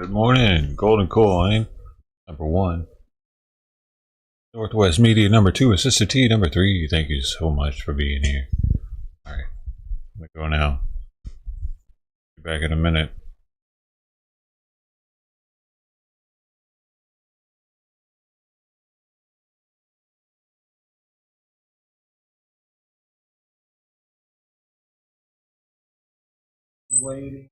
Good morning, Golden Coin, number one. Northwest Media, number two. Assistant T, number three. Thank you so much for being here. Alright, I'm gonna go now. Be back in a minute. Waiting.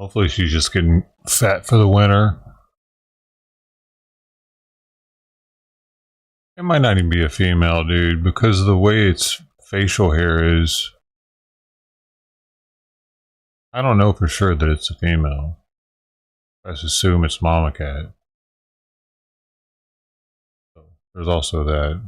Hopefully she's just getting fat for the winter. It might not even be a female, dude, because of the way its facial hair is. I don't know for sure that it's a female. I just assume it's mama cat. So there's also that.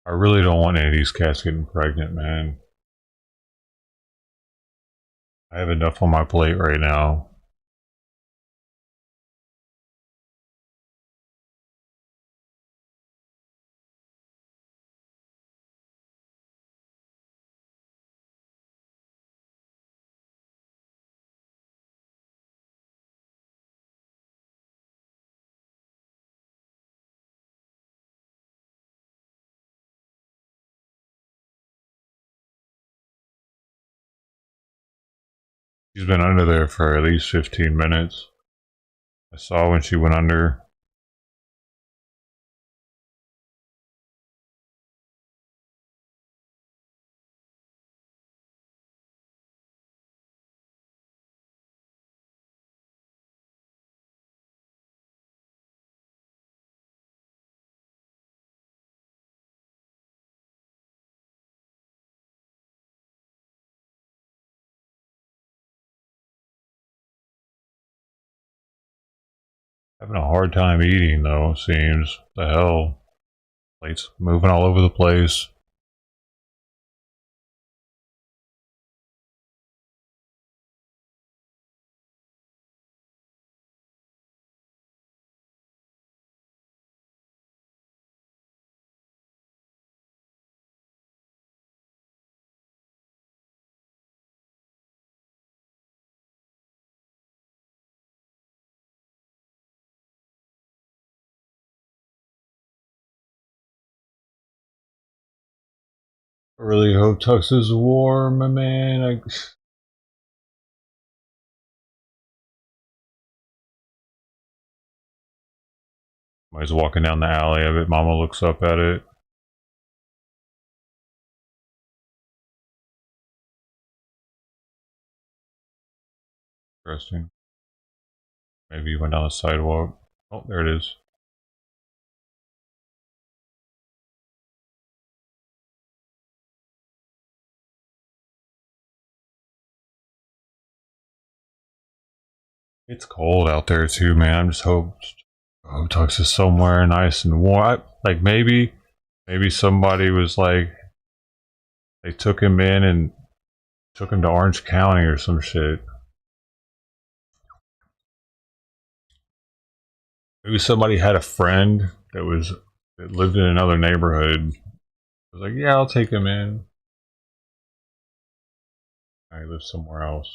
I really don't want any of these cats getting pregnant, man. I have enough on my plate right now. She's been under there for at least 15 minutes. I saw when she went under. Having a hard time eating though, seems. The hell. Plates moving all over the place. I really hope Tux is warm, my man. Somebody's walking down the alley of it. Mama looks up at it. Interesting. Maybe you went down the sidewalk. Oh, there it is. It's cold out there too, man. I'm just hoping Tux is somewhere nice and warm. Like maybe somebody was like, they took him in and took him to Orange County or some shit. Maybe somebody had a friend that lived in another neighborhood. I was like, yeah, I'll take him in. I live somewhere else.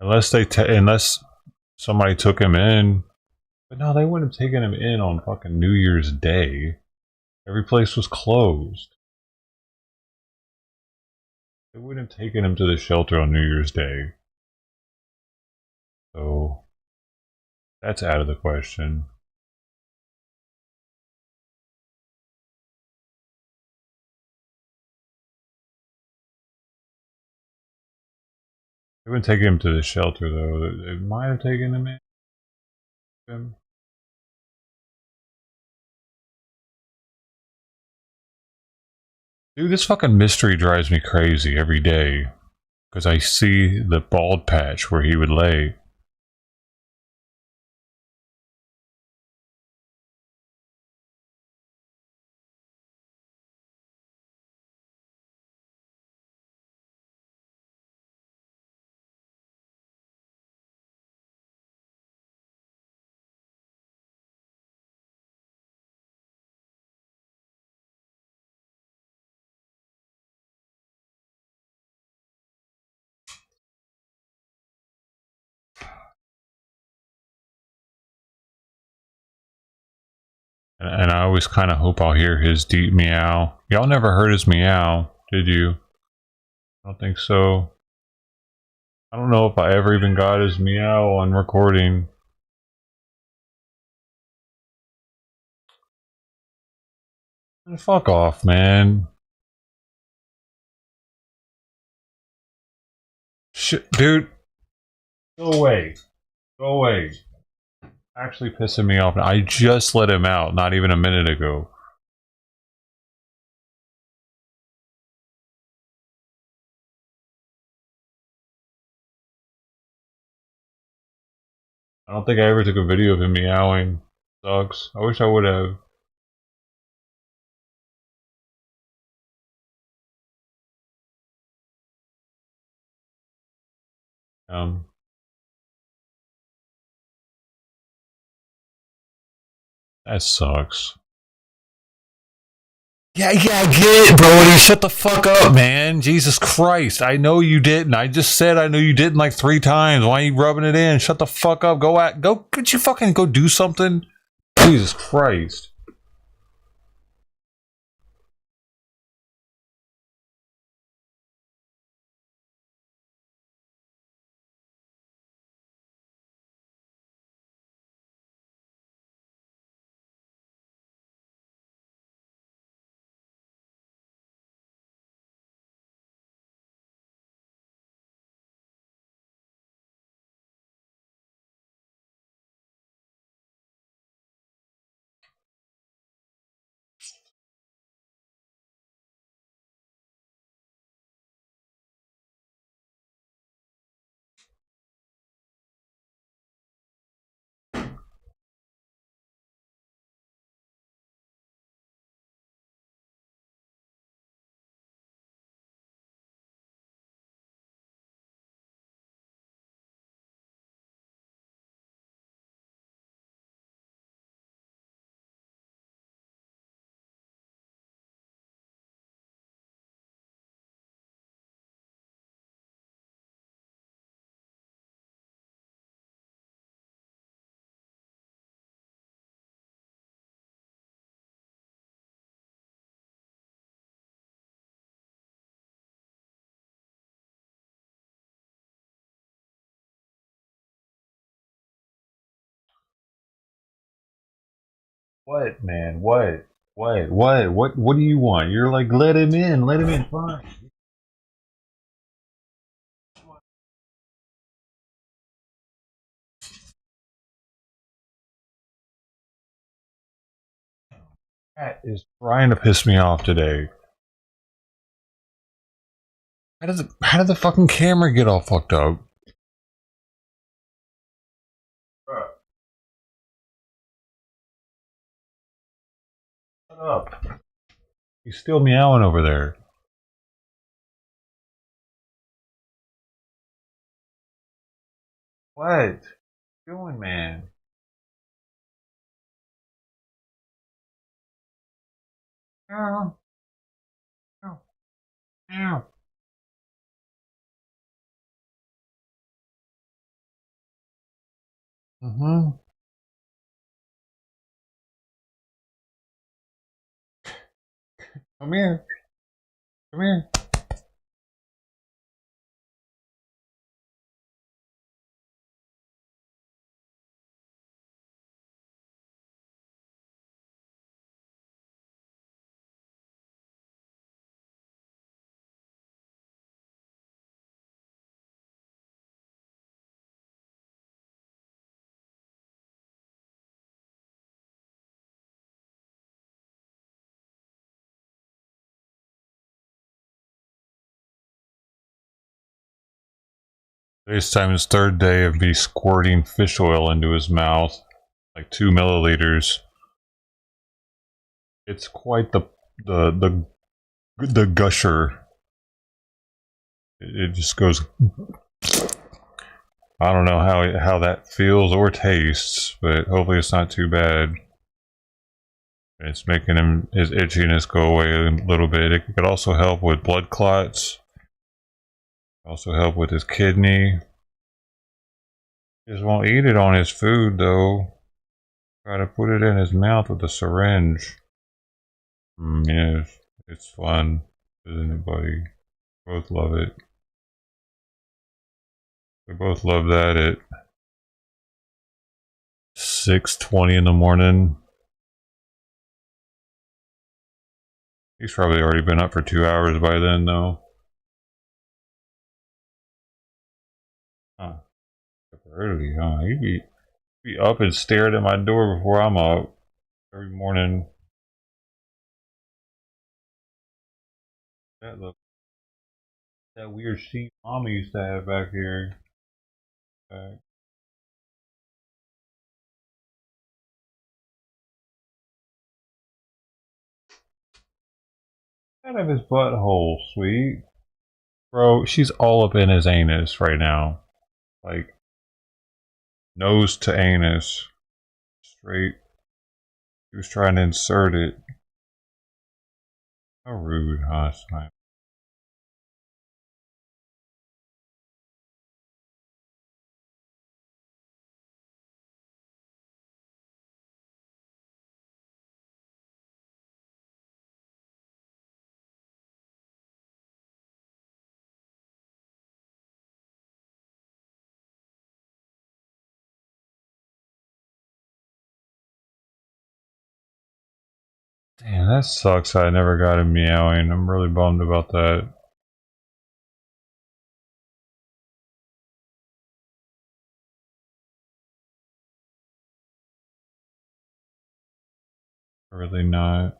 Unless somebody took him in, but no, they wouldn't have taken him in on fucking New Year's Day. Every place was closed. They wouldn't have taken him to the shelter on New Year's Day. So that's out of the question. They wouldn't take him to the shelter though. They might have taken him in. Dude, this fucking mystery drives me crazy every day. Because I see the bald patch where he would lay. And I always kind of hope I'll hear his deep meow. Y'all never heard his meow, did you? I don't think so. I don't know if I ever even got his meow on recording. Fuck off, man. Shit, dude. Go away. Go away. Actually pissing me off. I just let him out not even a minute ago. I don't think I ever took a video of him meowing. Sucks. I wish I would have. That sucks. Yeah, I get it, Brody. Shut the fuck up, man. Jesus Christ. I know you didn't. I just said I know you didn't like 3 times. Why are you rubbing it in? Shut the fuck up. Could you fucking go do something? Jesus Christ. What, man? What? What do you want? You're like, let him in, fine. Cat is trying to piss me off today. How did the fucking camera get all fucked up? Shut up. He's still meowing over there. What? What are you doing, man? Meow. Meow. Meow. Mm-hmm. Come here. Come here. Today's time is 3rd day of me squirting fish oil into his mouth, like 2 milliliters. It's quite the gusher. It just goes. I don't know how that feels or tastes, but hopefully it's not too bad. It's making his itchiness go away a little bit. It could also help with blood clots. Also help with his kidney. He just won't eat it on his food though. Gotta put it in his mouth with a syringe. Yes, it's fun, isn't it, buddy? Both love it. We both love that at 6:20 in the morning. He's probably already been up for 2 hours by then, though. Huh. Early, huh? He'd be up and stared at my door before I'm up every morning. That look, that weird sheet Mama used to have back here. Back. Out of his butthole, sweet. Bro, she's all up in his anus right now. Like, nose to anus. Straight. He was trying to insert it. How rude, huh? Damn, that sucks. I never got him meowing. I'm really bummed about that. Really not.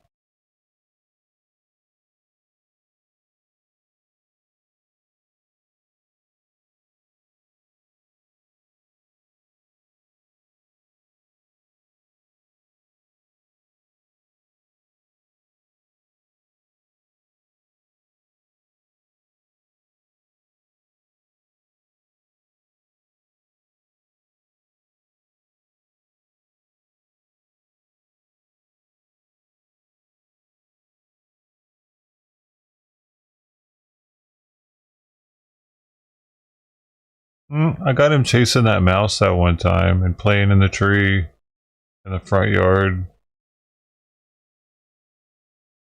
I got him chasing that mouse that one time and playing in the tree in the front yard.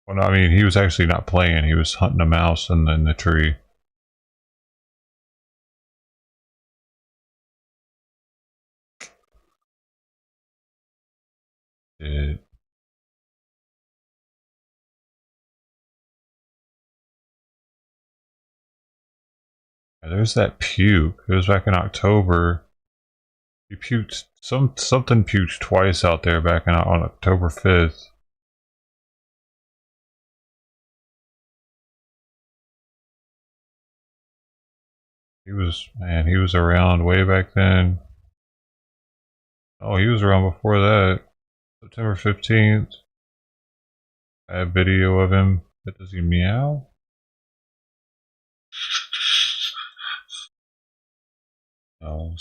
Well, no, I mean, he was actually not playing. He was hunting a mouse in the tree. Yeah. There's that puke. It was back in October. He puked something puked twice out there back on October 5th. He was around way back then. Oh, he was around before that. September 15th. I have video of him. But does he meow? No.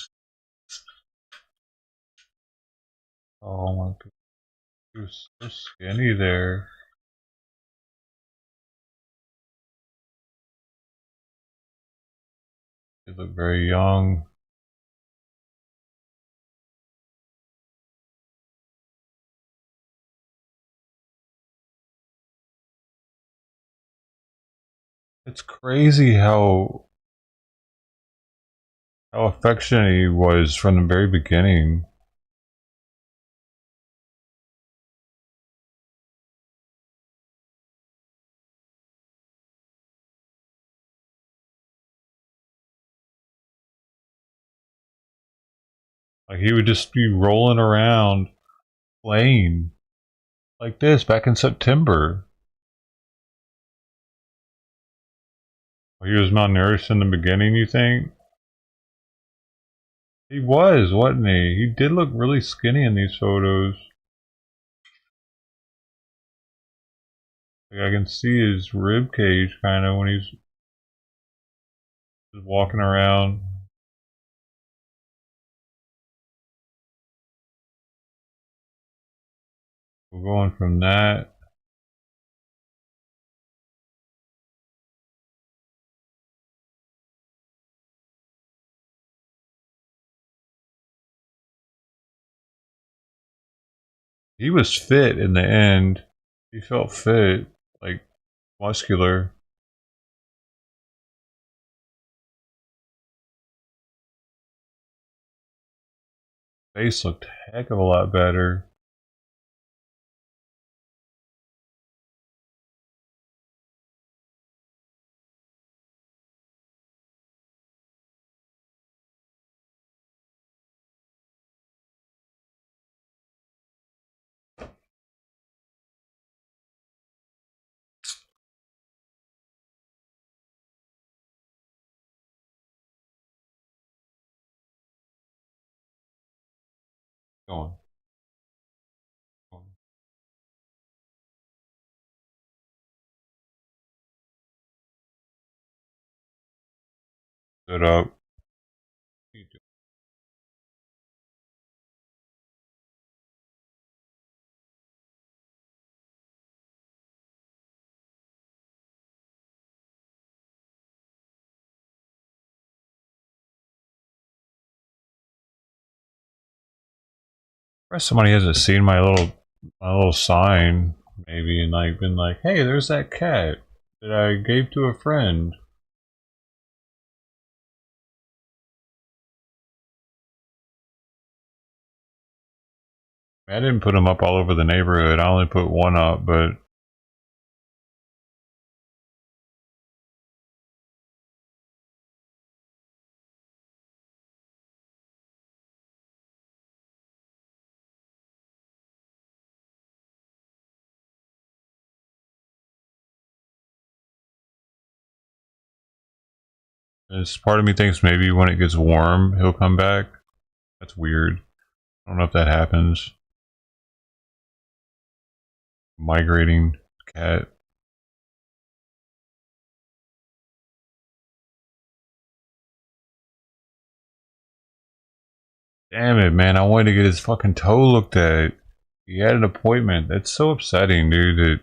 Oh my god. He was so skinny there. He looked very young. It's crazy how affectionate he was from the very beginning. Like he would just be rolling around playing like this back in September. He was malnourished in the beginning, you think? He was, wasn't he? He did look really skinny in these photos. Like I can see his rib cage kind of when he's just walking around. We're going from that. He was fit in the end. He felt fit, like muscular. Face looked a heck of a lot better. Going. Stood up. Somebody hasn't seen my little sign, maybe, and like been like, "Hey, there's that cat that I gave to a friend." I didn't put them up all over the neighborhood. I only put one up, but this part of me thinks maybe when it gets warm, he'll come back. That's weird. I don't know if that happens. Migrating cat. Damn it, man. I wanted to get his fucking toe looked at. He had an appointment. That's so upsetting, dude, that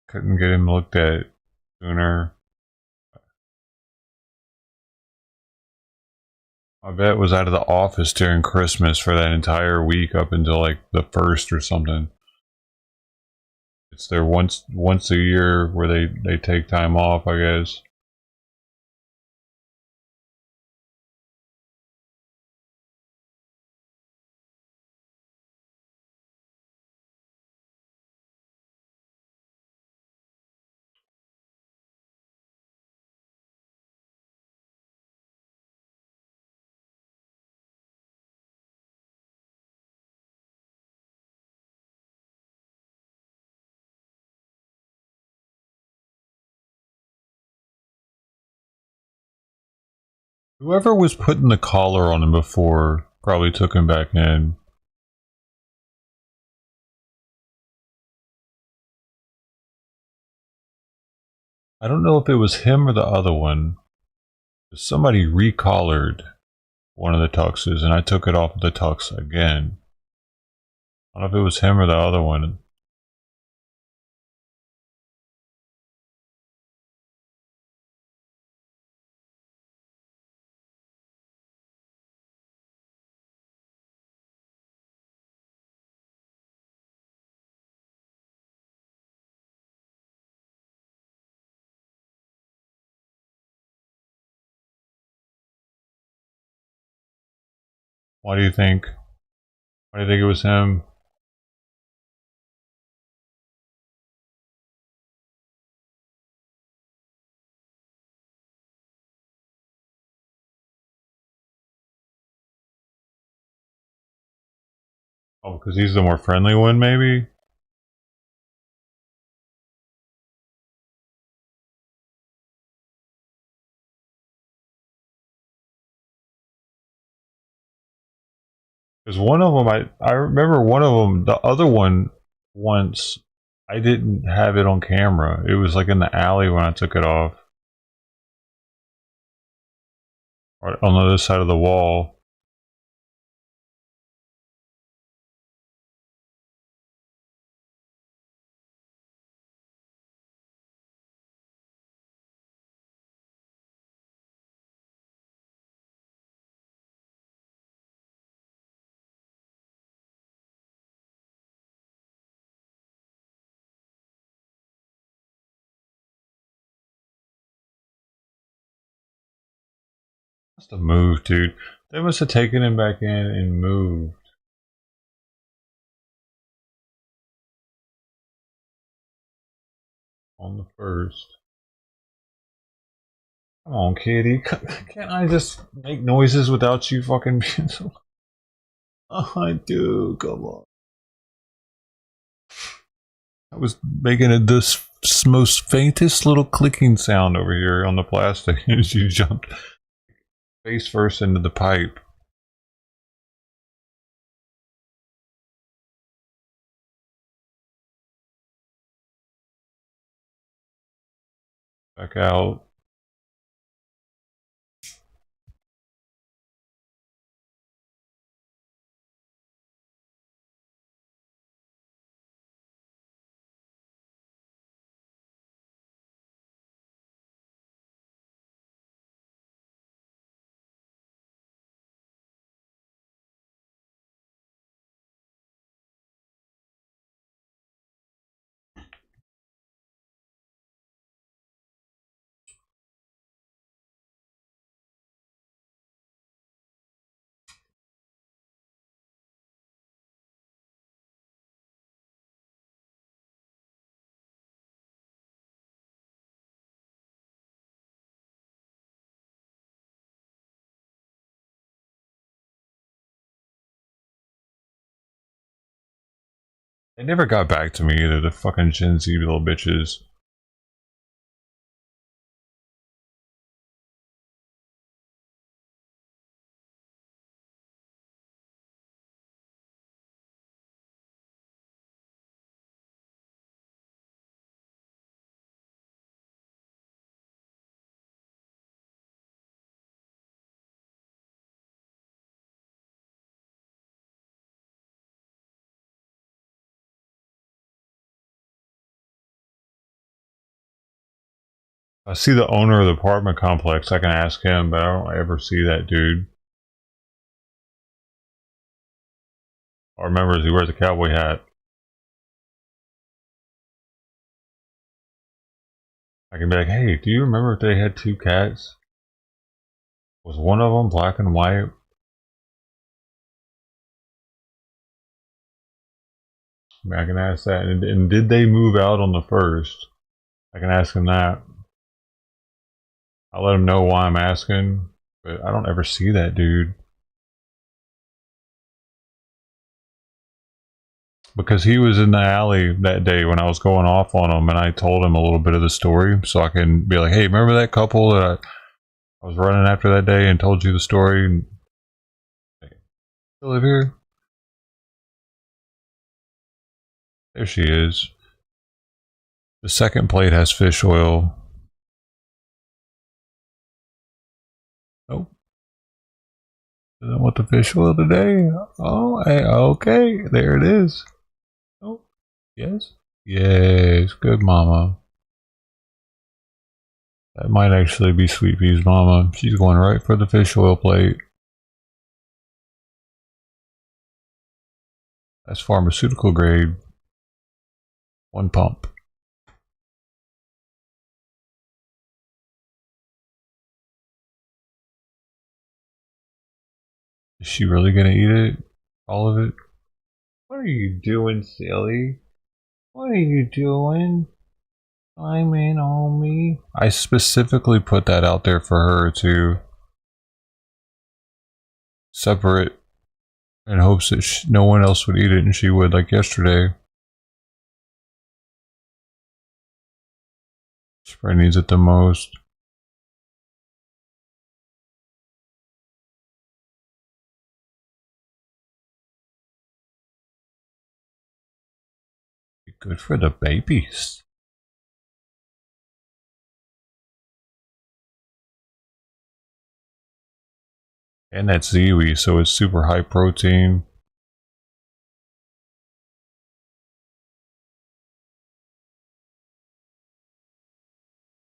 couldn't get him looked at sooner. My vet was out of the office during Christmas for that entire week up until like the 1st or something. It's their once a year where they take time off, I guess. Whoever was putting the collar on him before probably took him back in. I don't know if it was him or the other one. Somebody recollared one of the tuxes and I took it off of the tux again. I don't know if it was him or the other one. Why do you think? Why do you think it was him? Oh, because he's the more friendly one, maybe? Because one of them, I remember one of them, the other one, once, I didn't have it on camera. It was like in the alley when I took it off. Right on the other side of the wall. Must have moved, dude. They must have taken him back in and moved. On the first. Come on, kitty. Can't I just make noises without you fucking being so... Oh, I do. Come on. I was making it this most faintest little clicking sound over here on the plastic as you jumped face first into the pipe. Back out. They never got back to me either, the fucking Gen Z little bitches. I see the owner of the apartment complex, I can ask him, but I don't ever see that dude. All I remember is he wears a cowboy hat. I can be like, hey, do you remember if they had two cats? Was one of them black and white? I mean, I can ask that. And did they move out on the first? I can ask him that. I'll let him know why I'm asking, but I don't ever see that dude. Because he was in the alley that day when I was going off on him, and I told him a little bit of the story, so I can be like, hey, remember that couple that I was running after that day and told you the story? And still live here? There she is. The second plate has fish oil. Nope. Doesn't want the fish oil today. Oh, hey, okay. There it is. Oh, yes. Yes, good mama. That might actually be Sweet Pea's mama. She's going right for the fish oil plate. That's pharmaceutical grade. One pump. Is she really gonna eat it? All of it? What are you doing, silly? What are you doing? I'm in on me. I specifically put that out there for her to separate in hopes that no one else would eat it and she would, like yesterday. She probably needs it the most. Be good for the babies. And that's Ziwi, so it's super high protein.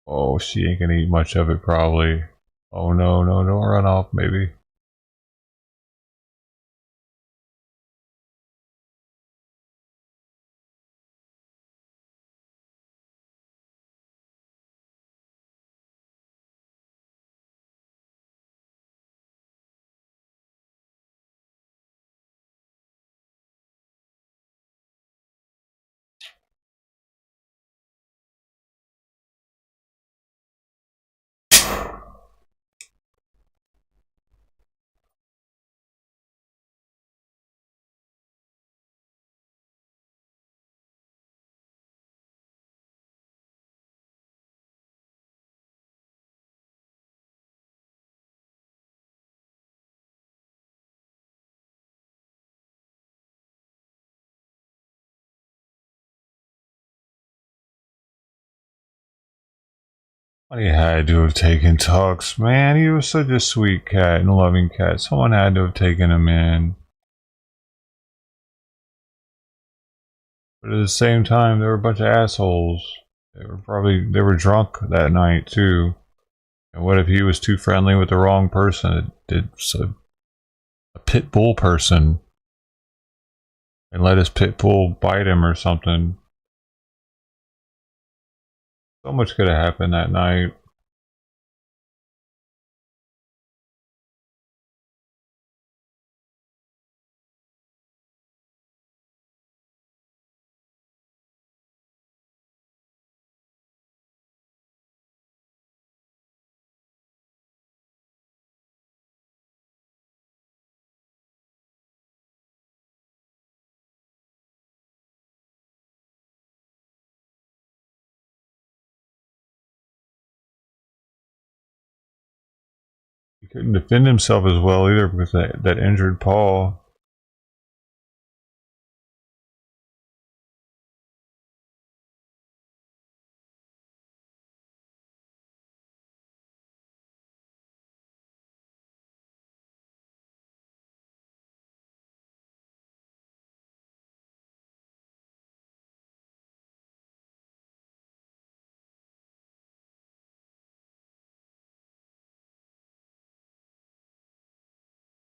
Oh, she ain't gonna eat much of it probably. Oh no, no, don't run off, maybe. Somebody had to have taken Tux, man. He was such a sweet cat and loving cat. Someone had to have taken him in. But at the same time, they were a bunch of assholes. They were drunk that night too. And what if he was too friendly with the wrong person? It's a pit bull person, and let his pit bull bite him or something. So much could have happened that night. He couldn't defend himself as well either because that injured paw.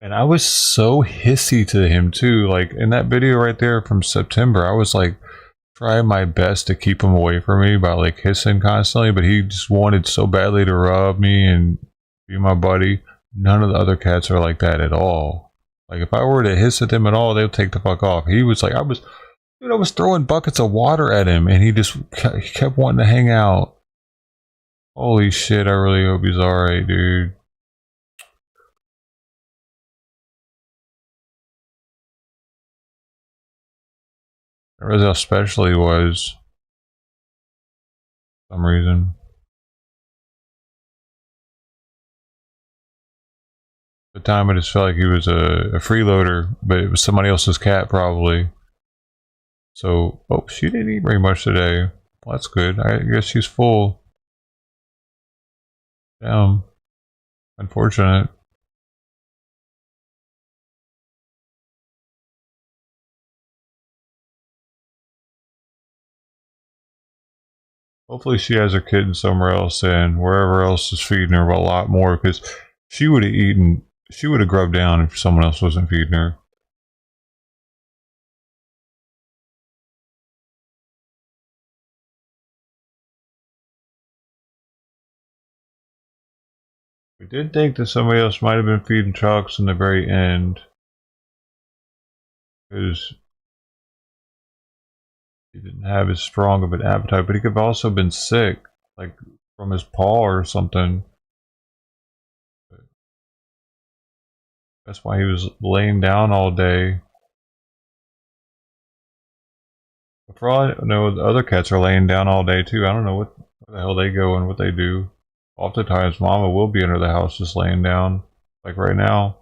And I was so hissy to him too. Like in that video right there from September, I was like trying my best to keep him away from me by like hissing constantly, but he just wanted so badly to rub me and be my buddy. None of the other cats are like that at all. Like if I were to hiss at them at all, they'll take the fuck off. He was like, I was throwing buckets of water at him, and he kept wanting to hang out. Holy shit! I really hope he's all right, dude. I realized how special he was. For some reason. At the time, I just felt like he was a freeloader, but it was somebody else's cat probably. So, oh, she didn't eat very much today. Well, that's good. I guess she's full. Damn. Unfortunate. Hopefully she has her kitten somewhere else and wherever else is feeding her a lot more because she would have grubbed down if someone else wasn't feeding her. We did think that somebody else might have been feeding Chucks in the very end because he didn't have as strong of an appetite, but he could have also been sick, like from his paw or something. That's why he was laying down all day. But for all I know, the other cats are laying down all day too. I don't know where the hell they go and what they do. Oftentimes, Mama will be under the house just laying down, like right now.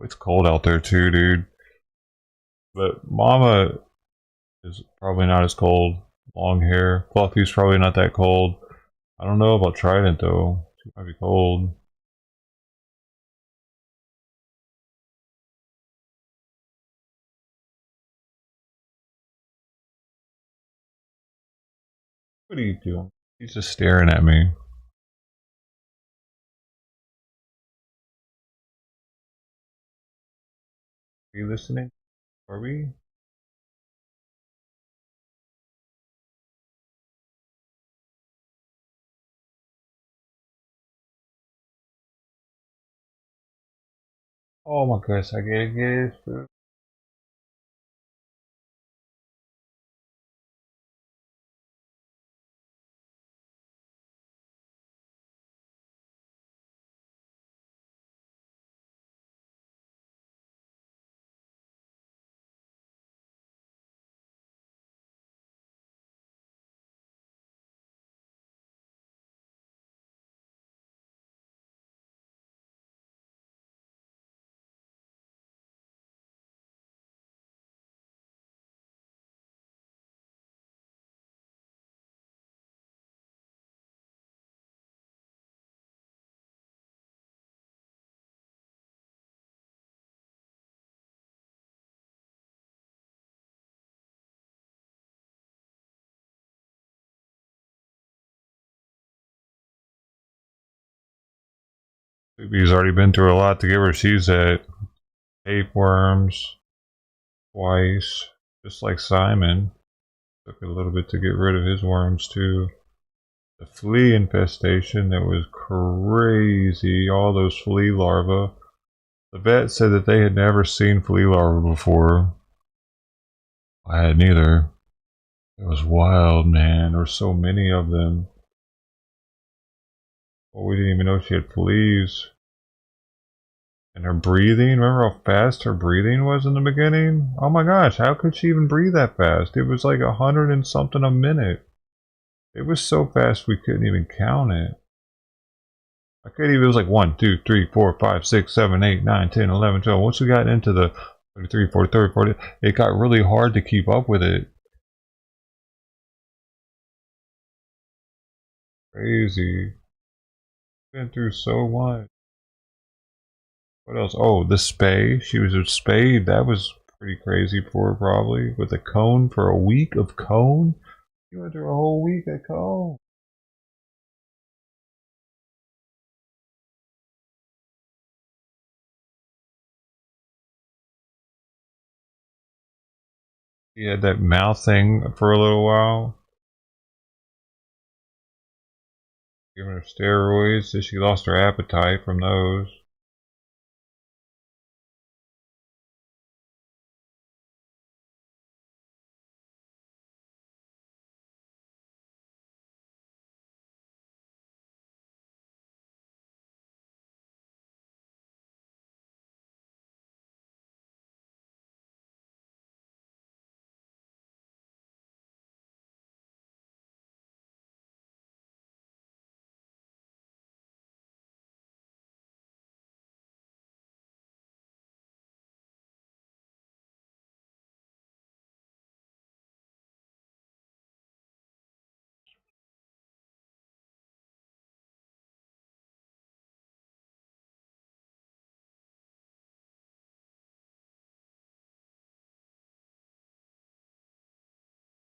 It's cold out there too, dude. But Mama is probably not as cold. Long hair. Fluffy's probably not that cold. I don't know about Trident though. She might be cold. What are you doing? He's just staring at me. Are you listening? Are we? Oh my goodness, I gotta get it. He's already been through a lot to get where she's at. Tapeworms twice, just like Simon. Took a little bit to get rid of his worms too. The flea infestation that was crazy. All those flea larvae. The vet said that they had never seen flea larvae before. I had neither. It was wild, man. There were so many of them. Well, we didn't even know she had fleas. And her breathing, remember how fast her breathing was in the beginning? Oh my gosh, how could she even breathe that fast? It was like 100 and something a minute. It was so fast we couldn't even count it. I couldn't even, it was like 1, 2, 3, 4, 5, 6, 7, 8, 9, 10, 11, 12. Once we got into the 33, 40, 40, it got really hard to keep up with it. Crazy. Been through so much. What else? Oh, the spay. She was spayed. That was pretty crazy for her, probably. With a cone for a week of cone. She went through a whole week of cone. She had that mouth thing for a little while. Giving her steroids, so she lost her appetite from those.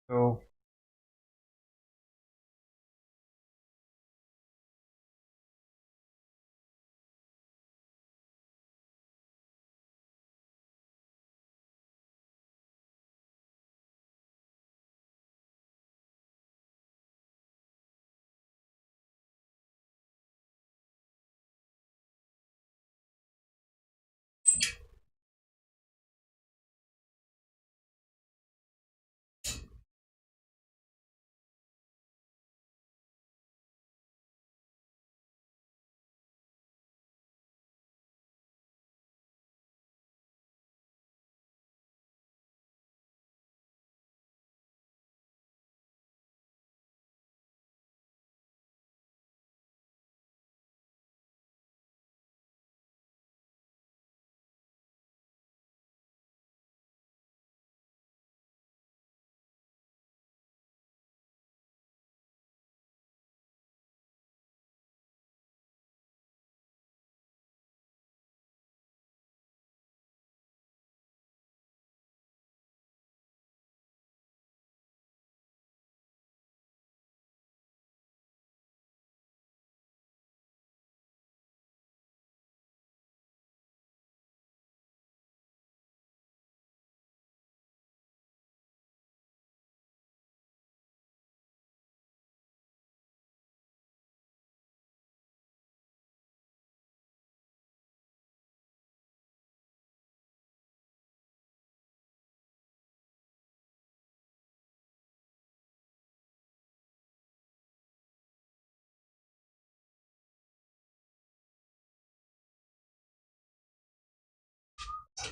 So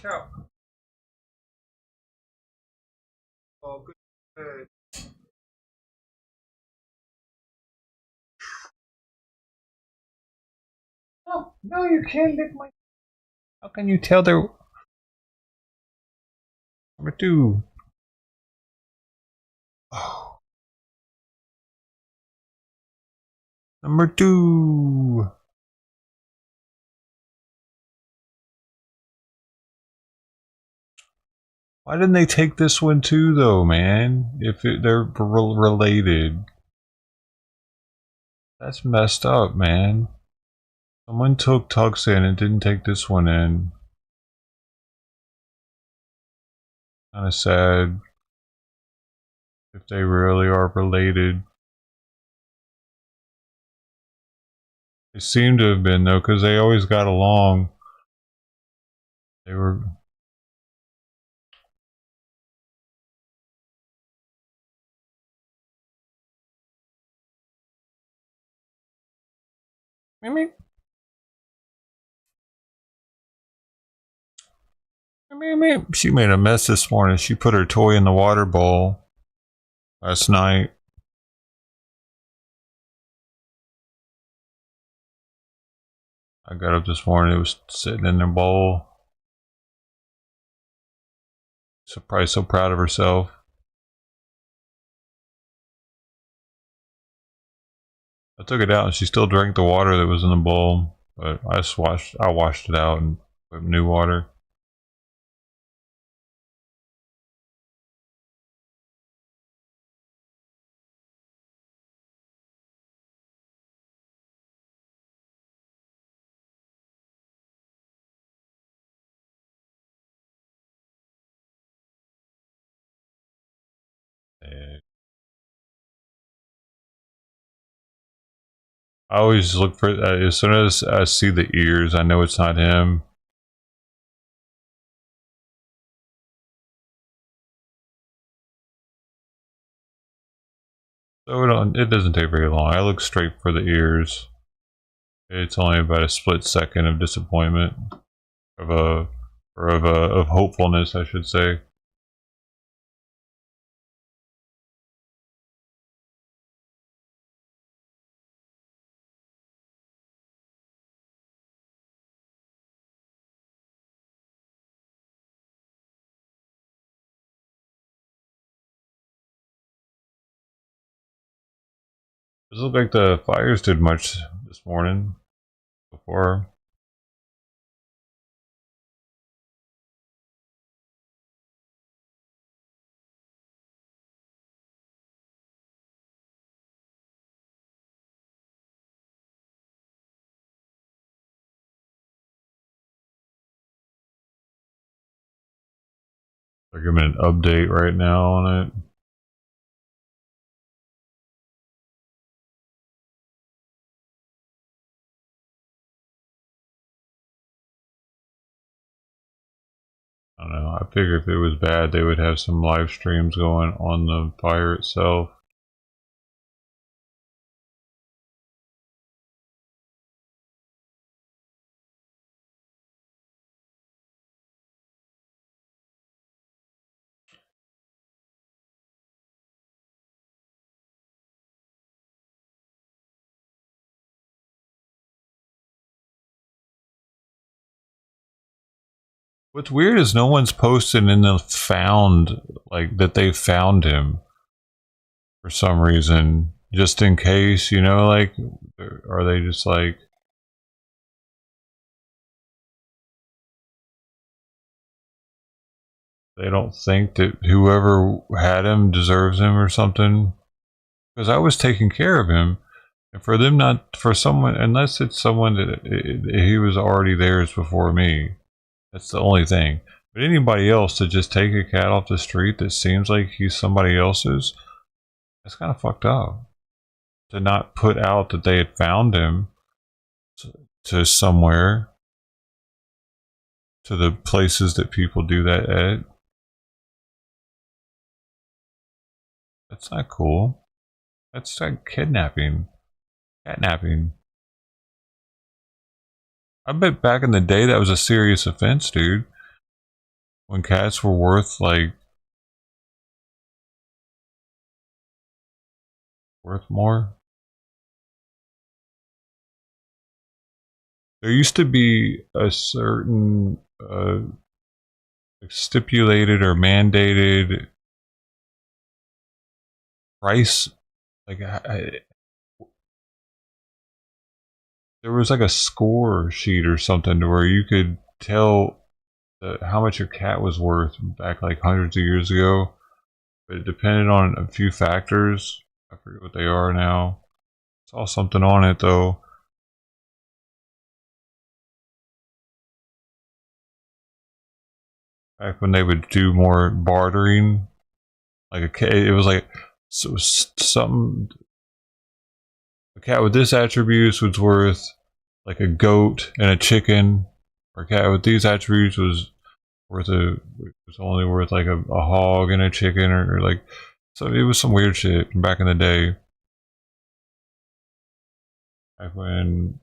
yeah. Oh, good. No, no, you can't lick my. How can you tell they're number two? Oh, number two. Why didn't they take this one too, though, man? If they're related, that's messed up, man. Someone took Tux in and didn't take this one in. Kind of sad. If they really are related. They seem to have been though, because they always got along. They were. Mimi. Mimi. She made a mess this morning. She put her toy in the water bowl last night. I got up this morning. It was sitting in the bowl. She's probably so proud of herself. I took it out and she still drank the water that was in the bowl, but I washed it out and put new water. I always look for as soon as I see the ears, I know it's not him. So it doesn't take very long. I look straight for the ears. It's only about a split second of disappointment, of hopefulness, I should say. Doesn't look like the fires did much this morning before. They're giving an update right now on it. I don't know. I figure if it was bad, they would have some live streams going on the fire itself. What's weird is no one's posted in the found, like, that they found him for some reason. Just in case, you know, like, are they just like, they don't think that whoever had him deserves him or something? Because I was taking care of him. And for them not, for someone, unless it's someone that he was already theirs before me, that's the only thing. But anybody else to just take a cat off the street that seems like he's somebody else's, that's kind of fucked up. To not put out that they had found him to somewhere, to the places that people do that at. That's not cool. That's like kidnapping, catnapping. I bet back in the day that was a serious offense, dude. When cats were worth more. There used to be a certain stipulated or mandated price. Like there was like a score sheet or something to where you could tell how much your cat was worth back like hundreds of years ago, but it depended on a few factors. I forget what they are now. Saw something on it though. back when they would do more bartering. Like a cat, it was like so something. A cat with this attributes was worth like a goat and a chicken. Or a cat with these attributes was only worth like a hog and a chicken, or like, so it was some weird shit back in the day. Back when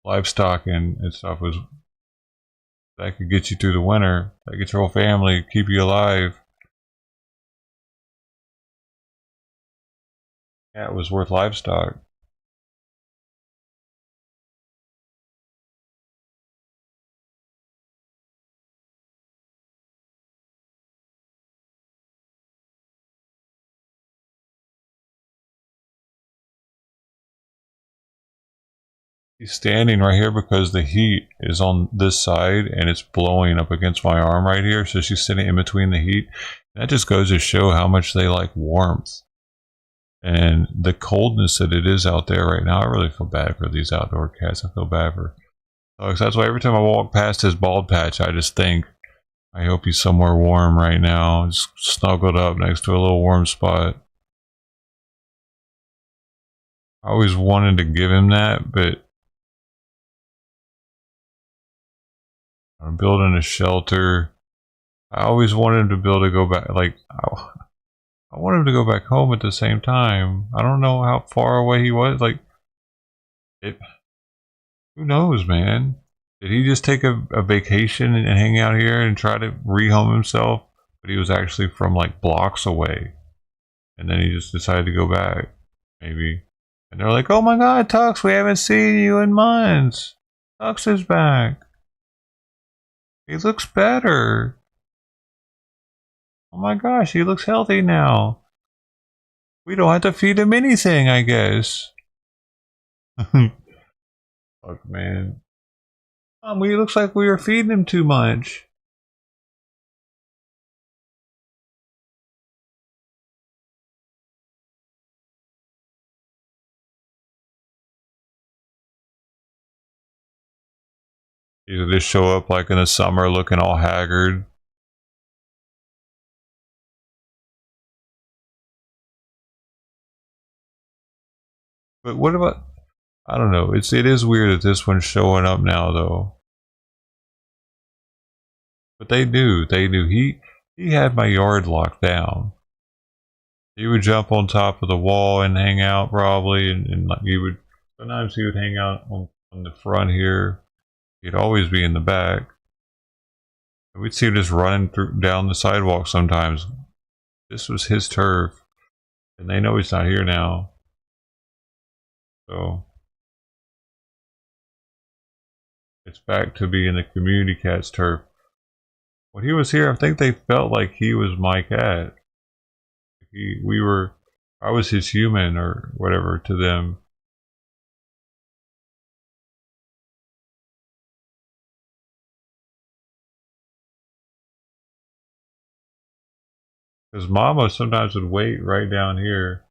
livestock and stuff was, that could get you through the winter, that get your whole family, keep you alive. Cat was worth livestock. He's standing right here because the heat is on this side and it's blowing up against my arm right here. So she's sitting in between the heat. That just goes to show how much they like warmth and the coldness that it is out there right now. I really feel bad for these outdoor cats. I feel bad for Alex. That's why every time I walk past his bald patch, I just think, I hope he's somewhere warm right now, just snuggled up next to a little warm spot. I always wanted to give him that, but I'm building a shelter. I always wanted him to be able to go back, like, I wanted him to go back home at the same time. I don't know how far away he was, like, it, who knows, man? Did he just take a vacation and hang out here and try to rehome himself? But he was actually from like blocks away. And then he just decided to go back, maybe. And they're like, oh my god, Tux, we haven't seen you in months. Tux is back. He looks better. Oh my gosh, he looks healthy now. We don't have to feed him anything, I guess. Fuck, man. He looks like we were feeding him too much. Either they show up like in the summer looking all haggard. But what about, I don't know. It is weird that this one's showing up now though. But they do. They do. He had my yard locked down. He would jump on top of the wall and hang out probably, and like he would, sometimes he would hang out on the front here. He'd always be in the back. And we'd see him just running through down the sidewalk sometimes. This was his turf. And they know he's not here now. So it's back to being the community cat's turf. When he was here, I think they felt like he was my cat. I was his human or whatever to them. Because Mama sometimes would wait right down here,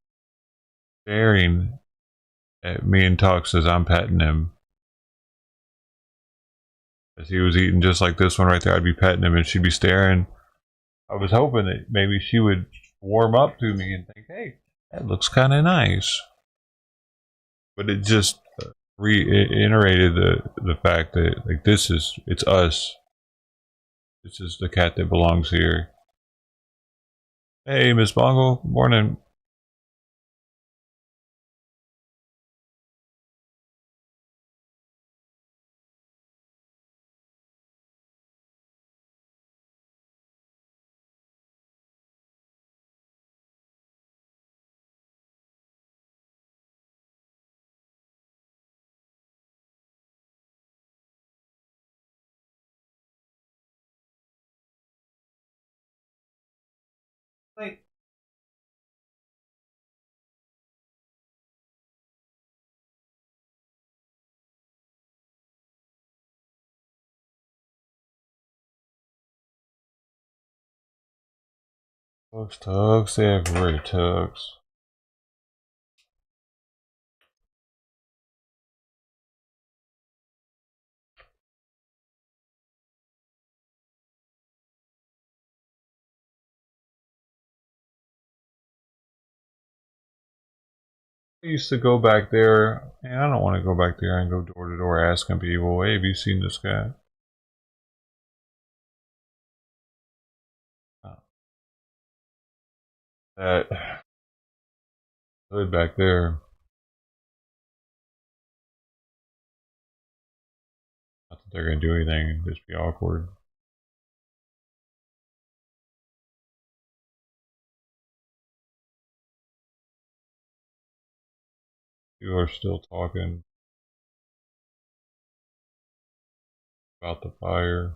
staring at me and Tux as I'm petting him. As he was eating just like this one right there, I'd be petting him and she'd be staring. I was hoping that maybe she would warm up to me and think, hey, that looks kind of nice. But it just reiterated the fact that like it's us. This is the cat that belongs here. Hey, Miss Bongo, morning. Wait. Tux, everywhere, Tux. I used to go back there, and I don't want to go back there and go door to door asking people, hey, have you seen this guy? That hood back there. Not that they're going to do anything, it'd just be awkward. People are still talking about the fire.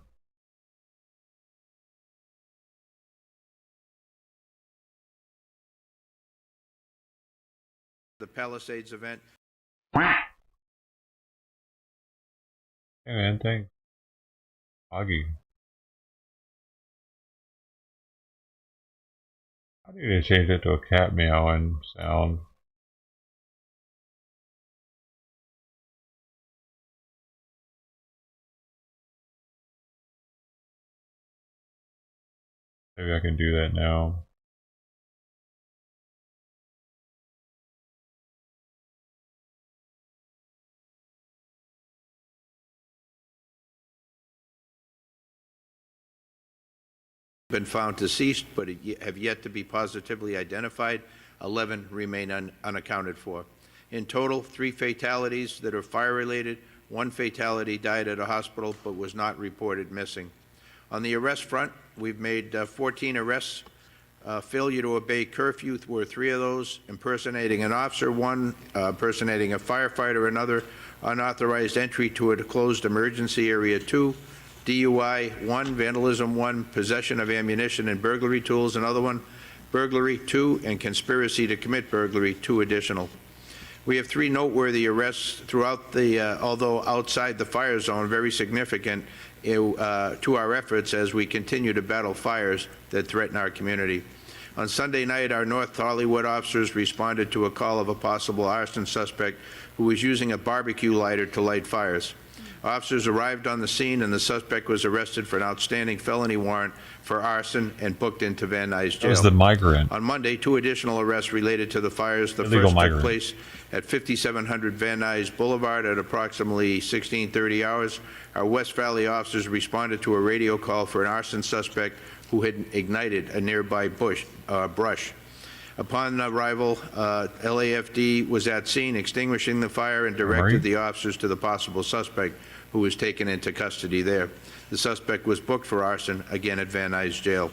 The Palisades event. Hey man, thanks. Augie. I need to change it to a cat meowing sound. Maybe I can do that now. Been found deceased, but have yet to be positively identified. 11 remain unaccounted for. In total, 3 fatalities that are fire-related. 1 fatality died at a hospital but was not reported missing. On the arrest front, we've made 14 arrests. Failure to obey curfew were 3 of those. Impersonating an officer, 1. Impersonating a firefighter, another. Unauthorized entry to a closed emergency area, 2. DUI, 1, vandalism, 1, possession of ammunition and burglary tools, another 1, burglary, 2, and conspiracy to commit burglary, 2 additional. We have 3 noteworthy arrests throughout the, although outside the fire zone, very significant to our efforts as we continue to battle fires that threaten our community. On Sunday night, our North Hollywood officers responded to a call of a possible arson suspect who was using a barbecue lighter to light fires. Officers arrived on the scene, and the suspect was arrested for an outstanding felony warrant for arson and booked into Van Nuys Jail. That was the migrant. On Monday, 2 additional arrests related to the fires. The Illegal first migrant. took place at 5700 Van Nuys Boulevard at approximately 16:30 hours. Our West Valley officers responded to a radio call for an arson suspect who had ignited a nearby brush. Upon arrival, LAFD was at scene extinguishing the fire and directed the officers to the possible suspect, who was taken into custody there. The suspect was booked for arson, again at Van Nuys Jail.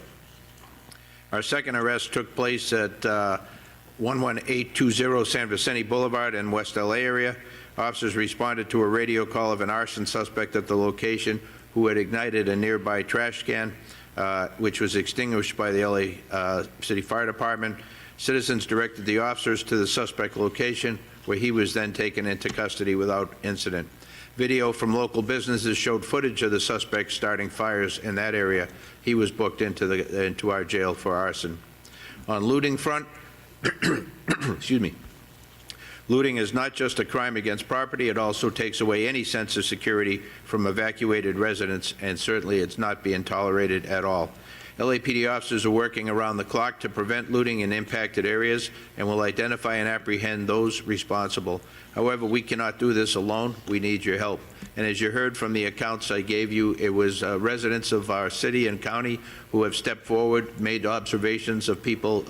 Our second arrest took place at 11820 San Vicente Boulevard in West LA area. Officers responded to a radio call of an arson suspect at the location who had ignited a nearby trash can, which was extinguished by the LA City Fire Department. Citizens directed the officers to the suspect location, where he was then taken into custody without incident. Video from local businesses showed footage of the suspect starting fires in that area. He was booked into our jail for arson. On looting front, excuse me. Looting is not just a crime against property, it also takes away any sense of security from evacuated residents, and certainly it's not being tolerated at all. LAPD officers are working around the clock to prevent looting in impacted areas and will identify and apprehend those responsible. However, we cannot do this alone. We need your help. And as you heard from the accounts I gave you, it was residents of our city and county who have stepped forward, made observations of people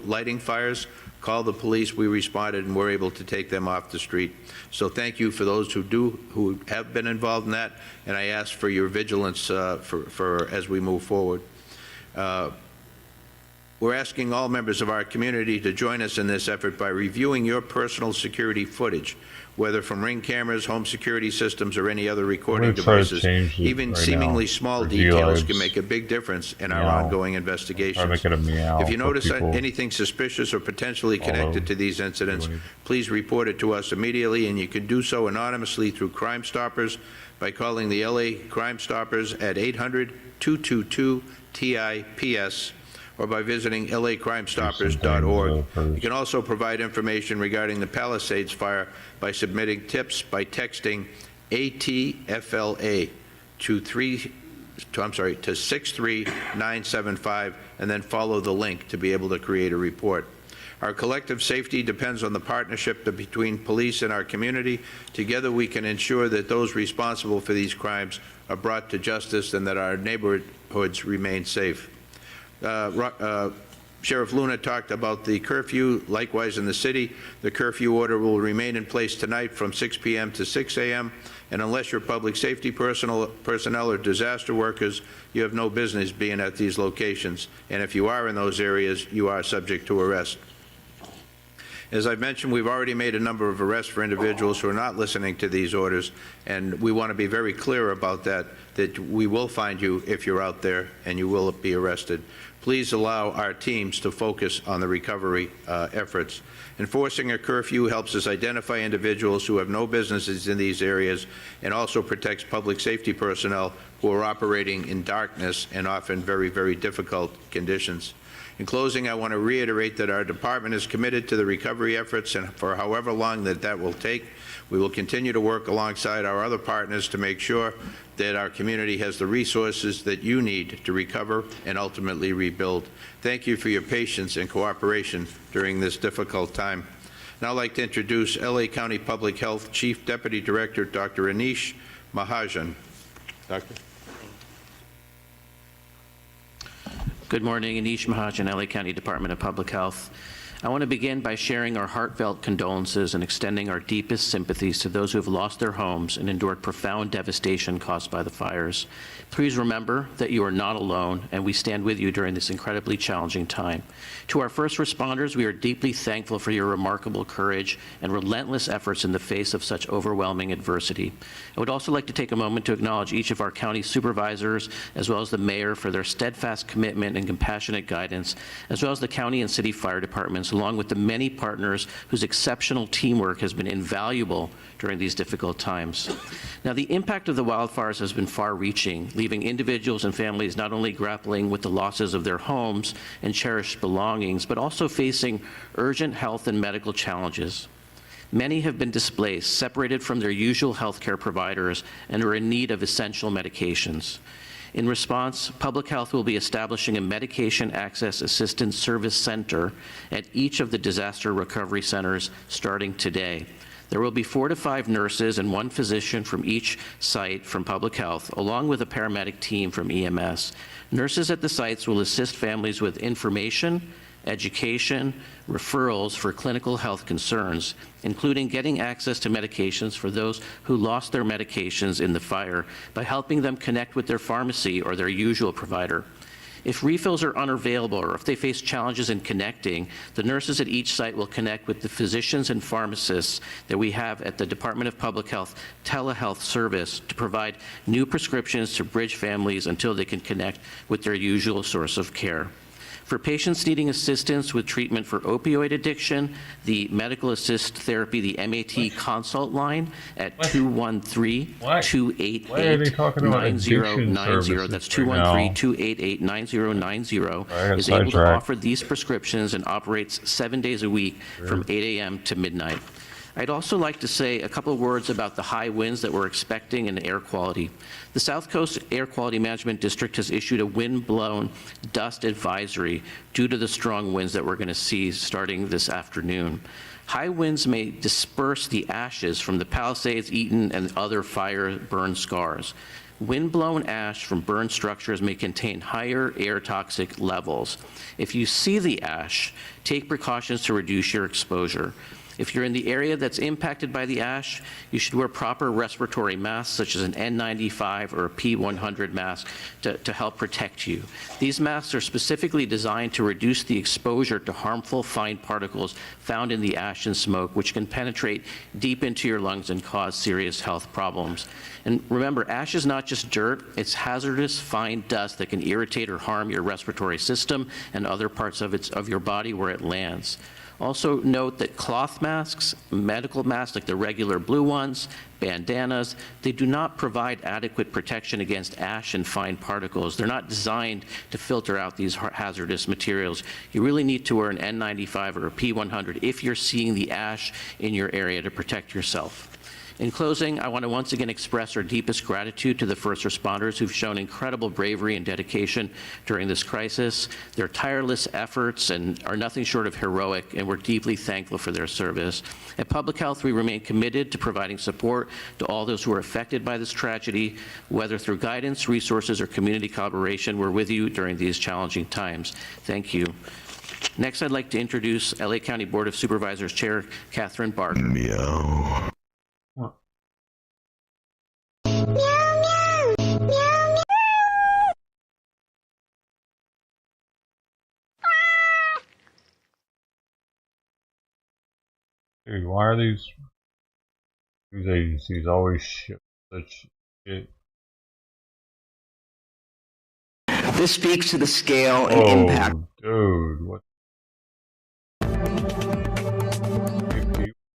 lighting fires, called the police, we responded, and were able to take them off the street. So thank you for those who have been involved in that, and I ask for your vigilance for as we move forward. We're asking all members of our community to join us in this effort by reviewing your personal security footage, whether from Ring cameras, home security systems, or any other recording devices. Even seemingly small details can make a big difference in our ongoing investigations. If you notice anything suspicious or potentially connected to these incidents, please report it to us immediately, and you can do so anonymously through Crime Stoppers by calling the LA Crime Stoppers at 800-222-TIPS, or by visiting lacrimestoppers.org. You can also provide information regarding the Palisades fire by submitting tips by texting ATFLA to 63975, and then follow the link to be able to create a report. Our collective safety depends on the partnership between police and our community. Together, we can ensure that those responsible for these crimes are brought to justice and that our neighborhoods remain safe. Sheriff Luna talked about the curfew. Likewise, in the city, the curfew order will remain in place tonight from 6 p.m. to 6 a.m., and unless you're public safety personnel or disaster workers, you have no business being at these locations. And if you are in those areas, you are subject to arrest. As I've mentioned, we've already made a number of arrests for individuals who are not listening to these orders, and we want to be very clear about that we will find you if you're out there and you will be arrested. Please allow our teams to focus on the recovery efforts. Enforcing a curfew helps us identify individuals who have no businesses in these areas and also protects public safety personnel who are operating in darkness and often very, very difficult conditions. In closing, I want to reiterate that our department is committed to the recovery efforts, and for however long that will take, we will continue to work alongside our other partners to make sure that our community has the resources that you need to recover and ultimately rebuild. Thank you for your patience and cooperation during this difficult time. Now I'd like to introduce LA County Public Health Chief Deputy Director, Dr. Anish Mahajan. Doctor. Good morning, Anish Mahajan, LA County Department of Public Health. I want to begin by sharing our heartfelt condolences and extending our deepest sympathies to those who have lost their homes and endured profound devastation caused by the fires. Please remember that you are not alone, and we stand with you during this incredibly challenging time. To our first responders, we are deeply thankful for your remarkable courage and relentless efforts in the face of such overwhelming adversity. I would also like to take a moment to acknowledge each of our county supervisors, as well as the mayor, for their steadfast commitment and compassionate guidance, as well as the county and city fire departments, along with the many partners whose exceptional teamwork has been invaluable during these difficult times. Now, the impact of the wildfires has been far-reaching, leaving individuals and families not only grappling with the losses of their homes and cherished belongings, but also facing urgent health and medical challenges. Many have been displaced, separated from their usual healthcare providers, and are in need of essential medications. In response, Public Health will be establishing a Medication Access Assistance Service Center at each of the disaster recovery centers starting today. There will be 4 to 5 nurses and 1 physician from each site from Public Health, along with a paramedic team from EMS. Nurses at the sites will assist families with information, education, referrals for clinical health concerns, including getting access to medications for those who lost their medications in the fire by helping them connect with their pharmacy or their usual provider. If refills are unavailable or if they face challenges in connecting, the nurses at each site will connect with the physicians and pharmacists that we have at the Department of Public Health telehealth service to provide new prescriptions to bridge families until they can connect with their usual source of care. For patients needing assistance with treatment for opioid addiction, the Medical Assist Therapy, the MAT consult line at 213-288-9090. That's 213-288-9090 is able to offer these prescriptions and operates 7 days a week from 8 a.m. to midnight. I'd also like to say a couple of words about the high winds that we're expecting in air quality. The South Coast Air Quality Management District has issued a wind-blown dust advisory due to the strong winds that we're going to see starting this afternoon. High winds may disperse the ashes from the Palisades, Eaton, and other fire burn scars. Wind-blown ash from burned structures may contain higher air toxic levels. If you see the ash, take precautions to reduce your exposure. If you're in the area that's impacted by the ash, you should wear proper respiratory masks, such as an N95 or a P100 mask, to help protect you. These masks are specifically designed to reduce the exposure to harmful fine particles found in the ash and smoke, which can penetrate deep into your lungs and cause serious health problems. And remember, ash is not just dirt, it's hazardous fine dust that can irritate or harm your respiratory system and other parts of your body where it lands. Also note that cloth masks, medical masks like the regular blue ones, bandanas, they do not provide adequate protection against ash and fine particles. They're not designed to filter out these hazardous materials. You really need to wear an N95 or a P100 if you're seeing the ash in your area to protect yourself. In closing, I want to once again express our deepest gratitude to the first responders who've shown incredible bravery and dedication during this crisis. Their tireless efforts are nothing short of heroic, and we're deeply thankful for their service. At Public Health, we remain committed to providing support to all those who are affected by this tragedy, whether through guidance, resources, or community collaboration. We're with you during these challenging times. Thank you. Next, I'd like to introduce LA County Board of Supervisors Chair Catherine Barker. Meow. Dude, why are these agencies always such shit? This speaks to the scale and impact. Dude, what?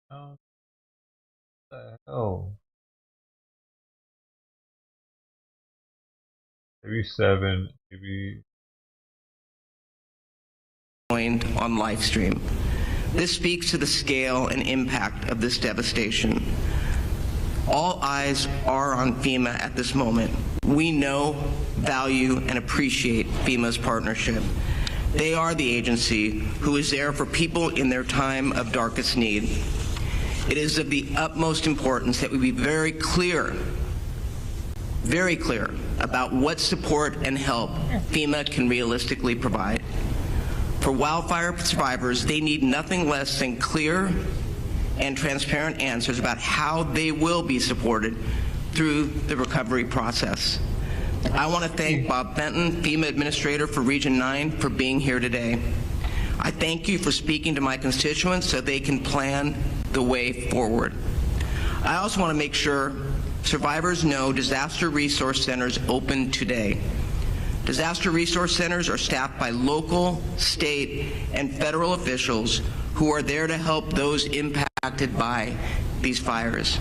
What the hell? Maybe 7, maybe. On live stream. This speaks to the scale and impact of this devastation. All eyes are on FEMA at this moment. We know, value, and appreciate FEMA's partnership. They are the agency who is there for people in their time of darkest need. It is of the utmost importance that we be very clear about what support and help FEMA can realistically provide. For wildfire survivors, they need nothing less than clear and transparent answers about how they will be supported through the recovery process. I want to thank Bob Fenton, FEMA Administrator for Region 9, for being here today. I thank you for speaking to my constituents so they can plan the way forward. I also want to make sure survivors know disaster resource centers open today. Disaster resource centers are staffed by local, state, and federal officials who are there to help those impacted by these fires.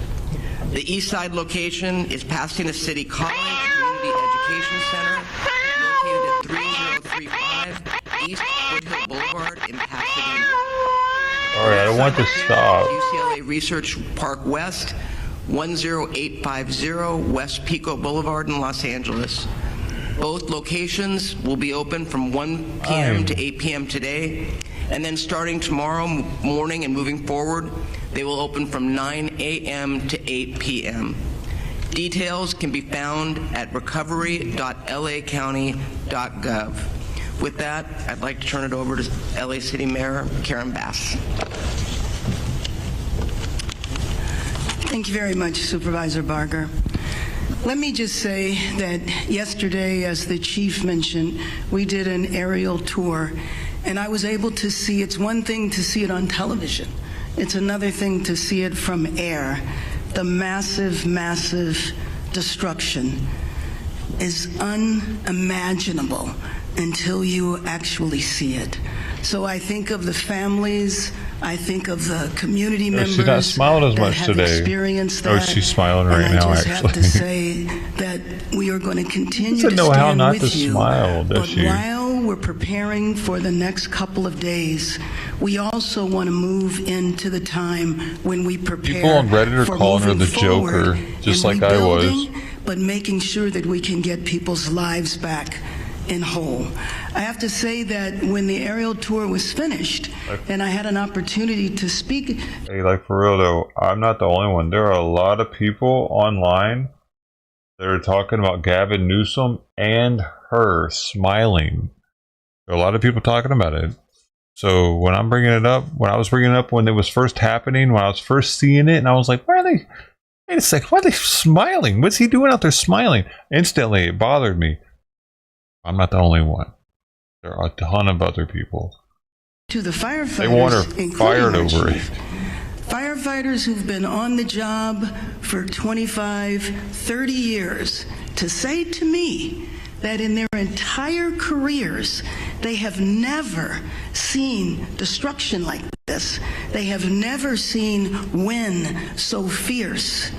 The East Side location is Pasadena City College Community Education Center, located at 3035 East Foothill Boulevard in Pasadena. All right, I don't want to stop. UCLA Research Park West, 10850 West Pico Boulevard in Los Angeles. Both locations will be open from 1 p.m. to 8 p.m. today, and then starting tomorrow morning and moving forward, they will open from 9 a.m. to 8 p.m. Details can be found at recovery.lacounty.gov. With that, I'd like to turn it over to LA City Mayor Karen Bass. Thank you very much, Supervisor Barker. Let me just say that yesterday, as the chief mentioned, we did an aerial tour, and I was able to see, it's one thing to see it on television. It's another thing to see it from air. The massive, massive destruction is unimaginable until you actually see it. So I think of the families, I think of the community members She's not smiling as that much have today. experienced Oh, that. she's smiling right and now, I just actually. have to say that we are going to continue Doesn't to know how stand not with to you. smile, does But she? while we're preparing for the next couple of days, we also want to move into the time when we prepare People on Reddit are for calling her moving the Joker, forward just and like I was. rebuilding, but making sure that we can get people's lives back in whole. I have to say that when the aerial tour was finished and I had an opportunity to speak. Hey, like for real though, I'm not the only one. There are a lot of people online that are talking about Gavin Newsom and her smiling. There are a lot of people talking about it. So when I'm bringing it up, when I was bringing it up when it was first happening, when I was first seeing it, and I was like, why are they, wait a second, why are they smiling? What's he doing out there smiling? Instantly, it bothered me. I'm not the only one. There are a ton of other people. To the firefighters, They want her including fired our over it. chief. Firefighters who've been on the job for 25, 30 years, to say to me that in their entire careers, they have never seen destruction like this. They have never seen wind so fierce.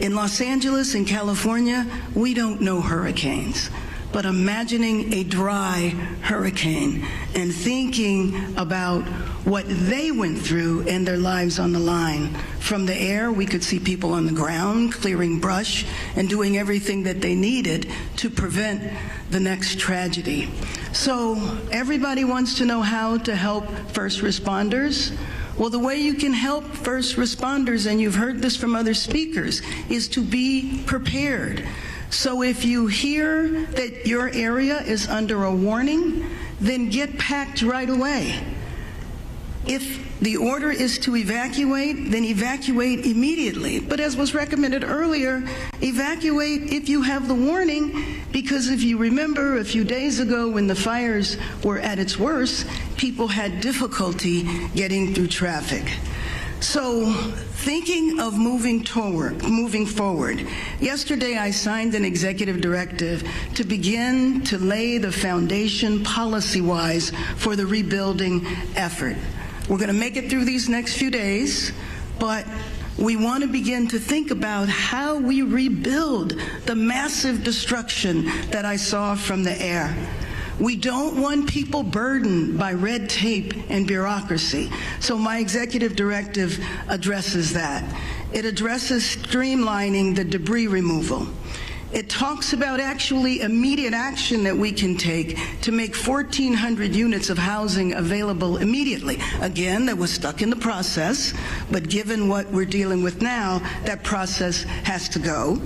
In Los Angeles and California, we don't know hurricanes. but imagining a dry hurricane and thinking about what they went through and their lives on the line. From the air, we could see people on the ground clearing brush and doing everything that they needed to prevent the next tragedy. So everybody wants to know how to help first responders. Well, the way you can help first responders, and you've heard this from other speakers, is to be prepared. So if you hear that your area is under a warning, then get packed right away. If the order is to evacuate, then evacuate immediately. But as was recommended earlier, evacuate if you have the warning, because if you remember a few days ago when the fires were at its worst, people had difficulty getting through traffic. So thinking of moving forward, yesterday I signed an executive directive to begin to lay the foundation policy-wise for the rebuilding effort. We're going to make it through these next few days, but we want to begin to think about how we rebuild the massive destruction that I saw from the air. We don't want people burdened by red tape and bureaucracy. So my executive directive addresses that. It addresses streamlining the debris removal. It talks about actually immediate action that we can take to make 1,400 units of housing available immediately. Again, that was stuck in the process, but given what we're dealing with now, that process has to go.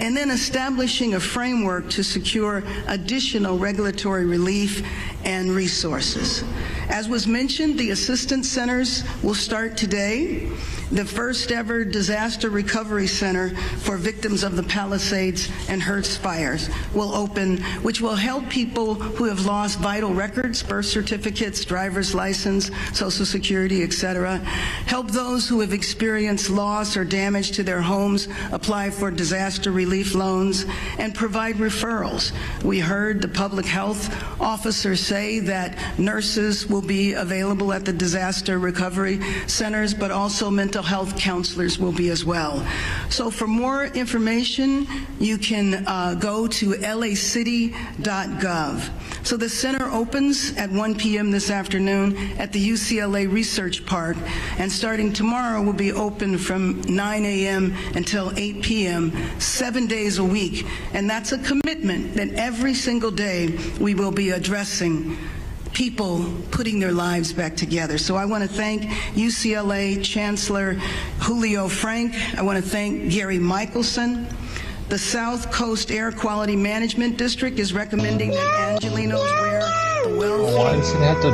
And then establishing a framework to secure additional regulatory relief and resources. As was mentioned, the assistance centers will start today. The first ever disaster recovery center for victims of the Palisades and Hertz fires will open, which will help people who have lost vital records, birth certificates, driver's license, Social Security, etc. Help those who have experienced loss or damage to their homes apply for disaster relief loans, and provide referrals. We heard the public health officer say that nurses will be available at the disaster recovery centers, but also mental health counselors will be as well. So for more information, you can go to lacity.gov. So the center opens at 1 p.m. this afternoon at the UCLA Research Park, and starting tomorrow will be open from 9 a.m. until 8 p.m., 7 days a week. And that's a commitment that every single day we will be addressing people putting their lives back together. So I want to thank UCLA Chancellor Julio Frank. I want to thank Gary Michelson. The South Coast Air Quality Management District is recommending that Angelenos wear the Why does it have to?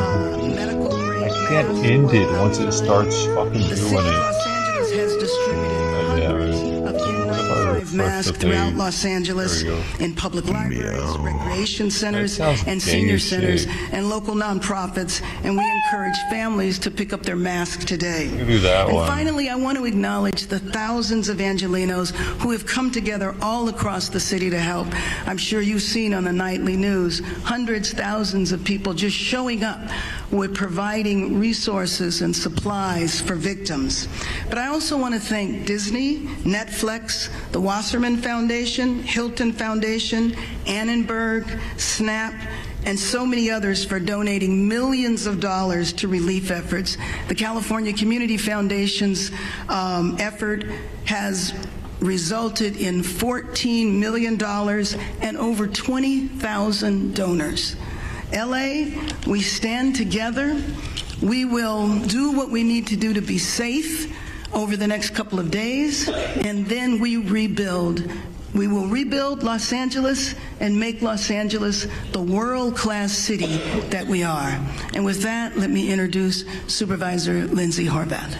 medical grade. I can't end it once it starts fucking The city doing of it. Los Angeles has distributed hundreds of N95 masks throughout Los Angeles There we go. in public libraries, recreation centers, That sounds and gay senior as centers, shit. and local nonprofits, and we encourage families to pick up their masks today. You do that And one. finally, I want to acknowledge the thousands of Angelenos who have come together all across the city to help. I'm sure you've seen on the nightly news, hundreds, thousands of people just showing up with providing resources and supplies for victims. But I also want to thank Disney, Netflix, the Wasserman Foundation, Hilton Foundation, Annenberg, SNAP, and so many others for donating millions of dollars to relief efforts. The California Community Foundation's effort has resulted in $14 million and over 20,000 donors. LA, we stand together. We will do what we need to do to be safe over the next couple of days, and then we rebuild. We will rebuild Los Angeles and make Los Angeles the world-class city that we are. And with that, let me introduce Supervisor Lindsay Horvath.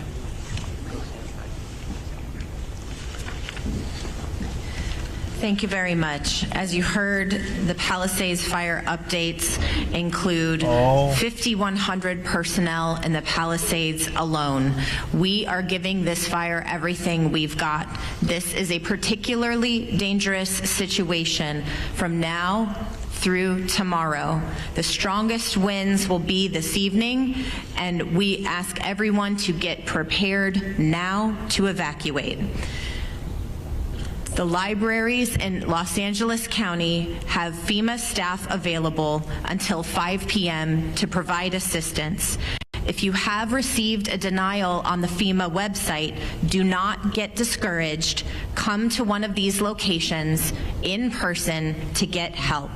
Thank you very much. As you heard, the Palisades fire updates include 5,100 personnel in the Palisades alone. We are giving this fire everything we've got. This is a particularly dangerous situation from now through tomorrow. The strongest winds will be this evening, and we ask everyone to get prepared now to evacuate. The libraries in Los Angeles County have FEMA staff available until 5 p.m. to provide assistance. If you have received a denial on the FEMA website, do not get discouraged. Come to one of these locations in person to get help.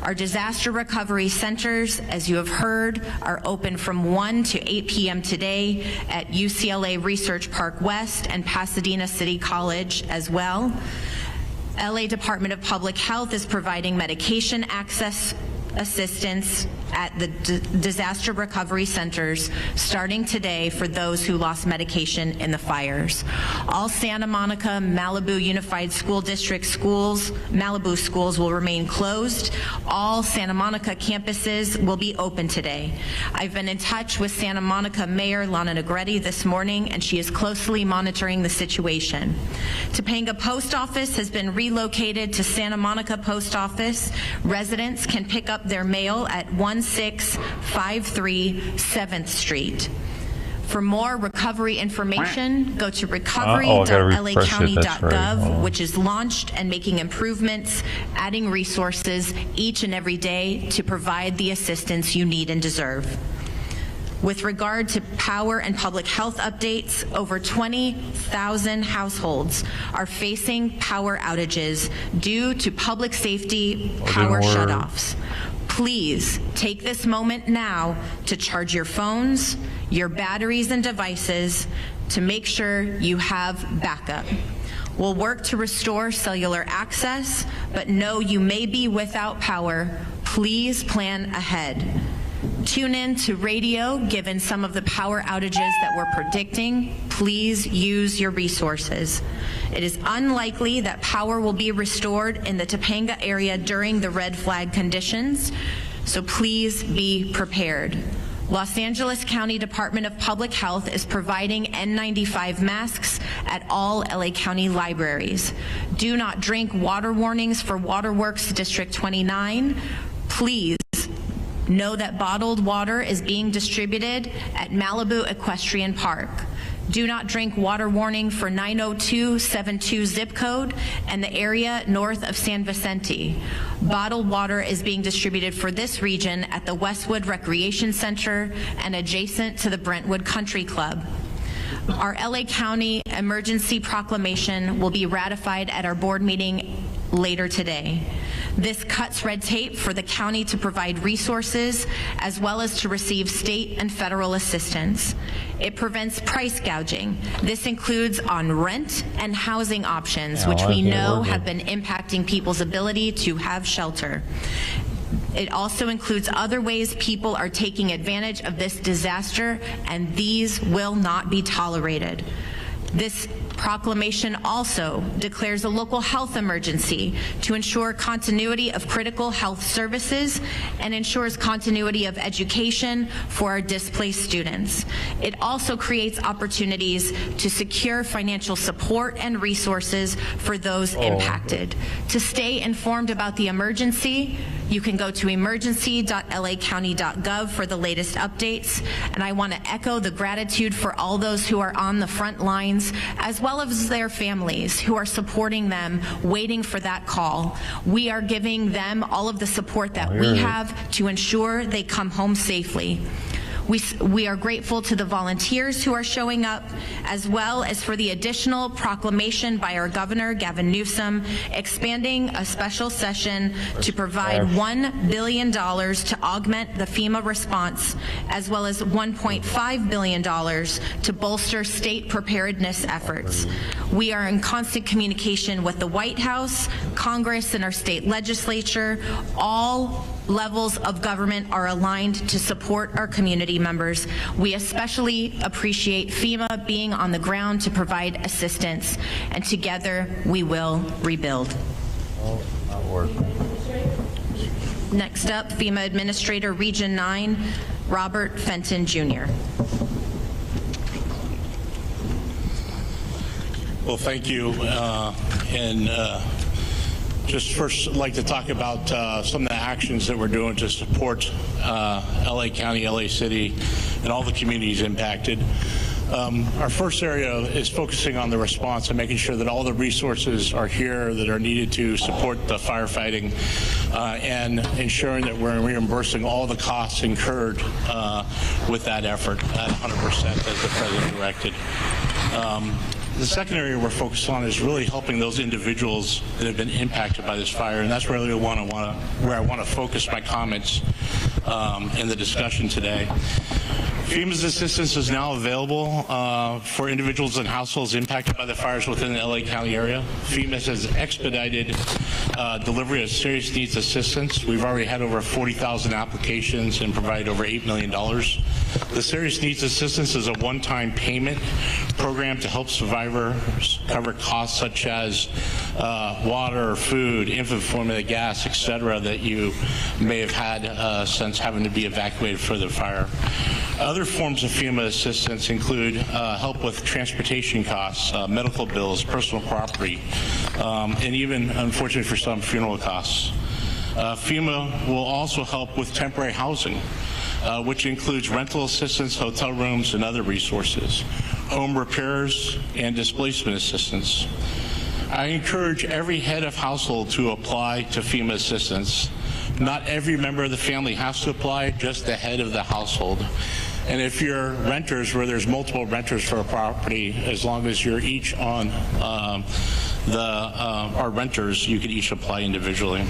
Our disaster recovery centers, as you have heard, are open from 1 to 8 p.m. today at UCLA Research Park West and Pasadena City College as well. LA Department of Public Health is providing medication access assistance at the disaster recovery centers starting today for those who lost medication in the fires. All Santa Monica, Malibu Unified School District schools, Malibu schools will remain closed. All Santa Monica campuses will be open today. I've been in touch with Santa Monica Mayor Lana Negretti this morning, and she is closely monitoring the situation. Topanga Post Office has been relocated to Santa Monica Post Office. Residents can pick up their mail at 1653 7th Street. For more recovery information, go to recovery.lacounty.gov, which is launched and making improvements, adding resources each and every day to provide the assistance you need and deserve. With regard to power and public health updates, over 20,000 households are facing power outages due to public safety power shutoffs. Please take this moment now to charge your phones, your batteries and devices to make sure you have backup. We'll work to restore cellular access, but know you may be without power. Please plan ahead. Tune in to radio given some of the power outages that we're predicting. Please use your resources. It is unlikely that power will be restored in the Topanga area during the red flag conditions, so please be prepared. Los Angeles County Department of Public Health is providing N95 masks at all LA County libraries. Do not drink water warnings for Waterworks District 29. Please know that bottled water is being distributed at Malibu Equestrian Park. Do not drink water warning for 90272 zip code and the area north of San Vicente. Bottled water is being distributed for this region at the Westwood Recreation Center and adjacent to the Brentwood Country Club. Our LA County emergency proclamation will be ratified at our board meeting later today. This cuts red tape for the county to provide resources as well as to receive state and federal assistance. It prevents price gouging. This includes on rent and housing options, which we know have been impacting people's ability to have shelter. It also includes other ways people are taking advantage of this disaster, and these will not be tolerated. This proclamation also declares a local health emergency to ensure continuity of critical health services and ensures continuity of education for our displaced students. It also creates opportunities to secure financial support and resources for those impacted. To stay informed about the emergency, you can go to emergency.lacounty.gov for the latest updates. And I want to echo the gratitude for all those who are on the front lines, as well as their families who are supporting them, waiting for that call. We are giving them all of the support that we have to ensure they come home safely. We are grateful to the volunteers who are showing up, as well as for the additional proclamation by our Governor, Gavin Newsom, expanding a special session to provide $1 billion to augment the FEMA response, as well as $1.5 billion to bolster state preparedness efforts. We are in constant communication with the White House, Congress, and our state legislature. All levels of government are aligned to support our community members. We especially appreciate FEMA being on the ground to provide assistance, and together we will rebuild. Next up, FEMA Administrator Region 9, Robert Fenton Jr. Well, thank you. Just first, I'd like to talk about some of the actions that we're doing to support LA County, LA City, and all the communities impacted. Our first area is focusing on the response and making sure that all the resources are here that are needed to support the firefighting and ensuring that we're reimbursing all the costs incurred with that effort at 100% as the President directed. The second area we're focused on is really helping those individuals that have been impacted by this fire, and that's where I want to focus my comments in the discussion today. FEMA's assistance is now available for individuals and households impacted by the fires within the LA County area. FEMA has expedited delivery of serious needs assistance. We've already had over 40,000 applications and provided over $8 million. The serious needs assistance is a one-time payment program to help survivors cover costs such as water, food, infant formula, gas, etc., that you may have had since having to be evacuated for the fire. Other forms of FEMA assistance include help with transportation costs, medical bills, personal property, and even, unfortunately for some, funeral costs. FEMA will also help with temporary housing, which includes rental assistance, hotel rooms, and other resources, home repairs, and displacement assistance. I encourage every head of household to apply to FEMA assistance. Not every member of the family has to apply, just the head of the household. And if you're renters, where there's multiple renters for a property, as long as you're each on our renters, you could each apply individually.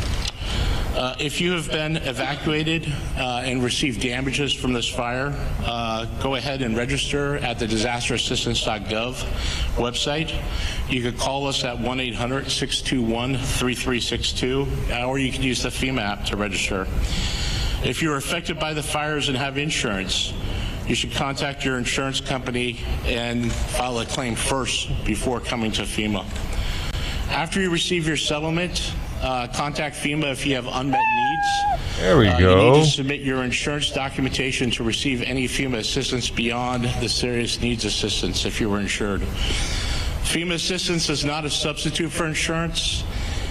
If you have been evacuated and received damages from this fire, go ahead and register at the disasterassistance.gov website. You could call us at 1-800-621-3362, or you can use the FEMA app to register. If you're affected by the fires and have insurance, you should contact your insurance company and file a claim first before coming to FEMA. After you receive your settlement, contact FEMA if you have unmet needs. There we You go. need to submit your insurance documentation to receive any FEMA assistance beyond the serious needs assistance if you were insured. FEMA assistance is not a substitute for insurance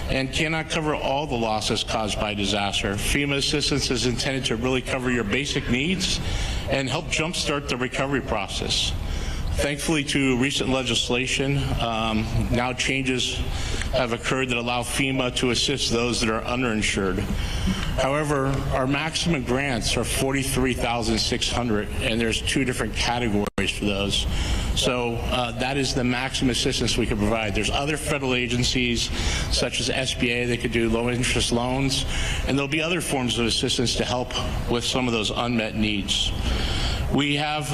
and cannot cover all the losses caused by disaster. FEMA assistance is intended to really cover your basic needs and help jumpstart the recovery process. Thankfully, to recent legislation, now changes have occurred that allow FEMA to assist those that are underinsured. However, our maximum grants are $43,600, and there's two different categories for those. So that is the maximum assistance we can provide. There's other federal agencies, such as SBA, that could do low-interest loans, and there'll be other forms of assistance to help with some of those unmet needs. We have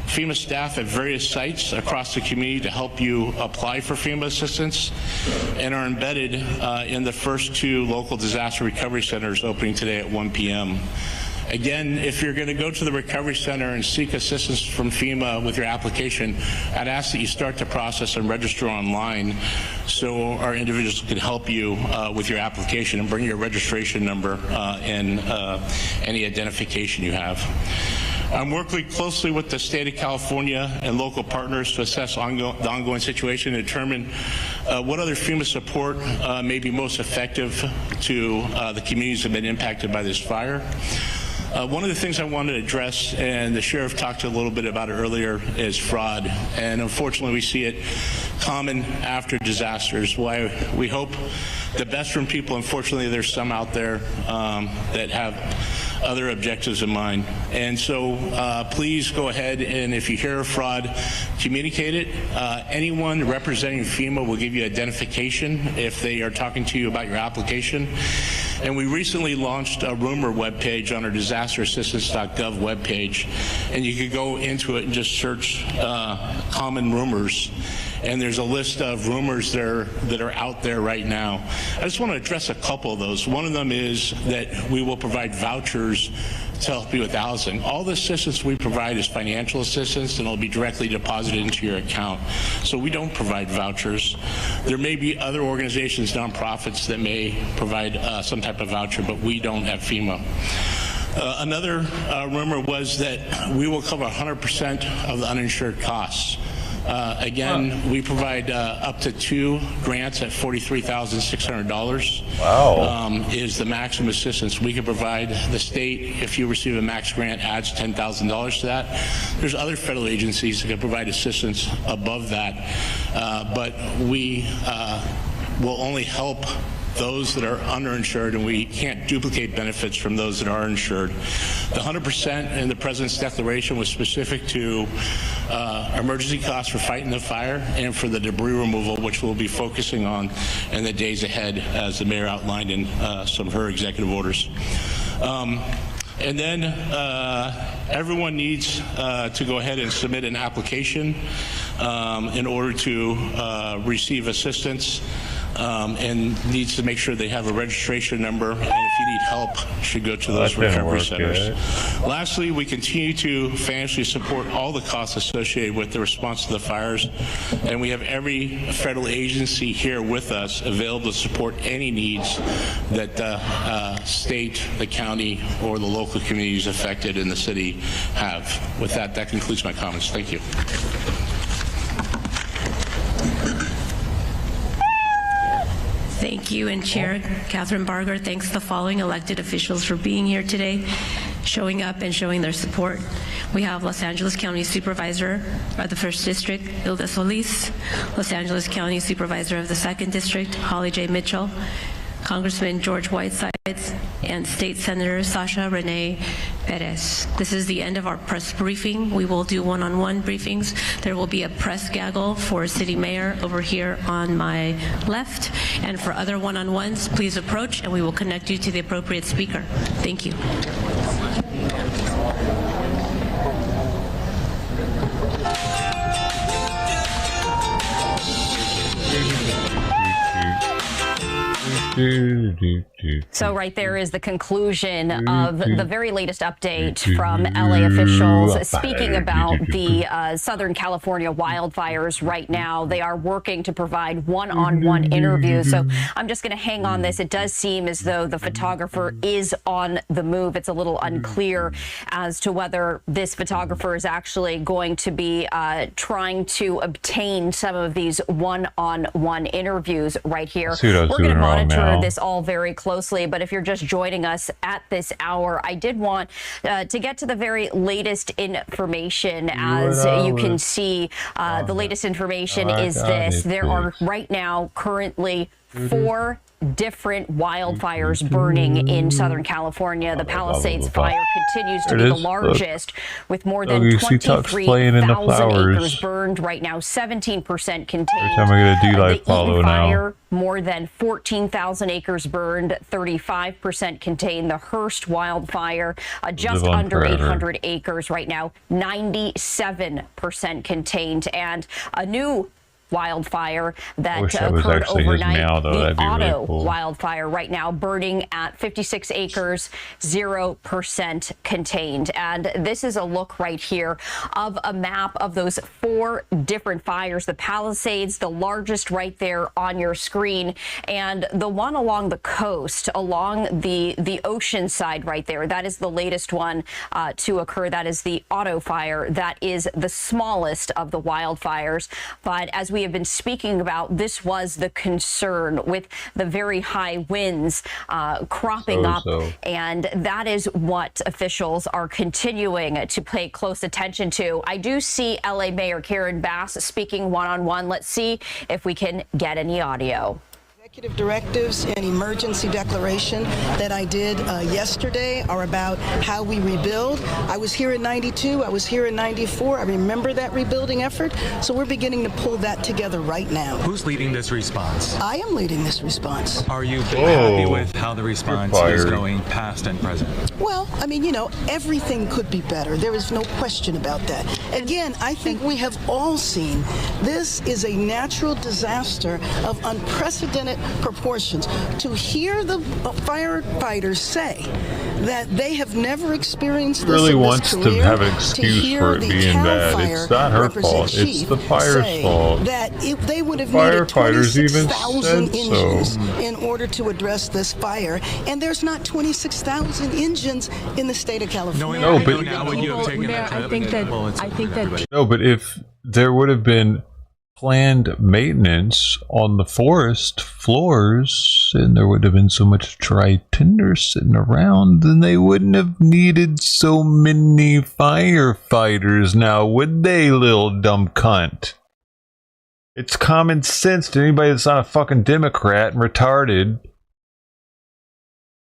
FEMA staff at various sites across the community to help you apply for FEMA assistance, and are embedded in the first two local disaster recovery centers opening today at 1 p.m. Again, if you're going to go to the recovery center and seek assistance from FEMA with your application, I'd ask that you start the process and register online so our individuals can help you with your application, and bring your registration number and any identification you have. I'm working closely with the state of California and local partners to assess the ongoing situation and determine what other FEMA support may be most effective to the communities that have been impacted by this fire. One of the things I wanted to address, and the sheriff talked a little bit about it earlier, is fraud. And unfortunately, we see it common after disasters. Why we hope the best from people. Unfortunately, there's some out there that have other objectives in mind. And so please go ahead, and if you hear of fraud, communicate it. Anyone representing FEMA will give you identification if they are talking to you about your application. And we recently launched a rumor webpage on our disasterassistance.gov webpage, and you could go into it and just search common rumors. And there's a list of rumors that are out there right now. I just want to address a couple of those. One of them is that we will provide vouchers to help you with housing. All the assistance we provide is financial assistance, and it'll be directly deposited into your account. So we don't provide vouchers. There may be other organizations, nonprofits, that may provide some type of voucher, but we don't at FEMA. Another rumor was that we will cover 100% of the uninsured costs. Again, we provide up to 2 grants at $43,600. Wow. Is the maximum assistance we can provide. The state, if you receive a max grant, adds $10,000 to that. There's other federal agencies that can provide assistance above that, but we will only help those that are underinsured, and we can't duplicate benefits from those that are insured. The 100% in the President's declaration was specific to emergency costs for fighting the fire and for the debris removal, which we'll be focusing on in the days ahead, as the mayor outlined in some of her executive orders. And then everyone needs to go ahead and submit an application in order to receive assistance. And needs to make sure they have a registration number, and if you need help, you should go to those recovery centers. Lastly, we continue to financially support all the costs associated with the response to the fires, and we have every federal agency here with us available to support any needs that the state, the county, or the local communities affected in the city have. With that, that concludes my comments. Thank you. Thank you, and Chair Catherine Barger thanks the following elected officials for being here today, showing up and showing their support. We have Los Angeles County Supervisor of the 1st District, Hilda Solis, Los Angeles County Supervisor of the 2nd District, Holly J. Mitchell, Congressman George Whitesides, and State Senator Sasha Renee Perez. This is the end of our press briefing. We will do one-on-one briefings. There will be a press gaggle for City Mayor over here on my left, and for other one-on-ones, please approach and we will connect you to the appropriate speaker. Thank you. So right there is the conclusion of the very latest update from LA officials speaking about the Southern California wildfires right now. They are working to provide one-on-one interviews. So I'm just going to hang on this. It does seem as though the photographer is on the move. It's a little unclear as to whether this photographer is actually going to be trying to obtain some of these one-on-one interviews right here. We're going to monitor this all very closely, but if you're just joining us at this hour, I did want to get to the very latest information. As you can see, the latest information is this. There are right now currently 4 different wildfires burning in Southern California. The Palisades fire continues to be the largest, with more than 23,000 acres burned right now, 17% contained. Every time I get a D-Light follow now. More than 14,000 acres burned, 35% contained. The Hearst wildfire, just under 800 acres right now, 97% contained. And a new wildfire that occurred overnight, the Otto wildfire right now burning at 56 acres, 0% contained. And this is a look right here of a map of those 4 different fires. The Palisades, the largest right there on your screen, and the one along the coast, along the ocean side right there. That is the latest one to occur. That is the Otto fire. That is the smallest of the wildfires. But as we have been speaking about, this was the concern with the very high winds cropping up, and that is what officials are continuing to pay close attention to. I do see LA Mayor Karen Bass speaking one-on-one. Let's see if we can get any audio. Executive directives and emergency declaration that I did yesterday are about how we rebuild. I was here in 92, I was here in 94. I remember that rebuilding effort, so we're beginning to pull that together right now. Who's leading this response? I am leading this response. Are you happy with how the response is going, past and present? Well, I mean, you know, everything could be better. There is no question about that. Again, I think we have all seen this is a natural disaster of unprecedented proportions. To hear the firefighters say that they have never experienced this Really in this wants to career, have an excuse hear for it the being Cal bad. Fire It's not her fault. It's Chief the fire's say fault. That if they would have needed Firefighters even 26,000 said engines so. in order to address this fire, and there's not 26,000 engines in the state of California. No, but no, but if there would have been planned maintenance on the forest floors, and there would have been so much dry tinder sitting around, then they wouldn't have needed so many firefighters now, would they, little dumb cunt? It's common sense to anybody that's not a fucking Democrat and retarded.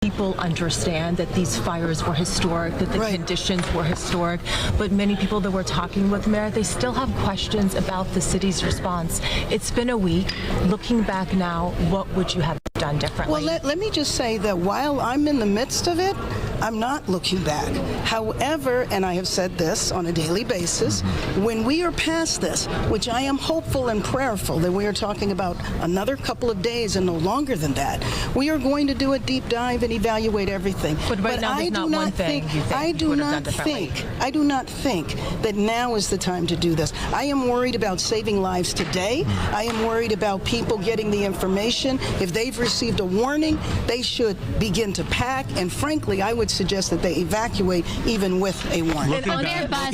People understand that these fires were historic, that the conditions were historic, but many people that we're talking with, Mayor, they still have questions about the city's response. It's been a week. Looking back now, what would you have done differently? Well, let me just say that while I'm in the midst of it, I'm not looking back. However, and I have said this on a daily basis, when we are past this, which I am hopeful and prayerful that we are talking about another couple of days and no longer than that, we are going to do a deep dive and evaluate everything. But right now, there's not one thing you think you would have done differently. I do not think that now is the time to do this. I am worried about saving lives today. I am worried about people getting the information. If they've received a warning, they should begin to pack. And frankly, I would suggest that they evacuate even with a warning. Mayor Bass,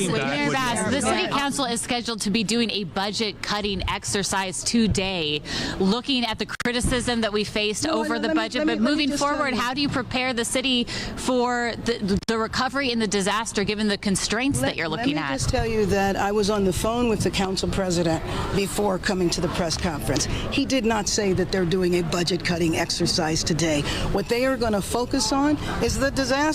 the City Council is scheduled to be doing a budget-cutting exercise today, looking at the criticism that we faced over the budget. But moving forward, how do you prepare the city for the recovery and the disaster, given the constraints that you're looking at? Let me just tell you that I was on the phone with the council president before coming to the press conference. He did not say that they're doing a budget-cutting exercise today. What they are going to focus on is the disaster.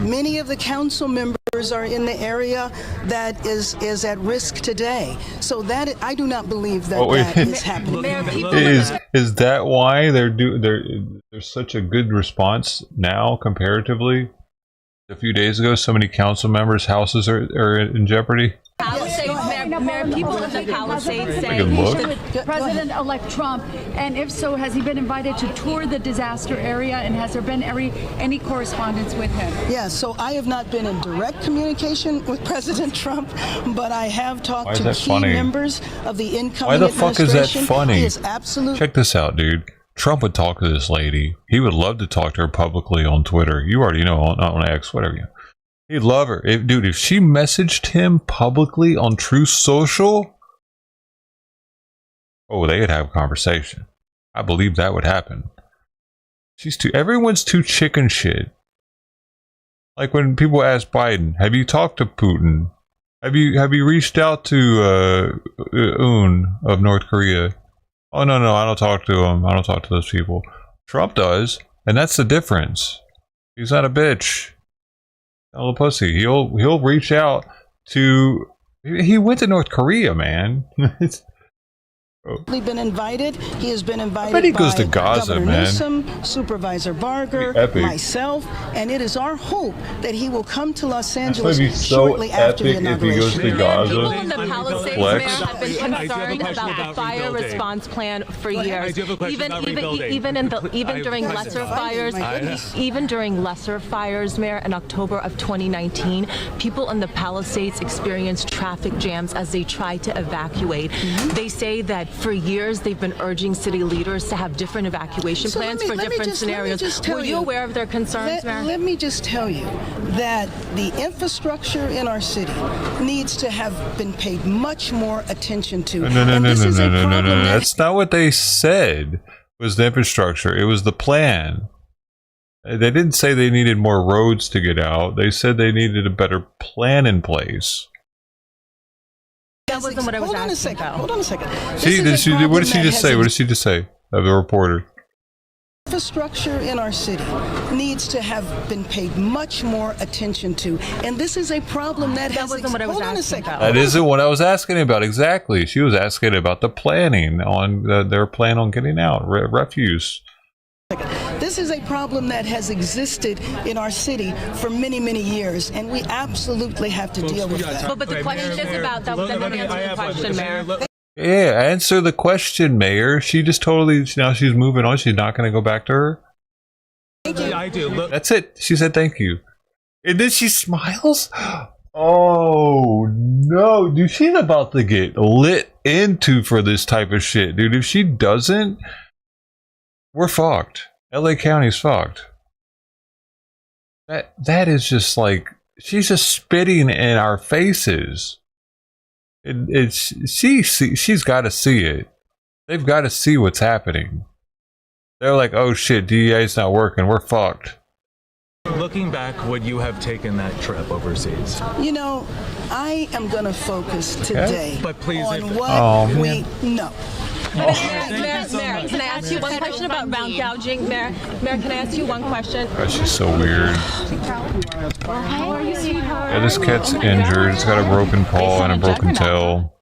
Many of the council members are in the area that is at risk today. So that I do not believe that that is happening. Is that why there's such a good response now comparatively? A few days ago, so many council members' houses are in jeopardy. Mayor, people in the Palisades say look. President-elect Trump, and if so, has he been invited to tour the disaster area, and has there been any correspondence with him? Yeah, so I have not been in direct communication with President Trump, but I have talked to key members of the incoming administration. Why the fuck is that funny? He is absolutely. Check this out, dude. Trump would talk to this lady. He would love to talk to her publicly on Twitter. You already know, on X, whatever. He'd love her. If she messaged him publicly on Truth Social, oh, they could have a conversation. I believe that would happen. Everyone's too chicken shit. Like when people ask Biden, have you talked to Putin? Have you reached out to Un of North Korea? Oh, no, I don't talk to him. I don't talk to those people. Trump does, and that's the difference. He's not a bitch. Not a pussy. He'll reach out to. He went to North Korea, man. Been invited. He has been invited. I bet he goes to Gaza, Governor man. Newsom, Supervisor Barger, myself, and it is our hope that he will come to Los Angeles shortly after the inauguration. If he goes to Gaza. People in the Palisades, Mayor, have been concerned about the fire response plan for years. Even during lesser fires, Mayor, in October of 2019, people in the Palisades experienced traffic jams as they tried to evacuate. They say that for years they've been urging city leaders to have different evacuation plans for different scenarios. Were you aware of their concerns, Mayor? Let me just tell you that the infrastructure in our city needs to have been paid much more attention to. No. That's not what they said was the infrastructure. It was the plan. They didn't say they needed more roads to get out. They said they needed a better plan in place. That wasn't what I was asking. Hold on a second. What did she just say? What did she just say? The reporter. Infrastructure in our city needs to have been paid much more attention to, and this is a problem that wasn't what I was asking about. That isn't what I was asking about exactly. She was asking about the planning on their plan on getting out refuse. This is a problem that has existed in our city for many, many years, and we absolutely have to deal with that. But the question is about that. That didn't answer the question, Mayor. Yeah, answer the question, Mayor. She just totally, now she's moving on. She's not going to go back to her. I do. Look. That's it. She said thank you. And then she smiles. Oh, no. Dude, she's about to get lit into for this type of shit. Dude, if she doesn't, we're fucked. LA County's fucked. That is just like, she's just spitting in our faces. She's got to see it. They've got to see what's happening. They're like, oh shit, DEA's not working. We're fucked. Looking back, would you have taken that trip overseas? You know, I am going to focus today But please, on what we know. Mayor, can I ask you one question about round gouging? Mayor, can I ask you one question? Oh, she's so weird. How are you, sweetheart? Yeah, this cat's injured. It's got a broken paw and a broken tail.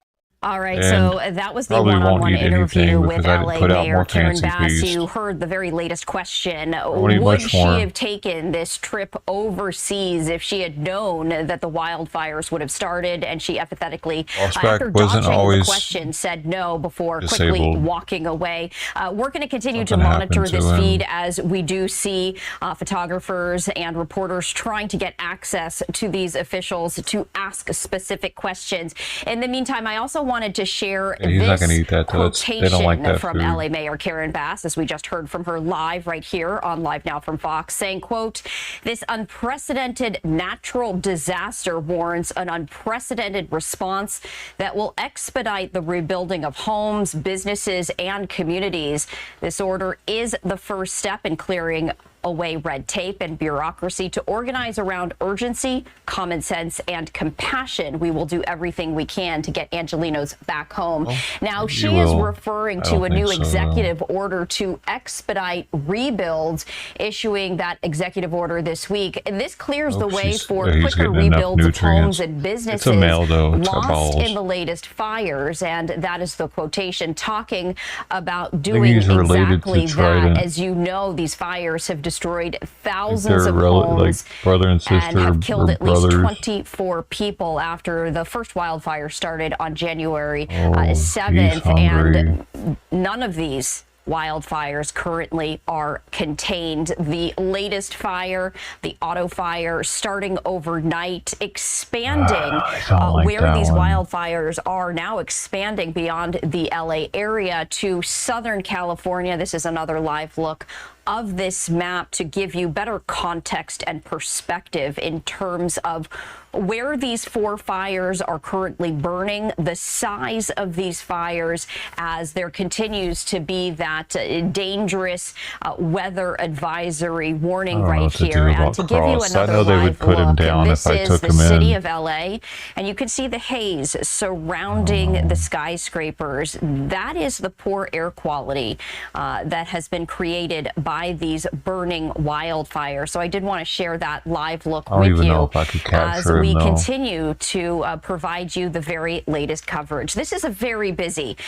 All right, And so that was the probably won't one-on-one eat interview anything with because I didn't LA put out Mayor more Karen fancy Bass. feast. You heard the very latest question. won't eat Would much she more. have taken this trip overseas if she had known that the wildfires would have started? And she empathetically, after wasn't dodging always the question, said no before quickly disabled. walking away. We're going to continue to Something monitor happened to this him. feed as we do see photographers and reporters trying to get access to these officials to ask specific questions. In the meantime, I also wanted to share Yeah, he's not this gonna eat that, though. They don't like that from food. LA Mayor Karen Bass, as we just heard from her live right here on Live Now from Fox, saying, quote, this unprecedented natural disaster warrants an unprecedented response that will expedite the rebuilding of homes, businesses, and communities. This order is the first step in clearing away red tape and bureaucracy to organize around urgency, common sense, and compassion. We will do everything we can to get Angelenos back home. Now, she is referring to a new executive order to expedite rebuilds, issuing that executive order this week. And this clears the way for quicker rebuilds of homes and businesses lost in the latest fires. And that is the quotation, talking about doing exactly that. As you know, these fires have destroyed thousands of homes brother and sister, and have killed at least brothers. 24 people after the first wildfire started on January he's 7th. hungry. And none of these wildfires currently are contained. The latest fire, the auto fire, starting overnight, expanding where these wildfires are now, expanding beyond the LA area to Southern California. This is another live look of this map to give you better context and perspective in terms of where these 4 fires are currently burning, the size of these fires, as there continues to be that dangerous weather advisory warning right here. And to give you another live look, this is the city of LA, and you can see the haze surrounding the skyscrapers. That is the poor air quality that has been created by these burning wildfires. So I did want to share that live look with you as we continue to provide you the very latest coverage. This is a very busy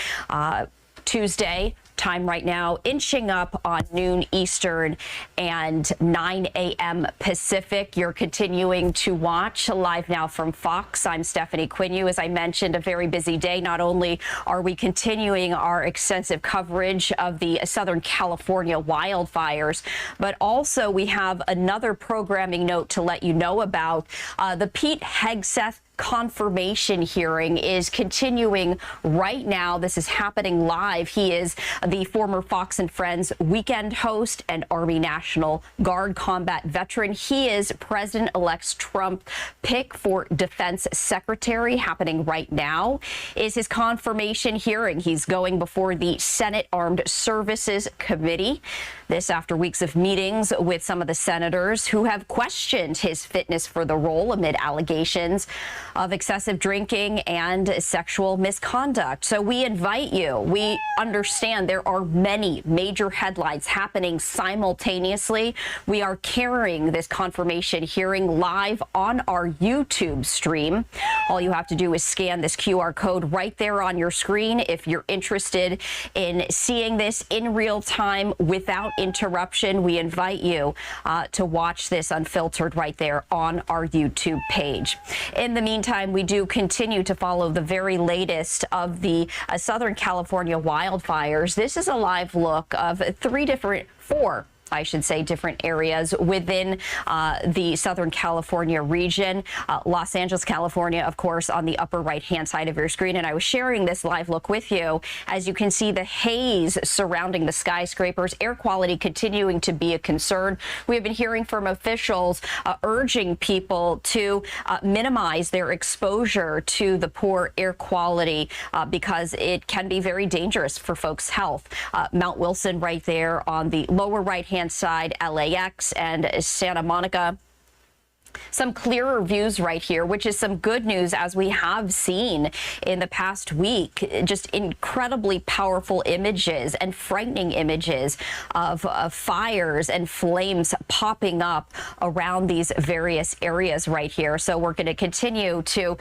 Tuesday. Time right now inching up on noon Eastern and 9 a.m. Pacific. You're continuing to watch Live Now from Fox. I'm Stephanie Quinu. As I mentioned, a very busy day. Not only are we continuing our extensive coverage of the Southern California wildfires, but also we have another programming note to let you know about. The Pete Hegseth confirmation hearing is continuing right now. This is happening live. He is the former Fox and Friends weekend host and Army National Guard combat veteran. He is President-elect Trump pick for Defense Secretary. Happening right now is his confirmation hearing. He's going before the Senate Armed Services Committee. This after weeks of meetings with some of the senators who have questioned his fitness for the role amid allegations of excessive drinking and sexual misconduct. So we invite you. We understand there are many major headlines happening simultaneously. We are carrying this confirmation hearing live on our YouTube stream. All you have to do is scan this QR code right there on your screen if you're interested in seeing this in real time without interruption. We invite you to watch this unfiltered right there on our YouTube page. In the meantime, meantime, we do continue to follow the very latest of the Southern California wildfires. This is a live look of four different areas within the Southern California region. Los Angeles, California, of course, on the upper right-hand side of your screen. And I was sharing this live look with you. As you can see, the haze surrounding the skyscrapers, air quality continuing to be a concern. We have been hearing from officials urging people to minimize their exposure to the poor air quality because it can be very dangerous for folks' health. Mount Wilson right there on the lower right-hand side, LAX and Santa Monica. Some clearer views right here, which is some good news, as we have seen in the past week. Just incredibly powerful images and frightening images of fires and flames popping up around these various areas right here. So we're going to continue to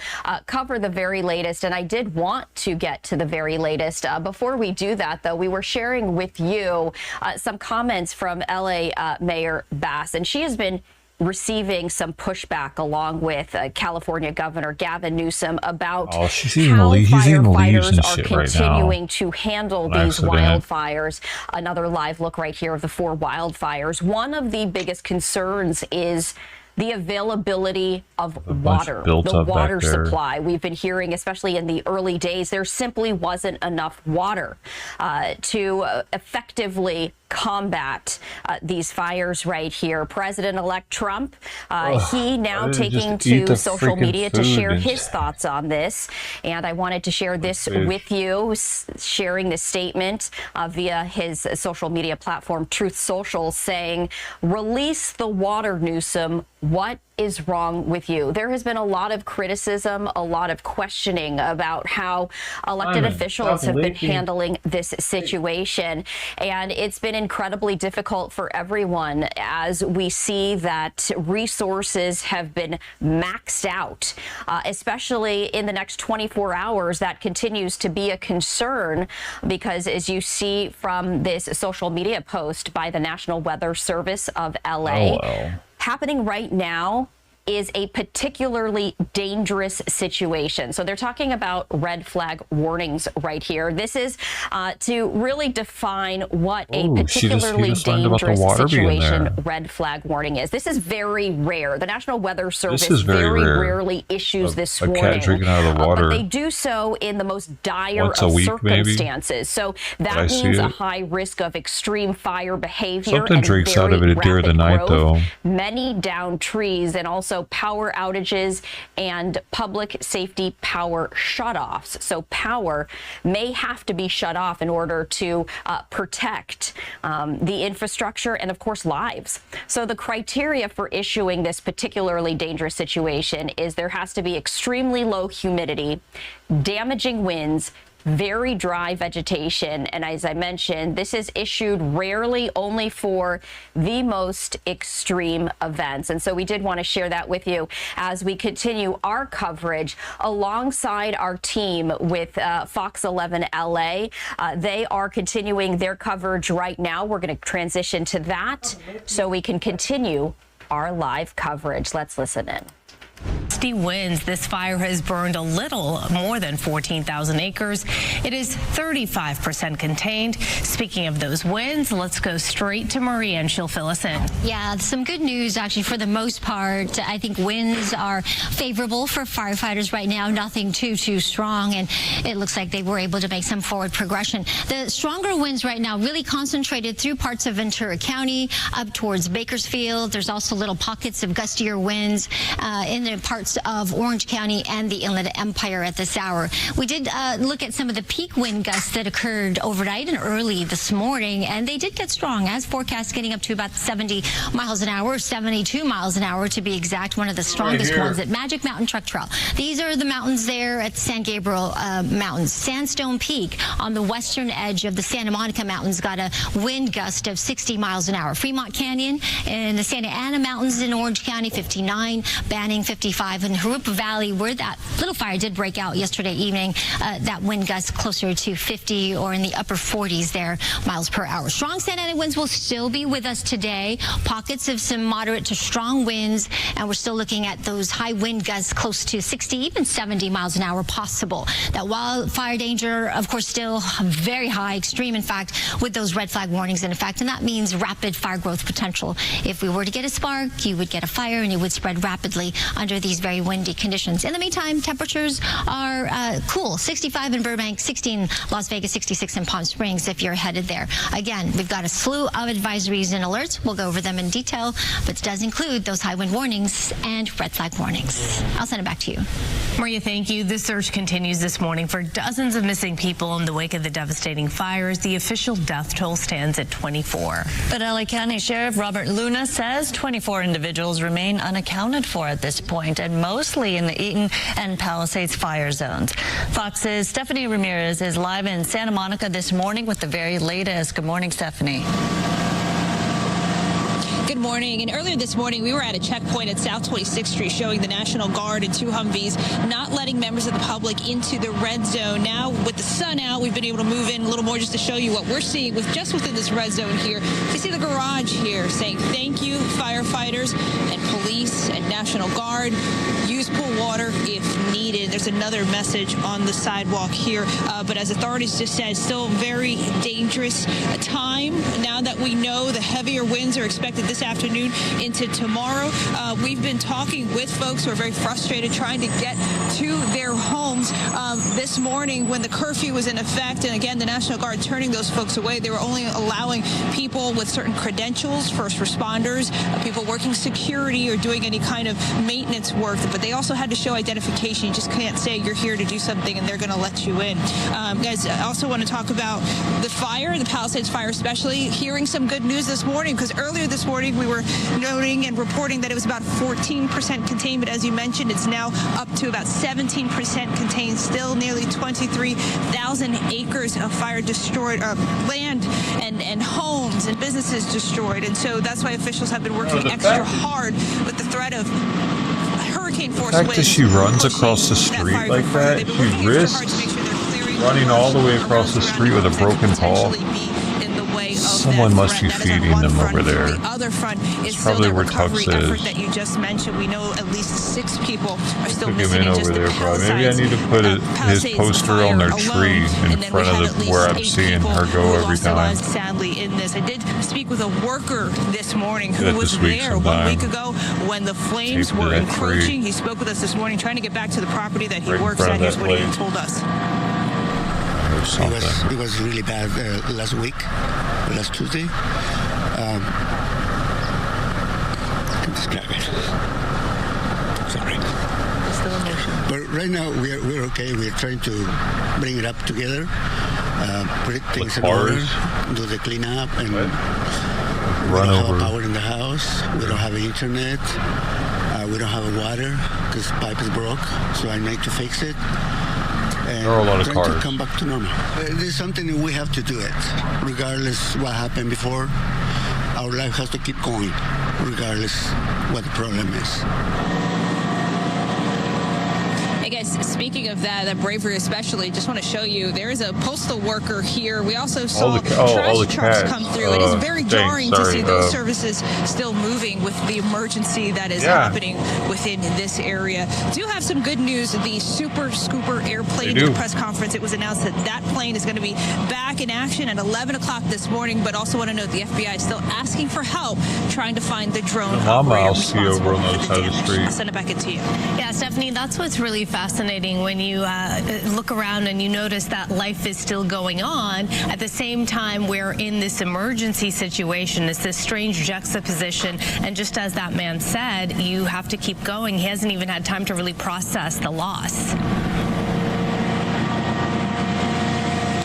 cover the very latest. And I did want to get to the very latest. Before we do that, though, we were sharing with you some comments from LA Mayor Bass, and she has been receiving some pushback along with California Governor Gavin Newsom about how firefighters are continuing to handle these wildfires. Another live look right here of the 4 wildfires. One of the biggest concerns is the availability of water, the water supply. We've been hearing, especially in the early days, there simply wasn't enough water to effectively combat these fires right here. President-elect Trump, he now taking to social media to share his thoughts on this. And I wanted to share this with you, sharing this statement via his social media platform, Truth Social, saying, "Release the water, Newsom. What is wrong with you?" There has been a lot of criticism, a lot of questioning about how elected officials have been handling this situation. And it's been incredibly difficult for everyone as we see that resources have been maxed out, especially in the next 24 hours. That continues to be a concern because, as you see from this social media post by the National Weather Service of LA, happening right now is a particularly dangerous situation. So they're talking about red flag warnings right here. This is to really define what a particularly dangerous situation red flag warning is. This is very rare. The National Weather Service very rarely issues this warning, but they do so in the most dire of circumstances. So that means a high risk of extreme fire behavior. Something drinks out of it during the night, though. Many downed trees, and also power outages and public safety power shutoffs. So power may have to be shut off in order to protect the infrastructure and, of course, lives. So the criteria for issuing this particularly dangerous situation is there has to be extremely low humidity, damaging winds, very dry vegetation. And as I mentioned, this is issued rarely, only for the most extreme events. And so we did want to share that with you as we continue our coverage alongside our team with Fox 11 LA. They are continuing their coverage right now. We're going to transition to that so we can continue our live coverage. Let's listen in. Winds. This fire has burned a little more than 14,000 acres. It is 35% contained. Speaking of those winds, let's go straight to Maria and she'll fill us in. Yeah, some good news actually for the most part. I think winds are favorable for firefighters right now. Nothing too strong, and it looks like they were able to make some forward progression. The stronger winds right now really concentrated through parts of Ventura County up towards Bakersfield. There's also little pockets of gustier winds in the parts of Orange County and the Inland Empire at this hour. We did look at some of the peak wind gusts that occurred overnight and early this morning, and they did get strong, as forecast, getting up to about 70 miles an hour, 72 miles an hour to be exact, one of the strongest ones at Magic Mountain Truck Trail. These are the mountains there at San Gabriel Mountains. Sandstone Peak on the western edge of the Santa Monica Mountains got a wind gust of 60 miles an hour. Fremont Canyon and the Santa Ana Mountains in Orange County, 59, Banning, 55 up in Jurupa Valley, where that little fire did break out yesterday evening, that wind gusts closer to 50 or in the upper 40s there miles per hour. Strong Santa Ana winds will still be with us today. Pockets of some moderate to strong winds, and we're still looking at those high wind gusts close to 60, even 70 miles an hour possible. That wildfire danger, of course, still very high, extreme, in fact, with those red flag warnings in effect, and that means rapid fire growth potential. If we were to get a spark, you would get a fire, and it would spread rapidly under these very windy conditions. In the meantime, temperatures are cool. 65 in Burbank, 60 in Las Vegas, 66 in Palm Springs if you're headed there. Again, we've got a slew of advisories and alerts. We'll go over them in detail, but it does include those high wind warnings and red flag warnings. I'll send it back to you. Maria, thank you. The search continues this morning for dozens of missing people in the wake of the devastating fires. The official death toll stands at 24. But LA County Sheriff Robert Luna says 24 individuals remain unaccounted for at this point, and mostly in the Eaton and Palisades fire zones. Fox's Stephanie Ramirez is live in Santa Monica this morning with the very latest. Good morning, Stephanie. Good morning. And earlier this morning, we were at a checkpoint at South 26th Street showing the National Guard and 2 Humvees not letting members of the public into the red zone. Now, with the sun out, we've been able to move in a little more just to show you what we're seeing just within this red zone here. You see the garage here saying thank you, firefighters and police and National Guard. Use pool water if needed. There's another message on the sidewalk here. But as authorities just said, still very dangerous time. Now that we know the heavier winds are expected this afternoon into tomorrow, we've been talking with folks who are very frustrated trying to get to their homes. This morning when the curfew was in effect, and again, the National Guard turning those folks away, they were only allowing people with certain credentials, first responders, people working security or doing any kind of maintenance work, but they also had to show identification. You just can't say you're here to do something and they're going to let you in. Guys, I also want to talk about the fire, the Palisades fire especially, hearing some good news this morning, because earlier this morning we were noting and reporting that it was about 14% contained, but as you mentioned, it's now up to about 17% contained, still nearly 23,000 acres of fire destroyed, land and homes and businesses destroyed. And so that's why officials have been working extra hard with the threat of hurricane force winds. The fact that she runs across the street like that, she risks running all the way across the street with a broken paw. Someone must be feeding them over there. The other front is probably still where the Tux recovery effort is. that you just mentioned. We know at least 6 people are still Took him missing in in over just there, the bro. Maybe I Palisades. need to put his Palisades poster on their fire tree alone. in And front then we of had at where least I'm 8 seeing people her who go every lost their time. lives, sadly, in this. I did speak with a worker this morning who Good was this week there 1 sometime. week ago when the flames Taped to were that tree. encroaching. He spoke with us this morning trying to get back to the property that he Right in works front at. of Here's that what he blade. told us. It was really bad last week, last Tuesday. I can't describe it. Sorry. Still emotional. But right now we're okay. We're trying to bring it up together, put things in order, do the cleanup, and we Run don't over. have power in the house. We don't have internet. We don't have water because pipe is broke, so I need to fix it. And There are a lot of trying to cars. come back to normal. There's something that we have to do it, regardless what happened before. Our life has to keep going, regardless what the problem is. Hey guys, speaking of that bravery especially, just want to show you, there is a postal worker here. We also saw all the trash trucks cats. come through. It is very Thanks, jarring to sorry, see those services still moving with the emergency that is happening within this area. Do have some good news. The Super Scooper airplane at the press conference, it was announced that that plane is going to be back in action at 11 o'clock this morning, but also want to note the FBI is still asking for help trying to find the drone Mama, operator I'll see you over on the other side of the damage. street. I'll send it back into you. Yeah, Stephanie, that's what's really fascinating when you look around and you notice that life is still going on. At the same time, we're in this emergency situation. It's this strange juxtaposition. And just as that man said, you have to keep going. He hasn't even had time to really process the loss.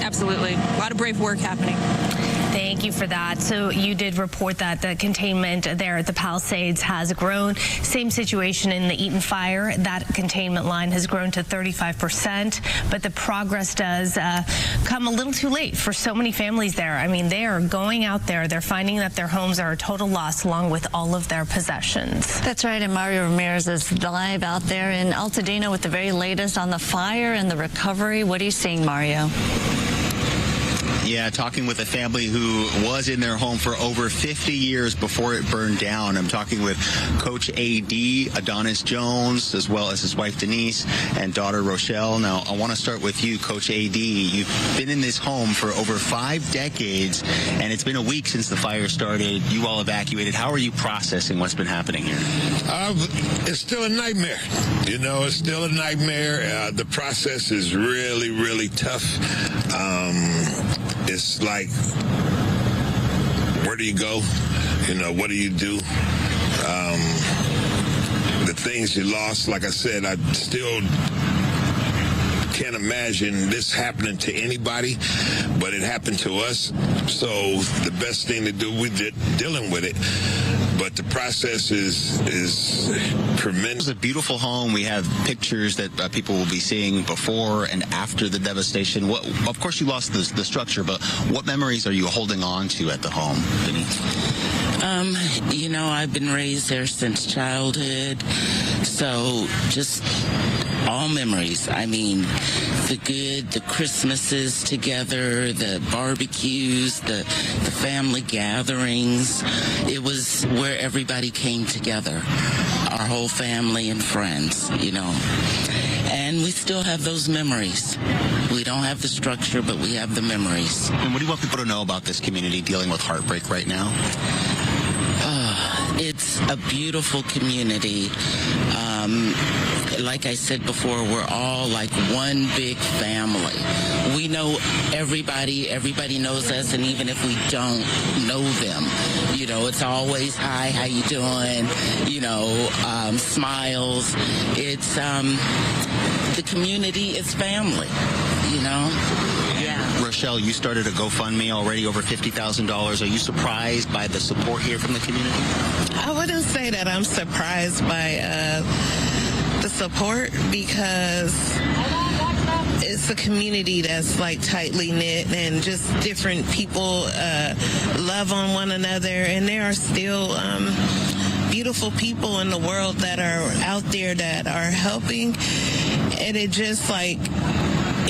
Absolutely. A lot of brave work happening. Thank you for that. So you did report that the containment there at the Palisades has grown. Same situation in the Eaton fire. That containment line has grown to 35%, but the progress does come a little too late for so many families there. I mean, they are going out there. They're finding that their homes are a total loss along with all of their possessions. That's right, and Mario Ramirez is live out there in Altadena with the very latest on the fire and the recovery. What are you seeing, Mario? Yeah, talking with a family who was in their home for over 50 years before it burned down. I'm talking with Coach A.D. Adonis Jones, as well as his wife Denise and daughter Rochelle. Now, I want to start with you, Coach A.D. You've been in this home for over 5 decades, and it's been a week since the fire started. You all evacuated. How are you processing what's been happening here? It's still a nightmare. You know, it's still a nightmare. The process is really, really tough. It's like, where do you go? You know, what do you do? The things you lost, like I said, I still can't imagine this happening to anybody, but it happened to us. So the best thing to do, we're dealing with it. But the process is tremendous. It's a beautiful home. We have pictures that people will be seeing before and after the devastation. Of course, you lost the structure, but what memories are you holding on to at the home, Denise? You know, I've been raised there since childhood, so just all memories. I mean, the good, the Christmases together, the barbecues, the family gatherings. It was where everybody came together, our whole family and friends, you know. And we still have those memories. We don't have the structure, but we have the memories. And what do you want people to know about this community dealing with heartbreak right now? It's a beautiful community. Like I said before, we're all like one big family. We know everybody knows us, and even if we don't know them, you know, it's always, hi, how you doing? You know, smiles. It's, the community is family, you know? Rochelle, you started a GoFundMe already, over $50,000. Are you surprised by the support here from the community? I wouldn't say that I'm surprised by the support, because it's a community that's like tightly knit, and just different people love on one another, and there are still beautiful people in the world that are out there that are helping, and it just like,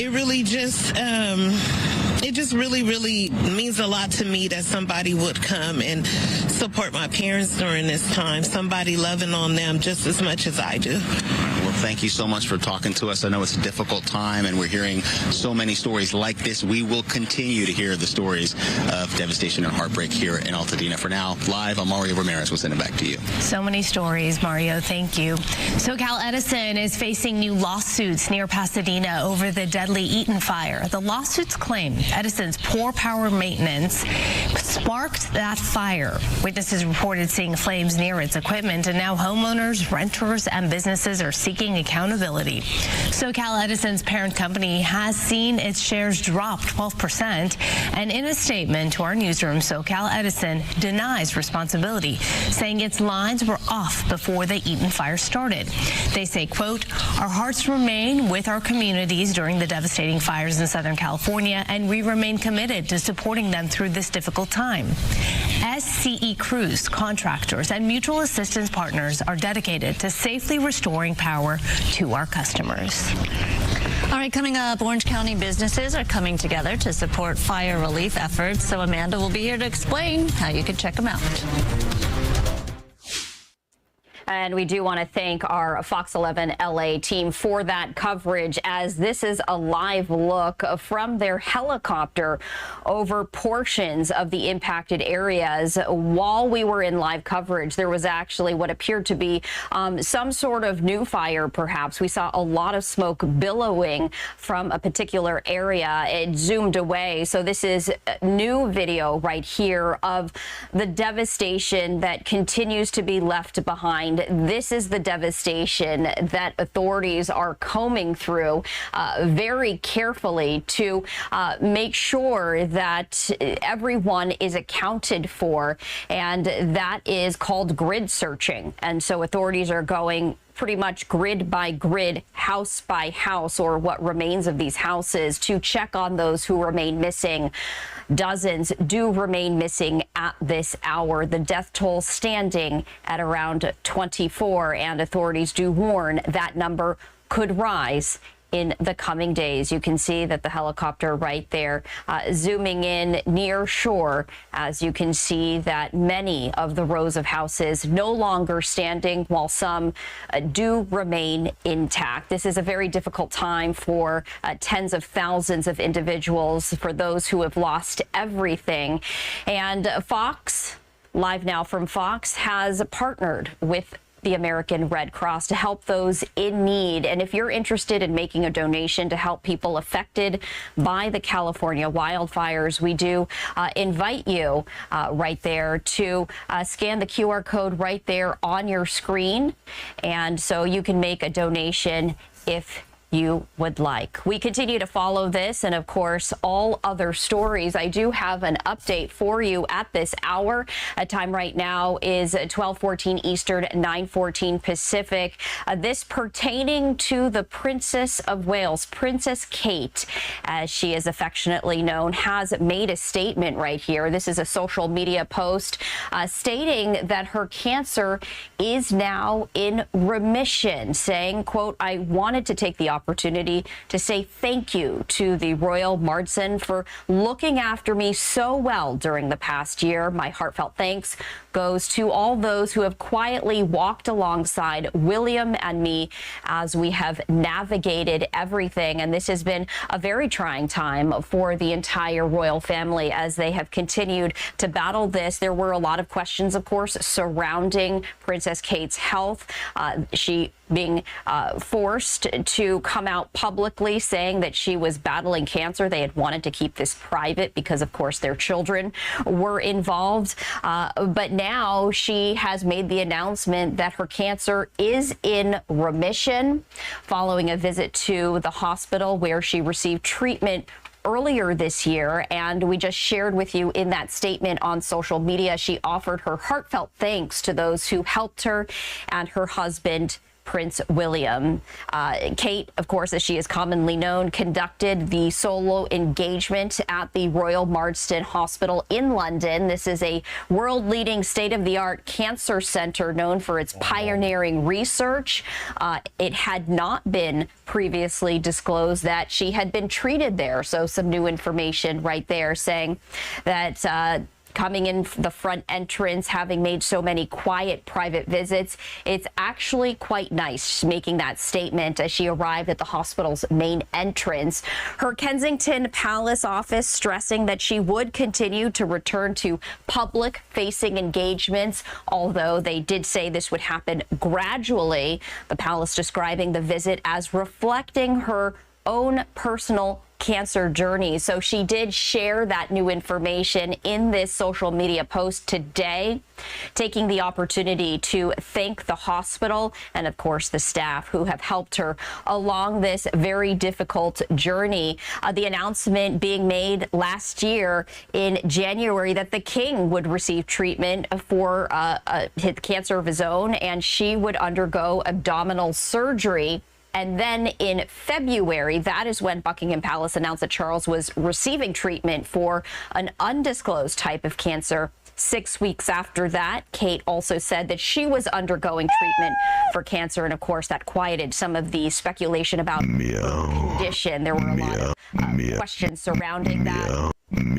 it really just, it just really, really means a lot to me that somebody would come and support my parents during this time, somebody loving on them just as much as I do. Well, thank you so much for talking to us. I know it's a difficult time, and we're hearing so many stories like this. We will continue to hear the stories of devastation and heartbreak here in Altadena. For now, live, I'm Mario Ramirez. We'll send it back to you. So many stories, Mario. Thank you. SoCal Edison is facing new lawsuits near Pasadena over the deadly Eaton fire. The lawsuits claim Edison's poor power maintenance sparked that fire. Witnesses reported seeing flames near its equipment, and now homeowners, renters, and businesses are seeking accountability. SoCal Edison's parent company has seen its shares drop 12%, and in a statement to our newsroom, SoCal Edison denies responsibility, saying its lines were off before the Eaton fire started. They say, quote, "Our hearts remain with our communities during the devastating fires in Southern California, and we remain committed to supporting them through this difficult time. SCE crews, contractors, and mutual assistance partners are dedicated to safely restoring power to our customers." All right, coming up, Orange County businesses are coming together to support fire relief efforts. So Amanda will be here to explain how you can check them out. And we do want to thank our Fox 11 LA team for that coverage, as this is a live look from their helicopter over portions of the impacted areas. While we were in live coverage, there was actually what appeared to be some sort of new fire, perhaps. We saw a lot of smoke billowing from a particular area. It zoomed away. So this is new video right here of the devastation that continues to be left behind And this is the devastation that authorities are combing through very carefully to make sure that everyone is accounted for. And that is called grid searching. And so authorities are going pretty much grid by grid, house by house, or what remains of these houses, to check on those who remain missing. Dozens do remain missing at this hour. The death toll standing at around 24, and authorities do warn that number could rise in the coming days. You can see that the helicopter right there zooming in near shore, as you can see that many of the rows of houses no longer standing, while some do remain intact. This is a very difficult time for tens of thousands of individuals, for those who have lost everything. And Fox, live now from Fox, has partnered with the American Red Cross to help those in need. And if you're interested in making a donation to help people affected by the California wildfires, we do invite you right there to scan the QR code right there on your screen. And so you can make a donation if you would like. We continue to follow this and, of course, all other stories. I do have an update for you at this hour. Time right now is 12:14 Eastern, 9:14 Pacific. This pertaining to the Princess of Wales, Princess Kate, as she is affectionately known, has made a statement right here. This is a social media post stating that her cancer is now in remission, saying, quote, "I wanted to take the opportunity to say thank you to the Royal Marsden for looking after me so well during the past year. My heartfelt thanks goes to all those who have quietly walked alongside William and me as we have navigated everything." And this has been a very trying time for the entire royal family as they have continued to battle this. There were a lot of questions, of course, surrounding Princess Kate's health. She being forced to come out publicly saying that she was battling cancer. They had wanted to keep this private because, of course, their children were involved. But now she has made the announcement that her cancer is in remission following a visit to the hospital where she received treatment earlier this year. And we just shared with you in that statement on social media, she offered her heartfelt thanks to those who helped her and her husband, Prince William. Kate, of course, as she is commonly known, conducted the solo engagement at the Royal Marsden Hospital in London. This is a world-leading, state-of-the-art cancer center known for its pioneering research. It had not been previously disclosed that she had been treated there. So some new information right there saying that coming in the front entrance, having made so many quiet private visits, it's actually quite nice, making that statement as she arrived at the hospital's main entrance. Her Kensington Palace office stressing that she would continue to return to public-facing engagements, although they did say this would happen gradually. The palace describing the visit as reflecting her own personal cancer journey. So she did share that new information in this social media post today, taking the opportunity to thank the hospital and, of course, the staff who have helped her along this very difficult journey. The announcement being made last year in January that the king would receive treatment for cancer of his own, and she would undergo abdominal surgery. And then in February, that is when Buckingham Palace announced that Charles was receiving treatment for an undisclosed type of cancer. 6 weeks after that, Kate also said that she was undergoing treatment for cancer. And of course, that quieted some of the speculation about her condition. There were a lot of questions surrounding that. And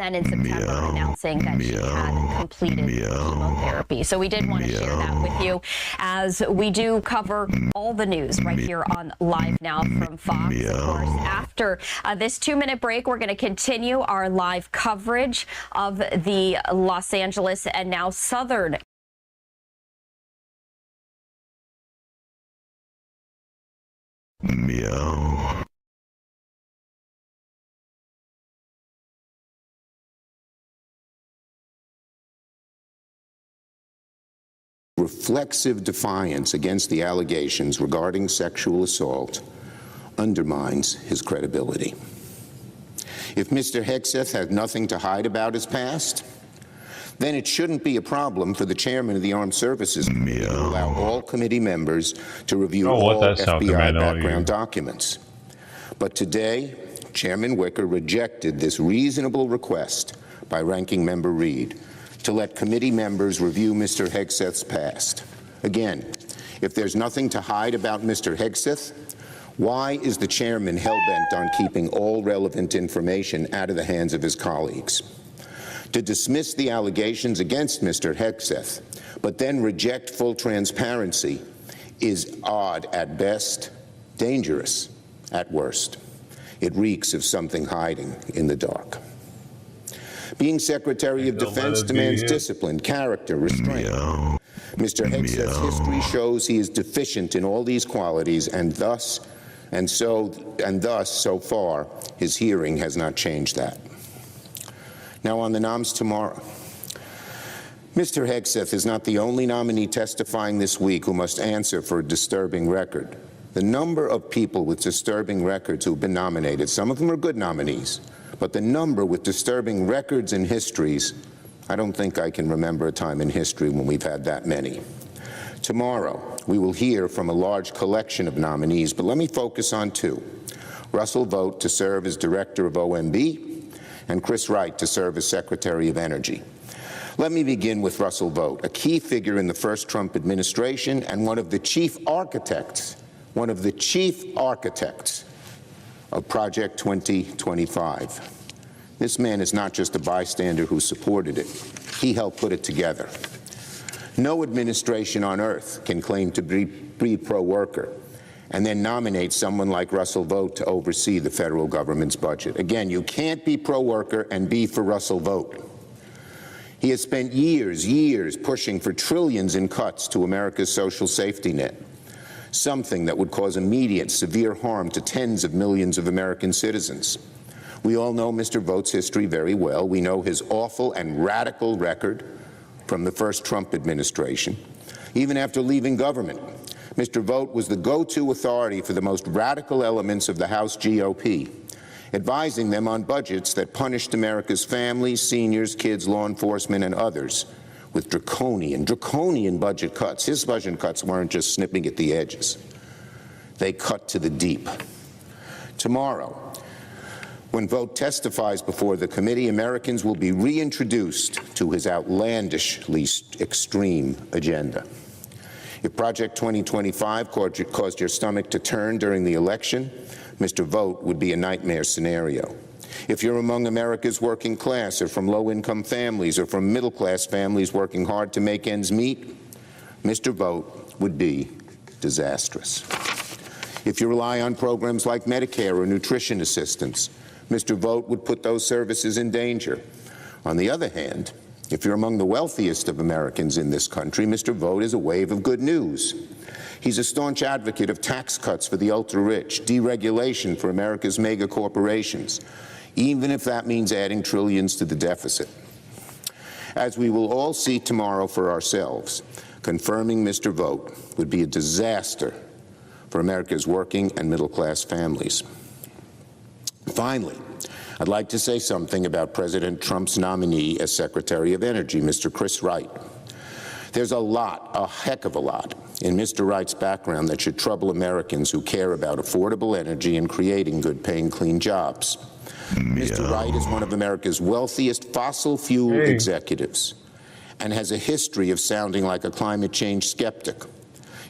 then in September, announcing that she had completed chemotherapy. So we did want to share that with you as we do cover all the news right here on Live Now from Fox. Of course, after this 2-minute break, we're going to continue our live coverage of the Los Angeles and now Southern reflexive defiance against the allegations regarding sexual assault undermines his credibility. If Mr. Hegseth had nothing to hide about his past, then it shouldn't be a problem for the chairman of the Armed Services Committee to allow all committee members to review all FBI background documents. But today, Chairman Wicker rejected this reasonable request by Ranking Member Reed to let committee members review Mr. Hegseth's past. Again, if there's nothing to hide about Mr. Hegseth, why is the chairman hell-bent on keeping all relevant information out of the hands of his colleagues? To dismiss the allegations against Mr. Hegseth, but then reject full transparency, is odd at best, dangerous at worst. It reeks of something hiding in the dark. Being Secretary of Defense demands discipline, character, restraint. Mr. Hegseth's history shows he is deficient in all these qualities, and thus, so far, his hearing has not changed that. Now on the noms tomorrow. Mr. Hegseth is not the only nominee testifying this week who must answer for a disturbing record. The number of people with disturbing records who have been nominated, some of them are good nominees, but the number with disturbing records and histories, I don't think I can remember a time in history when we've had that many. Tomorrow, we will hear from a large collection of nominees, but let me focus on two. Russell Vogt to serve as Director of OMB, and Chris Wright to serve as Secretary of Energy. Let me begin with Russell Vogt, a key figure in the first Trump administration and one of the chief architects of Project 2025. This man is not just a bystander who supported it. He helped put it together. No administration on earth can claim to be pro-worker and then nominate someone like Russell Vogt to oversee the federal government's budget. Again, you can't be pro-worker and be for Russell Vogt. He has spent years pushing for trillions in cuts to America's social safety net, something that would cause immediate, severe harm to tens of millions of American citizens. We all know Mr. Vogt's history very well. We know his awful and radical record from the first Trump administration. Even after leaving government, Mr. Vogt was the go-to authority for the most radical elements of the House GOP, advising them on budgets that punished America's families, seniors, kids, law enforcement, and others with draconian budget cuts. His budget cuts weren't just snipping at the edges. They cut to the deep. Tomorrow, when Vogt testifies before the committee, Americans will be reintroduced to his outlandishly extreme agenda. If Project 2025 caused your stomach to turn during the election, Mr. Vogt would be a nightmare scenario. If you're among America's working class or from low-income families or from middle-class families working hard to make ends meet, Mr. Vogt would be disastrous. If you rely on programs like Medicare or nutrition assistance, Mr. Vogt would put those services in danger. On the other hand, if you're among the wealthiest of Americans in this country, Mr. Vogt is a wave of good news. He's a staunch advocate of tax cuts for the ultra-rich, deregulation for America's mega corporations, even if that means adding trillions to the deficit. As we will all see tomorrow for ourselves, confirming Mr. Vogt would be a disaster for America's working and middle-class families. Finally, I'd like to say something about President Trump's nominee as Secretary of Energy, Mr. Chris Wright. There's a heck of a lot, in Mr. Wright's background that should trouble Americans who care about affordable energy and creating good-paying, clean jobs. Mr. Wright is one of America's wealthiest fossil fuel executives and has a history of sounding like a climate change skeptic.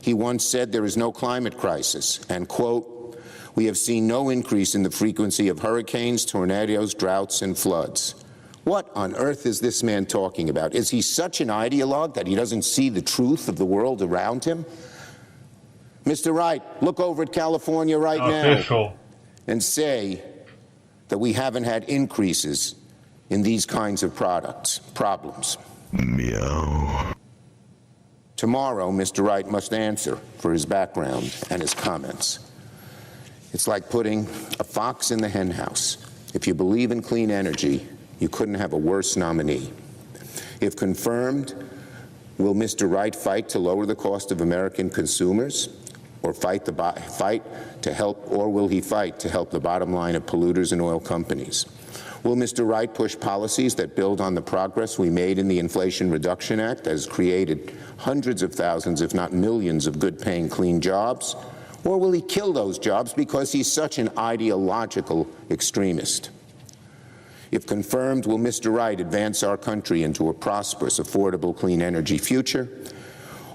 He once said there is no climate crisis, and, quote, "We have seen no increase in the frequency of hurricanes, tornadoes, droughts, and floods." What on earth is this man talking about? Is he such an ideologue that he doesn't see the truth of the world around him? Mr. Wright, look over at California right now and say that we haven't had increases in these kinds of problems. Meow. Tomorrow, Mr. Wright must answer for his background and his comments. It's like putting a fox in the henhouse. If you believe in clean energy, you couldn't have a worse nominee. If confirmed, Will Mr. Wright fight to lower the cost of American consumers, or will he fight to help the bottom line of polluters and oil companies? Will Mr. Wright push policies that build on the progress we made in the Inflation Reduction Act that has created hundreds of thousands, if not millions, of good-paying, clean jobs? Or will he kill those jobs because he's such an ideological extremist? If confirmed, will Mr. Wright advance our country into a prosperous, affordable, clean energy future,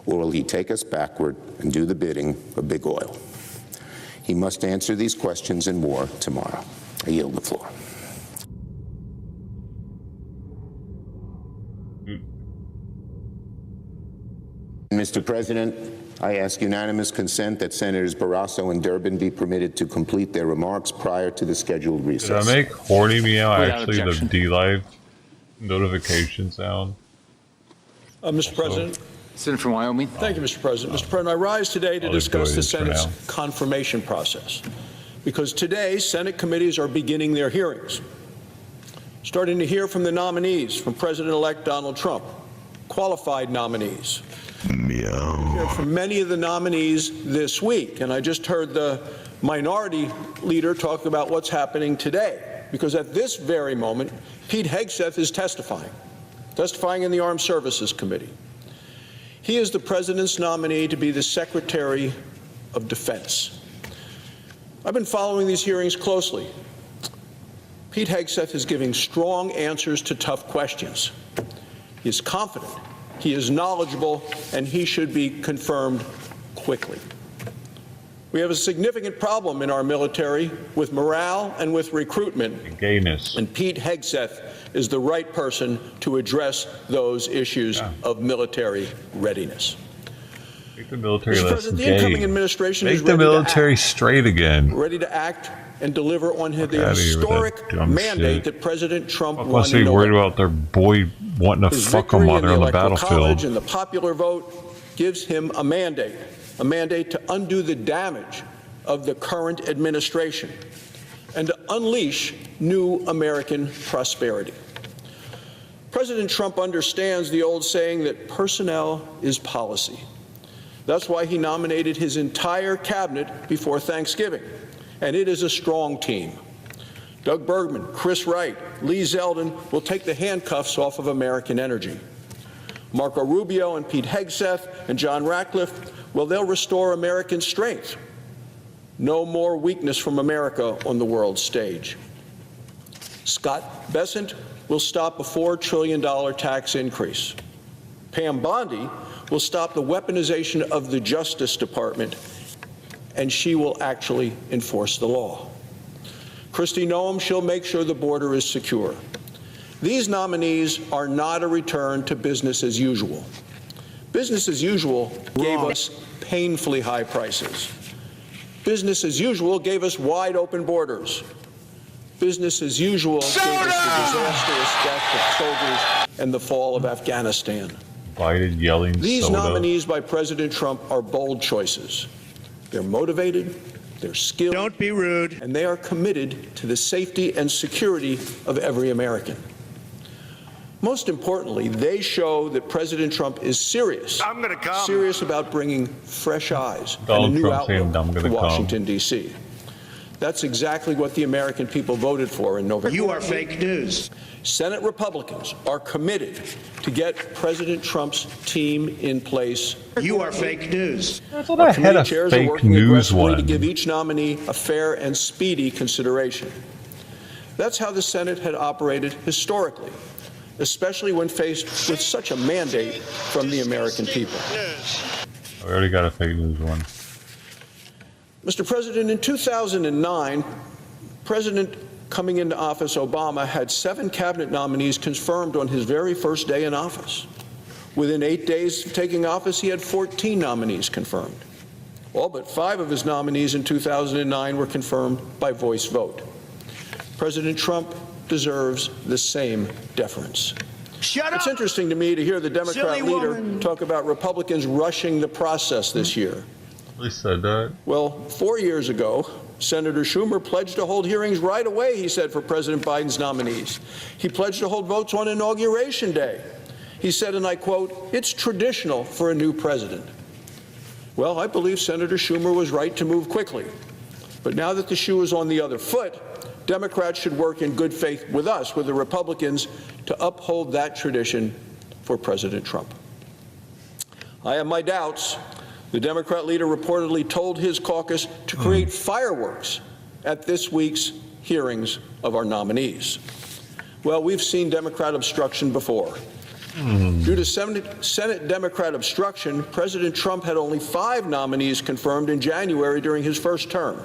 or will he take us backward and do the bidding of big oil? He must answer these questions and more tomorrow. I yield the floor. Mr. President, I ask unanimous consent that Senators Barrasso and Durbin be permitted to complete their remarks prior to the scheduled recess. Did I make horny meow Without actually objection. the D-Live notification sound? Mr. President. Senator from Wyoming. Thank you, Mr. President. Mr. President, I rise today to discuss the Senate's confirmation process, because today Senate committees are beginning their hearings. Starting to hear from the nominees, from President-elect Donald Trump, qualified nominees. Hear from many of the nominees this week, and I just heard the minority leader talk about what's happening today, because at this very moment, Pete Hegseth is testifying in the Armed Services Committee. He is the President's nominee to be the Secretary of Defense. I've been following these hearings closely. Pete Hegseth is giving strong answers to tough questions. He is confident, he is knowledgeable, and he should be confirmed quickly. We have a significant problem in our military with morale and with recruitment. Gayness. And Pete Hegseth is the right person to address those issues of military readiness. Make the military Mr. less President, the gay. incoming administration Make is the ready military straight again. ready to act and deliver on the outta here with historic that dumb mandate shit. that President Trump won Unless in they worried November. about their boy wanting to His fuck a victory in mother the on the Electoral College battlefield. and the popular vote gives him a mandate to undo the damage of the current administration and to unleash new American prosperity. President Trump understands the old saying that personnel is policy. That's why he nominated his entire cabinet before Thanksgiving, and it is a strong team. Doug Bergman, Chris Wright, Lee Zeldin will take the handcuffs off of American energy. Marco Rubio and Pete Hegseth and John Ratcliffe, well, they'll restore American strength. No more weakness from America on the world stage. Scott Bessent will stop a $4 trillion tax increase. Pam Bondi will stop the weaponization of the Justice Department, and she will actually enforce the law. Kristi Noem, she'll make sure the border is secure. These nominees are not a return to business as usual. Business as usual gave us painfully high prices. Business as usual gave us wide open borders. Business as usual gave us the disastrous death of soldiers and the fall of Afghanistan. Biden yelling These soda. nominees by President Trump are bold choices. They're motivated, they're skilled. Don't be rude. And they are committed to the safety and security of every American. Most importantly, they show that President Trump is serious. Serious about bringing fresh eyes Donald and a new Trump saying, outlook "I'm to gonna come." Washington, D.C. That's exactly what the American people voted for in November. You are fake news. Senate Republicans are committed to get President Trump's team in place. You are fake news. I thought I had a Chairs are fake working news aggressively to one. give each nominee a fair and speedy consideration. That's how the Senate had operated historically, especially when faced with such a mandate from the American people. I already got a fake news one. Mr. President, in 2009, President coming into office, Obama, had 7 cabinet nominees confirmed on his very first day in office. Within 8 days of taking office, he had 14 nominees confirmed. All but 5 of his nominees in 2009 were confirmed by voice vote. President Trump deserves the same deference. It's interesting to me to hear the Democrat leader talk about Republicans rushing the process this year. They said that. Well, 4 years ago, Senator Schumer pledged to hold hearings right away, he said, for President Biden's nominees. He pledged to hold votes on Inauguration Day. He said, and I quote, "It's traditional for a new president." Well, I believe Senator Schumer was right to move quickly. But now that the shoe is on the other foot, Democrats should work in good faith with us, with the Republicans, to uphold that tradition for President Trump. I have my doubts. The Democrat leader reportedly told his caucus to create fireworks at this week's hearings of our nominees. Well, we've seen Democrat obstruction before. Due to Senate Democrat obstruction, President Trump had only 5 nominees confirmed in January during his first term.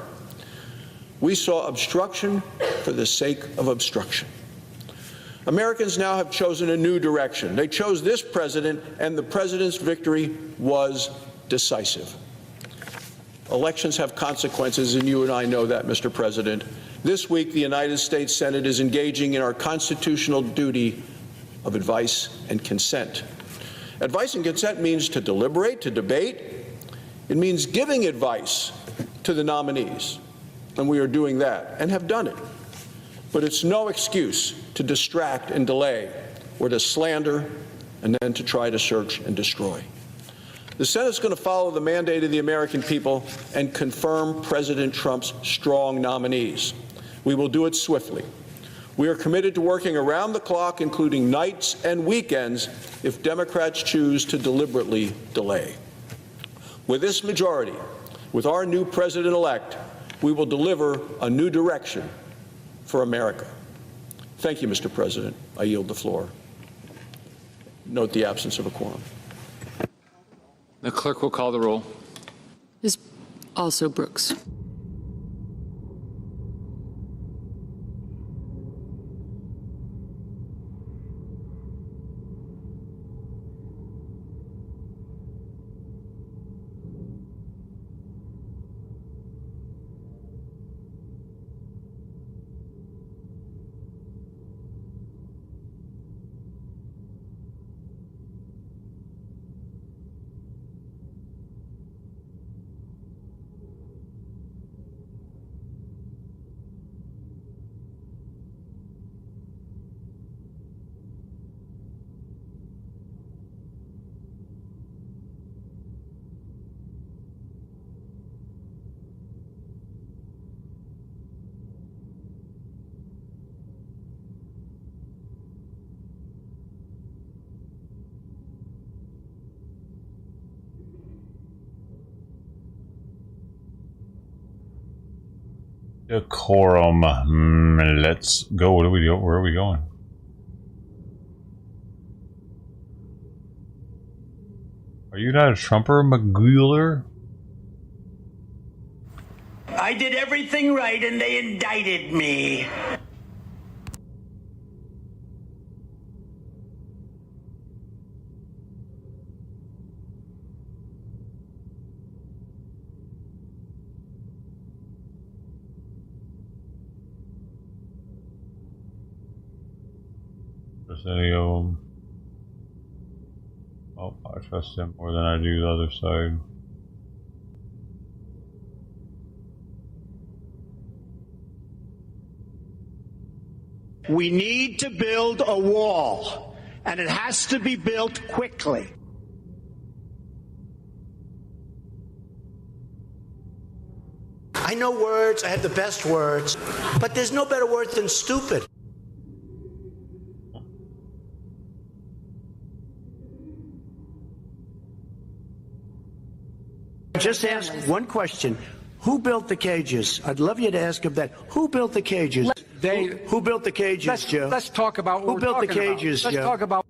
We saw obstruction for the sake of obstruction. Americans now have chosen a new direction. They chose this president, and the president's victory was decisive. Elections have consequences, and you and I know that, Mr. President. This week, the United States Senate is engaging in our constitutional duty of advice and consent. Advice and consent means to deliberate, to debate. It means giving advice to the nominees, and we are doing that and have done it. But it's no excuse to distract and delay, or to slander and then to try to search and destroy. The Senate's going to follow the mandate of the American people and confirm President Trump's strong nominees. We will do it swiftly. We are committed to working around the clock, including nights and weekends, if Democrats choose to deliberately delay. With this majority, with our new president-elect, we will deliver a new direction for America. Thank you, Mr. President. I yield the floor. Note the absence of a quorum. The clerk will call the roll. Is also Brooks. Decorum. Let's go. What do we do? Where are we going? Are you not a Trumper, McGuler? I did everything right and they indicted me. Any of them. Oh, I trust him more than I do the other side. We need to build a wall, and it has to be built quickly. I know words, I have the best words, but there's no better word than stupid. Just ask one question. Who built the cages? I'd love you to ask him that. Who built the cages? Who built the cages, Joe? Let's talk about what who built the cages, Let's Joe? talk about.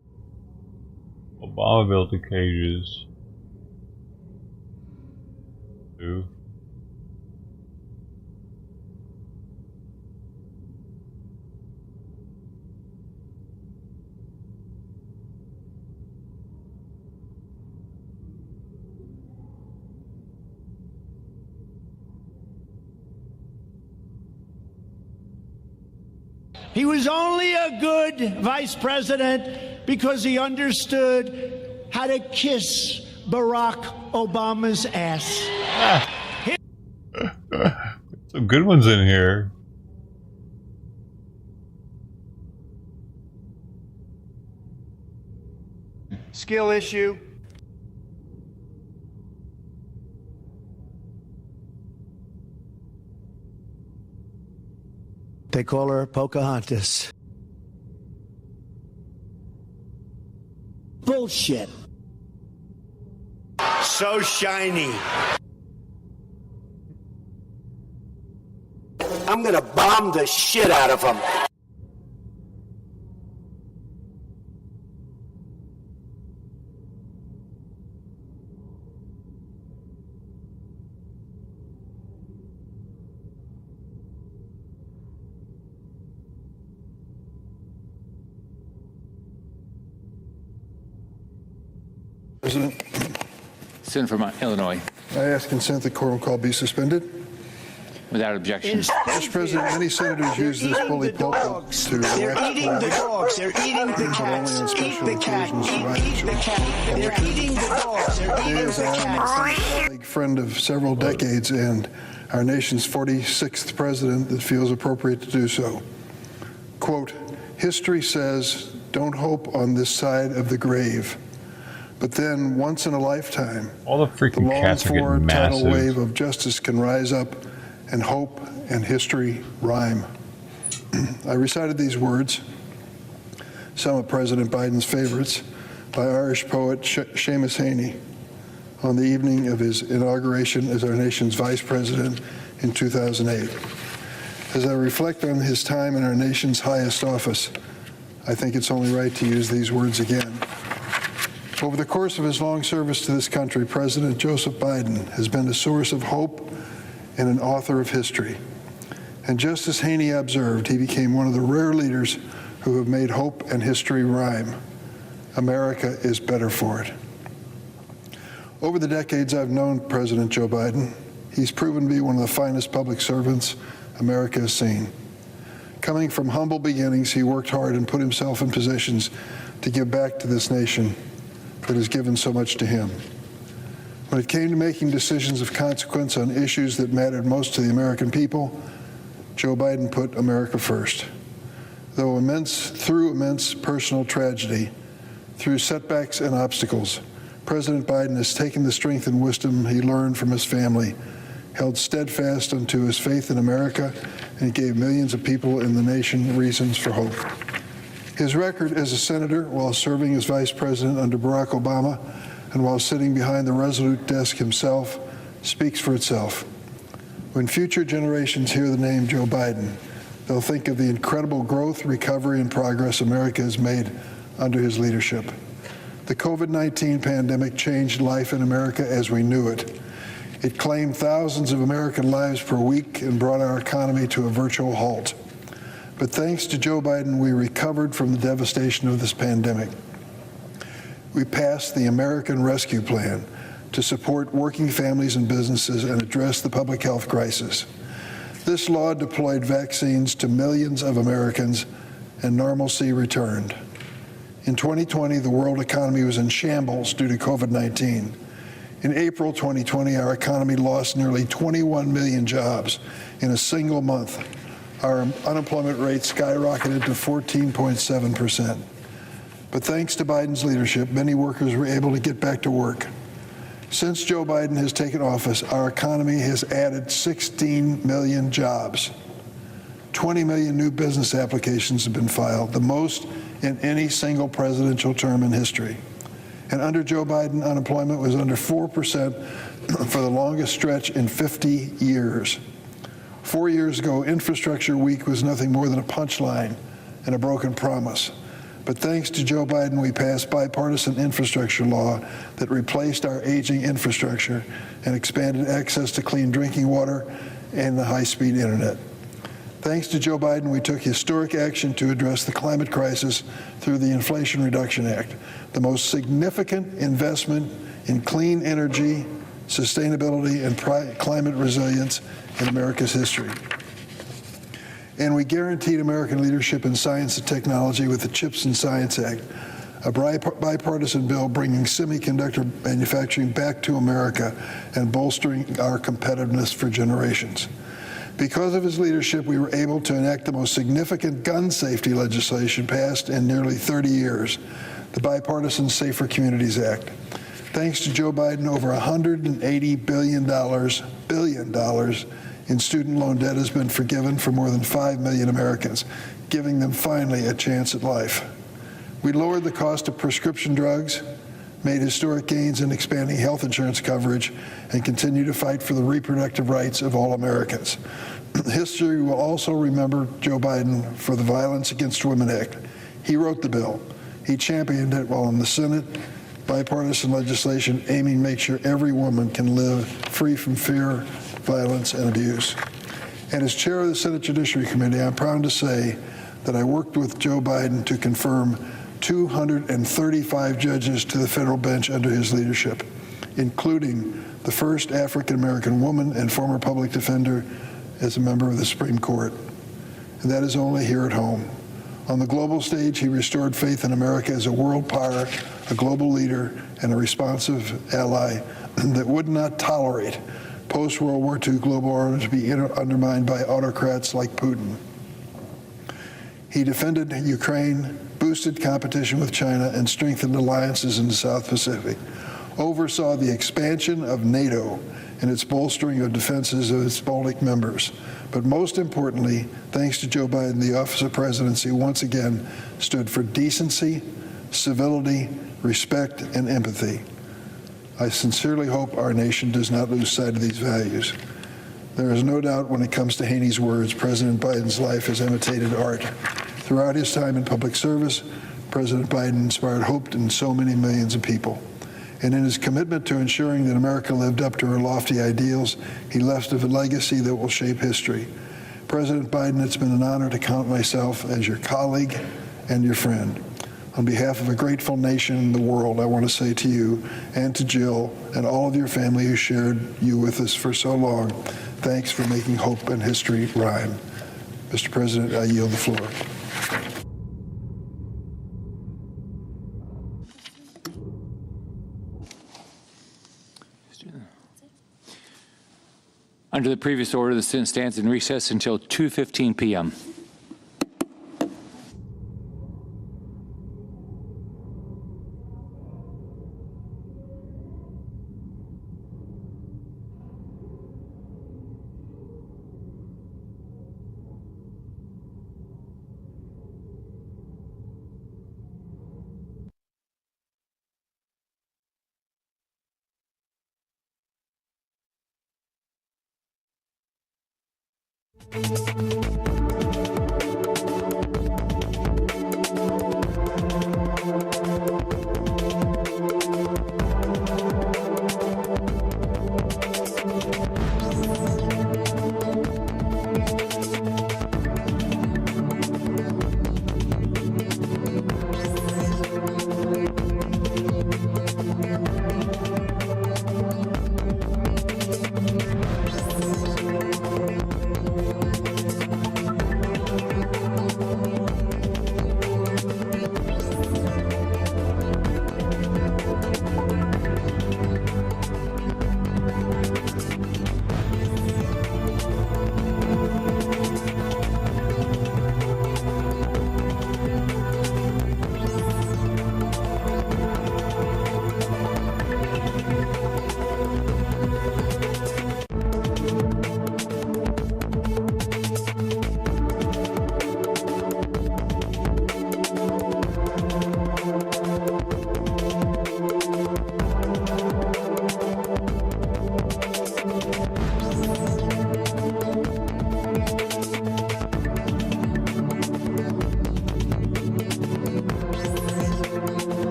Obama built the cages. Who? He was only a good vice president because he understood how to kiss Barack Obama's ass. Some good ones in here. skill issue. They call her Pocahontas. Bullshit. So shiny. I'm gonna bomb the shit out of them. President. Senator from Illinois. I ask consent that quorum call be suspended. Without objection. Mr. President, many senators use this bully pulpit to They're eating the dogs. They're eating the cats. Eat the cat. Eat the cat. They're eating the dogs. They're eating the cats. I'm a friend of several decades and our nation's 46th president that feels appropriate to do so. Quote, history says, don't hope on this side of the grave. But then, once in a lifetime, all the freaking cats are getting massive. Tidal wave of justice can rise up, and hope and history rhyme. I recited these words, some of President Biden's favorites, by Irish poet Seamus Heaney on the evening of his inauguration as our nation's vice president in 2008. As I reflect on his time in our nation's highest office, I think it's only right to use these words again. Over the course of his long service to this country, President Joseph Biden has been a source of hope and an author of history. And just as Heaney observed, he became one of the rare leaders who have made hope and history rhyme. America is better for it. Over the decades I've known President Joe Biden, he's proven to be one of the finest public servants America has seen. Coming from humble beginnings, he worked hard and put himself in positions to give back to this nation that has given so much to him. When it came to making decisions of consequence on issues that mattered most to the American people, Joe Biden put America first. Through immense personal tragedy, through setbacks and obstacles, President Biden has taken the strength and wisdom he learned from his family, held steadfast unto his faith in America, and gave millions of people in the nation reasons for hope. His record as a senator while serving as vice president under Barack Obama and while sitting behind the resolute desk himself speaks for itself. When future generations hear the name Joe Biden, they'll think of the incredible growth, recovery, and progress America has made under his leadership. The COVID-19 pandemic changed life in America as we knew it. It claimed thousands of American lives per week and brought our economy to a virtual halt. But thanks to Joe Biden, we recovered from the devastation of this pandemic. We passed the American Rescue Plan to support working families and businesses and address the public health crisis. This law deployed vaccines to millions of Americans, and normalcy returned. In 2020, the world economy was in shambles due to COVID-19. In April 2020, our economy lost nearly 21 million jobs in a single month. Our unemployment rate skyrocketed to 14.7%. But thanks to Biden's leadership, many workers were able to get back to work. Since Joe Biden has taken office, our economy has added 16 million jobs. 20 million new business applications have been filed, the most in any single presidential term in history. And under Joe Biden, unemployment was under 4% for the longest stretch in 50 years. 4 years ago, Infrastructure Week was nothing more than a punchline and a broken promise. But thanks to Joe Biden, we passed bipartisan infrastructure law that replaced our aging infrastructure and expanded access to clean drinking water and the high-speed internet. Thanks to Joe Biden, we took historic action to address the climate crisis through the Inflation Reduction Act, the most significant investment in clean energy, sustainability, and climate resilience in America's history. And we guaranteed American leadership in science and technology with the CHIPS and Science Act, a bipartisan bill bringing semiconductor manufacturing back to America and bolstering our competitiveness for generations. Because of his leadership, we were able to enact the most significant gun safety legislation passed in nearly 30 years, the bipartisan Safer Communities Act. Thanks to Joe Biden, over $180 billion in student loan debt has been forgiven for more than 5 million Americans, giving them finally a chance at life. We lowered the cost of prescription drugs, made historic gains in expanding health insurance coverage, and continue to fight for the reproductive rights of all Americans. History will also remember Joe Biden for the Violence Against Women Act. He wrote the bill. He championed it while in the Senate, bipartisan legislation aiming to make sure every woman can live free from fear, violence, and abuse. And as chair of the Senate Judiciary Committee, I'm proud to say that I worked with Joe Biden to confirm 235 judges to the federal bench under his leadership, including the first African-American woman and former public defender as a member of the Supreme Court. And that is only here at home. On the global stage, he restored faith in America as a world power, a global leader, and a responsive ally that would not tolerate post-World War II global order to be undermined by autocrats like Putin. He defended Ukraine, boosted competition with China, and strengthened alliances in the South Pacific, oversaw the expansion of NATO and its bolstering of defenses of its Baltic members. But most importantly, thanks to Joe Biden, the Office of Presidency once again stood for decency, civility, respect, and empathy. I sincerely hope our nation does not lose sight of these values. There is no doubt when it comes to Haney's words, President Biden's life has imitated art. Throughout his time in public service, President Biden inspired hope in so many millions of people. And in his commitment to ensuring that America lived up to her lofty ideals, he left a legacy that will shape history. President Biden, it's been an honor to count myself as your colleague and your friend. On behalf of a grateful nation and the world, I want to say to you and to Jill and all of your family who shared you with us for so long, thanks for making hope and history rhyme. Mr. President, I yield the floor. Under the previous order, the Senate stands in recess until 2:15 p.m.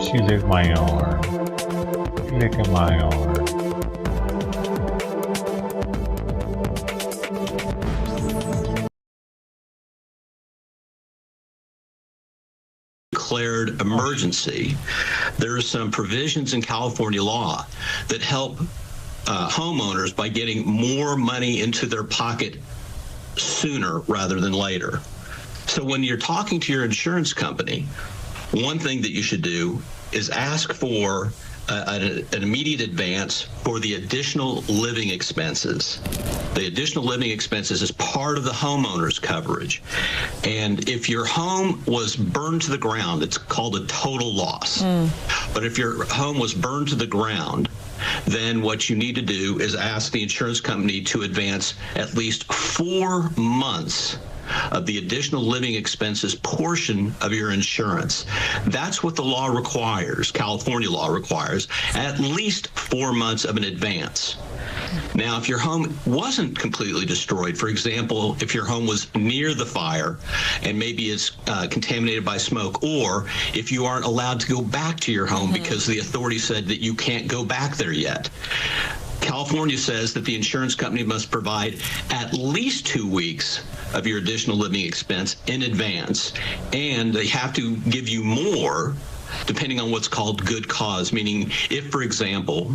she licked my arm. She licked my arm. Declared emergency, there are some provisions in California law that help homeowners by getting more money into their pocket sooner rather than later. So when you're talking to your insurance company, one thing that you should do is ask for an immediate advance for the additional living expenses. The additional living expenses is part of the homeowner's coverage. And if your home was burned to the ground, it's called a total loss. But if your home was burned to the ground, then what you need to do is ask the insurance company to advance at least 4 months of the additional living expenses portion of your insurance. That's what the law requires, California law requires, at least 4 months of an advance. Now, if your home wasn't completely destroyed, for example, if your home was near the fire and maybe it's contaminated by smoke, or if you aren't allowed to go back to your home because the authority said that you can't go back there yet, California says that the insurance company must provide at least 2 weeks of your additional living expense in advance, and they have to give you more depending on what's called good cause, meaning if, for example,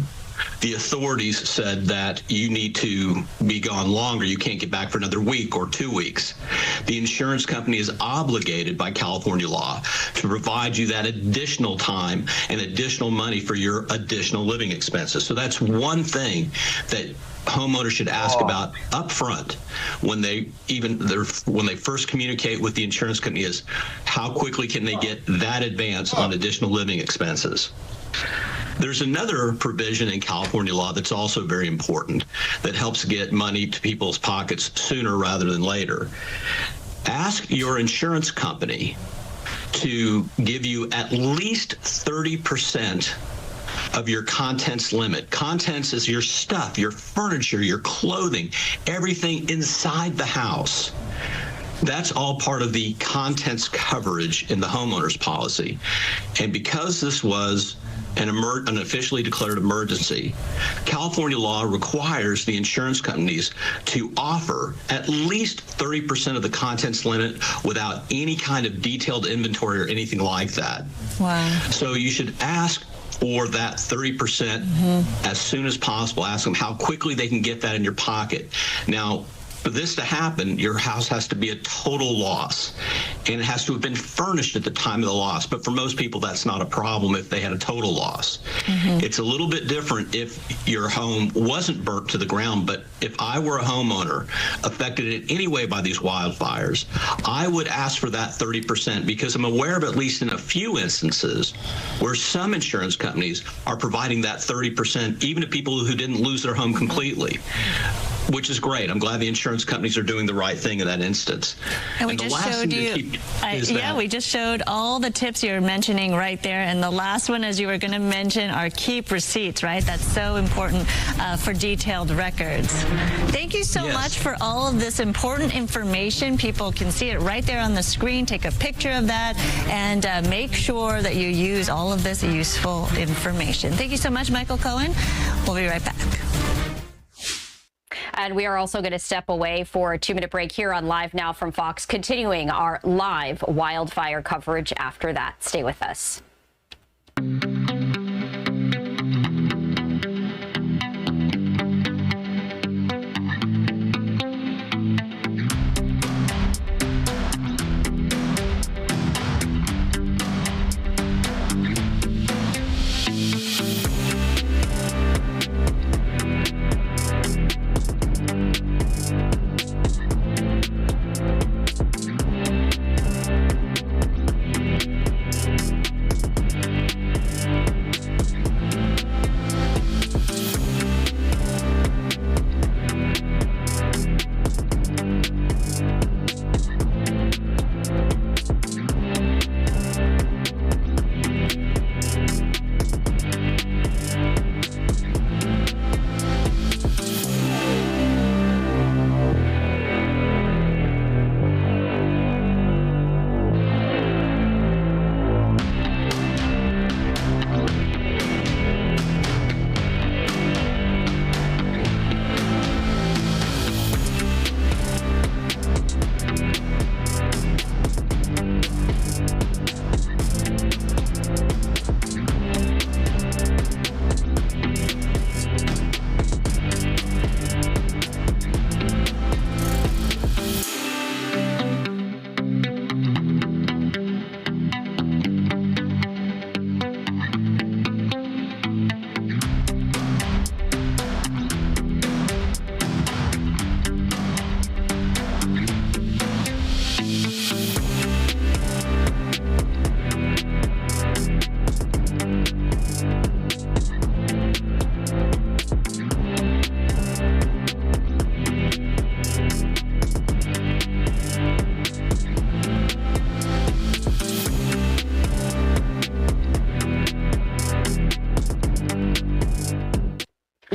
the authorities said that you need to be gone longer, you can't get back for another week or 2 weeks, the insurance company is obligated by California law to provide you that additional time and additional money for your additional living expenses. So that's one thing that homeowners should ask about up front when they first communicate with the insurance company is how quickly can they get that advance on additional living expenses. There's another provision in California law that's also very important that helps get money to people's pockets sooner rather than later. Ask your insurance company to give you at least 30% of your contents limit. Contents is your stuff, your furniture, your clothing, everything inside the house. That's all part of the contents coverage in the homeowner's policy. And because this was an officially declared emergency, California law requires the insurance companies to offer at least 30% of the contents limit without any kind of detailed inventory or anything like that. Wow. So you should ask for that 30% as soon as possible. Ask them how quickly they can get that in your pocket. Now, for this to happen, your house has to be a total loss, and it has to have been furnished at the time of the loss. But for most people, that's not a problem if they had a total loss. It's a little bit different if your home wasn't burnt to the ground, but if I were a homeowner affected in any way by these wildfires, I would ask for that 30% because I'm aware of at least in a few instances where some insurance companies are providing that 30% even to people who didn't lose their home completely, which is great. I'm glad the insurance companies are doing the right thing in that instance. And we just showed you, we just showed all the tips you're mentioning right there. And the last one, as you were going to mention, are keep receipts, right? That's so important for detailed records. Thank you so much for all of this important information. People can see it right there on the screen. Take a picture of that and make sure that you use all of this useful information. Thank you so much, Michael Cohen. We'll be right back. And we are also going to step away for a 2-minute break here on Live Now from Fox, continuing our live wildfire coverage after that. Stay with us.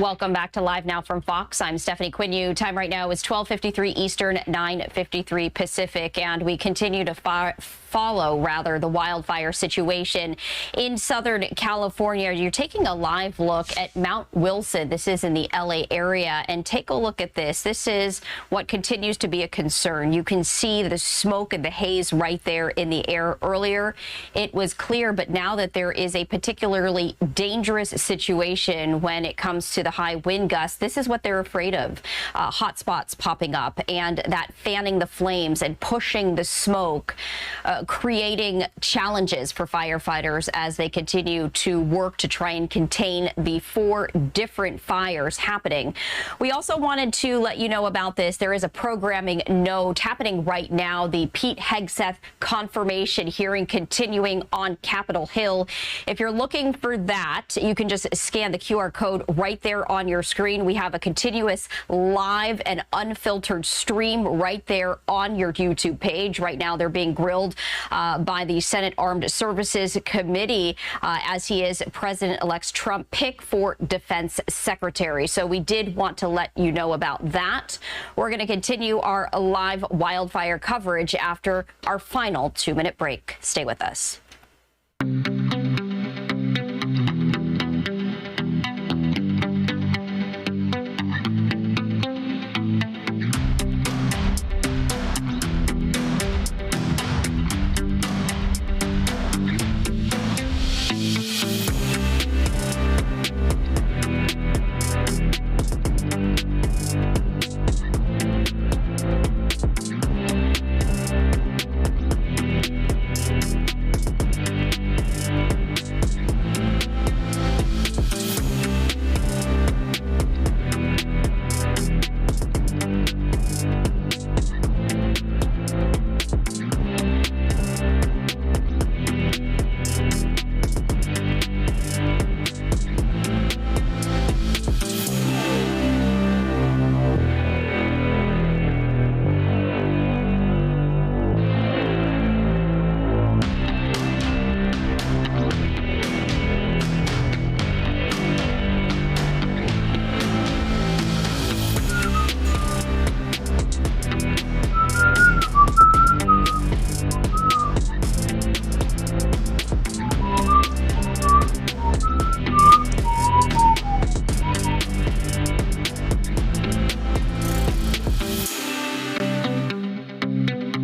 Welcome back to Live Now from Fox. I'm Stephanie Quinu. Time right now is 12:53 Eastern, 9:53 Pacific, and we continue to follow the wildfire situation in Southern California. You're taking a live look at Mount Wilson. This is in the LA area, and take a look at this. This is what continues to be a concern. You can see the smoke and the haze right there in the air. Earlier, it was clear, but now that there is a particularly dangerous situation when it comes to the high wind gusts, this is what they're afraid of. Hot spots popping up and that fanning the flames and pushing the smoke, creating challenges for firefighters as they continue to work to try and contain the 4 different fires happening. We also wanted to let you know about this. There is a programming note happening right now. The Pete Hegseth confirmation hearing continuing on Capitol Hill. If you're looking for that, you can just scan the QR code right there on your screen. We have a continuous live and unfiltered stream right there on your YouTube page. Right now, they're being grilled by the Senate Armed Services Committee as he is President-elect's Trump pick for Defense Secretary. So we did want to let you know about that. We're going to continue our live wildfire coverage after our final 2-minute break. Stay with us.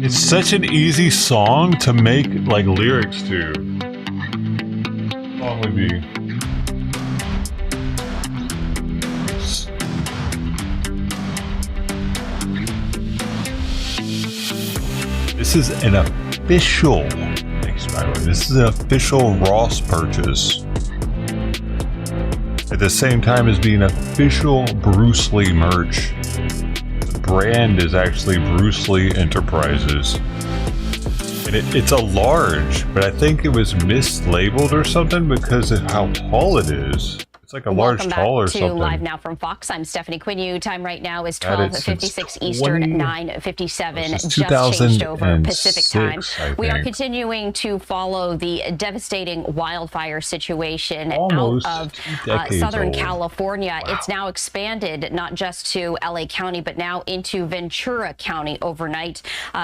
It's such an easy song to make like lyrics to. Song would be. This is an official. Thanks, by the way. This is an official Ross purchase. At the same time as being official Bruce Lee merch. Brand is actually Bruce Lee Enterprises, and it's a large, but I think it was mislabeled or something because of how tall it is. It's like a large tall or something. Welcome back to Live Now from Fox. I'm Stephanie Quinu. Time right now is 12:56 Eastern, 9:57. Just changed over Pacific time. We are continuing to follow the devastating wildfire situation out of Southern California. Wow. It's now expanded not just to LA County, but now into Ventura County overnight.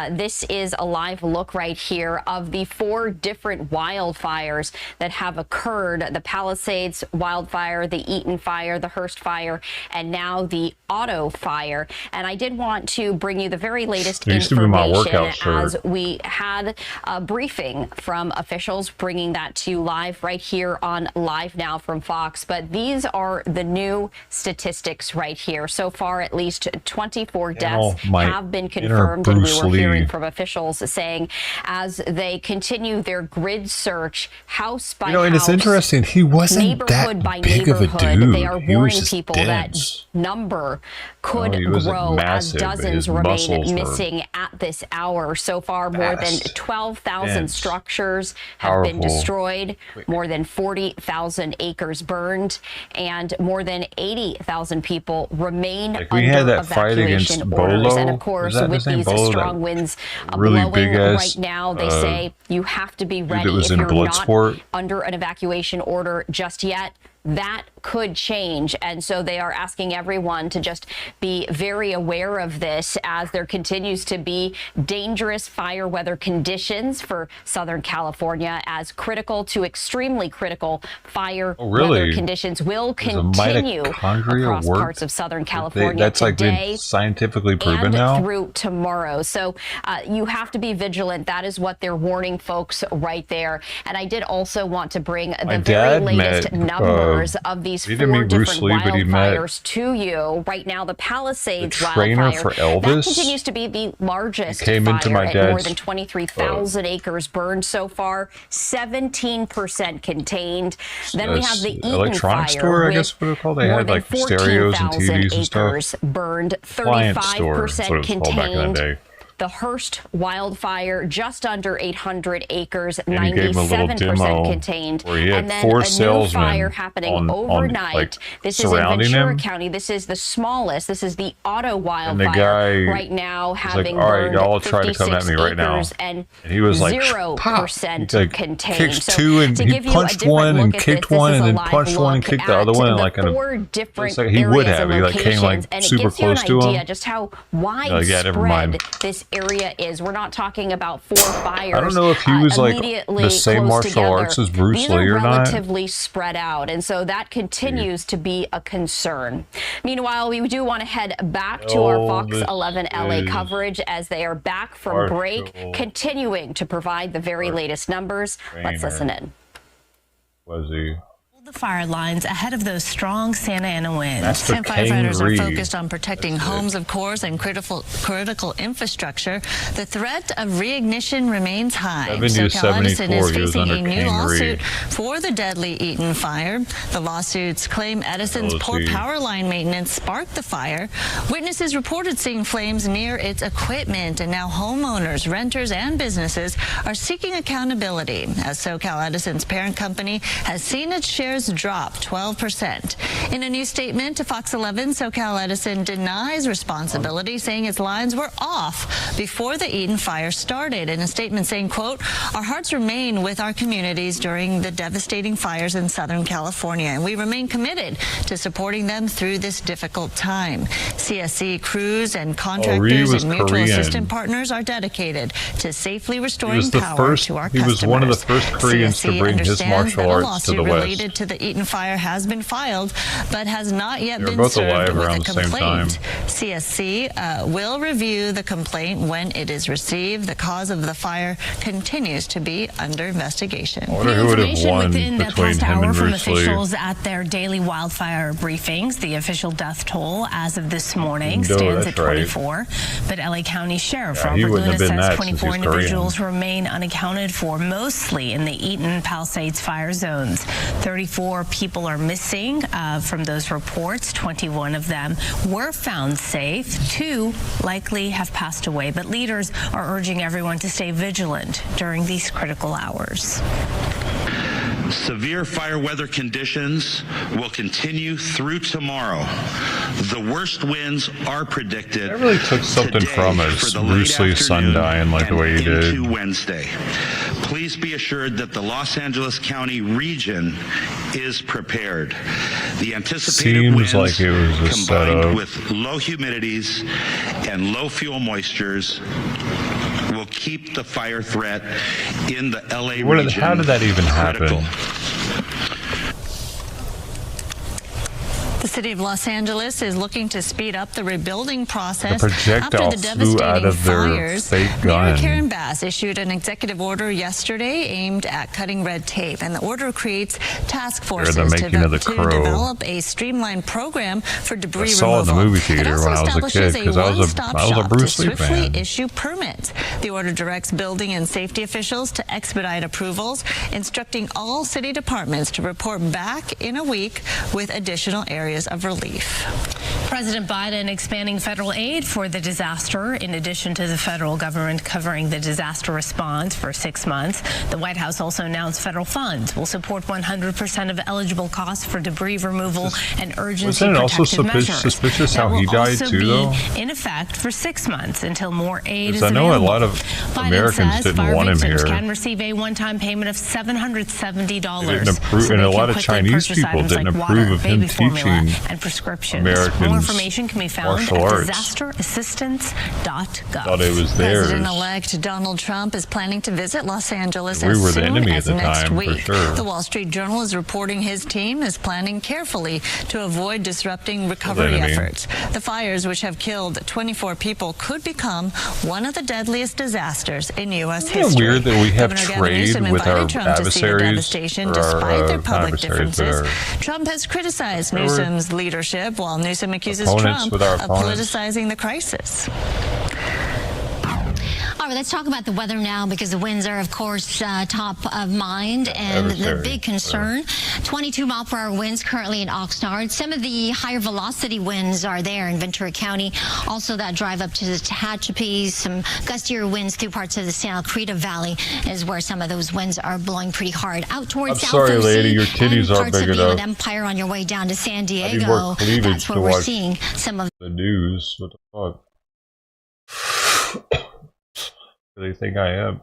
This is a live look right here of the 4 different wildfires that have occurred. The Palisades wildfire, the Eaton fire, the Hearst fire, and now the Otto fire. And I did want to bring you the very latest information as we had a briefing from officials bringing that to you live right here on Live Now from Fox. But these are the new statistics right here. So far, at least 24 deaths have been confirmed, and we were hearing from officials saying as they continue their grid search, house by house, and it's interesting, he wasn't that big of a dude. They are warning people that number could grow as dozens remain missing at this hour. So far, more than 12,000 structures have been destroyed, more than 40,000 acres burned, and more than 80,000 people remain under evacuation orders. And of course, with these strong winds blowing right now, they say you have to be ready if you're not under an evacuation order just yet. that could change. And so they are asking everyone to just be very aware of this as there continues to be dangerous fire weather conditions for Southern California, as critical to extremely critical fire weather conditions will continue across parts of Southern California that's like today, been scientifically proven and now through tomorrow. So you have to be vigilant. That is what they're warning folks right there. And I did also want to bring the very latest numbers of these 4 different wildfires to you. Right now, the Palisades wildfire for Elvis, that continues to be the largest fire at more than 23,000 acres burned so far, 17% contained. Then we have the Eaton fire, store, I guess what they're called. They had like stereos and TVs and stuff. Burned, 35% contained. The Hearst wildfire, just under 800 acres, 97% contained. And then a new fire happening overnight. This is in Ventura County. This is the smallest. This is the Otto wildfire right now, having burned 56 acres and he was like 0% contained. Kicked two and he punched one and kicked one and then punched one and kicked the other one. Like four different he would have. He like came like super close to him. Just how widespread this area is. We're not talking about 4 fires. I don't know if he was like the same martial arts as Bruce Lee or not. Relatively spread out, and so that continues to be a concern. Meanwhile, we do want to head back to our Fox 11 LA coverage as they are back from break, continuing to provide the very latest numbers. Let's listen in. Was he? The fire lines ahead of those strong Santa Ana winds. And firefighters are focused on protecting homes, of course, and critical infrastructure. The threat of reignition remains high. SoCal Edison is facing a new lawsuit for the deadly Eaton fire. The lawsuits claim Edison's poor power line maintenance sparked the fire. Witnesses reported seeing flames near its equipment, and now homeowners, renters, and businesses are seeking accountability as SoCal Edison's parent company has seen its shares drop 12%. In a new statement to Fox 11, SoCal Edison denies responsibility, saying its lines were off before the Eaton fire started. In a statement saying, quote, "Our hearts remain with our communities during the devastating fires in Southern California, and we remain committed to supporting them through this difficult time. CSC crews and contractors and mutual assistant partners are dedicated to safely restoring power to our customers." He was one of the first Koreans to bring his martial arts to the West. Related to the Eaton fire has been filed, but has not yet been served with a complaint. CSC will review the complaint when it is received. The cause of the fire continues to be under investigation. Who would have won within the between past him hour and from Bruce Lee? officials at their daily wildfire briefings. The official death toll as of this morning stands at 24. But LA County Sheriff Robert Luna says 24 individuals remain unaccounted for, mostly in the Eaton Palisades fire zones. 34 people are missing from those reports. 21 of them were found safe. 2 likely have passed away. But leaders are urging everyone to stay vigilant during these critical hours. Severe fire weather conditions will continue through tomorrow. The worst winds are predicted. I really took something from it. Bruce Lee's son dying like the way he did. Into Wednesday. Please be assured that the Los Angeles County region is prepared. The anticipated winds like it was a combined setup. with low humidities and low fuel moistures will keep the fire threat in the LA region. How did that even happen? The city of Los Angeles is looking to speed up the rebuilding process The projectile after the flew out devastating of their fires. fake Mayor gun. Karen Bass issued an executive order yesterday aimed at cutting red tape, and the order creates task forces to develop a streamlined program for debris I saw it in the removal. movie theater when I was a kid because I was a Bruce Lee fan. Issue permits. The order directs building and safety officials to expedite approvals, instructing all city departments to report back in a week with additional areas areas of relief. President Biden expanding federal aid for the disaster. In addition to the federal government covering the disaster response for 6 months, the White House also announced federal funds will support 100% of eligible costs for debris removal and urgency protective measures. Suspicious how he died too, though? In effect for 6 months until more aid is I know available. a lot of Biden Americans says didn't fire want him victims here. can receive a one-time payment of $770. They didn't approve, and a lot of Chinese people didn't approve of him teaching and prescriptions. Americans More information can be found at disasterassistance.gov. Thought it was theirs. President-elect Donald Trump is planning to visit Los Angeles We as were the soon enemy as at the next time, for week. sure. The Wall Street Journal is reporting his team is planning carefully to avoid disrupting recovery efforts. The fires, which have killed 24 people, could become one of the deadliest disasters in U.S. Isn't it history. weird that we have Governor Gavin trade Newsom with our invited Trump to see the adversaries, devastation or despite their not public adversaries, but differences. Trump has criticized They were Newsom's leadership, while Newsom accuses opponents Trump with our of opponents. politicizing the crisis. All right, let's talk about the weather now, because the winds are, of course, top of mind and the big concern. 22-mile-per-hour winds currently in Oxnard. Some of the higher velocity winds are there in Ventura County. Also, that drive up to the Tehachapi. Some gustier winds through parts of the Santa Cruz Valley is where some of those winds are blowing pretty hard. Out towards I'm South sorry, OC lady, your titties and are parts big of the enough. Empire on your way down to San I need Diego. more cleavage That's where to we're watch seeing some of the news. What the fuck? Do they think I am?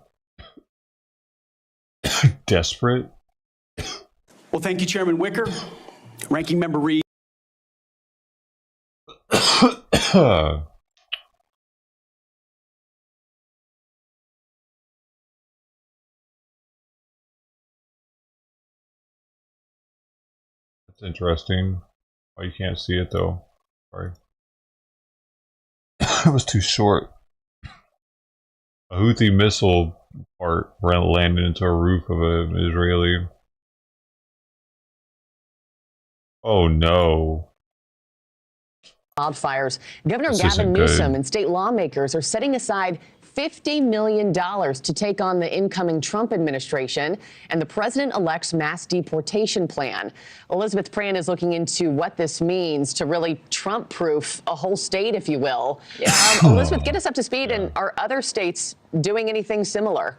Desperate? Well, thank you, Chairman Wicker. Ranking Member Reed. That's interesting. Oh, you can't see it though. Sorry. It was too short. A Houthi missile part landed into a roof of an Israeli. Oh no. Wildfires. Governor This Gavin isn't good. Newsom and state lawmakers are setting aside $50 million to take on the incoming Trump administration and the president-elect's mass deportation plan. Elizabeth Pran is looking into what this means to really Trump-proof a whole state, if you will. Elizabeth, get us up to speed. And are other states doing anything similar?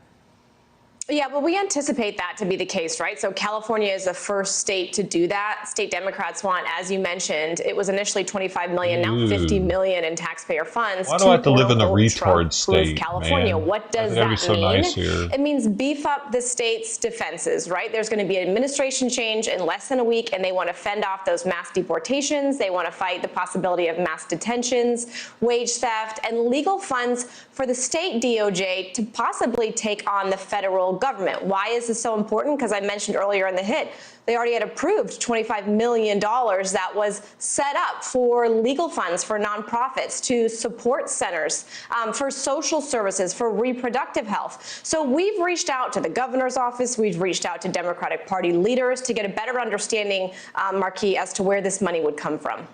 Yeah, well, we anticipate that to be the case, right? So California is the first state to do that. State Democrats want, as you mentioned, it was initially $25 million, now $50 million in taxpayer funds. Why do I have to live in the quote-unquote retard Trump-proof state, California. man? What does I think that that'd be so mean? nice here. It means beef up the state's defenses, right? There's going to be an administration change in less than a week, and they want to fend off those mass deportations. They want to fight the possibility of mass detentions, wage theft, and legal funds for the state DOJ to possibly take on the federal government. Why is this so important? Because I mentioned earlier in the hit, they already had approved $25 million that was set up for legal funds for nonprofits, to support centers, for social services, for reproductive health. So we've reached out to the governor's office. We've reached out to Democratic Party leaders to get a better understanding, Marquis, as to where this money would come from.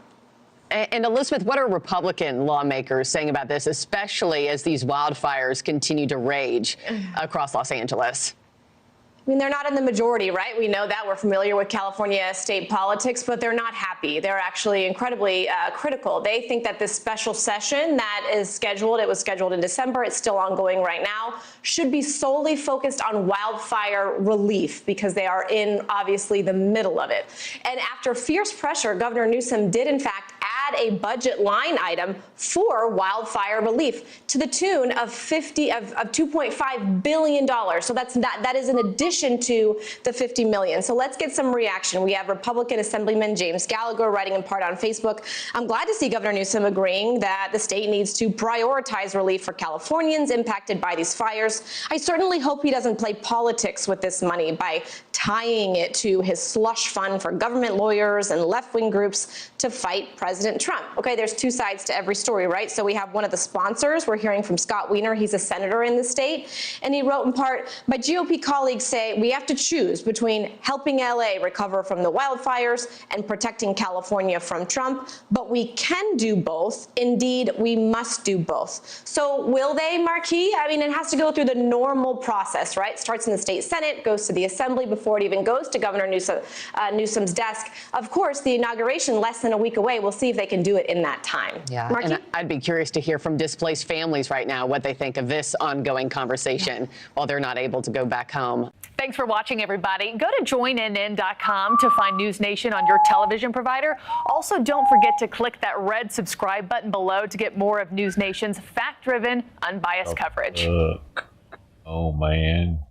And Elizabeth, what are Republican lawmakers saying about this, especially as these wildfires continue to rage across Los Angeles? I mean, they're not in the majority, right? We know that. We're familiar with California state politics, but they're not happy. They're actually incredibly critical. They think that this special session that is scheduled, it was scheduled in December, it's still ongoing right now, should be solely focused on wildfire relief, because they are in, obviously, the middle of it. And after fierce pressure, Governor Newsom did, in fact, add a budget line item for wildfire relief to the tune of $2.5 billion. So that is in addition to the $50 million. So let's get some reaction. We have Republican Assemblyman James Gallagher writing in part on Facebook. I'm glad to see Governor Newsom agreeing that the state needs to prioritize relief for Californians impacted by these fires. I certainly hope he doesn't play politics with this money by tying it to his slush fund for government lawyers and left-wing groups to fight President Trump. Okay, there's two sides to every story, right? So we have one of the sponsors. We're hearing from Scott Wiener. He's a senator in the state. And he wrote in part, my GOP colleagues say we have to choose between helping LA recover from the wildfires and protecting California from Trump. But we can do both. Indeed, we must do both. So will they, Marquis? I mean, it has to go through the normal process, right? It starts in the state Senate, goes to the Assembly before before it even goes to Governor Newsom's desk. Of course, the inauguration less than a week away. We'll see if they can do it in that time. Yeah, Marky? and I'd be curious to hear from displaced families right now what they think of this ongoing conversation while they're not able to go back home. Thanks for watching, everybody. Go to joinnn.com to find News Nation on your television provider. Also, don't forget to click that red subscribe button below to get more of News Nation's fact-driven, unbiased coverage. Oh, man.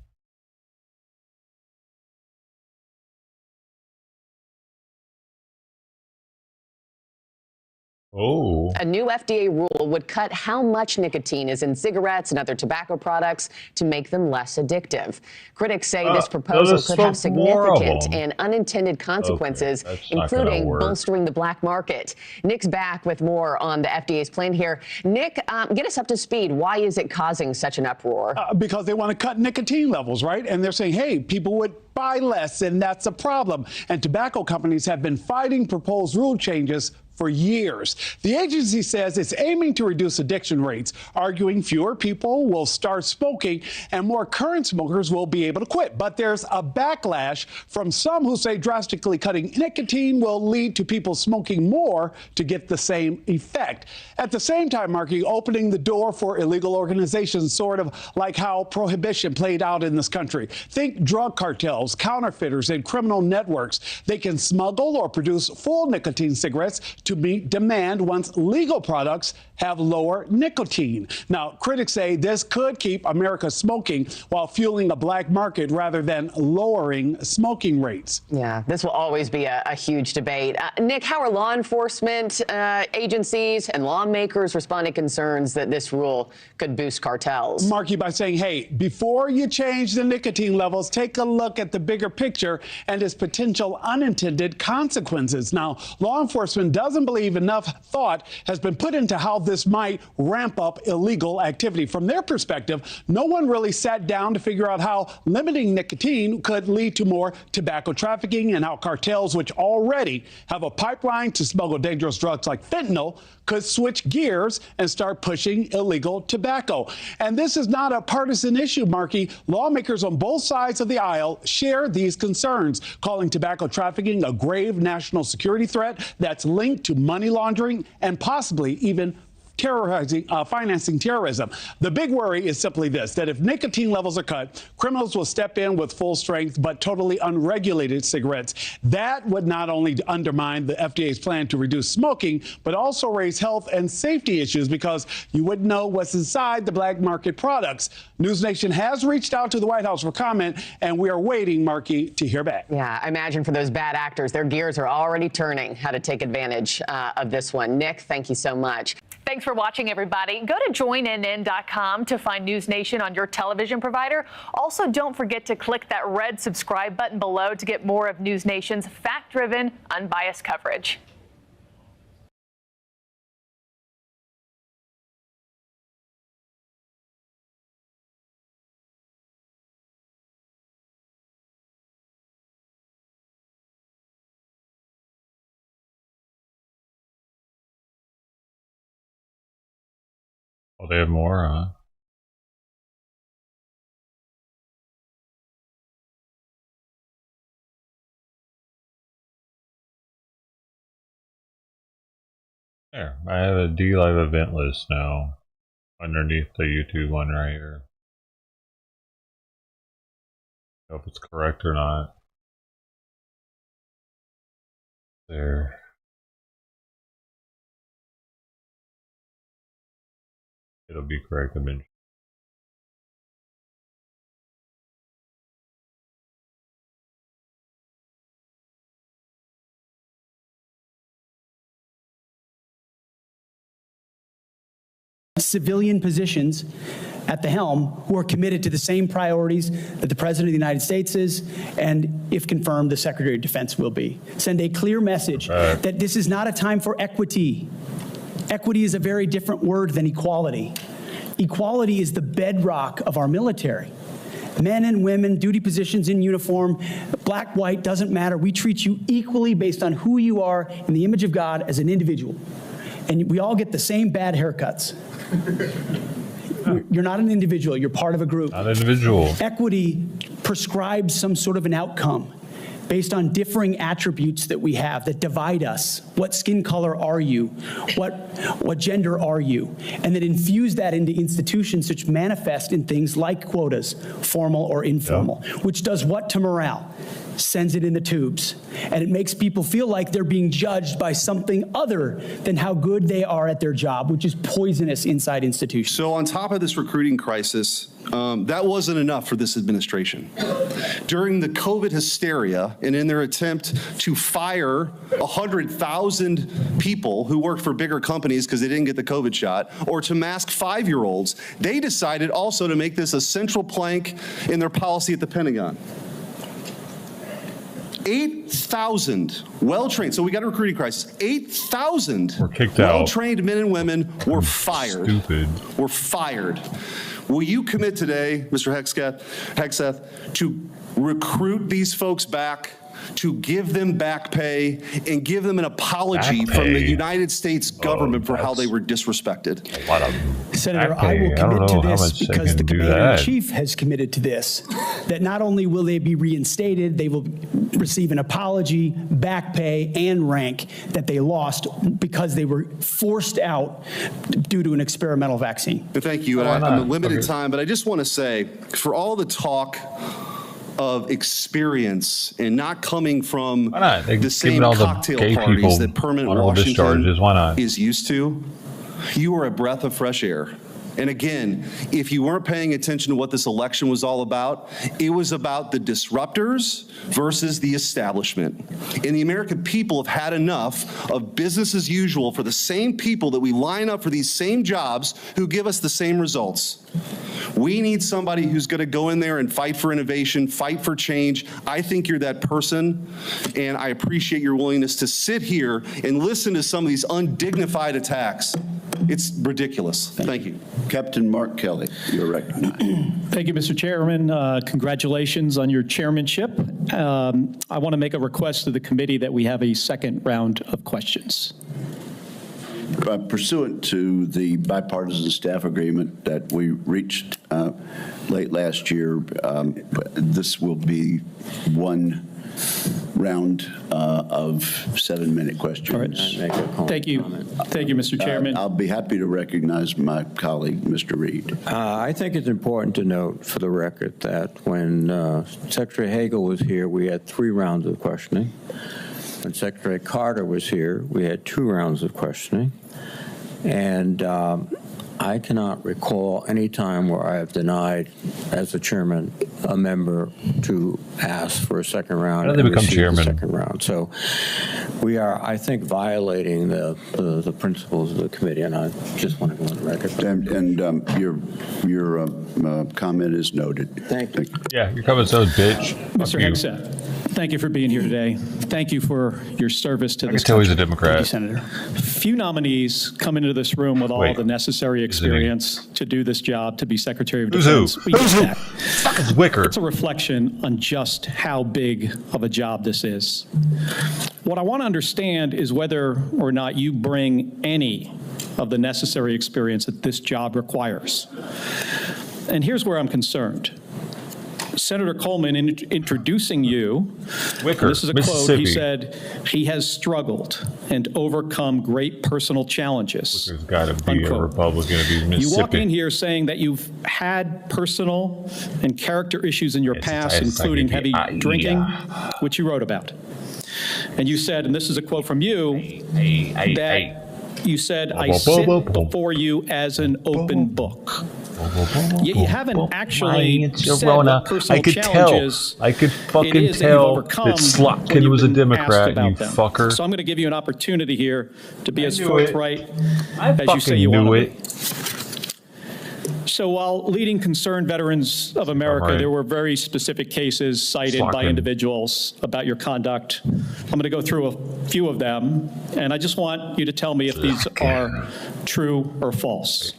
Oh. A new FDA rule would cut how much nicotine is in cigarettes and other tobacco products to make them less addictive. Critics say this proposal could have significant and unintended consequences, including bolstering the black market. Nick's back with more on the FDA's plan here. Nick, get us up to speed. Why is it causing such an uproar? Because they want to cut nicotine levels, right? And they're saying, hey, people would buy less, and that's a problem. And tobacco companies have been fighting proposed rule changes for years. The agency says it's aiming to reduce addiction rates, arguing fewer people will start smoking and more current smokers will be able to quit. But there's a backlash from some who say drastically cutting nicotine will lead to people smoking more to get the same effect. At the same time, Marky, opening the door for illegal organizations, sort of like how prohibition played out in this country. Think drug cartels, counterfeiters, and criminal networks. They can smuggle or produce full nicotine cigarettes to meet demand once legal products have lower nicotine. Now, critics say this could keep America smoking while fueling a black market rather than lowering smoking rates. Yeah, this will always be a huge debate. Nick, how are law enforcement agencies and lawmakers responding to concerns that this rule could boost cartels? Marky, by saying, hey, before you change the nicotine levels, take a look at the bigger picture and its potential unintended consequences. Now, law enforcement doesn't believe enough thought has been put into how this might ramp up illegal activity. From their perspective, no one really sat down to figure out how limiting nicotine could lead to more tobacco trafficking and how cartels, which already have a pipeline to smuggle dangerous drugs like fentanyl, could switch gears and start pushing illegal tobacco. And this is not a partisan issue, Marky. Lawmakers on both sides of the aisle share these concerns, calling tobacco trafficking a grave national security threat that's linked to money laundering and possibly even financing terrorism. The big worry is simply this, that if nicotine levels are cut, criminals will step in with full strength but totally unregulated cigarettes. That would not only undermine the FDA's plan to reduce smoking, but also raise health and safety issues because you wouldn't know what's inside the black market products. News Nation has reached out to the White House for comment, and we are waiting, Marky, to hear back. Yeah, I imagine for those bad actors, their gears are already turning how to take advantage of this one. Nick, thank you so much. Thanks for watching, everybody. Go to joinnn.com to find News Nation on your television provider. Also, don't forget to click that red subscribe button below to get more of News Nation's fact-driven, unbiased coverage. Oh, they have more, huh? There, I have a DLive event list now underneath the YouTube one right here. I don't know if it's correct or not. There. It'll be correct eventually. Civilian positions at the helm who are committed to the same priorities that the President of the United States is, and if confirmed, the Secretary of Defense will be. Send a clear message that this is not a time for equity. Equity is a very different word than equality. Equality is the bedrock of our military. Men and women, duty positions in uniform, black, white, doesn't matter. We treat you equally based on who you are in the image of God as an individual. And we all get the same bad haircuts. You're not an individual, you're part of a group. Not an individual. Equity prescribes some sort of an outcome based on differing attributes that we have that divide us. What skin color are you? What gender are you? And then infuse that into institutions which manifest in things like quotas, formal or informal, which does what to morale? Sends it in the tubes. And it makes people feel like they're being judged by something other than how good they are at their job, which is poisonous inside institutions. So on top of this recruiting crisis, that wasn't enough for this administration. During the COVID hysteria and in their attempt to fire 100,000 people who worked for bigger companies because they didn't get the COVID shot, or to mask 5-year-olds, they decided also to make this a central plank in their policy at the Pentagon. 8,000 well-trained, so we got a recruiting crisis, 8,000 well-trained men and women were fired. Were fired. Will you commit today, Mr. Hegseth, to recruit these folks back, to give them back pay, and give them an apology from the United States government for how they were disrespected? Senator, I will commit to this because the Commander-in-Chief has committed to this, that not only will they be reinstated, they will receive an apology, back pay, and rank that they lost because they were forced out due to an experimental vaccine. Thank you. And I'm a limited time, but I just want to say, for all the talk of experience and not coming from the same cocktail parties that permanent Washington is used to, you are a breath of fresh air. And again, if you weren't paying attention to what this election was all about, it was about the disruptors versus the establishment. And the American people have had enough of business as usual for the same people that we line up for these same jobs who give us the same results. We need somebody who's going to go in there and fight for innovation, fight for change. I think you're that person, and I appreciate your willingness to sit here and listen to some of these undignified attacks. It's ridiculous. Thank you. Captain Mark Kelly, you're recognized. Thank you, Mr. Chairman. Congratulations on your chairmanship. I want to make a request to the committee that we have a second round of questions. Pursuant to the bipartisan staff agreement that we reached late last year, this will be one round of 7-minute questions. Thank you. Thank you, Mr. Chairman. I'll be happy to recognize my colleague, Mr. Reed. I think it's important to note for the record that when Secretary Hagel was here, we had 3 rounds of questioning. When Secretary Carter was here, we had 2 rounds of questioning. And I cannot recall any time where I have denied, as the chairman, a member to ask for a second round. How do they become chairman? Second round. So we are, I think, violating the principles of the committee, and I just want to go on the record. And your comment is noted. Thank you. Yeah, your comment says, bitch. Mr. Hegseth, thank you for being here today. Thank you for your service to this I can tell he's a country. Democrat. Thank you, Senator. Few nominees come into this room with all the necessary experience to do this job, to be Secretary of Defense. We get that. Fuck is Wicker? It's a reflection on just how big of a job this is. What I want to understand is whether or not you bring any of the necessary experience that this job requires. And here's where I'm concerned. Senator Coleman, in introducing you, this is a quote, he said, he has struggled and overcome great personal challenges. There's got to be a Republican to be Mississippi. You walk in here saying that you've had personal and character issues in your past, including heavy drinking, which you wrote about. And you said, and this is a quote from you, that you said, I sit before you as an open book. Yet you haven't actually said what personal challenges I could fucking tell that Slotkin was a Democrat, you fucker. So I'm going to give you an opportunity here to be as forthright as you say you want to be. So while leading concerned veterans of America, there were very specific cases cited by individuals about your conduct. I'm going to go through a few of them, and I just want you to tell me if these are true or false.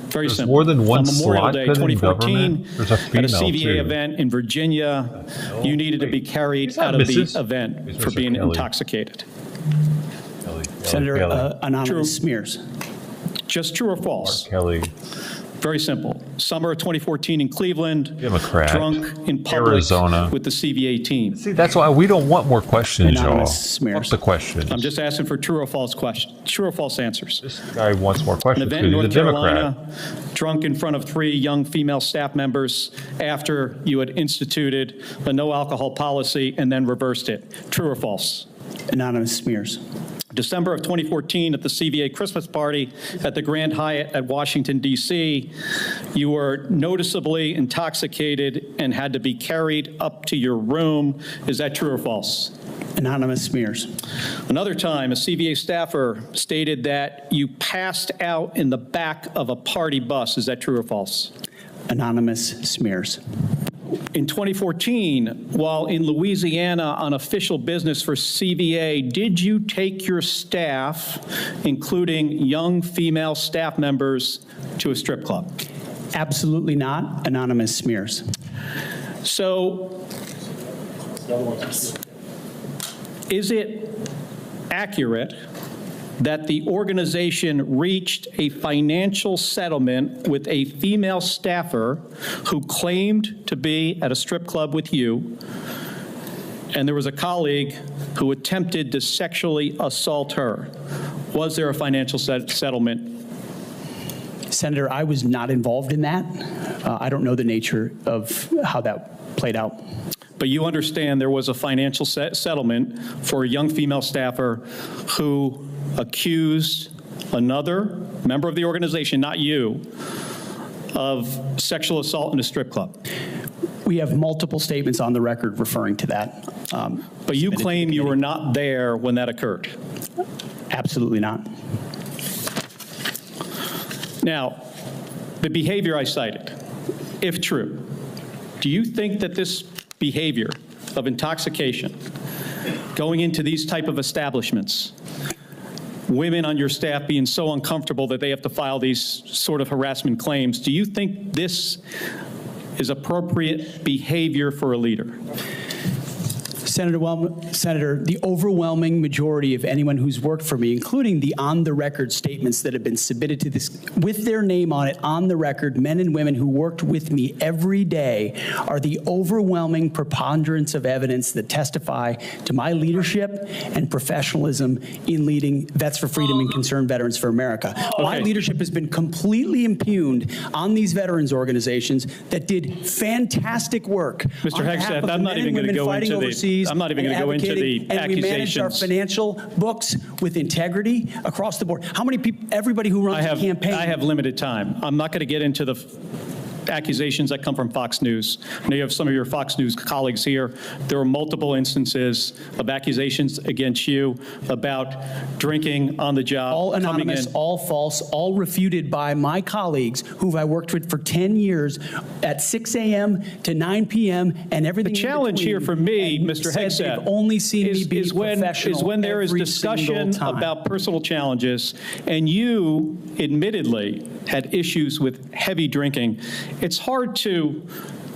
Very simple. More than one on Memorial Day 2014, There's a at a CVA event in Virginia, you needed to be carried out of the event for being intoxicated. Senator, anonymous smears. Just true or false? Kelly. Very simple. Summer of 2014 in Cleveland, Democrat, drunk in public Arizona. with the CVA team. See, that's why we don't want more questions, y'all. Anonymous smears. Fuck the questions. I'm just asking for true or false questions, true or false answers. This guy wants more An questions event in because North he's a Democrat. Carolina, drunk in front of 3 young female staff members after you had instituted a no alcohol policy and then reversed it. True or false? Anonymous smears. December of 2014 at the CVA Christmas party at the Grand Hyatt at Washington, D.C., you were noticeably intoxicated and had to be carried up to your room. Is that true or false? Anonymous smears. Another time, a CVA staffer stated that you passed out in the back of a party bus. Is that true or false? Anonymous smears. In 2014, while in Louisiana on official business for CVA, did you take your staff, including young female staff members, to a strip club? Absolutely not. Anonymous smears. So, is it accurate that the organization reached a financial settlement with a female staffer who claimed to be at a strip club with you, and there was a colleague who attempted to sexually assault her? Was there a financial settlement? Senator, I was not involved in that. I don't know the nature of how that played out. But you understand there was a financial settlement for a young female staffer who accused another member of the organization, not you, of sexual assault in a strip club. We have multiple statements on the record referring to that. But you claim you were not there when that occurred. Absolutely not. Now, the behavior I cited, if true, do you think that this behavior of intoxication, going into these type of establishments, women on your staff being so uncomfortable that they have to file these sort of harassment claims, do you think this is appropriate behavior for a leader? Senator, the overwhelming majority of anyone who's worked for me, including the on-the-record statements that have been submitted to this, with their name on it, on the record, men and women who worked with me every day, are the overwhelming preponderance of evidence that testify to my leadership and professionalism in leading Vets for Freedom and Concerned Veterans for America. Okay. My leadership has been completely impugned on these veterans organizations that did fantastic work. Mr. Hegstaff, I'm not even going to go into the... I'm not even going to go into the accusations. And we managed our financial books with integrity across the board. How many people, everybody who runs a campaign. I have limited time. I'm not going to get into the accusations that come from Fox News. I know you have some of your Fox News colleagues here. There were multiple instances of accusations against you about drinking on the job. All anonymous, all false, all refuted by my colleagues who I worked with for 10 years at 6 a.m. to 9 p.m. and everything. The challenge here for me, Mr. Hegstaff, only seen me be professional is when there is discussion about personal challenges and you admittedly had issues with heavy drinking. It's hard to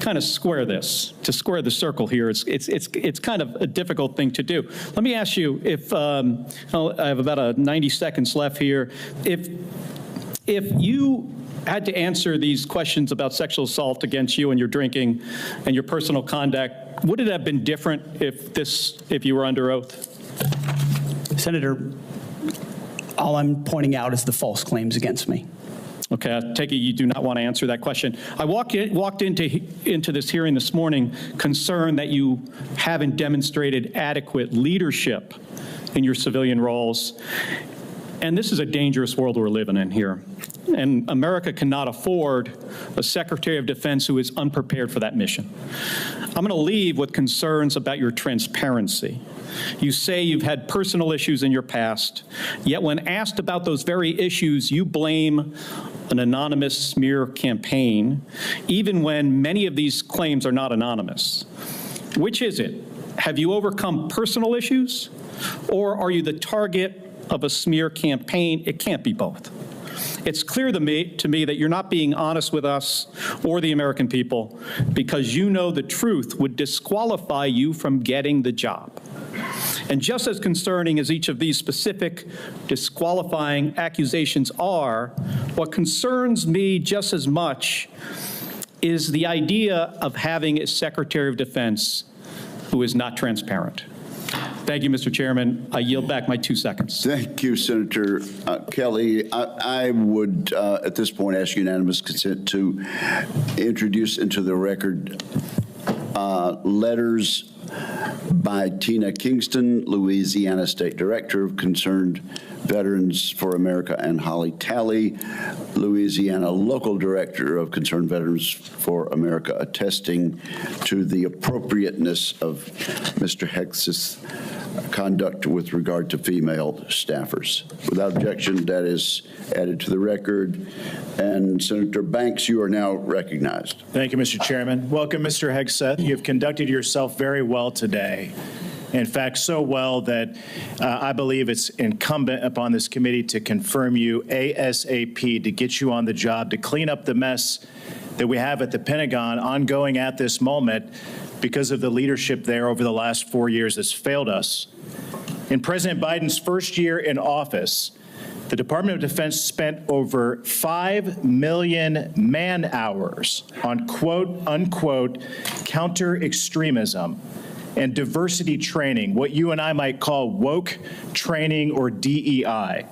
kind of square this, to square the circle here. It's kind of a difficult thing to do. Let me ask you, if I have about 90 seconds left here, if you had to answer these questions about sexual assault against you and your drinking and your personal conduct, would it have been different if you were under oath? Senator, all I'm pointing out is the false claims against me. Okay, I take it you do not want to answer that question. I walked into this hearing this morning concerned that you haven't demonstrated adequate leadership in your civilian roles. And this is a dangerous world we're living in here. And America cannot afford a Secretary of Defense who is unprepared for that mission. I'm going to leave with concerns about your transparency. You say you've had personal issues in your past, yet when asked about those very issues, you blame an anonymous smear campaign, even when many of these claims are not anonymous. Which is it? Have you overcome personal issues, or are you the target of a smear campaign? It can't be both. It's clear to me that you're not being honest with us or the American people because you know the truth would disqualify you from getting the job. And just as concerning as each of these specific disqualifying accusations are, what concerns me just as much is the idea of having a Secretary of Defense who is not transparent. Thank you, Mr. Chairman. I yield back my 2 seconds. Thank you, Senator Kelly. I would, at this point, ask unanimous consent to introduce into the record letters by Tina Kingston, Louisiana State Director of Concerned Veterans for America, and Holly Talley, Louisiana Local Director of Concerned Veterans for America, attesting to the appropriateness of Mr. Hex's conduct with regard to female staffers. Without objection, that is added to the record. And Senator Banks, you are now recognized. Thank you, Mr. Chairman. Welcome, Mr. Hegseth. You have conducted yourself very well today. In fact, so well that I believe it's incumbent upon this committee to confirm you ASAP, to get you on the job, to clean up the mess that we have at the Pentagon ongoing at this moment because of the leadership there over the last 4 years that's failed us. In President Biden's first year in office, the Department of Defense spent over 5 million man-hours on quote-unquote counter-extremism and diversity training, what you and I might call woke training or DEI.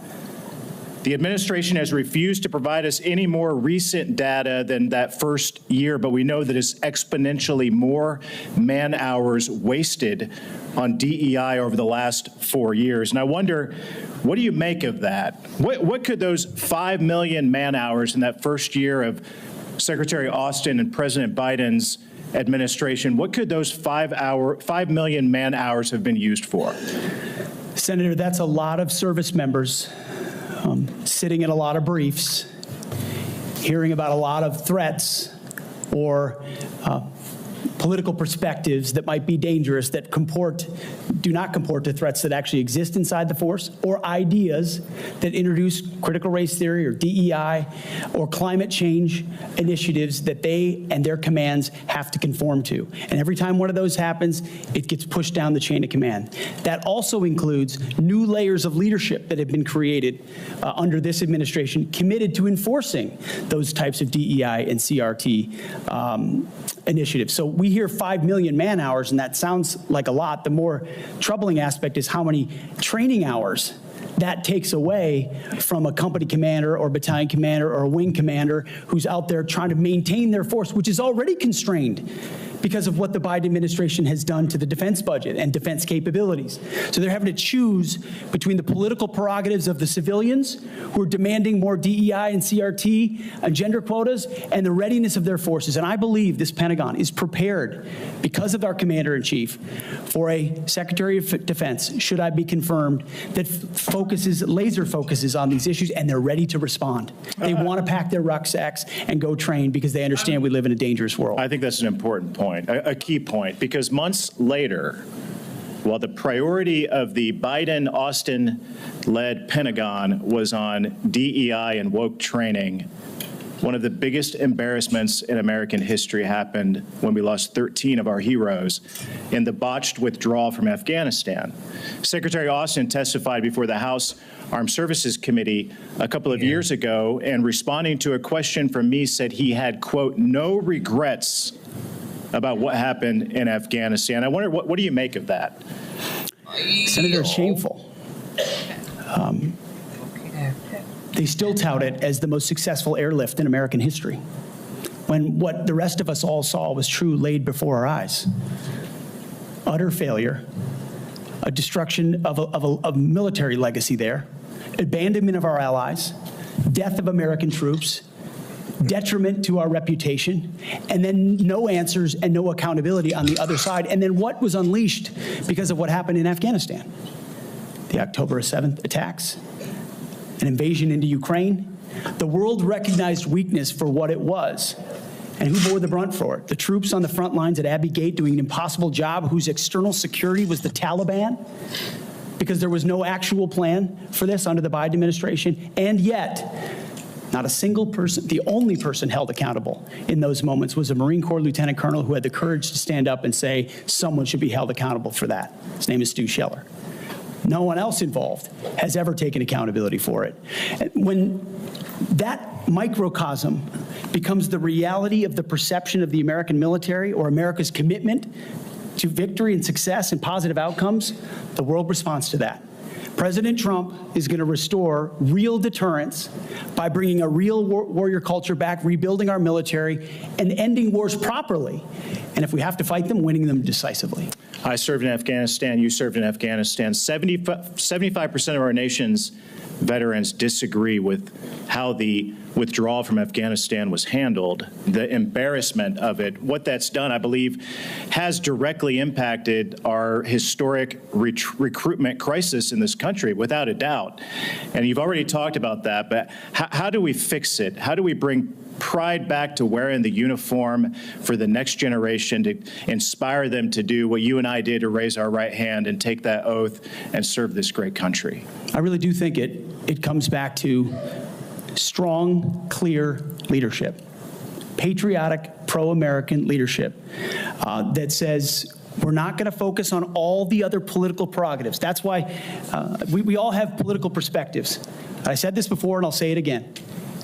The administration has refused to provide us any more recent data than that first year, but we know that it's exponentially more man-hours wasted on DEI over the last 4 years. And I wonder, what do you make of that? What could those 5 million man-hours in that first year of Secretary Austin and President Biden's administration, what could those 5 million man-hours have been used for? Senator, that's a lot of service members sitting in a lot of briefs, hearing about a lot of threats or political perspectives that might be dangerous, that do not comport to threats that actually exist inside the force, or ideas that introduce critical race theory or DEI or climate change initiatives that they and their commands have to conform to. And every time one of those happens, it gets pushed down the chain of command. That also includes new layers of leadership that have been created under this administration, committed to enforcing those types of DEI and CRT initiatives. So we hear 5 million man-hours, and that sounds like a lot. The more troubling aspect is how many training hours that takes away from a company commander or battalion commander or a wing commander who's out there trying to maintain their force, which is already constrained because of what the Biden administration has done to the defense budget and defense capabilities. So they're having to choose between the political prerogatives of the civilians who are demanding more DEI and CRT and gender quotas and the readiness of their forces. And I believe this Pentagon is prepared, because of our commander-in-chief, for a Secretary of Defense, should I be confirmed, that laser focuses on these issues, and they're ready to respond. They want to pack their rucksacks and go train because they understand we live in a dangerous world. I think that's an important point. A key point, because months later, while the priority of the Biden-Austin-led Pentagon was on DEI and woke training, one of the biggest embarrassments in American history happened when we lost 13 of our heroes in the botched withdrawal from Afghanistan. Secretary Austin testified before the House Armed Services Committee a couple of years ago, and responding to a question from me said he had, quote, no regrets about what happened in Afghanistan. I wonder, what do you make of that? Senator, it's shameful. They still tout it as the most successful airlift in American history, when what the rest of us all saw was true laid before our eyes. Utter failure, a destruction of a military legacy there, abandonment of our allies, death of American troops, detriment to our reputation, and then no answers and no accountability on the other side. And then what was unleashed because of what happened in Afghanistan? The October 7th attacks, an invasion into Ukraine. The world recognized weakness for what it was. And who bore the brunt for it? The troops on the front lines at Abbey Gate doing an impossible job, whose external security was the Taliban, because there was no actual plan for this under the Biden administration. And yet, not a single person, the only person held accountable in those moments was a Marine Corps lieutenant colonel who had the courage to stand up and say someone should be held accountable for that. His name is Stu Scheller. No one else involved has ever taken accountability for it. When that microcosm becomes the reality of the perception of the American military or America's commitment to victory and success and positive outcomes, the world responds to that. President Trump is going to restore real deterrence by bringing a real warrior culture back, rebuilding our military, and ending wars properly. And if we have to fight them, winning them decisively. I served in Afghanistan. You served in Afghanistan. 75% of our nation's veterans disagree with how the withdrawal from Afghanistan was handled, the embarrassment of it. What that's done, I believe, has directly impacted our historic recruitment crisis in this country, without a doubt. And you've already talked about that, but how do we fix it? How do we bring pride back to wearing the uniform for the next generation, to inspire them to do what you and I did, to raise our right hand and take that oath and serve this great country? I really do think it comes back to strong, clear leadership, patriotic, pro-American leadership that says we're not going to focus on all the other political prerogatives. That's why we all have political perspectives. I said this before and I'll say it again.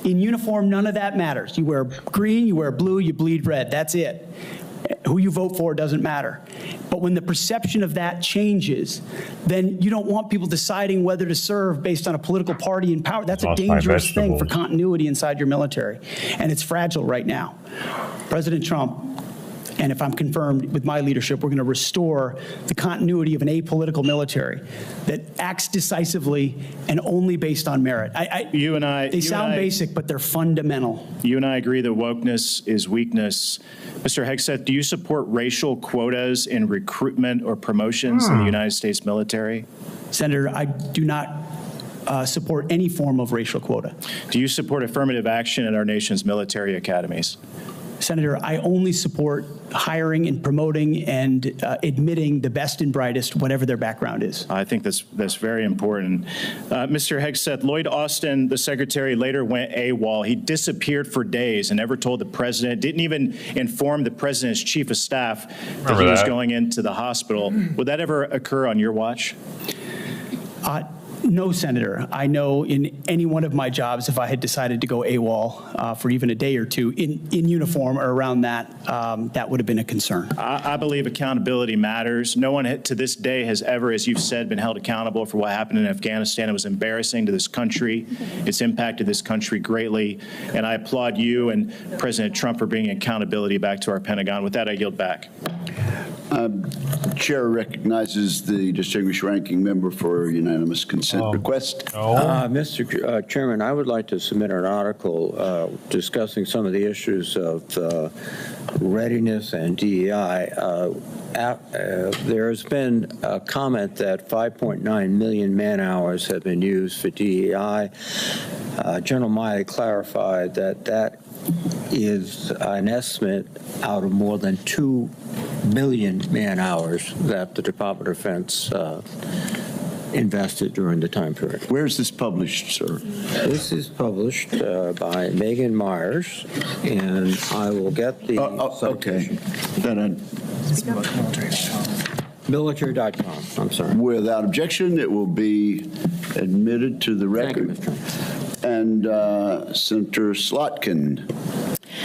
In uniform, none of that matters. You wear green, you wear blue, you bleed red. That's it. Who you vote for doesn't matter. But when the perception of that changes, then you don't want people deciding whether to serve based on a political party in power. That's a dangerous thing for continuity inside your military. And it's fragile right now. President Trump, and if I'm confirmed with my leadership, we're going to restore the continuity of an apolitical military that acts decisively and only based on merit. They sound basic, but they're fundamental. You and I agree that wokeness is weakness. Mr. Hegseth, do you support racial quotas in recruitment or promotions in the United States military? Senator, I do not support any form of racial quota. Do you support affirmative action at our nation's military academies? Senator, I only support hiring and promoting and admitting the best and brightest, whatever their background is. I think that's very important. Mr. Hegseth, Lloyd Austin, the secretary, later went AWOL. He disappeared for days and never told the president, didn't even inform the president's chief of staff that he was going into the hospital. Would that ever occur on your watch? No, Senator. I know in any one of my jobs, if I had decided to go AWOL for even a day or two in uniform or around that, that would have been a concern. I believe accountability matters. No one to this day has ever, as you've said, been held accountable for what happened in Afghanistan. It was embarrassing to this country. It's impacted this country greatly. And I applaud you and President Trump for bringing accountability back to our Pentagon. With that, I yield back. Chair recognizes the distinguished ranking member for unanimous consent request. Mr. Chairman, I would like to submit an article discussing some of the issues of readiness and DEI. There has been a comment that 5.9 million man-hours have been used for DEI. General Milley clarified that that is an estimate out of more than 2 million man-hours that the Department of Defense invested during the time period. Where is this published, sir? This is published by Megan Myers, and I will get the okay. Then military.com. I'm sorry. Without objection, it will be admitted to the record. Thank you, Mr. And Senator Slotkin,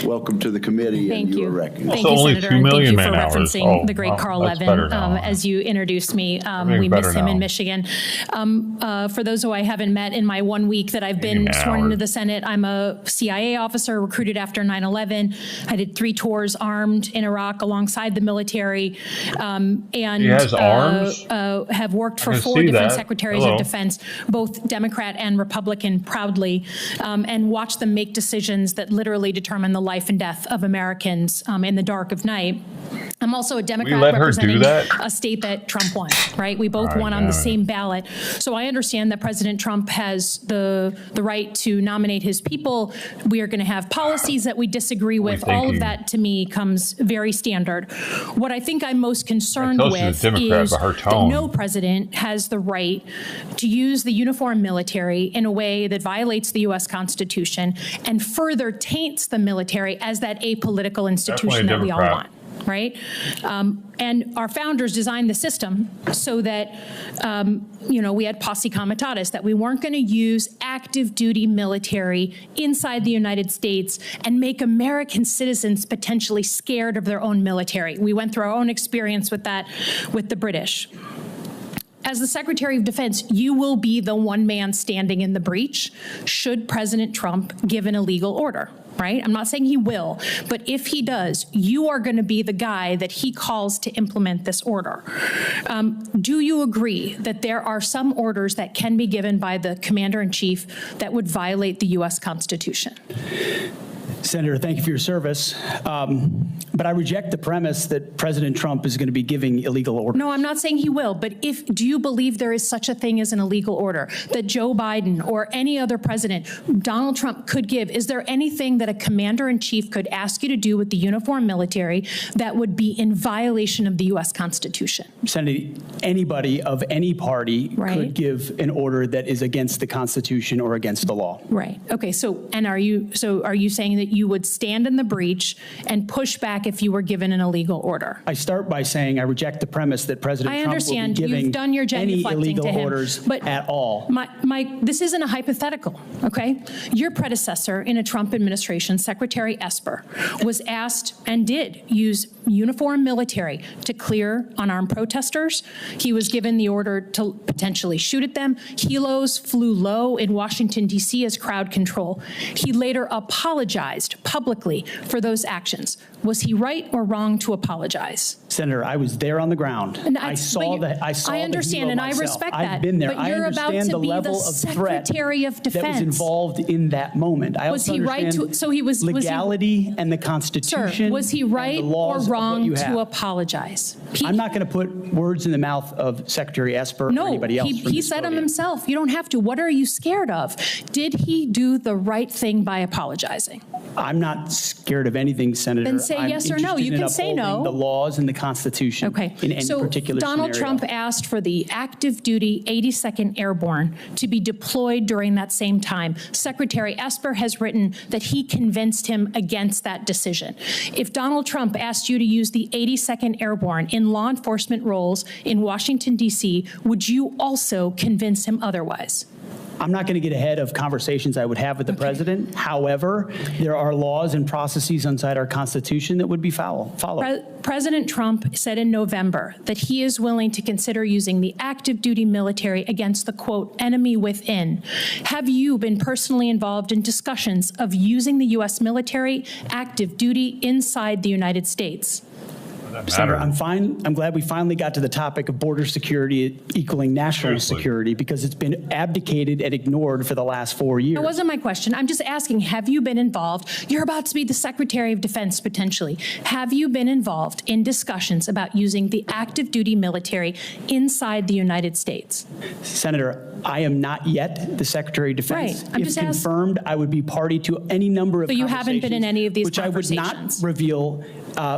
welcome to the committee. Thank and you. You are recognized. Thank you, Senator. And thank you for referencing the great Carl Levin as you introduced me. We miss him in Michigan. For those who I haven't met in my 1 week that I've been sworn into the Senate, I'm a CIA officer recruited after 9/11. I did 3 tours armed in Iraq alongside the military, and he has arms? Have worked for 4 different secretaries of defense, both Democrat and Republican, proudly, and watched them make decisions that literally determine the life and death of Americans in the dark of night. I'm also a Democrat representing a state that Trump won, right? We both won on the same ballot. So I understand that President Trump has the right to nominate his people. We are going to have policies that we disagree with. All of that, to me, comes very standard. What I think I'm most concerned with is that no president has the right to use the uniformed military in a way that violates the U.S. Constitution and further taints the military as that apolitical institution that we all want. right? And our founders designed the system so that, we had posse comitatus, that we weren't going to use active duty military inside the United States and make American citizens potentially scared of their own military. We went through our own experience with that with the British. As the Secretary of Defense, you will be the one man standing in the breach should President Trump give an illegal order, right? I'm not saying he will, but if he does, you are going to be the guy that he calls to implement this order. Do you agree that there are some orders that can be given by the Commander-in-Chief that would violate the U.S. Constitution? Senator, thank you for your service. But I reject the premise that President Trump is going to be giving illegal orders. No, I'm not saying he will, but do you believe there is such a thing as an illegal order that Joe Biden or any other president, Donald Trump, could give? Is there anything that a commander-in-chief could ask you to do with the uniformed military that would be in violation of the U.S. Constitution? Senator, anybody of any party could give an order that is against the Constitution or against the law. Right. Okay. So are you saying that you would stand in the breach and push back if you were given an illegal order? I start by saying I reject the premise that President Trump will be giving you've done your any illegal to him, orders but at all. This isn't a hypothetical, okay? Your predecessor in a Trump administration, Secretary Esper, was asked and did use uniformed military to clear unarmed protesters. He was given the order to potentially shoot at them. Helos flew low in Washington, D.C. as crowd control. He later apologized publicly for those actions. Was he right or wrong to apologize? Senator, I was there on the ground. And I saw I understand, and I respect that. I've been there. But you're about to be the Secretary of Defense that was involved in that moment. I was also he right to? So he was legality and the Constitution. Sir, was he right or wrong to apologize? I'm not going to put words in the mouth of Secretary Esper or anybody else. He said them himself. You don't have to. What are you scared of? Did he do the right thing by apologizing? I'm not scared of anything, Senator. Then say yes or no. You can say no. The laws and the Constitution. Okay. In any particular Donald scenario. Trump asked for the active duty 82nd Airborne to be deployed during that same time. Secretary Esper has written that he convinced him against that decision. If Donald Trump asked you to use the 82nd Airborne in law enforcement roles in Washington, D.C., would you also convince him otherwise? I'm not going to get ahead of conversations I would have with the president. However, there are laws and processes inside our Constitution that would be followed. President Trump said in November that he is willing to consider using the active duty military against the, quote, enemy within. Have you been personally involved in discussions of using the U.S. military active duty inside the United States? Senator, I'm glad we finally got to the topic of border security equaling national security, because it's been abdicated and ignored for the last 4 years. That wasn't my question. I'm just asking, have you been involved? You're about to be the Secretary of Defense, potentially. Have you been involved in discussions about using the active duty military inside the United States? Senator, I am not yet the Secretary of Defense. Right. I'm just confirmed, I would be party to any number of So you haven't been in any of these which conversations? I would not reveal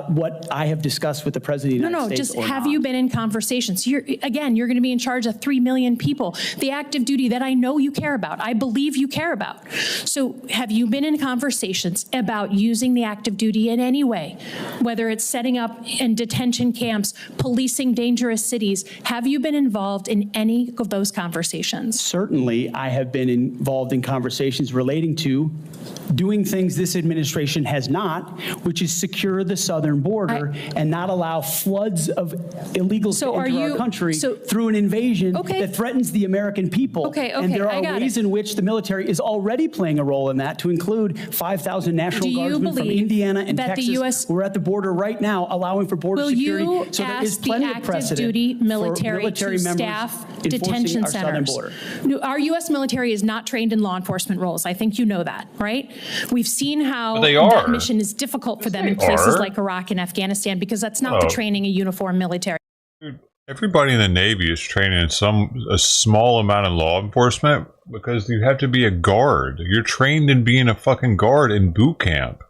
what I have discussed with the President of the United States. No, just have you been in conversations? You're going to be in charge of 3 million people. The active duty that I know you care about, I believe you care about. So have you been in conversations about using the active duty in any way, whether it's setting up in detention camps, policing dangerous cities? Have you been involved in any of those conversations? Certainly, I have been involved in conversations relating to doing things this administration has not, which is secure the southern border and not allow floods of illegals to enter our country through an invasion that threatens the American people. And there are ways in which the military is already playing a role in that, to include 5,000 National Guardsmen from Indiana and Texas who are at the border right now allowing for border security. So there is plenty of precedent duty military for military to members staff detention our southern centers. border. Our U.S. military is not trained in law enforcement roles. I think you know that, right? We've seen how that mission is difficult for them in places like Iraq and Afghanistan, because that's not the training a uniformed military. Dude, everybody in the Navy is trained in a small amount of law enforcement, because you have to be a guard. You're trained in being a fucking guard in boot camp.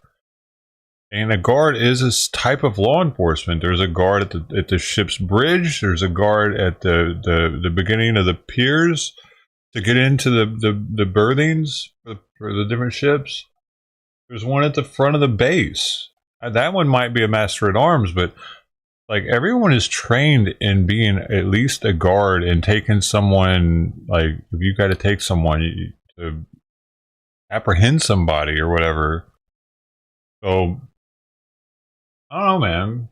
And a guard is a type of law enforcement. There's a guard at the ship's bridge. There's a guard at the beginning of the piers to get into the berthings for the different ships. There's one at the front of the base. that one might be a master at arms, but like everyone is trained in being at least a guard and taking someone, like if you got to take someone to apprehend somebody or whatever. So I don't know, man.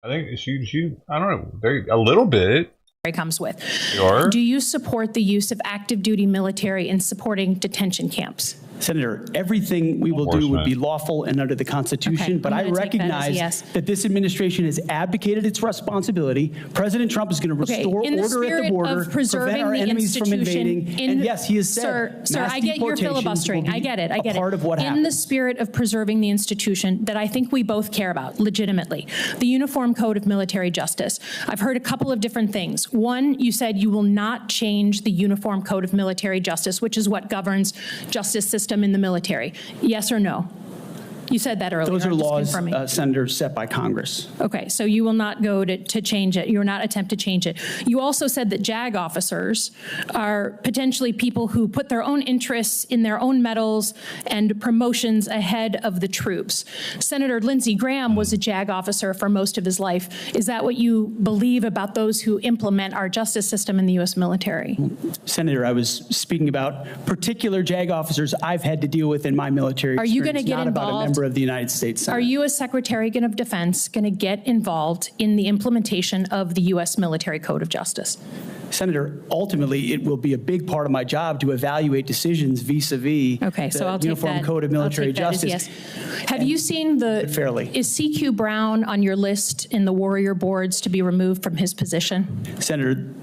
I think she I don't know, a little bit. Comes with. Sure. Do you support the use of active duty military in supporting detention camps? Senator, everything we will do would be lawful and under the Constitution, Okay, but I'm I gonna take that as a recognize yes. that this administration has abdicated its responsibility. President Trump is going to restore in the order at spirit the border, of preserving prevent our the enemies from institution, invading, and yes, he has said Sir, mass I get your deportations filibustering. will be I get it. a part of what In the happens. spirit of preserving the institution that I think we both care about, legitimately, the Uniform Code of Military Justice. I've heard a couple of different things. One, you said you will not change the Uniform Code of Military Justice, which is what governs justice system in the military. Yes or no? You said that earlier. Those are I'm just laws, confirming. Senator, set by Congress. Okay, so you will not go to change it. You will not attempt to change it. You also said that JAG officers are potentially people who put their own interests in their own medals and promotions ahead of the troops. Senator Lindsey Graham was a JAG officer for most of his life. Is that what you believe about those who implement our justice system in the U.S. military? Senator, I was speaking about particular JAG officers I've had to deal with in my military Are you experience, going to get not about a involved? member of the United States Senate. Are you, as Secretary of Defense, going to get involved in the implementation of the U.S. Military Code of Justice? Senator, ultimately, it will be a big part of my job to evaluate decisions vis-a-vis Okay, so the I'll take Uniform that. Code of Military I'll take that as Justice. yes. Have you seen fairly. is CQ Brown on your list in the Warrior boards to be removed from his position? Senator,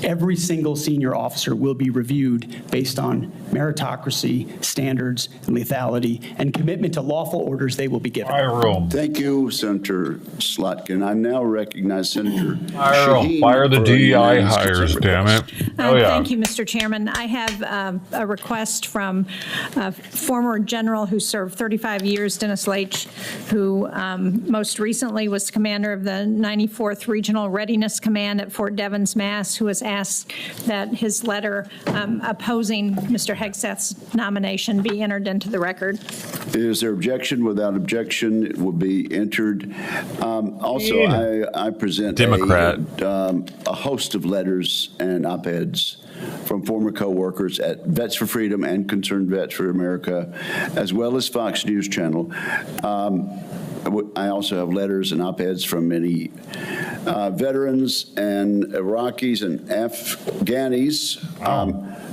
every single senior officer will be reviewed based on meritocracy, standards, and lethality, and commitment to lawful orders they will be given. Thank you, Senator Slotkin. I now recognize Senator Fire the DEI hires, damn it. Oh, yeah. Thank you, Mr. Chairman. I have a request from a former general who served 35 years, Dennis Leitch, who most recently was commander of the 94th Regional Readiness Command at Fort Devens, Mass., who has asked that his letter opposing Mr. Hegseth's nomination be entered into the record. Is there objection? Without objection, it will be entered. Also, I present Democrat. a host of letters and op-eds from former co-workers at Vets for Freedom and Concerned Vets for America, as well as Fox News Channel. I also have letters and op-eds from many veterans and Iraqis and Afghanis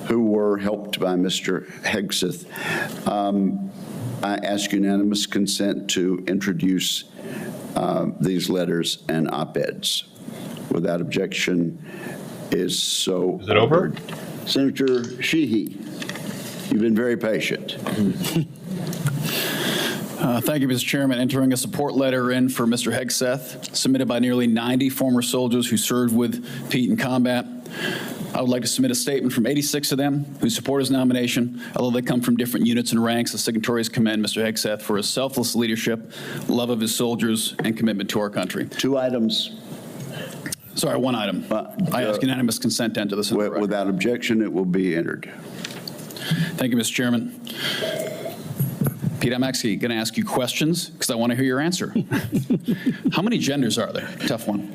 who were helped by Mr. Hegseth. I ask unanimous consent to introduce these letters and op-eds. Without objection, is so. Is it over? ordered. Senator Sheehy, you've been very patient. Thank you, Mr. Chairman. Entering a support letter in for Mr. Hegseth, submitted by nearly 90 former soldiers who served with Pete in combat. I would like to submit a statement from 86 of them who support his nomination. Although they come from different units and ranks, the signatories commend Mr. Hegseth for his selfless leadership, love of his soldiers, and commitment to our country. 2 items. Sorry, 1 item. I ask unanimous consent to enter this. Without objection, it will be entered. Thank you, Mr. Chairman. Pete, I'm actually going to ask you questions because I want to hear your answer. How many genders are there? Tough one.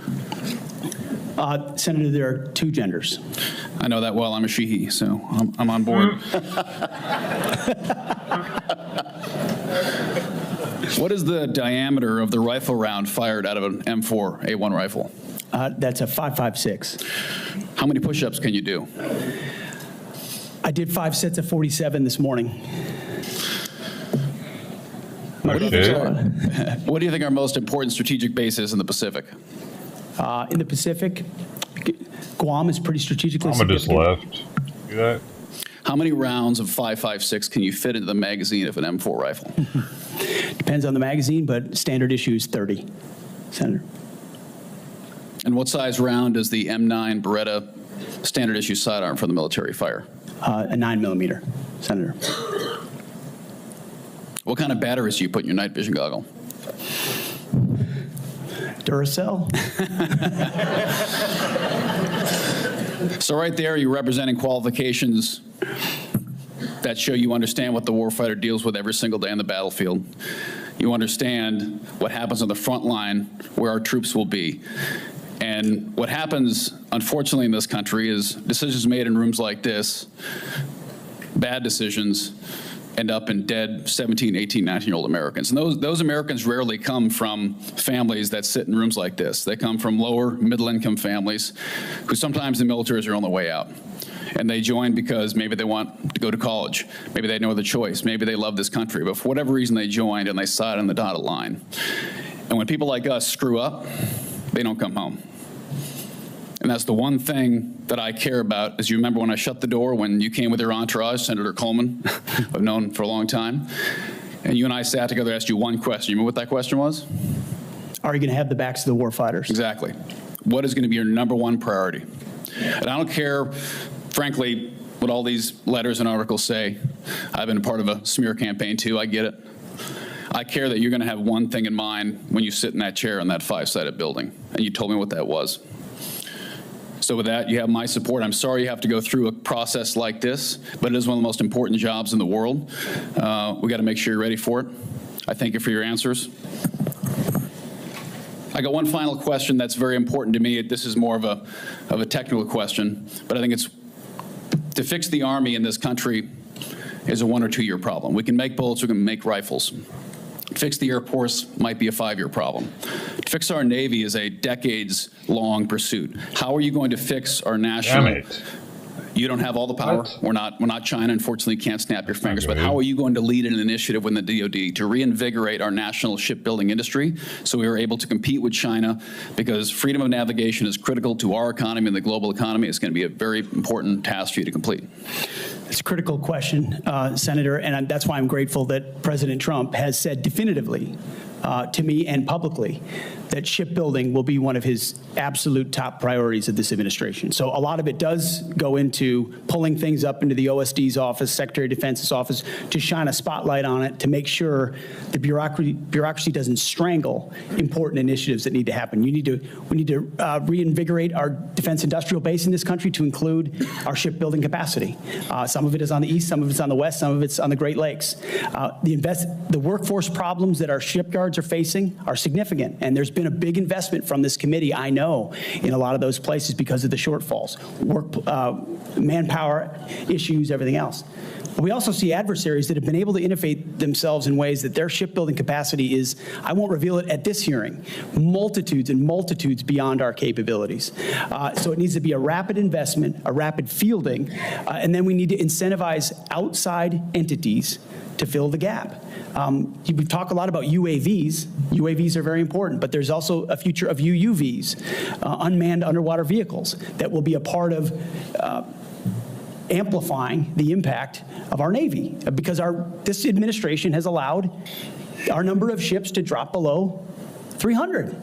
Senator, there are 2 genders. I know that well. I'm a she/he, so I'm on board. What is the diameter of the rifle round fired out of an M4A1 rifle? That's a 5.56. How many push-ups can you do? I did 5 sets of 47 this morning. What do you think our most important strategic base is in the Pacific? In the Pacific, Guam is pretty strategically Guam just significant. left. See that? How many rounds of 5.56 can you fit into the magazine of an M4 rifle? Depends on the magazine, but standard issue is 30, Senator. And what size round does the M9 Beretta standard issue sidearm for the military fire? A 9mm, Senator. What kind of batteries do you put in your night vision goggle? Duracell. So right there, you're representing qualifications that show you understand what the warfighter deals with every single day on the battlefield. you understand what happens on the front line where our troops will be. And what happens, unfortunately, in this country is decisions made in rooms like this, bad decisions, end up in dead 17, 18, 19-year-old Americans. And those Americans rarely come from families that sit in rooms like this. They come from lower middle-income families who sometimes the military is their only way out. And they join because maybe they want to go to college. Maybe they had no other choice. Maybe they love this country. But for whatever reason, they joined and they sat on the dotted line. And when people like us screw up, they don't come home. And that's the one thing that I care about. As you remember when I shut the door, when you came with your entourage, Senator Coleman, I've known for a long time, and you and I sat together, asked you one question. You remember what that question was? Are you going to have the backs of the war fighters? Exactly. What is going to be your number one priority? And I don't care, frankly, what all these letters and articles say. I've been a part of a smear campaign too, I get it. I care that you're going to have one thing in mind when you sit in that chair in that 5-sided building, and you told me what that was. So with that, you have my support. I'm sorry you have to go through a process like this, but it is one of the most important jobs in the world. We got to make sure you're ready for it. I thank you for your answers. I got one final question that's very important to me. This is more of a technical question, but I think it's to fix the Army in this country is a 1 or 2 year problem. We can make bullets, we can make rifles. Fix the Air Force might be a 5-year problem. To fix our Navy is a decades-long pursuit. How are you going to fix our national? Damn it. You don't have all the power. We're not China. Unfortunately, you can't snap your fingers. But how are you going to lead an initiative within the DoD to reinvigorate our national shipbuilding industry so we are able to compete with China? Because freedom of navigation is critical to our economy and the global economy. It's going to be a very important task for you to complete. It's a critical question, Senator, and that's why I'm grateful that President Trump has said definitively to me and publicly that shipbuilding will be one of his absolute top priorities of this administration. So a lot of it does go into pulling things up into the OSD's office, Secretary of Defense's office, to shine a spotlight on it, to make sure the bureaucracy doesn't strangle important initiatives that need to happen. We need to reinvigorate our defense industrial base in this country to include our shipbuilding capacity. Some of it is on the east, some of it's on the west, some of it's on the Great Lakes. The workforce problems that our shipyards are facing are significant, and there's been a big investment from this committee, I know, in a lot of those places because of the shortfalls, manpower issues, everything else. We also see adversaries that have been able to innovate themselves in ways that their shipbuilding capacity is, I won't reveal it at this hearing, multitudes and multitudes beyond our capabilities. So it needs to be a rapid investment, a rapid fielding, and then we need to incentivize outside entities to fill the gap. We talk a lot about UAVs. UAVs are very important, but there's also a future of UUVs, unmanned underwater vehicles, that will be a part of amplifying the impact of our Navy, because this administration has allowed our number of ships to drop below 300.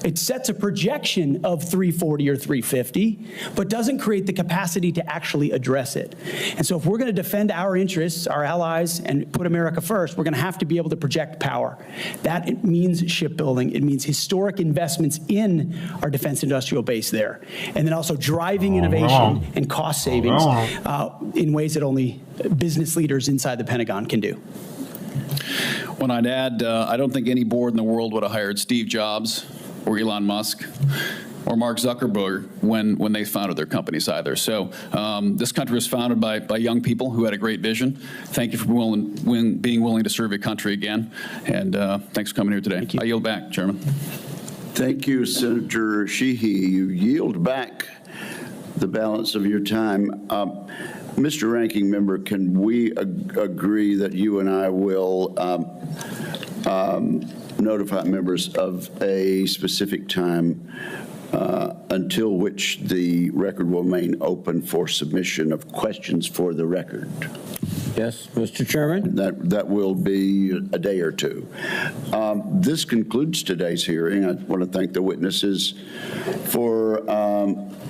It sets a projection of 340 or 350, but doesn't create the capacity to actually address it. And so if we're going to defend our interests, our allies, and put America first, we're going to have to be able to project power. That means shipbuilding. It means historic investments in our defense industrial base there. And then also driving innovation and cost savings in ways that only business leaders inside the Pentagon can do. When I'd add, I don't think any board in the world would have hired Steve Jobs or Elon Musk or Mark Zuckerberg when they founded their companies either. So this country was founded by young people who had a great vision. Thank you for being willing to serve your country again. And thanks for coming here today. I yield back, Chairman. Thank you, Senator Sheehy. You yield back the balance of your time. Mr. Ranking Member, can we agree that you and I will notify members of a specific time until which the record will remain open for submission of questions for the record? Yes, Mr. Chairman. That will be a day or two. This concludes today's hearing. I want to thank the witnesses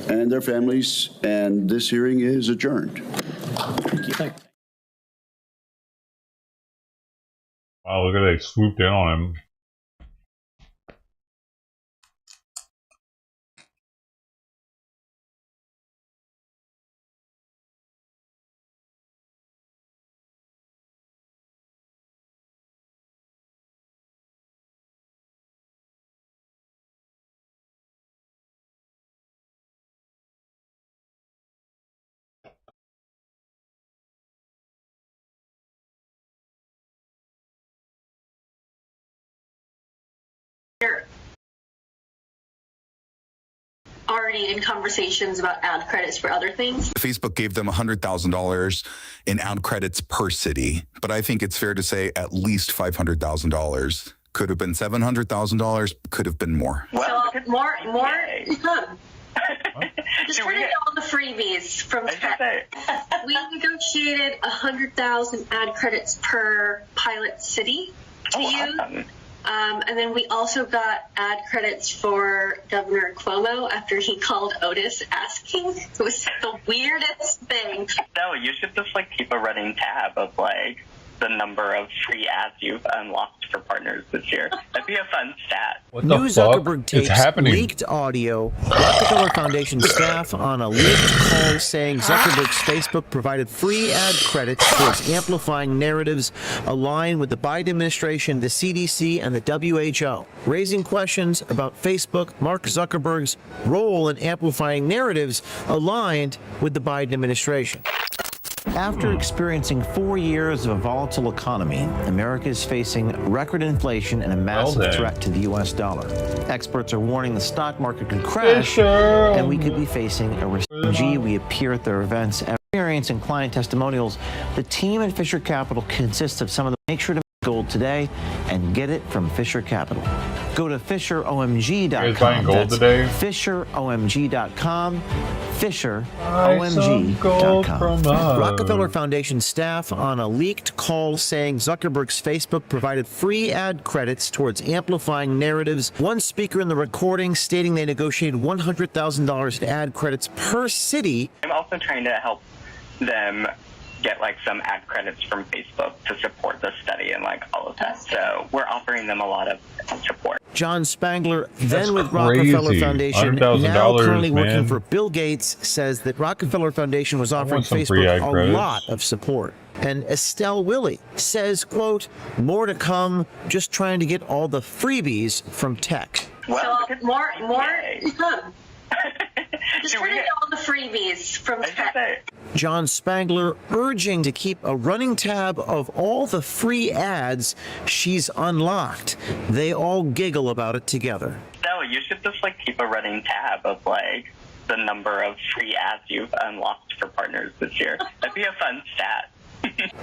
and their families, and this hearing is adjourned. Thank you. Wow, look at that, they swooped in on him. already in conversations about ad credits for other things. Facebook gave them $100,000 in ad credits per city, but I think it's fair to say at least $500,000. Could have been $700,000, could have been more. Well, so more to come. Just turn in all the freebies from tech. We negotiated 100,000 ad credits per pilot city to use. Awesome. And then we also got ad credits for Governor Cuomo after he called Otis asking. It was the weirdest thing. No, you should just keep a running tab of the number of free ads you've unlocked for partners this year. That'd be a fun stat. What the New fuck Zuckerberg is tapes happening? leaked audio. Rockefeller Foundation staff on a leaked call saying Zuckerberg's Facebook provided free ad credits towards amplifying narratives aligned with the Biden administration, the CDC, and the WHO, raising questions about Facebook, Mark Zuckerberg's role in amplifying narratives aligned with the Biden administration. After experiencing 4 years of a volatile economy, America is facing record inflation and a massive threat to the U.S. dollar. Experts are warning the stock market could crash, and we could be facing a recession. We appear at their events, experience, and client testimonials. The team at Fisher Capital consists of some of them. Make sure to make gold today and get it from Fisher Capital. Go to FisherOMG.com. You guys buying gold today? FisherOMG.com. FisherOMG.com. Rockefeller Foundation staff on a leaked call saying Zuckerberg's Facebook provided free ad credits towards amplifying narratives. One speaker in the recording stating they negotiated $100,000 in ad credits per city. I'm also trying to help them get some ad credits from Facebook to support the study and all of that. So we're offering them a lot of support. John Spangler, then with Rockefeller Foundation, now currently working for Bill Gates, says that Rockefeller Foundation was offering Facebook a lot of support. And Estelle Willey says, quote, more to come, just trying to get all the freebies from tech. Well, so more to come. Just turn in all the freebies from tech. John Spangler urging to keep a running tab of all the free ads she's unlocked. They all giggle about it together. No, you should just keep a running tab of the number of free ads you've unlocked for partners this year. That'd be a fun stat.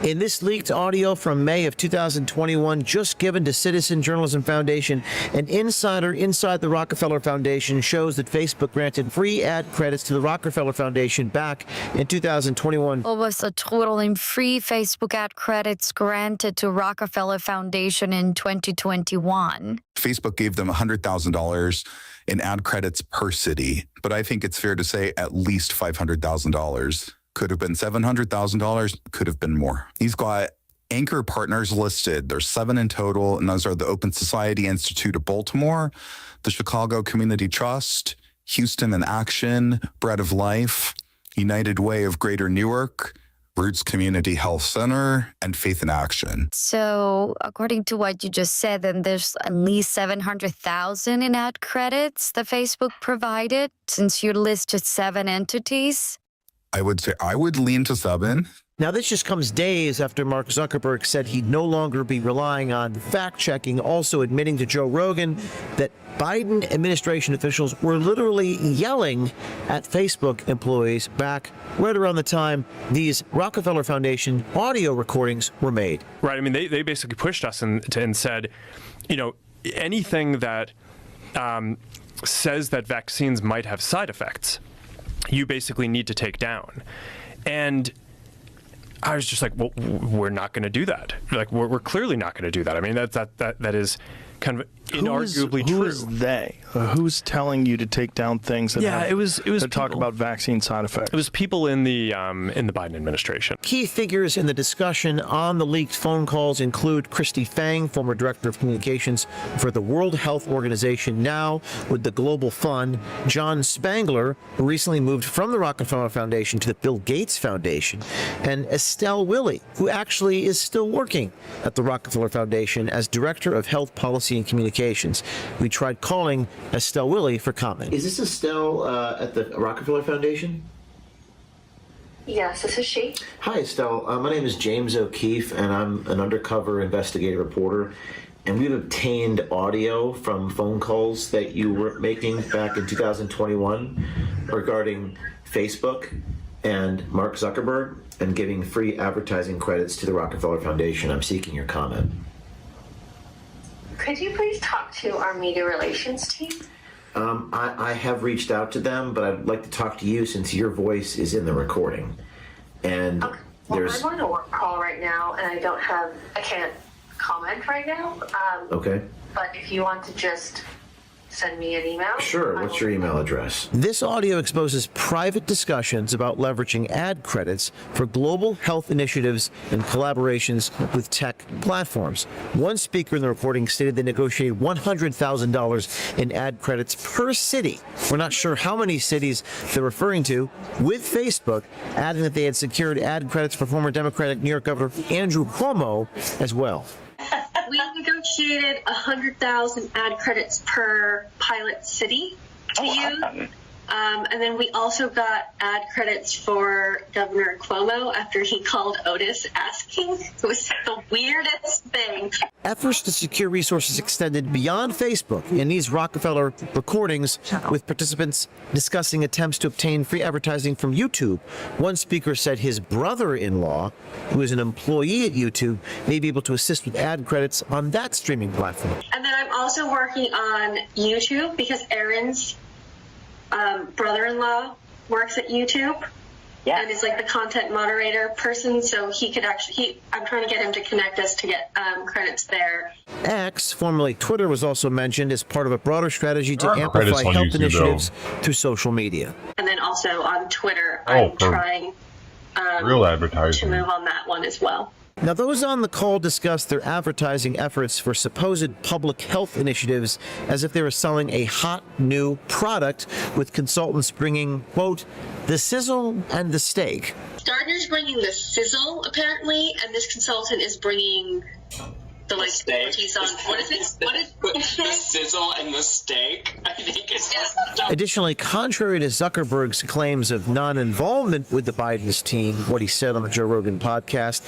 In this leaked audio from May of 2021, just given to Citizen Journalism Foundation, an insider inside the Rockefeller Foundation shows that Facebook granted free ad credits to the Rockefeller Foundation back in 2021. What was the total in free Facebook ad credits granted to Rockefeller Foundation in 2021? Facebook gave them $100,000 in ad credits per city, but I think it's fair to say at least $500,000. Could have been $700,000, could have been more. He's got anchor partners listed. There's 7 in total, and those are the Open Society Institute of Baltimore, the Chicago Community Trust, Houston in Action, Bread of Life, United Way of Greater Newark, Roots Community Health Center, and Faith in Action. So according to what you just said, then there's at least 700,000 in ad credits that Facebook provided, since you listed 7 entities? I would say I would lean to 7. Now, this just comes days after Mark Zuckerberg said he'd no longer be relying on fact-checking, also admitting to Joe Rogan that Biden administration officials were literally yelling at Facebook employees back right around the time these Rockefeller Foundation audio recordings were made. Right. I mean, they basically pushed us and said, anything that says that vaccines might have side effects, you basically need to take down. And I was just like, well, we're not going to do that. We're clearly not going to do that. I mean, that is kind of inarguably true. Who is they? Who's telling you to take down things that it was that talk about vaccine side effects? It was people in the Biden administration. Key figures in the discussion on the leaked phone calls include Christy Fang, former director of communications for the World Health Organization, now with the Global Fund, John Spangler, who recently moved from the Rockefeller Foundation to the Bill Gates Foundation, and Estelle Willey, who actually is still working at the Rockefeller Foundation as director of health policy and communications. We tried calling Estelle Willey for comment. Is this Estelle at the Rockefeller Foundation? Yes, this is she. Hi, Estelle. My name is James O'Keefe, and I'm an undercover investigative reporter. and we've obtained audio from phone calls that you were making back in 2021 regarding Facebook and Mark Zuckerberg and giving free advertising credits to the Rockefeller Foundation. I'm seeking your comment. Could you please talk to our media relations team? I have reached out to them, but I'd like to talk to you since your voice is in the recording. And okay. Well, I'm on a work call right now, and I can't comment right now. Okay. But if you want to just send me an email. Sure. What's your email address? This audio exposes private discussions about leveraging ad credits for global health initiatives and collaborations with tech platforms. One speaker in the recording stated they negotiated $100,000 in ad credits per city. We're not sure how many cities they're referring to, with Facebook adding that they had secured ad credits for former Democratic New York Governor Andrew Cuomo as well. We negotiated 100,000 ad credits per pilot city to use. Awesome. And then we also got ad credits for Governor Cuomo after he called Otis asking. It was the weirdest thing. Efforts to secure resources extended beyond Facebook in these Rockefeller recordings, with participants discussing attempts to obtain free advertising from YouTube. One speaker said his brother-in-law, who is an employee at YouTube, may be able to assist with ad credits on that streaming platform. And then I'm also working on YouTube because Aaron's brother-in-law works at YouTube and is like the content moderator person, so he could I'm trying to get him to connect us to get credits there. X, formerly Twitter, was also mentioned as part of a broader strategy to amplify health initiatives through social media. And then also on Twitter, I'm trying real advertising to move on that one as well. Now, those on the call discussed their advertising efforts for supposed public health initiatives as if they were selling a hot new product, with consultants bringing, quote, the sizzle and the steak. Gardner's bringing the sizzle, apparently, and this consultant is bringing the expertise on, what is it? The sizzle and the steak, I think is Additionally, contrary to Zuckerberg's claims of non-involvement with the Biden's team, what he said on the Joe Rogan podcast,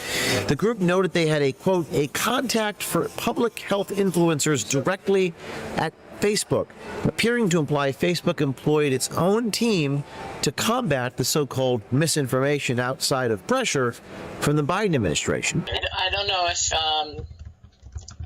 the group noted they had a, quote, a contact for public health influencers directly at Facebook, appearing to imply Facebook employed its own team to combat the so-called misinformation outside of pressure from the Biden administration. I don't know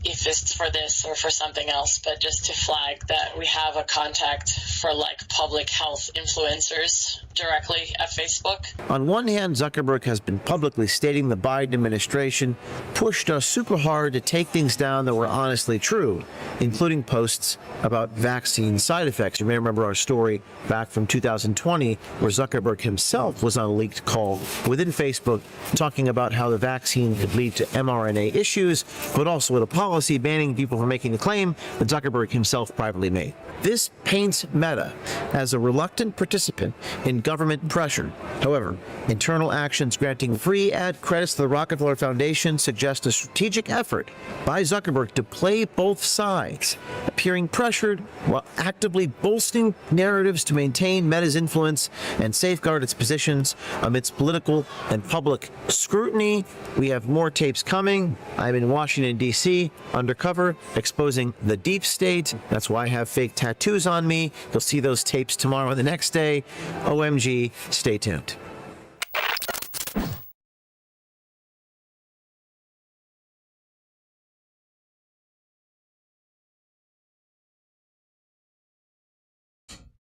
if it's for this or for something else, but just to flag that we have a contact for like public health influencers directly at Facebook. On one hand, Zuckerberg has been publicly stating the Biden administration pushed us super hard to take things down that were honestly true, including posts about vaccine side effects. You may remember our story back from 2020 where Zuckerberg himself was on a leaked call within Facebook talking about how the vaccine could lead to mRNA issues, but also with a policy banning people from making the claim that Zuckerberg himself privately made. This paints Meta as a reluctant participant in government pressure. However, internal actions granting free ad credits to the Rockefeller Foundation suggest a strategic effort by Zuckerberg to play both sides, appearing pressured while actively bolstering narratives to maintain Meta's influence and safeguard its positions amidst political and public scrutiny. We have more tapes coming. I'm in Washington, D.C., undercover, exposing the deep state. That's why I have fake tattoos on me. You'll see those tapes tomorrow and the next day. OMG, stay tuned.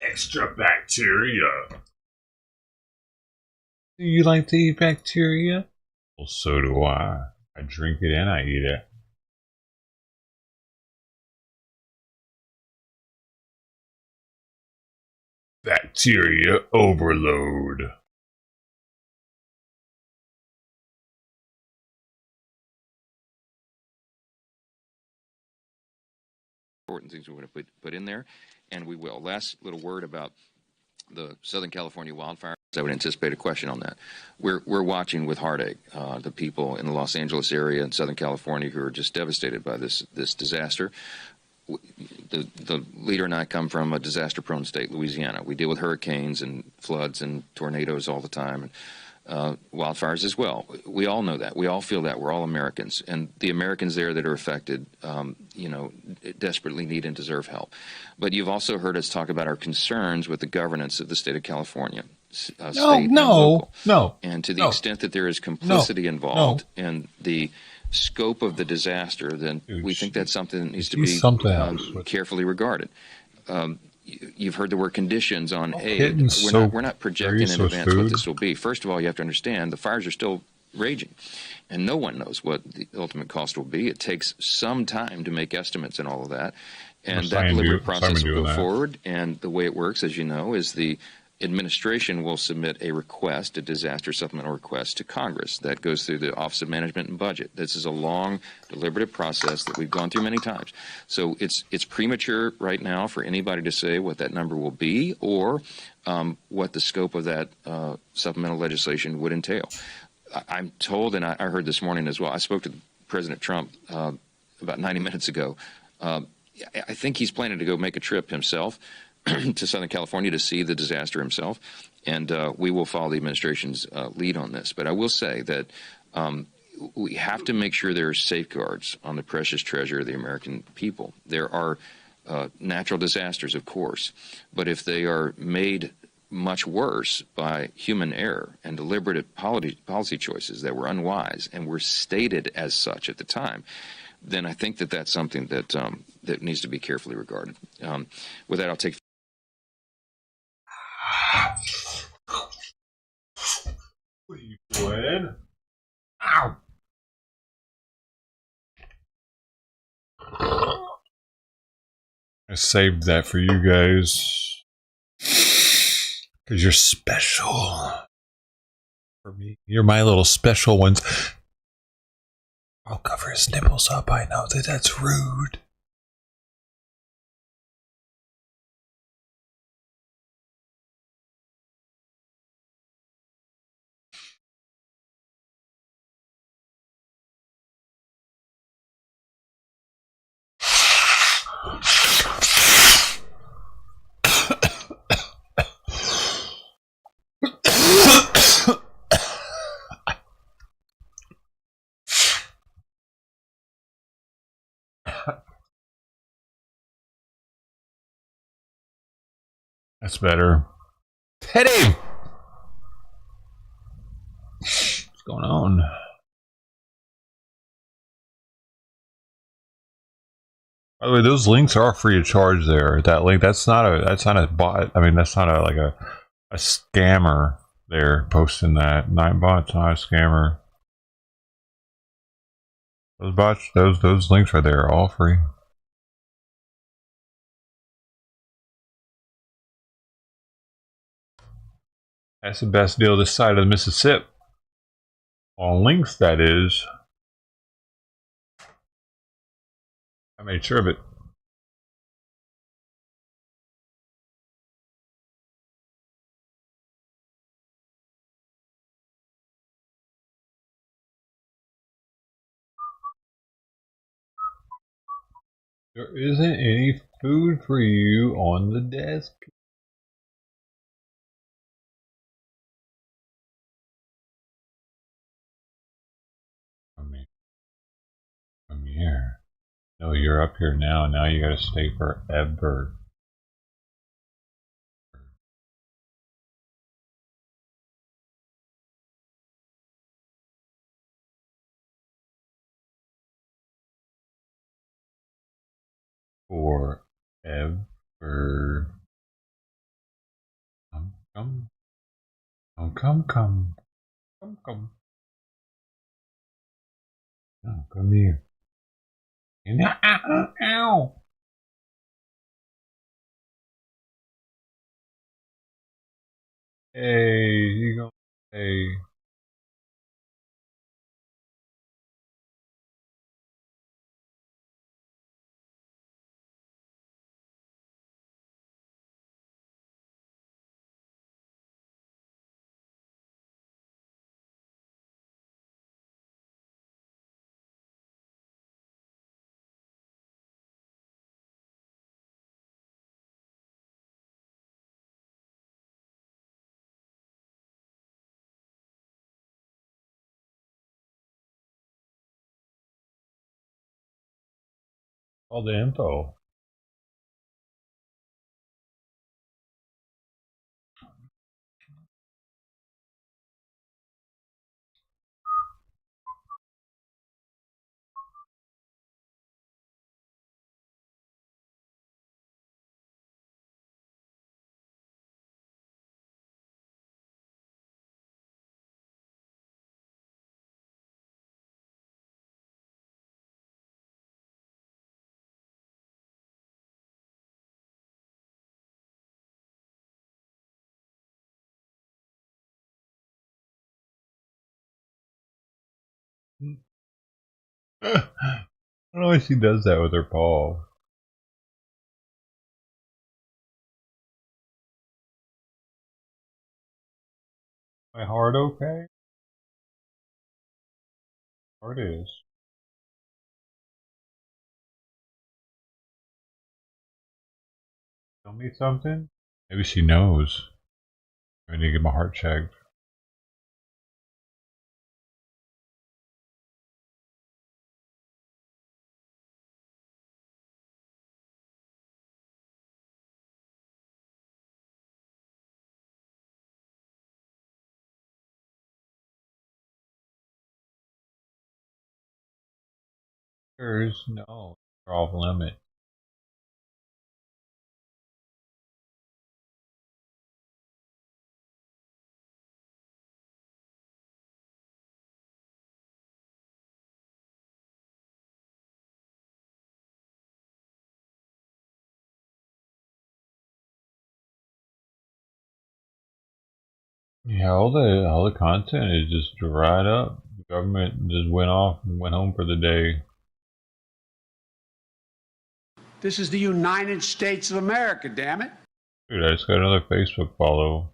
Extra bacteria. Do you like to eat bacteria? Well, so do I. I drink it and I eat it. Bacteria overload. Important things we're going to put in there, and we will. Last little word about the Southern California wildfires. I would anticipate a question on that. We're watching with heartache the people in the Los Angeles area and Southern California who are just devastated by this disaster. The leader and I come from a disaster-prone state, Louisiana. We deal with hurricanes and floods and tornadoes all the time. wildfires as well. We all know that. We all feel that. We're all Americans. And the Americans there that are affected, desperately need and deserve help. But you've also heard us talk about our concerns with the governance of the state of California. State and local. And to the extent that there is complicity involved in the scope of the disaster, then we think that's something that needs to be carefully regarded. You've heard the word conditions on aid. We're not projecting in advance what this will be. First of all, you have to understand the fires are still raging, and no one knows what the ultimate cost will be. It takes some time to make estimates and all of that, and that delivery process will go forward. And the way it works, as you know, is the administration will submit a request, a disaster supplemental request to Congress. That goes through the Office of Management and Budget. This is a long, deliberative process that we've gone through many times. So it's premature right now for anybody to say what that number will be or what the scope of that supplemental legislation would entail. I'm told, and I heard this morning as well, I spoke to President Trump about 90 minutes ago. I think he's planning to go make a trip himself to Southern California to see the disaster himself, and we will follow the administration's lead on this. But I will say that we have to make sure there are safeguards on the precious treasure of the American people. There are natural disasters, of course, but if they are made much worse by human error and deliberate policy choices that were unwise and were stated as such at the time, then I think that that's something that that needs to be carefully regarded. With that, I'll take. What are you doing? Ow! I saved that for you guys. Because you're special. For me. You're my little special ones. I'll cover his nipples up. I know that that's rude. That's better. Teddy! What's going on? By the way, those links are free of charge there. That link, that's not a bot. I mean, that's not a scammer there posting that. Nightbot's not a scammer. Those bots, those links are there, all free. That's the best deal this side of the Mississippi. On links, that is. I made sure of it. There isn't any food for you on the desk. Come here. No, you're up here now. Now you gotta stay forever. Forever. Come. Oh, come here. Ow. Hey, you go. Hey. All the info. I don't know why she does that with her paw. My heart okay? Heart is. Tell me something? Maybe she knows. I need to get my heart checked. There's no off limit. Yeah, all the content is just dried up. The government just went off and went home for the day. This is the United States of America, damn it. Dude, I just got another Facebook follow.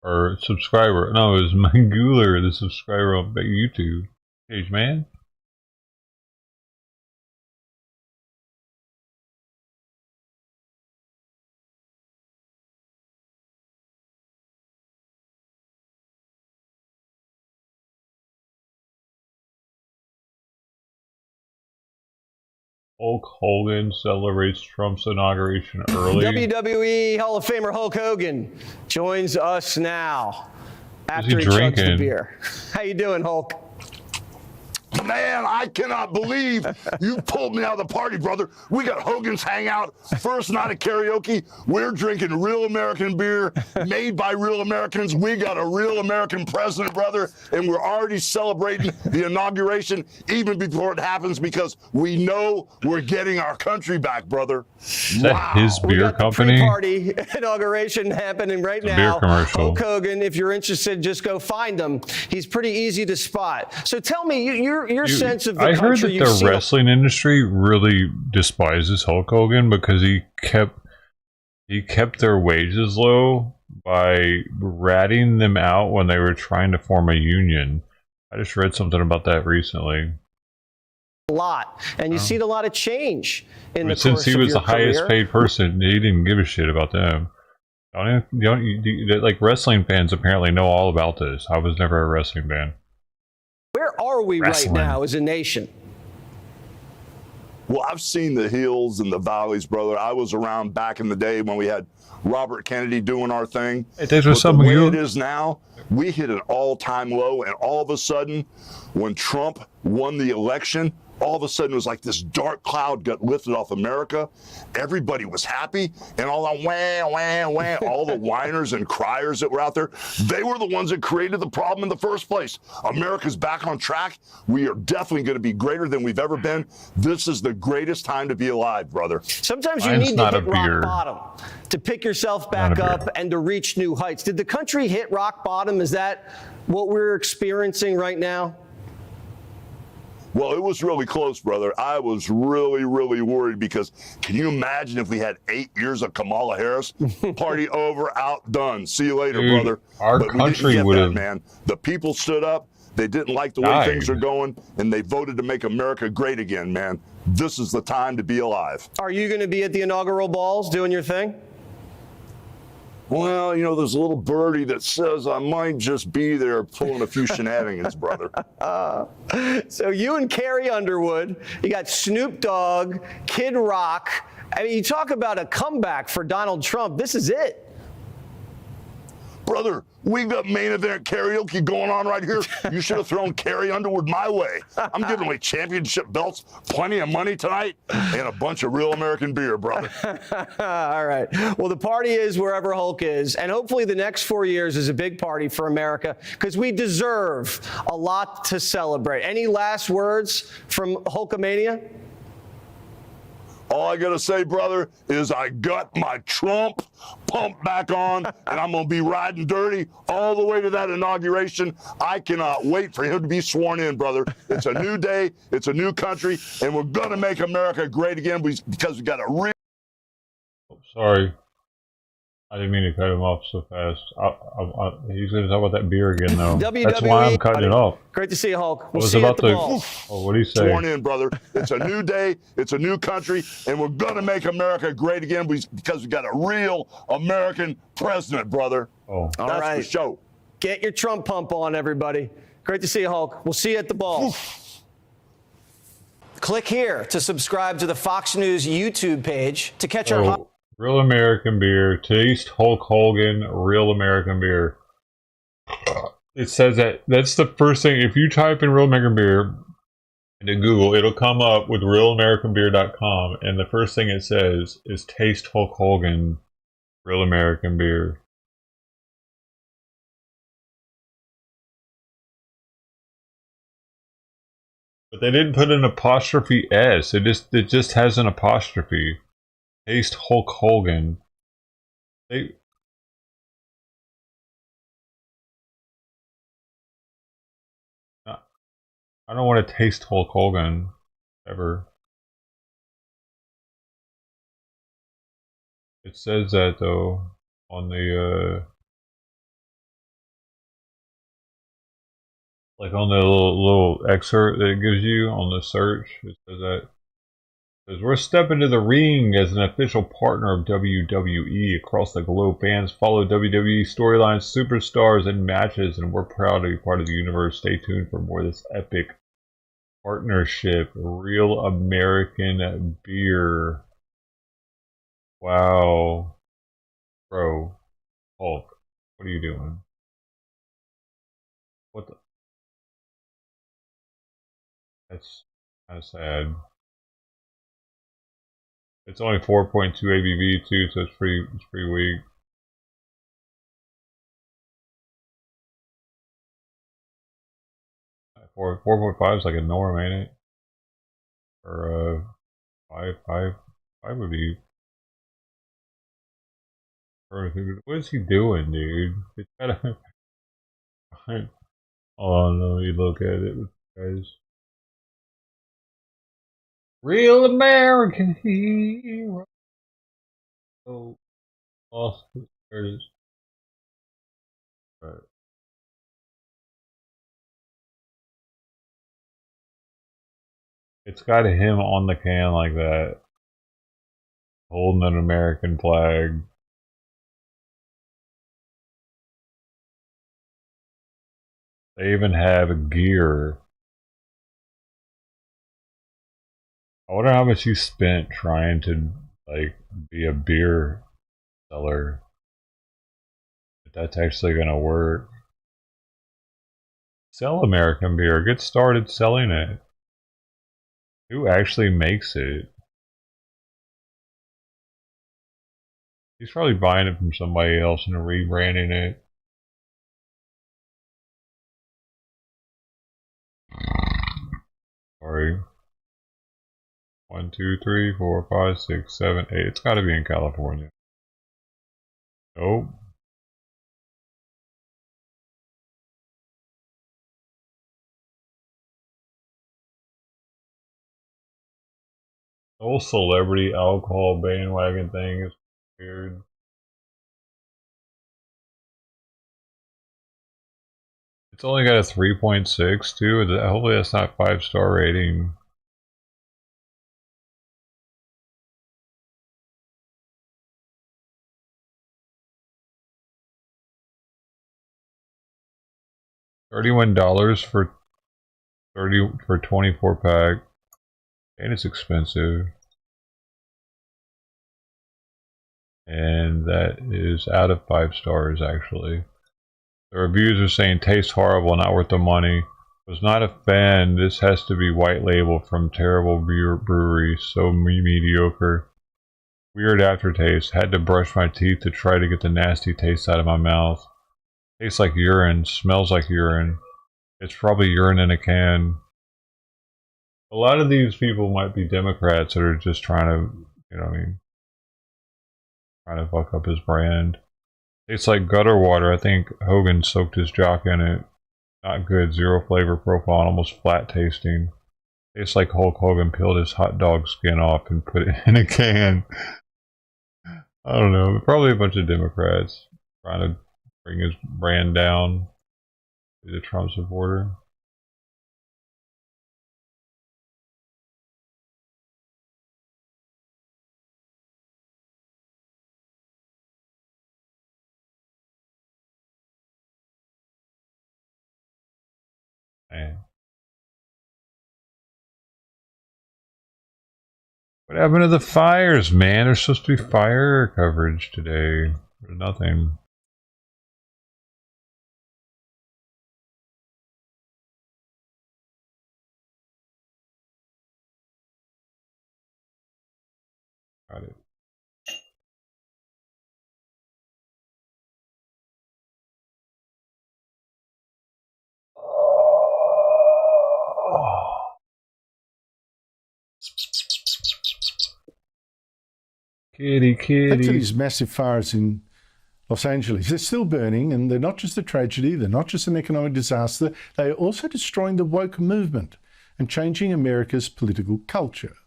Or subscriber. No, it was Mangular, the subscriber on YouTube page, man. Hulk Hogan celebrates Trump's inauguration early. WWE Hall of Famer Hulk Hogan joins us now after he drinking? chugs the beer. How you doing, Hulk? Man, I cannot believe you pulled me out of the party, brother. We got Hogan's Hangout, first night of karaoke. We're drinking real American beer made by real Americans. We got a real American president, brother, and we're already celebrating the inauguration even before it happens because we know we're getting our country back, brother. Is that his beer company? Pre-party inauguration happening right now. Beer commercial. Hulk Hogan, if you're interested, just go find him. He's pretty easy to spot. So tell me, your sense of the I heard country. that the wrestling industry really despises Hulk Hogan because he kept their wages low by ratting them out when they were trying to form a union. I just read something about that recently. A lot, and you've seen a lot of change in the since course he of was your the highest career. paid person, he didn't give a shit about them. Like wrestling fans apparently know all about this. I was never a wrestling fan. Where are we Wrestling. right now as a nation? Well, I've seen the hills and the valleys, brother. I was around back in the day when we had Robert Kennedy doing our thing. Hey, thanks for But the subbing, way you. it is now, we hit an all-time low, and all of a sudden, when Trump won the election, all of a sudden it was like this dark cloud got lifted off America. Everybody was happy, and all the wah, wah, wah, all the whiners and criers that were out there, they were the ones that created the problem in the first place. America's back on track. We are definitely going to be greater than we've ever been. This is the greatest time to be alive, brother. Sometimes you need to hit rock bottom to pick yourself back up and to reach new heights. Did the country hit rock bottom? Is that what we're experiencing right now? Well, it was really close, brother. I was really, really worried because can you imagine if we had 8 years of Kamala Harris? Party over, outdone. See you later, Dude, brother. our But we country didn't get would that, have man. The people stood up. They didn't like the way died. things are going, and they voted to make America great again, man. This is the time to be alive. Are you going to be at the inaugural balls doing your thing? Well, you know, there's a little birdie that says I might just be there pulling a few shenanigans, brother. So you and Carrie Underwood, you got Snoop Dogg, Kid Rock. I mean, you talk about a comeback for Donald Trump. This is it. Brother, we got main event karaoke going on right here. You should have thrown Carrie Underwood my way. I'm giving away championship belts, plenty of money tonight, and a bunch of real American beer, brother. All right. Well, the party is wherever Hulk is, and hopefully the next 4 years is a big party for America because we deserve a lot to celebrate. Any last words from Hulkamania? All I got to say, brother, is I got my Trump pump back on, and I'm going to be riding dirty all the way to that inauguration. I cannot wait for him to be sworn in, brother. It's a new day. It's a new country, and we're going to make America great again because we got a real... Sorry. I didn't mean to cut him off so fast. He's going to talk about that beer again, though. WWE, that's why I'm cutting it off. Great to see you, Hulk. We'll I was see you about at the to. ball. Oh, what do you say? Sworn in, brother. It's a new day. It's a new country, and we're going to make America great again because we got a real American president, brother. Oh, all that's right. for show. Get your Trump pump on, everybody. Great to see you, Hulk. We'll see you at the ball. Click here to subscribe to the Fox News YouTube page to catch our hot. Real American beer. Taste Hulk Hogan. Real American beer. It says that's the first thing. If you type in Real American beer into Google, it'll come up with realamericanbeer.com, and the first thing it says is Taste Hulk Hogan. Real American beer. But they didn't put an apostrophe S. It just has an apostrophe. Taste Hulk Hogan. I don't want to taste Hulk Hogan ever. It says that though on the like on the little excerpt that it gives you on the search. It says that. As we're stepping to the ring as an official partner of WWE across the globe, fans follow WWE storylines, superstars, and matches, and we're proud to be part of the universe. Stay tuned for more of this epic partnership. Real American beer. Wow. Bro. Hulk. What are you doing? What the? That's kind of sad. It's only 4.2 ABV too, so it's pretty weak. Four 4.5 is like a norm, ain't it? Or five would be. What is he doing, dude? It's gotta. Oh no, you look at it, guys. Real American hero. Oh, lost it. There it is. Right. It's got him on the can like that, holding an American flag. They even have gear. I wonder how much you spent trying to like be a beer seller. If that's actually gonna work. Sell American beer. Get started selling it. Who actually makes it? He's probably buying it from somebody else and rebranding it. Sorry. 1, 2, 3, 4, 5, 6, 7, 8. It's got to be in California. Nope. The whole celebrity alcohol bandwagon thing is weird. It's only got a 3.6 too. Hopefully that's not 5-star rating. $31 for 24 pack, and it's expensive. And that is out of 5 stars, actually. The reviews are saying tastes horrible, not worth the money. Was not a fan. This has to be white label from terrible brewery. So mediocre. Weird aftertaste. Had to brush my teeth to try to get the nasty taste out of my mouth. Tastes like urine. Smells like urine. It's probably urine in a can. A lot of these people might be Democrats that are just trying to, you know what I mean, trying to fuck up his brand. Tastes like gutter water. I think Hogan soaked his jock in it. Not good. Zero flavor profile. Almost flat tasting. Tastes like Hulk Hogan peeled his hot dog skin off and put it in a can. I don't know. Probably a bunch of Democrats trying to bring his brand down. He's a Trump supporter. Man. What happened to the fires, man? There's supposed to be fire coverage today. There's nothing. Got it. Kitty, kitty. Back to these massive fires in Los Angeles. They're still burning, and they're not just a tragedy, they're not just an economic disaster, they are also destroying the woke movement and changing America's political culture.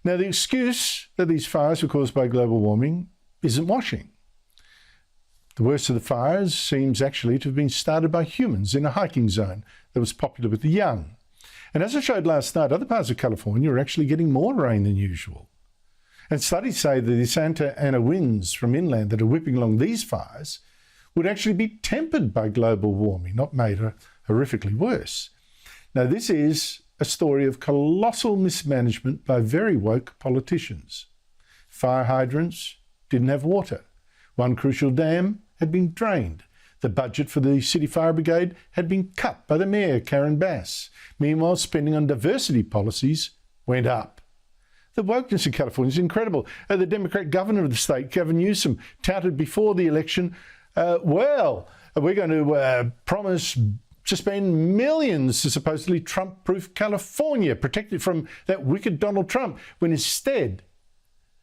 Now, the excuse that these fires were caused by global warming isn't washing. The worst of the fires seems actually to have been started by humans in a hiking zone that was popular with the young. And as I showed last night, other parts of California are actually getting more rain than usual. And studies say that the Santa Ana winds from inland that are whipping along these fires would actually be tempered by global warming, not made horrifically worse. Now, this is a story of colossal mismanagement by very woke politicians. Fire hydrants didn't have water. One crucial dam had been drained. The budget for the City Fire Brigade had been cut by the Mayor, Karen Bass. Meanwhile, spending on diversity policies went up. The wokeness in California is incredible. The Democrat governor of the state, Gavin Newsom, touted before the election, we're going to promise to spend millions to supposedly Trump-proof California, protected from that wicked Donald Trump, when instead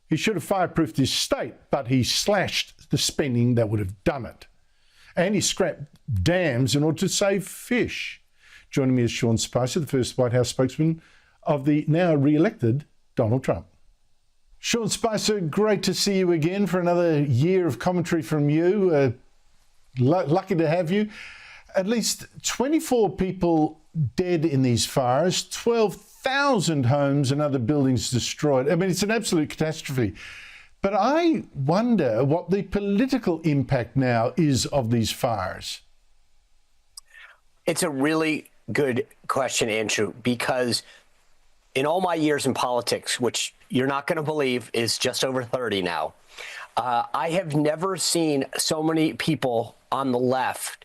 he should have fireproofed his state, but he slashed the spending that would have done it. And he scrapped dams in order to save fish. Joining me is Sean Spicer, the first White House spokesman of the now re-elected Donald Trump. Sean Spicer, great to see you again for another year of commentary from you. Lucky to have you. At least 24 people dead in these fires, 12,000 homes and other buildings destroyed. I mean, it's an absolute catastrophe. But I wonder what the political impact now is of these fires. It's a really good question, Andrew, because in all my years in politics, which you're not going to believe is just over 30 now, I have never seen so many people on the left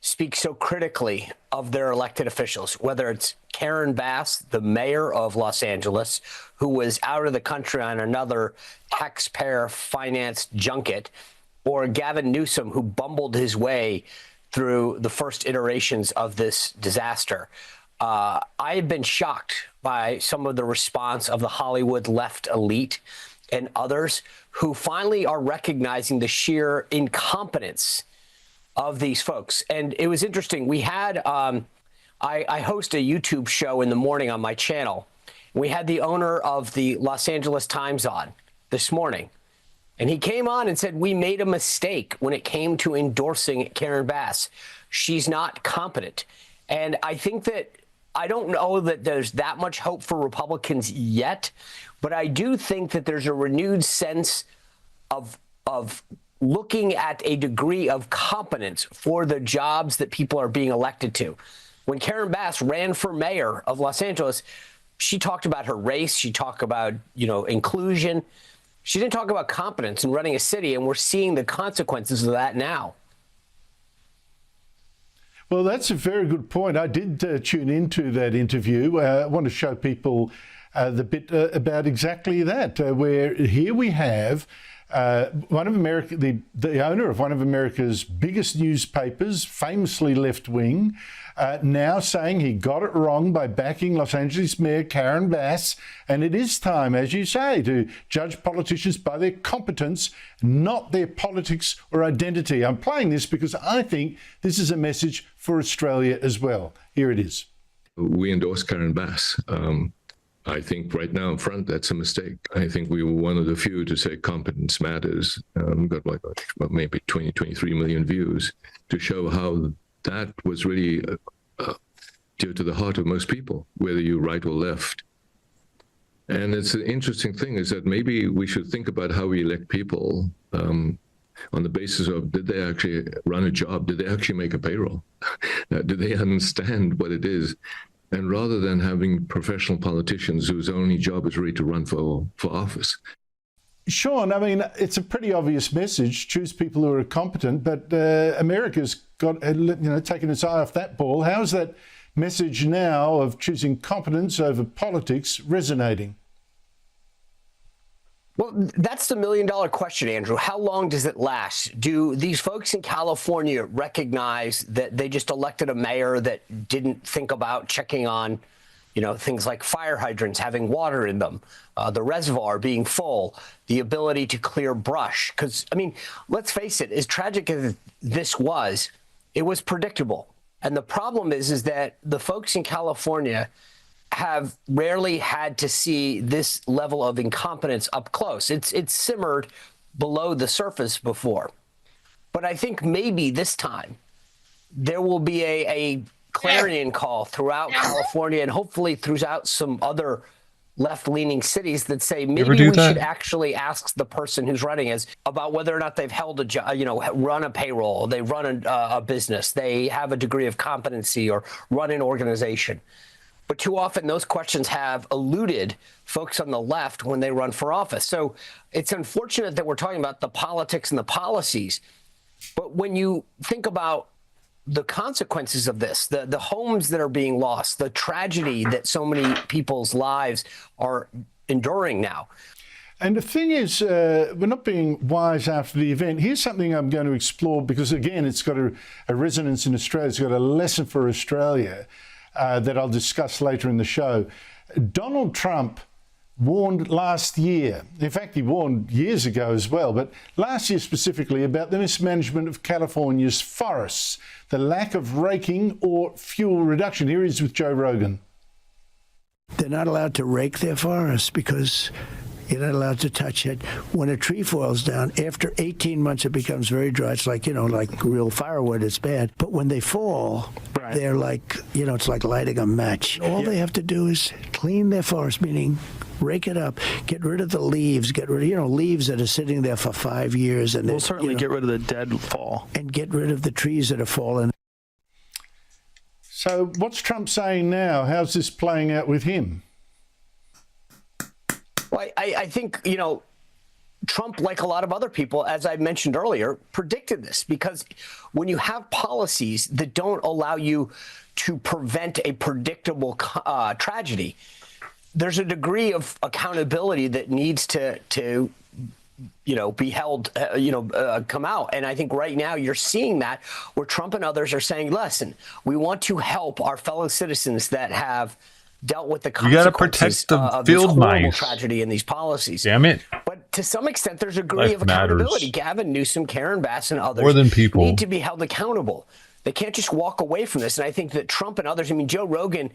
speak so critically of their elected officials, whether it's Karen Bass, the mayor of Los Angeles, who was out of the country on another taxpayer-financed junket, or Gavin Newsom, who bumbled his way through the first iterations of this disaster. I have been shocked by some of the response of the Hollywood left elite and others who finally are recognizing the sheer incompetence of these folks. And it was interesting. We had, I host a YouTube show in the morning on my channel. We had the owner of the Los Angeles Times on this morning. And he came on and said, we made a mistake when it came to endorsing Karen Bass. She's not competent. And I think that I don't know that there's that much hope for Republicans yet, but I do think that there's a renewed sense of looking at a degree of competence for the jobs that people are being elected to. When Karen Bass ran for mayor of Los Angeles, she talked about her race. She talked about, inclusion. She didn't talk about competence in running a city, and we're seeing the consequences of that now. Well, that's a very good point. I did tune into that interview. I want to show people the bit about exactly that, where here we have one of America, the owner of one of America's biggest newspapers, famously left-wing, now saying he got it wrong by backing Los Angeles Mayor Karen Bass. And it is time, as you say, to judge politicians by their competence, not their politics or identity. I'm playing this because I think this is a message for Australia as well. Here it is. We endorse Karen Bass. I think right now in front, that's a mistake. I think we were one of the few to say competence matters. Got maybe 20, 23 million views to show how that was really dear to the heart of most people, whether you're right or left. And it's an interesting thing is that maybe we should think about how we elect people on the basis of, did they actually run a job? Did they actually make a payroll? Did they understand what it is? And rather than having professional politicians whose only job is really to run for office. Sean, I mean, it's a pretty obvious message. Choose people who are competent, but America's got, taken its eye off that ball. How's that message now of choosing competence over politics resonating? Well, that's the million-dollar question, Andrew. How long does it last? Do these folks in California recognize that they just elected a mayor that didn't think about checking on, things like fire hydrants having water in them, the reservoir being full, the ability to clear brush? Because, let's face it, as tragic as this was, it was predictable. And the problem is that the folks in California have rarely had to see this level of incompetence up close. It's simmered below the surface before. But I think maybe this time there will be a clarion call throughout California and hopefully throughout some other left-leaning cities that say maybe we should actually ask the person who's running us about whether or not they've held a job, run a payroll, they run a business, they have a degree of competency or run an organization. But too often those questions have eluded folks on the left when they run for office. So it's unfortunate that we're talking about the politics and the policies. But when you think about the consequences of this, the homes that are being lost, the tragedy that so many people's lives are enduring now. And the thing is, we're not being wise after the event. Here's something I'm going to explore because, again, it's got a resonance in Australia. It's got a lesson for Australia. That I'll discuss later in the show. Donald Trump warned last year, in fact, he warned years ago as well, but last year specifically about the mismanagement of California's forests, the lack of raking or fuel reduction. Here he is with Joe Rogan. They're not allowed to rake their forests because you're not allowed to touch it. When a tree falls down, after 18 months, it becomes very dry. It's like, like real firewood, it's bad. But when they fall, they're like, it's like lighting a match. All they have to do is clean their forest, meaning rake it up, get rid of the leaves, get rid of, leaves that are sitting there for 5 years. And we'll certainly get rid of the deadfall. And get rid of the trees that have fallen. So what's Trump saying now? How's this playing out with him? Well, I think, Trump, like a lot of other people, as I mentioned earlier, predicted this because when you have policies that don't allow you to prevent a predictable tragedy, there's a degree of accountability that needs to be held, come out. And I think right now you're seeing that where Trump and others are saying, listen, we want to help our fellow citizens that have dealt with the consequences of this horrible tragedy and these policies. Damn it. But to some extent, there's a degree of accountability. Gavin Newsom, Karen Bass, and others more than people need to be held accountable. They can't just walk away from this. And I think that Trump and others, Joe Rogan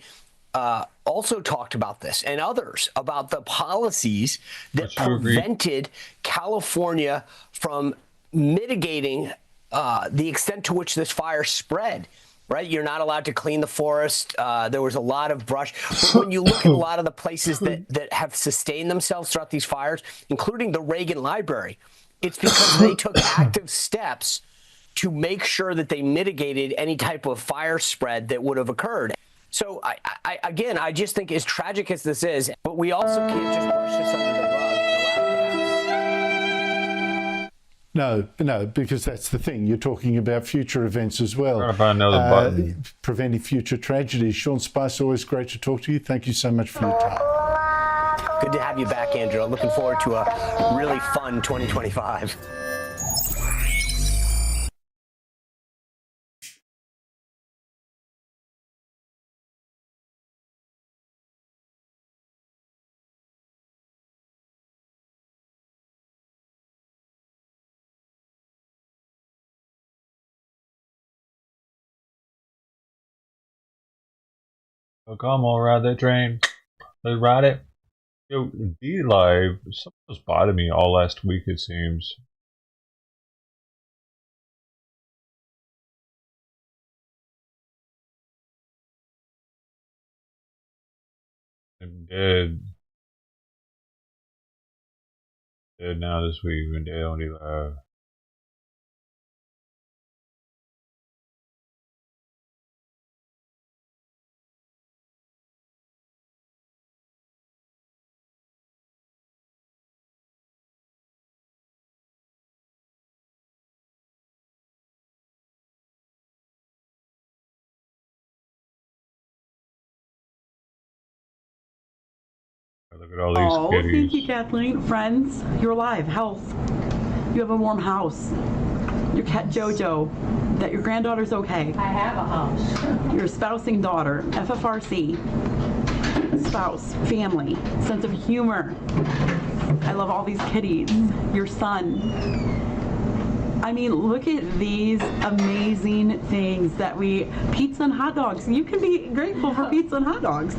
also talked about this and others about the policies that prevented California from mitigating the extent to which this fire spread. Right? You're not allowed to clean the forest. There was a lot of brush. But when you look at a lot of the places that have sustained themselves throughout these fires, including the Reagan Library, it's because they took active steps to make sure that they mitigated any type of fire spread that would have occurred. So again, I just think as tragic as this is, but we also can't just brush this under the rug and allow it to happen. No, because that's the thing. You're talking about future events as well. What about another button? Preventing future tragedies. Sean Spicer, always great to talk to you. Thank you so much for your time. Good to have you back, Andrew. I'm looking forward to a really fun 2025. So come on, ride that train. Let's ride it. Yo, D-Live, someone was bothering me all last week, it seems. I'm dead. Dead now this week, been dead on D-Live. Look at all these kitties. Thank you, Kathleen. Friends, you're alive. Health. You have a warm house. Your cat Jojo. That your granddaughter's okay. I have a house. Your espousing daughter. FFRC. Spouse. Family. Sense of humor. I love all these kitties. Your son. I mean, look at these amazing things that pizza and hot dogs. You can be grateful for pizza and hot dogs.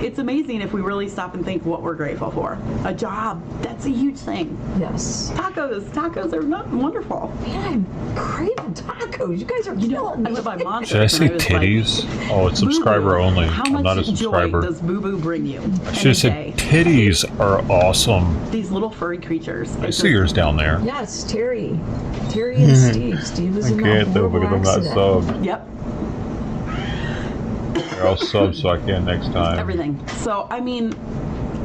It's amazing if we really stop and think what we're grateful for. A job, that's a huge thing. Yes. Tacos are not wonderful. Man, I'm craving tacos. You guys are killing me. I live by Monster. Should I say titties? Like, oh, it's subscriber only. I'm not a subscriber. How much joy does Boo Boo bring you? I should have said titties are awesome. These little furry creatures. I see yours down there. Yes, Terry and Steve. Steve is in that horrible accident. Subbed. Yep. I'll sub so I can next time. Everything. So, I mean,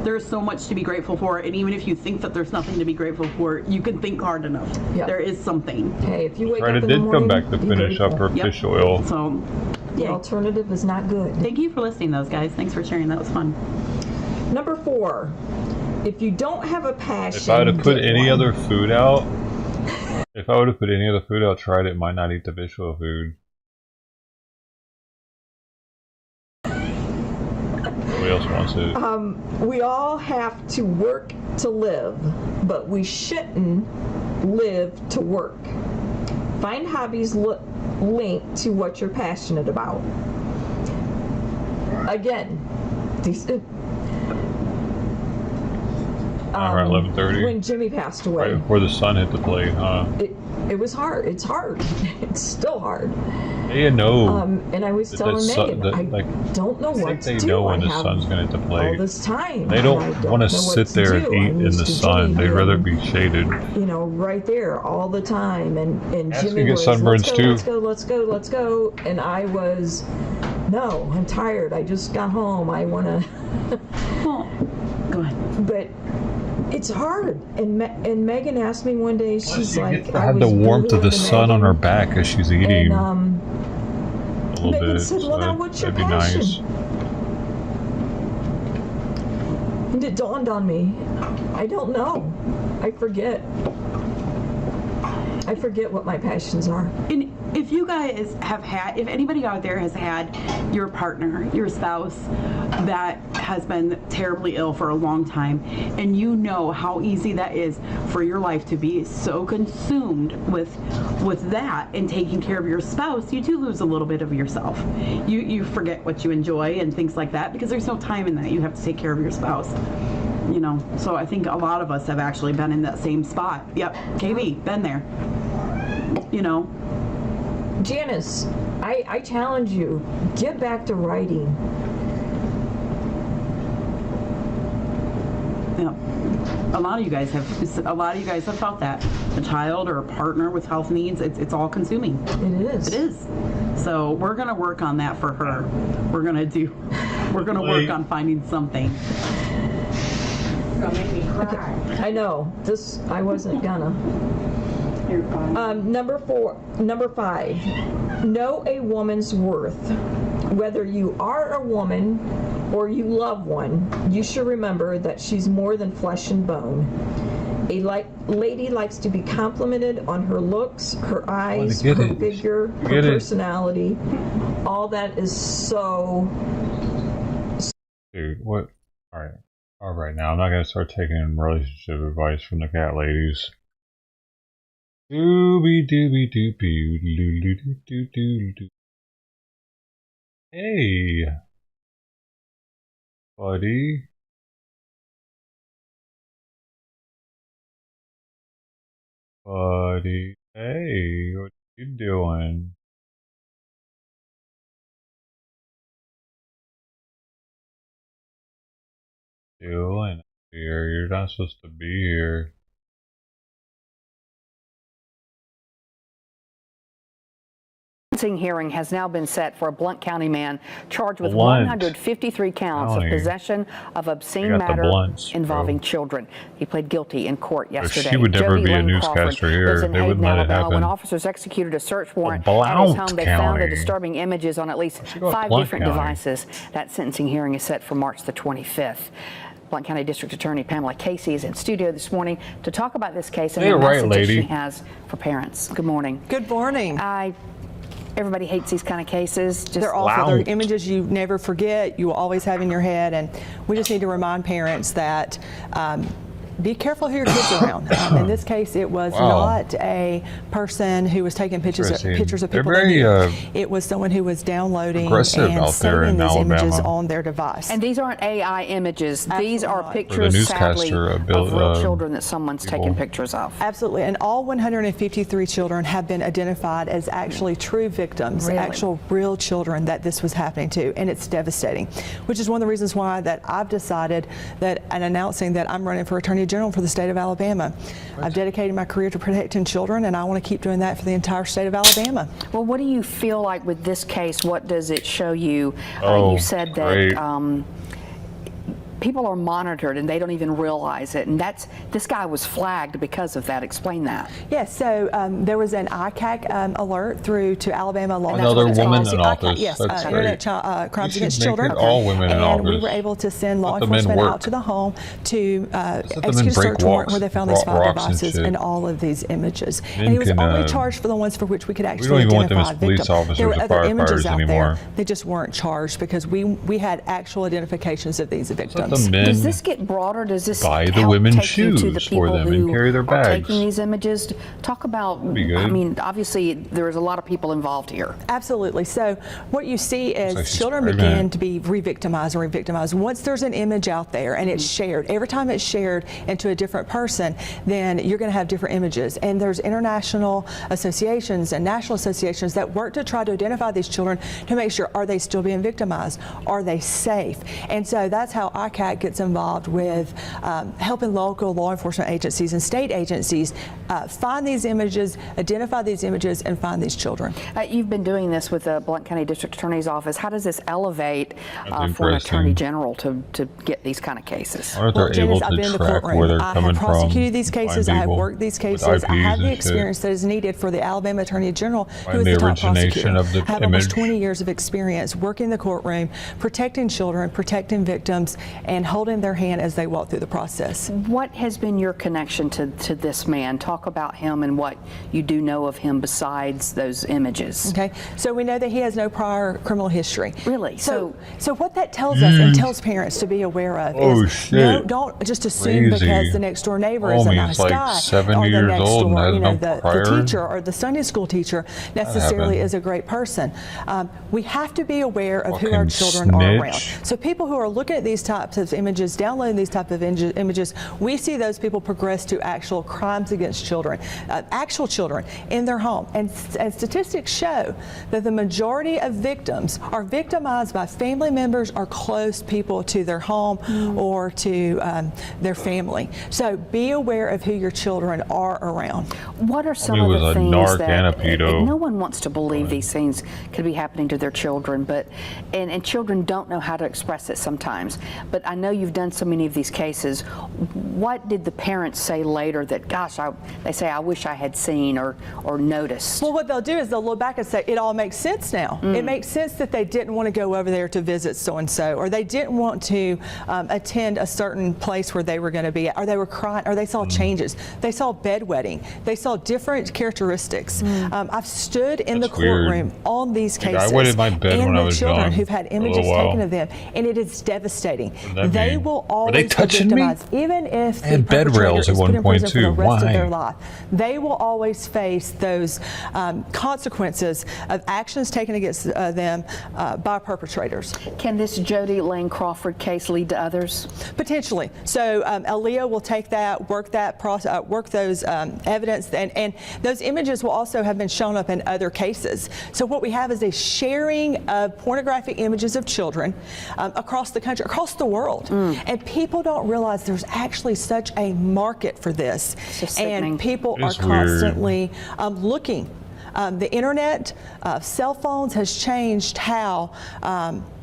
there's so much to be grateful for, and even if you think that there's nothing to be grateful for, you can think hard enough. Yep. There is something. Hey, if you wake up in the morning, come back to finish up her fish oil. So, the alternative is not good. Thank you for listening, those guys. Thanks for sharing. That was fun. Number 4, if you don't have a passion, if I would have put any other food out, tried it, might not eat the fish oil food. Else wants it. We all have to work to live, but we shouldn't live to work. Find hobbies linked to what you're passionate about. Again, around 11:30. When Jimmy passed away. Right before the sun hit the plate, huh? It was hard. It's hard. It's still hard. They know. And I was telling Megan, I don't know what to do. They know when the sun's going to hit the plate. All this time. They don't want to sit there and eat in the sun. They'd rather be shaded. You know, right there all the time. And Jimmy was, let's go. And I was, no, I'm tired. I just got home. I want to. Well, go ahead. But it's hard. And Megan asked me one day, she's like, I had the warmth of the sun on her back as she's eating. And, a little Megan bit. said, well, now what's your that'd be passion? nice. And it dawned on me, I don't know. I forget what my passions are. And if you guys have had, if anybody out there has had your partner, your spouse that has been terribly ill for a long time, and you know how easy that is for your life to be so consumed with that and taking care of your spouse, you do lose a little bit of yourself. You forget what you enjoy and things like that because there's no time in that. You have to take care of your spouse. You know, so I think a lot of us have actually been in that same spot. Yep, KB, been there. You know. Janice, I challenge you, get back to writing. Yep. A lot of you guys have felt that. A child or a partner with health needs, it's all consuming. It is. It is. So we're going to work on that for her. We're going to work on finding something. You're gonna make me cry. Okay. I know. I wasn't gonna. You're fine. Number 5. Know a woman's worth. Whether you are a woman or you love one, you should remember that she's more than flesh and bone. A lady likes to be complimented on her looks, her eyes, her figure, her personality. All that is so... Dude, what? All right, now I'm not gonna start taking relationship advice from the cat ladies. Dooby dooby doopy doo doo doo doo doo. Hey, buddy. Buddy, hey, what you doing? Doing here? You're not supposed to be here. Hearing has now been set for a Blount County man charged with 153 counts of possession of obscene matter involving children. He pled guilty in court yesterday. She would never be a newscaster here. They wouldn't let it happen. When officers executed a search warrant at his home, they found the disturbing images on at least 5 different devices. That sentencing hearing is set for March the 25th. Blount County District Attorney Pamela Casey is in studio this morning to talk about this case and the message she has for parents. Good morning. Good morning. Everybody hates these kind of cases. They're awful. They're images you never forget, you will always have in your head, and we just need to remind parents that be careful who your kids are around. In this case, it was not a person who was taking pictures of people they knew. It was someone who was downloading and saving these images on their device. And these aren't AI images. These are pictures, sadly, of real children that someone's taken pictures of. Absolutely. And all 153 children have been identified as actually true victims, actual real children that this was happening to. And it's devastating, which is one of the reasons why that I've decided that and announcing that I'm running for Attorney General for the state of Alabama. I've dedicated my career to protecting children, and I want to keep doing that for the entire state of Alabama. Well, what do you feel like with this case? What does it show you? You said that people are monitored and they don't even realize it, and this guy was flagged because of that. Explain that. Yes, so there was an ICAC alert through to Alabama law. Another woman in office. Yes, That's Internet crimes against children. All women in office. And we were able to send law enforcement out to the home to execute a search warrant where they found these 5 devices and all of these images. And he was only charged for the ones for which we could actually identify victims. There were other images out there. They just weren't charged because we had actual identifications of these victims. Does this get broader? Does this buy the help women's take shoes you to the people for them who and carry their are bags? taking these images? Talk about. I mean, obviously there's a lot of people involved here. Absolutely. So what you see is children begin to be re-victimized and re-victimized. Once there's an image out there and it's shared, every time it's shared into a different person, then you're going to have different images. And there's international associations and national associations that work to try to identify these children to make sure, are they still being victimized? Are they safe? And so that's how ICAC gets involved with helping local law enforcement agencies and state agencies find these images, identify these images, and find these children. You've been doing this with the Blount County District Attorney's Office. How does this elevate for an Attorney General to get these kind of cases? Are they able to track where they're coming from? I have prosecuted these cases. I have worked these cases. I have the experience that is needed for the Alabama Attorney General, who is the top prosecutor. I have almost 20 years of experience working the courtroom, protecting children, protecting victims, and holding their hand as they walk through the process. What has been your connection to this man? Talk about him and what you do know of him besides those images. Okay, so we know that he has no prior criminal history. Really? So what that tells us and tells parents to be aware of is don't just assume because the next door neighbor is a nice guy, 70 or the years next old door, and has the teacher or the Sunday school teacher necessarily is a great person. We have to be aware of who our children are around. So people who are looking at these types of images, downloading these type of images, we see those people progress to actual crimes against children, actual children in their home. And statistics show that the majority of victims are victimized by family members or close people to their home or to their family. So be aware of who your children are around. What are some of the things that no one wants to believe these things could be happening to their children, but and children don't know how to express it sometimes. But I know you've done so many of these cases. What did the parents say later that, gosh, they say, I wish I had seen or noticed? Well, what they'll do is they'll look back and say, it all makes sense now. It makes sense that they didn't want to go over there to visit so-and-so, or they didn't want to attend a certain place where they were going to be at, or they were crying, or they saw changes. They saw bedwetting. They saw different characteristics. I've stood in the courtroom on these cases I went in my bed when I was children young, who've had images taken of them, and it is devastating. They will always they touching me? Even if I had bed rails at one point too. For the rest of their Why? life, they will always face those consequences of actions taken against them by perpetrators. Can this Jody Lane Crawford case lead to others? Potentially. So Aaliyah will take that, work that process, work those evidence, and those images will also have been shown up in other cases. So what we have is a sharing of pornographic images of children across the country, across the world, and people don't realize there's actually such a market for this, and people are constantly looking. The internet, cell phones has changed how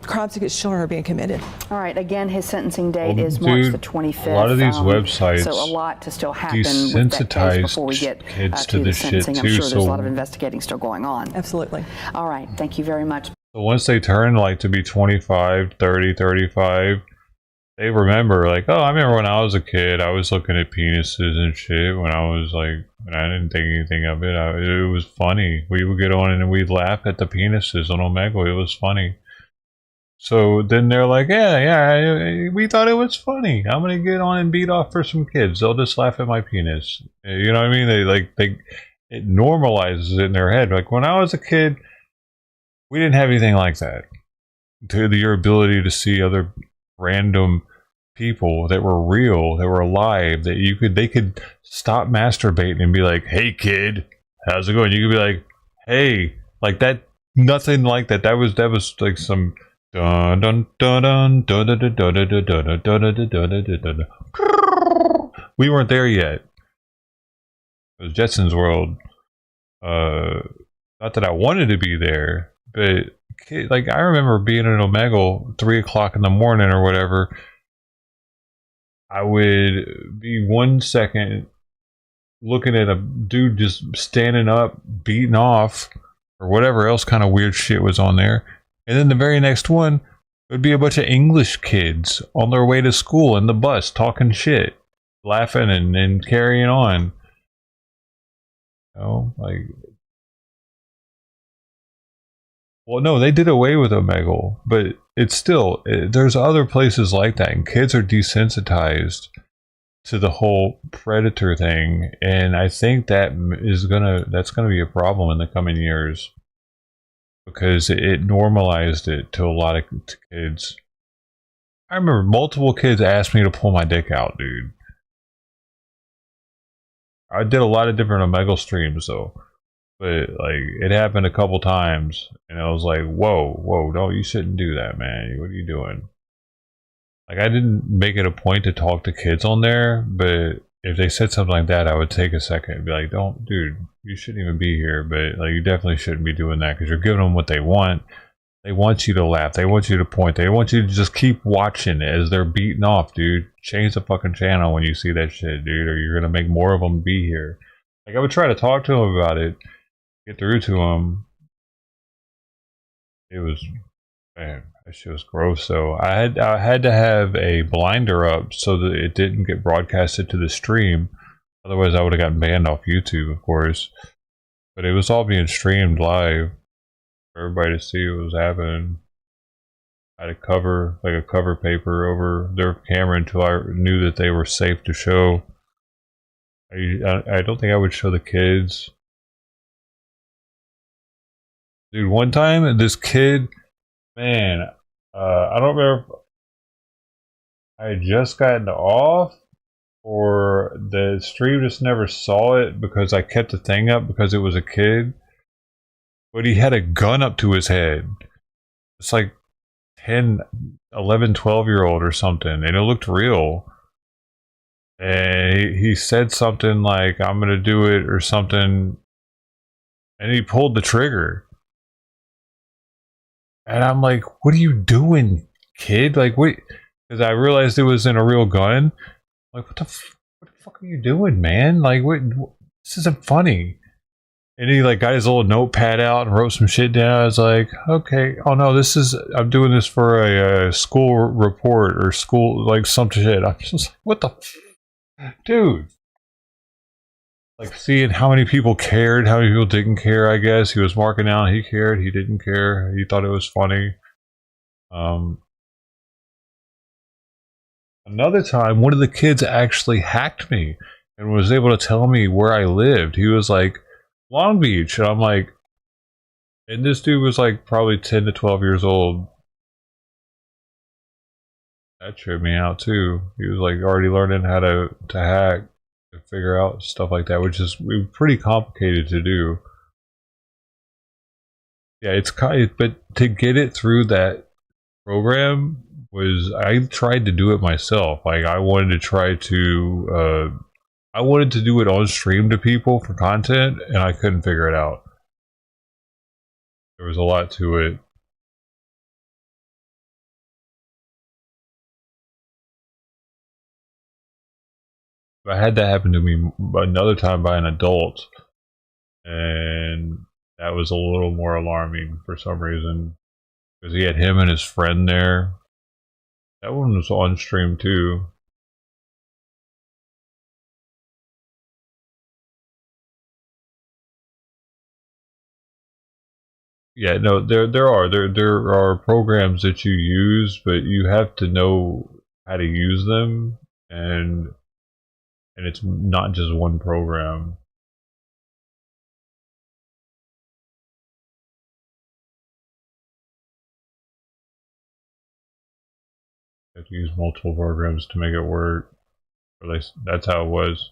crimes against children are being committed. All right, again, his sentencing date is March the 25th. A lot of these websites so a lot to still happen with that case before we get kids to the this sentencing. shit I'm too, sure there's a so- lot of investigating still going on. Absolutely. All right, thank you very much. So once they turn like to be 25, 30, 35, they remember like, oh, I remember when I was a kid, I was looking at penises and shit when I was like, and I didn't think anything of it. It was funny. We would get on and we'd laugh at the penises on Omegle. It was funny. So then they're like, yeah, we thought it was funny. I'm gonna get on and beat off for some kids. They'll just laugh at my penis. You know what I mean? It normalizes it in their head. Like when I was a kid, we didn't have anything like that. To your ability to see other random people that were real, that were alive, that they could stop masturbating and be like, hey kid, how's it going? You could be like, hey, like that, nothing like that. That was like some dun dun dun dun dun dun dun dun dun dun dun dun dun. We weren't there yet. It was Jetson's World. Not that I wanted to be there, but like I remember being in Omegle 3 o'clock in the morning or whatever. I would be 1 second looking at a dude just standing up, beating off, or whatever else kind of weird shit was on there. And then the very next one would be a bunch of English kids on their way to school in the bus talking shit, laughing and carrying on. You know, like, well, no, they did away with Omegle, but it's still, there's other places like that, and kids are desensitized to the whole predator thing, and I think that's gonna be a problem in the coming years, because it normalized it to a lot of kids. I remember multiple kids asked me to pull my dick out, dude. I did a lot of different Omegle streams though, but like it happened a couple times, and I was like, whoa, no, you shouldn't do that, man. What are you doing? Like, I didn't make it a point to talk to kids on there, but if they said something like that, I would take a second and be like, don't, dude, you shouldn't even be here, but like, you definitely shouldn't be doing that, because you're giving them what they want. They want you to laugh. They want you to point. They want you to just keep watching as they're beating off, dude. Change the fucking channel when you see that shit, dude, or you're going to make more of them be here. Like, I would try to talk to them about it, get through to them. It was, man, that shit was gross. So I had to have a blinder up so that it didn't get broadcasted to the stream. Otherwise, I would have gotten banned off YouTube, of course. But it was all being streamed live for everybody to see what was happening. I had a cover paper over their camera until I knew that they were safe to show. I don't think I would show the kids. Dude, one time, this kid, man, I don't remember. I had just gotten off, or the stream just never saw it because I kept the thing up because it was a kid. But he had a gun up to his head. It's like 10, 11, 12-year-old or something, and it looked real. And he said something like, I'm gonna do it or something, and he pulled the trigger. And I'm like, what are you doing, kid? Like, what? Because I realized it was in a real gun. Like, what the fuck are you doing, man? Like, what? This isn't funny. And he like got his little notepad out and wrote some shit down. I was like, okay, oh no, I'm doing this for a school report or school, like some shit. I'm just like, what the, dude? Like seeing how many people cared, how many people didn't care. I guess he was marking out. He cared. He didn't care. He thought it was funny. Another time, one of the kids actually hacked me and was able to tell me where I lived. He was like, Long Beach. And I'm like, and this dude was like probably 10 to 12 years old. That tripped me out too. He was like already learning how to hack, to figure out stuff like that, which is pretty complicated to do. Yeah, it's kind of, but to get it through that program I tried to do it myself. Like I wanted to try to I wanted to do it on stream to people for content, and I couldn't figure it out. There was a lot to it. I had that happen to me another time by an adult, and that was a little more alarming for some reason, because he had him and his friend there. That one was on stream too. Yeah, no, there are programs that you use, but you have to know how to use them, and it's not just one program. You have to use multiple programs to make it work. Or at least that's how it was.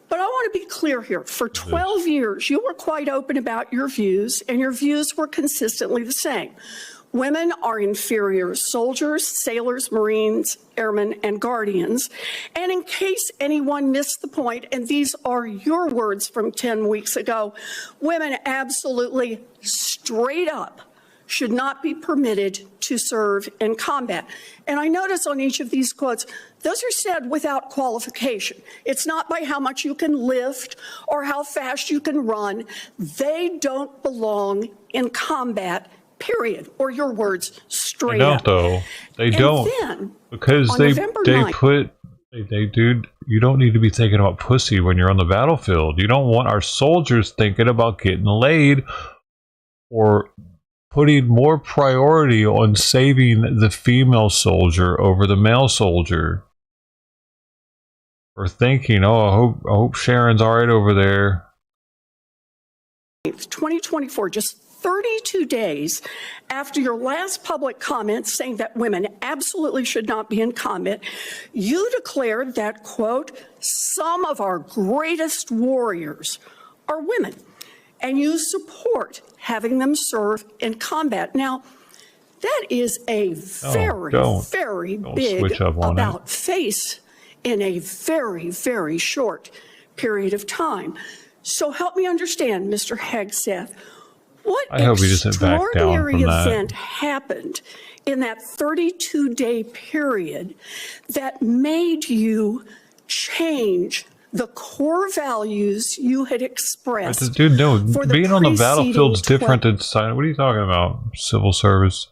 But I want to be clear here. For 12 years, you were quite open about your views, and your views were consistently the same. Women are inferior soldiers, sailors, Marines, airmen, and guardians. And in case anyone missed the point, and these are your words from 10 weeks ago, women absolutely straight up should not be permitted to serve in combat. And I notice on each of these quotes, those are said without qualification. It's not by how much you can lift or how fast you can run. They don't belong in combat, period. Or your words, straight up. They don't, though. They don't. Then, because they put, dude, you don't need to be thinking about pussy when you're on the battlefield. You don't want our soldiers thinking about getting laid or putting more priority on saving the female soldier over the male soldier. Or thinking, oh, I hope Sharon's all right over there. 2024, just 32 days after your last public comment saying that women absolutely should not be in combat, you declared that, quote, some of our greatest warriors are women, and you support having them serve in combat. Now, that is a very big about face in a very, very short period of time. So help me understand, Mr. Hegseth, what extraordinary event happened in that 32-day period that made you change the core values you had expressed? Dude, no, being on the battlefield's different than signing. What are you talking about? Civil service.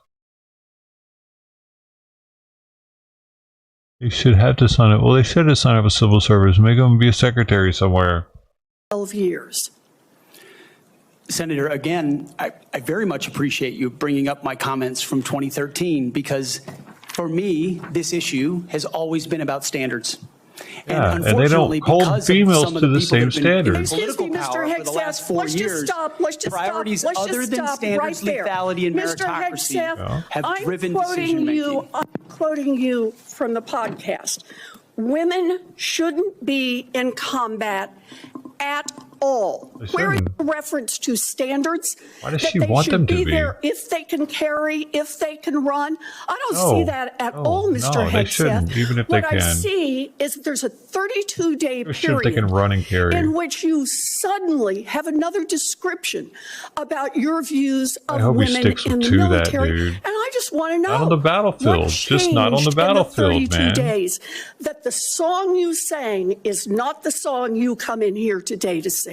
They should have to sign up. Well, they should have signed up a civil service. Make them be a secretary somewhere. 12 years. Senator, again, I very much appreciate you bringing up my comments from 2013, because for me, this issue has always been about standards. Yeah, and and they don't unfortunately, hold because females of some of to the the people same that have been in standards. political power for the last 4 years, priorities other than standards, lethality, and meritocracy have driven decision making. I'm quoting you from the podcast. Women shouldn't be in combat at all. Where is the reference to standards? Why does that she they want should them to be? there if they can carry, if they can run? I don't No, see that at all, Mr. no, they shouldn't, Hegseth. even if what they I can. see is that there's a 32-day They should if they period can run and carry. in which you suddenly have another description about your views I of hope he women sticks in the to that, military. dude. And I just want to know Not on the battlefield. what Just not on the changed in battlefield, 32 man. days that the song you sang is not the song you come in here today to sing.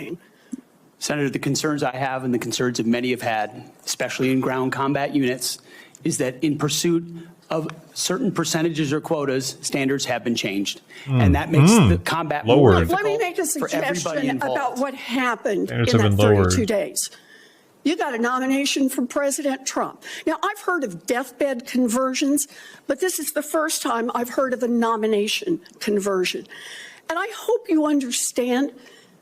Senator, the concerns I have and the concerns that many have had, especially in ground combat units, is that in pursuit of certain percentages or quotas, standards have been changed. And that makes the combat more Lowered. difficult Let me make a for everybody suggestion involved. about what happened Standards in have that been 32 lowered. days. You got a nomination from President Trump. Now, I've heard of deathbed conversions, but this is the first time I've heard of a nomination conversion. And I hope you understand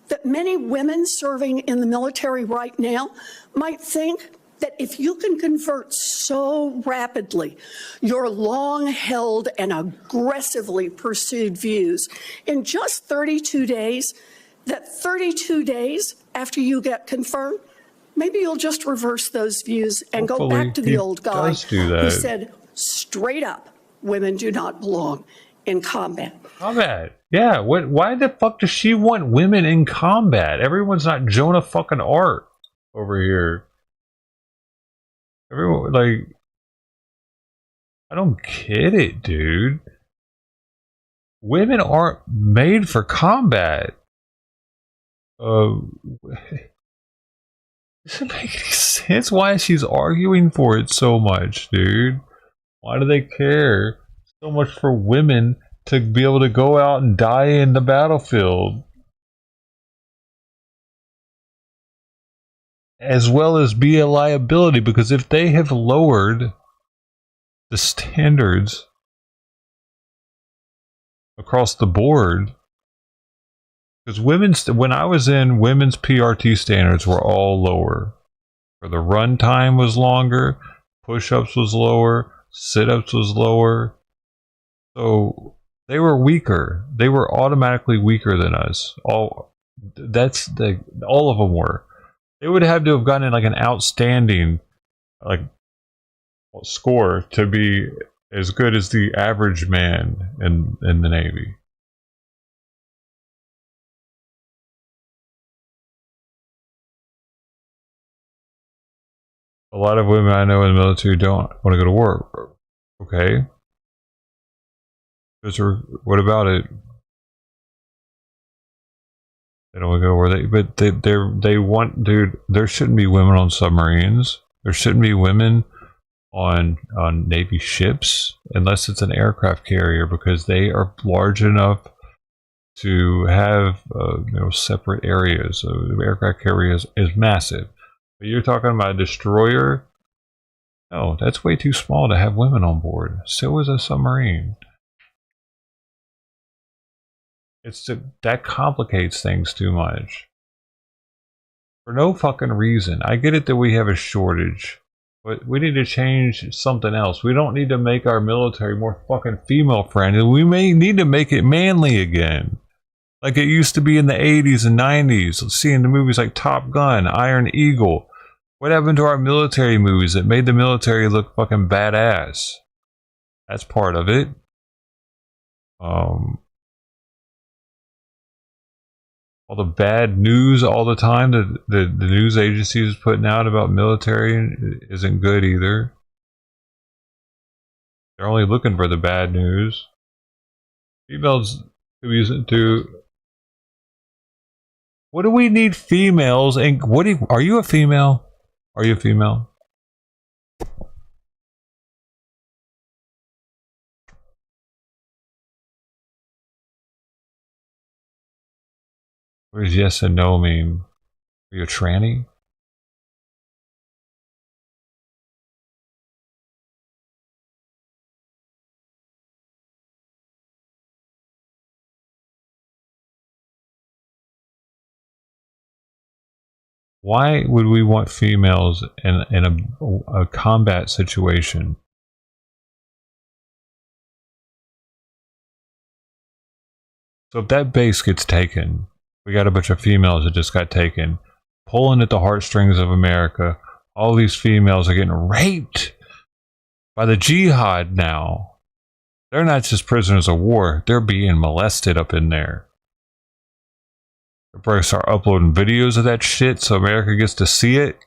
that many women serving in the military right now might think that if you can convert so rapidly your long-held and aggressively pursued views in just 32 days, that 32 days after you get confirmed, maybe you'll just reverse those views and go Hopefully back to the he old guy does do who that. said straight up, women do not belong in combat. Combat. Yeah. What? Why the fuck does she want women in combat? Everyone's not Jonah fucking Arc over here. Everyone, like, I don't get it, dude. Women aren't made for combat. Doesn't make any sense why she's arguing for it so much, dude. Why do they care so much for women to be able to go out and die in the battlefield? As well as be a liability, because if they have lowered the standards across the board, because when I was in, women's PRT standards were all lower. For the run time was longer, push-ups was lower, sit-ups was lower. So they were weaker. They were automatically weaker than us. All of them were. They would have to have gotten like an outstanding score to be as good as the average man in the Navy. A lot of women I know in the military don't want to go to work. Okay. What about it? They don't want to go where they want, dude. There shouldn't be women on submarines. There shouldn't be women on Navy ships unless it's an aircraft carrier, because they are large enough to have separate areas. So the aircraft carrier is massive. But you're talking about a destroyer? No, that's way too small to have women on board. So is a submarine. That complicates things too much. For no fucking reason. I get it that we have a shortage, but we need to change something else. We don't need to make our military more fucking female friendly. We may need to make it manly again. Like it used to be in the 80s and 90s. Seeing the movies like Top Gun, Iron Eagle. What happened to our military movies that made the military look fucking badass? That's part of it. All the bad news all the time that the news agency is putting out about military isn't good either. They're only looking for the bad news. Females do. What do we need females? And are you a female? Are you a female? What does yes and no mean? Are you a tranny? Why would we want females in a combat situation? So if that base gets taken, we got a bunch of females that just got taken, pulling at the heartstrings of America. All these females are getting raped by the jihad now. They're not just prisoners of war, they're being molested up in there. They're going to start uploading videos of that shit so America gets to see it.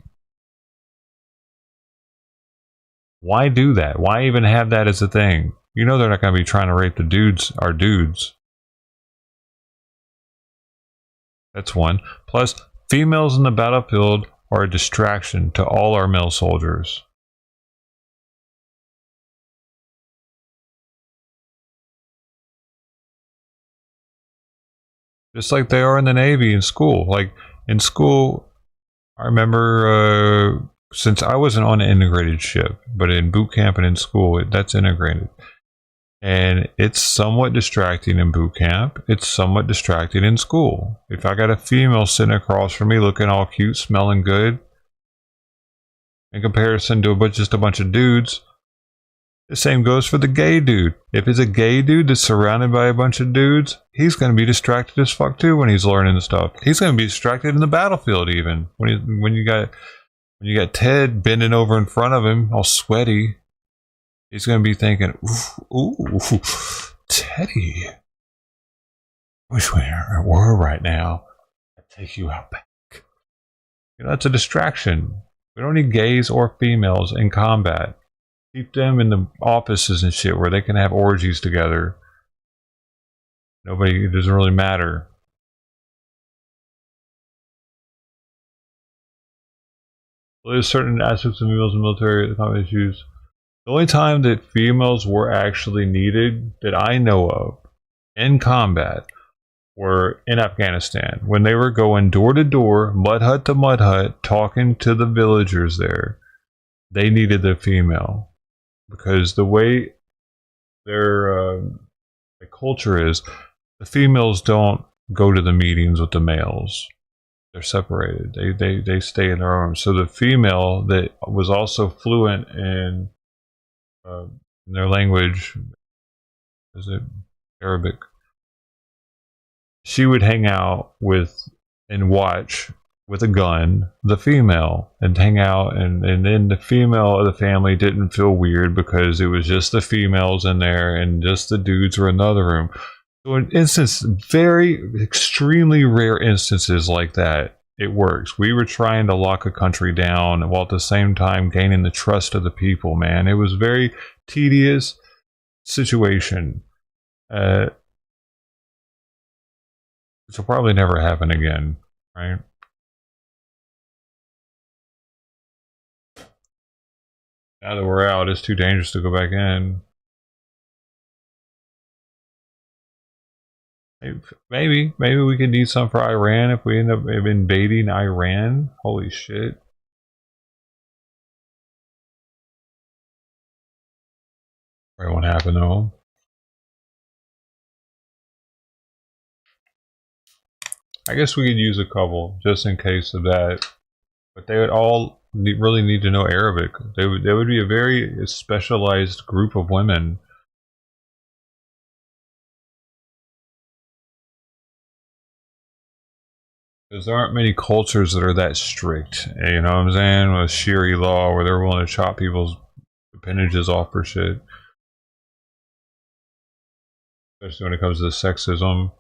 Why do that? Why even have that as a thing? You know they're not going to be trying to rape the dudes, our dudes. That's one. Plus, females in the battlefield are a distraction to all our male soldiers. Just like they are in the Navy in school. Like, in school, I remember, since I wasn't on an integrated ship, but in boot camp and in school, that's integrated. And it's somewhat distracting in boot camp. It's somewhat distracting in school. If I got a female sitting across from me looking all cute, smelling good, in comparison to just a bunch of dudes, the same goes for the gay dude. If it's a gay dude that's surrounded by a bunch of dudes, he's going to be distracted as fuck too when he's learning stuff. He's going to be distracted in the battlefield even. When you got Ted bending over in front of him, all sweaty. He's going to be thinking, ooh, Teddy. I wish we were at war right now. I'd take you out back. You know, that's a distraction. We don't need gays or females in combat. Keep them in the offices and shit where they can have orgies together. It doesn't really matter. Well, there's certain aspects of females in the military that combat issues. The only time that females were actually needed that I know of in combat were in Afghanistan. When they were going door to door, mud hut to mud hut, talking to the villagers there, they needed the female. Because the way their culture is, the females don't go to the meetings with the males. They're separated. They stay in their arms. So the female that was also fluent in their language, is it Arabic? She would hang out with and watch with a gun the female and hang out, and then the female of the family didn't feel weird because it was just the females in there and just the dudes were in another room. So in very extremely rare instances like that, it works. We were trying to lock a country down while at the same time gaining the trust of the people, man. It was a very tedious situation. Which will probably never happen again, right? Now that we're out, it's too dangerous to go back in. Maybe we could need some for Iran if we end up invading Iran. Holy shit. Probably won't happen though. I guess we could use a couple just in case of that. But they would all really need to know Arabic. They would be a very specialized group of women. Because there aren't many cultures that are that strict. You know what I'm saying? With Sharia law where they're willing to chop people's appendages off for shit. Especially when it comes to sexism.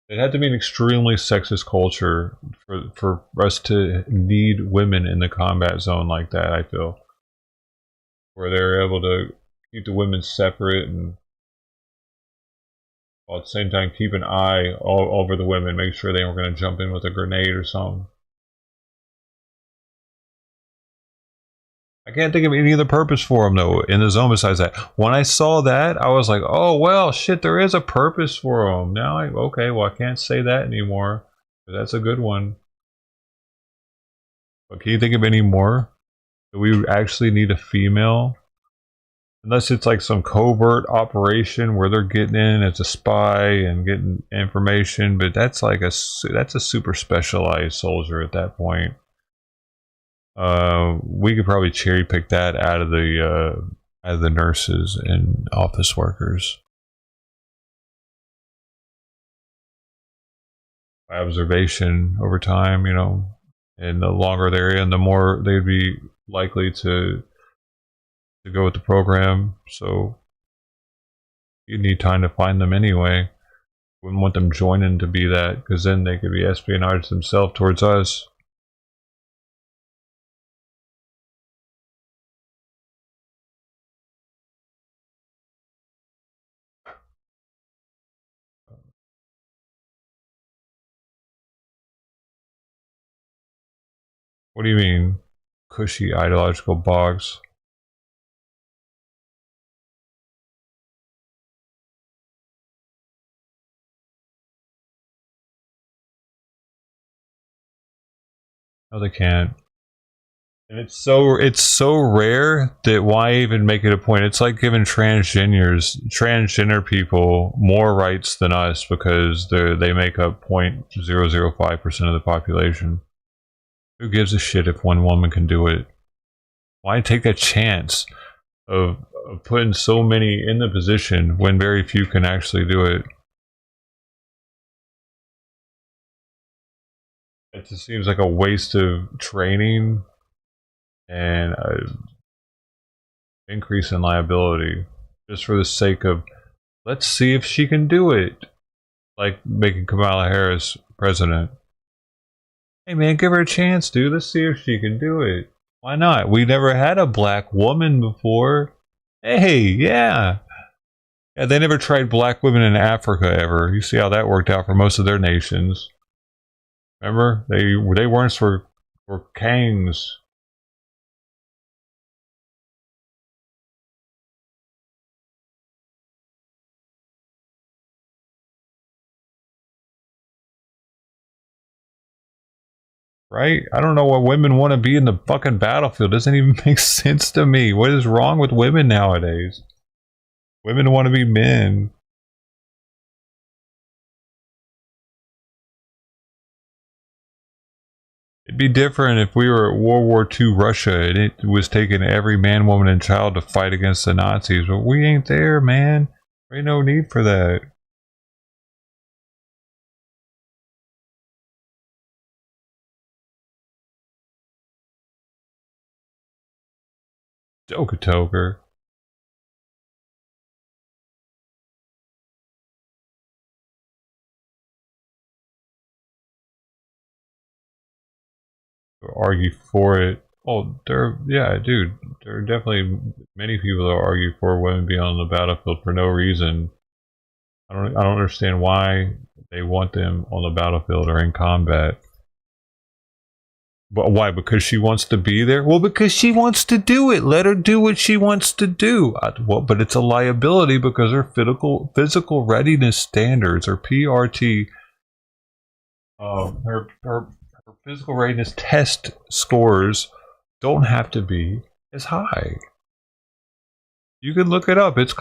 It had to be an extremely sexist culture for us to need women in the combat zone like that, I feel. Where they're able to keep the women separate and while at the same time keep an eye all over the women, make sure they weren't going to jump in with a grenade or something. I can't think of any other purpose for them though in the zone besides that. When I saw that, I was like, oh well, shit, there is a purpose for them. Now, okay, well I can't say that anymore. But that's a good one. But can you think of any more? Do we actually need a female unless it's like some covert operation where they're getting in as a spy and getting information, but that's like that's a super specialized soldier at that point. We could probably cherry pick that out of the nurses and office workers by observation over time, you know, and the longer they're in, the more they'd be likely to go with the program. So you need time to find them anyway. Wouldn't want them joining to be that, because then they could be espionage themselves towards us. What do you mean, cushy ideological bogs? No, they can't. And it's so rare that why even make it a point? It's like giving transgender people more rights than us because they make up 0.005% of the population. Who gives a shit if one woman can do it? Why take that chance of putting so many in the position when very few can actually do it? It just seems like a waste of training and increase in liability just for the sake of, let's see if she can do it. Like making Kamala Harris president. Hey man, give her a chance, dude. Let's see if she can do it. Why not? We never had a black woman before. Hey, yeah. Yeah, they never tried black women in Africa ever. You see how that worked out for most of their nations. Remember? They weren't for kangs. Right? I don't know why women want to be in the fucking battlefield. It doesn't even make sense to me. What is wrong with women nowadays? Women want to be men. It'd be different if we were at World War II Russia and it was taking every man, woman, and child to fight against the Nazis. But we ain't there, man. There ain't no need for that. Joker. Argue for it. Oh, yeah, dude. There are definitely many people that argue for women being on the battlefield for no reason. I don't understand why they want them on the battlefield or in combat. But why? Because she wants to be there? Well, because she wants to do it. Let her do what she wants to do. Well, but it's a liability because her physical readiness standards, or PRT, her physical readiness test scores don't have to be as high. You can look it up. It's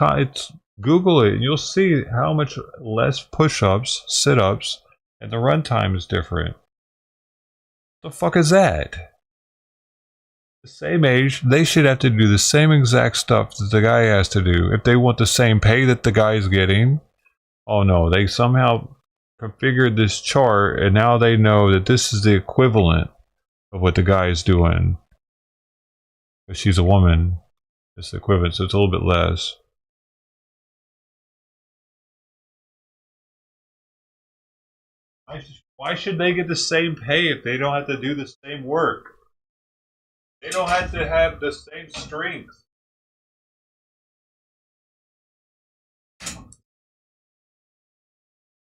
Google it and you'll see how much less push-ups, sit-ups, and the runtime is different. The fuck is that? The same age, they should have to do the same exact stuff that the guy has to do if they want the same pay that the guy's getting. Oh no, they somehow configured this chart and now they know that this is the equivalent of what the guy is doing. But she's a woman, it's the equivalent, so it's a little bit less. Why should they get the same pay if they don't have to do the same work? They don't have to have the same strength.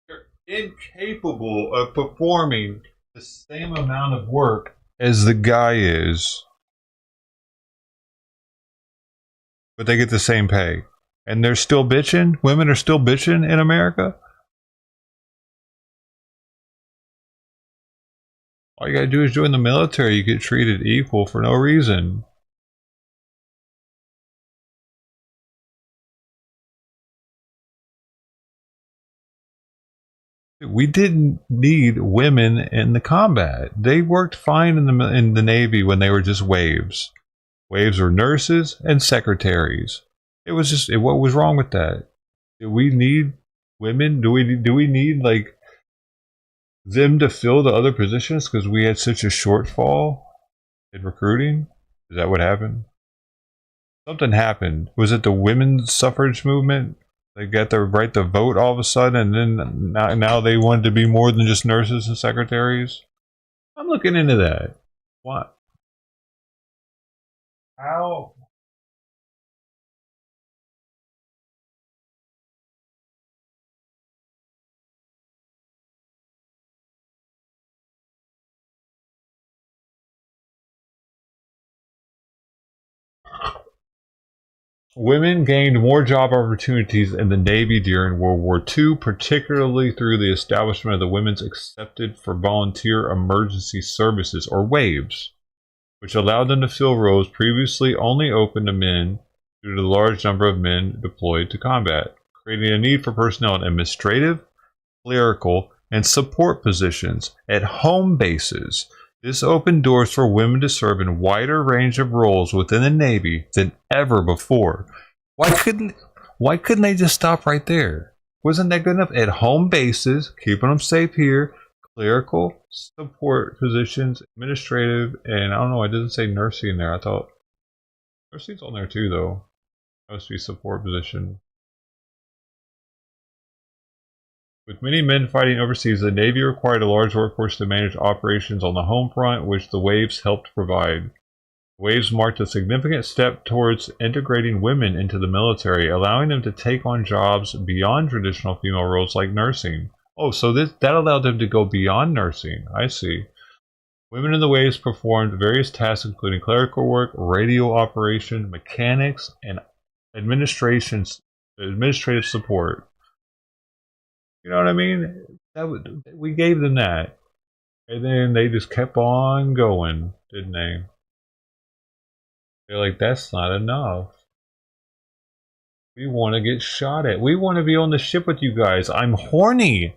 They're incapable of performing the same amount of work as the guy is. But they get the same pay. And they're still bitching? Women are still bitching in America? All you gotta do is join the military. You get treated equal for no reason. We didn't need women in the combat. They worked fine in the Navy when they were just waves. Waves were nurses and secretaries. It was just, what was wrong with that? Do we need women? Do we need like them to fill the other positions because we had such a shortfall in recruiting? Is that what happened? Something happened. Was it the women's suffrage movement? They got the right to vote all of a sudden, and then now they wanted to be more than just nurses and secretaries? I'm looking into that. What? How? Women gained more job opportunities in the Navy during World War II, particularly through the establishment of the Women's Accepted for Volunteer Emergency Services, or WAVES, which allowed them to fill roles previously only open to men due to the large number of men deployed to combat, creating a need for personnel in administrative, clerical, and support positions at home bases. This opened doors for women to serve in wider range of roles within the Navy than ever before. Why couldn't they just stop right there? Wasn't that good enough? At home bases, keeping them safe here, clerical, support positions, administrative, and I don't know, it doesn't say nursing there. I thought nursing's on there too, though. That must be support position. With many men fighting overseas, the Navy required a large workforce to manage operations on the home front, which the WAVES helped provide. The WAVES marked a significant step towards integrating women into the military, allowing them to take on jobs beyond traditional female roles like nursing. Oh, so that allowed them to go beyond nursing. I see. Women in the WAVES performed various tasks including clerical work, radio operation, mechanics, and administrative support. You know what I mean? We gave them that. And then they just kept on going, didn't they? They're like, that's not enough. We want to get shot at. We want to be on the ship with you guys. I'm horny.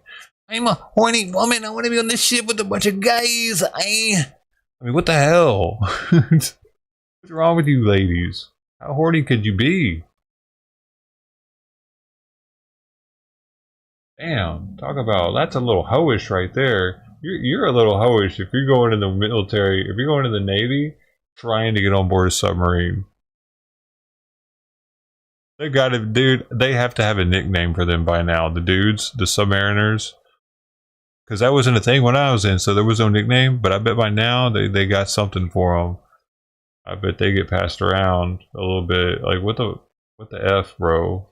I'm a horny woman. I want to be on the ship with a bunch of guys. I mean, what the hell? What's wrong with you ladies? How horny could you be? Damn, talk about, that's a little hoish right there. You're a little hoish if you're going to the military, if you're going to the Navy, trying to get on board a submarine. They got it, dude. They have to have a nickname for them by now. The dudes, the submariners. Because that wasn't a thing when I was in, so there was no nickname. But I bet by now they got something for them. I bet they get passed around a little bit. Like, what the F, bro?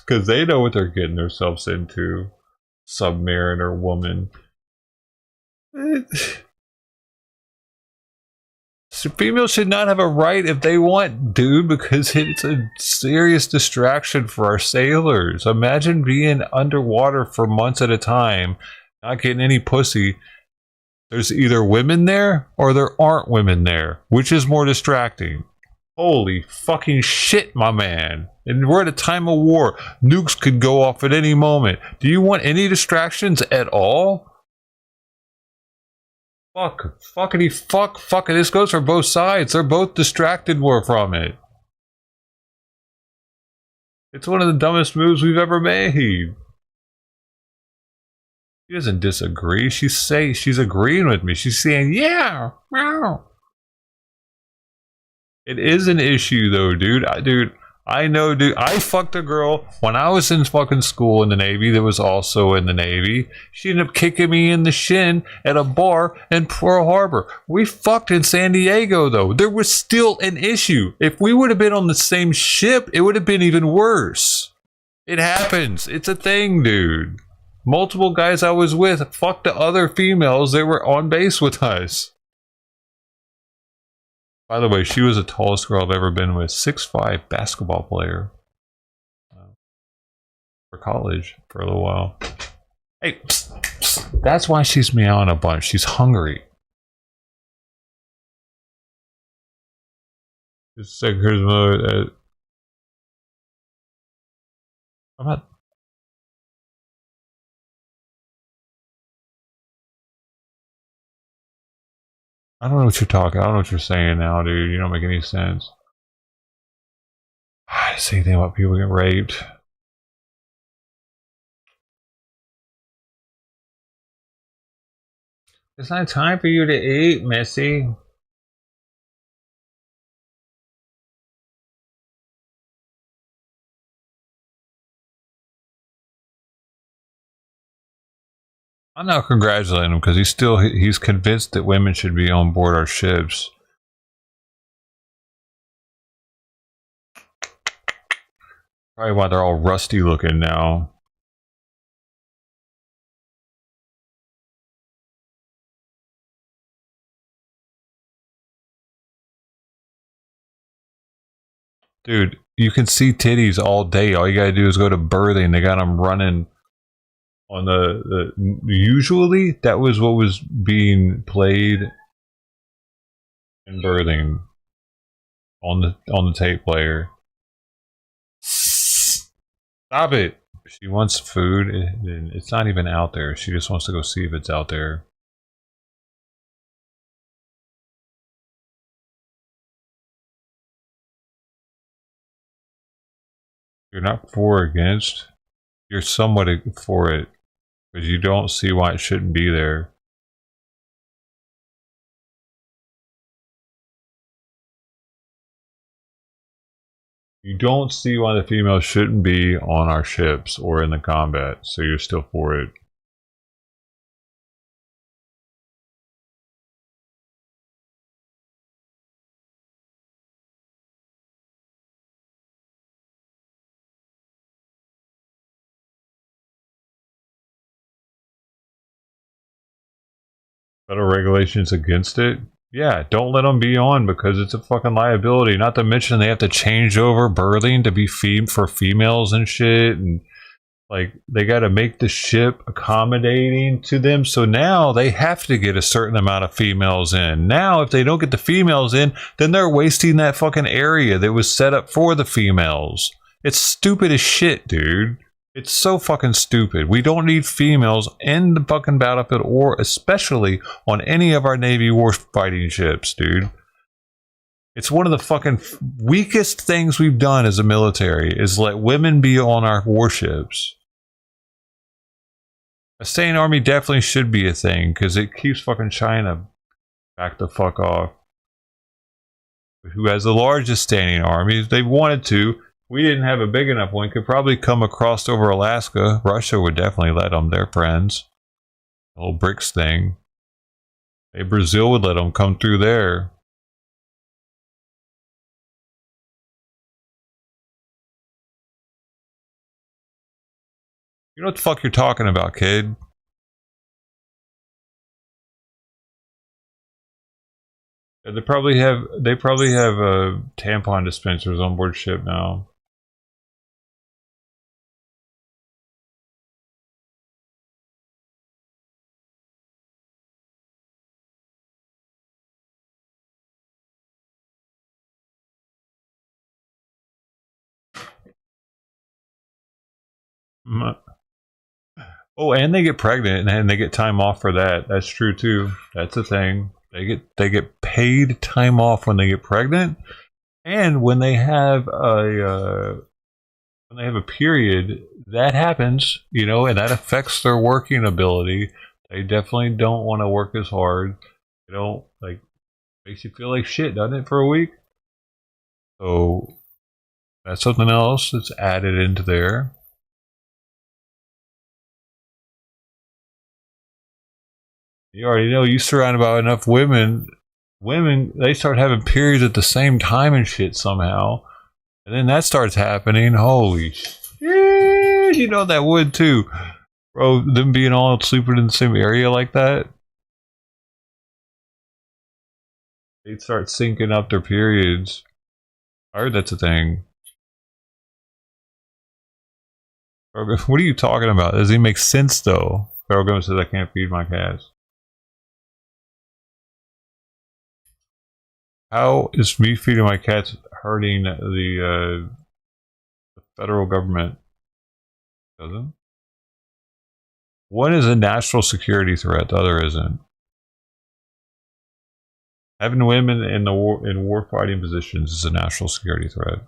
Because they know what they're getting themselves into. Submariner woman. So females should not have a right if they want, dude, because it's a serious distraction for our sailors. Imagine being underwater for months at a time, not getting any pussy. There's either women there or there aren't women there. Which is more distracting? Holy fucking shit, my man. And we're at a time of war. Nukes could go off at any moment. Do you want any distractions at all? Fuckity fuck. This goes for both sides. They're both distracted more from it. It's one of the dumbest moves we've ever made. She doesn't disagree. She's agreeing with me. She's saying, yeah. It is an issue though, dude. I know, dude. I fucked a girl when I was in fucking school in the Navy that was also in the Navy. She ended up kicking me in the shin at a bar in Pearl Harbor. We fucked in San Diego though. There was still an issue. If we would have been on the same ship, it would have been even worse. It happens. It's a thing, dude. Multiple guys I was with fucked the other females that were on base with us. By the way, she was the tallest girl I've ever been with. 6'5" basketball player. For college, for a little while. Hey, psst, psst. That's why she's meowing a bunch. She's hungry. Just a second, here's another. I'm not. I don't know what you're talking. I don't know what you're saying now, dude. You don't make any sense. I didn't say anything about people getting raped. It's not time for you to eat, Missy. I'm not congratulating him because he's convinced that women should be on board our ships. Probably why they're all rusty looking now. Dude, you can see titties all day. All you gotta do is go to birthing. They got them running on the usually that was what was being played in birthing on the tape player. Stop it. She wants food. It's not even out there. She just wants to go see if it's out there. You're not for or against. You're somewhat for it, because you don't see why it shouldn't be there. You don't see why the females shouldn't be on our ships or in the combat, so you're still for it. Federal regulations against it? Yeah, don't let them be on because it's a fucking liability. Not to mention they have to change over birthing to be for females and shit, and like they got to make the ship accommodating to them. So now they have to get a certain amount of females in. Now, if they don't get the females in, then they're wasting that fucking area that was set up for the females. It's stupid as shit, dude. It's so fucking stupid. We don't need females in the fucking battlefield or especially on any of our Navy warfighting ships, dude. It's one of the fucking weakest things we've done as a military is let women be on our warships. A standing army definitely should be a thing because it keeps fucking China back the fuck off. Who has the largest standing army? If they wanted to. We didn't have a big enough one. Could probably come across over Alaska. Russia would definitely let them. They're friends. The whole BRICS thing. Hey, Brazil would let them come through there. You know what the fuck you're talking about, kid? They probably have tampon dispensers on board ship now. Oh, and they get pregnant and they get time off for that. That's true too. That's a thing. They get paid time off when they get pregnant, and when they have a period. That happens, you know, and that affects their working ability. They definitely don't want to work as hard. They don't like makes you feel like shit, doesn't it, for a week? So that's something else that's added into there. You already know you surround about enough women, they start having periods at the same time and shit somehow. And then that starts happening. Holy shit. You know that would too. Bro, them being all sleeping in the same area like that. They'd start syncing up their periods. I heard that's a thing. What are you talking about? Does it make sense though? Farrell says I can't feed my cats. How is me feeding my cats hurting the federal government? Doesn't? One is a national security threat, the other isn't. Having women in the war fighting positions is a national security threat.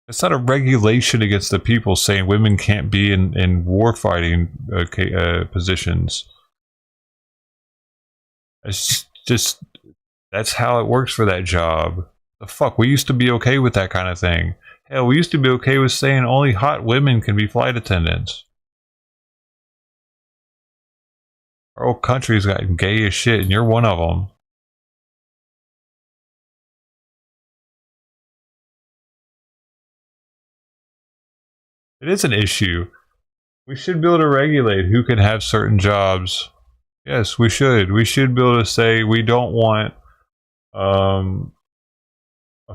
It's not a regulation against the people saying women can't be in war fighting positions. It's just that's how it works for that job. The fuck, we used to be okay with that kind of thing. Hell, we used to be okay with saying only hot women can be flight attendants. Our whole country's gotten gay as shit, and you're one of them. It is an issue. We should be able to regulate who can have certain jobs. Yes, we should. We should be able to say we don't want a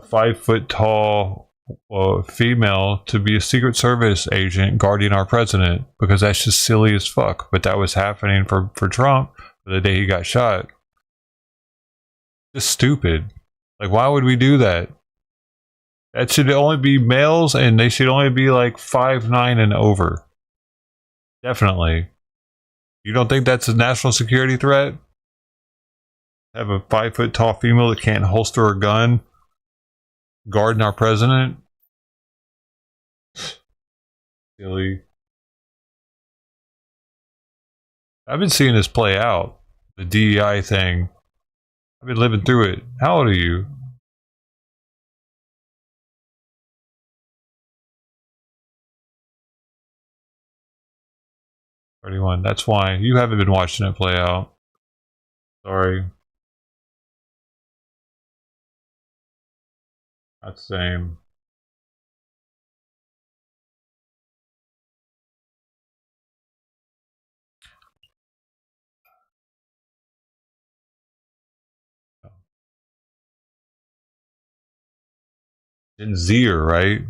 5 foot tall female to be a Secret Service agent guarding our president, because that's just silly as fuck. But that was happening for Trump the day he got shot. Just stupid. Like, why would we do that? That should only be males, and they should only be like 5'9" and over. Definitely. You don't think that's a national security threat? Have a 5 foot tall female that can't holster a gun guarding our president? Silly. I've been seeing this play out. The DEI thing. I've been living through it. How old are you? 31. That's why you haven't been watching it play out. Sorry. Not the same. Gen Zer, right?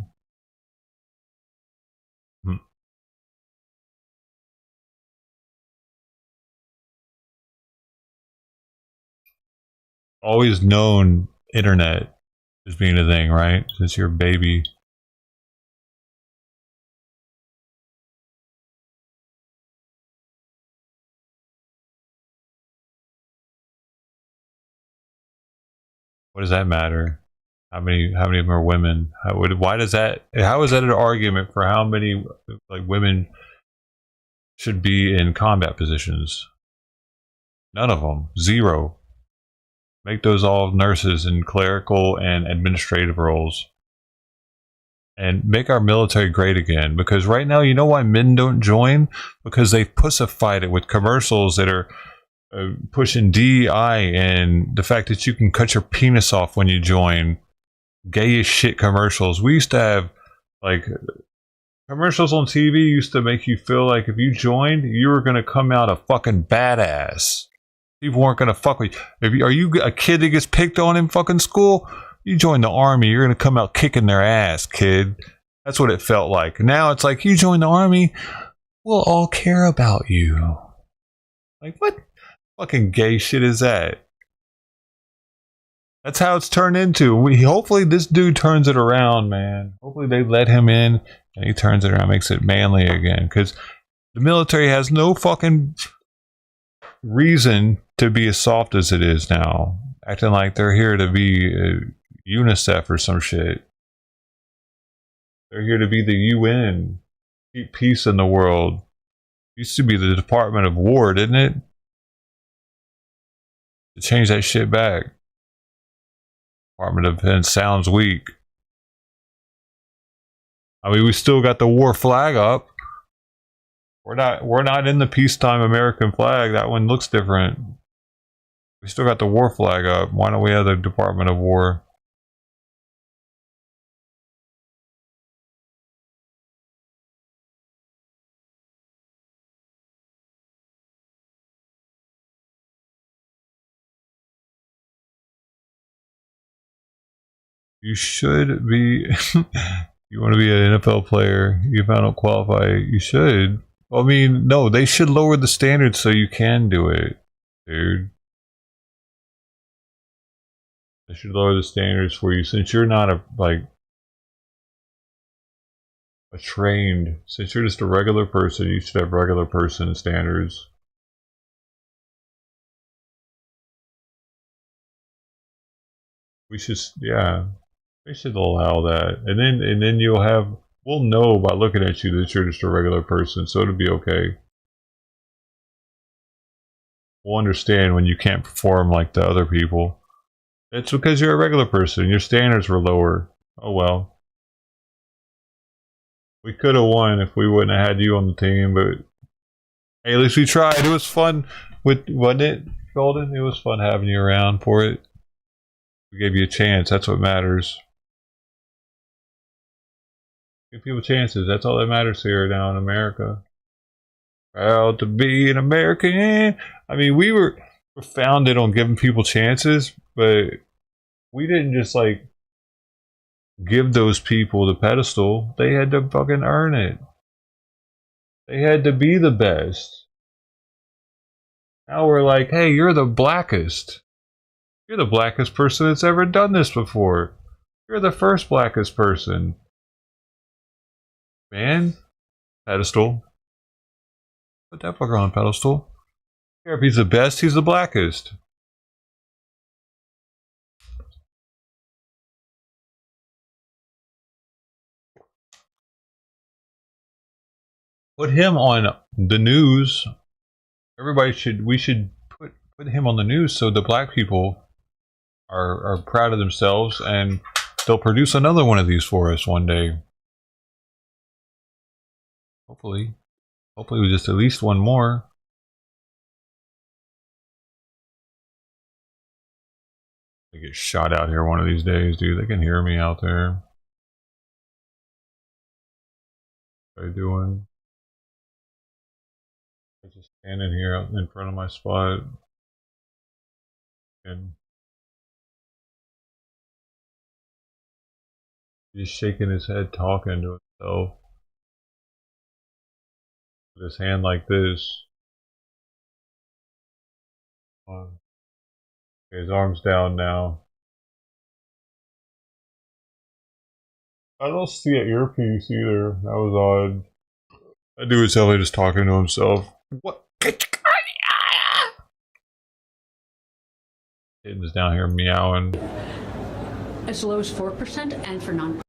Always known internet as being a thing, right? Since you're a baby. What does that matter? How many of them are women? Why does that? How is that an argument for how many like women should be in combat positions? None of them. Zero. Make those all nurses in clerical and administrative roles. And make our military great again. Because right now, you know why men don't join? Because they pussified it with commercials that are pushing DEI and the fact that you can cut your penis off when you join. Gay as shit commercials. We used to have, like, commercials on TV used to make you feel like if you joined, you were going to come out a fucking badass. People weren't going to fuck with you. Are you a kid that gets picked on in fucking school? You join the army, you're going to come out kicking their ass, kid. That's what it felt like. Now it's like, you join the army, we'll all care about you. Like, what fucking gay shit is that? That's how it's turned into. Hopefully this dude turns it around, man. Hopefully they let him in and he turns it around, makes it manly again. Because the military has no fucking reason to be as soft as it is now, acting like they're here to be UNICEF or some shit. They're here to be the UN, keep peace in the world. Used to be the Department of War, didn't it? To change that shit back. Department of Defense sounds weak. I mean, we still got the war flag up. We're not in the peacetime American flag. That one looks different. We still got the war flag up. Why don't we have the Department of War? You should be. You want to be an NFL player. You found out qualify. You should. I mean, no, they should lower the standards so you can do it, dude. They should lower the standards for you since you're not since you're just a regular person. You should have regular person standards. We should allow that, and then we'll know by looking at you that you're just a regular person, so it'll be okay. We'll understand when you can't perform like the other people. It's because you're a regular person. Your standards were lower. Oh well. We could have won if we wouldn't have had you on the team, but hey, at least we tried. It was fun, wasn't it, Golden? It was fun having you around for it. We gave you a chance. That's what matters. Give people chances. That's all that matters here now in America. Proud to be an American. I mean, we were founded on giving people chances, but we didn't just like give those people the pedestal. They had to fucking earn it. They had to be the best. Now we're like, hey, you're the blackest. You're the blackest person that's ever done this before. You're the first blackest person. Man, pedestal. Put that fucker on a pedestal. If he's the best, he's the blackest. Put him on the news. We should put him on the news so the black people are proud of themselves, and they'll produce another one of these for us one day. Hopefully with just at least one more. They get shot out here one of these days, dude. They can hear me out there. What are they doing? I'm just standing here out in front of my spot. And he's shaking his head, talking to himself. With his hand like this. His arm's down now. I don't see an earpiece either. That was odd. That dude was definitely just talking to himself. What? Kitten's down here meowing. As low as 4% and for non.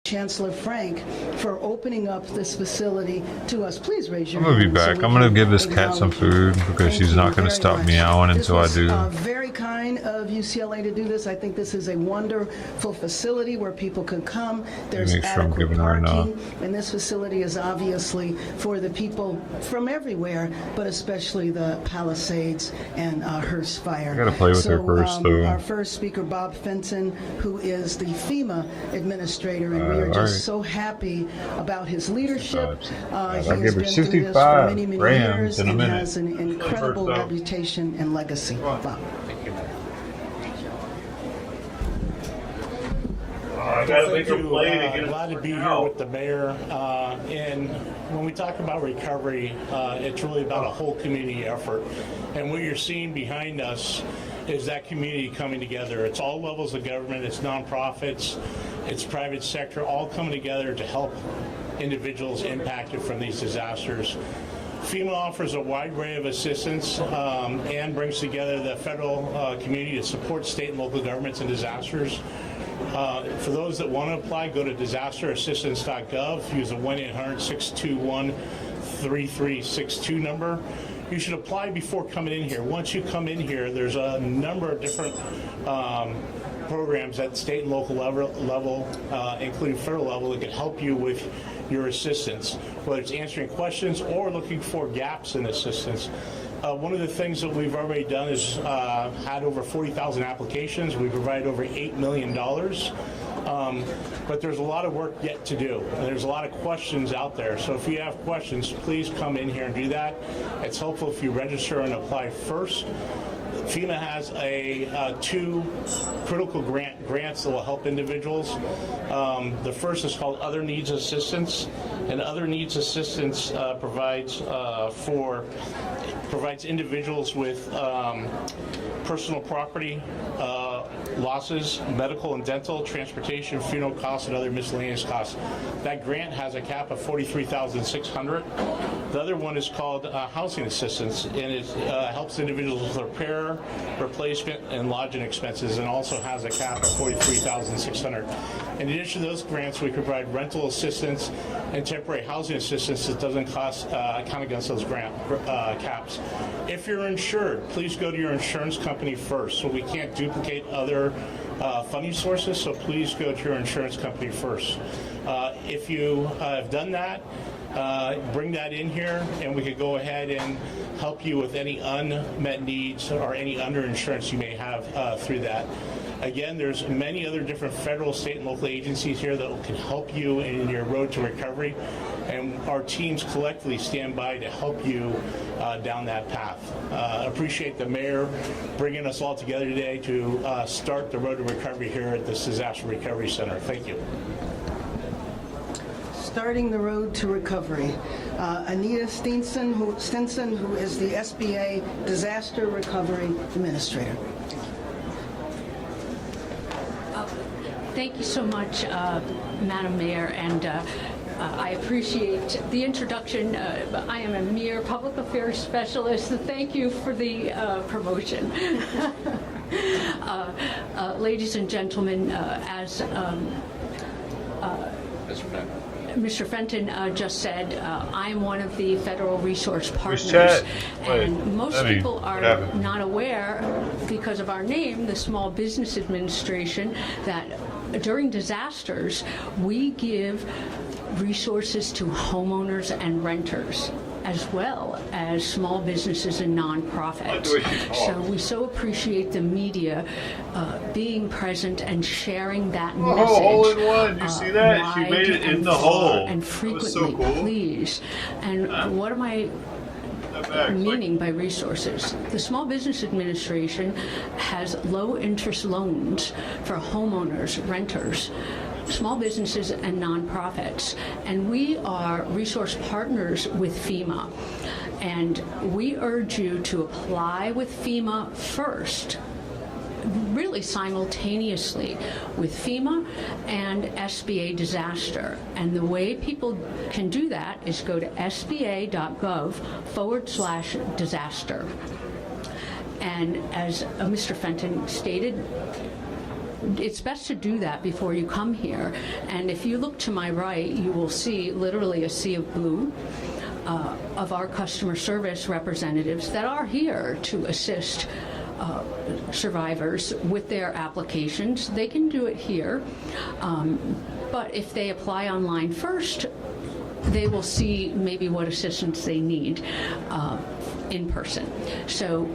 Chancellor Frank for opening up this facility to us. Please raise your hand. I'm gonna be back. I'm gonna give this cat some food because she's not gonna stop meowing until I do. Very kind of UCLA to do this. I think this is a wonderful facility where people can come. There's adequate parking, and this facility is obviously for the people from everywhere, but especially the Palisades and Hearst Fire. I gotta play with her first, though. Our first speaker, Bob Fenton, who is the FEMA administrator, and we are just so happy about his leadership. He has been through this for many, many years and has an incredible reputation and legacy. Bob. I gotta make a play to get glad to be here with the mayor. And when we talk about recovery, it's really about a whole community effort. And what you're seeing behind us is that community coming together. It's all levels of government, it's nonprofits, it's private sector, all coming together to help individuals impacted from these disasters. FEMA offers a wide array of assistance and brings together the federal community to support state and local governments in disasters. For those that want to apply, go to disasterassistance.gov, use the 1-800-621-3362 number. You should apply before coming in here. Once you come in here, there's a number of different programs at state and local level, including federal level, that can help you with your assistance, whether it's answering questions or looking for gaps in assistance. One of the things that we've already done is had over 40,000 applications. We provided over $8 million. But there's a lot of work yet to do, and there's a lot of questions out there. So if you have questions, please come in here and do that. It's helpful if you register and apply first. FEMA has two critical grants that will help individuals. The first is called Other Needs Assistance, and Other Needs Assistance provides individuals with personal property losses, medical and dental, transportation, funeral costs, and other miscellaneous costs. That grant has a cap of $43,600. The other one is called housing assistance, and it helps individuals with repair, replacement, and lodging expenses, and also has a cap of $43,600. In addition to those grants, we provide rental assistance and temporary housing assistance that doesn't count against those grant caps. If you're insured, please go to your insurance company first. So we can't duplicate other funding sources, so please go to your insurance company first. If you have done that, bring that in here, and we could go ahead and help you with any unmet needs or any underinsurance you may have through that. Again, there's many other different federal, state, and local agencies here that can help you in your road to recovery, and our teams collectively stand by to help you down that path. Appreciate the mayor bringing us all together today to start the road to recovery here at this Disaster Recovery Center. Thank you. Starting the road to recovery. Anita Stinson, who is the SBA Disaster Recovery Administrator. Thank you so much, Madam Mayor, and I appreciate the introduction. I am a mere public affairs specialist, so thank you for the promotion. Ladies and gentlemen, as Mr. Fenton just said, I'm one of the federal resource partners, and most people are not aware, because of our name, the Small Business Administration, that during disasters, we give resources to homeowners and renters, as well as small businesses and nonprofits. So we so appreciate the media being present and sharing that message. Hole in one, you see that? She made it in the hole. And frequently, so cool. Please. And what am I meaning by resources? The Small Business Administration has low interest loans for homeowners, renters, small businesses, and nonprofits. And we are resource partners with FEMA. And we urge you to apply with FEMA first, really simultaneously with FEMA and SBA Disaster. And the way people can do that is go to sba.gov/disaster. And as Mr. Fenton stated, it's best to do that before you come here. And if you look to my right, you will see literally a sea of blue of our customer service representatives that are here to assist survivors with their applications. They can do it here, but if they apply online first, they will see maybe what assistance they need in person. So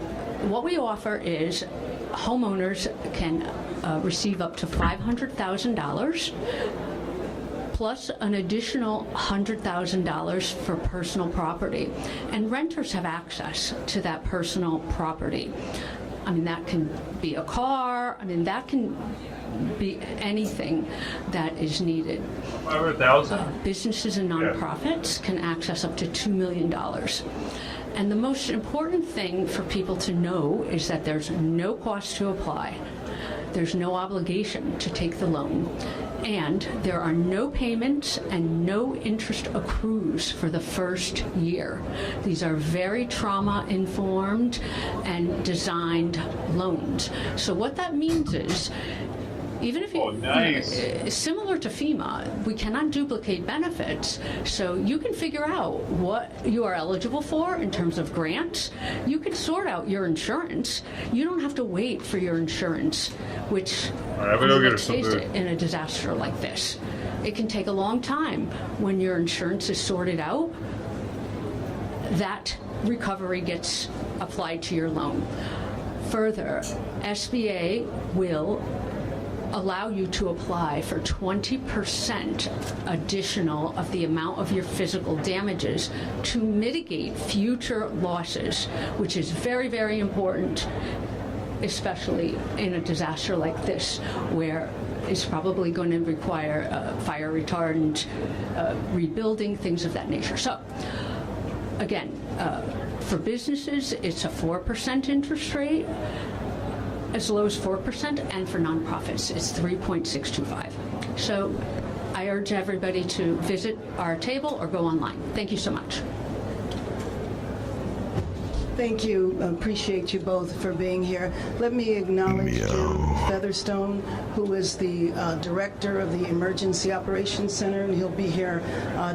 what we offer is homeowners can receive up to $500,000 plus an additional $100,000 for personal property. And renters have access to that personal property. I mean, that can be a car. I mean, that can be anything that is needed. Businesses and nonprofits can access up to $2 million. And the most important thing for people to know is that there's no cost to apply. There's no obligation to take the loan. And there are no payments and no interest accrues for the first year. These are very trauma-informed and designed loans. So what that means is, even if similar to FEMA, we cannot duplicate benefits, so you can figure out what you are eligible for in terms of grants. You can sort out your insurance. You don't have to wait for your insurance, which, let's face it, in a disaster like this, it can take a long time. When your insurance is sorted out, that recovery gets applied to your loan. Further, SBA will allow you to apply for 20% additional of the amount of your physical damages to mitigate future losses, which is very, very important, especially in a disaster like this, where it's probably going to require fire retardant, rebuilding, things of that nature. So, again, for businesses, it's a 4% interest rate, as low as 4%, and for nonprofits, it's 3.625. So I urge everybody to visit our table or go online. Thank you so much. Thank you. Appreciate you both for being here. Let me acknowledge Jim Featherstone, who is the director of the Emergency Operations Center, and he'll be here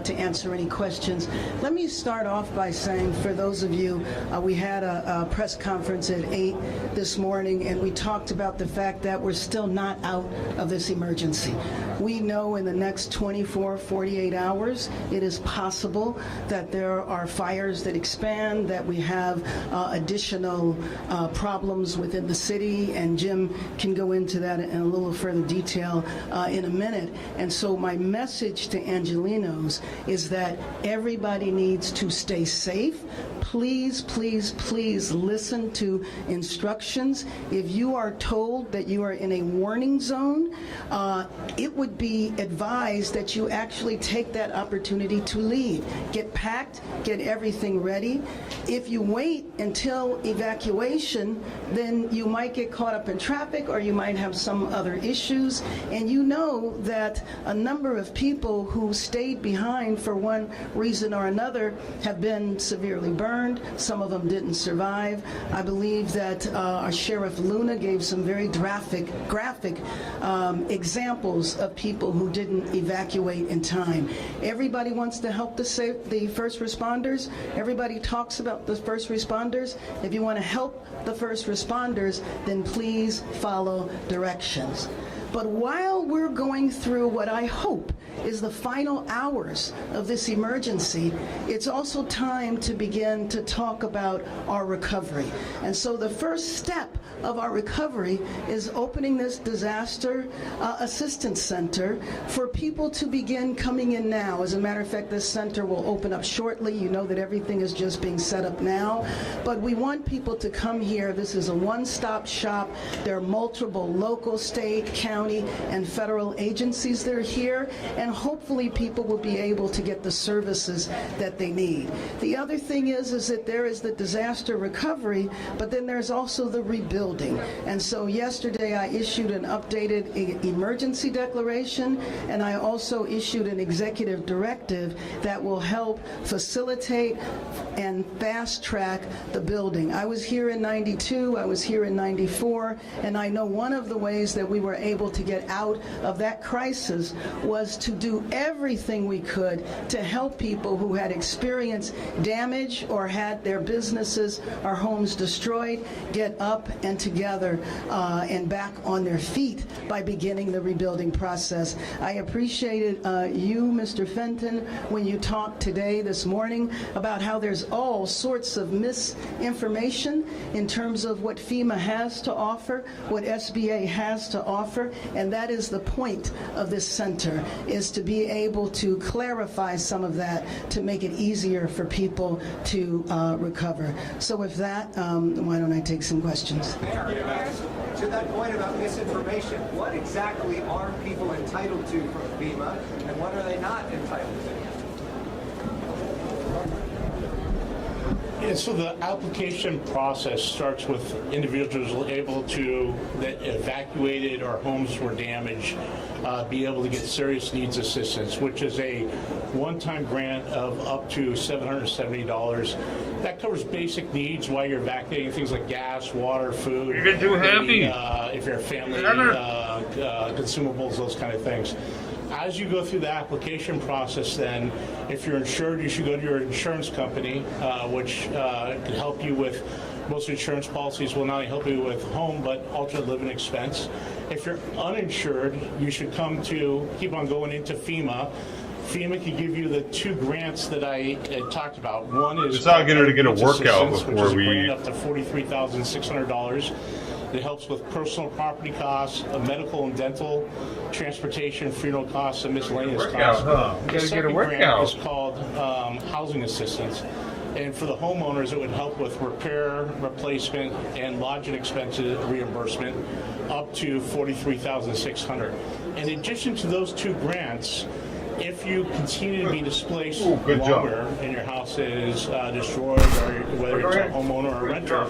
to answer any questions. Let me start off by saying, for those of you, we had a press conference at 8 this morning, and we talked about the fact that we're still not out of this emergency. We know in the next 24, 48 hours, it is possible that there are fires that expand, that we have additional problems within the city, and Jim can go into that in a little further detail in a minute. And so my message to Angelenos is that everybody needs to stay safe. Please, please, please listen to instructions. If you are told that you are in a warning zone, it would be advised that you actually take that opportunity to leave. Get packed, get everything ready. If you wait until evacuation, then you might get caught up in traffic, or you might have some other issues. And you know that a number of people who stayed behind for one reason or another have been severely burned. Some of them didn't survive. I believe that our Sheriff Luna gave some very graphic examples of people who didn't evacuate in time. Everybody wants to help the first responders. Everybody talks about the first responders. If you want to help the first responders, then please follow directions. But while we're going through what I hope is the final hours of this emergency, it's also time to begin to talk about our recovery. And so the first step of our recovery is opening this disaster assistance center for people to begin coming in now. As a matter of fact, this center will open up shortly. You know that everything is just being set up now. But we want people to come here. This is a one-stop shop. There are multiple local, state, county, and federal agencies that are here, and hopefully people will be able to get the services that they need. The other thing is that there is the disaster recovery, but then there's also the rebuilding. And so yesterday I issued an updated emergency declaration, and I also issued an executive directive that will help facilitate and fast track the building. I was here in 92, I was here in 94, and I know one of the ways that we were able to get out of that crisis was to do everything we could to help people who had experienced damage or had their businesses or homes destroyed get up and together and back on their feet by beginning the rebuilding process. I appreciated you, Mr. Fenton, when you talked today, this morning, about how there's all sorts of misinformation in terms of what FEMA has to offer, what SBA has to offer, and that is the point of this center, is to be able to clarify some of that to make it easier for people to recover. So with that, why don't I take some questions? To that point about misinformation, what exactly are people entitled to from FEMA, and what are they not entitled to? Yeah, so the application process starts with individuals able to, that evacuated or homes were damaged, be able to get serious needs assistance, which is a one-time grant of up to $770. That covers basic needs while you're evacuating, things like gas, water, food. You're getting too heavy. If you're a family, consumables, those kind of things. As you go through the application process, then, if you're insured, you should go to your insurance company, which can help you with, most insurance policies will not only help you with home, but alternate living expense. If you're uninsured, you should keep on going into FEMA. FEMA can give you the two grants that I talked about. One is It's not getting to get a workout before which is we. a grant up to $43,600. It helps with personal property costs, medical and dental, transportation, funeral costs, and miscellaneous costs. The second grant is called housing assistance. And for the homeowners, it would help with repair, replacement, and lodging expenses reimbursement up to $43,600. In addition to those two grants, if you continue to be displaced longer and your house is destroyed, or whether it's a homeowner or a renter,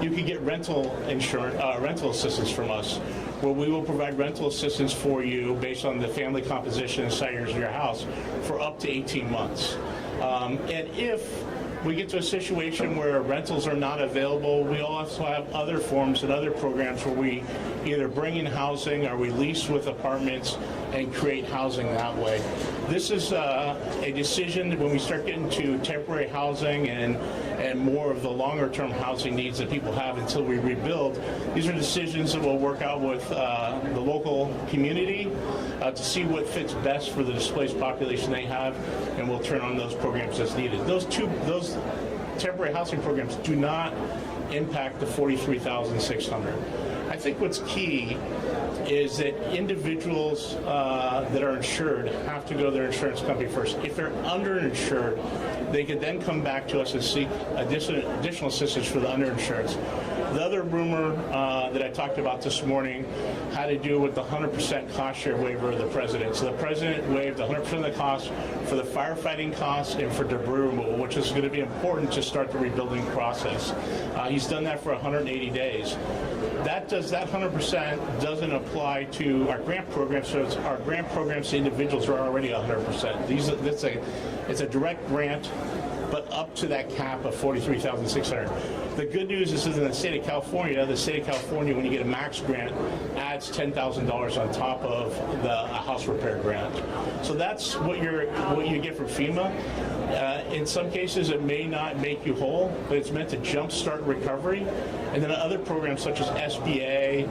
you can get rental insurance, rental assistance from us, where we will provide rental assistance for you based on the family composition and size of your house for up to 18 months. And if we get to a situation where rentals are not available, we also have other forms and other programs where we either bring in housing or we lease with apartments and create housing that way. This is a decision that when we start getting to temporary housing and more of the longer-term housing needs that people have until we rebuild, these are decisions that we'll work out with the local community to see what fits best for the displaced population they have, and we'll turn on those programs as needed. Those temporary housing programs do not impact the 43,600. I think what's key is that individuals that are insured have to go to their insurance company first. If they're underinsured, they could then come back to us and seek additional assistance for the underinsurance. The other rumor that I talked about this morning had to do with the 100% cost share waiver of the president. So the president waived 100% of the cost for the firefighting costs and for debris removal, which is going to be important to start the rebuilding process. He's done that for 180 days. That 100% doesn't apply to our grant program, so our grant programs to individuals are already 100%. It's a direct grant, but up to that cap of 43,600. The good news is in the state of California, when you get a max grant, adds $10,000 on top of the house repair grant. So that's what you get from FEMA. In some cases, it may not make you whole, but it's meant to jumpstart recovery. And then other programs such as SBA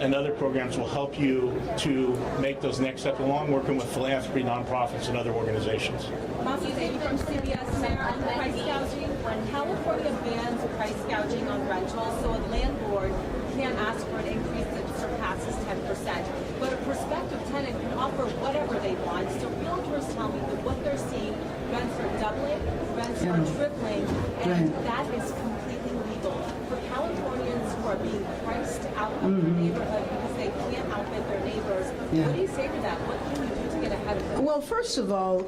and other programs will help you to make those next steps along, working with philanthropy, nonprofits, and other organizations. Matthew Davey from CBS, Mayor, on price gouging. California bans price gouging on rentals, so a landlord can't ask for an increase that surpasses 10%. But a prospective tenant can offer whatever they want. So realtors tell me that what they're seeing, rents are doubling, rents are tripling, and that is completely legal. For Californians who are being priced out of their neighborhood because they can't outbid their neighbors, what do you say to that? What can you do to get ahead of it? Well, first of all,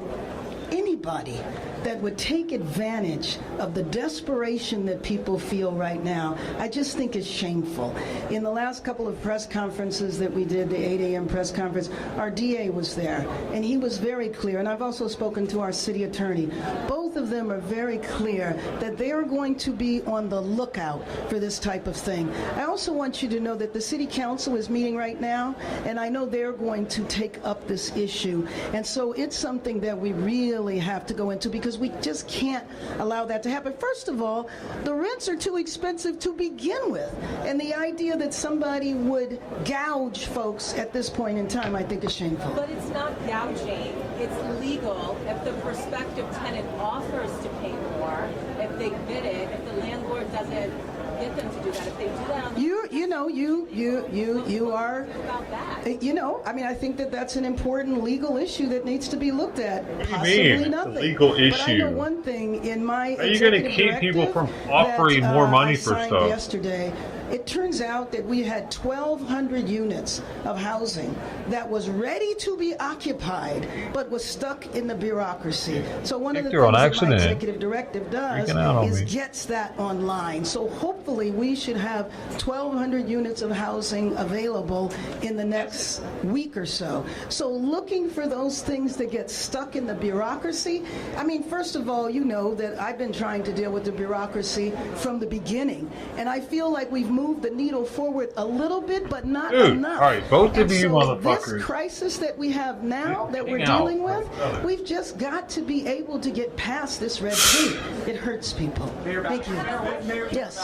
anybody that would take advantage of the desperation that people feel right now, I just think is shameful. In the last couple of press conferences that we did, the 8 a.m. press conference, our DA was there, and he was very clear, and I've also spoken to our city attorney. Both of them are very clear that they are going to be on the lookout for this type of thing. I also want you to know that the city council is meeting right now, and I know they're going to take up this issue. And so it's something that we really have to go into, because we just can't allow that to happen. First of all, the rents are too expensive to begin with, and the idea that somebody would gouge folks at this point in time, I think, is shameful. But it's not gouging. It's legal if the prospective tenant offers to pay more, if they bid it, if the landlord doesn't get them to do that. If they do that on the you are about that. You know, I mean, I think that that's an important legal issue that needs to be looked at. What do you Possibly mean? nothing. A legal issue. But I know one thing in my Are you going to keep people from offering more money for stuff? Yesterday, it turns out that we had 1,200 units of housing that was ready to be occupied, but was stuck in the bureaucracy. So one of the things that my executive directive does is gets that online. So hopefully we should have 1,200 units of housing available in the next week or so. So looking for those things that get stuck in the bureaucracy, I mean, first of all, you know that I've been trying to deal with the bureaucracy from the beginning, and I feel like we've moved the needle forward a little bit, but not enough. All right, both of you motherfuckers. This crisis that we have now, that we're dealing with, we've just got to be able to get past this red tape. It hurts people. Thank you. Yes,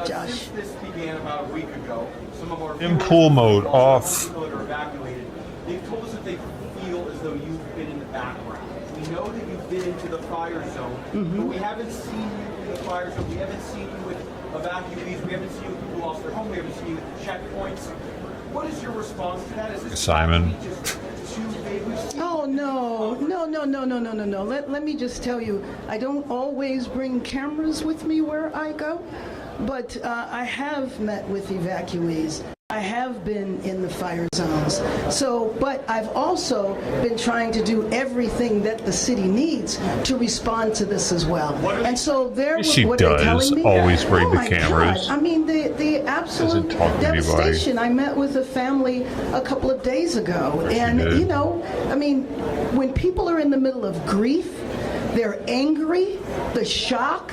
Josh. Since this began about a week ago, some of our In pool mode, off. people that are evacuated, they've told us that they feel as though you've been in the background. We know that you've been into the fire zone, but we haven't seen you in the fire zone. We haven't seen you with evacuees. We haven't seen you with people who lost their home. We haven't seen you with checkpoints. What is your response to that? Is this Simon. Oh, no. Let me just tell you, I don't always bring cameras with me where I go, but I have met with evacuees. I have been in the fire zones. So, but I've also been trying to do everything that the city needs to respond to this as well. And so they're what they're telling me. Always bring the cameras. God. I mean, the absolute devastation. I met with a family a couple of days ago, and you know, I mean, when people are in the middle of grief, They're angry, the shock.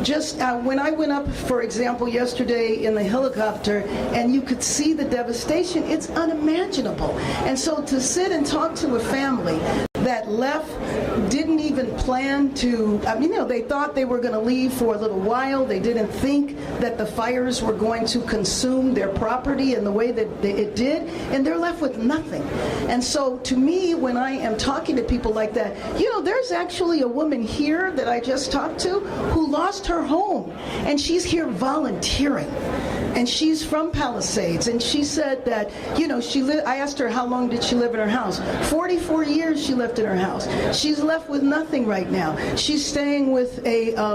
Just when I went up, for example, yesterday in the helicopter, and you could see the devastation, it's unimaginable. And so to sit and talk to a family that left, didn't even plan to, they thought they were going to leave for a little while. They didn't think that the fires were going to consume their property in the way that it did, and they're left with nothing. And so to me, when I am talking to people like that, there's actually a woman here that I just talked to who lost her home, and she's here volunteering. And she's from Palisades, and she said that, I asked her how long did she live in her house. 44 years she lived in her house. She's left with nothing right now. She's staying with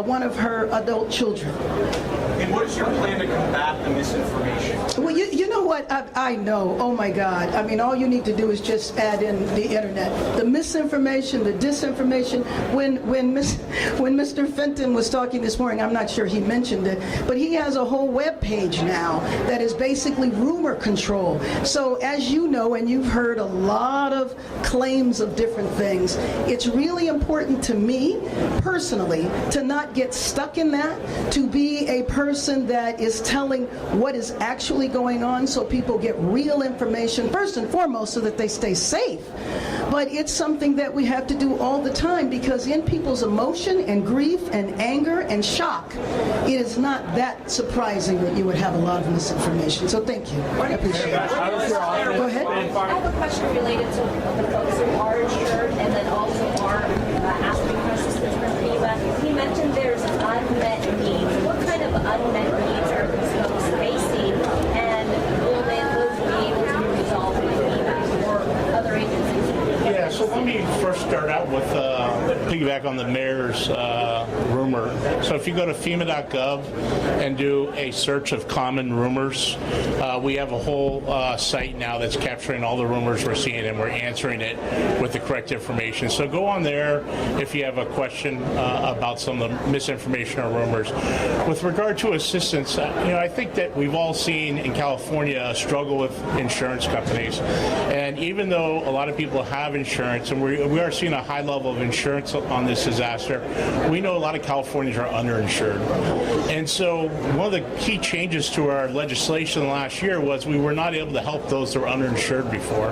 one of her adult children. And what is your plan to combat the misinformation? Well, you know what? I know. Oh my God. All you need to do is just add in the internet. The misinformation, the disinformation. When Mr. Fenton was talking this morning, I'm not sure he mentioned it, but he has a whole web page now that is basically rumor control. So as you know, and you've heard a lot of claims of different things, it's really important to me personally to not get stuck in that, to be a person that is telling what is actually going on so people get real information, first and foremost, so that they stay safe. But it's something that we have to do all the time, because in people's emotion and grief and anger and shock, it is not that surprising that you would have a lot of misinformation. So thank you. I appreciate it. Go ahead. I have a question related to the folks who are insured and then also are asking for assistance from FEMA. He mentioned there's unmet needs. What kind of unmet needs are these folks facing, and will those be able to be resolved with FEMA or other agencies? Yeah, so let me first start out with piggyback on the mayor's rumor. So if you go to FEMA.gov and do a search of common rumors, we have a whole site now that's capturing all the rumors we're seeing, and we're answering it with the correct information. So go on there if you have a question about some of the misinformation or rumors. With regard to assistance, I think that we've all seen in California a struggle with insurance companies. And even though a lot of people have insurance, and we are seeing a high level of insurance on this disaster, we know a lot of Californians are underinsured. And so one of the key changes to our legislation last year was we were not able to help those that were underinsured before.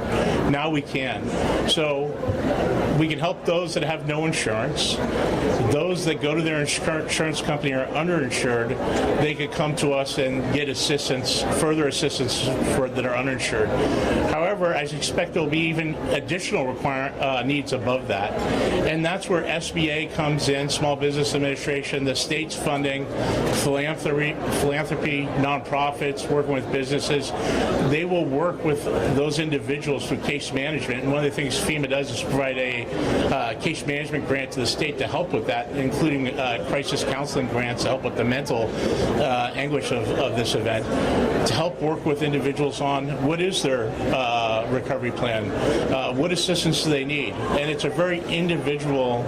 Now we can. So we can help those that have no insurance. Those that go to their insurance company are underinsured, they could come to us and get assistance, further assistance for that are uninsured. However, I expect there'll be even additional needs above that. And that's where SBA comes in, Small Business Administration, the state's funding, philanthropy, nonprofits, working with businesses. They will work with those individuals through case management. And one of the things FEMA does is provide a case management grant to the state to help with that, including crisis counseling grants to help with the mental anguish of this event, to help work with individuals on what is their recovery plan, what assistance do they need. And it's a very individual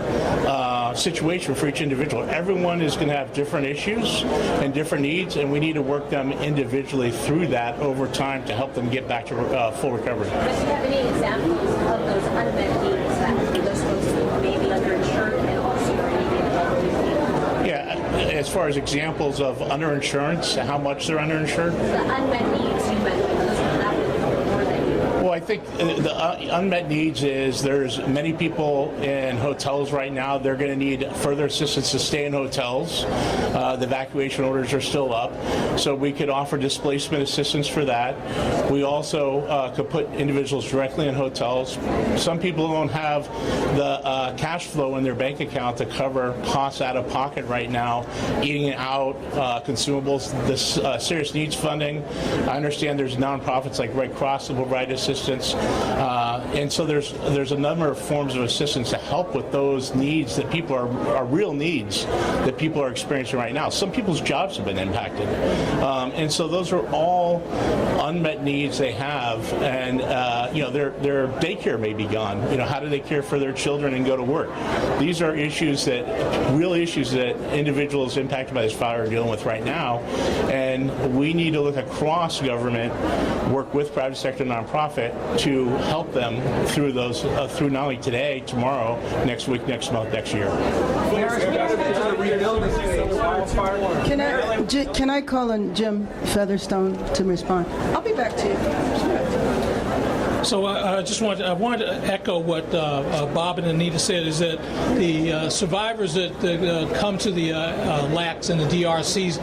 situation for each individual. Everyone is going to have different issues and different needs, and we need to work them individually through that over time to help them get back to full recovery. Do you have any examples of those unmet needs that those folks who may be underinsured and also are needing help with FEMA? Yeah, as far as examples of underinsurance, how much they're underinsured? The unmet needs you mentioned. Well, I think the unmet needs is there's many people in hotels right now. They're going to need further assistance to stay in hotels. The evacuation orders are still up, so we could offer displacement assistance for that. We also could put individuals directly in hotels. Some people don't have the cash flow in their bank account to cover costs out of pocket right now, eating out, consumables, this serious needs funding. I understand there's nonprofits like Red Cross that provide assistance. And so there's a number of forms of assistance to help with those needs that people are real needs that people are experiencing right now. Some people's jobs have been impacted. And so those are all unmet needs they have. And, their daycare may be gone. How do they care for their children and go to work? These are real issues that individuals impacted by this fire are dealing with right now. And we need to look across government, work with private sector nonprofit to help them through those, through not only today, tomorrow, next week, next month, next year. Can I call on Jim Featherstone to respond? I'll be back to you. So I wanted to echo what Bob and Anita said, is that the survivors that come to the LACs and the DRCs,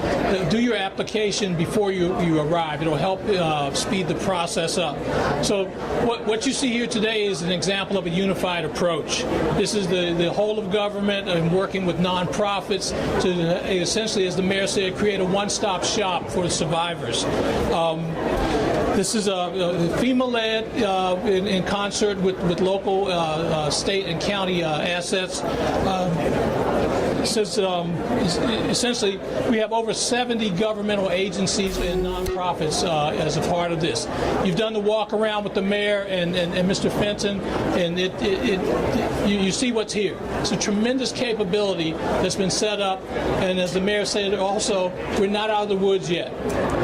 do your application before you arrive. It'll help speed the process up. So what you see here today is an example of a unified approach. This is the whole of government and working with nonprofits to essentially, as the mayor said, create a one-stop shop for the survivors. This is FEMA-led in concert with local, state, and county assets. Essentially, we have over 70 governmental agencies and nonprofits as a part of this. You've done the walk around with the mayor and Mr. Fenton, and you see what's here. It's a tremendous capability that's been set up, and as the mayor said also, we're not out of the woods yet.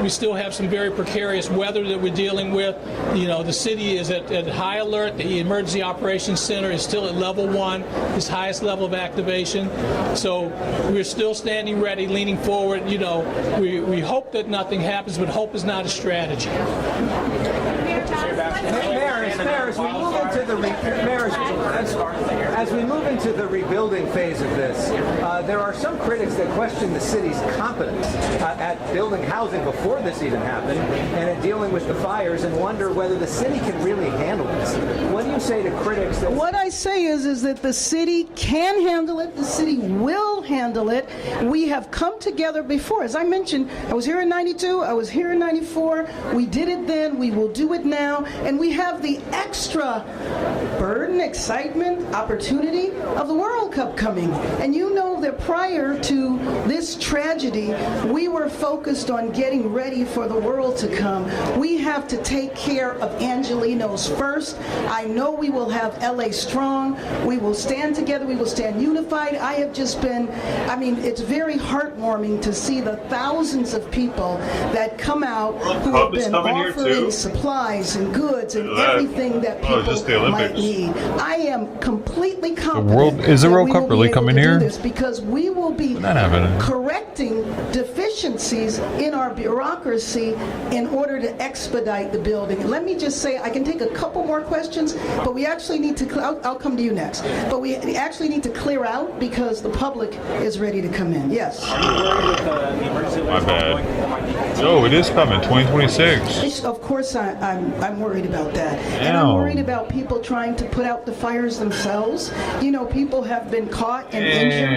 We still have some very precarious weather that we're dealing with. You know, the city is at high alert. The Emergency Operations Center is still at level 1, its highest level of activation. So we're still standing ready, leaning forward. You know, we hope that nothing happens, but hope is not a strategy. As we move into the rebuilding phase of this, there are some critics that question the city's competence at building housing before this even happened and at dealing with the fires, and wonder whether the city can really handle this. What do you say to critics that... What I say is that the city can handle it. The city will handle it. We have come together before. As I mentioned, I was here in 92. I was here in 94. We did it then. We will do it now. And we have the extra burden, excitement, opportunity of the World Cup coming. And you know that prior to this tragedy, we were focused on getting ready for the world to come. We have to take care of Angelenos first. I know we will have LA strong. We will stand together. We will stand unified. I have just been, I mean, it's very heartwarming to see the thousands of people that come out who have been offering supplies and goods and everything that people might need. I am completely confident is the World Cup really coming here? Because we will be correcting deficiencies in our bureaucracy in order to expedite the building. Let me just say, I can take a couple more questions, but we actually need to, I'll come to you next, but we actually need to clear out because the public is ready to come in. Yes. Are you worried with the emergency? My bad. No, it is coming, 2026. Of course I'm worried about that. Damn. And I'm worried about people trying to put out the fires themselves. You know, people have been caught and injured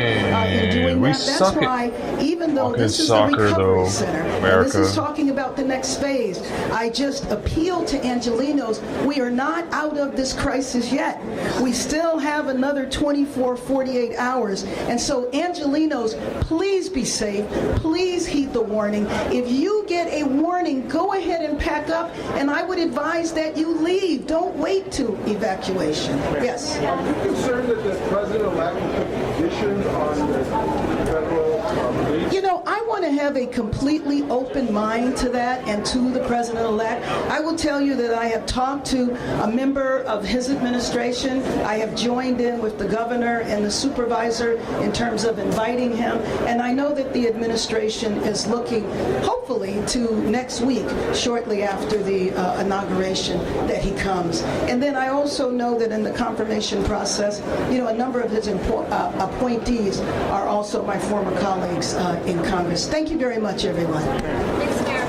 in doing that. That's why, even though this is the recovery center, and this is talking about the next phase, I just appeal to Angelenos, we are not out of this crisis yet. We still have another 24, 48 hours. And so, Angelenos, please be safe. Please heed the warning. If you get a warning, go ahead and pack up, and I would advise that you leave. Don't wait to evacuation. Yes. Are you concerned that the president-elect will put conditions on the federal release? You know, I want to have a completely open mind to that and to the president-elect. I will tell you that I have talked to a member of his administration. I have joined in with the governor and the supervisor in terms of inviting him, and I know that the administration is looking, hopefully, to next week, shortly after the inauguration, that he comes. And then I also know that in the confirmation process, you know, a number of his appointees are also my former colleagues in Congress. Thank you very much, everyone. Thanks, Mayor.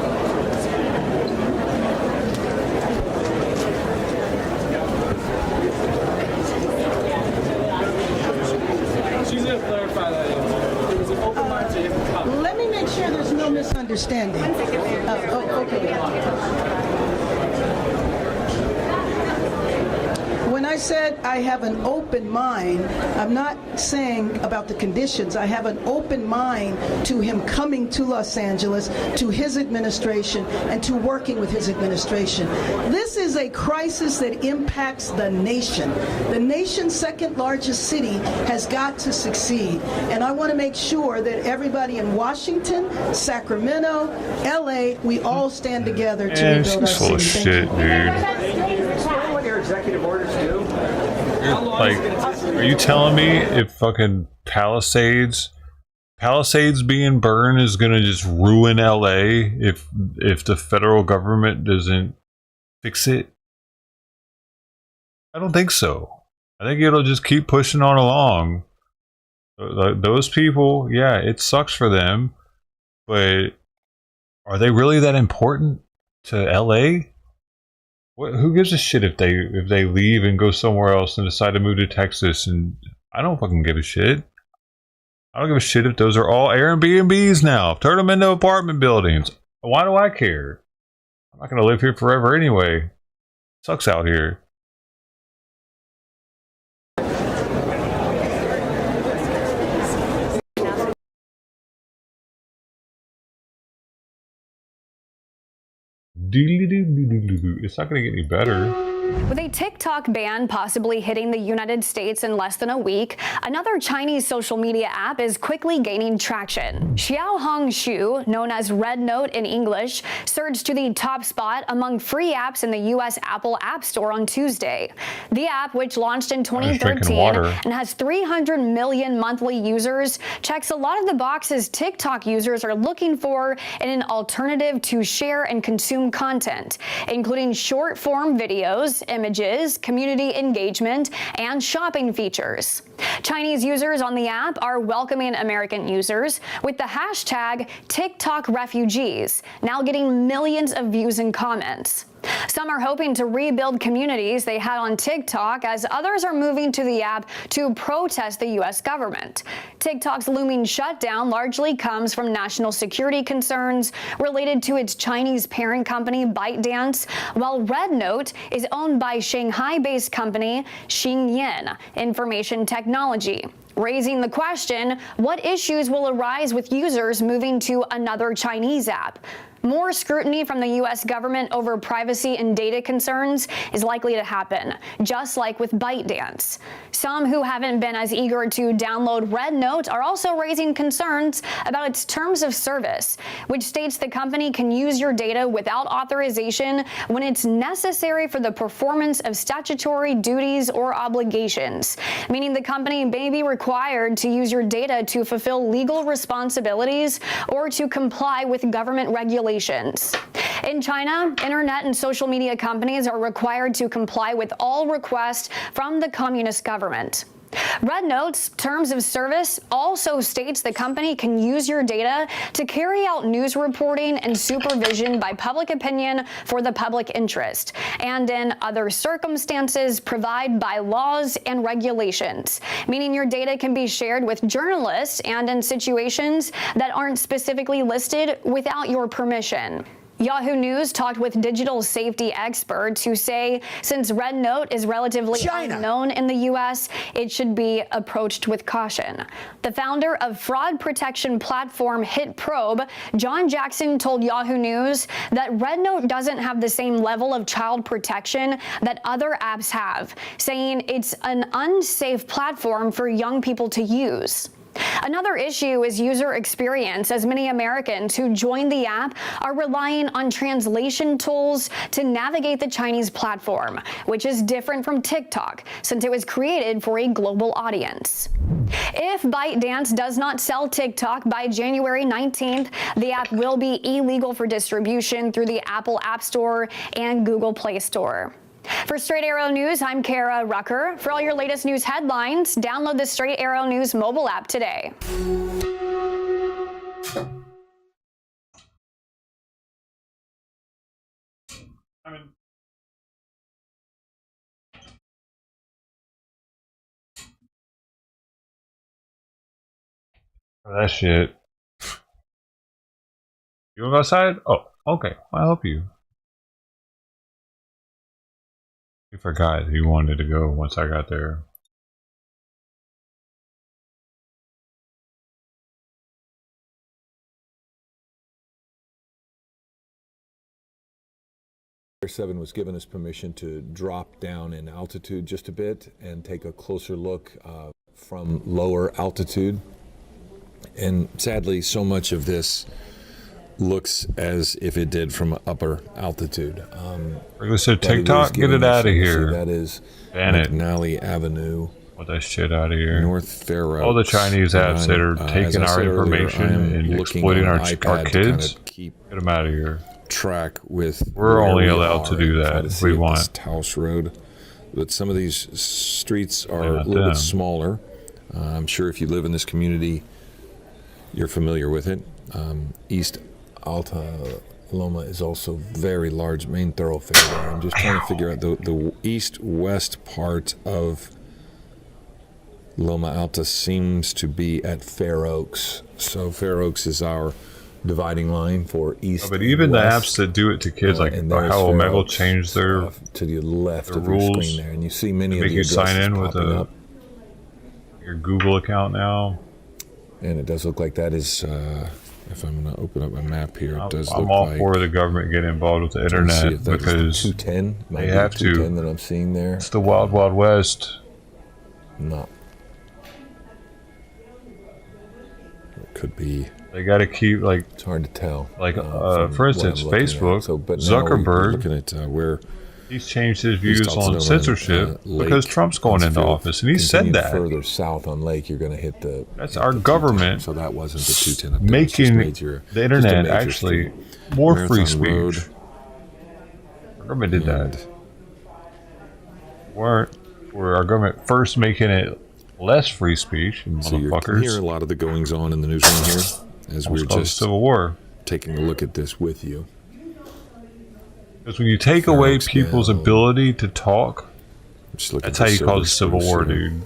She's going to clarify that. It was an open mind to him. Let me make sure there's no misunderstanding. Okay. When I said I have an open mind, I'm not saying about the conditions. I have an open mind to him coming to Los Angeles, to his administration, and to working with his administration. This is a crisis that impacts the nation. The nation's second largest city has got to succeed. And I want to make sure that everybody in Washington, Sacramento, LA, we all stand together to rebuild our city. Shit, dude. Like, are you telling me if fucking Palisades being burned is gonna just ruin LA if the federal government doesn't fix it? I don't think so. I think it'll just keep pushing on along. Those people, yeah, it sucks for them, but are they really that important to LA? Who gives a shit if they leave and go somewhere else and decide to move to Texas? And I don't fucking give a shit. I don't give a shit if those are all Airbnbs now. Turn them into apartment buildings. Why do I care? I'm not gonna live here forever anyway. It sucks out here. It's not going to get any better. With a TikTok ban possibly hitting the United States in less than a week, another Chinese social media app is quickly gaining traction. Xiaohongshu, known as Red Note in English, surged to the top spot among free apps in the U.S. Apple App Store on Tuesday. The app, which launched in 2013 and has 300 million monthly users, checks a lot of the boxes TikTok users are looking for in an alternative to share and consume content, including short-form videos, images, community engagement, and shopping features. Chinese users on the app are welcoming American users with the hashtag TikTok refugees, now getting millions of views and comments. Some are hoping to rebuild communities they had on TikTok, as others are moving to the app to protest the U.S. government. TikTok's looming shutdown largely comes from national security concerns related to its Chinese parent company ByteDance, while Red Note is owned by Shanghai-based company Xingyan Information Technology, raising the question, what issues will arise with users moving to another Chinese app? More scrutiny from the U.S. government over privacy and data concerns is likely to happen, just like with ByteDance. Some who haven't been as eager to download Red Note are also raising concerns about its terms of service, which states the company can use your data without authorization when it's necessary for the performance of statutory duties or obligations, meaning the company may be required to use your data to fulfill legal responsibilities or to comply with government regulations. In China, internet and social media companies are required to comply with all requests from the communist government. Red Note's terms of service also states the company can use your data to carry out news reporting and supervision by public opinion for the public interest, and in other circumstances provide by laws and regulations, meaning your data can be shared with journalists and in situations that aren't specifically listed without your permission. Yahoo News talked with digital safety experts who say since Red Note is relatively unknown in the U.S., it should be approached with caution. The founder of fraud protection platform HitProbe, John Jackson, told Yahoo News that Red Note doesn't have the same level of child protection that other apps have, saying it's an unsafe platform for young people to use. Another issue is user experience, as many Americans who join the app are relying on translation tools to navigate the Chinese platform, which is different from TikTok since it was created for a global audience. If ByteDance does not sell TikTok by January 19th, the app will be illegal for distribution through the Apple App Store and Google Play Store. For Straight Arrow News, I'm Kara Rucker. For all your latest news headlines, download the Straight Arrow News mobile app today. That shit. You want to go outside? Oh, okay. I'll help you. He forgot he wanted to go once I got there. Air 7 was given us permission to drop down in altitude just a bit and take a closer look from lower altitude. And sadly, so much of this looks as if it did from upper altitude. Like said, TikTok, get it out of here. That is Ban McNally Avenue. What that shit out of here. North Fair Oaks. All the Chinese apps that are taking our information and exploiting our kids, get them out of here. Track with we're only allowed to do that if we want. Taos Road, but some of these streets are a little bit smaller. I'm sure if you live in this community, you're familiar with it. East Alta Loma is also very large main thoroughfare there. I'm just trying to figure out the east-west part of Loma Alta seems to be at Fair Oaks. So Fair Oaks is our dividing line for east. But even the apps that do it to kids, like how Omega will change their to the left of rules, your screen there, and you see many of make the you sign in with up. Your Google account now. And it does look like that is. If I'm going to open up my map here, it does look I'm all like for the government getting involved with the internet because the 210. They have to. 210 that I'm seeing there. It's the Wild Wild West. No. It could be. They got to keep like. It's hard to tell. Like for instance, Facebook. But Zuckerberg. Looking at where. He's changed his views on censorship because Trump's going into office, and he said that. Further south on Lake, you're going to hit the. That's our government. So that wasn't the 210. Making the internet actually more free speech. Our government did that. Were our government first making it less free speech? So you can hear a lot of the goings on in the newsroom here as we're just Civil War, taking a look at this with you. Because when you take away people's ability to talk, that's how you cause a civil war, dude.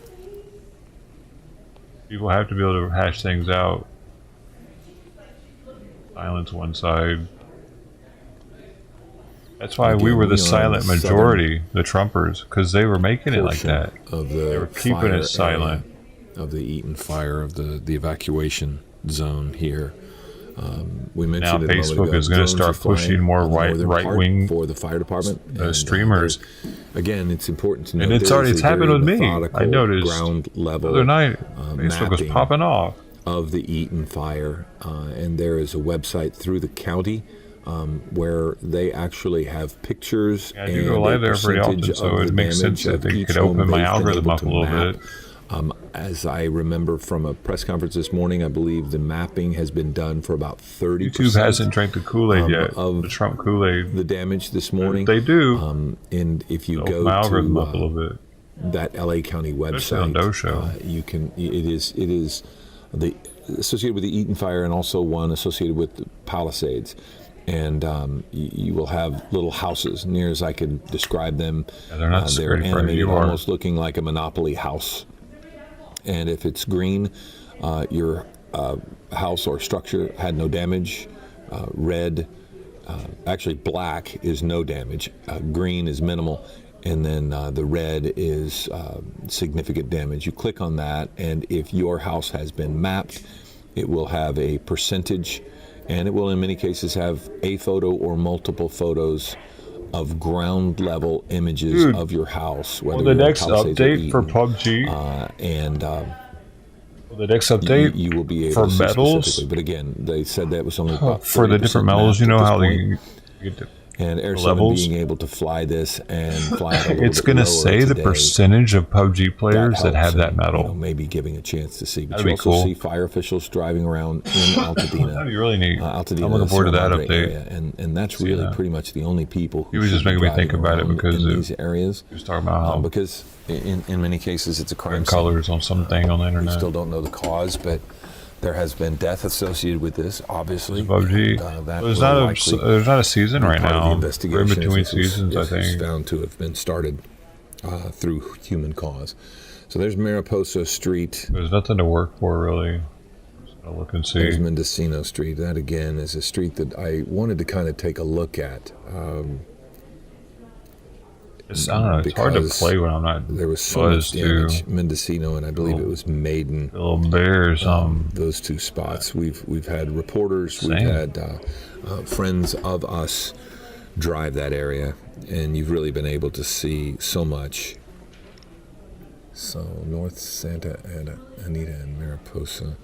People have to be able to hash things out. Silence one side. That's why we were the silent majority, the Trumpers, because they were making it like that. They were keeping it silent. Of the Eaton fire, of the evacuation zone here. We mentioned now Facebook is going to start pushing more right-wing for the fire department streamers. Again, it's important to know. And it's happened with me. I noticed ground level the other night Facebook was popping off of the Eaton fire, and there is a website through the county where they actually have pictures. Yeah, I do go live there pretty often, so it makes sense that they could open my algorithm up a little bit. As I remember from a press conference this morning, I believe the mapping has been done for about 30%. YouTube hasn't drank the Kool-Aid yet, of the Trump Kool-Aid. The damage this morning. They do. And if you go my algorithm to up a little bit. That LA County website, you can. It is the associated with the Eaton fire, and also one associated with the Palisades. And you will have little houses, near as I can describe them. Yeah, they're not they're animated, almost looking like a Monopoly house. And if it's green, your house or structure had no damage. Red, actually black is no damage. Green is minimal. And then the red is significant damage. You click on that, and if your house has been mapped, it will have a percentage, and it will in many cases have a photo or multiple photos of ground level images of your house. Whether the next update for PUBG the next update you will be able for to see medals. But again, they said that was only about for the different medals. You know how you get to and Air 7 being able to fly this and fly it a little it's going to say the percentage of PUBG players that have that medal. Maybe giving a chance to see. But That'd you be also cool. see fire officials driving around in Altadena. That'd be really neat. Altadena, I'm looking forward to that Santa Madre update. area, and that's really pretty much the only people who he was just making me think about it because in these areas. He was talking about how because in many cases it's a crime colors on something on the internet. We still don't know the cause, but there has been death associated with this, obviously. PUBG. There's not a season right now. We're in between seasons, I think. It's found to have been started through human cause. So there's Mariposa Street. There's nothing to work for, really. Just gotta look and see. There's Mendocino Street. That, again, is a street that I wanted to kind of take a look at. I don't know, it's hard to play when I'm not. There was so much damage. Mendocino, and I believe it was Maiden. Little Bears. Those two spots. We've had reporters. We've had friends of us drive that area, and you've really been able to see so much. So North Santa Anita and Mariposa.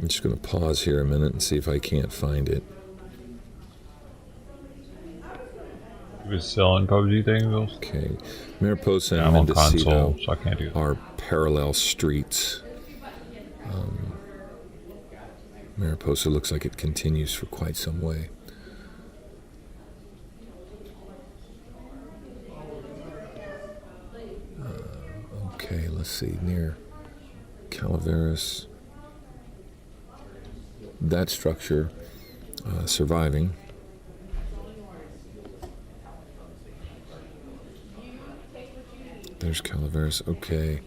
I'm just going to pause here a minute and see if I can't find it. He was selling PUBG things. Okay, Mariposa yeah, and I'm Mendocino on console, so I can't do that. are parallel streets. Mariposa looks like it continues for quite some way. Okay, let's see, near Calaveras, that structure surviving. There's Calaveras. Okay,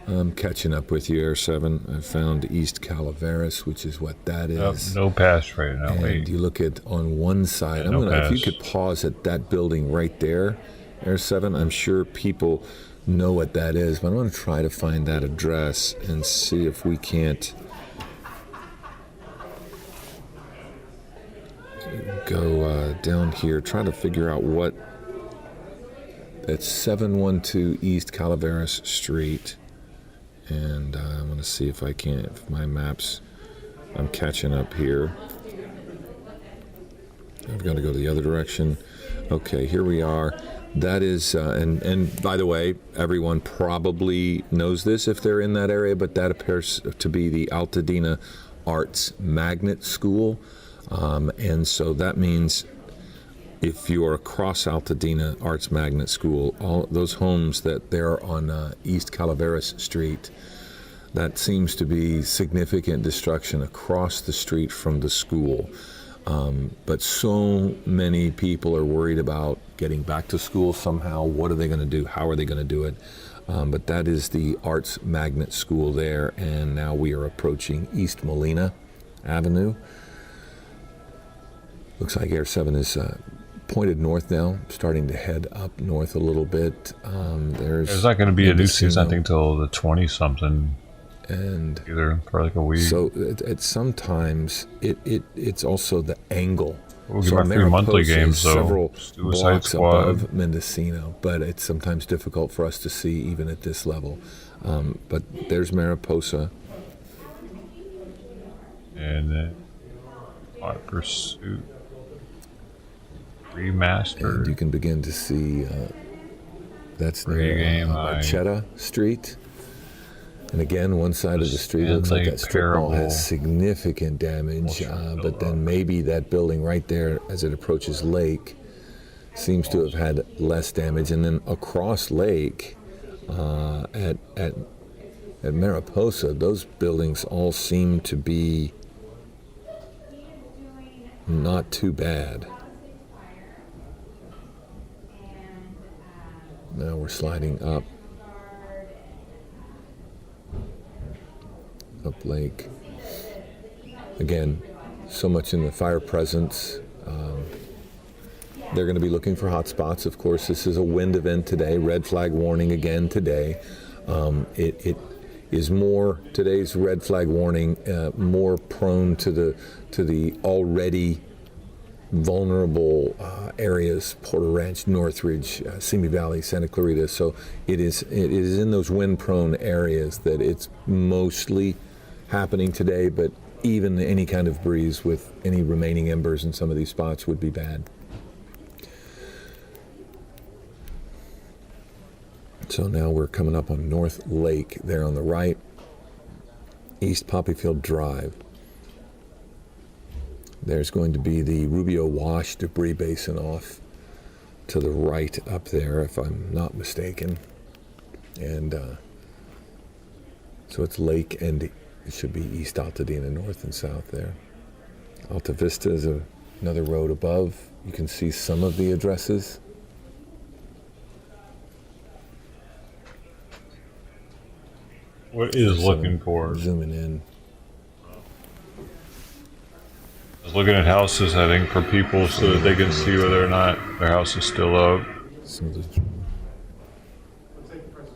I'm catching up with you, Air 7. I found East Calaveras, which is what that is. No pass right now. And Wait. you look at on one side. Yeah, If you could pause at that building right there, Air 7. I'm sure people know what that is, but I'm going to try to find that address and see if we can't go down here, try to figure out what. That's 712 East Calaveras Street, and I'm going to see if I can, if my maps, I'm catching up here. I've got to go the other direction. Okay, here we are. That is, and by the way, everyone probably knows this if they're in that area, but that appears to be the Altadena Arts Magnet School, and so that means if you are across Altadena Arts Magnet School, all those homes that they're on East Calaveras Street, that seems to be significant destruction across the street from the school. But so many people are worried about getting back to school somehow. What are they going to do? How are they going to do it? But that is the Arts Magnet School there, and now we are approaching East Molina Avenue. Looks like Air 7 is pointed north now, starting to head up north a little bit. There's not going to be a new season, I think, till the 20-something. And either for like a week. So it sometimes it's also the angle. We'll give our 3 monthly games, so several Suicide blocks Squad above Mendocino, but it's sometimes difficult for us to see even at this level. But there's Mariposa, and then Hot Pursuit Remastered. and you can begin to see that's near Marchetta Street. And again, one side of the street looks like that strip mall has significant damage, but then maybe that building right there as it approaches Lake seems to have had less damage. And then across Lake at Mariposa, those buildings all seem to be not too bad. Now we're sliding up Lake. Again, so much in the fire presence. They're going to be looking for hot spots. Of course, this is a wind event today. Red flag warning again today. It is more, today's red flag warning, more prone to the already vulnerable areas, Porter Ranch, Northridge, Simi Valley, Santa Clarita. So it is in those wind-prone areas that it's mostly happening today, but even any kind of breeze with any remaining embers in some of these spots would be bad. So now we're coming up on North Lake there on the right, East Poppyfield Drive. There's going to be the Rubio Wash debris basin off to the right up there, if I'm not mistaken. And so it's Lake and it should be East Altadena, north and south there. Alta Vista is another road above. You can see some of the addresses. What is looking for? Zooming in. Just looking at houses, I think, for people so that they can see whether or not their house is still up.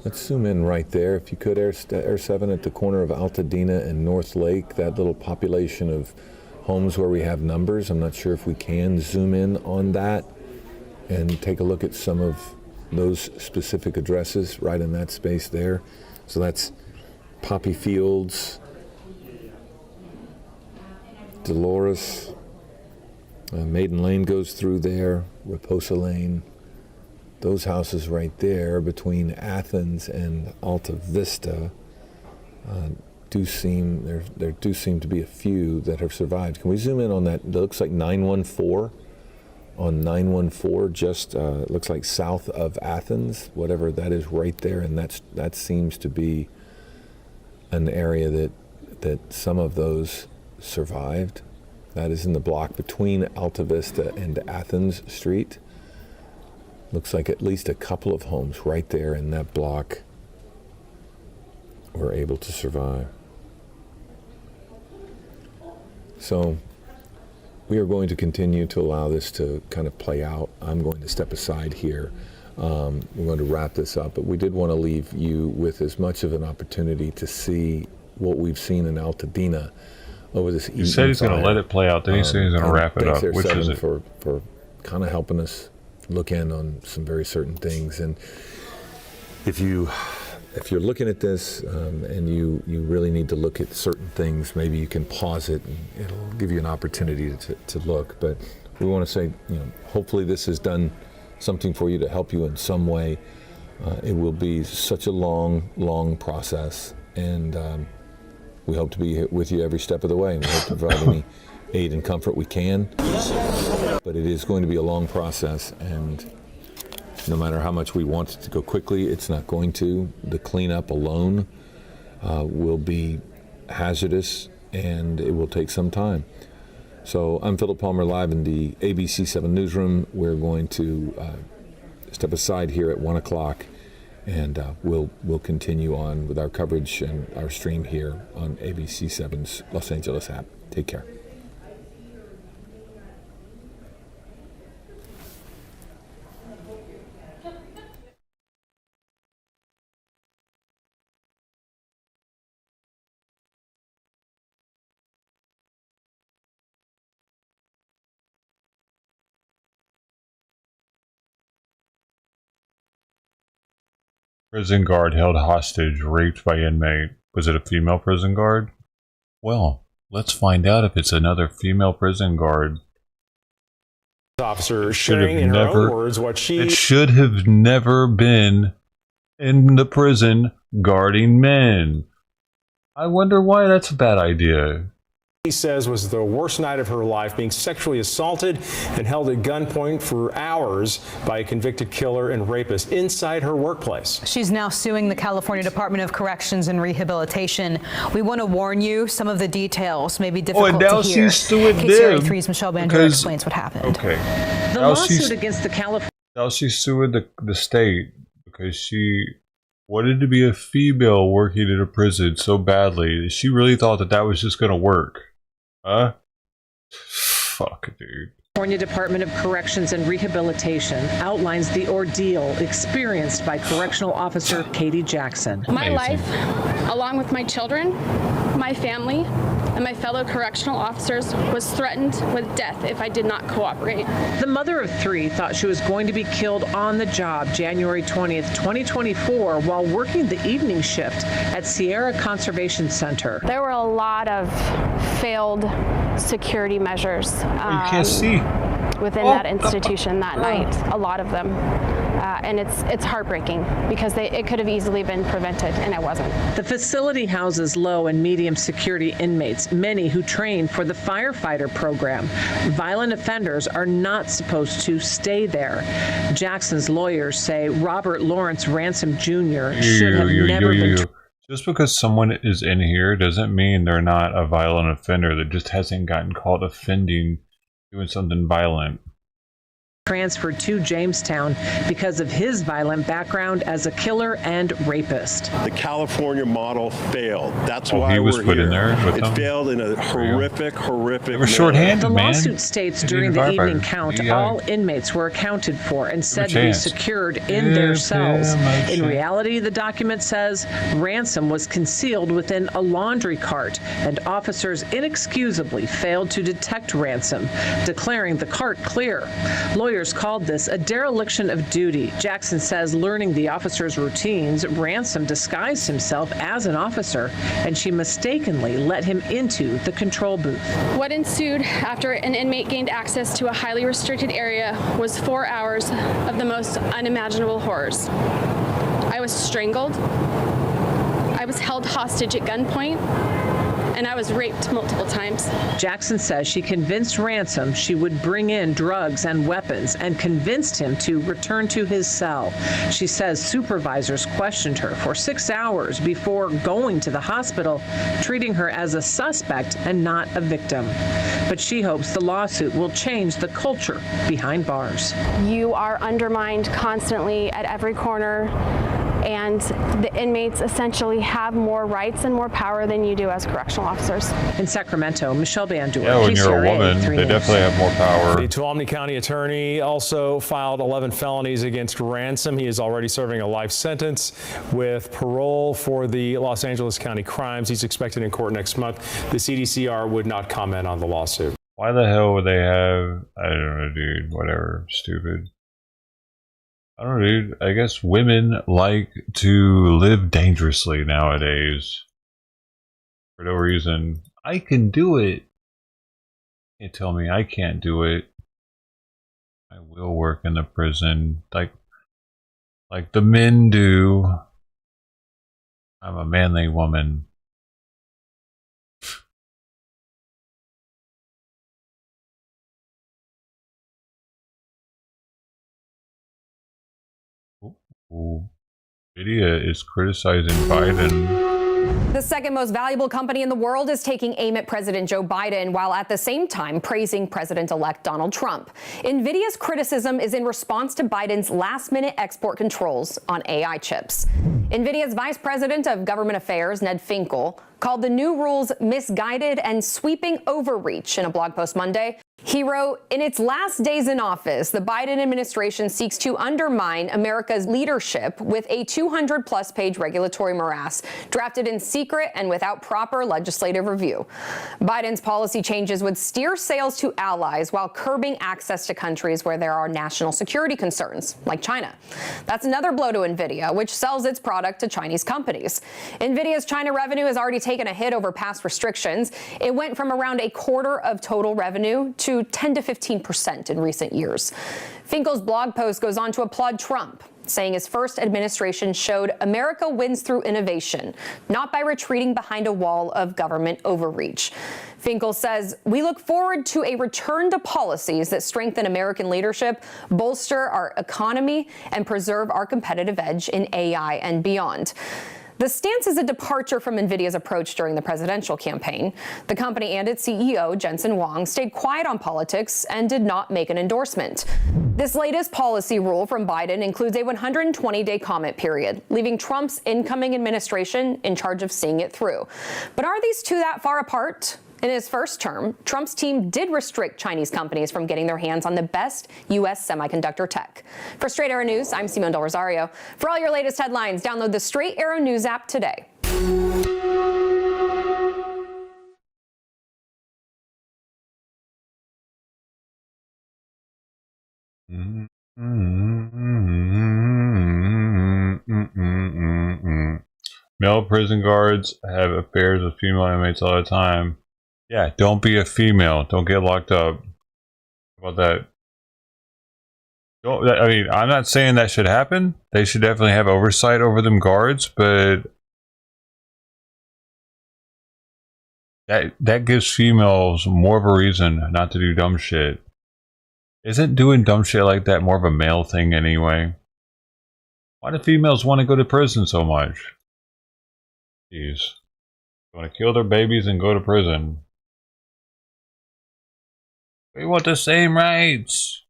Let's zoom in right there, if you could, Air 7, at the corner of Altadena and North Lake, that little population of homes where we have numbers. I'm not sure if we can zoom in on that and take a look at some of those specific addresses right in that space there. So that's Poppy Fields, Dolores. Maiden Lane goes through there, Raposa Lane. Those houses right there between Athens and Alta Vista there do seem to be a few that have survived. Can we zoom in on that? It looks like 914. On 914, just looks like south of Athens, whatever that is right there, and that seems to be an area that some of those survived. That is in the block between Alta Vista and Athens Street. Looks like at least a couple of homes right there in that block were able to survive. So we are going to continue to allow this to kind of play out. I'm going to step aside here. We're going to wrap this up, but we did want to leave you with as much of an opportunity to see what we've seen in Altadena over this evening. He said he's going to let it play out, then he said he's going to wrap it up. Which is it? For kind of helping us look in on some very certain things. And if you're looking at this and you really need to look at certain things, maybe you can pause it and it'll give you an opportunity to look. But we want to say, hopefully this has done something for you to help you in some way. It will be such a long process, and we hope to be with you every step of the way. We hope to provide any aid and comfort we can, but it is going to be a long process, and no matter how much we want it to go quickly, it's not going to. The cleanup alone will be hazardous, and it will take some time. So I'm Philip Palmer, live in the ABC 7 newsroom. We're going to step aside here at 1 o'clock, and we'll continue on with our coverage and our stream here on ABC 7's Los Angeles app. Take care. Prison guard held hostage, raped by inmate. Was it a female prison guard? Well, let's find out if it's another female prison guard. Officer sharing in her own words what she... It should have never been in the prison guarding men. I wonder why that's a bad idea. He says was the worst night of her life, being sexually assaulted and held at gunpoint for hours by a convicted killer and rapist inside her workplace. She's now suing the California Department of Corrections and Rehabilitation. We want to warn you, some of the details may be difficult to hear. She's suing them. KCRA3's Michelle Bandera explains what happened. Okay. The lawsuit against the California... Now she's suing the state because she wanted to be a female working in a prison so badly. She really thought that was just going to work. Huh? Fuck, dude. California Department of Corrections and Rehabilitation outlines the ordeal experienced by Correctional Officer Katie Jackson. My life, along with my children, my family, and my fellow correctional officers, was threatened with death if I did not cooperate. The mother of 3 thought she was going to be killed on the job January 20th, 2024, while working the evening shift at Sierra Conservation Center. There were a lot of failed security measures. You can't see. Within that institution that night, a lot of them. And it's heartbreaking because it could have easily been prevented, and it wasn't. The facility houses low and medium security inmates, many who train for the firefighter program. Violent offenders are not supposed to stay there. Jackson's lawyers say Robert Lawrence Ransom Jr. should have never been. Just because someone is in here doesn't mean they're not a violent offender that just hasn't gotten caught offending, doing something violent. Transferred to Jamestown because of his violent background as a killer and rapist. The California model failed. That's why he was we're put here. in there with it them? failed in a horrific They were shorthanded, The man. lawsuit states during the evening count, all inmates were accounted for and said to be secured in their cells. In reality, the document says Ransom was concealed within a laundry cart, and officers inexcusably failed to detect Ransom, declaring the cart clear. Lawyers Lawyers called this a dereliction of duty. Jackson says learning the officer's routines, Ransom disguised himself as an officer, and she mistakenly let him into the control booth. What ensued after an inmate gained access to a highly restricted area was 4 hours of the most unimaginable horrors. I was strangled, I was held hostage at gunpoint, and I was raped multiple times. Jackson says she convinced Ransom she would bring in drugs and weapons and convinced him to return to his cell. She says supervisors questioned her for 6 hours before going to the hospital, treating her as a suspect and not a victim. But she hopes the lawsuit will change the culture behind bars. You are undermined constantly at every corner, and the inmates essentially have more rights and more power than you do as correctional officers. In Sacramento, Michelle Bandura. Yeah, when you're a woman, they definitely have more power. The Tuolumne County attorney also filed 11 felonies against Ransom. He is already serving a life sentence with parole for the Los Angeles County crimes. He's expected in court next month. The CDCR would not comment on the lawsuit. Why the hell would they have, I don't know, dude, whatever, stupid. I don't know, dude. I guess women like to live dangerously nowadays. For no reason. I can do it. You can't tell me I can't do it. I will work in the prison like the men do. I'm a manly woman. Media is criticizing Biden. The second most valuable company in the world is taking aim at President Joe Biden while at the same time praising President-elect Donald Trump. NVIDIA's criticism is in response to Biden's last-minute export controls on AI chips. NVIDIA's Vice President of Government Affairs, Ned Finkel, called the new rules misguided and sweeping overreach in a blog post Monday. He wrote, in its last days in office, the Biden administration seeks to undermine America's leadership with a 200-plus page regulatory morass drafted in secret and without proper legislative review. Biden's policy changes would steer sales to allies while curbing access to countries where there are national security concerns, like China. That's another blow to NVIDIA, which sells its product to Chinese companies. NVIDIA's China revenue has already taken a hit over past restrictions. It went from around a quarter of total revenue to 10 to 15% in recent years. Finkel's blog post goes on to applaud Trump, saying his first administration showed America wins through innovation, not by retreating behind a wall of government overreach. Finkel says, we look forward to a return to policies that strengthen American leadership, bolster our economy, and preserve our competitive edge in AI and beyond. The stance is a departure from NVIDIA's approach during the presidential campaign. The company and its CEO, Jensen Huang, stayed quiet on politics and did not make an endorsement. This latest policy rule from Biden includes a 120-day comment period, leaving Trump's incoming administration in charge of seeing it through. But are these two that far apart? In his first term, Trump's team did restrict Chinese companies from getting their hands on the best U.S. semiconductor tech. For Straight Arrow News, I'm Simone Del Rosario. For all your latest headlines, download the Straight Arrow News app today. Male prison guards have affairs with female inmates all the time. Yeah, don't be a female. Don't get locked up. How about that? I mean, I'm not saying that should happen. They should definitely have oversight over them guards, but that gives females more of a reason not to do dumb shit. Isn't doing dumb shit like that more of a male thing anyway? Why do females want to go to prison so much? Jeez. They want to kill their babies and go to prison. We want the same rights.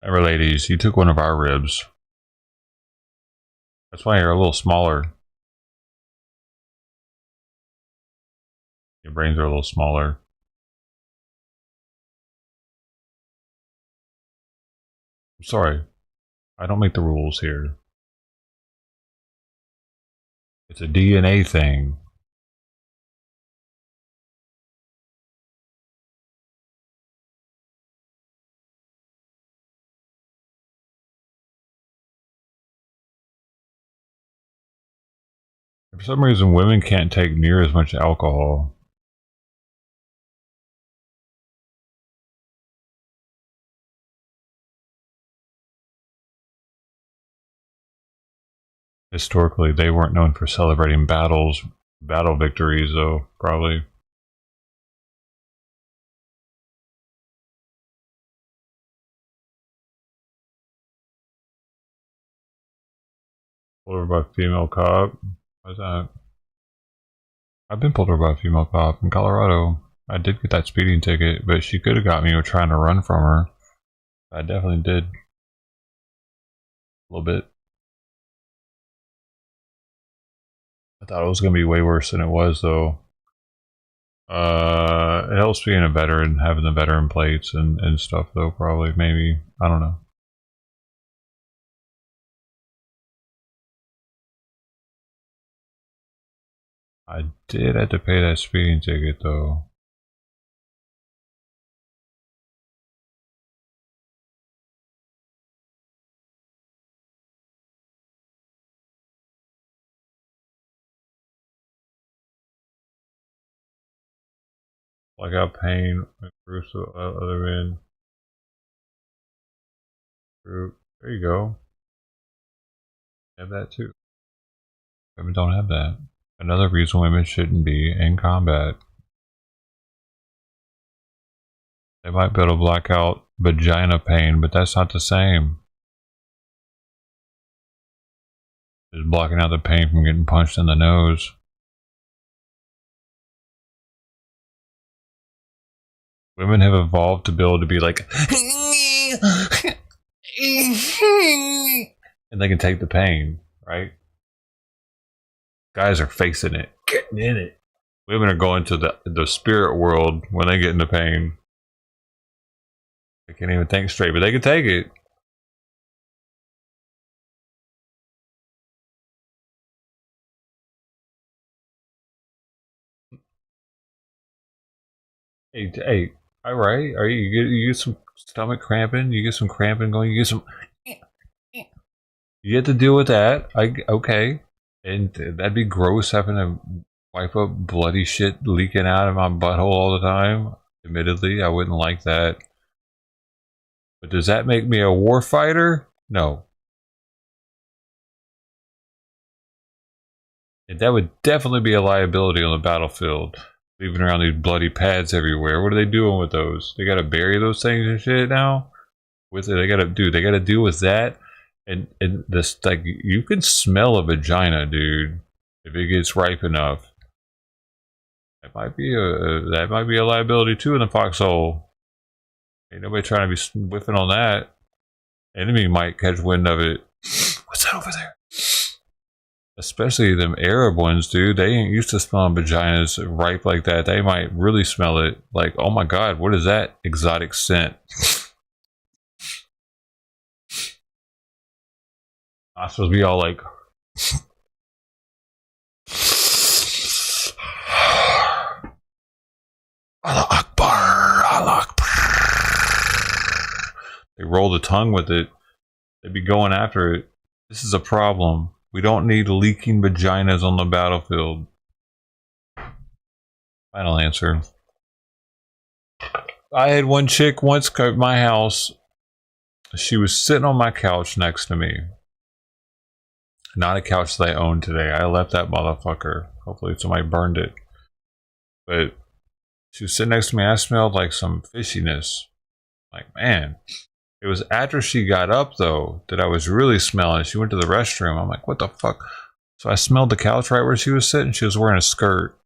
Remember, ladies, you took one of our ribs. That's why you're a little smaller. Your brains are a little smaller. I'm sorry. I don't make the rules here. It's a DNA thing. For some reason, women can't take near as much alcohol. Historically, they weren't known for celebrating battle victories, though, probably. Pulled over by a female cop. Why's that? I've been pulled over by a female cop in Colorado. I did get that speeding ticket, but she could have got me with trying to run from her. I definitely did. A little bit. I thought it was going to be way worse than it was, though. It helps being a veteran, having the veteran plates and stuff, though, probably, maybe. I don't know. I did have to pay that speeding ticket, though. Like out pain, groups of other men. Group. There you go. Have that too. Women don't have that. Another reason women shouldn't be in combat. They might be able to block out vagina pain, but that's not the same. Just blocking out the pain from getting punched in the nose. Women have evolved to be able to be like, and they can take the pain, right? Guys are facing it, getting in it. Women are going to the spirit world when they get into pain. They can't even think straight, but they can take it. Hey, all right. Are you get some stomach cramping? You get some cramping going. You get some. You get to deal with that. Okay, and that'd be gross having to wipe up bloody shit leaking out of my butthole all the time. Admittedly, I wouldn't like that. But does that make me a war fighter? No. And that would definitely be a liability on the battlefield. Leaving around these bloody pads everywhere. What are they doing with those? They gotta bury those things and shit now? With it, they gotta deal with that. And this, like, you can smell a vagina, dude, if it gets ripe enough. That might be a liability too in the foxhole. Ain't nobody trying to be whiffing on that. Enemy might catch wind of it. What's that over there? Especially them Arab ones, dude. They ain't used to smelling vaginas ripe like that. They might really smell it. Like, oh my god, what is that exotic scent? I'm supposed to be all like, Allah Akbar, Allah Akbar. They roll the tongue with it. They'd be going after it. This is a problem. We don't need leaking vaginas on the battlefield. Final answer. I had one chick once at my house. She was sitting on my couch next to me. Not a couch that I own today. I left that motherfucker. Hopefully somebody burned it. But she was sitting next to me. I smelled like some fishiness. Like, man. It was after she got up, though, that I was really smelling. She went to the restroom. I'm like, what the fuck? So I smelled the couch right where she was sitting. She was wearing a skirt.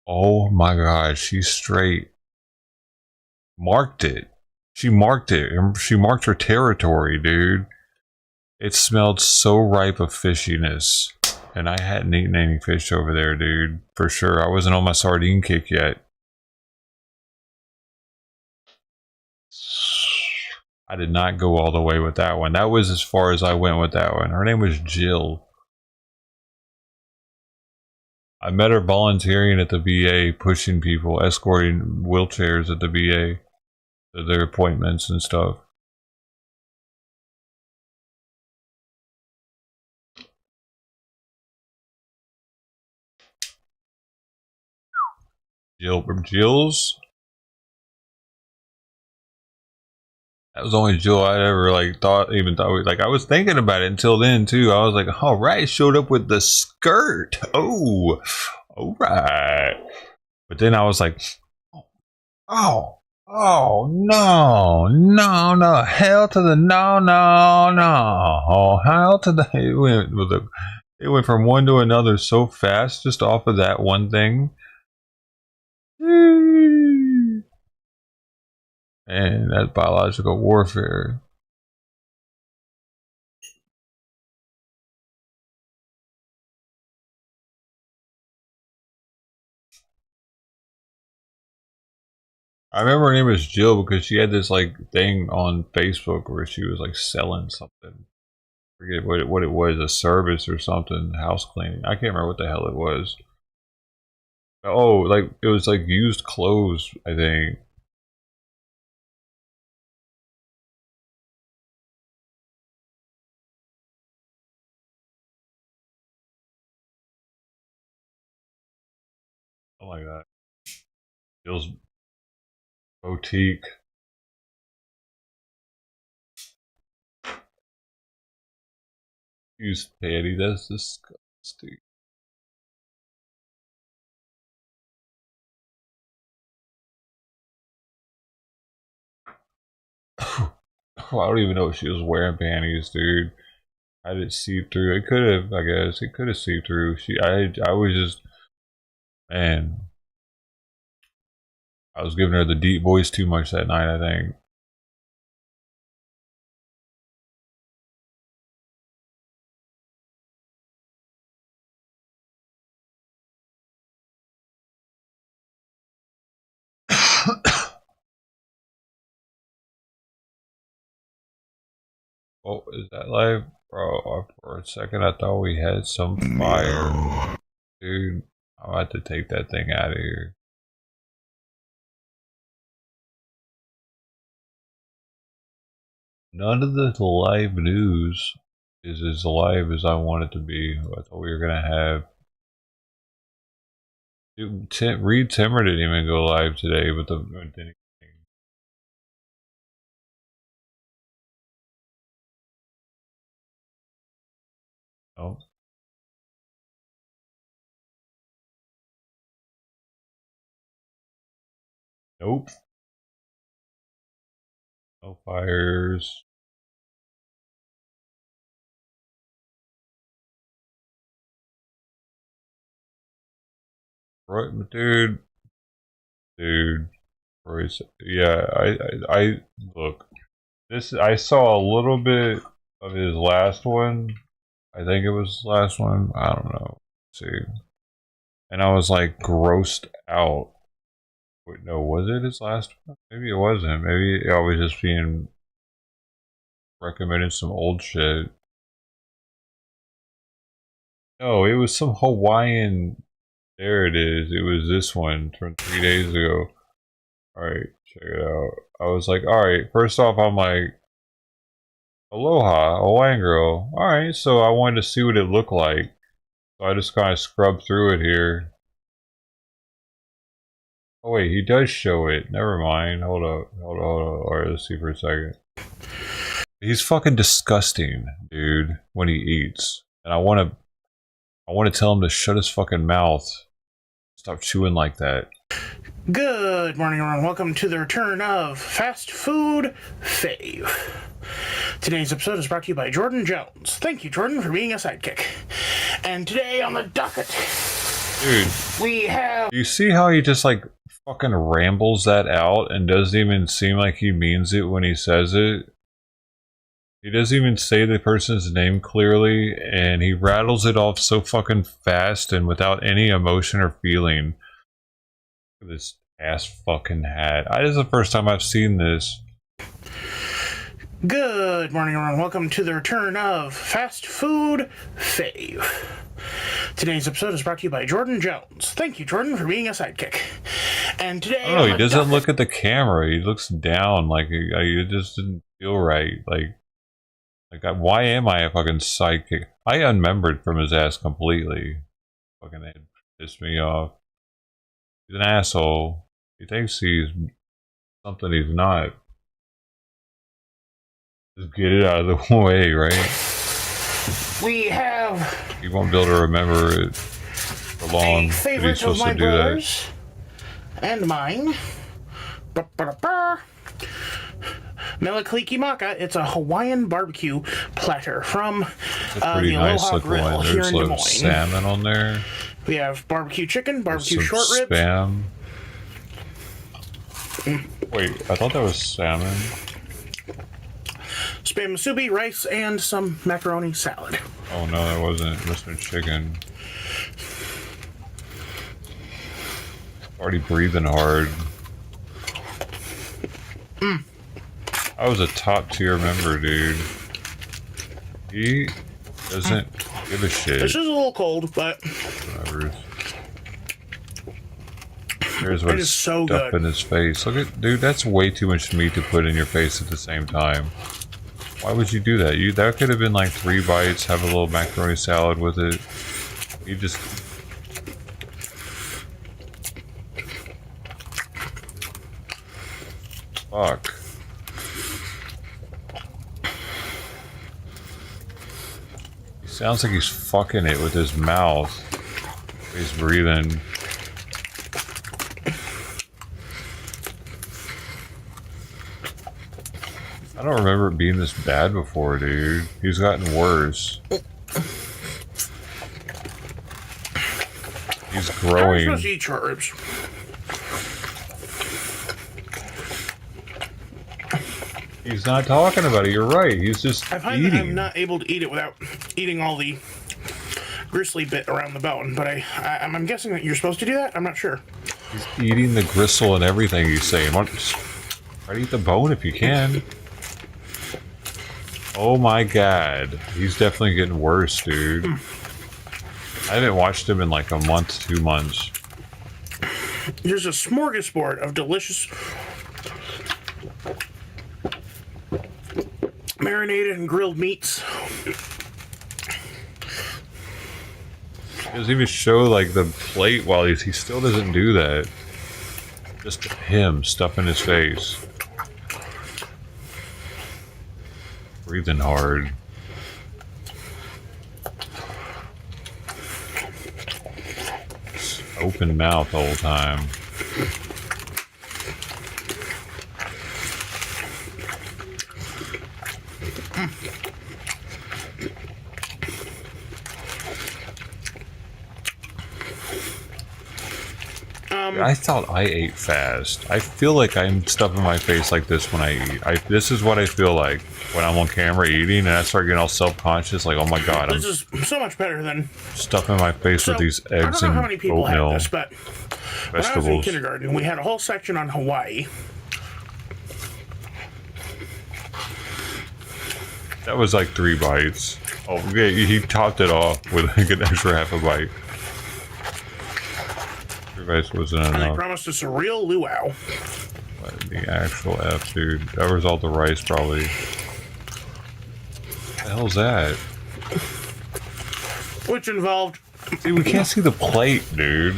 Oh my god, she's straight. Marked it. She marked it. She marked her territory, dude. It smelled so ripe of fishiness. And I hadn't eaten any fish over there, dude. For sure. I wasn't on my sardine kick yet. I did not go all the way with that one. That was as far as I went with that one. Her name was Jill. I met her volunteering at the VA, pushing people, escorting wheelchairs at the VA to their appointments and stuff. Jill's? That was the only Jill I ever like thought. Like I was thinking about it until then too. I was like, all right, showed up with the skirt. Oh, all right. But then I was like, oh no, hell to the no, hell to the. It went from one to another so fast just off of that one thing. And that's biological warfare. I remember her name was Jill because she had this like thing on Facebook where she was like selling something. I forget what it was, a service or something, house cleaning. I can't remember what the hell it was. Oh, like it was like used clothes, I think. Something like that. Jill's boutique. Used patty, that's disgusting. I don't even know if she was wearing panties, dude. I didn't see through. It could have, I guess. It could have see through. I was just, man. I was giving her the deep voice too much that night, I think. Oh, is that live? Bro, for a second I thought we had some fire. Dude, I'll have to take that thing out of here. None of the live news is as live as I want it to be. I thought we were going to have... Dude, Reed Timmer didn't even go live today with the... Oh. Nope. No fires. Right, dude. Royce, yeah, I look. This I saw a little bit of his last one. I think it was his last one. I don't know. Let's see. And I was like grossed out. Wait, no, was it his last one? Maybe it wasn't. Maybe I was just being recommended some old shit. No, it was some Hawaiian. There it is. It was this one from 3 days ago. Alright, check it out. I was like, alright, first off, I'm like, aloha, Hawaiian girl. Alright, so I wanted to see what it looked like. So I just kind of scrubbed through it here. Oh wait, he does show it. Never mind. Hold up. Alright, let's see for a second. He's fucking disgusting, dude, when he eats. And I want to tell him to shut his fucking mouth. Stop chewing like that. Good morning, everyone. Welcome to the return of Fast Food Fave. Today's episode is brought to you by Jordan Jones. Thank you, Jordan, for being a sidekick. And today on the docket, dude, we have... You see how he just like fucking rambles that out and doesn't even seem like he means it when he says it? He doesn't even say the person's name clearly, and he rattles it off so fucking fast and without any emotion or feeling. This ass fucking hat. This is the first time I've seen this. Good morning, everyone. Welcome to the return of Fast Food Fave. Today's episode is brought to you by Jordan Jones. Thank you, Jordan, for being a sidekick. And today, I don't know, he doesn't look at the camera. He looks down, like it just didn't feel right. Like, why am I a fucking sidekick? I unmembered from his ass completely. Fucking it pissed me off. He's an asshole. He thinks he's something he's not. Just get it out of the way, right? we have You won't be able to remember it for long. He's favorite of supposed my to do that. brothers and mine. Melakliki Maka. It's a Hawaiian barbecue platter from It's a pretty the nice Aloha looking Grill one. here There's in Des some Moines. salmon on there. We have barbecue chicken, barbecue Some short ribs. Spam. Wait, I thought that was salmon. Spam musubi, rice, and some macaroni salad. Oh no, that wasn't. Mr. Chicken. Already breathing hard. I was a top tier member, dude. He doesn't give a shit. This is a little cold, but whatever. Here's it what's is so stuff good. in his face. Look at, dude, that's way too much meat to put in your face at the same time. Why would you do that? That could have been like 3 bites, have a little macaroni salad with it. You just... Fuck. He sounds like he's fucking it with his mouth. He's breathing. I don't remember it being this bad before, dude. He's gotten worse. He's How are you growing. supposed to eat short ribs? He's not talking about it. You're right. He's just I find that eating. I'm not able to eat it without eating all the gristly bit around the bone, but I'm guessing that you're supposed to do that? I'm not sure. He's eating the gristle and everything he's saying. Try to eat the bone if you can. Oh my god. He's definitely getting worse, dude. I haven't watched him in like a month, 2 months. There's a smorgasbord of delicious marinated and grilled meats. He doesn't even show like the plate while he still doesn't do that. Just him stuffing his face. Breathing hard. Open mouth the whole time. I thought I ate fast. I feel like I'm stuffing my face like this when I eat. This is what I feel like when I'm on camera eating and I start getting all self-conscious, like, oh my god, I'm This is so much better than stuffing my face with these I eggs don't know and how many people oatmeal. have this, but when I was in Vegetables. kindergarten, we had a whole section on Hawaii. That was like 3 bites. Oh, yeah, he topped it off with like an extra half a bite. 3 bites wasn't And they enough. promised us a real luau. What the actual F, dude. That was all the rice, probably. What the hell's that? Which involved... Dude, we can't see the plate, dude.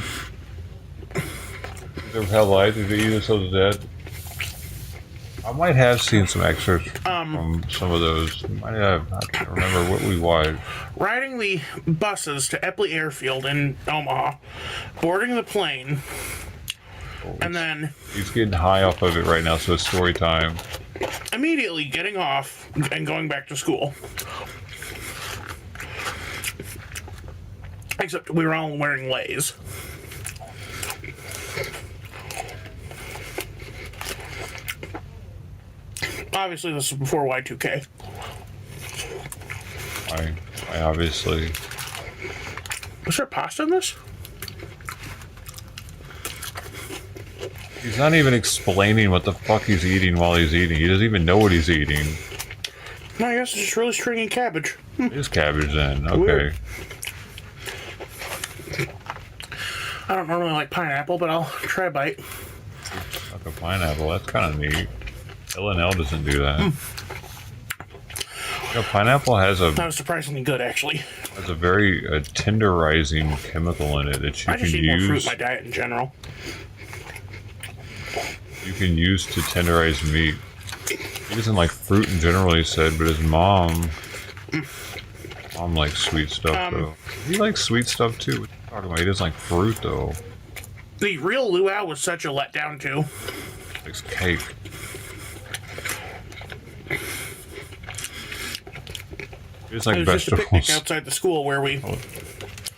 The hell light, did they eat us so dead? I might have seen some extras from some of those. We might have. I can't remember what we watched. Riding the buses to Epley Airfield in Omaha, boarding the plane, and then He's getting high off of it right now, so it's story time. immediately getting off and going back to school. Except we were all wearing leis. Obviously, this is before Y2K. I obviously. Was there pasta in this? He's not even explaining what the fuck he's eating while he's eating. He doesn't even know what he's eating. No, I guess it's just really stringy cabbage. It is cabbage then. Okay. Weird. I don't normally like pineapple, but I'll try a bite. Like a pineapple. That's kind of neat. L&L doesn't do that. You know, pineapple has a... That was surprisingly good, actually. Has a very tenderizing chemical in it that you I just can eat more fruit use. in my diet in general. You can use to tenderize meat. He doesn't like fruit in general, he said, but his mom likes sweet stuff though. He likes sweet stuff too. What are you talking about? He doesn't like fruit though. The real luau was such a letdown too. It's cake. It's like it was vegetables. just a picnic outside the school where we Can't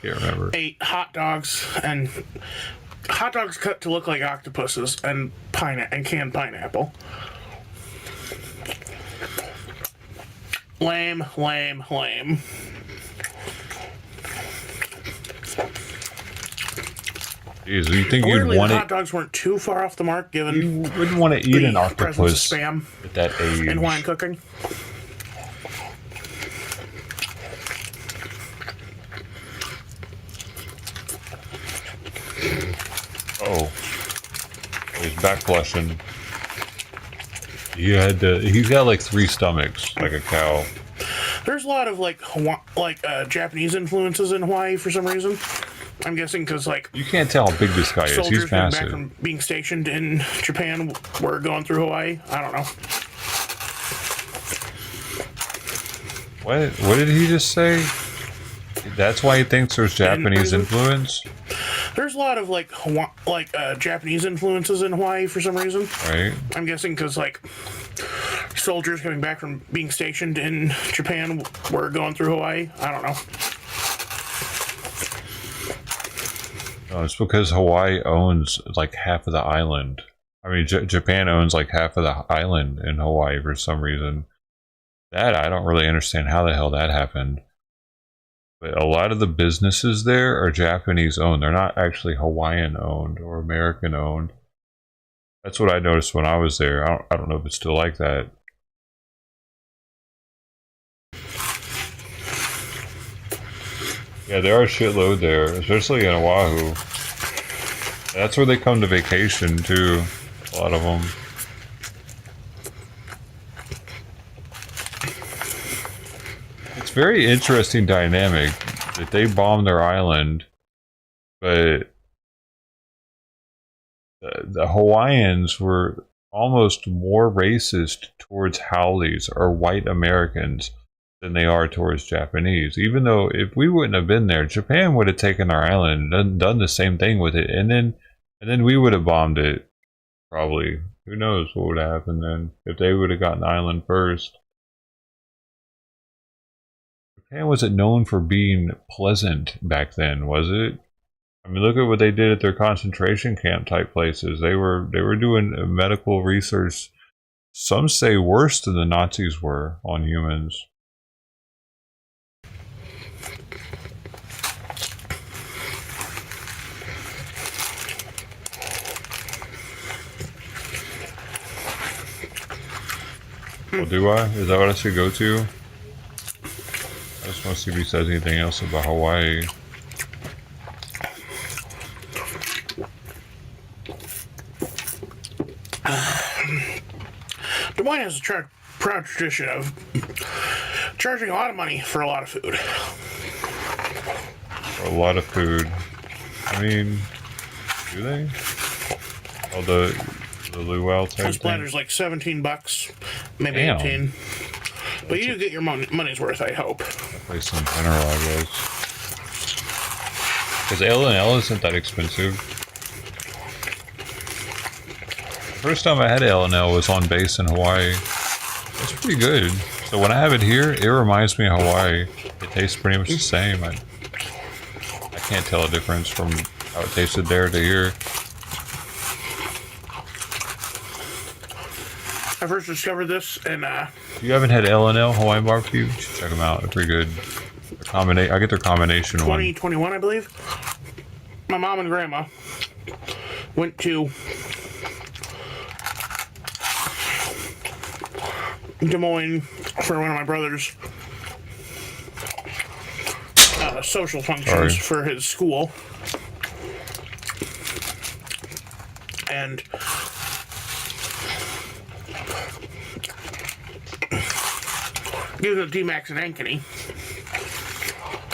remember. ate hot dogs and hot dogs cut to look like octopuses and canned pineapple. Lame, lame, lame. Jeez, you think you'd Weirdly, want the it? hot dogs weren't too far off the mark given You wouldn't want to eat the an octopus presence of spam at that age. in wine cooking. Oh, he's back flushing. He's got like 3 stomachs, like a cow. There's a lot of Japanese influences in Hawaii for some reason. I'm guessing because You can't tell how big this guy is. soldiers He's coming back massive. from being stationed in Japan were going through Hawaii. I don't know. What did he just say? That's why he thinks there's Japanese influence? There's a lot of Japanese influences in Hawaii for some reason. Right. I'm guessing because soldiers coming back from being stationed in Japan were going through Hawaii. I don't know. No, it's because Hawaii owns like half of the island. I mean, Japan owns like half of the island in Hawaii for some reason. That, I don't really understand how the hell that happened. But a lot of the businesses there are Japanese owned. They're not actually Hawaiian owned or American owned. That's what I noticed when I was there. I don't know if it's still like that. Yeah, there are a shitload there, especially in Oahu. That's where they come to vacation too, a lot of them. It's very interesting dynamic that they bombed their island, but the Hawaiians were almost more racist towards haoles or white Americans than they are towards Japanese. Even though if we wouldn't have been there, Japan would have taken our island and done the same thing with it, and then we would have bombed it. Probably. Who knows what would have happened then if they would have gotten the island first. Japan wasn't known for being pleasant back then, was it? I mean, look at what they did at their concentration camp type places. They were doing medical research, some say worse than the Nazis were on humans. Well, do I? Is that what I should go to? I just want to see if he says anything else about Hawaii. Des Moines has a proud tradition of charging a lot of money for a lot of food. For a lot of food. I mean, do they? Oh, the luau type This thing? blender's like $17, maybe Damn. 18. But you do get your money's worth, I hope. At least in general, I guess. Because L&L isn't that expensive. First time I had L&L was on base in Hawaii. It's pretty good. So when I have it here, it reminds me of Hawaii. It tastes pretty much the same. I can't tell a difference from how it tasted there to here. I first discovered this and If you haven't had L&L Hawaiian barbecue, you should check them out. They're pretty good. I get their combination one. 2021, I believe. My mom and grandma went to Des Moines for one of my brother's social functions for his school. And given the D-Max and Ankeny,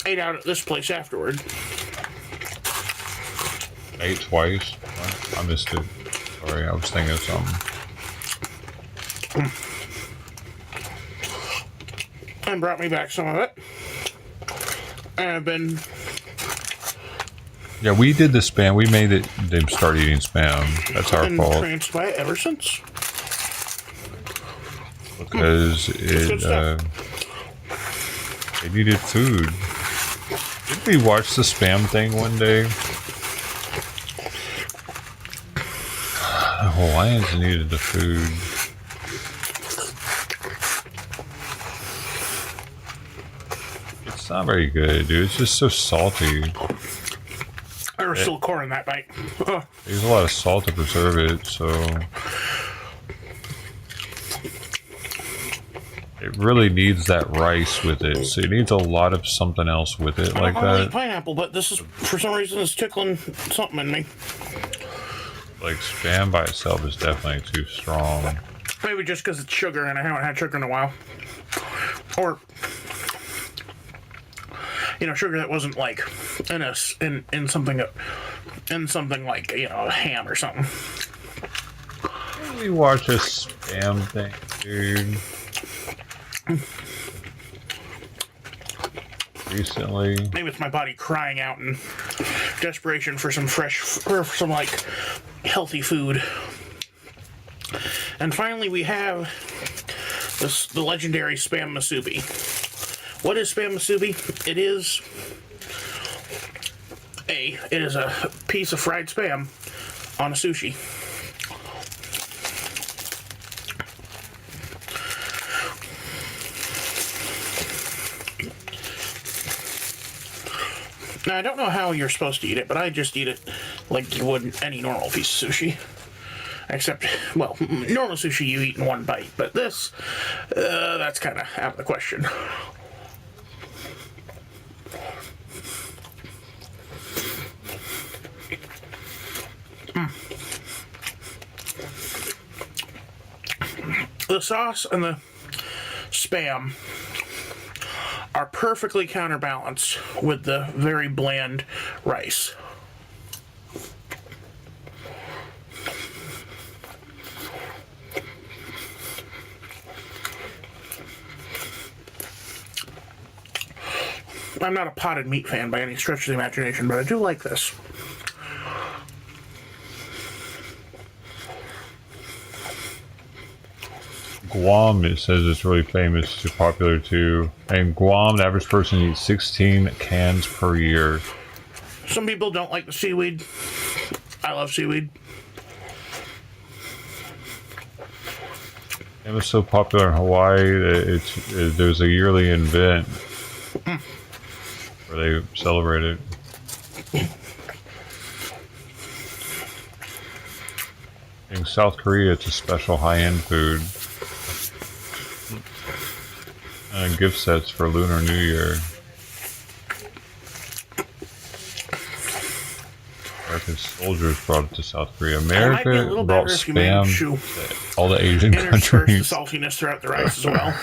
ate out at this place afterward. Ate twice? I missed it. Sorry, I was thinking of something. And brought me back some of it. And I've been... Yeah, we did the Spam. We made them start eating Spam. That's our fault. Been tranced by it ever since. Because they needed food. Didn't we watch the Spam thing one day? The Hawaiians needed the food. It's not very good, dude. It's just so salty. There was still corn in that bite. There's a lot of salt to preserve it, so... It really needs that rice with it, so it needs a lot of something else with it like I don't that. eat pineapple, but this is, for some reason, is tickling something in me. Like, Spam by itself is definitely too strong. Maybe just because it's sugar and I haven't had sugar in a while. Or, you know, sugar that wasn't like in something like, you know, ham or something. We watch a Spam thing, dude. Recently. Maybe it's my body crying out in desperation for some or some like healthy food. And finally, we have the legendary Spam Musubi. What is Spam Musubi? It is a piece of fried Spam on a sushi. Now, I don't know how you're supposed to eat it, but I just eat it like you would any normal piece of sushi. Except, well, normal sushi you eat in one bite, but this, that's kind of out of the question. The sauce and the Spam are perfectly counterbalanced with the very bland rice. I'm not a potted meat fan by any stretch of the imagination, but I do like this. Guam, it says it's really famous, it's popular too. And Guam, the average person eats 16 cans per year. Some people don't like the seaweed. I love seaweed. It was so popular in Hawaii that there's a yearly event where they celebrate it. In South Korea, it's a special high-end food. And gift sets for Lunar New Year. American soldiers brought it to South Korea. America brought Spam to all the Asian countries. The saltiness throughout the rice as well.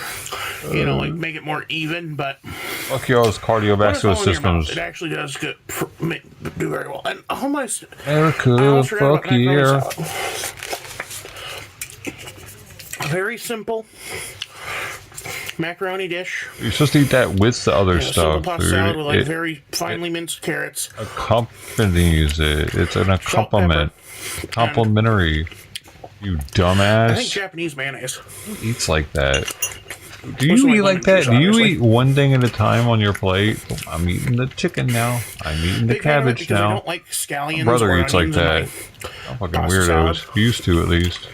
You know, like make it more even, but... Fuck y'all's cardiovascular systems. It actually does do very well. And almost... America, fuck yeah. Very simple macaroni dish. You're supposed to eat that with the other stuff. Simple pasta salad with like very finely minced carrots. Accompanies it. It's an accompaniment. Complimentary. You dumbass. I think Japanese mayonnaise. Who eats like that? Do you eat like that? Do you eat one thing at a time on your plate? I'm eating the chicken now. I'm eating the cabbage now. I don't like scallions. My brother eats like that. I'm fucking weirdos. He used to, at least.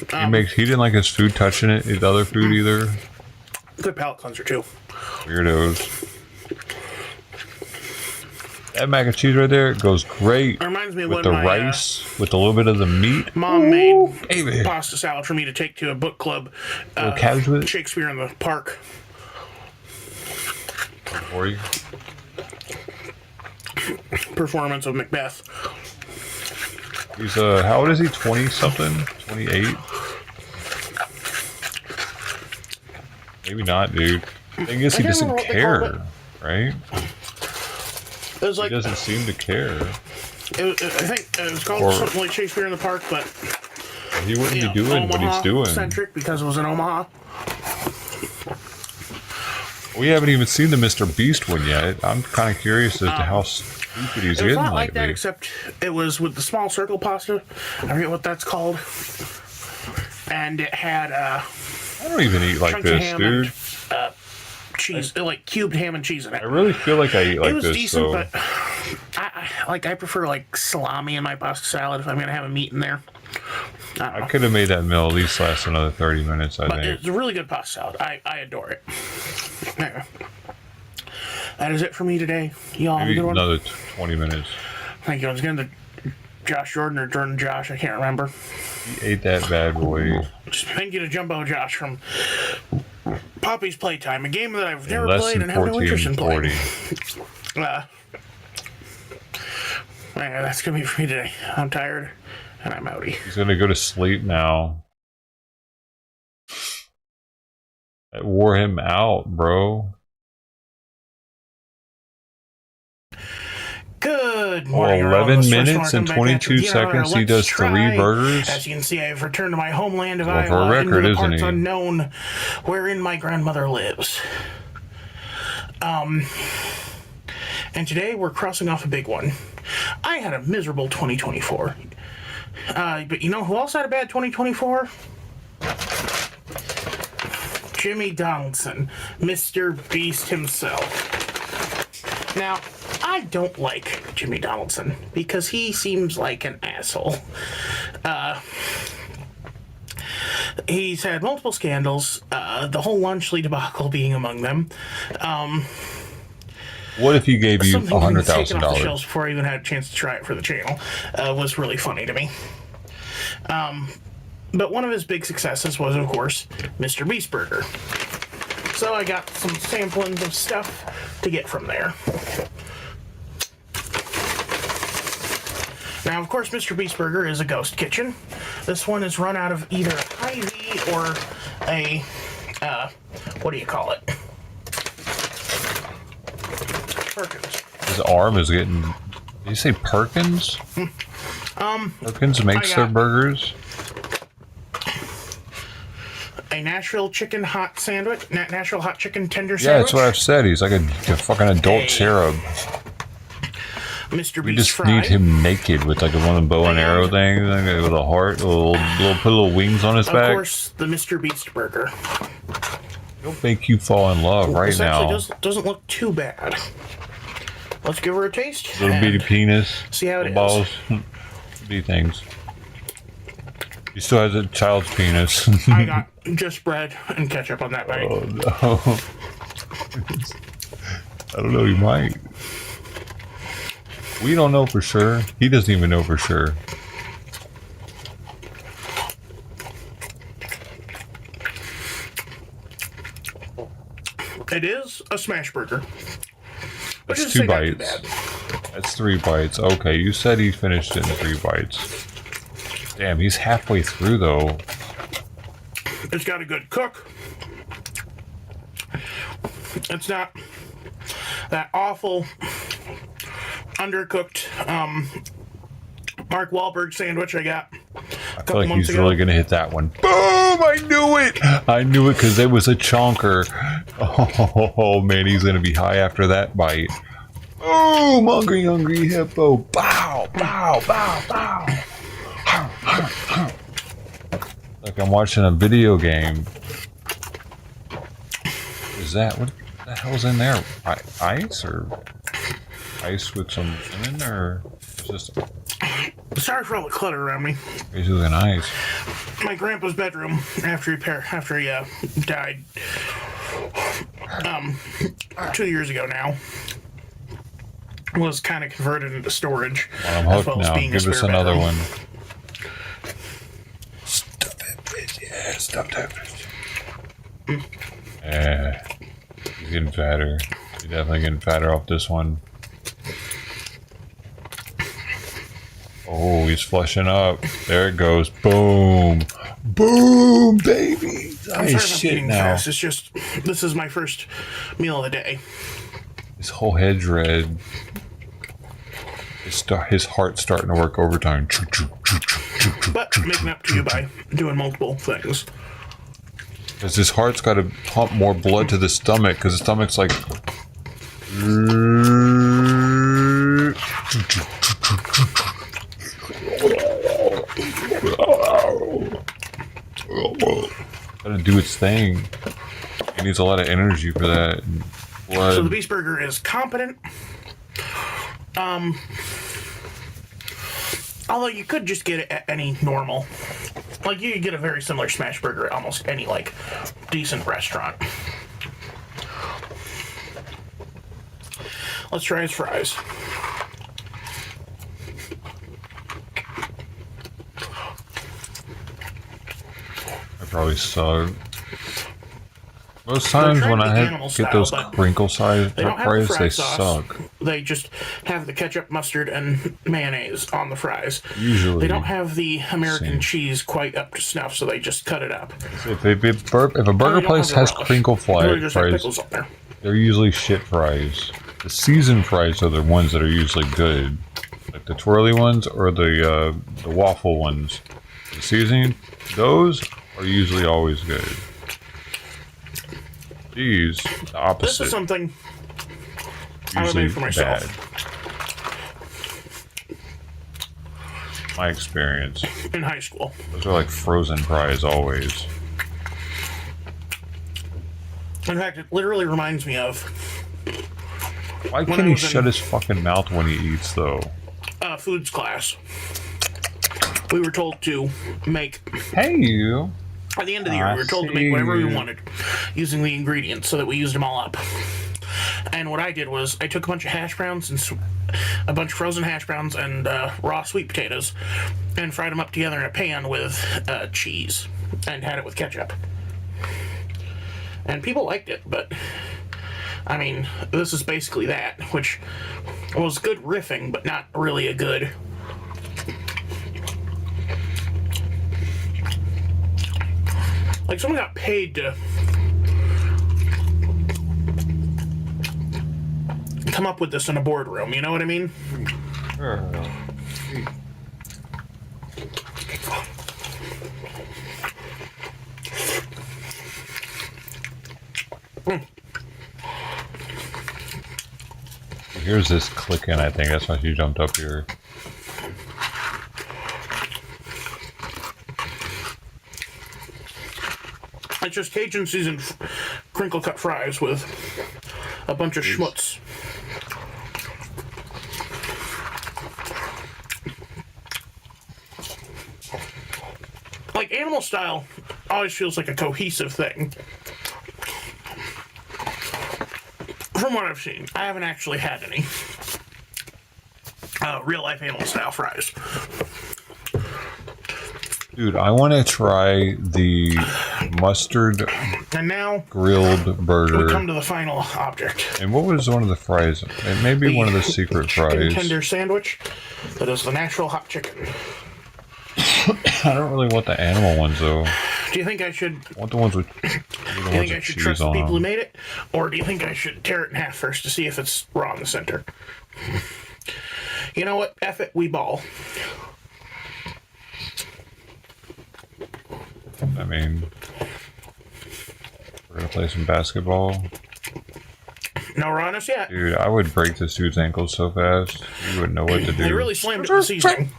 He didn't like his food touching it. The other food either. Good palate cleanser too. Weirdos. That mac and cheese right there goes great It reminds me of with when the my, rice, with a little bit of the meat. Mom made pasta salad for me to take to a book club. Cabbage with it? Shakespeare in the Park. Or you? Performance of Macbeth. He's how old is he? 20 something? 28? Maybe not, dude. The thing is, he doesn't care, right? It was like, he doesn't seem to care. I think it was called something like Shakespeare in the Park, but he wouldn't be doing what he's doing. Centric because it was in Omaha. We haven't even seen the Mr. Beast one yet. I'm kind of curious as to how stupid he's It was getting not like that, lately. except it was with the small circle pasta. I forget what that's called. And it had I don't even eat like this, dude. And, cheese, like cubed ham and cheese in it. I really feel like I eat like it was this, decent, though. but I prefer like salami in my pasta salad if I'm gonna have a meat in there. I could have made that meal at least last another 30 minutes, I But think. it's a really good pasta salad. I adore it. Anyway, that is it for me today. Y'all have a Maybe good one. another 20 minutes. Thank you. I was getting to Josh Jordan or Jordan Josh. I can't remember. He ate that bad boy. Thank you to Jumbo Josh from Poppy's Playtime, a game that I've never Less played than and have no 14 interest in and playing. 40. Yeah, that's gonna be for me today. I'm tired and I'm outie. He's gonna go to sleep now. That wore him out, bro. Good morning. 11 minutes and 22 seconds. He does 3 burgers. As you can see, I've returned to my homeland of Well, Iowa, for a record, into the isn't parts he? unknown, wherein my grandmother lives. And today we're crossing off a big one. I had a miserable 2024. But you know who else had a bad 2024? Jimmy Donaldson, Mr. Beast himself. Now, I don't like Jimmy Donaldson because he seems like an asshole. He's had multiple scandals, the whole Lunchley debacle being among them. What if he gave you Something taken off the $100,000? shelves before I even had a chance to try it for the channel was really funny to me. But one of his big successes was, of course, Mr. Beast Burger. So I got some samplings of stuff to get from there. Now, of course, Mr. Beast Burger is a ghost kitchen. This one is run out of either a Hy-Vee or a, what do you call it? Perkins. His arm is getting... Did you say Perkins? Perkins makes their burgers? A Nashville chicken hot sandwich, Nashville hot chicken tender Yeah, sandwich. that's what I've said. He's like a fucking adult cherub. Mr. We Beast just fry. need him naked with like one of the bow and arrow things, like with a heart, put little wings on his Of back. course, the Mr. Beast Burger. It'll make you fall in love right This now. actually doesn't look too bad. Let's give her a taste. Little bitty penis. See how it is. Balls. These things. He still has a child's penis. I got just bread and ketchup on that bite. Oh no. I don't know, he might. We don't know for sure. He doesn't even know for sure. It is a smash burger. Which That's is 2 not too bites. bad. That's 3 bites. Okay, you said he finished it in 3 bites. Damn, he's halfway through though. It's got a good cook. It's not that awful undercooked Mark Wahlberg sandwich I got I feel like he's really gonna hit that one. Boom! I knew it! I knew it because it was a chonker. Oh man, he's gonna be high after that bite. Oh, hungry, hungry hippo. Bow, bow, bow, bow. Like I'm watching a video game. Is that what the hell's in there? Ice or ice with some lemon or just Sorry for all the clutter around me. basically an ice? My grandpa's bedroom after he died 2 years ago now. was kind of converted into storage. Well, I'm hooked now. Give us another one. Stuff that bitch. Yeah, stuff that bitch. Yeah. He's getting fatter. He's definitely getting fatter off this one. Oh, he's flushing up. There it goes. Boom. Boom, baby. I'm sorry if I'm eating fast. It's just, this is my first meal of the day. His whole head's red. His heart's starting to work overtime. But making up to you by doing multiple things. Because his heart's got to pump more blood to the stomach, because the stomach's like... Gotta do its thing. It needs a lot of energy for that. Blood. So the beast burger is competent. Although you could just get it at any normal. Like, you could get a very similar smash burger at almost any, like, decent restaurant. Let's try his fries. I probably suck. Most times when I get those crinkle size fries, they suck. They just have the ketchup, mustard, and mayonnaise on the fries. Usually. They don't have the American cheese quite up to snuff, so they just cut it up. If a burger place has crinkle fries, they're usually shit fries. The seasoned fries are the ones that are usually good. Like the twirly ones or the waffle ones. The seasoning, those are usually always good. These, the opposite. This is something I would make for myself. Bad. My experience. In high school. Those are like frozen fries always. In fact, it literally reminds me of... Why can't he shut his fucking mouth when he eats, though? Foods class. We were told to make... Hey, you. At the end of the year, we were told to make whatever we wanted using the ingredients so that we used them all up. And what I did was I took a bunch of hash browns and a bunch of frozen hash browns and raw sweet potatoes and fried them up together in a pan with cheese and had it with ketchup. And people liked it, but I mean, this is basically that, which was good riffing, but not really a good... Like, someone got paid to come up with this in a boardroom, you know what I mean? Here's this clicking, I think. That's why she jumped up here. It's just Cajun seasoned crinkle cut fries with a bunch of schmutz. Like, animal style always feels like a cohesive thing. From what I've seen, I haven't actually had any real life animal style fries. Dude, I want to try the mustard and now grilled burger. We come to the final object. And what was one of the fries? It may be one of the secret fries. Tender sandwich that is the natural hot chicken. I don't really want the animal ones though. Do you think I should? I want the ones with. Do you think I should trust the people who made it, or do you think I should tear it in half first to see if it's raw in the center? You know what? F it, we ball. I mean, we're gonna play some basketball. No rawness yet. Dude, I would break this dude's ankles so fast. You wouldn't know what to do. They really slammed it this season.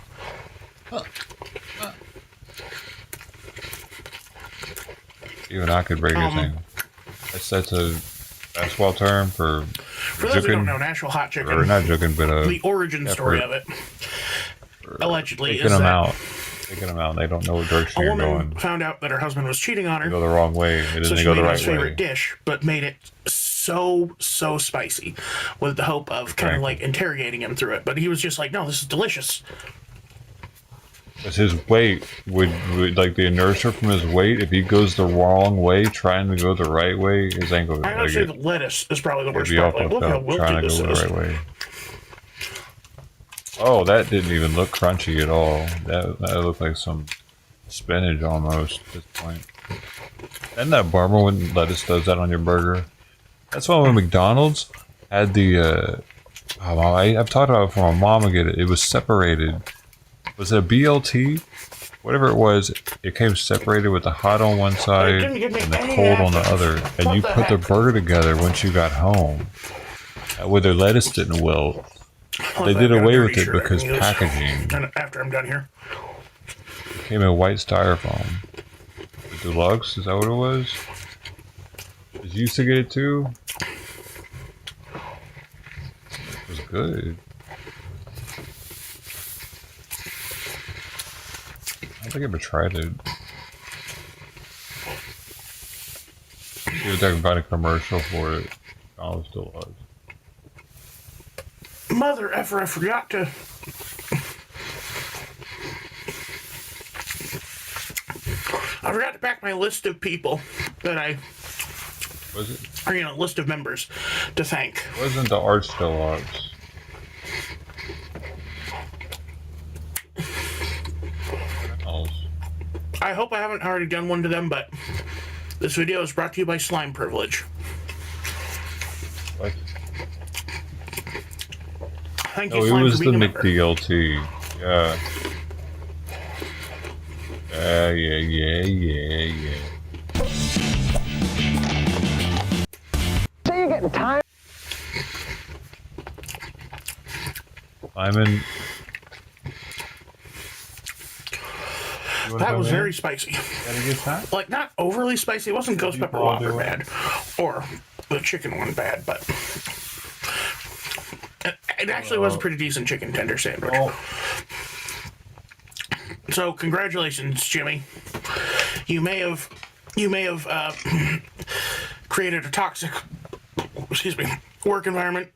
Even I could break his ankle. That's a basketball term for those who don't know, natural hot chicken. Or not joking, but the origin story of it allegedly is that taking them out. They don't know what direction you're going. A woman found out that her husband was cheating on her. They go the wrong way. It doesn't go the right way. So she made his favorite dish, but made it so spicy with the hope of kind of like interrogating him through it. But he was just like, no, this is delicious. Because his weight would like the inertia from his weight. If he goes the wrong way, trying to go the right way, his ankle. I would say the lettuce is probably the worst part. Like, look how wilted this is. Right way. Oh, that didn't even look crunchy at all. That looked like some spinach almost at this point. Isn't that bummer when lettuce does that on your burger? That's why when McDonald's had the I've talked about it before. My mom would get it. It was separated. Was it a BLT? Whatever it was, it came separated with the hot on one side and the cold on the other. And you put the burger together once you got home. Where the lettuce didn't wilt. They did away with it because packaging. After I'm done here. It came in white styrofoam. The deluxe, is that what it was? Did you used to get it too? It was good. I don't think I ever tried it. See if I can find a commercial for it. Oh, still was. Mother effer, I forgot to. I forgot to pack my list of people that I. Was it? Or, you know, list of members to thank. Wasn't the Arch Deluxe? I hope I haven't already done one to them, but this video is brought to you by Slime Privilege. What? Thank you, Slime, it was for the being a member. McDLT. Yeah. Yeah. So you're getting tired? Simon. That was very spicy. Like, not overly spicy. It wasn't ghost pepper water bad. Or the chicken one bad, but it actually was a pretty decent chicken tender sandwich. So congratulations, Jimmy. You may have created a toxic, work environment.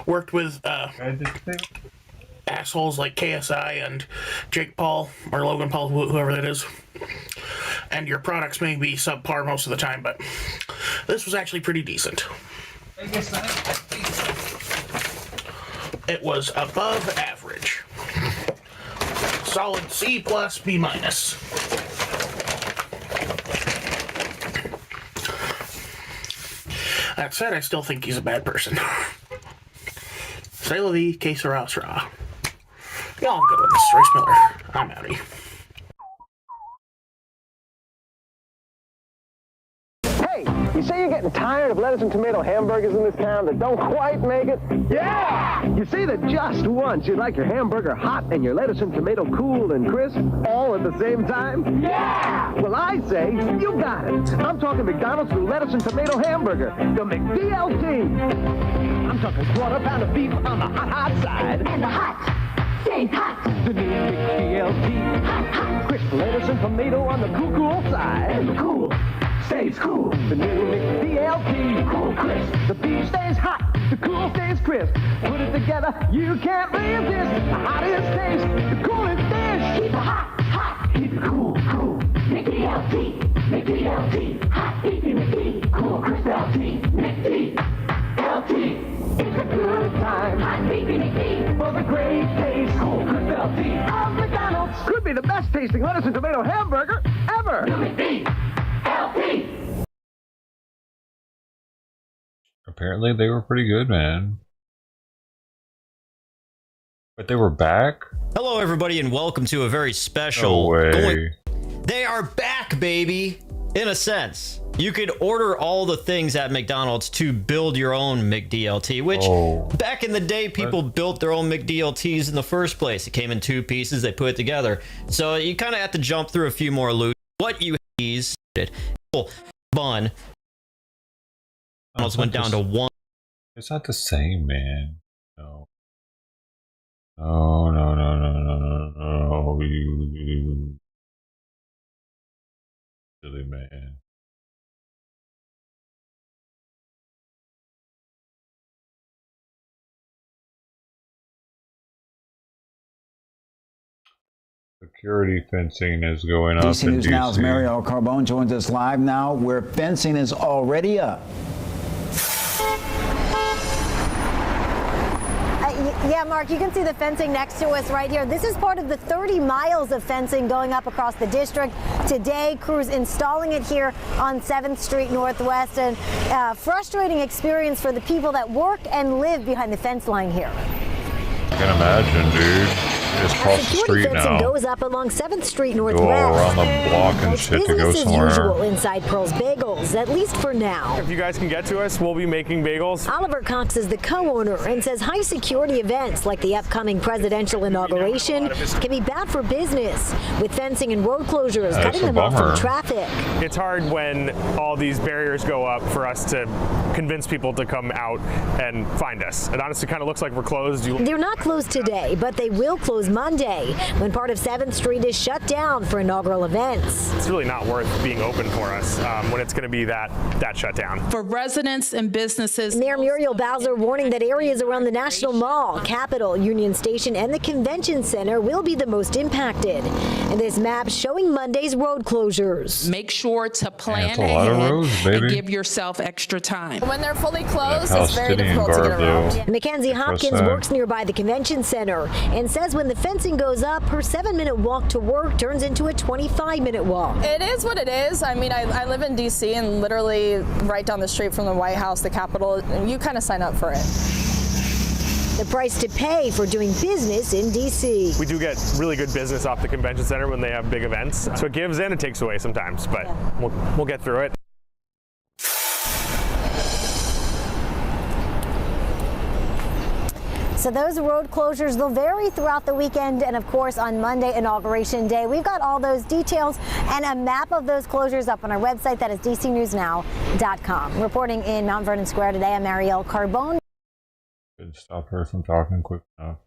Worked with assholes like KSI and Jake Paul or Logan Paul, whoever that is. And your products may be subpar most of the time, but this was actually pretty decent. It was above average. Solid C plus, B minus. That said, I still think he's a bad person. Say la vie, que sera, sera. Y'all have a good one. This is Royce Miller. I'm outie. Hey, you say you're getting tired of lettuce and tomato hamburgers in this town that don't quite make it? Yeah! You say that just once you'd like your hamburger hot and your lettuce and tomato cool and crisp all at the same time? Yeah! Well, I say you got it. I'm talking McDonald's new lettuce and tomato hamburger, the McDLT. I'm talking quarter pound of beef on the hot side. And the hot stays hot. The new McDLT. Hot. Crisp lettuce and tomato on the cool side. And the cool stays cool. The new McDLT. Cool crisp. The beef stays hot. The cool stays crisp. Put it together, you can't resist. The hottest taste. The coolest dish. Keep it hot. Keep it cool. McDLT. Hot beefy McD. Cool crisp LT. McDLT. It's a good time. Hot beefy McD. For the great taste. Cool crisp LT. Of McDonald's. Could be the best tasting lettuce and tomato hamburger ever. McDLT. Apparently they were pretty good, man. But they were back? Hello everybody and welcome to a very special... No way. They are back, baby! In a sense. You could order all the things at McDonald's to build your own McDLT, which back in the day, people built their own McDLTs in the first place. It came in 2 pieces, they put it together. So you kind of have to jump through a few more loops. What you is bun. McDonald's went down to 1. It's not the same, man. No. You silly man. security fencing is going up DC in News Now's DC. Mariel Carbone joins us live now, where fencing is already up. Yeah, Mark, you can see the fencing next to us right here. This is part of the 30 miles of fencing going up across the district. Today, crews installing it here on 7th Street Northwest, and frustrating experience for the people that work and live behind the fence line here. I can imagine, dude. Just cross the street fencing now. goes up along 7th Street Go Northwest. all around the block and shit to go Business as somewhere. usual inside Pearl's Bagels, at least for now. If you guys can get to us, we'll be making bagels. Oliver Cox is the co-owner and says high security events like the upcoming presidential inauguration can be bad for business, with fencing and road closures cutting them off from traffic. It's hard when all these barriers go up for us to convince people to come out and find us. It honestly kind of looks like we're closed. They're not closed today, but they will close Monday when part of 7th Street is shut down for inaugural events. It's really not worth being open for us when it's going to be that shut down. For residents and businesses. Mayor Muriel Bowser warning that areas around the National Mall, Capitol, Union Station, and the Convention Center will be the most impacted. And this map showing Monday's road closures. Make sure to plan a lot of ahead roads, and baby. give yourself extra time. When they're fully closed, That it's very Palestinian difficult to get garb, around. though. Mackenzie Hopkins sad. works nearby the Convention Center and says when the fencing goes up, her 7-minute walk to work turns into a 25-minute walk. It is what it is. I mean, I live in D.C. and literally right down the street from the White House, the Capitol, and you kind of sign up for it. The price to pay for doing business in D.C. We do get really good business off the convention center when they have big events. So it gives and it takes away sometimes, but we'll get through it. So those road closures, they'll vary throughout the weekend, and of course on Monday, Inauguration Day. We've got all those details and a map of those closures up on our website. That is dcnewsnow.com. Reporting in Mount Vernon Square today, I'm Mariel Carbone. Couldn't stop her from talking quick enough.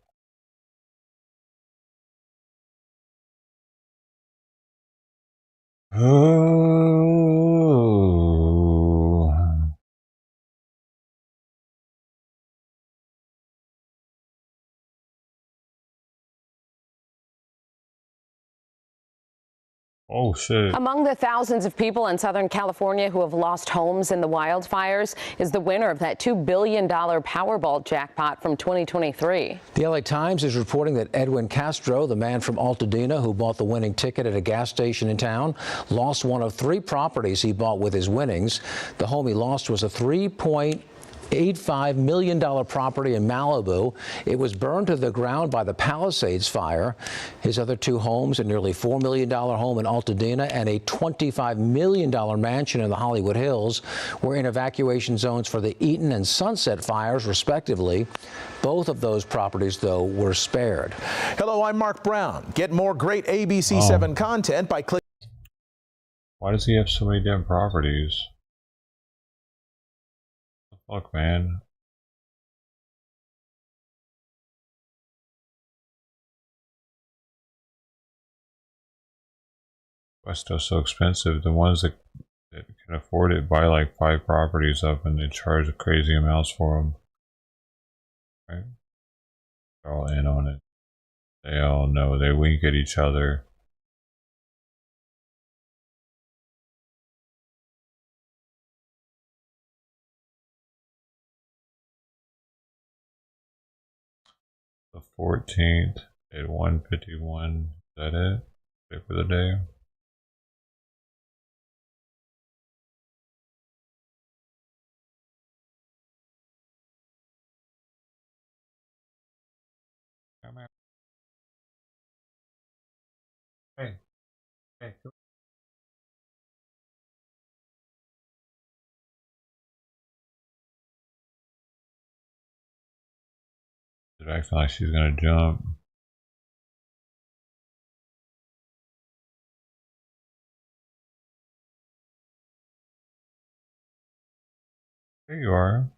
Oh, shit. Among the thousands of people in Southern California who have lost homes in the wildfires is the winner of that $2 billion Powerball jackpot from 2023. The LA Times is reporting that Edwin Castro, the man from Altadena who bought the winning ticket at a gas station in town, lost one of 3 properties he bought with his winnings. The home he lost was a $3.85 million property in Malibu. It was burned to the ground by the Palisades fire. His other 2 homes, a nearly $4 million home in Altadena and a $25 million mansion in the Hollywood Hills, were in evacuation zones for the Eaton and Sunset fires, respectively. Both of those properties, though, were spared. Hello, I'm Mark Brown. Get more great ABC7 content by clicking. Why does he have so many damn properties? Fuck, man. Why still so expensive? The ones that can afford it buy like 5 properties up and they charge crazy amounts for them. Right? They're all in on it. They all know. They wink at each other. The 14th at 1:51. Is that it? Okay for the day. Come here. Hey. Hey. She's acting like she's gonna jump. There you are.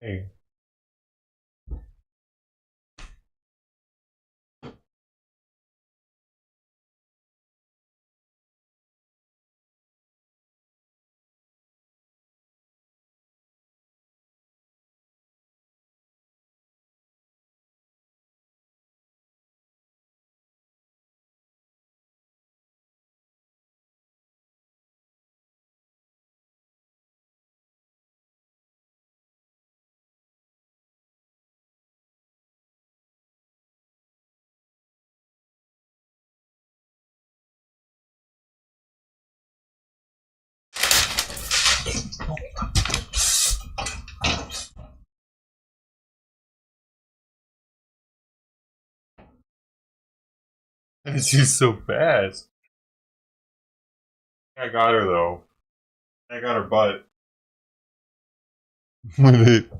Hey. She's so fast. I got her though. I got her butt. With it.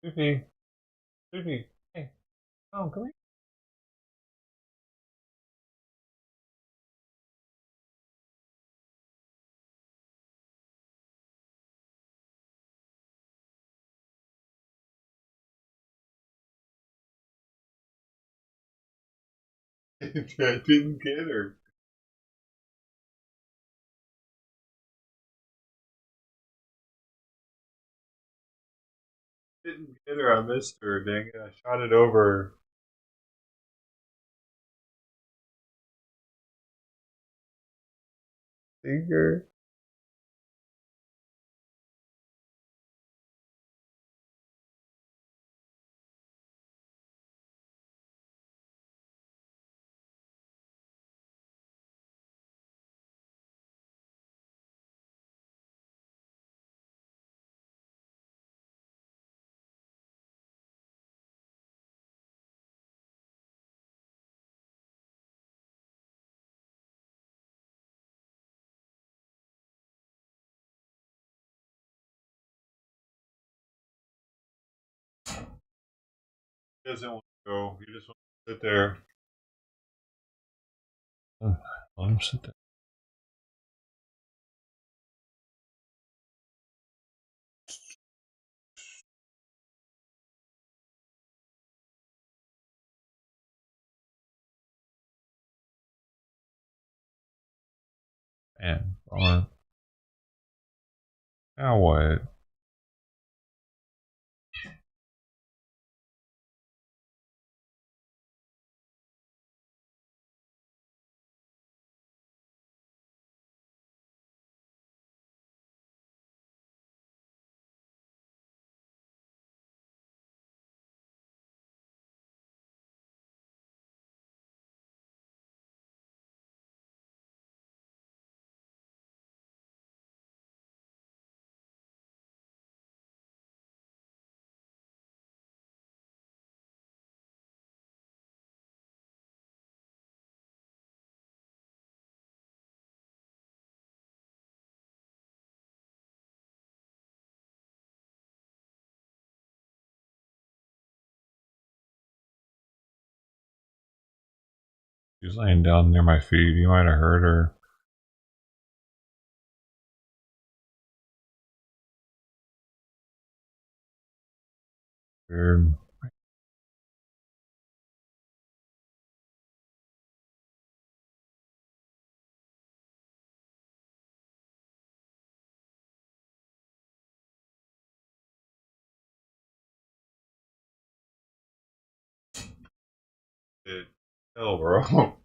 Fifi. Fifi. Hey. Oh, come here. I didn't get her. Didn't get her. I missed her. Dang it! I shot it over. Finger. He doesn't want to go. He just wants to sit there. Let him sit there. And on. Now what? She was laying down near my feet. You might have heard her. Weird. Hell, bro.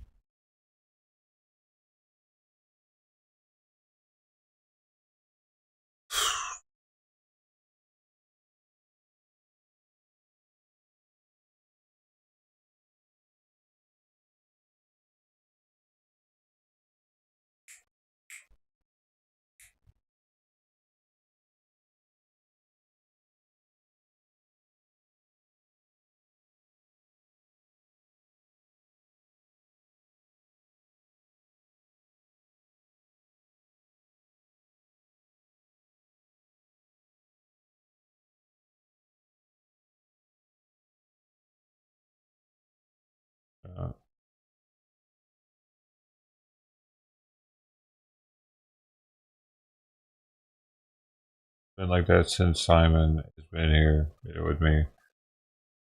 Been like that since Simon has been here with me.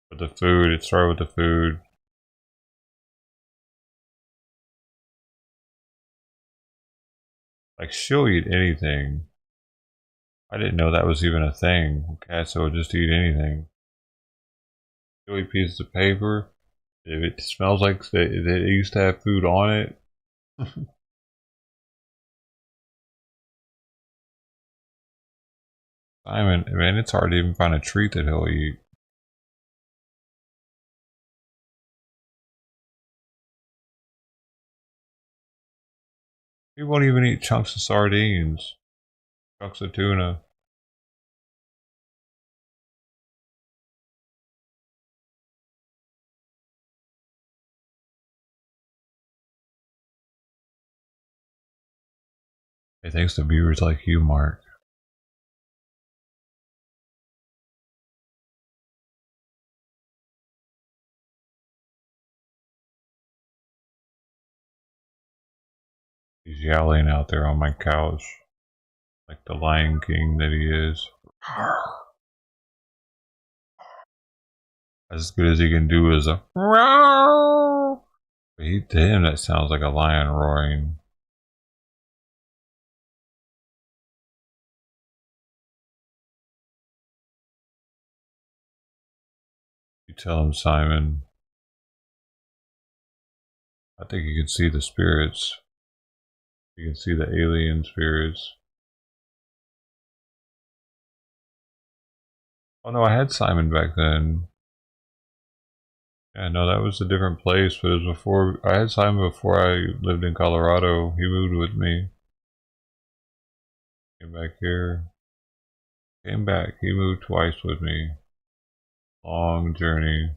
But the food, it started with the food. Like, she'll eat anything. I didn't know that was even a thing. Cats will just eat anything. She'll eat pieces of paper. If it smells like they used to have food on it. Simon, man, it's hard to even find a treat that he'll eat. He won't even eat chunks of sardines, chunks of tuna. Hey, thanks to viewers like you, Mark. He's yelling out there on my couch, like the Lion King that he is. As good as he can do is a roar. To him, that sounds like a lion roaring. You tell him, Simon. I think you can see the spirits. You can see the alien spirits. Oh no, I had Simon back then. Yeah, no, that was a different place, but it was before. I had Simon before I lived in Colorado. He moved with me. Came back here. Came back. He moved twice with me. Long journey.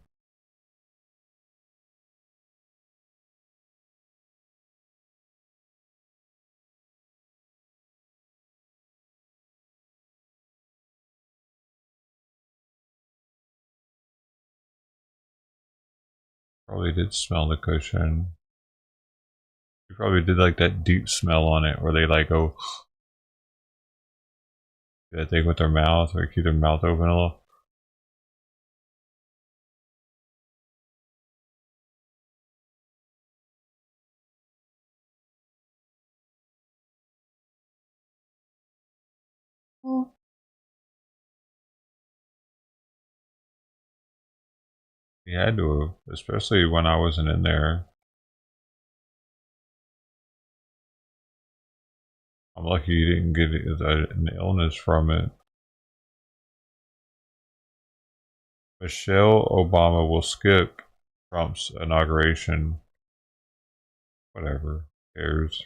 Probably did smell the cushion. You probably did like that deep smell on it where they like go that thing with their mouth or keep their mouth open a little. He had to, especially when I wasn't in there. I'm lucky you didn't get an illness from it. Michelle Obama will skip Trump's inauguration. Whatever. Who cares?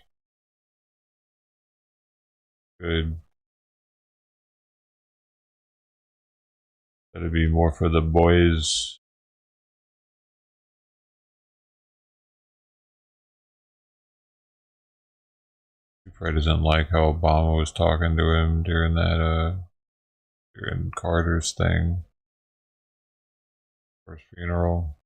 Good. That'd be more for the boys. He probably doesn't like how Obama was talking to him during that during Carter's thing. First funeral.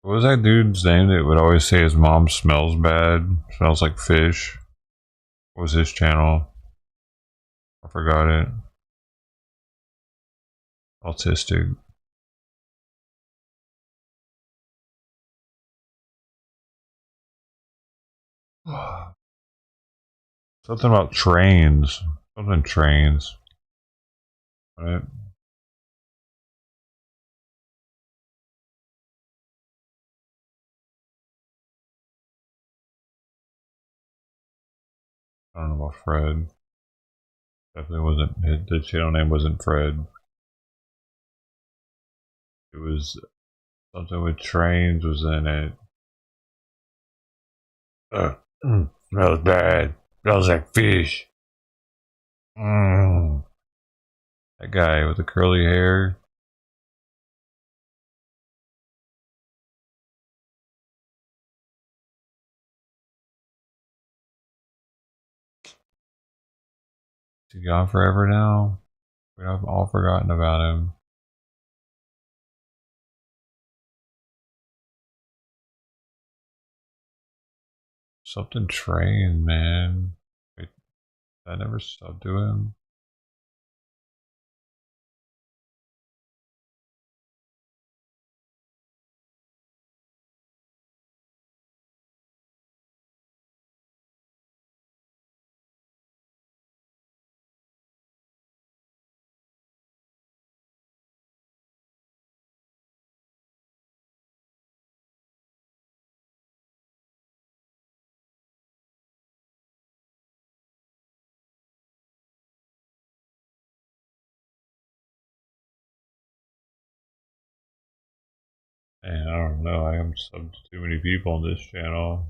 What was that dude's name that would always say his mom smells bad? Smells like fish. What was his channel? I forgot it. Autistic. Something about trains. Something trains. Right? I don't know about Fred. Definitely wasn't, the channel name wasn't Fred. It was something with trains was in it. Smells bad. Smells like fish. That guy with the curly hair. Is he gone forever now? We've all forgotten about him. Something train, man. Wait, I never subbed to him. Man, I don't know. I am subbed to too many people on this channel.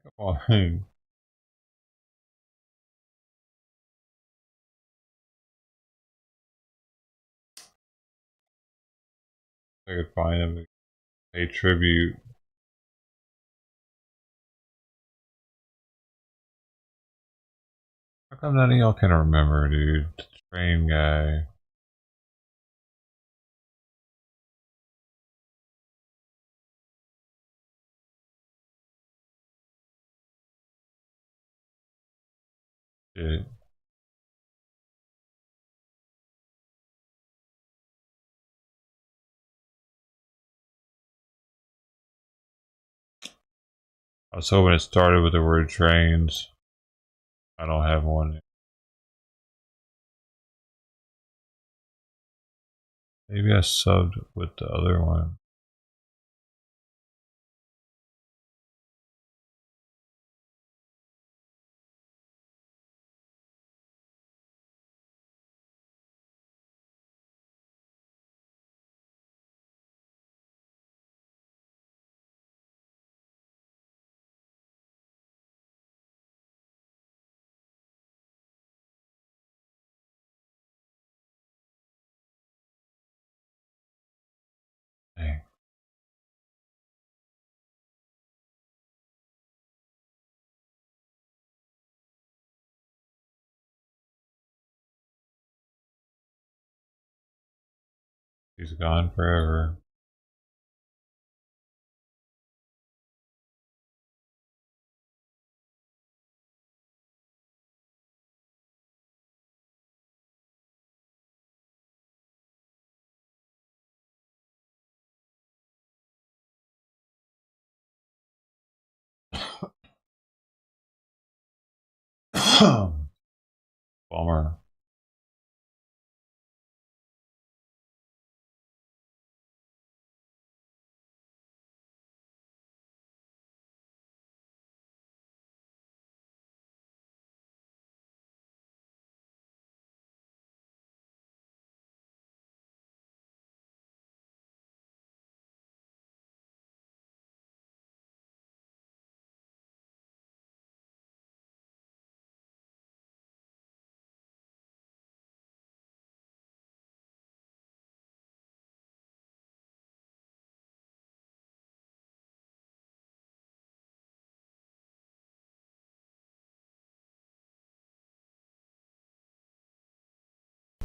Come on. I could find him. Pay tribute. How come none of y'all can remember, dude? The train guy. Shit. I was hoping it started with the word trains. I don't have one. Maybe I subbed with the other one. Dang. He's gone forever. Bummer.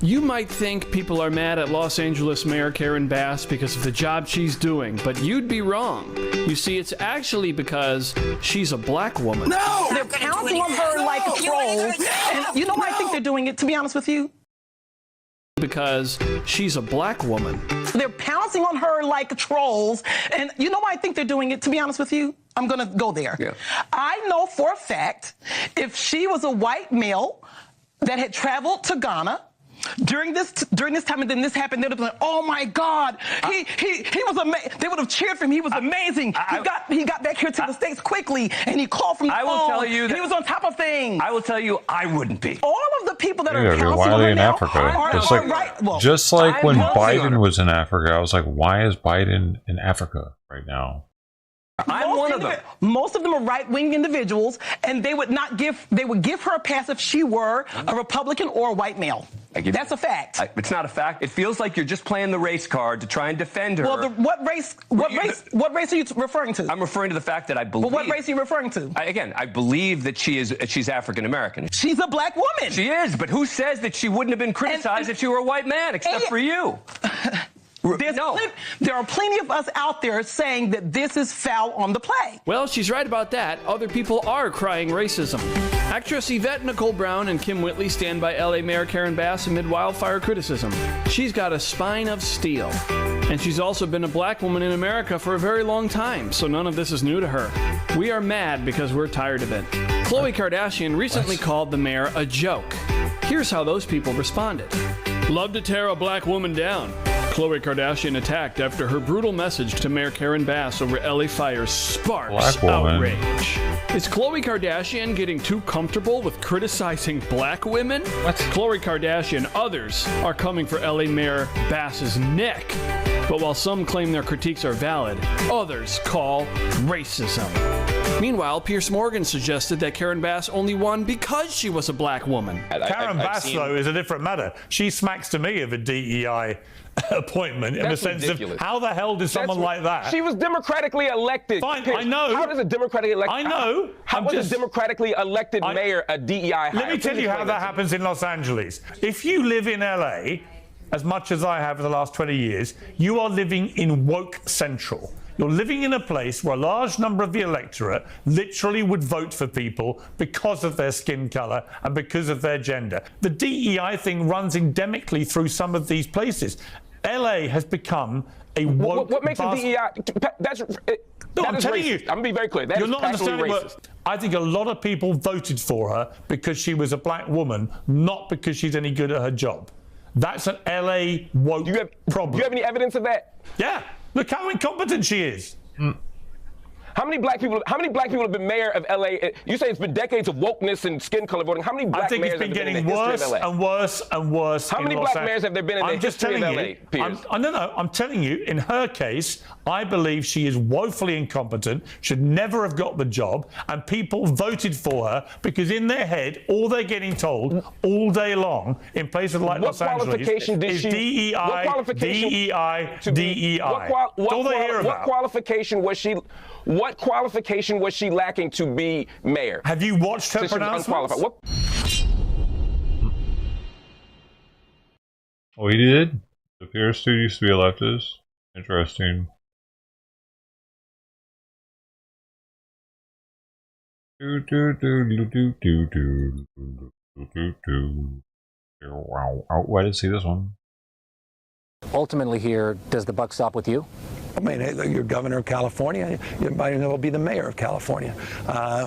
You might think people are mad at Los Angeles Mayor Karen Bass because of the job she's doing, but you'd be wrong. You see, it's actually because she's a black woman. No! They're pouncing on her like trolls. And you know why I think they're doing it, to be honest with you? Because she's a black woman. They're pouncing on her like trolls. And you know why I think they're doing it, to be honest with you? I'm going to go there. Yeah. I know for a fact, if she was a white male that had traveled to Ghana, during this time, and then this happened, they'd have been like, "Oh my God, he was amazing." They would have cheered for him. He was amazing. He got back here to the States quickly, and he called from the phone. I will tell you that he was on top of things. I will tell you, I wouldn't be. All of the people that Yeah, are pouncing on her in now Africa. are Just like when I'm Biden was in Africa, I was like, why is Biden in Africa right now? I'm one of them. Most of them are right-wing individuals, and they would give her a pass if she were a Republican or a white male. That's a fact. It's not a fact. It feels like you're just playing the race card to try and defend her. Well, what race are you referring to? I'm referring to the fact that I believe. But what race are you referring to? I believe that she's African American. She's a black woman. She is, but who says that she wouldn't have been criticized if she were a white man, except for you? There are plenty of us out there saying that this is foul on the play. Well, she's right about that. Other people are crying racism. Actress Yvette Nicole Brown and Kim Whitley stand by LA Mayor Karen Bass amid wildfire criticism. She's got a spine of steel. And she's also been a black woman in America for a very long time, so none of this is new to her. We are mad because we're tired of it. Khloe Kardashian recently called the mayor a joke. Here's how those people responded. Love to tear a black woman down. Khloe Kardashian attacked after her brutal message to Mayor Karen Bass over LA fires sparks outrage. Is Khloe Kardashian getting too comfortable with criticizing black women? Khloe Kardashian and others are coming for LA Mayor Bass's neck. But while some claim their critiques are valid, others call racism. Meanwhile, Piers Morgan suggested that Karen Bass only won because she was a black woman. Karen Bass, though, is a different matter. She smacks to me of a DEI appointment in the sense of how the hell did someone like that? She was democratically elected. Fine, Piers, I know. How does a democratically elected? I know. How was a democratically elected mayor a DEI hire? Let me tell you how that happens in Los Angeles. If you live in LA, as much as I have for the last 20 years, you are living in woke central. You're living in a place where a large number of the electorate literally would vote for people because of their skin color and because of their gender. The DEI thing runs endemically through some of these places. LA has become a woke. What makes a DEI? I'm telling you. I'm going to be very clear. That You're is not understanding what I think a lot of people voted for her because she was a black woman, not because she's any good at her job. That's an LA woke problem. Do you have any evidence of that? Yeah. Look how incompetent she is. How many black people have been mayor of LA? You say it's been decades of wokeness and skin color voting. How many black mayors have there been in the history of LA? And worse and worse. How many black mayors have there been in the history of LA, Piers? I'm telling you, in her case, I believe she is woefully incompetent, should never have got the job, and people voted for her because in their head, all they're getting told all day long in places like Los Angeles is DEI, DEI, DEI. That's all they hear about. What qualification was she lacking to be mayor? Have you watched her pronouncements? Oh, he did? The Pierce dude used to be a leftist. Interesting. I didn't see this one. Ultimately here, does the buck stop with you? I mean, you're governor of California. You might as well be the mayor of California.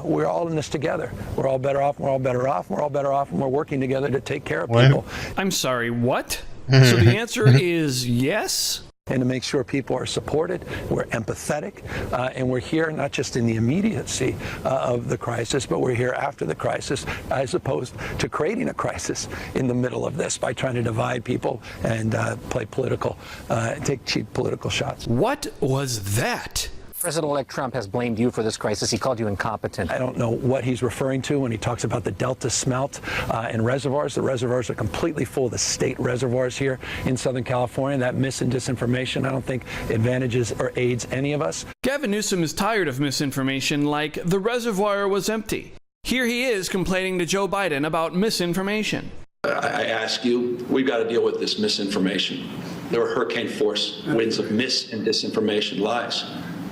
We're all in this together. We're all better off. We're all better off. We're all better off, and we're working together to take care of people. I'm sorry, what? So the answer is yes? And to make sure people are supported, we're empathetic, and we're here not just in the immediacy of the crisis, but we're here after the crisis, as opposed to creating a crisis in the middle of this by trying to divide people and play political, take cheap political shots. What was that? President-elect Trump has blamed you for this crisis. He called you incompetent. I don't know what he's referring to when he talks about the Delta smelt and reservoirs. The reservoirs are completely full, the state reservoirs here in Southern California. That mis and disinformation, I don't think advantages or aids any of us. Gavin Newsom is tired of misinformation like the reservoir was empty. Here he is complaining to Joe Biden about misinformation. I ask you, we've got to deal with this misinformation. There were hurricane force winds of mis and disinformation, lies.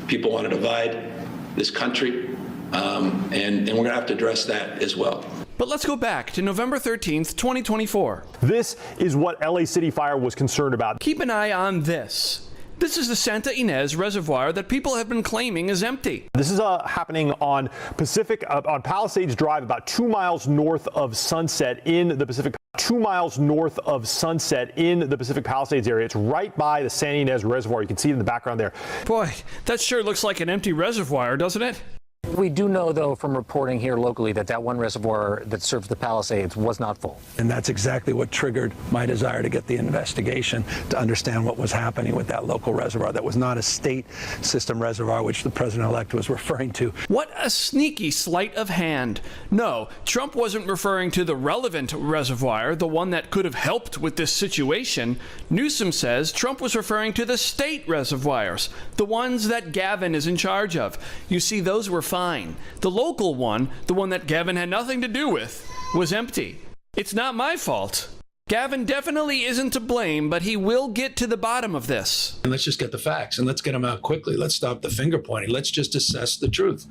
People want to divide this country, and we're going to have to address that as well. But let's go back to November 13th, 2024. This is what LA City Fire was concerned about. Keep an eye on this. This is the Santa Ynez Reservoir that people have been claiming is empty. This is happening on on Palisades Drive, about 2 miles north of Sunset in the Pacific. 2 miles north of Sunset in the Pacific Palisades area. It's right by the Santa Ynez Reservoir. You can see it in the background there. Boy, that sure looks like an empty reservoir, doesn't it? We do know, though, from reporting here locally that one reservoir that serves the Palisades was not full. And that's exactly what triggered my desire to get the investigation to understand what was happening with that local reservoir. That was not a state system reservoir, which the president-elect was referring to. What a sneaky sleight of hand. No, Trump wasn't referring to the relevant reservoir, the one that could have helped with this situation. Newsom says Trump was referring to the state reservoirs, the ones that Gavin is in charge of. You see, those were fine. The local one, the one that Gavin had nothing to do with, was empty. It's not my fault. Gavin definitely isn't to blame, but he will get to the bottom of this. And let's just get the facts and let's get them out quickly. Let's stop the finger pointing. Let's just assess the truth.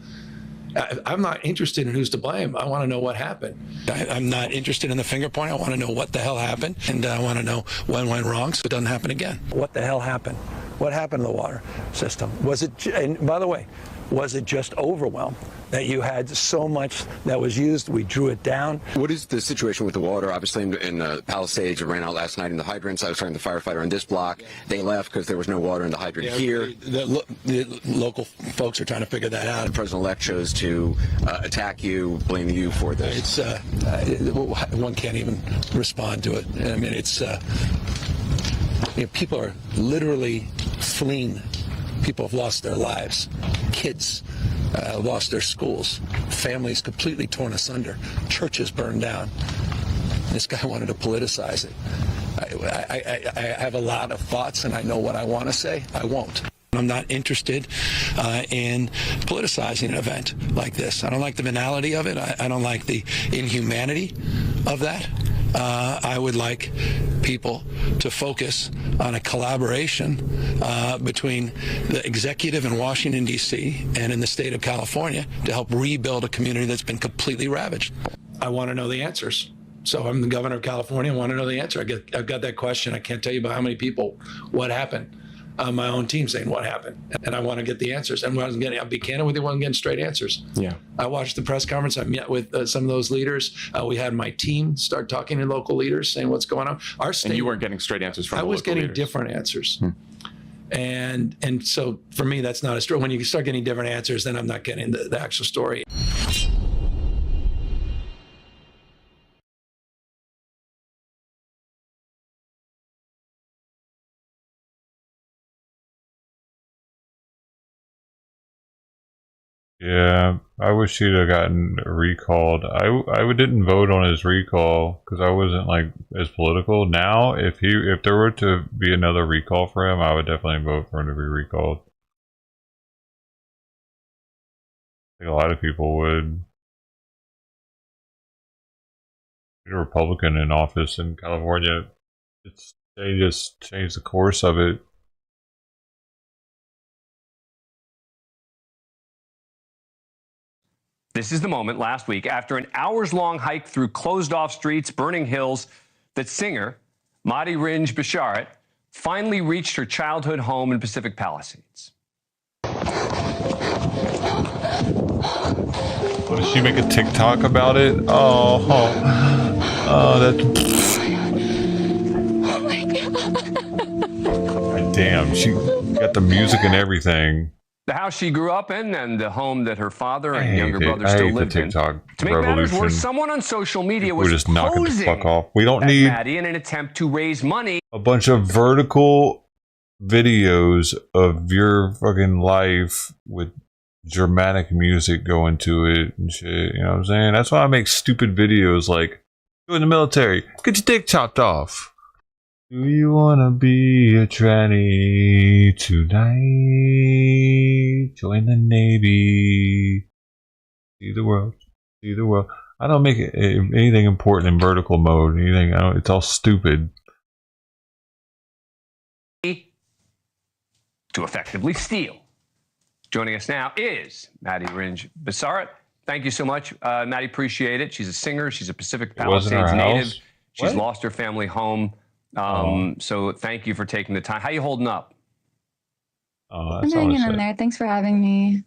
I'm not interested in who's to blame. I want to know what happened. I'm not interested in the finger pointing. I want to know what the hell happened, and I want to know when went wrong so it doesn't happen again. What the hell happened? What happened to the water system? Was it, and by the way, was it just overwhelmed that you had so much that was used? We drew it down. What is the situation with the water? Obviously, in Palisades, it ran out last night in the hydrants. I was talking to the firefighter on this block. They left because there was no water in the hydrant here. The local folks are trying to figure that out. The president-elect chose to attack you, blame you for this. It's one can't even respond to it. I mean, it's people are literally fleeing. People have lost their lives. Kids lost their schools. Families completely torn asunder. Churches burned down. This guy wanted to politicize it. I have a lot of thoughts, and I know what I want to say. I won't. I'm not interested in politicizing an event like this. I don't like the banality of it. I don't like the inhumanity of that. I would like people to focus on a collaboration between the executive in Washington, D.C. and in the state of California to help rebuild a community that's been completely ravaged. I want to know the answers. So I'm the governor of California. I want to know the answer. I've got that question. I can't tell you about how many people, what happened. My own team saying what happened, and I want to get the answers. And I'll be candid with you, I wasn't getting straight answers. Yeah. I watched the press conference. I met with some of those leaders. We had my team start talking to local leaders, saying what's going on. Our state, and you weren't getting straight answers from. I was getting different answers. And so for me, that's not a story. When you start getting different answers, then I'm not getting the actual story. Yeah, I wish he'd have gotten recalled. I didn't vote on his recall because I wasn't like as political. Now, if there were to be another recall for him, I would definitely vote for him to be recalled. I think a lot of people would. A Republican in office in California, they just changed the course of it. This is the moment last week, after an hours-long hike through closed-off streets, burning hills, that singer Madi Rinj Basharat finally reached her childhood home in Pacific Palisades. What, did she make a TikTok about it? That's... Oh my God. God damn, she got the music and everything. The house she grew up in and the home that her father and younger brother still lived in. To make matters worse, someone on social media was just knocking the fuck off. We don't as need Maddie in an attempt to raise money. A bunch of vertical videos of your fucking life with dramatic music going to it and shit. You know what I'm saying? That's why I make stupid videos like, go in the military, get your dick chopped off. Do you wanna be a tranny tonight? Join the Navy. See the world. See the world. I don't make anything important in vertical mode. Anything, it's all stupid. To effectively steal. Joining us now is Maddie Ringe Bissaret. Thank you so much, Maddie. Appreciate it. She's a singer. She's a Pacific Palisades native. She's lost her family home. So thank you for taking the time. How you holding up? I'm hanging in there. Thanks for having me.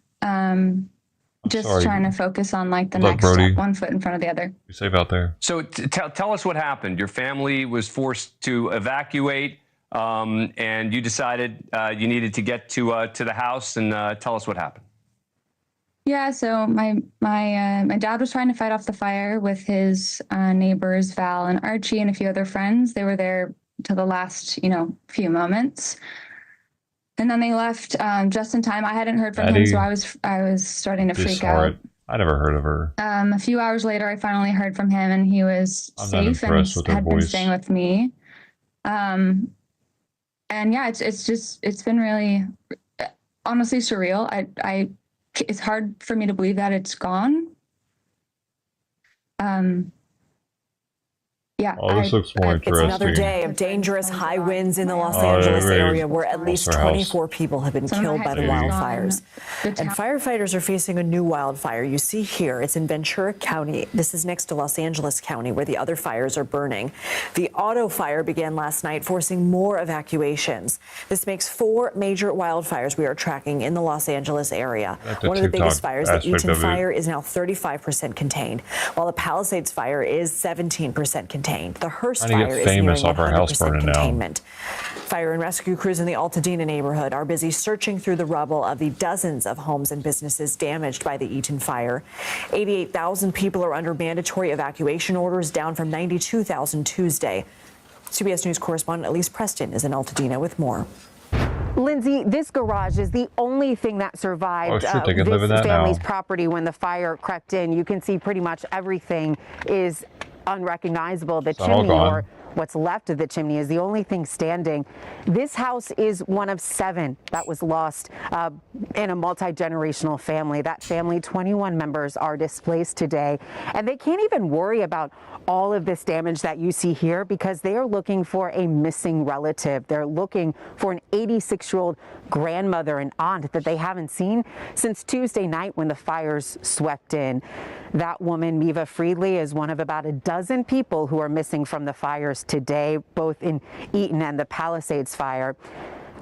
Just trying to focus on like the next step, one foot in front of the other. Be safe out there. So tell us what happened. Your family was forced to evacuate, and you decided you needed to get to the house. And tell us what happened. Yeah, so my dad was trying to fight off the fire with his neighbors Val and Archie and a few other friends. They were there to the last few moments. And then they left just in time. I hadn't heard from him, so I was starting to freak out. I never heard of her. A few hours later, I finally heard from him, and he was safe and had been staying with me. And yeah, it's been really, honestly surreal. It's hard for me to believe that it's gone. Yeah, this looks more interesting. It's another day of dangerous high winds in the Los Angeles area where at least 24 people have been killed by the wildfires. And firefighters are facing a new wildfire. You see here, it's in Ventura County. This is next to Los Angeles County where the other fires are burning. The auto fire began last night, forcing more evacuations. This makes 4 major wildfires we are tracking in the Los Angeles area. One of the biggest fires, the Eaton fire, is now 35% contained, while the Palisades fire is 17% contained. The Hearst fire is nearing 100% containment. Fire and rescue crews in the Altadena neighborhood are busy searching through the rubble of the dozens of homes and businesses damaged by the Eaton fire. 88,000 people are under mandatory evacuation orders, down from 92,000 Tuesday. CBS News correspondent Elise Preston is in Altadena with more. Lindsay, this garage is the only thing that survived this family's property when the fire crept in. You can see pretty much everything is unrecognizable. The chimney, or what's left of the chimney, is the only thing standing. This house is one of 7 that was lost in a multi-generational family. That family, 21 members, are displaced today, and they can't even worry about all of this damage that you see here because they are looking for a missing relative. They're looking for an 86-year-old grandmother and aunt that they haven't seen since Tuesday night when the fires swept in. That woman, Miva Friedley, is one of about a dozen people who are missing from the fires today, both in Eaton and the Palisades fire.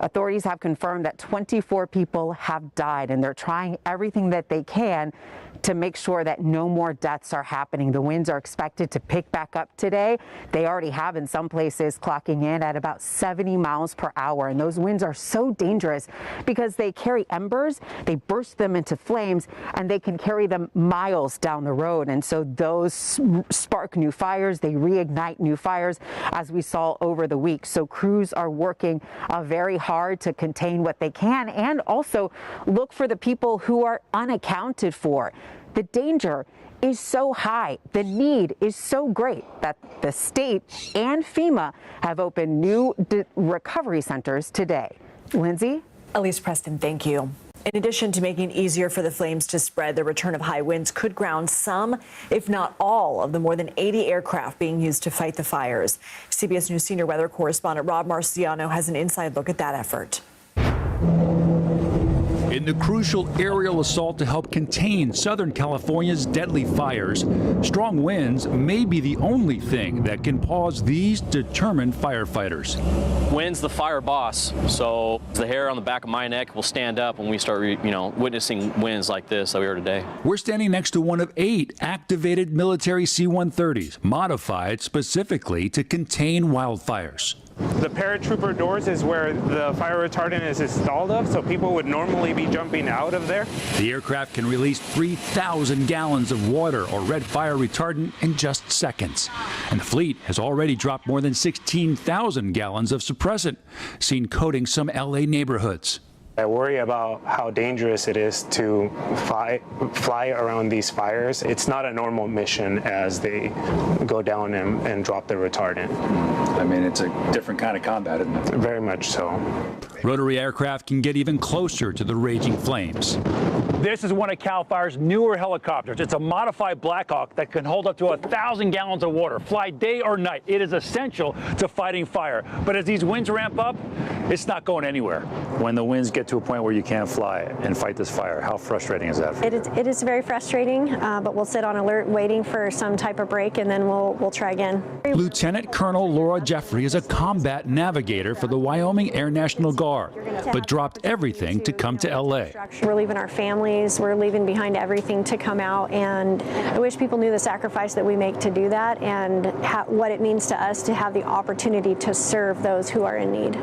Authorities have confirmed that 24 people have died, and they're trying everything that they can to make sure that no more deaths are happening. The winds are expected to pick back up today. They already have in some places, clocking in at about 70 miles per hour. And those winds are so dangerous because they carry embers, they burst them into flames, and they can carry them miles down the road. And so those spark new fires, they reignite new fires, as we saw over the week. So crews are working very hard to contain what they can and also look for the people who are unaccounted for. The danger is so high, the need is so great that the state and FEMA have opened new recovery centers today. Lindsay? Elise Preston, thank you. In addition to making it easier for the flames to spread, the return of high winds could ground some, if not all, of the more than 80 aircraft being used to fight the fires. CBS News senior weather correspondent Rob Marciano has an inside look at that effort. In the crucial aerial assault to help contain Southern California's deadly fires, strong winds may be the only thing that can pause these determined firefighters. Wind's the fire boss, so the hair on the back of my neck will stand up when we start, witnessing winds like this that we are today. We're standing next to one of 8 activated military C-130s, modified specifically to contain wildfires. The paratrooper doors is where the fire retardant is installed of, so people would normally be jumping out of there. The aircraft can release 3,000 gallons of water or red fire retardant in just seconds. And the fleet has already dropped more than 16,000 gallons of suppressant, seen coating some LA neighborhoods. I worry about how dangerous it is to fly around these fires. It's not a normal mission as they go down and drop the retardant. I mean, it's a different kind of combat, isn't it? Very much so. Rotary aircraft can get even closer to the raging flames. This is one of CAL FIRE's newer helicopters. It's a modified Black Hawk that can hold up to 1,000 gallons of water, fly day or night. It is essential to fighting fire. But as these winds ramp up, it's not going anywhere. When the winds get to a point where you can't fly and fight this fire, how frustrating is that for you? It is very frustrating, but we'll sit on alert waiting for some type of break, and then we'll try again. Lieutenant Colonel Laura Jeffrey is a combat navigator for the Wyoming Air National Guard, but dropped everything to come to L.A. We're leaving our families, we're leaving behind everything to come out, and I wish people knew the sacrifice that we make to do that and what it means to us to have the opportunity to serve those who are in need.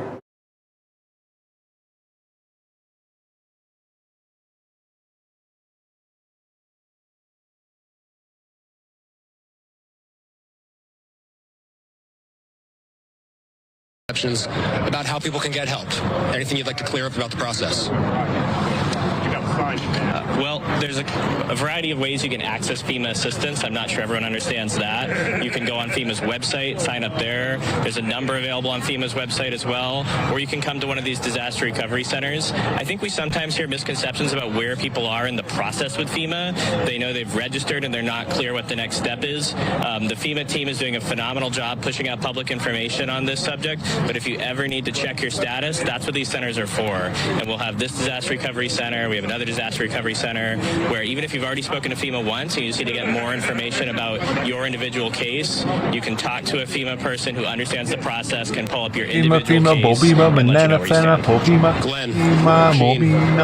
About how people can get help. Anything you'd like to clear up about the process? Well, there's a variety of ways you can access FEMA assistance. I'm not sure everyone understands that. You can go on FEMA's website, sign up there. There's a number available on FEMA's website as well, or you can come to one of these disaster recovery centers. I think we sometimes hear misconceptions about where people are in the process with FEMA. They know they've registered and they're not clear what the next step is. The FEMA team is doing a phenomenal job pushing out public information on this subject, but if you ever need to check your status, that's what these centers are for. And we'll have this disaster recovery center. We have another disaster recovery center where even if you've already spoken to FEMA once and you just need to get more information about your individual case, you can talk to a FEMA person who understands the process, can pull up your individual case. Glenn,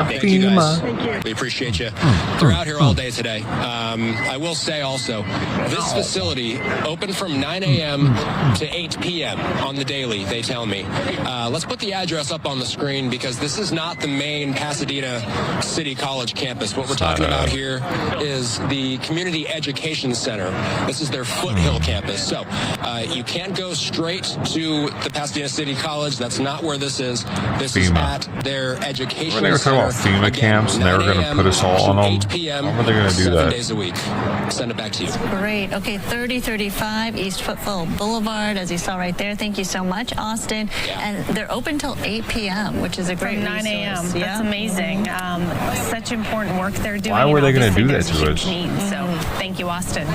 thank you guys. We appreciate you. They're out here all day today. I will say also, this facility open from 9 a.m. to 8 p.m. on the daily, they tell me. Let's put the address up on the screen because this is not the main Pasadena City College campus. What we're talking about here is the Community Education Center. This is their Foothill campus. So you can't go straight to the Pasadena City College. That's not where this is. This is at their education center. They were talking about FEMA camps and they were going to put us all on them. How are they going to do 7 that? days a week. Send it back to you. Great. Okay, 3035 East Foothill Boulevard, as you saw right there. Thank you so much, Austin. And they're open till 8 p.m., which is a great From 9 a.m. resource. That's amazing. Such important work they're doing. Why were they going to do that There's to huge us? needs, so thank you, Austin.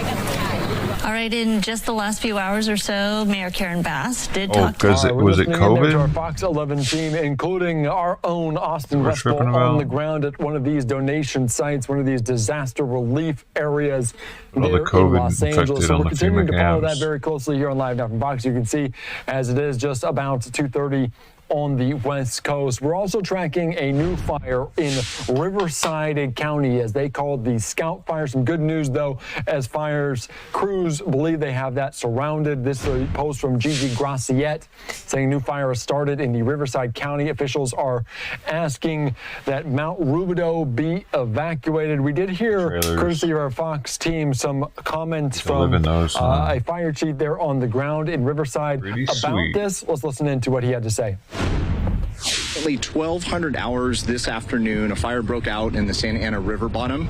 All right, in just the last few hours or so, Mayor Karen Bass did Oh, talk to because was it To our COVID? Fox 11 team, including our own Austin We're Westfall tripping on about? the ground at one of these donation sites, one of these disaster relief areas All the there in COVID Los Angeles. infected So on we're the continuing FEMA to follow that camps. very closely here on Live Now from Fox. You can see as it is just about 2:30 on the West Coast. We're also tracking a new fire in Riverside County, as they called the Scout Fire. Some good news, though, as fires crews believe they have that surrounded. This is a post from Gigi Graciette saying new fire has started in the Riverside County. Officials are asking that Mount Rubidoux be evacuated. We did hear, courtesy of our Fox team, some comments from a fire chief there on the ground in Riverside about this. Let's listen in to what he had to say. Approximately 1,200 hours this afternoon, a fire broke out in the Santa Ana River bottom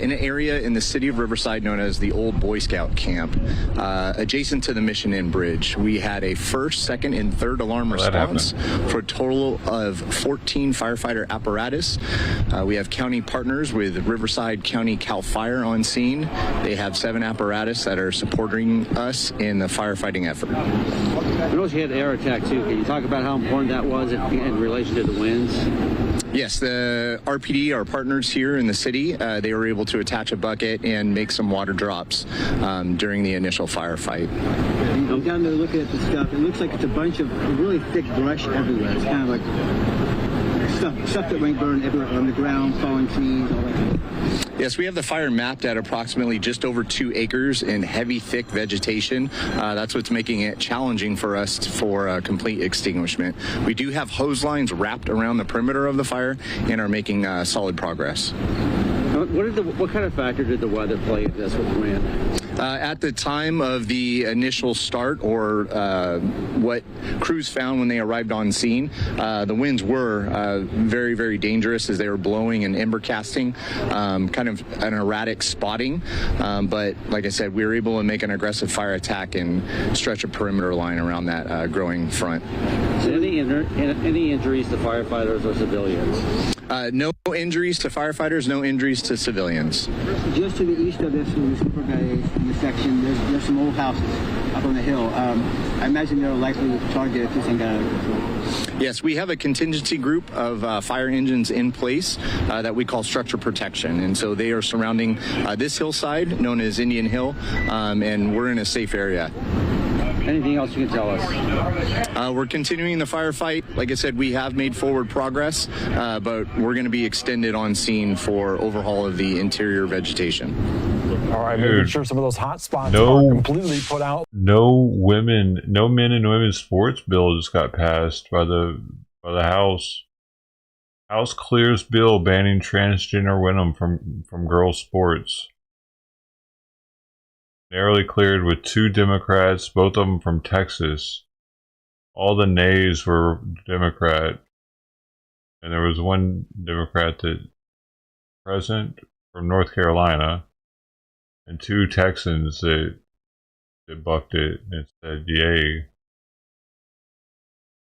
in an area in the city of Riverside known as the Old Boy Scout Camp, adjacent to the Mission Inn Bridge. We had a first, second, and third alarm response for a total of 14 firefighter apparatus. We have county partners with Riverside County CAL FIRE on scene. They have 7 apparatus that are supporting us in the firefighting effort. We also had air attack too. Can you talk about how important that was in relation to the winds? Yes, the RPD, our partners here in the city, they were able to attach a bucket and make some water drops during the initial firefight. I'm down there looking at the stuff. It looks like it's a bunch of really thick brush everywhere. It's kind of like stuff that went burn everywhere on the ground, falling trees, all that kind of stuff. Yes, we have the fire mapped at approximately just over 2 acres in heavy, thick vegetation. That's what's making it challenging for us for complete extinguishment. We do have hose lines wrapped around the perimeter of the fire and are making solid progress. What kind of factor did the weather play into this with the wind? At the time of the initial start, or what crews found when they arrived on scene, the winds were very, very dangerous as they were blowing and ember casting, kind of an erratic spotting. But like I said, we were able to make an aggressive fire attack and stretch a perimeter line around that growing front. So any injuries to firefighters or civilians? No injuries to firefighters, no injuries to civilians. Just to the east of this super section, there's some old houses up on the hill. I imagine they're likely targeted if this thing got out of control. Yes, we have a contingency group of fire engines in place that we call structure protection. And so they are surrounding this hillside known as Indian Hill, and we're in a safe area. Anything else you can tell us? We're continuing the firefight. Like I said, we have made forward progress, but we're going to be extended on scene for overhaul of the interior vegetation. All right, making sure some of those hot spots are completely put out. No men and women's sports bill just got passed by the House. House clears bill banning transgender women from girls' sports. Narrowly cleared with 2 Democrats, both of them from Texas. All the nays were Democrat. And there was one Democrat that present from North Carolina, and 2 Texans that bucked it and said yay.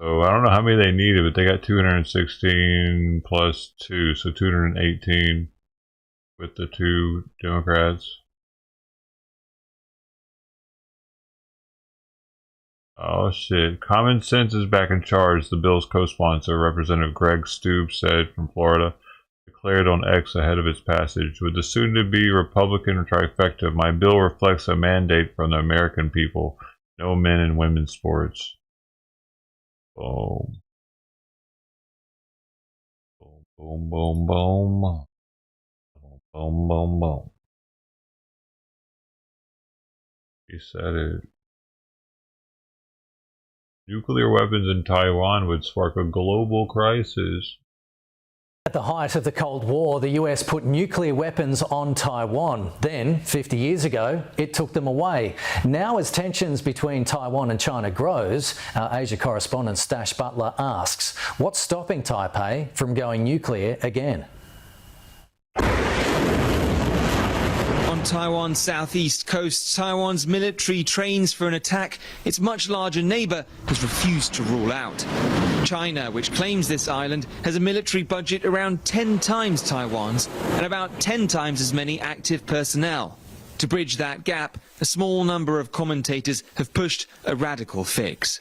So I don't know how many they needed, but they got 216 plus 2, so 218 with the 2 Democrats. Oh shit. Common Sense is back in charge, the bill's co-sponsor, Representative Greg Stoops said from Florida, declared on X ahead of its passage. With the soon-to-be Republican trifecta, my bill reflects a mandate from the American people. No men and women's sports. Boom. Boom, boom, boom, boom. Boom, boom, boom. He said it. Nuclear weapons in Taiwan would spark a global crisis. At the height of the Cold War, the US put nuclear weapons on Taiwan. Then, 50 years ago, it took them away. Now, as tensions between Taiwan and China grows, our Asia correspondent Stash Butler asks, what's stopping Taipei from going nuclear again? On Taiwan's southeast coast, Taiwan's military trains for an attack its much larger neighbour has refused to rule out. China, which claims this island, has a military budget around 10 times Taiwan's and about 10 times as many active personnel. To bridge that gap, a small number of commentators have pushed a radical fix.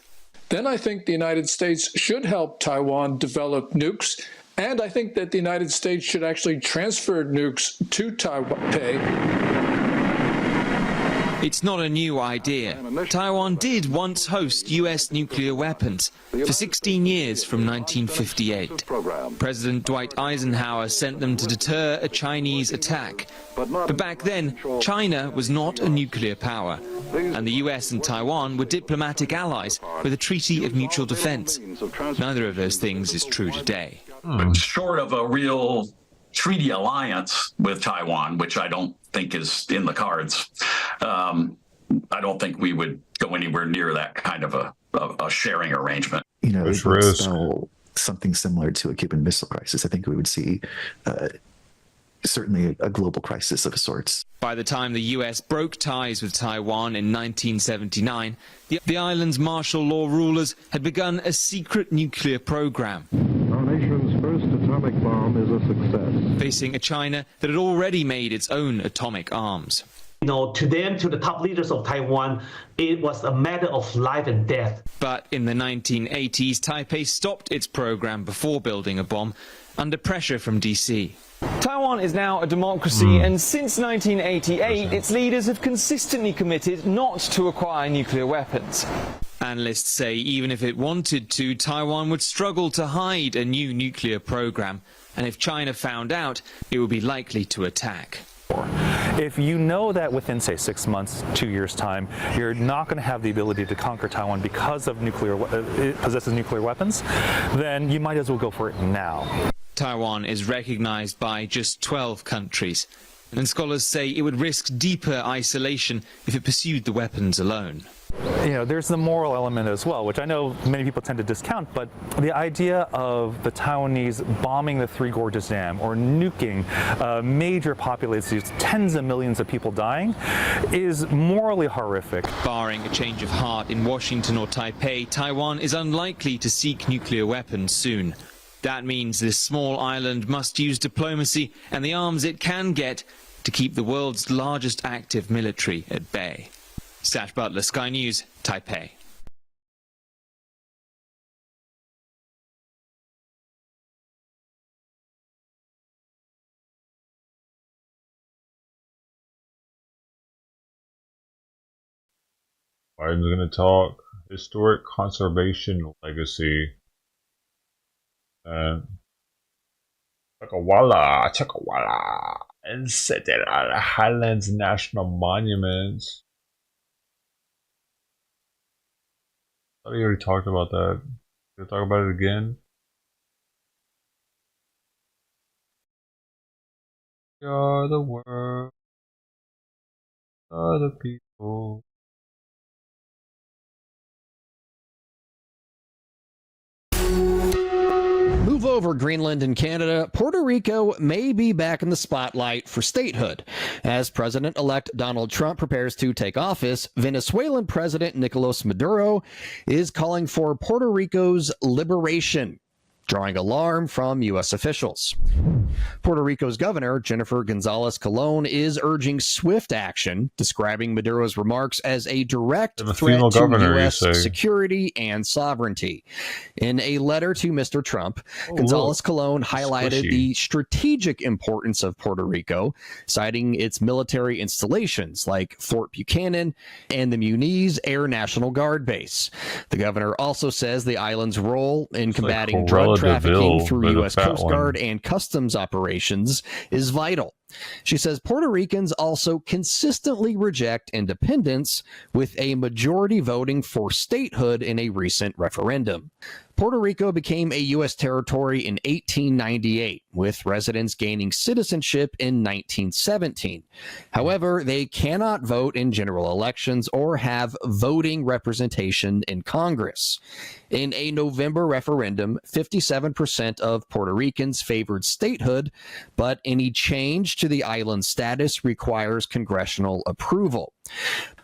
Then I think the United States should help Taiwan develop nukes, and I think that the United States should actually transfer nukes to Taipei. It's not a new idea. Taiwan did once host US nuclear weapons for 16 years from 1958. President Dwight Eisenhower sent them to deter a Chinese attack. But back then, China was not a nuclear power, and the US and Taiwan were diplomatic allies with a treaty of mutual defense. Neither of those things is true today. But short of a real treaty alliance with Taiwan, which I don't think is in the cards, I don't think we would go anywhere near that kind of a sharing arrangement. You know, it would spell something similar to a Cuban Missile Crisis. I think we would see certainly a global crisis of sorts. By the time the US broke ties with Taiwan in 1979, the island's martial law rulers had begun a secret nuclear program. Our nation's first atomic bomb is a success. Facing a China that had already made its own atomic arms. You know, to them, to the top leaders of Taiwan, it was a matter of life and death. But in the 1980s, Taipei stopped its program before building a bomb under pressure from DC. Taiwan is now a democracy, and since 1988, its leaders have consistently committed not to acquire nuclear weapons. Analysts say even if it wanted to, Taiwan would struggle to hide a new nuclear program, and if China found out, it would be likely to attack. If you know that within, say, 6 months, 2 years' time, you're not going to have the ability to conquer Taiwan because of it possesses nuclear weapons, then you might as well go for it now. Taiwan is recognized by just 12 countries. And scholars say it would risk deeper isolation if it pursued the weapons alone. There's the moral element as well, which I know many people tend to discount, but the idea of the Taiwanese bombing the Three Gorges Dam or nuking major populations, tens of millions of people dying, is morally horrific. Barring a change of heart in Washington or Taipei, Taiwan is unlikely to seek nuclear weapons soon. That means this small island must use diplomacy and the arms it can get to keep the world's largest active military at bay. Sash Butler, Sky News, Taipei. Biden's going to talk historic conservation legacy. And Chakawala, and set it at the Highlands National Monuments. I thought you already talked about that. Can we talk about it again? We are the world, we are the people. Move over, Greenland and Canada. Puerto Rico may be back in the spotlight for statehood. As President-elect Donald Trump prepares to take office, Venezuelan President Nicolas Maduro is calling for Puerto Rico's liberation, drawing alarm from U.S. officials. Puerto Rico's governor, Jennifer Gonzalez Colon, is urging swift action, describing Maduro's remarks as a direct threat to U.S. security and sovereignty. In a letter to Mr. Trump, Gonzalez Colon highlighted the strategic importance of Puerto Rico, citing its military installations like Fort Buchanan and the Muniz Air National Guard Base. The governor also says the island's role in combating drug trafficking through U.S. Coast Guard and customs operations is vital. She says Puerto Ricans also consistently reject independence, with a majority voting for statehood in a recent referendum. Puerto Rico became a U.S. territory in 1898, with residents gaining citizenship in 1917. However, they cannot vote in general elections or have voting representation in Congress. In a November referendum, 57% of Puerto Ricans favored statehood, but any change to the island's status requires congressional approval.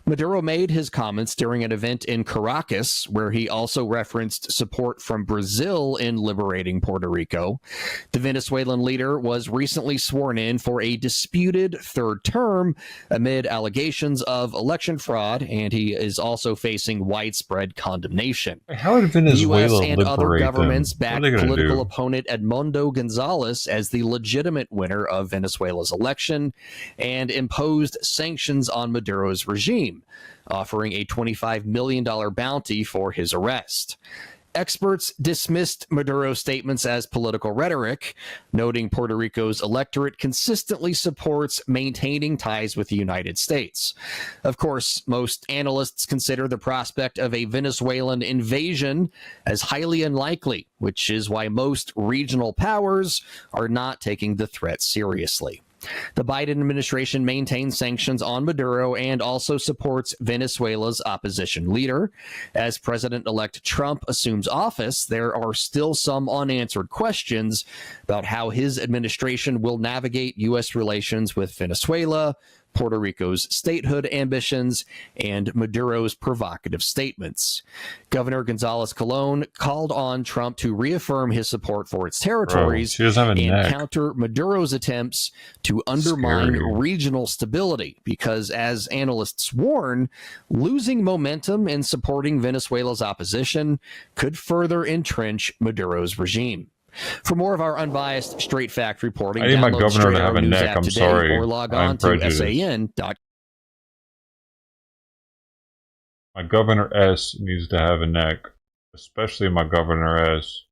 Maduro made his comments during an event in Caracas, where he also referenced support from Brazil in liberating Puerto Rico. The Venezuelan leader was recently sworn in for a disputed third term amid allegations of election fraud, and he is also facing widespread condemnation. How did Venezuela the U.S. and other liberate governments them? backed What are they gonna political do? opponent Edmundo Gonzalez as the legitimate winner of Venezuela's election and imposed sanctions on Maduro's regime, offering a $25 million bounty for his arrest. Experts dismissed Maduro's statements as political rhetoric, noting Puerto Rico's electorate consistently supports maintaining ties with the United States. Of course, most analysts consider the prospect of a Venezuelan invasion as highly unlikely, which is why most regional powers are not taking the threat seriously. The Biden administration maintains sanctions on Maduro and also supports Venezuela's opposition leader. As President-elect Trump assumes office, there are still some unanswered questions about how his administration will navigate U.S. relations with Venezuela, Puerto Rico's statehood ambitions, and Maduro's provocative statements. Governor Gonzalez Colon called on Trump to reaffirm his support for its territories and counter Maduro's attempts to undermine regional stability, because, as analysts warn, losing momentum in supporting Venezuela's opposition could further entrench Maduro's regime. For more of our unbiased, straight fact reporting, I need my download governor Straight to have Hour a News neck. app I'm today sorry. or log I'm on to prejudiced. san.com. My Governor S needs to have a neck, especially my Governor S.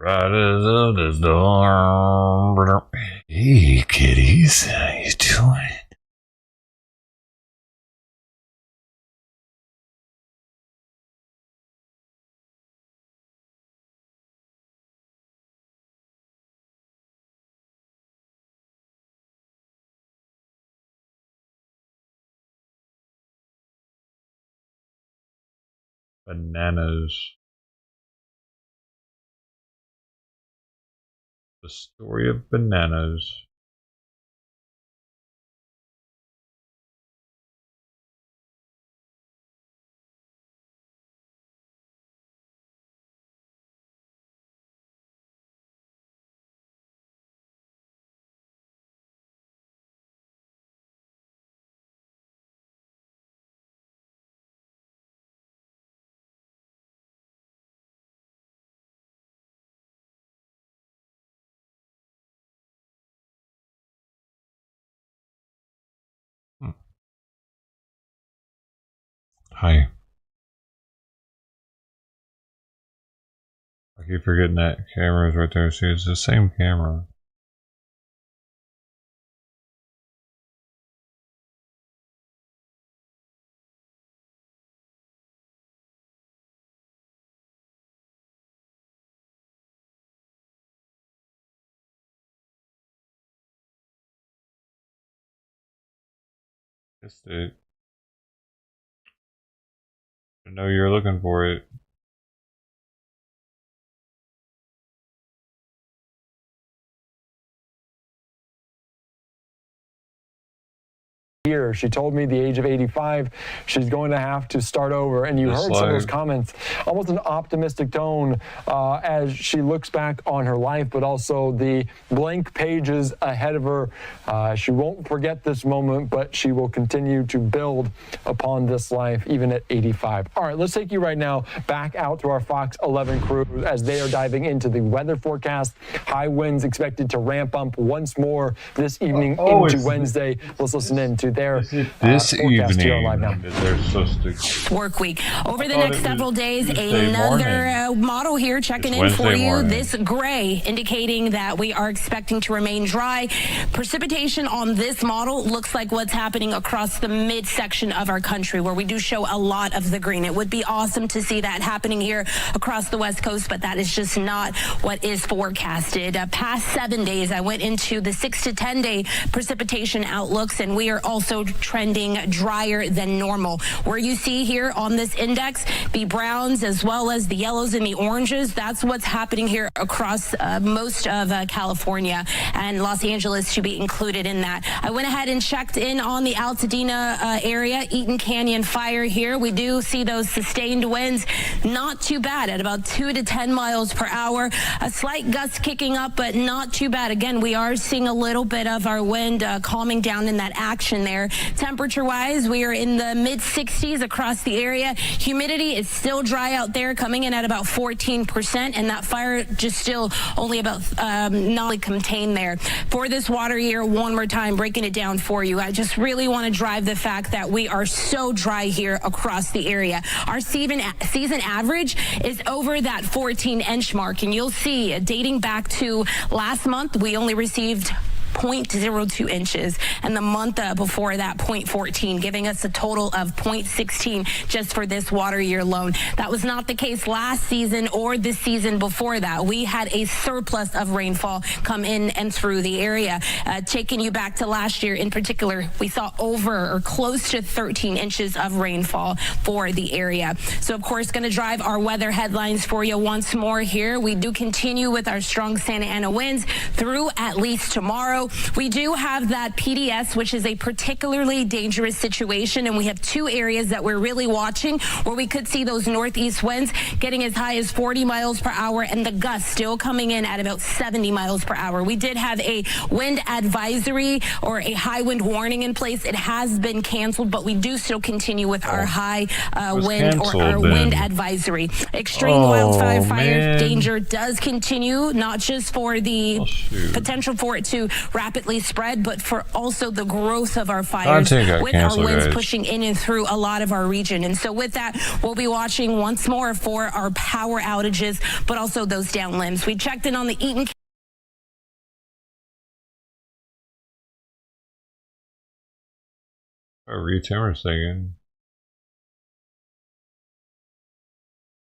Right as the door. Hey, kitties, how you doing? Bananas. The story of bananas. Hi. I keep forgetting that camera is right there. See, it's the same camera. It's it. I know you're looking for it. She told me the age of 85, she's going to have to start over. And you heard some of those comments, almost an optimistic tone as she looks back on her life, but also the blank pages ahead of her. She won't forget this moment, but she will continue to build upon this life even at 85. All right, let's take you right now back out to our Fox 11 crew as they are diving into the weather forecast. High winds expected to ramp up once more this evening into Wednesday. Let's listen in to their this forecast here on evening. Live Now. They're supposed to Work week. Over the next several days, another model here checking in for you. morning. This gray indicating that we are expecting to remain dry. Precipitation on this model looks like what's happening across the midsection of our country where we do show a lot of the green. It would be awesome to see that happening here across the West Coast, but that is just not what is forecasted. Past 7 days, I went into the 6 to 10 day precipitation outlooks, and we are also trending drier than normal. Where you see here on this index, the browns as well as the yellows and the oranges, that's what's happening here across most of California, and Los Angeles should be included in that. I went ahead and checked in on the Altadena area, Eaton Canyon fire here. We do see those sustained winds, not too bad at about 2 to 10 miles per hour. A slight gust kicking up, but not too bad. Again, we are seeing a little bit of our wind calming down in that action there. Temperature-wise, we are in the mid-60s across the area. Humidity is still dry out there, coming in at about 14%, and that fire just still only about not contained there. For this water year, one more time, breaking it down for you, I just really want to drive the fact that we are so dry here across the area. Our season average is over that 14-inch mark, and you'll see, dating back to last month, we only received 0.02 inches, and the month before that 0.14, giving us a total of 0.16 just for this water year alone. That was not the case last season or the season before that. We had a surplus of rainfall come in and through the area. Taking you back to last year in particular, we saw over or close to 13 inches of rainfall for the area. So of course, going to drive our weather headlines for you once more here. We do continue with our strong Santa Ana winds through at least tomorrow. We do have that PDS, which is a particularly dangerous situation, and we have two areas that we're really watching where we could see those northeast winds getting as high as 40 miles per hour and the gusts still coming in at about 70 miles per hour. We did have a wind advisory or a high wind warning in place. It has been canceled, but we do still continue with our high wind or our wind advisory. Extreme wildfire danger does continue, not just for the potential for it to rapidly spread, but for also the growth of our fires with our winds pushing in and through a lot of our region. And so with that, we'll be watching once more for our power outages, but also those down limbs. We checked in on the Eaton. Reed Timmer singing.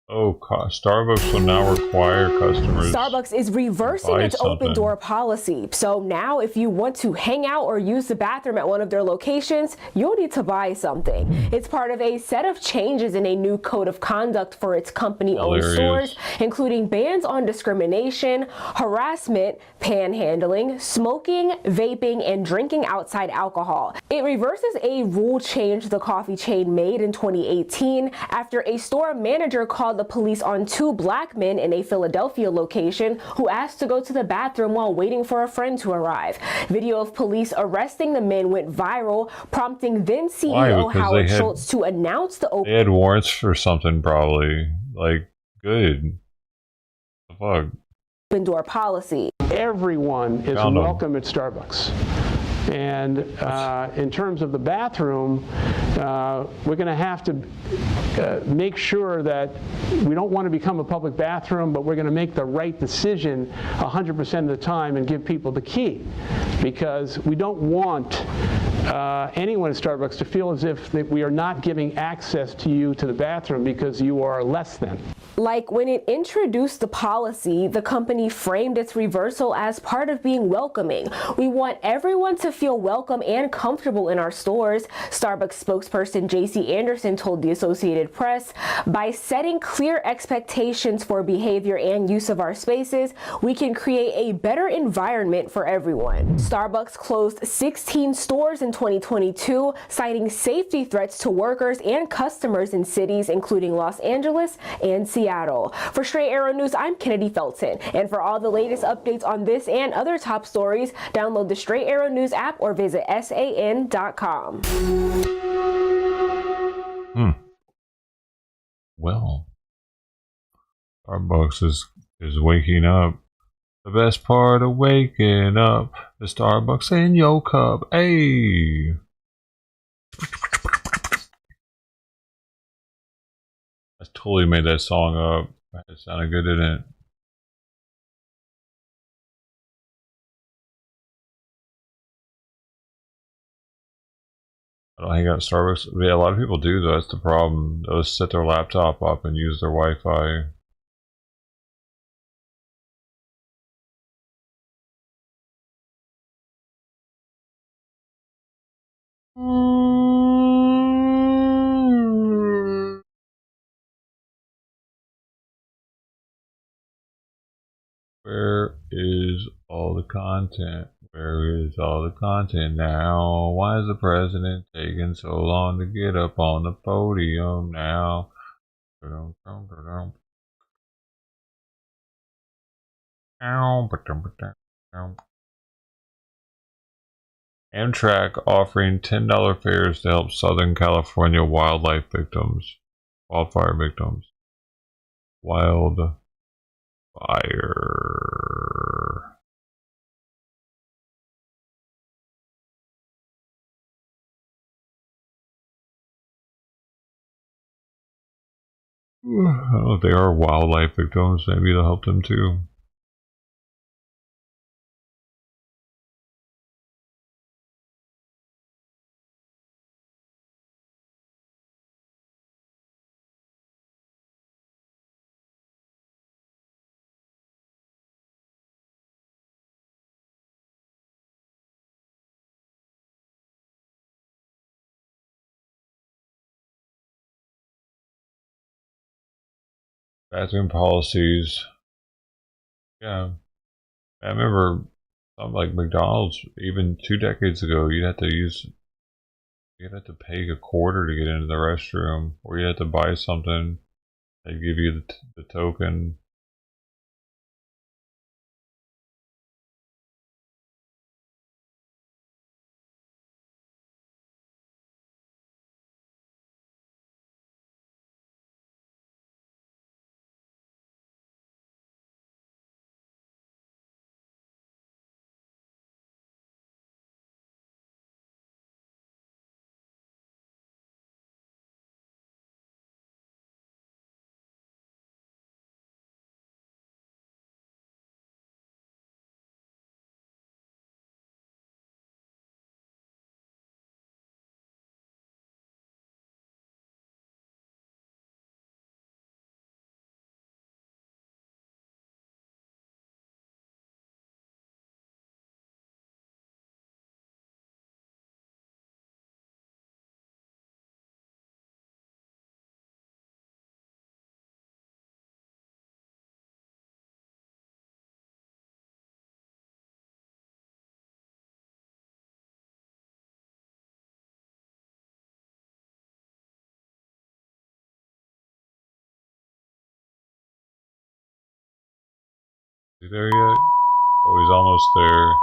Oh, Starbucks will now require customers. Starbucks is reversing its open door policy. So now if you want to hang out or use the bathroom at one of their locations, you'll need to buy something. It's part of a set of changes in a new code of conduct for its company-owned stores, including bans on discrimination, harassment, panhandling, smoking, vaping, and drinking outside alcohol. It reverses a rule change the coffee chain made in 2018 after a store manager called the police on 2 black men in a Philadelphia location who asked to go to the bathroom while waiting for a friend to arrive. Video of police arresting the men went viral, prompting then CEO Howard Schultz to announce the open. They had warrants for something, probably. Like, good. The fuck? Open door policy. Everyone is welcome at Starbucks. And in terms of the bathroom, we're going to have to make sure that we don't want to become a public bathroom, but we're going to make the right decision 100% of the time and give people the key. Because we don't want anyone at Starbucks to feel as if we are not giving access to you to the bathroom because you are less than. Like when it introduced the policy, the company framed its reversal as part of being welcoming. We want everyone to feel welcome and comfortable in our stores, Starbucks spokesperson JC Anderson told the Associated Press. By setting clear expectations for behavior and use of our spaces, we can create a better environment for everyone. Starbucks closed 16 stores in 2022, citing safety threats to workers and customers in cities including Los Angeles and Seattle. For Straight Arrow News, I'm Kennedy Felton. And for all the latest updates on this and other top stories, download the Straight Arrow News app or visit san.com. Well, Starbucks is waking up. The best part of waking up, the Starbucks in your cup. Hey. I totally made that song up. It sounded good, didn't it? I don't hang out at Starbucks. Yeah, a lot of people do, though. That's the problem. They'll just set their laptop up and use their Wi-Fi. Where is all the content? Where is all the content now? Why is the president taking so long to get up on the podium now? Amtrak offering $10 fares to help Southern California wildfire victims. Wildfire. I don't know if they are wildlife victims. Maybe they'll help them too. Bathroom policies. Yeah. I remember something like McDonald's, even 2 decades ago, you'd have to pay a quarter to get into the restroom, or you had to buy something. They'd give you the token. Is he there yet? Oh, he's almost there.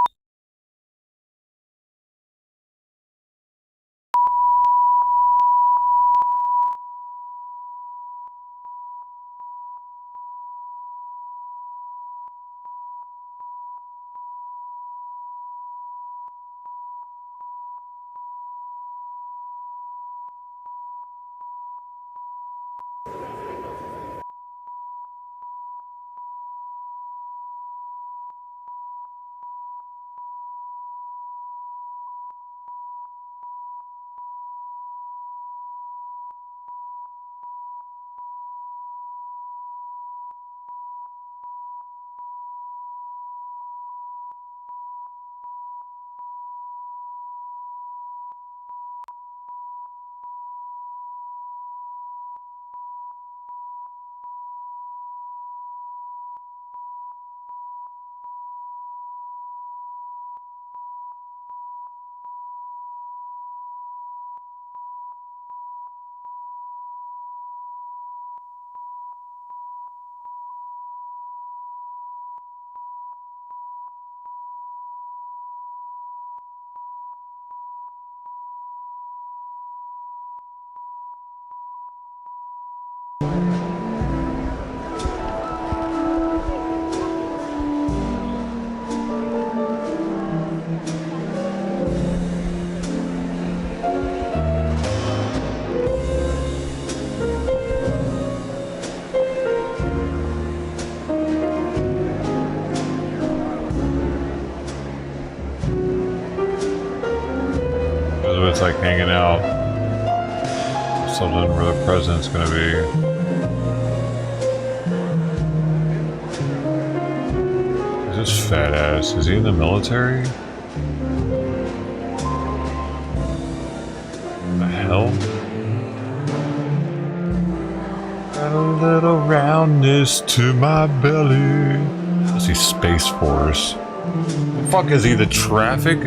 It's like hanging out. Something where the president's gonna be. Is this fat ass? Is he in the military? The hell? Got a little roundness to my belly. Is he Space Force? The fuck is he? The traffic?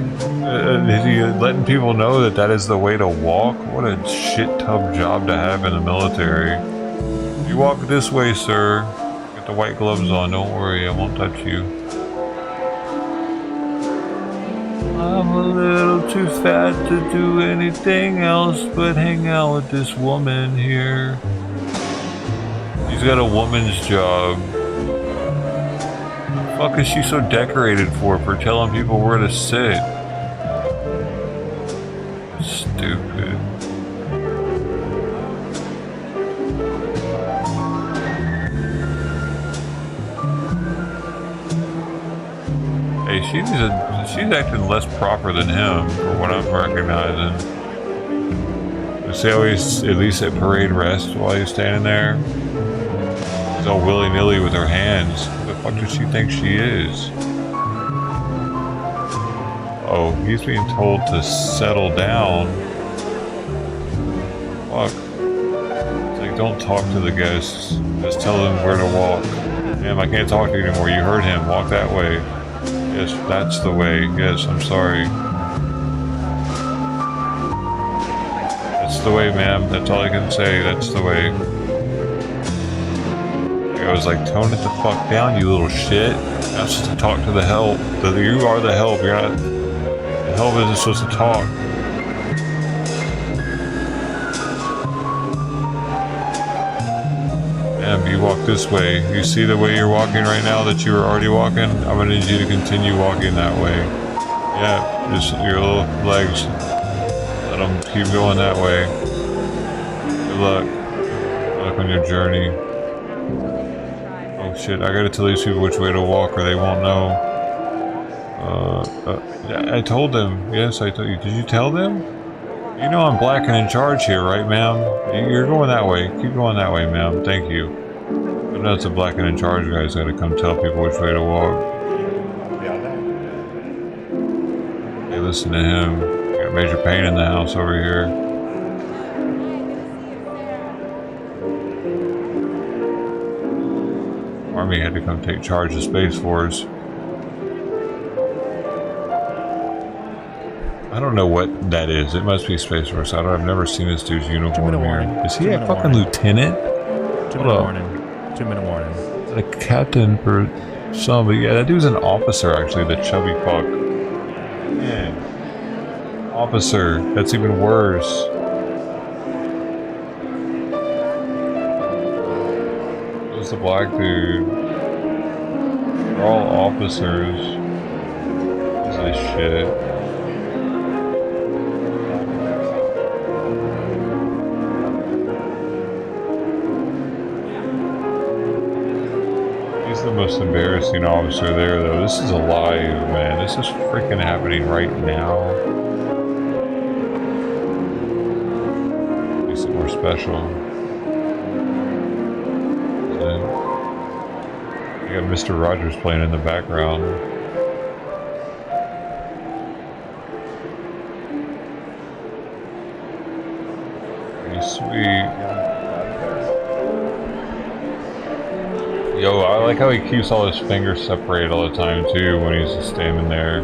Is he letting people know that that is the way to walk? What a shit tub job to have in the military. You walk this way, sir. Get the white gloves on. Don't worry, I won't touch you. I'm a little too fat to do anything else but hang out with this woman here. He's got a woman's job. What the fuck is she so decorated for telling people where to sit? Stupid. Hey, she's acting less proper than him, for what I'm recognizing. You see how he's at least at parade rest while he's standing there? She's all willy-nilly with her hands. Who the fuck does she think she is? Oh, he's being told to settle down. Fuck. It's like, don't talk to the guests. Just tell them where to walk. Damn, I can't talk to you anymore. You heard him. Walk that way. Yes, that's the way. Yes, I'm sorry. That's the way, ma'am. That's all I can say. That's the way. I was like, tone it the fuck down, you little shit. Not supposed to talk to the help. You are the help. You're not... The help isn't supposed to talk. Ma'am, you walk this way. You see the way you're walking right now that you were already walking? I'm gonna need you to continue walking that way. Yeah, just your little legs. Let them keep going that way. Good luck. Good luck on your journey. Oh shit, I gotta tell these people which way to walk or they won't know. I told them. Yes, I told you. Did you tell them? You know I'm black and in charge here, right, ma'am? You're going that way. Keep going that way, ma'am. Thank you. I know it's a black and in charge guy's gotta come tell people which way to walk. Hey, listen to him. Got major pain in the house over here. Army had to come take charge of Space Force. I don't know what that is. It must be Space Force. I've never seen this dude's uniform here. Is he a fucking lieutenant? Hold up. 2-minute warning. The captain for some, but yeah, that dude's an officer actually, the chubby fuck. Man. Officer, that's even worse. Who's the black dude? They're all officers. This is shit. He's the most embarrassing officer there, though. This is alive, man. This is freaking happening right now. Makes it more special. You got Mr. Rogers playing in the background. Pretty sweet. Yo, I like how he keeps all his fingers separated all the time too when he's just standing there.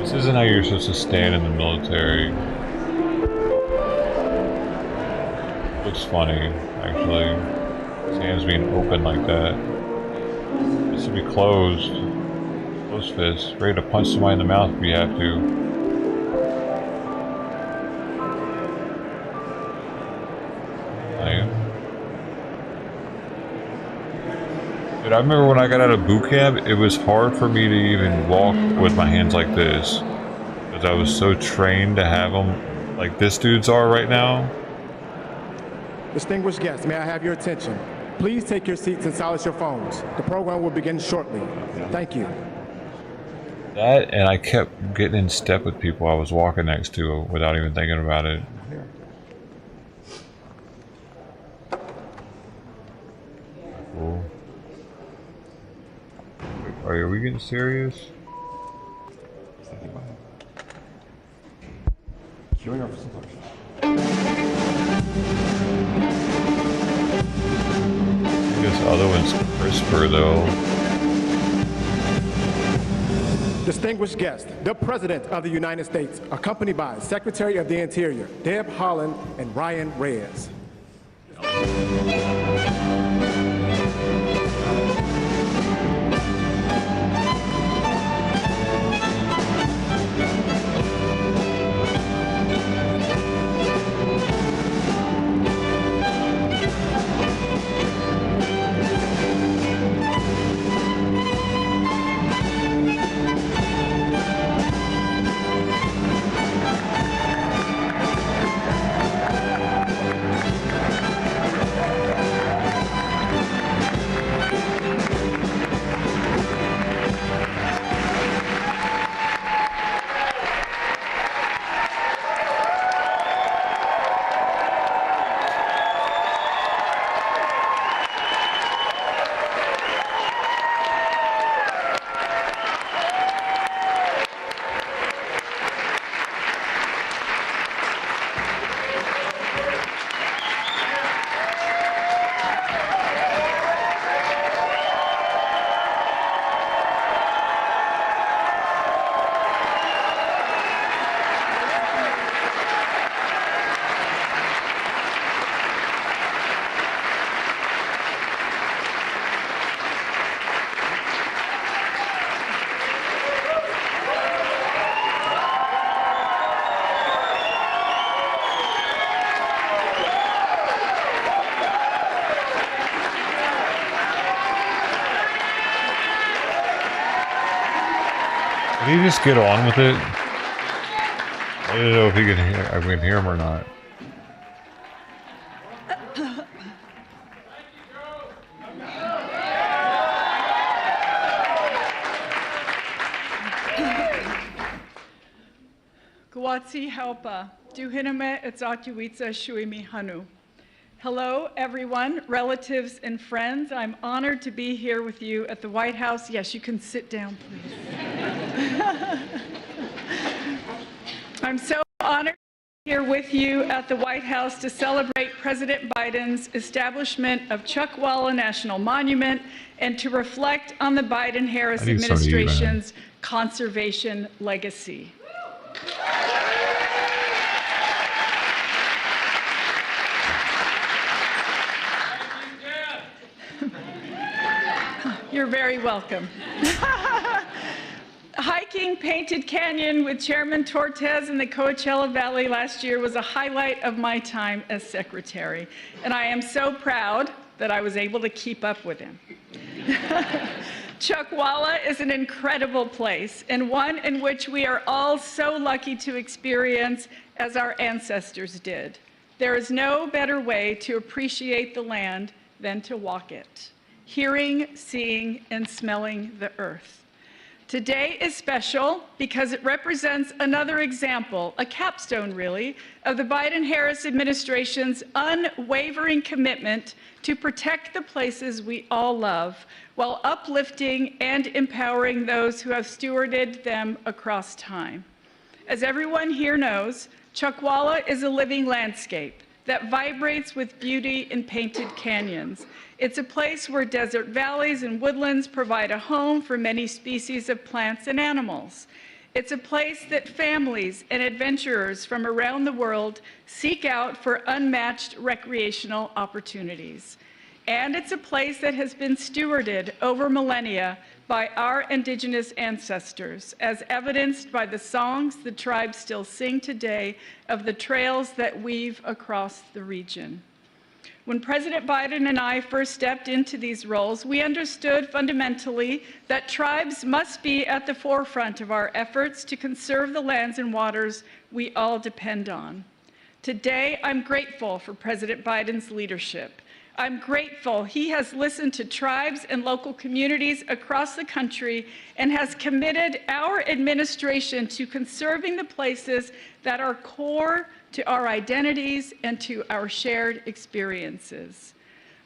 This isn't how you're supposed to stand in the military. Looks funny, actually. His hands being open like that. This should be closed. Closed fist. Ready to punch somebody in the mouth if you have to. Dude, I remember when I got out of boot camp, it was hard for me to even walk with my hands like this. Because I was so trained to have them like this dude's are right now. Distinguished guests, may I have your attention? Please take your seats and silence your phones. The program will begin shortly. Thank you. That, and I kept getting in step with people I was walking next to without even thinking about it. Cool. Are we getting serious? Queuing up for some This other one's crisper though. Distinguished guests, the President of the United States, accompanied by Secretary of the Interior, Deb Haaland and Ryan Reyes. Did he just get on with it? I don't know if he can hear. I can hear him or not. Gwatsi helpa, duhiname etzatuitza shuimi hanu. Hello, everyone, relatives and friends. I'm honored to be here with you at the White House. Yes, you can sit down, please. I'm so honored to be here with you at the White House to celebrate President Biden's establishment of Chuckwalla National Monument and to reflect on the Biden-Harris administration's conservation legacy. You're very welcome. Hiking Painted Canyon with Chairman Tortes in the Coachella Valley last year was a highlight of my time as secretary, and I am so proud that I was able to keep up with him. Chuckwalla is an incredible place, and one in which we are all so lucky to experience as our ancestors did. There is no better way to appreciate the land than to walk it, hearing, seeing, and smelling the earth. Today is special because it represents another example, a capstone really, of the Biden-Harris administration's unwavering commitment to protect the places we all love while uplifting and empowering those who have stewarded them across time. As everyone here knows, Chuckwalla is a living landscape that vibrates with beauty in painted canyons. It's a place where desert valleys and woodlands provide a home for many species of plants and animals. It's a place that families and adventurers from around the world seek out for unmatched recreational opportunities. And it's a place that has been stewarded over millennia by our indigenous ancestors, as evidenced by the songs the tribes still sing today of the trails that weave across the region. When President Biden and I first stepped into these roles, we understood fundamentally that tribes must be at the forefront of our efforts to conserve the lands and waters we all depend on. Today, I'm grateful for President Biden's leadership. I'm grateful he has listened to tribes and local communities across the country and has committed our administration to conserving the places that are core to our identities and to our shared experiences.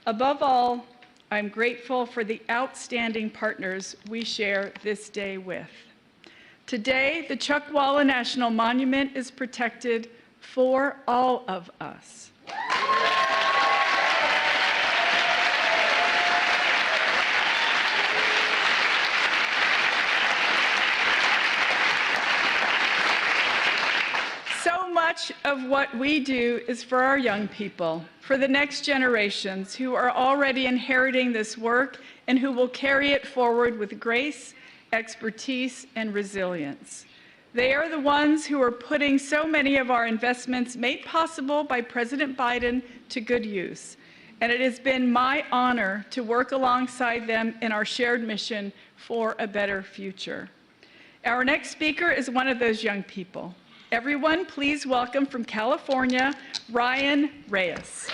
Above all, I'm grateful for the outstanding partners we share this day with. Today, the Chuckwalla National Monument is protected for all of us. Much of what we do is for our young people, for the next generations who are already inheriting this work and who will carry it forward with grace, expertise, and resilience. They are the ones who are putting so many of our investments made possible by President Biden to good use. And it has been my honor to work alongside them in our shared mission for a better future. Our next speaker is one of those young people. Everyone, please welcome from California, Ryan Reyes.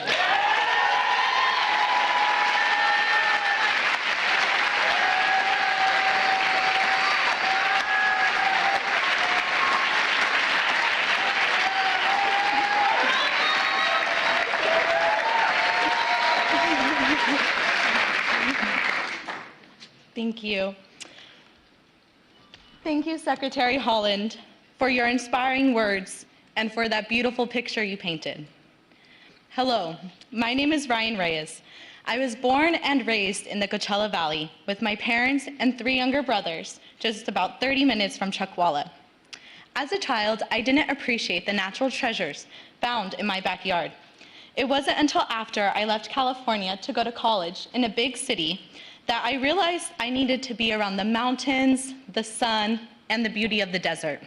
Thank you. Thank you, Secretary Holland, for your inspiring words and for that beautiful picture you painted. Hello, my name is Ryan Reyes. I was born and raised in the Coachella Valley with my parents and 3 younger brothers, just about 30 minutes from Chuckwalla. As a child, I didn't appreciate the natural treasures found in my backyard. It wasn't until after I left California to go to college in a big city that I realized I needed to be around the mountains, the sun, and the beauty of the desert.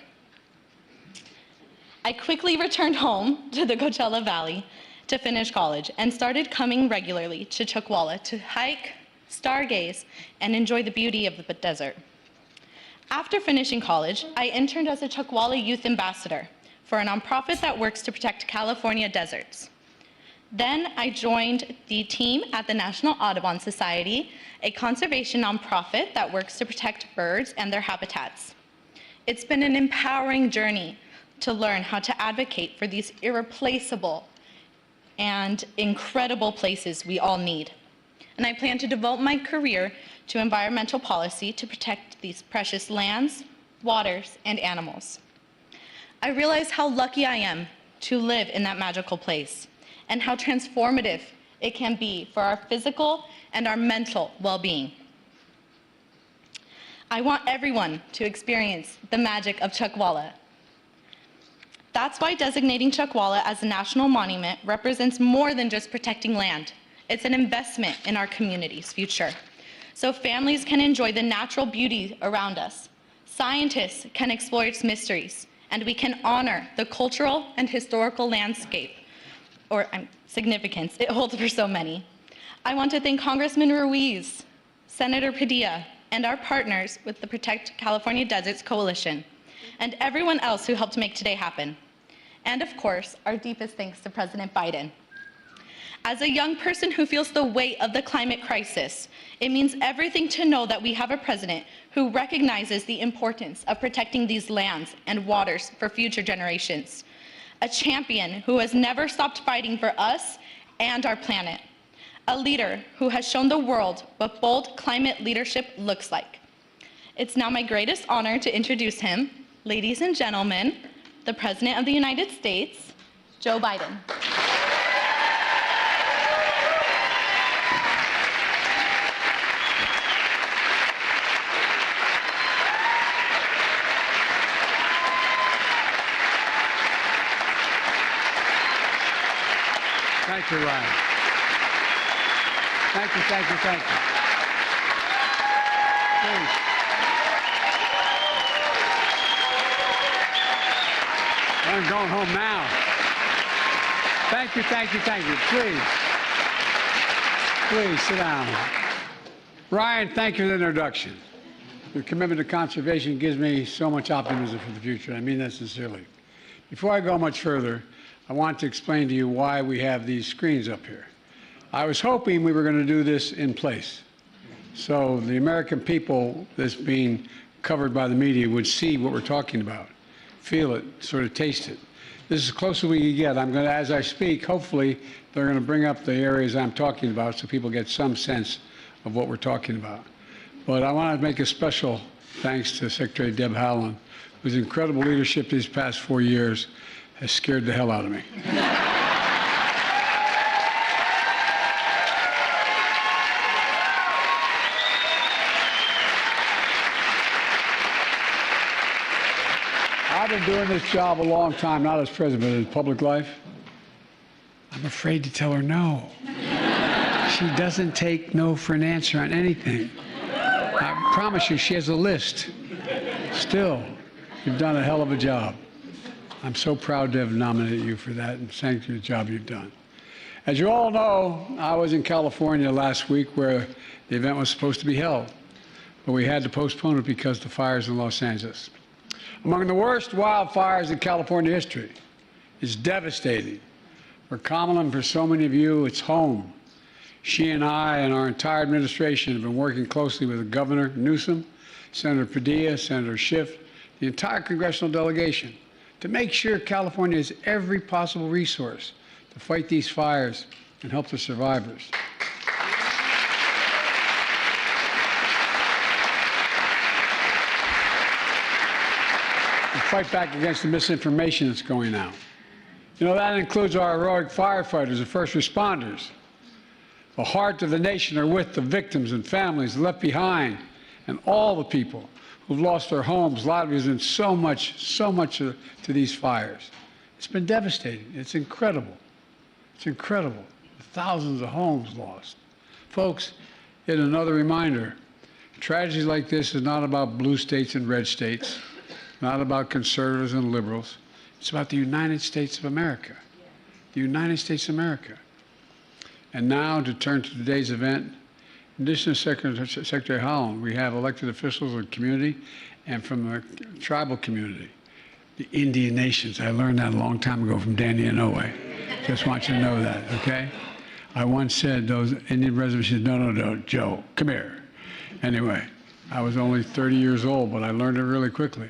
I quickly returned home to the Coachella Valley to finish college and started coming regularly to Chuckwalla to hike, stargaze, and enjoy the beauty of the desert. After finishing college, I interned as a Chuckwalla Youth Ambassador for a nonprofit that works to protect California deserts. Then I joined the team at the National Audubon Society, a conservation nonprofit that works to protect birds and their habitats. It's been an empowering journey to learn how to advocate for these irreplaceable and incredible places we all need. And I plan to devote my career to environmental policy to protect these precious lands, waters, and animals. I realize how lucky I am to live in that magical place and how transformative it can be for our physical and our mental well-being. I want everyone to experience the magic of Chuckwalla. That's why designating Chuckwalla as a national monument represents more than just protecting land. It's an investment in our community's future. so families can enjoy the natural beauty around us. Scientists can explore its mysteries, and we can honor the cultural and historical landscape or significance it holds for so many. I want to thank Congressman Ruiz, Senator Padilla, and our partners with the Protect California Deserts Coalition, and everyone else who helped make today happen. And of course, our deepest thanks to President Biden. As a young person who feels the weight of the climate crisis, it means everything to know that we have a president who recognizes the importance of protecting these lands and waters for future generations. A champion who has never stopped fighting for us and our planet. A leader who has shown the world what bold climate leadership looks like. It's now my greatest honor to introduce him, ladies and gentlemen, the President of the United States, Joe Biden. Thank you, Ryan. Thank you, thank you, thank you. Please. I'm going home now. Thank you, thank you, thank you. Please sit down. Ryan, thank you for the introduction. Your commitment to conservation gives me so much optimism for the future. I mean that sincerely. Before I go much further, I want to explain to you why we have these screens up here. I was hoping we were going to do this in place, so the American people that's being covered by the media would see what we're talking about, feel it, sort of taste it. This is as close as we can get. I'm going to, as I speak, hopefully they're going to bring up the areas I'm talking about so people get some sense of what we're talking about. But I want to make a special thanks to Secretary Deb Haaland, whose incredible leadership these past 4 years has scared the hell out of me. I've been doing this job a long time, not as president, but in public life. I'm afraid to tell her no. She doesn't take no for an answer on anything. I promise you, she has a list. Still, you've done a hell of a job. I'm so proud to have nominated you for that, and thank you for the job you've done. As you all know, I was in California last week where the event was supposed to be held, but we had to postpone it because of the fires in Los Angeles. Among the worst wildfires in California history. It's devastating. For Kamala and for so many of you, it's home. She and I and our entire administration have been working closely with Governor Newsom, Senator Padilla, Senator Schiff, the entire congressional delegation, to make sure California has every possible resource to fight these fires and help the survivors. And fight back against the misinformation that's going out. You know, that includes our heroic firefighters and first responders. The heart of the nation are with the victims and families left behind and all the people who've lost their homes, livelihoods, and so much to these fires. It's been devastating. It's incredible. It's incredible. Thousands of homes lost. Folks, yet another reminder, tragedies like this is not about blue states and red states, not about conservatives and liberals. It's about the United States of America. The United States of America. And now to turn to today's event, in addition to Secretary Haaland, we have elected officials of the community and from the tribal community, the Indian nations. I learned that a long time ago from Danny Inouye. Just want you to know that, okay? I once said those Indian residents said, no, Joe, come here. Anyway, I was only 30 years old, but I learned it really quickly.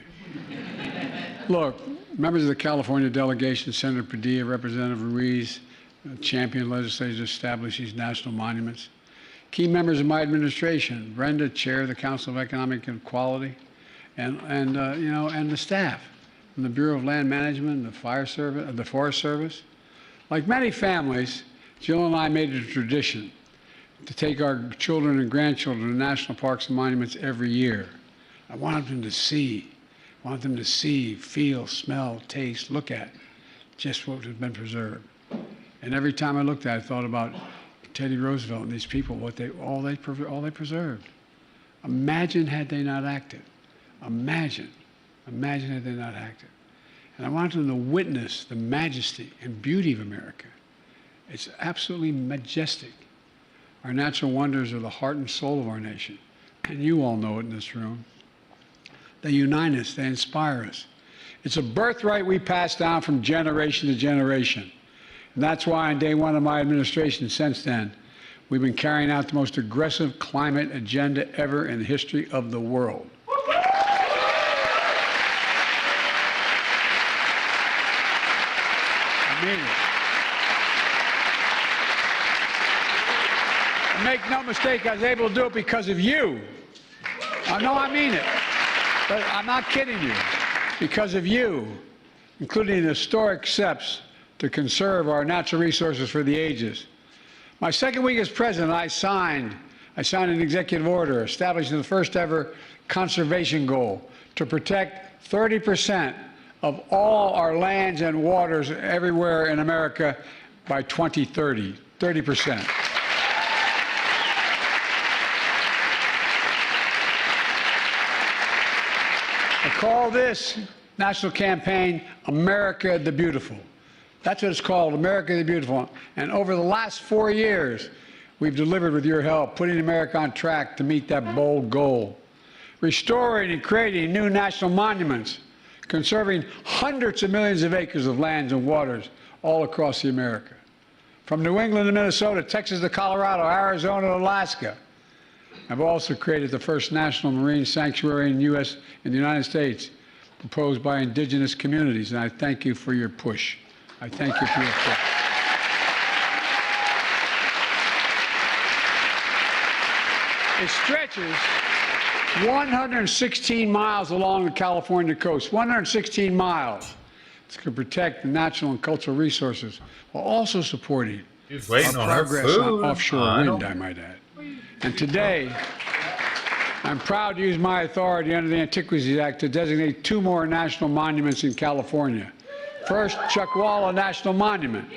Look, members of the California delegation, Senator Padilla, Representative Ruiz, champion legislators to establish these national monuments. Key members of my administration, Brenda, Chair of the Council of Economic Equality, and the staff from the Bureau of Land Management, the Fire Service, the Forest Service. Like many families, Jill and I made it a tradition to take our children and grandchildren to national parks and monuments every year. I wanted them to see, feel, smell, taste, look at just what has been preserved. And every time I looked at it, I thought about Teddy Roosevelt and these people, all they preserved. Imagine had they not acted. Imagine had they not acted. And I want them to witness the majesty and beauty of America. It's absolutely majestic. Our natural wonders are the heart and soul of our nation. And you all know it in this room. They unite us, they inspire us. It's a birthright we pass down from generation to generation. And that's why on day one of my administration since then, we've been carrying out the most aggressive climate agenda ever in the history of the world. I mean it. And make no mistake, I was able to do it because of you. No, I mean it. But I'm not kidding you. Because of you, including historic steps to conserve our natural resources for the ages. My second week as president, I signed an executive order establishing the first ever conservation goal to protect 30% of all our lands and waters everywhere in America by 2030. 30%. I call this national campaign America the Beautiful. That's what it's called, America the Beautiful. And over the last 4 years, we've delivered with your help, putting America on track to meet that bold goal. Restoring and creating new national monuments, conserving hundreds of millions of acres of lands and waters all across the America. From New England to Minnesota, Texas to Colorado, Arizona to Alaska. I've also created the first national marine sanctuary in the United States, proposed by indigenous communities, and I thank you for your push. I thank you for your push. It stretches 116 miles along the California coast, 116 miles. It's going to protect the natural and cultural resources while also supporting our progress on offshore wind, I might add. And today, I'm proud to use my authority under the Antiquities Act to designate 2 more national monuments in California. First, Chuckwalla National Monument.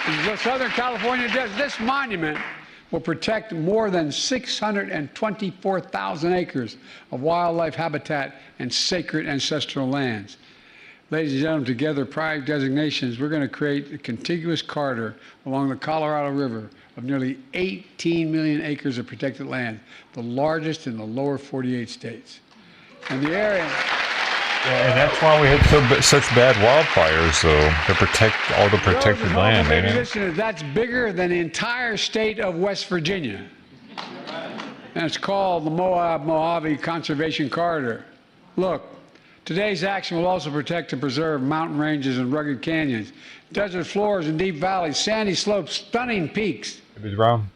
In the Southern California desert, this monument will protect more than 624,000 acres of wildlife habitat and sacred ancestral lands. Ladies and gentlemen, together, prior designations, we're going to create a contiguous corridor along the Colorado River of nearly 18 million acres of protected land, the largest in the lower 48 states. And the area... Yeah, and that's why we had such bad wildfires, though, to protect all the protected land, ain't it? That's bigger than the entire state of West Virginia. And it's called the Moab-Mojave Conservation Corridor. Look, today's action will also protect and preserve mountain ranges and rugged canyons, desert floors and deep valleys, sandy slopes, stunning peaks.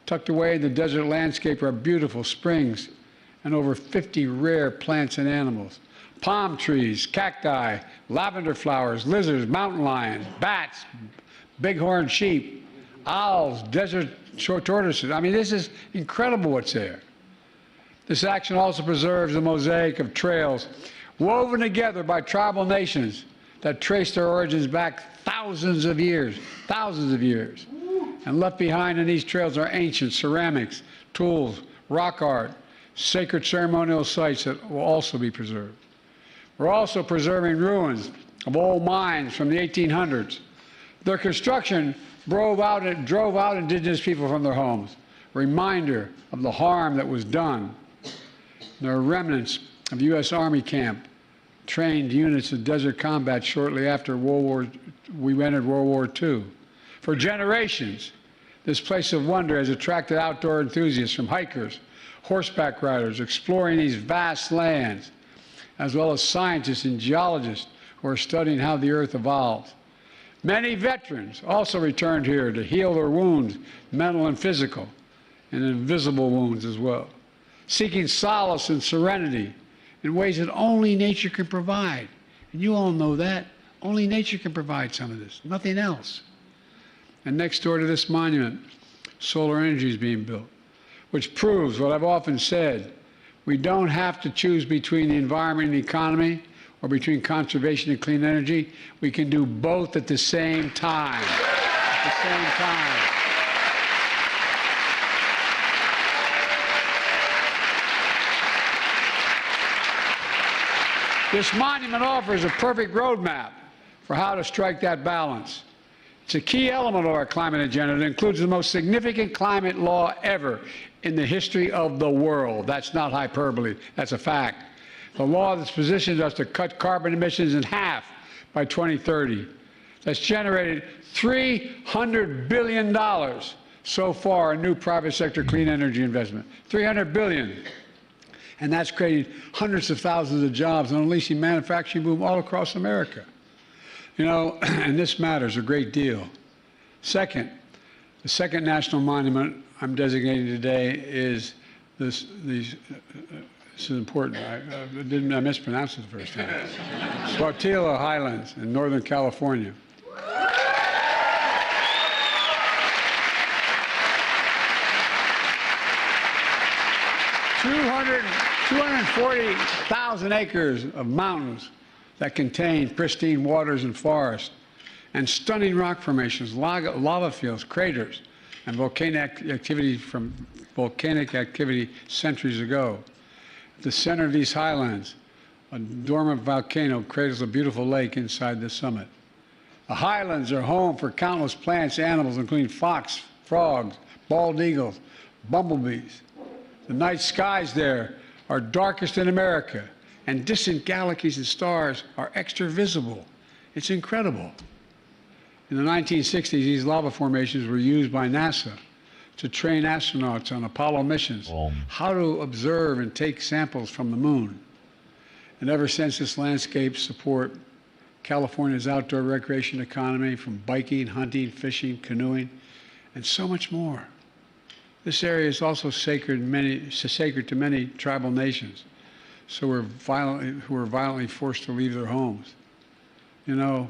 Tucked away in the desert landscape are beautiful springs and over 50 rare plants and animals. Palm trees, cacti, lavender flowers, lizards, mountain lions, bats, bighorn sheep, owls, desert tortoises. I mean, this is incredible what's there. This action also preserves the mosaic of trails woven together by tribal nations that trace their origins back thousands of years. And left behind in these trails are ancient ceramics, tools, rock art, sacred ceremonial sites that will also be preserved. We're also preserving ruins of old mines from the 1800s. Their construction drove out indigenous people from their homes, a reminder of the harm that was done. There are remnants of the U.S. Army camp, trained units of desert combat shortly after we entered World War II. For generations, this place of wonder has attracted outdoor enthusiasts from hikers, horseback riders, exploring these vast lands, as well as scientists and geologists who are studying how the Earth evolves. Many veterans also returned here to heal their wounds, mental and physical, and invisible wounds as well, seeking solace and serenity in ways that only nature can provide. And you all know that. Only nature can provide some of this, nothing else. And next door to this monument, solar energy is being built, which proves what I've often said. We don't have to choose between the environment and the economy or between conservation and clean energy. We can do both at the same time. At the same time. This monument offers a perfect roadmap for how to strike that balance. It's a key element of our climate agenda that includes the most significant climate law ever in the history of the world. That's not hyperbole, that's a fact. The law that's positioned us to cut carbon emissions in half by 2030. That's generated $300 billion so far in new private sector clean energy investment. $300 billion. And that's created hundreds of thousands of jobs and unleashing manufacturing boom all across America. You know, and this matters a great deal. Second, the second national monument I'm designating today is this is important. I mispronounced it the first time. Swatila Highlands in Northern California. 240,000 acres of mountains that contain pristine waters and forests, and stunning rock formations, lava fields, craters, and volcanic activity centuries ago. At the center of these highlands, a dormant volcano cradles a beautiful lake inside the summit. The highlands are home for countless plants, animals, including fox, frogs, bald eagles, bumblebees. The night skies there are darkest in America, and distant galaxies and stars are extra visible. It's incredible. In the 1960s, these lava formations were used by NASA to train astronauts on Apollo missions how to observe and take samples from the moon. And ever since, this landscape support California's outdoor recreation economy, from biking, hunting, fishing, canoeing, and so much more. This area is also sacred to many tribal nations, who were violently forced to leave their homes. You know,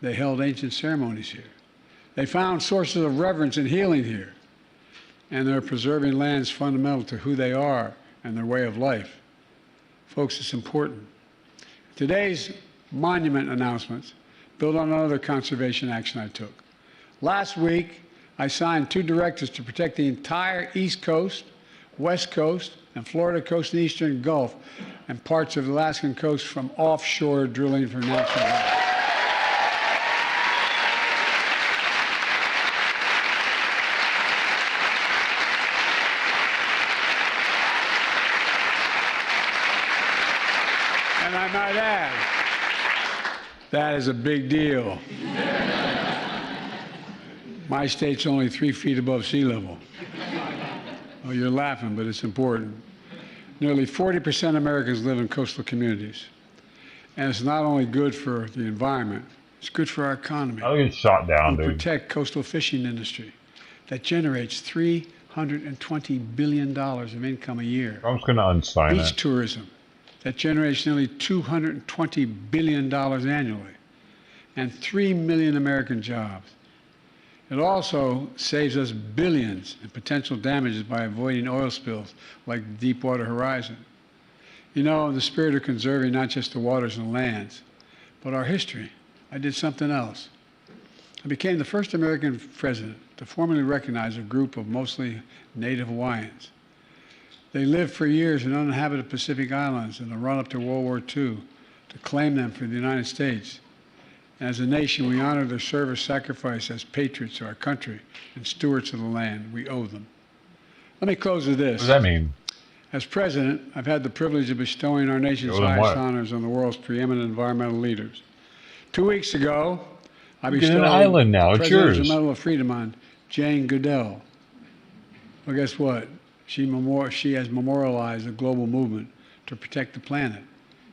they held ancient ceremonies here. They found sources of reverence and healing here. And they're preserving lands fundamental to who they are and their way of life. Folks, it's important. Today's monument announcements build on another conservation action I took. Last week, I signed 2 directives to protect the entire East Coast, West Coast, and Florida coast and Eastern Gulf, and parts of the Alaskan coast from offshore drilling for natural gas. And I might add, that is a big deal. My state's only 3 feet above sea level. Oh, you're laughing, but it's important. Nearly 40% of Americans live in coastal communities. And it's not only good for the environment, it's good for our economy. I'll get shot down, We'll dude. protect coastal fishing industry that generates $320 billion of income a year. I'm just going to unsign Beach it. tourism that generates nearly $220 billion annually, and 3 million American jobs. It also saves us billions in potential damages by avoiding oil spills like the Deepwater Horizon. You know, in the spirit of conserving not just the waters and lands, but our history, I did something else. I became the first American president to formally recognize a group of mostly native Hawaiians. They lived for years in uninhabited Pacific Islands in the run-up to World War II to claim them for the United States. As a nation, we honor their service sacrifice as patriots of our country and stewards of the land. We owe them. Let me close with this. What does that mean? As president, I've had the privilege of bestowing our nation's Owe them highest what? honors on the world's preeminent environmental leaders. 2 weeks ago, I You get bestowed an island now. the It's Presidential yours. Medal of Freedom on Jane Goodell. Well, guess what? She has memorialized a global movement to protect the planet.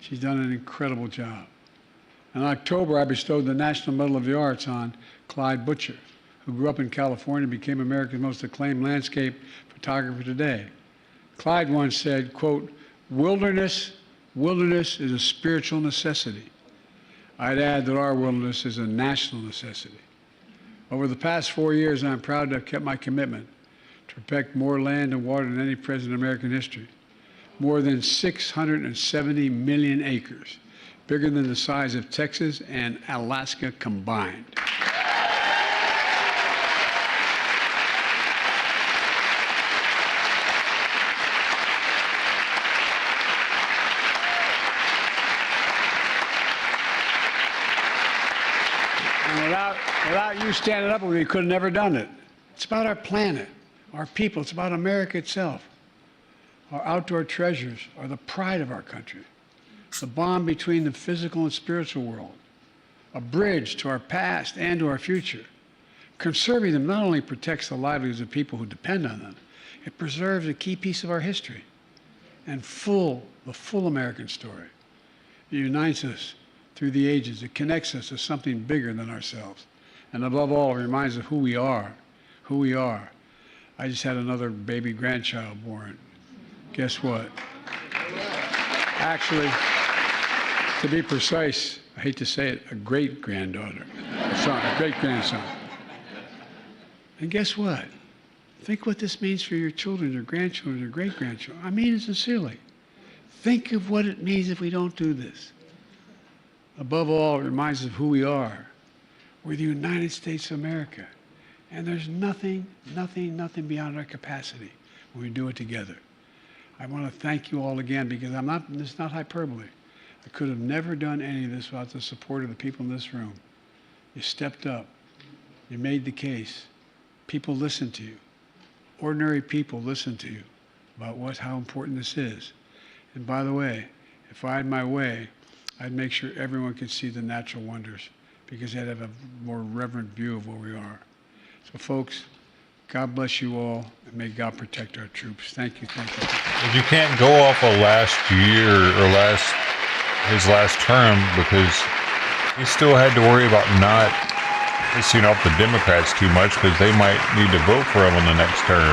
She's done an incredible job. In October, I bestowed the National Medal of the Arts on Clyde Butcher, who grew up in California and became America's most acclaimed landscape photographer today. Clyde once said, quote, wilderness is a spiritual necessity. I'd add that our wilderness is a national necessity. Over the past 4 years, I'm proud to have kept my commitment to protect more land and water than any president in American history. more than 670 million acres, bigger than the size of Texas and Alaska combined. And without you standing up, we could have never done it. It's about our planet, our people. It's about America itself. Our outdoor treasures are the pride of our country, the bond between the physical and spiritual world, a bridge to our past and to our future. Conserving them not only protects the livelihoods of people who depend on them, it preserves a key piece of our history and the full American story. It unites us through the ages. It connects us to something bigger than ourselves. And above all, it reminds us of who we are. I just had another baby grandchild born. Guess what? Actually, to be precise, I hate to say it, a great-granddaughter, a great-grandson. And guess what? Think what this means for your children, your grandchildren, your great-grandchildren. I mean it sincerely. Think of what it means if we don't do this. Above all, it reminds us of who we are. We're the United States of America. And there's nothing beyond our capacity when we do it together. I want to thank you all again because it's not hyperbole. I could have never done any of this without the support of the people in this room. You stepped up. You made the case. People listened to you. Ordinary people listened to you about how important this is. And by the way, if I had my way, I'd make sure everyone could see the natural wonders because they'd have a more reverent view of where we are. So folks, God bless you all, and may God protect our troops. Thank you. But you can't go off of last year or his last term because he still had to worry about not pissing off the Democrats too much because they might need to vote for him in the next term.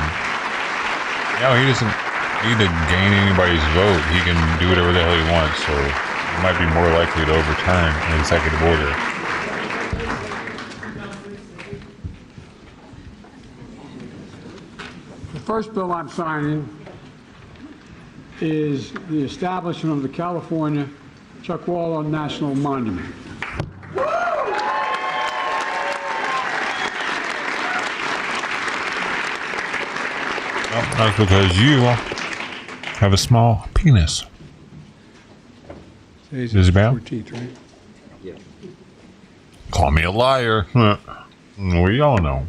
No, he doesn't need to gain anybody's vote. He can do whatever the hell he wants, so he might be more likely to overturn an executive order. The first bill I'm signing is the establishment of the California Chuckwalla National Monument. Well, that's because you have a small penis. Isabel? 14th, right? Yeah. Call me a liar. We all know.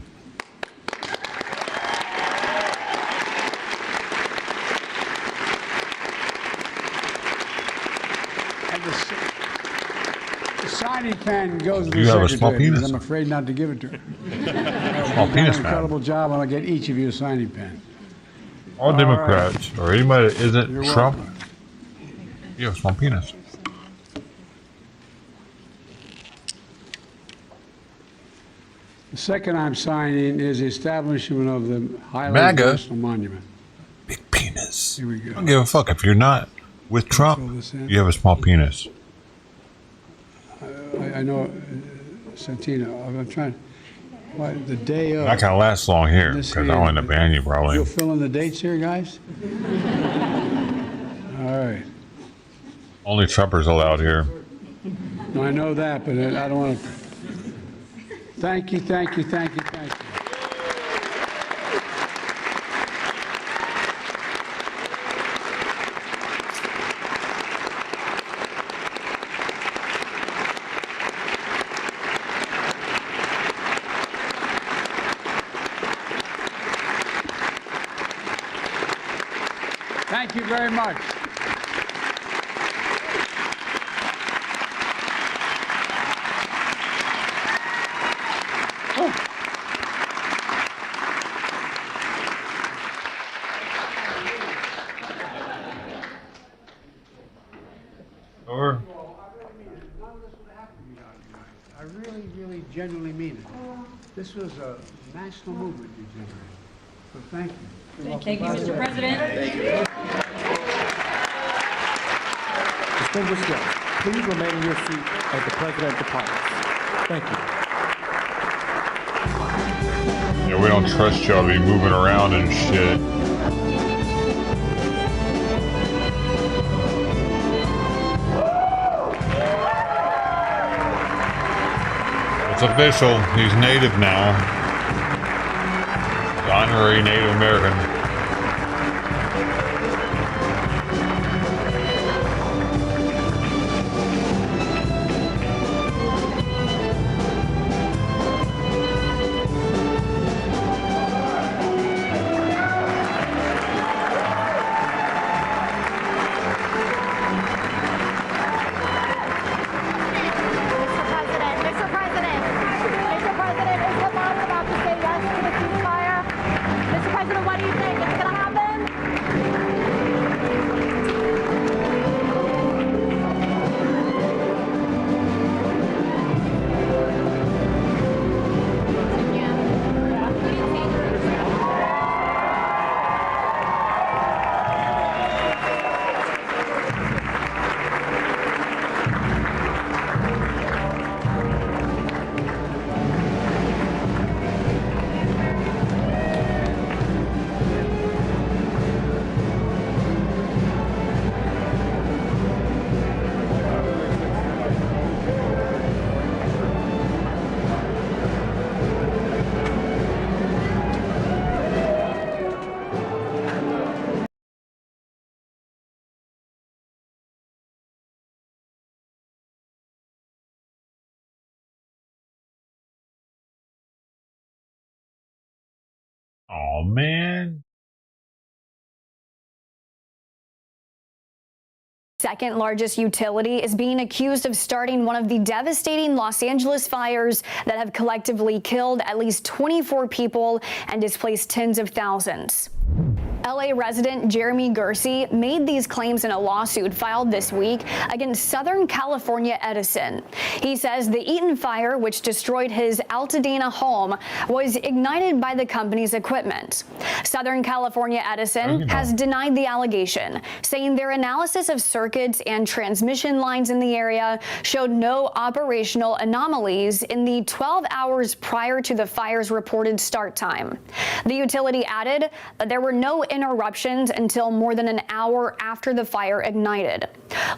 The signing pen goes to the You have a small secretary because penis. I'm afraid not to give it to her. Small You've done penis, an man. incredible job, and I'll get each of you a signing pen. All Democrats or anybody that isn't You're Trump, welcome. you have a small penis. The second I'm signing is the establishment of the Highland MAGA. National Monument. Big penis. Here we go. I don't give a fuck. If you're not with Trump, you have a small penis. I know, Santina, I'm trying, the day of. Not gonna last long here This because I'll end up banning you probably. You'll fill in the dates here, guys? All right. Only Trumpers allowed here. No, I know that, but I don't want to. Thank you. Thank you very much. Over. I really genuinely mean it. This was a national movement you generated. So thank you. Thank you, Mr. President. Distinguished guests, please remain in your seat as the President departs. Thank you. Yeah, we don't trust y'all to be moving around and shit. It's official. He's native now. Honorary Native American. Oh man. Second largest utility is being accused of starting one of the devastating Los Angeles fires that have collectively killed at least 24 people and displaced tens of thousands. LA resident Jeremy Gersey made these claims in a lawsuit filed this week against Southern California Edison. He says the Eaton fire, which destroyed his Altadena home, was ignited by the company's equipment. Southern California Edison has denied the allegation, saying their analysis of circuits and transmission lines in the area showed no operational anomalies in the 12 hours prior to the fire's reported start time. The utility added that there were no interruptions until more than an hour after the fire ignited.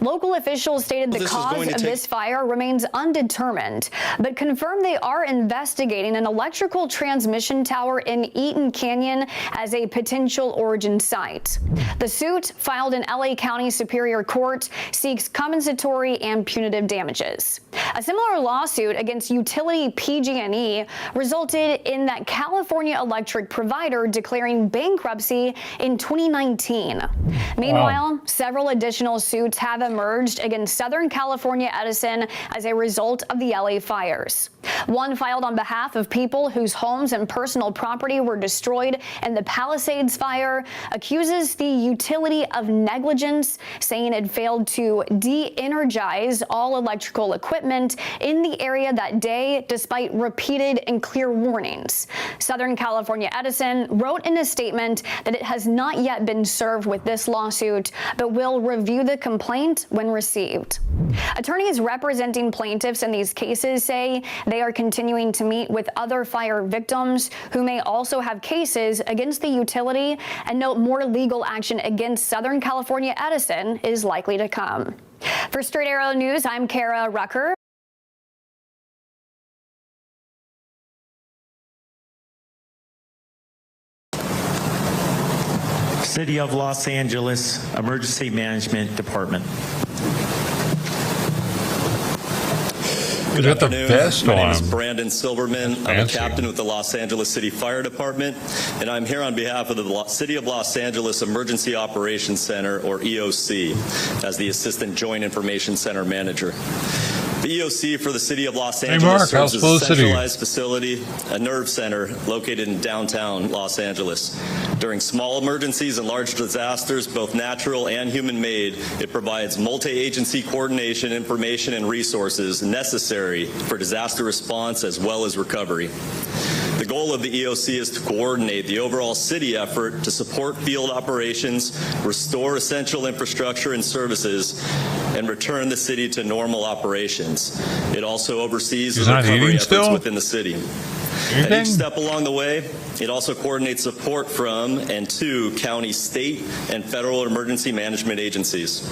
Local officials stated the cause of this fire remains undetermined, but confirmed they are investigating an electrical transmission tower in Eaton Canyon as a potential origin site. The suit, filed in LA County Superior Court, seeks compensatory and punitive damages. A similar lawsuit against utility PG&E resulted in that California electric provider declaring bankruptcy in 2019. Meanwhile, several additional suits have emerged against Southern California Edison as a result of the LA fires. One filed on behalf of people whose homes and personal property were destroyed in the Palisades fire accuses the utility of negligence, saying it failed to de-energize all electrical equipment in the area that day despite repeated and clear warnings. Southern California Edison wrote in a statement that it has not yet been served with this lawsuit, but will review the complaint when received. Attorneys representing plaintiffs in these cases say they are continuing to meet with other fire victims who may also have cases against the utility, and note more legal action against Southern California Edison is likely to come. For Straight Arrow News, I'm Kara Rucker. City of Los Angeles Emergency Management Department. Good afternoon. My name is Brandon Silverman. I'm a captain with the Los Angeles City Fire Department, and I'm here on behalf of the City of Los Angeles Emergency Operations Center, or EOC, as the Assistant Joint Information Center Manager. The EOC for the City of Los Angeles serves as a centralized facility, a nerve center located in downtown Los Angeles. During small emergencies and large disasters, both natural and human-made, it provides multi-agency coordination, information, and resources necessary for disaster response as well as recovery. The goal of the EOC is to coordinate the overall city effort to support field operations, restore essential infrastructure and services, and return the city to normal operations. It also oversees the recovery efforts within the city. At each step along the way, it also coordinates support from and to county, state, and federal emergency management agencies.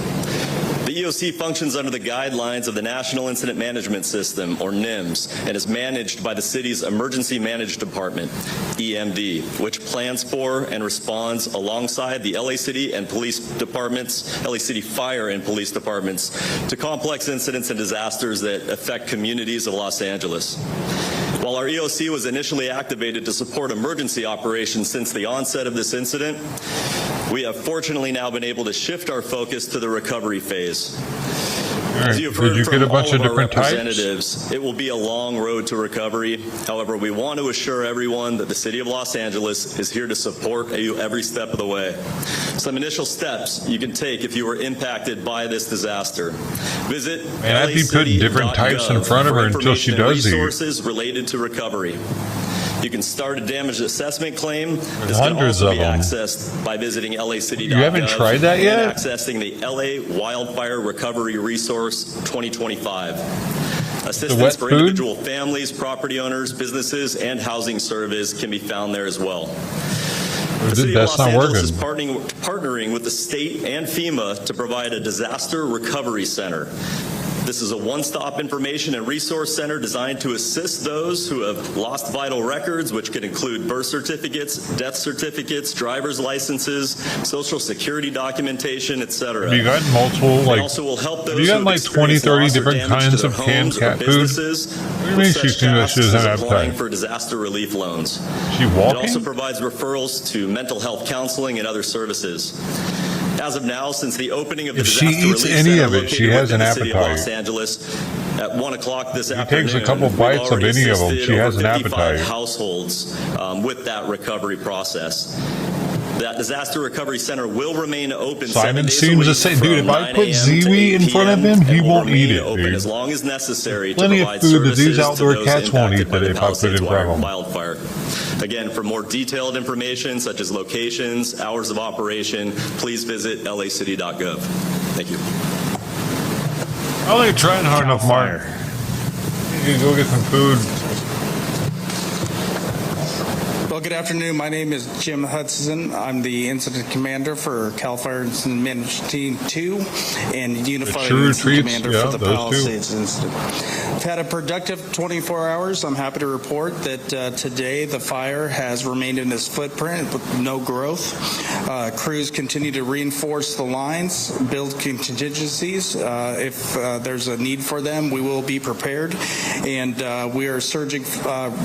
The The EOC functions under the guidelines of the National Incident Management System, or NIMS, and is managed by the city's Emergency Management Department, EMD, which plans for and responds alongside the LA City and Police Departments, LA City Fire and Police Departments, to complex incidents and disasters that affect communities of Los Angeles. While our EOC was initially activated to support emergency operations since the onset of this incident, we have fortunately now been able to shift our focus to the recovery phase. As you've heard from all of our representatives, it will be a long road to recovery. However, we want to assure everyone that the City of Los Angeles is here to support you every step of the way. Some initial steps you can take if you were impacted by this disaster. Visit I'd be putting different types in front of her until she does these. Resources related to recovery. You can start a damage assessment claim. This can also be accessed by visiting LACity.gov. You haven't tried that yet? And accessing the LA Wildfire Recovery Resource 2025. Assistance for individual families, property owners, businesses, and housing service can be found there as well. The City of Los Angeles is partnering with the state and FEMA to provide a disaster recovery center. This is a one-stop information and resource center designed to assist those who have lost vital records, which could include birth certificates, death certificates, driver's licenses, social security documentation, etc. Have you got multiple, like, also will help those have you got like 20, 30 different kinds of canned cat food? What do you mean she's doing that she doesn't have appetite? For disaster relief loans. She walking? It also provides referrals to mental health counseling and other services. As of now, since the opening of the disaster relief center any of it, she has an City of appetite. Los Angeles at 1 o'clock this She afternoon, takes a couple bites of any of them. She has an appetite. Households with that recovery process. That disaster recovery center will remain open. Simon seems to say, dude, if I put Ziwi in front of him, he won't eat it, dude. As long as necessary. Plenty to of provide food that these services outdoor to those cats won't eat impacted by that the if I put it in front of them. Wildfire. Again, for more detailed information, such as locations, hours of operation, please visit lacity.gov. Thank you. I ain't trying hard enough, Mark. You go get some food. Well, good afternoon. My name is Jim Hudson. I'm the incident commander for CAL FIRE Incident Management Team 2 and Unified Incident Commander for the Palisades Incident. I've had a productive 24 hours. I'm happy to report that today the fire has remained in its footprint with no growth. Crews continue to reinforce the lines, build contingencies. If there's a need for them, we will be prepared. And we are surging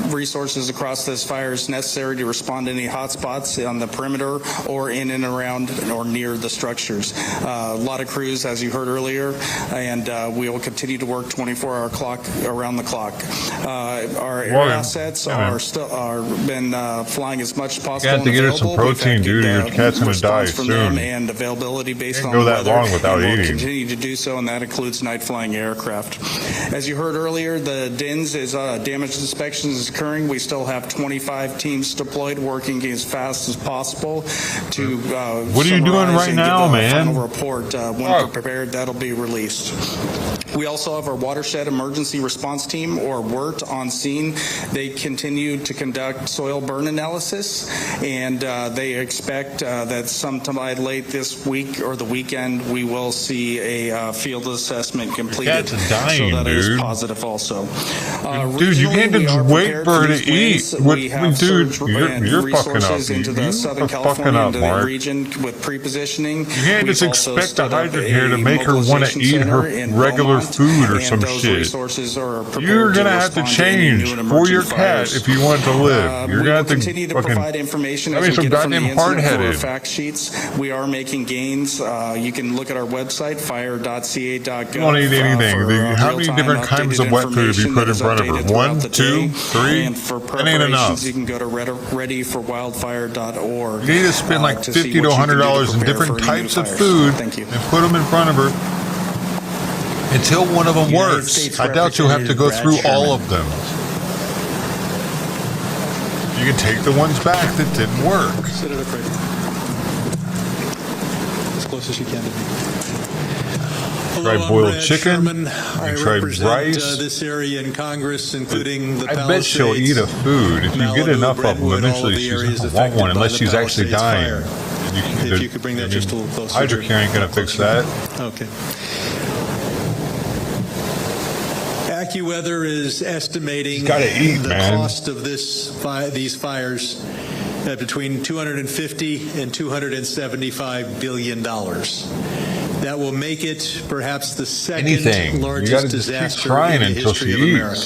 resources across this fire as necessary to respond to any hotspots on the perimeter or in and around or near the structures. A lot of crews, as you heard earlier, and we will continue to work 24-hour clock around the clock. Our air assets are been flying as much as possible. You got to get her some protein, dude, or your cat's going to die soon. And availability based on go the that weather, long without and eating. we'll continue to do so, and that includes night flying aircraft. As you heard earlier, the DINS is damage inspections is occurring. We still have 25 teams deployed, working as fast as possible to what are you doing right now, man? Final report when we're prepared, that'll be released. We also have our watershed emergency response team, or WERT, on scene. They continue to conduct soil burn analysis, and they expect that sometime late this week or the weekend we will see a field assessment completed. Dying, so that dude. is positive also. Dude, you can't just wait for her to eat. Dude, you're fucking up. You're fucking up, Mark. Region with pre-positioning. You can't just expect a hydrant here to make her want to eat her regular food or some shit. You're gonna have to change for your cat if you want to live. You're gonna have to continue to provide information I mean, some goddamn hard-headed. Fact sheets. We are making gains. You can look at our website, fire.ca.gov. You won't eat anything. How many different kinds of wet food have you put in front of her? 1, 2, 3? And for That ain't enough. you can go to readyforwildfire.org. You need to spend like $50 to $100 in different types of food and put them in front of her until one of them works. I doubt you'll have to go through all of them. You can take the ones back that didn't work. Sit it up right as close as you can to me. Try boiled chicken. I tried represent rice. this area in Congress, including the I bet she'll eat a food. If you get enough of them, eventually she's going to want one, unless she's actually dying. If you could bring that just a little closer. Hydrocare ain't going to fix that. Okay. AccuWeather is estimating the cost of these fires at between $250 and $275 billion. That will make it perhaps the second largest disaster in the history of America.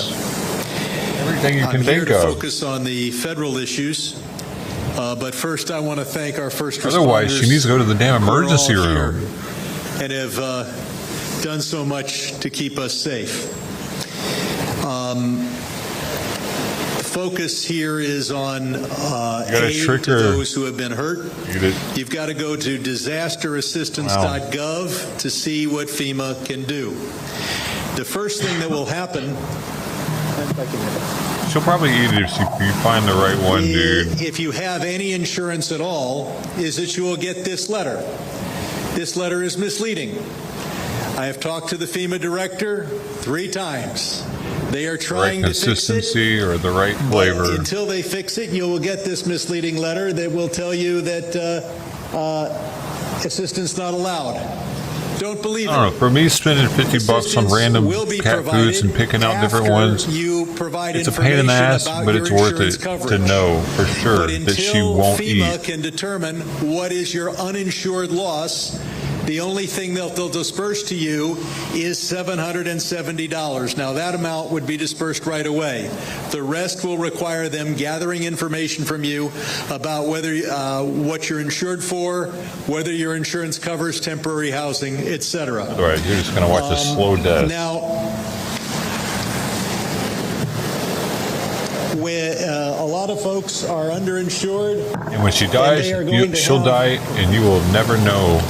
Everything you can think of. I'm here to focus on the federal issues, but first I want to thank our first responders. Otherwise, she needs to go to the damn emergency room. And have done so much to keep us safe. The focus here is on aid to those who have been hurt. You've got to go to disasterassistance.gov to see what FEMA can do. The first thing that will happen. She'll probably eat it if you find the right one, dude. If you have any insurance at all, is that you will get this letter. This letter is misleading. I have talked to the FEMA director 3 times. They are trying to fix it. Consistency or the right flavor. But until they fix it, you will get this misleading letter that will tell you that assistance not allowed. Don't believe it. I don't know. For me, spending $50 on random cat foods and picking out different ones, it's a pain in the ass, but it's worth it to know for sure that she won't eat. FEMA can determine what is your uninsured loss. The only thing they'll disperse to you is $770. Now, that amount would be dispersed right away. The rest will require them gathering information from you about whether what you're insured for, whether your insurance covers temporary housing, etc. All right, you're just going to watch a slow death. Now, when a lot of folks are underinsured, and when she dies, she'll die, and you will never know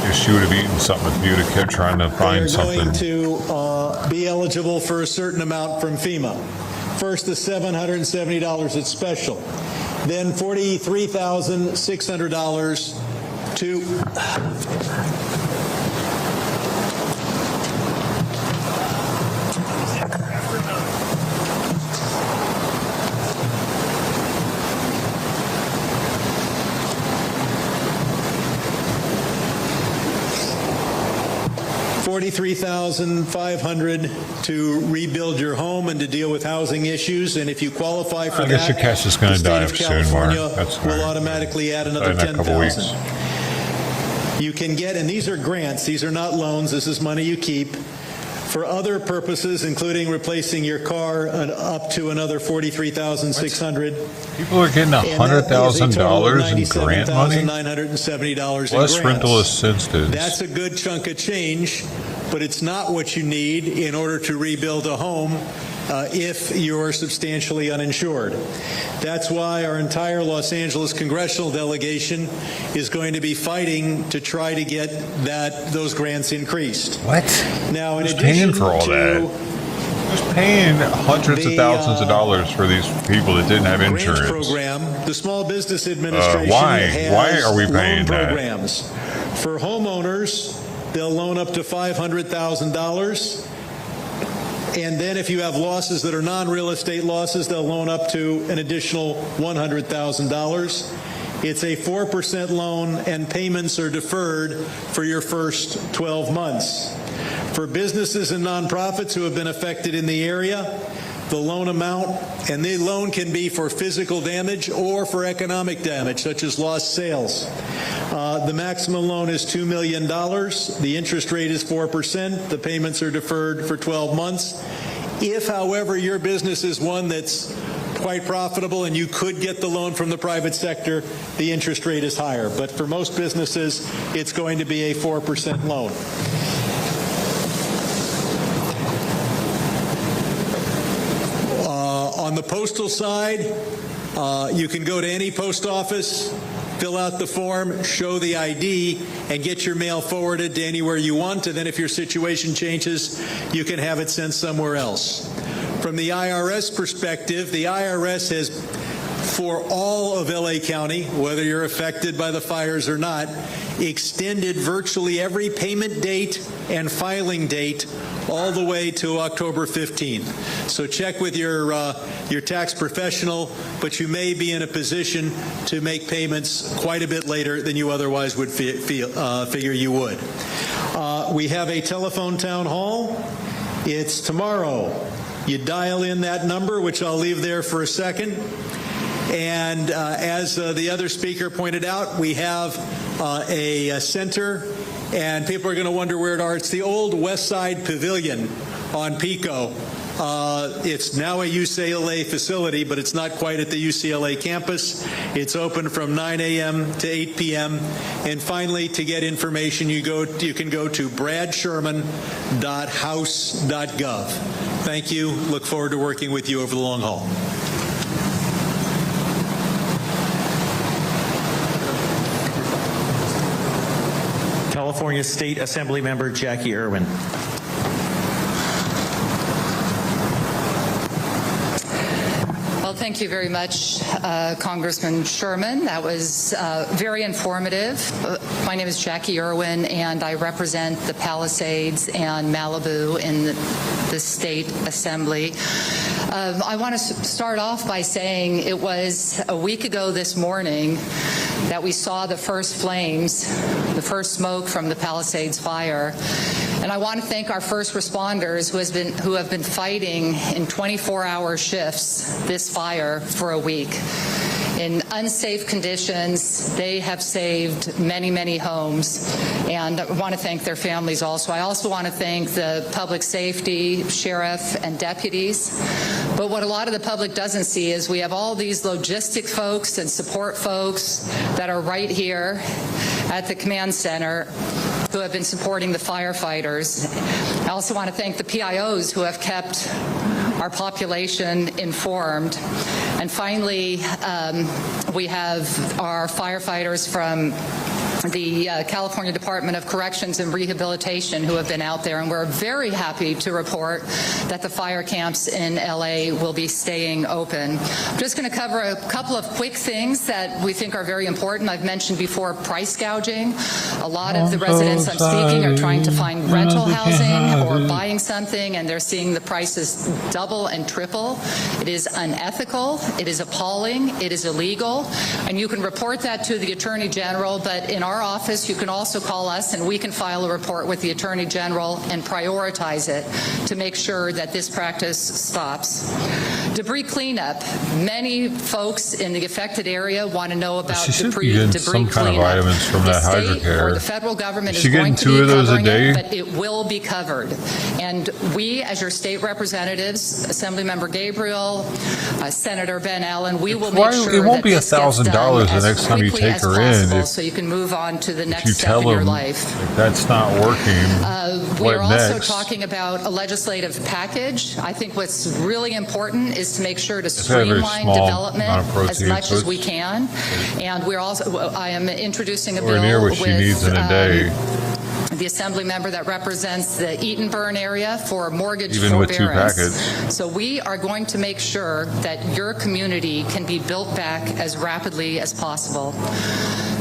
if she would have eaten something if you would have kept trying to find something. They're going to be eligible for a certain amount from FEMA. First, the $770 that's special. Then $43,600 to... $43,500 to rebuild your home and to deal with housing issues, and if you qualify for that, I guess your cat's just going to die soon. Will automatically add another $10,000. You can get, and these are grants; these are not loans. This is money you keep for other purposes, including replacing your car, up to another $43,600. People are getting $100,000 in grant money. $970 Plus rental assistance. That's a good chunk of change, but it's not what you need in order to rebuild a home if you're substantially uninsured. That's why our entire Los Angeles congressional delegation is going to be fighting to try to get those grants increased. What? Now, who's paying for all that? Who's paying hundreds of thousands of dollars for these people that didn't have insurance? Program, the Small Business Administration why are we paying that? Programs. For homeowners, they'll loan up to $500,000. And then if you have losses that are non-real estate losses, they'll loan up to an additional $100,000. It's a 4% loan, and payments are deferred for your first 12 months. For businesses and nonprofits who have been affected in the area, the loan amount, and the loan can be for physical damage or for economic damage, such as lost sales. The maximum loan is $2 million. The interest rate is 4%. The payments are deferred for 12 months. If, however, your business is one that's quite profitable and you could get the loan from the private sector, the interest rate is higher. But for most businesses, it's going to be a 4% loan. On the postal side, you can go to any post office, fill out the form, show the ID, and get your mail forwarded to anywhere you want. And then if your situation changes, you can have it sent somewhere else. From the IRS perspective, the IRS has, for all of LA County, whether you're affected by the fires or not, extended virtually every payment date and filing date all the way to October 15th. So check with your tax professional, but you may be in a position to make payments quite a bit later than you otherwise would figure you would. We have a telephone town hall. It's tomorrow. You dial in that number, which I'll leave there for a second. And as the other speaker pointed out, we have a center, and people are going to wonder where it are. It's the old West Side Pavilion on Pico. It's now a UCLA facility, but it's not quite at the UCLA campus. It's open from 9 a.m. to 8 p.m. And finally, to get information, you can go to bradsherman.house.gov. Thank you. Look forward to working with you over the long haul. California State Assembly Member Jackie Irwin. Well, thank you very much, Congressman Sherman. That was very informative. My name is Jackie Irwin, and I represent the Palisades and Malibu in the State Assembly. I want to start off by saying it was a week ago this morning that we saw the first flames, the first smoke from the Palisades fire. And I want to thank our first responders who have been fighting in 24-hour shifts this fire for a week. In unsafe conditions, they have saved many, many homes, and I want to thank their families also. I also want to thank the public safety, sheriff, and deputies. But what a lot of the public doesn't see is we have all these logistic folks and support folks that are right here at the command center who have been supporting the firefighters. I also want to thank the PIOs who have kept our population informed. And finally, we have our firefighters from the California Department of Corrections and Rehabilitation who have been out there, and we're very happy to report that the fire camps in LA will be staying open. I'm just going to cover a couple of quick things that we think are very important. I've mentioned before price gouging. A lot of the residents I'm speaking are trying to find rental housing or buying something, and they're seeing the prices double and triple. It is unethical, it is appalling, it is illegal, and you can report that to the Attorney General, but in our office you can also call us and we can file a report with the Attorney General and prioritize it to make sure that this practice stops. Debris cleanup. Many folks in the affected area want to know about debris some cleanup. kind of vitamins from that hydrocare. Or the federal government is is going to two be of those a covering day? it, but it will be covered. And we, as your state representatives, Assemblymember Gabriel, Senator Ben Allen, we will make sure it won't that be this gets $1,000 done the as next time you quickly take as her possible in. so you can move on to the If you next step tell in your them life. that's not working, We are what also next? talking about a legislative package. I think what's really important is to make sure to It's got a very streamline small development amount of protein, as much so as we it's can. And we're also, I am introducing a nowhere near bill what she needs in a day. the assembly member that represents the Eaton Burn area for mortgage Even with two forbearance. packets. So we are going to make sure that your community can be built back as rapidly as possible.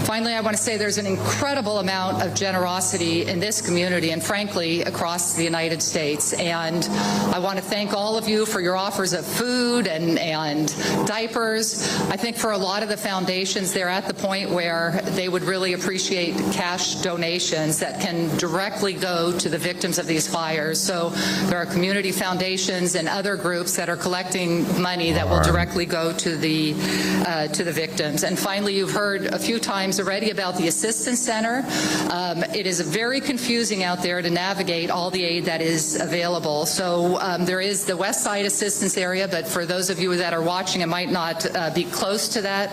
Finally, I want to say there's an incredible amount of generosity in this community and frankly across the United States. And I want to thank all of you for your offers of food and diapers. I think for a lot of the foundations, they're at the point where they would really appreciate cash donations that can directly go to the victims of these fires. So there are community foundations and other groups that are collecting money that will directly go to the victims. And finally, you've heard a few times already about the Assistance Center. It is very confusing out there to navigate all the aid that is available. So there is the West Side Assistance area, but for those of you that are watching, it might not be close to that.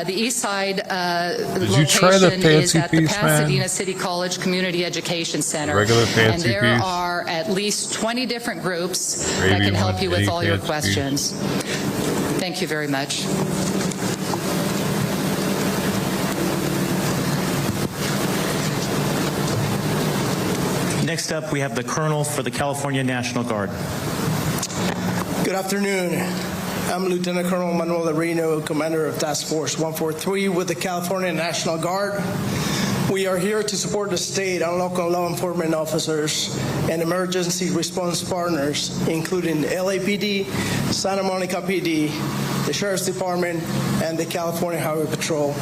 The East Side location is at the Pasadena City College Community Education Center. Regular fancy and there piece? are at least 20 different groups that can help you with all your questions. Thank you very much. Next up, we have the Colonel for the California National Guard. Good afternoon. I'm Lieutenant Colonel Manuel Areno, Commander of Task Force 143 with the California National Guard. We are here to support the state and local law enforcement officers and emergency response partners, including LAPD, Santa Monica PD, the Sheriff's Department, and the California Highway Patrol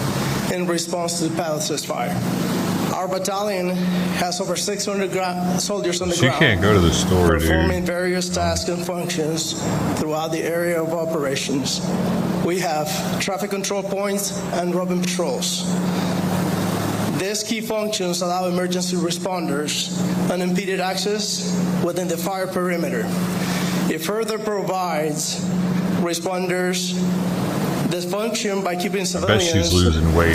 in response to the Palisades fire. Our battalion has over 600 soldiers on the She ground. can't go to the store, performing dude. various tasks and functions throughout the area of operations. We have traffic control points and robin patrols. These key functions allow emergency responders unimpeded access within the fire perimeter. It further provides responders this function by keeping civilians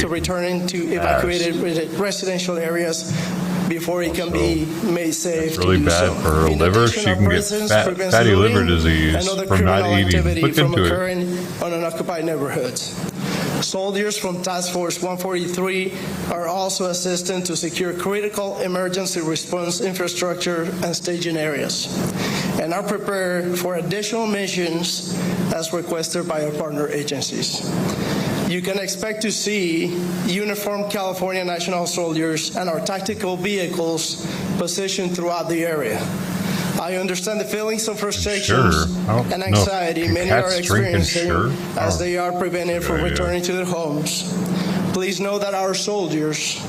to returning to evacuated residential areas before it can be made safe. It's really bad for her liver. She can get fatty liver disease from not eating. Look into it. On unoccupied neighborhoods. Soldiers from Task Force 143 are also assisting to secure critical emergency response infrastructure and staging areas, and are prepared for additional missions as requested by our partner agencies. You can expect to see uniformed California National soldiers and our tactical vehicles positioned throughout the area. I understand the feelings of frustration and anxiety many are experiencing as they are prevented from returning to their homes. Please know that our soldiers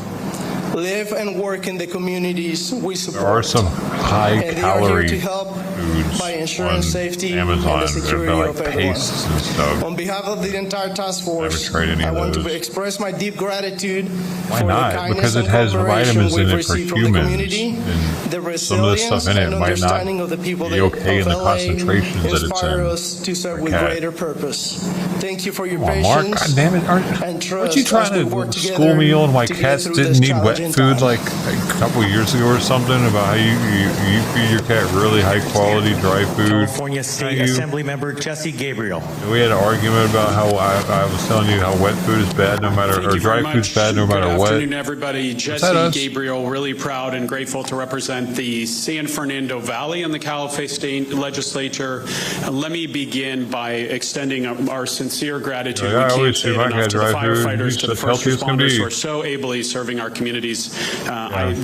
live and work in the communities we support. There are some high-calorie foods by ensuring safety Amazon, and the security like of everyone. pastes and stuff. On behalf of the entire task force, I want to express my deep gratitude Why for not? the kindness Because it and has vitamins in we've it for received from the humans. community, the And some of the stuff in it might not of the people be okay in the of LA concentrations that it's inspire in. us to serve with Okay. greater purpose. Thank you for your Come on, Mark. God patience damn it. and trust. Aren't you trying as we work to together school me on why to get cats through didn't this need wet challenging food time. like a couple of years ago or something? About how you feed your cat really high quality dry food? California State Assembly Member Jesse Gabriel. We had an argument about how I was telling you how wet food is bad no matter, or dry food's bad no matter Good what. afternoon, everybody. Jesse Gabriel, really proud and grateful to represent the San Fernando Valley in the California State Legislature. Let me begin by extending our sincere gratitude. I We always can't see say it my enough cat to the dry food. firefighters, He's to the as first healthy as can responders be. who are so ably serving our communities.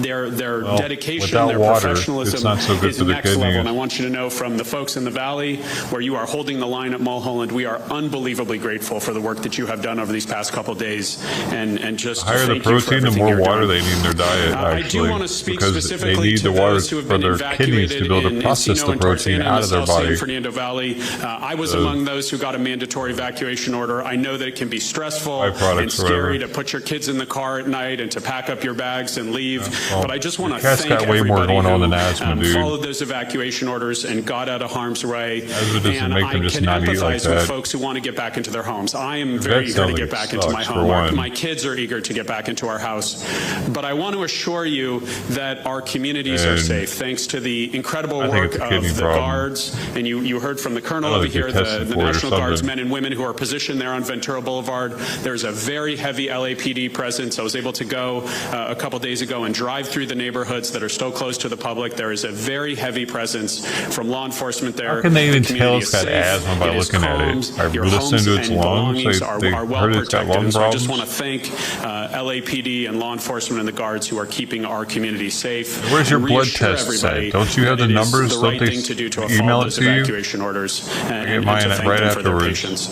Their Well, dedication, without their water, professionalism it's not so good is for the next level. kidneys. And I want you to know from the folks in the Valley where you are holding the line at Mulholland, we are unbelievably grateful for the work that you have done over these past couple days. And just The higher the thank you for protein, the everything more you're water doing. they need in their diet, I do actually, want to speak because they specifically need to the water those who have for been their kidneys to be able to evacuated process in the Encino and protein Tarzana out in of the their South body. San Fernando Valley. I was among those who got a mandatory evacuation order. I know that it can be stressful and Byproducts or scary whatever. to put your kids in the car at night and to pack up your bags and leave. Well, But I just want to the cat's thank got way more everybody going on who than asthma, dude. followed those evacuation orders and got out of harm's way. Asthma doesn't And make I them just can not eat like empathize with that. folks who want to get back into their homes. I am The very vet eager to sounds get like back it into my sucks, for home. one. My kids are eager to get back into our house. But I want to assure you that our communities are And safe thanks to the incredible I think work it's a of kidney the problem. guards. And you heard from the colonel I over think you're here, tested the for it or National Guard's something. men and women who are positioned there on Ventura Boulevard. There's a very heavy LAPD presence. I was able to go a couple days ago and drive through the neighborhoods that are still closed to the public. There is a very heavy presence from law enforcement there. How can they even The tell community it's is got safe. asthma by It is looking at calmed. it? I've Your listened homes to its and lungs. belongings They are well heard it's got protected. lung And so I just want problems. to thank LAPD and law enforcement and the guards who are keeping our community safe. Where's your and blood reassure test everybody at? Don't you have that the it is numbers? the Don't right they thing to do to email follow it those to you? evacuation orders and mine to thank right them for their afterwards. patience.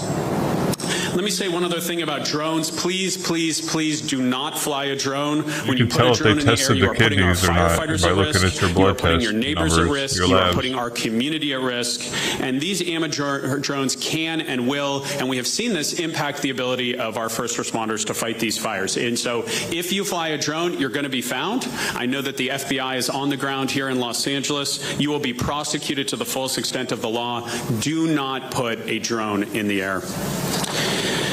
Let me say one other thing about drones. Please, please, please do not fly a drone. When you can put tell a if they drone in the air, tested you the are putting our kidneys or not firefighters by at looking risk. at your You are blood putting test your neighbors at numbers, risk. your You are labs. putting our community at risk. And these amateur drones can and will, and we have seen this impact the ability of our first responders to fight these fires. And so if you fly a drone, you're going to be found. I know that the FBI is on the ground here in Los Angeles. You will be prosecuted to the fullest extent of the law. Do not put a drone in the air.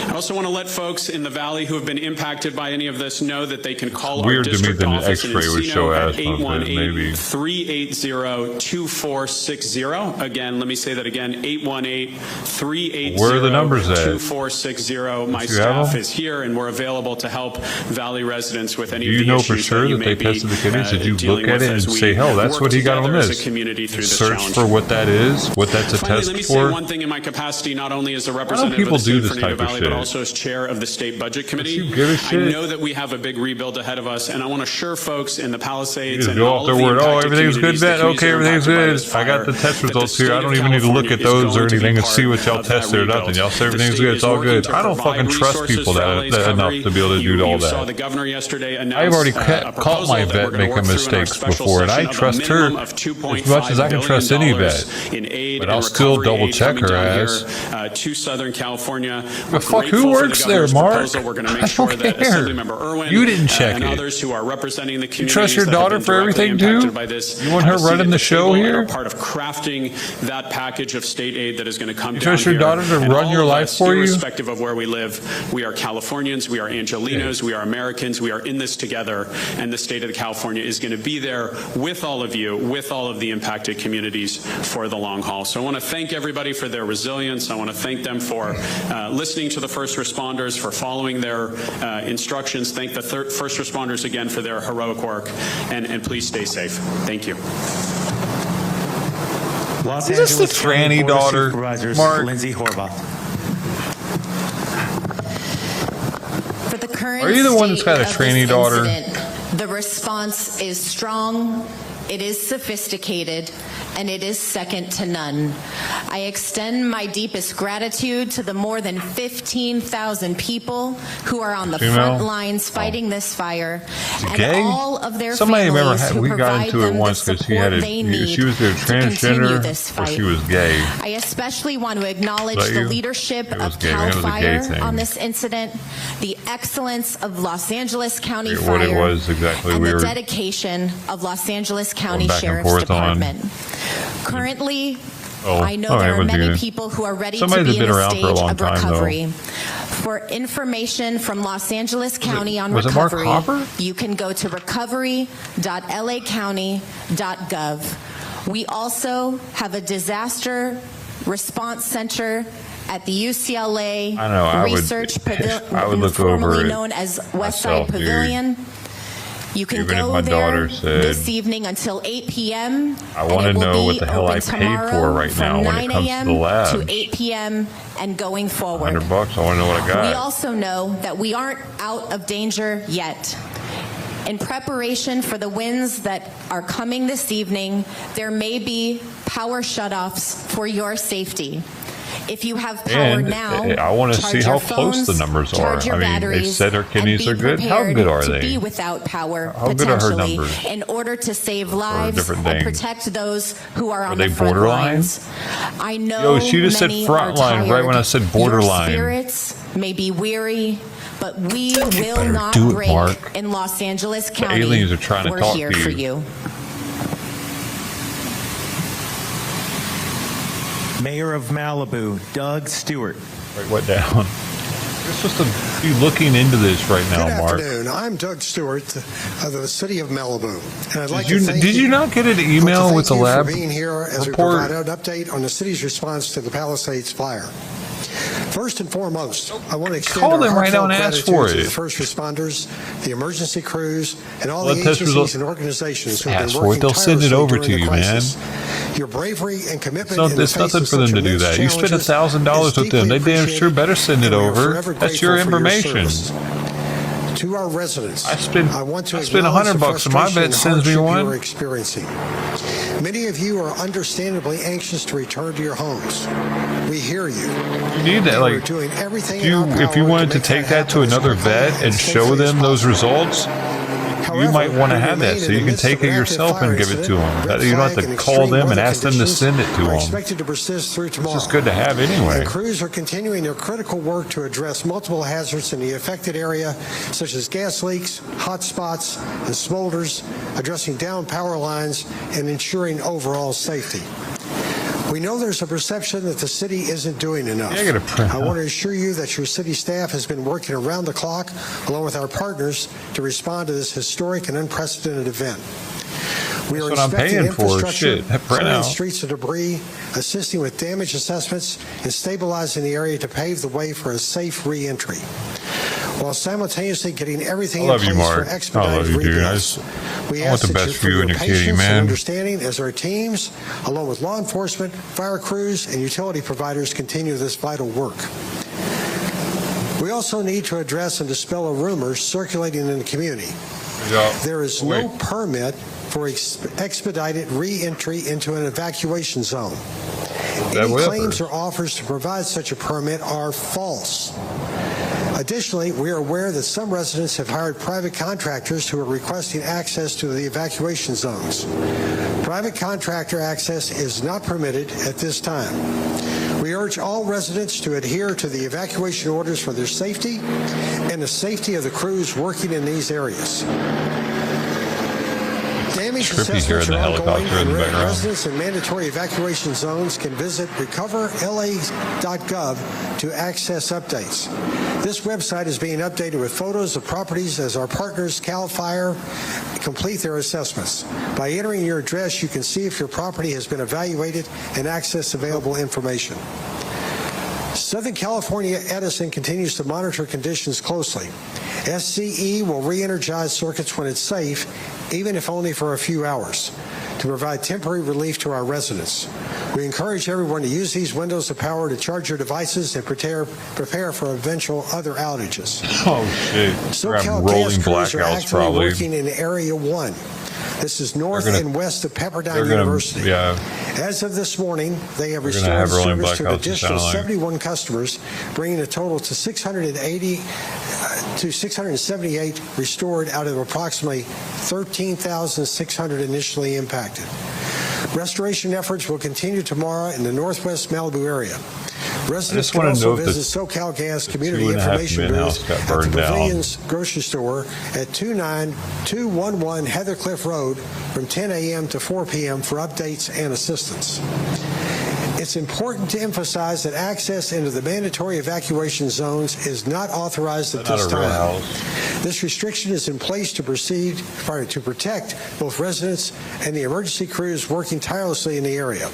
I also want to let folks in the Valley who have been impacted by any of this know that they can call our Weird to me district that an office in X-ray would show Encino at asthma, but maybe. 818-380-2460. Again, let me say that again, 818-380-2460. Where are the numbers at? My Do you have staff them? is here, and we're available to help Valley residents with any Do of you the know for issues sure that you that may they be tested the kidneys? Did you dealing look at with it as and we say, hell, that's work what he got on together as a this? community through this Search challenge. for what that is, what that's a Finally, test let me say for. one thing in my capacity, not only as a Why don't representative people of the do San this Fernando Valley, but also as chair of the State Budget Committee. I know that we have a big rebuild ahead of us, and I want to assure folks in the Palisades and all of the everything's good, Ben. Okay, everything's good. I got the test results here. I don't even need to look at those or anything and see what y'all tested or nothing. Y'all say everything's good. It's all good. I don't fucking trust people that enough to be able to do all that. I've already caught my vet making mistakes before, and I trust her as much as I can trust any vet. But I'll still double check her ass. To Southern California. But fuck, who works there, Mark? I don't care. You didn't check and it. Others who are representing the You trust your daughter for everything too? You want her running the show here? Part of crafting that package of state aid that is going to come down. You trust your daughter to run your life for you? Irrespective of where we live, we are Californians, we are Angelinos, we are Americans, we are in this together, and the state of California is going to be there with all of you, with all of the impacted communities for the long haul. So I want to thank everybody for their resilience. I want to thank them for listening to the first responders, for following their instructions. Thank the first responders again for their heroic work, and please stay safe. Thank you. Is this the tranny daughter, Mark? Lindsay Horvath. For the current Are you the one that's got a tranny daughter? The response is strong, it is sophisticated, and it is second to none. I extend my deepest gratitude to the more than 15,000 people who are on the front lines fighting this fire, and all of their families who provide them the support they need she was either transgender this or fight. she was gay. I especially want to acknowledge the leadership of gay. CAL It was a gay FIRE thing. on this incident, the excellence of Los Angeles County What Fire, it was exactly. and We the were dedication of Los Angeles County back and Sheriff's forth Department. Currently, I know there are many people who are ready to be in a stage of recovery. For information from Los Angeles County on recovery, you can go to recovery.lacounty.gov. We also have a disaster response center at the UCLA Research Pavilion, formerly known as Westside Pavilion. You can go there this evening until 8 p.m. I want to know what the hell I paid for right now when it comes to the lab. To 8 p.m. and going forward. $100. I want to know what I got. We also know that we aren't out of danger yet. In preparation for the winds that are coming this evening, there may be power shutoffs for your safety. If you have power now, I want to see how close the numbers are. I mean, they said her kidneys are good. How good are they? Be without power, how good are her potentially, numbers? in order to save lives and protect those who are on the front borderline? lines. I know Yo, she just said front line right when I said borderline. Your spirits may be weary, but we will not break in Los Angeles County. The aliens are trying to We're talk here to for you. you. Mayor of Malibu, Doug Stewart. Write what down? You're supposed to be looking into this right now, Mark. Good afternoon. I'm Doug Stewart of the city of Malibu, and I'd like to thank Did you not get an email with the lab for being here as report? we provide an update on the city's response to the Palisades fire. First and foremost, I want to extend Call our them right now and heartfelt ask for gratitude to it. the first responders, the emergency crews, and all Blood the test agencies results. and organizations who have Ask been for it. working They'll send it tirelessly over during to the you, man. crisis. Your bravery and commitment So in the it's face nothing of for them such to do immense that. You spent challenges $1,000 is with them. They deeply damn sure appreciated, better send it and we are over. forever That's your grateful for information. service. To our residents, I want to spent acknowledge the $100 and my frustration vet and sends me hardship one. you are experiencing. Many of you are understandably anxious to return to your homes. We hear you. You need that, like, doing everything if you wanted to take that to another vet and show them those results, you might want to have that so you can take it yourself and give it to them. You don't have to call them and ask them to send it to them. Expected to persist through tomorrow. It's just good to have anyway. The crews are continuing their critical work to address multiple hazards in the affected area, such as gas leaks, hot spots, and smolders, addressing down power lines, and ensuring overall safety. We know there's a perception that the city isn't doing enough. I want to assure you that your city staff has been working around the clock, along with our partners, to respond to this historic and unprecedented event. We are That's what I'm inspecting paying for. infrastructure, Shit, that clearing printout. streets of debris, assisting with damage assessments, and stabilizing the area to pave the way for a safe re-entry, while simultaneously getting everything I love in you, place Mark. for I expedited love you, dude. rebuilds. We I want ask the that best for you and your kitty, patience man. and understanding as our teams, along with law enforcement, fire crews, and utility providers, continue this vital work. We also need to address and dispel a rumor circulating in the community. There is no permit for expedited re-entry into an evacuation zone. Any claims or offers to provide such a permit are false. Additionally, we are aware that some residents have hired private contractors who are requesting access to the evacuation zones. Private contractor access is not permitted at this time. We urge all residents to adhere to the evacuation orders for their safety and the safety of the crews working in these areas. Damage assessments are ongoing, and residents in mandatory evacuation zones can visit recoverla.gov to access updates. This website is being updated with photos of properties as our partners, CAL FIRE, complete their assessments. By entering your address, you can see if your property has been evaluated and access available information. Southern California Edison continues to monitor conditions closely. SCE will re-energize circuits when it's safe, even if only for a few hours, to provide temporary relief to our residents. We encourage everyone to use these windows of power to charge your devices and prepare for eventual other outages. Oh, shit. SoCal gas crews are actively working in Area 1. This is north and west of Pepperdine University. As of this morning, they have restored service to an additional 71 customers, bringing the total to 678 restored out of approximately 13,600 initially impacted. Restoration efforts will continue tomorrow in the northwest Malibu area. Residents can also visit SoCal Gas Community Information Booth at the Pavilions Grocery Store at 29211 Heathercliff Road from 10 a.m. to 4 p.m. for updates and assistance. It's important to emphasize that access into the mandatory evacuation zones is not authorized at this time. This restriction is in place to protect both residents and the emergency crews working tirelessly in the area.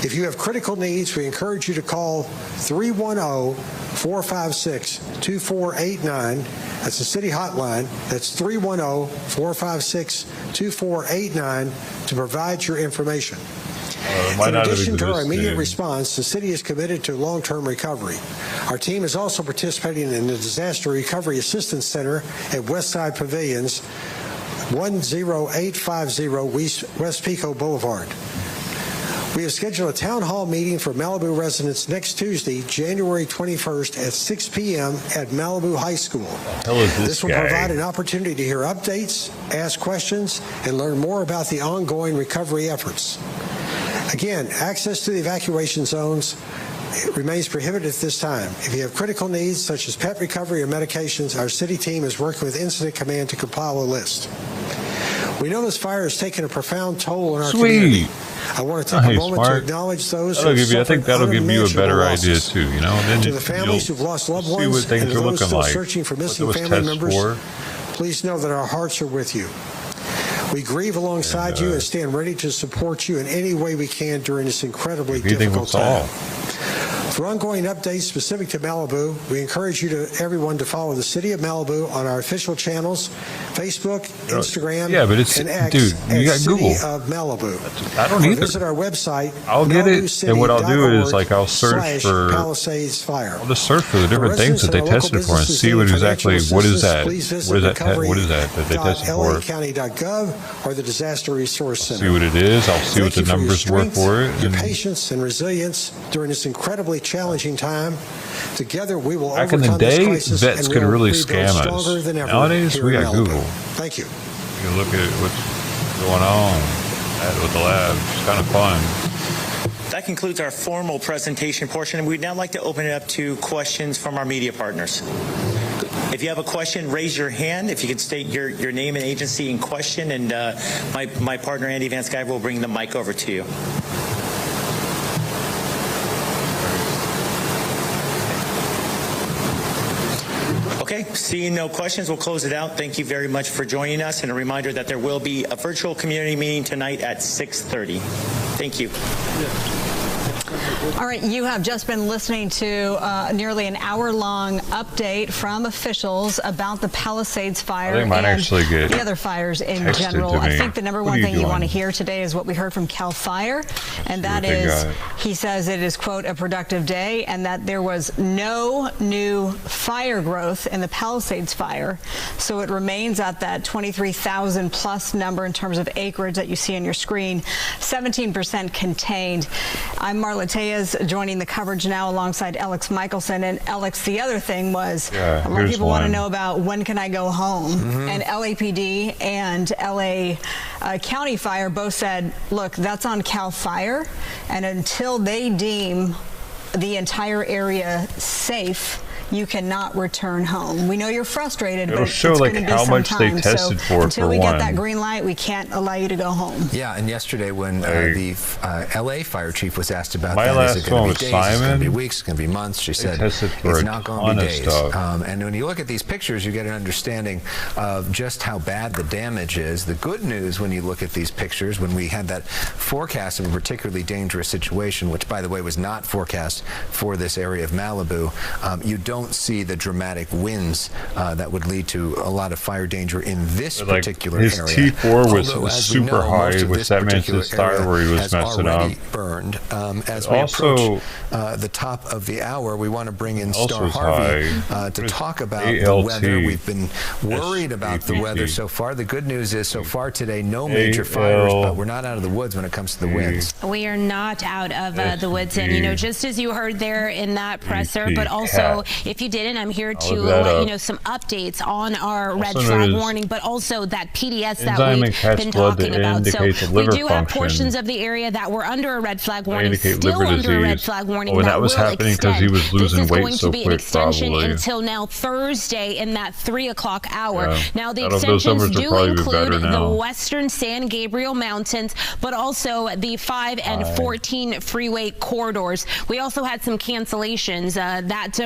If you have critical needs, we encourage you to call 310-456-2489. That's the city hotline. That's 310-456-2489 to provide your information. In addition to our immediate response, the city is committed to long-term recovery. Our team is also participating in the Disaster Recovery Assistance Center at Westside Pavilions, 10850 West Pico Boulevard. We have scheduled a town hall meeting for Malibu residents next Tuesday, January 21st at 6 p.m. at Malibu High School. This will provide an opportunity to hear updates, ask questions, and learn more about the ongoing recovery efforts. Again, access to the evacuation zones remains prohibited at this time. If you have critical needs, such as pet recovery or medications, our city team is working with Incident Command to compile a list. We know this fire has taken a profound toll on our community. I want to take a moment to acknowledge those who have suffered I think that'll give you a better idea too, you know. And then to the families who've lost loved ones and to those still searching for missing family members, please know that our hearts are with you. We grieve alongside you and stand ready to support you in any way we can during this incredibly difficult time. For ongoing updates specific to Malibu, we encourage everyone to follow the City of Malibu on our official channels, Facebook, Instagram, and X, dude, you got Google. City of Malibu. I don't either. Visit our website. I'll get it, and what I'll do is I'll search for Palisades Fire. I'll just search for the different things that they tested for and see what exactly what is that they tested for. LAcounty.gov or the Disaster Resource Center. See what it is. I'll see what the numbers were for it. Your patience and resilience during this incredibly challenging time. Together, we will overcome this crisis. Back in the day, vets could really scam us. Nowadays, we got Google. Thank you. You look at what's going on with the lab. It's kind of fun. That concludes our formal presentation portion, and we'd now like to open it up to questions from our media partners. If you have a question, raise your hand. If you could state your name and agency in question, and my partner, Andy Van Skyver, will bring the mic over to you. Okay, seeing no questions, we'll close it out. Thank you very much for joining us, and a reminder that there will be a virtual community meeting tonight at 6:30. Thank you. All right, you have just been listening to nearly an hour-long update from officials about the Palisades fire I think mine and actually get the other fires in texted general. to me. I think the number What one are you thing you doing? want to hear today is what we heard from CAL FIRE, and that what they is, got. he says it is, quote, a productive day, and that there was no new fire growth in the Palisades fire, so it remains at that 23,000 plus number in terms of acreage that you see on your screen, 17% contained. I'm Marla Tejas, joining the coverage now alongside Alex Michelson. And Alex, the other thing was, a lot of people want to know about when can I go home? And LAPD and LA County Fire both said, look, that's on CAL FIRE, and until they deem the entire area safe, you cannot return home. We know you're frustrated, It'll but show it's like going to be how some much they time. tested so for until we one. get that green light, we can't allow you to go home. Yeah, and yesterday when the LA fire chief was asked about My that, last is it going one to be was days, it's going to be Simon. weeks, it's going to be months, she They said tested for it's a not going to ton be of days. stuff. And when you look at these pictures, you get an understanding of just how bad the damage is. The good news when you look at these pictures, when we had that forecast of a particularly dangerous situation, which by the way was not forecast for this area of Malibu, you don't see the dramatic winds that would lead to a lot of fire danger in this particular his area. T4 was Although, as we super know, high, most of which this that means particular his thyroid area was has messing already up. burned. As It we also- approach the top of the hour, we want to bring in Also Star is Harvey high. to talk about ALT, the weather. We've been worried about the SPPT. weather so far. The good news is so far today, no major fires, but we're not out of the woods when it comes to the winds. We are not out of the woods, and you know, just as you heard there in that presser, but also if you didn't, I'm here to let you know some updates on our red flag warning, but also that PDS that we've been talking about. So we do have portions of the area that were under a red flag warning, still under a red flag warning. Oh, and that was happening because he was losing weight so quick, an extension probably. until now Thursday in that 3 o'clock hour. Yeah. Now the Those extensions numbers will do probably be include better the now. western San Gabriel Mountains, but also the 5 and 14 freeway corridors. We also had some cancellations. That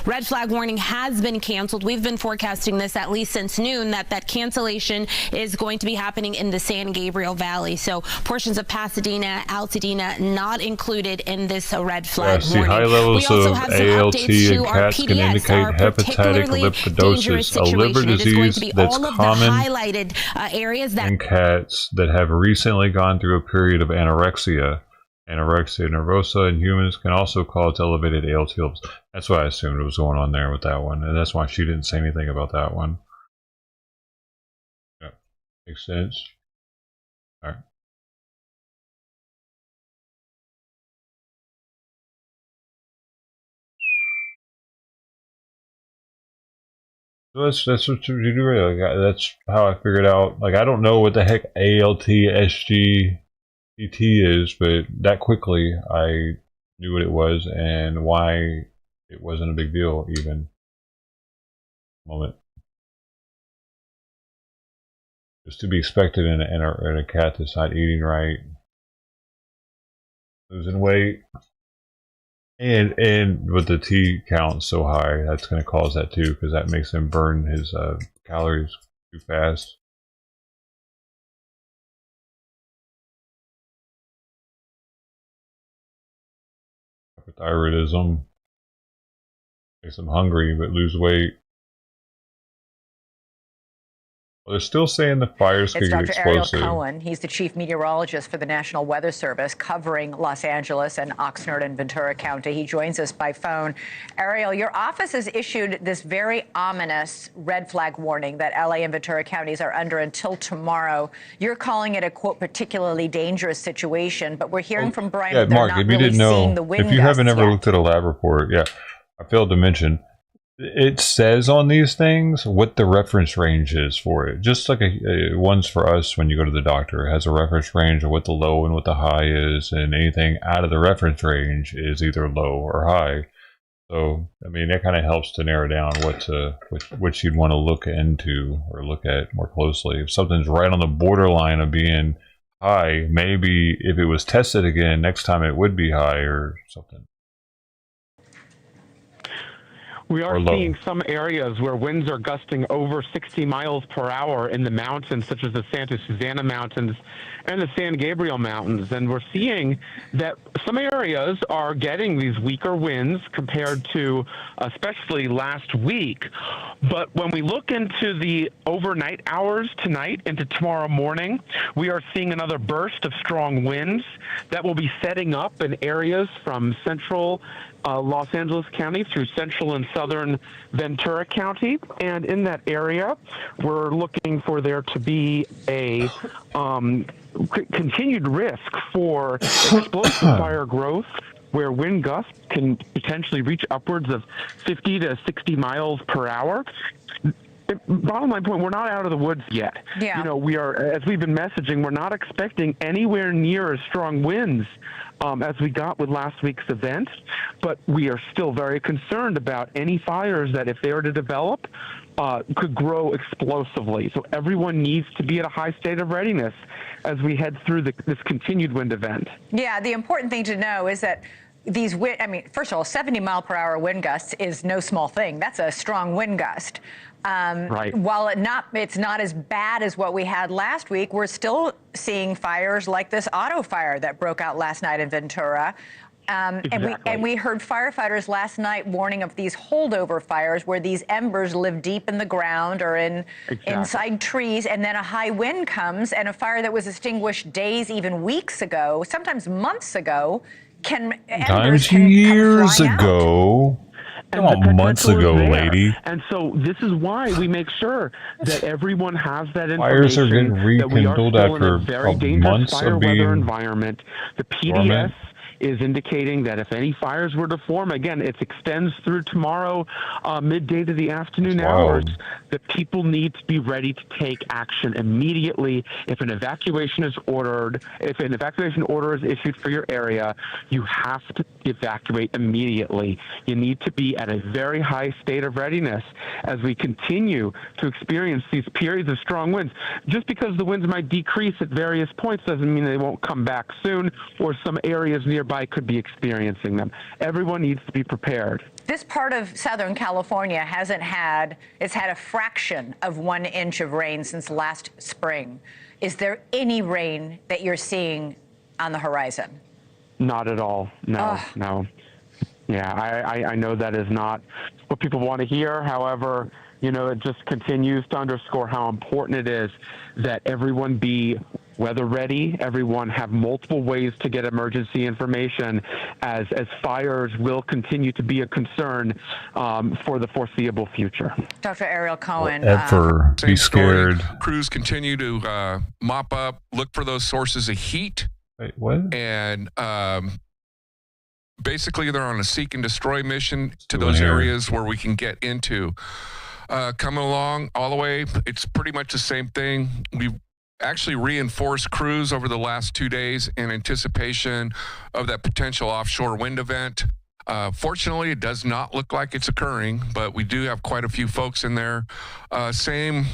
red flag warning has been canceled. We've been forecasting this at least since noon, that cancellation is going to be happening in the San Gabriel Valley. So portions of Pasadena, Altadena not included in this red flag warning. High levels we also of have some ALT updates in to our cats can PDS, indicate our hepatitic particularly dangerous lipidosis, a liver situation. It is going to disease be that's all of the common highlighted areas that in cats that have recently gone through a period of anorexia. Anorexia nervosa in humans can also cause elevated ALT levels. That's what I assumed was going on there with that one, and that's why she didn't say anything about that one. Yeah, makes sense. All right. So that's what you do, really. Like, that's how I figured out. Like, I don't know what the heck ALT, SGPT is, but that quickly I knew what it was and why it wasn't a big deal even. Moment. It's to be expected in a cat that's not eating right, losing weight, and with the T count so high, that's going to cause that too, because that makes him burn his calories too fast. Hypothyroidism makes him hungry but lose weight. Well, they're still saying the fires could It's get Dr. Ariel explosive. Cohen. He's the chief meteorologist for the National Weather Service covering Los Angeles and Oxnard and Ventura County. He joins us by phone. Ariel, your office has issued this very ominous red flag warning that LA and Ventura counties are under until tomorrow. You're calling it a, quote, particularly dangerous situation, but we're hearing from Brian that they're Mark, not if you really didn't seeing know, the wind if you haven't gusts ever yet. looked at a lab report, I failed to mention, it says on these things what the reference range is for it. Just like one's for us when you go to the doctor. It has a reference range of what the low and what the high is, and anything out of the reference range is either low or high. So, I mean, that kind of helps to narrow down what you'd want to look into or look at more closely. If something's right on the borderline of being high, maybe if it was tested again, next time it would be high or something. We are seeing some areas where winds are gusting over 60 miles per hour in the mountains, such as the Santa Susana Mountains and the San Gabriel Mountains. And we're seeing that some areas are getting these weaker winds compared to especially last week. But when we look into the overnight hours tonight into tomorrow morning, we are seeing another burst of strong winds that will be setting up in areas from central Los Angeles County through central and southern Ventura County. And in that area, we're looking for there to be a continued risk for explosive fire growth, where wind gusts can potentially reach upwards of 50 to 60 miles per hour. Bottom line point, we're not out of the woods yet. Yeah. You know, we are, as we've been messaging, we're not expecting anywhere near as strong winds as we got with last week's event, but we are still very concerned about any fires that, if they were to develop, could grow explosively. So everyone needs to be at a high state of readiness as we head through this continued wind event. Yeah, the important thing to know is that these wind, I mean, first of all, 70 mile per hour wind gusts is no small thing. That's a strong wind gust. Right. While it's not as bad as what we had last week, we're still seeing fires like this auto fire that broke out last night in Ventura. Exactly. And we heard firefighters last night warning of these holdover fires where these embers live deep in the ground or inside trees, and then a high wind comes and a fire that was extinguished days, even weeks ago, sometimes months ago, times years ago. Come on, months ago, lady. And so this is why we make sure that everyone has that information. Fires are getting rekindled that we are still after in a very dangerous months fire of weather being environment. The PDS dormant. is indicating that if any fires were to form, again, it extends through tomorrow, midday to the afternoon hours, that people need to be ready to take action immediately. If an evacuation is ordered, if an evacuation order is issued for your area, you have to evacuate immediately. You need to be at a very high state of readiness as we continue to experience these periods of strong winds. Just because the winds might decrease at various points doesn't mean they won't come back soon, or some areas nearby could be experiencing them. Everyone needs to be prepared. This part of Southern California it's had a fraction of 1 inch of rain since last spring. Is there any rain that you're seeing on the horizon? Not at all. No, no. Yeah, I know that is not what people want to hear. However, you know, it just continues to underscore how important it is that everyone be weather ready, everyone have multiple ways to get emergency information, as fires will continue to be a concern for the foreseeable future. Dr. Ariel Cohen. Ever be scared. Crews continue to mop up, look for those sources of heat. Wait, what? And basically they're on a seek and destroy mission to those areas where we can get into. Coming along all the way, it's pretty much the same thing. We've actually reinforced crews over the last 2 days in anticipation of that potential offshore wind event. Fortunately, it does not look like it's occurring, but we do have quite a few folks in there. Same